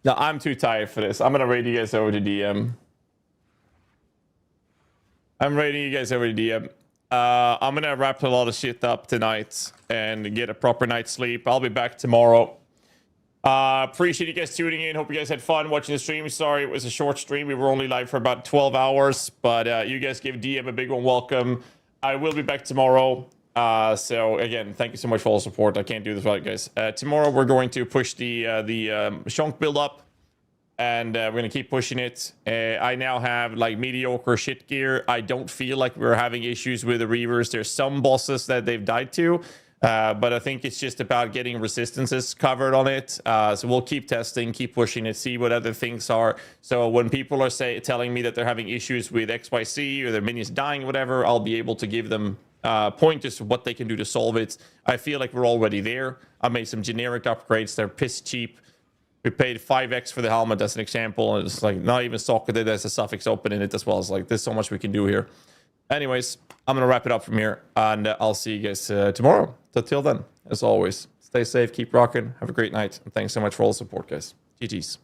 No, I'm too tired for this. I'm gonna raid you guys over to DM. I'm raiding you guys over to DM. I'm gonna wrap a lot of shit up tonight and get a proper night's sleep. I'll be back tomorrow. Appreciate you guys tuning in. Hope you guys had fun watching the stream. Sorry it was a short stream. We were only live for about 12 hours, but you guys gave DM a big one welcome. I will be back tomorrow. So again, thank you so much for all the support. I can't do this without you guys. Tomorrow we're going to push the Chonk build up, and we're gonna keep pushing it. I now have like mediocre shit gear. I don't feel like we're having issues with the Reavers. There's some bosses that they've died to, but I think it's just about getting resistances covered on it. So we'll keep testing, keep pushing it, see what other things are. So when people are telling me that they're having issues with XYZ or their minions dying or whatever, I'll be able to give them pointers to what they can do to solve it. I feel like we're already there. I made some generic upgrades. They're piss cheap. We paid 5x for the helmet as an example, and it's like not even socketed. There's a suffix open in it as well. It's like there's so much we can do here. Anyways, I'm gonna wrap it up from here, and I'll see you guys tomorrow. So till then, as always, stay safe, keep rocking, have a great night, and thanks so much for all the support, guys. GG's.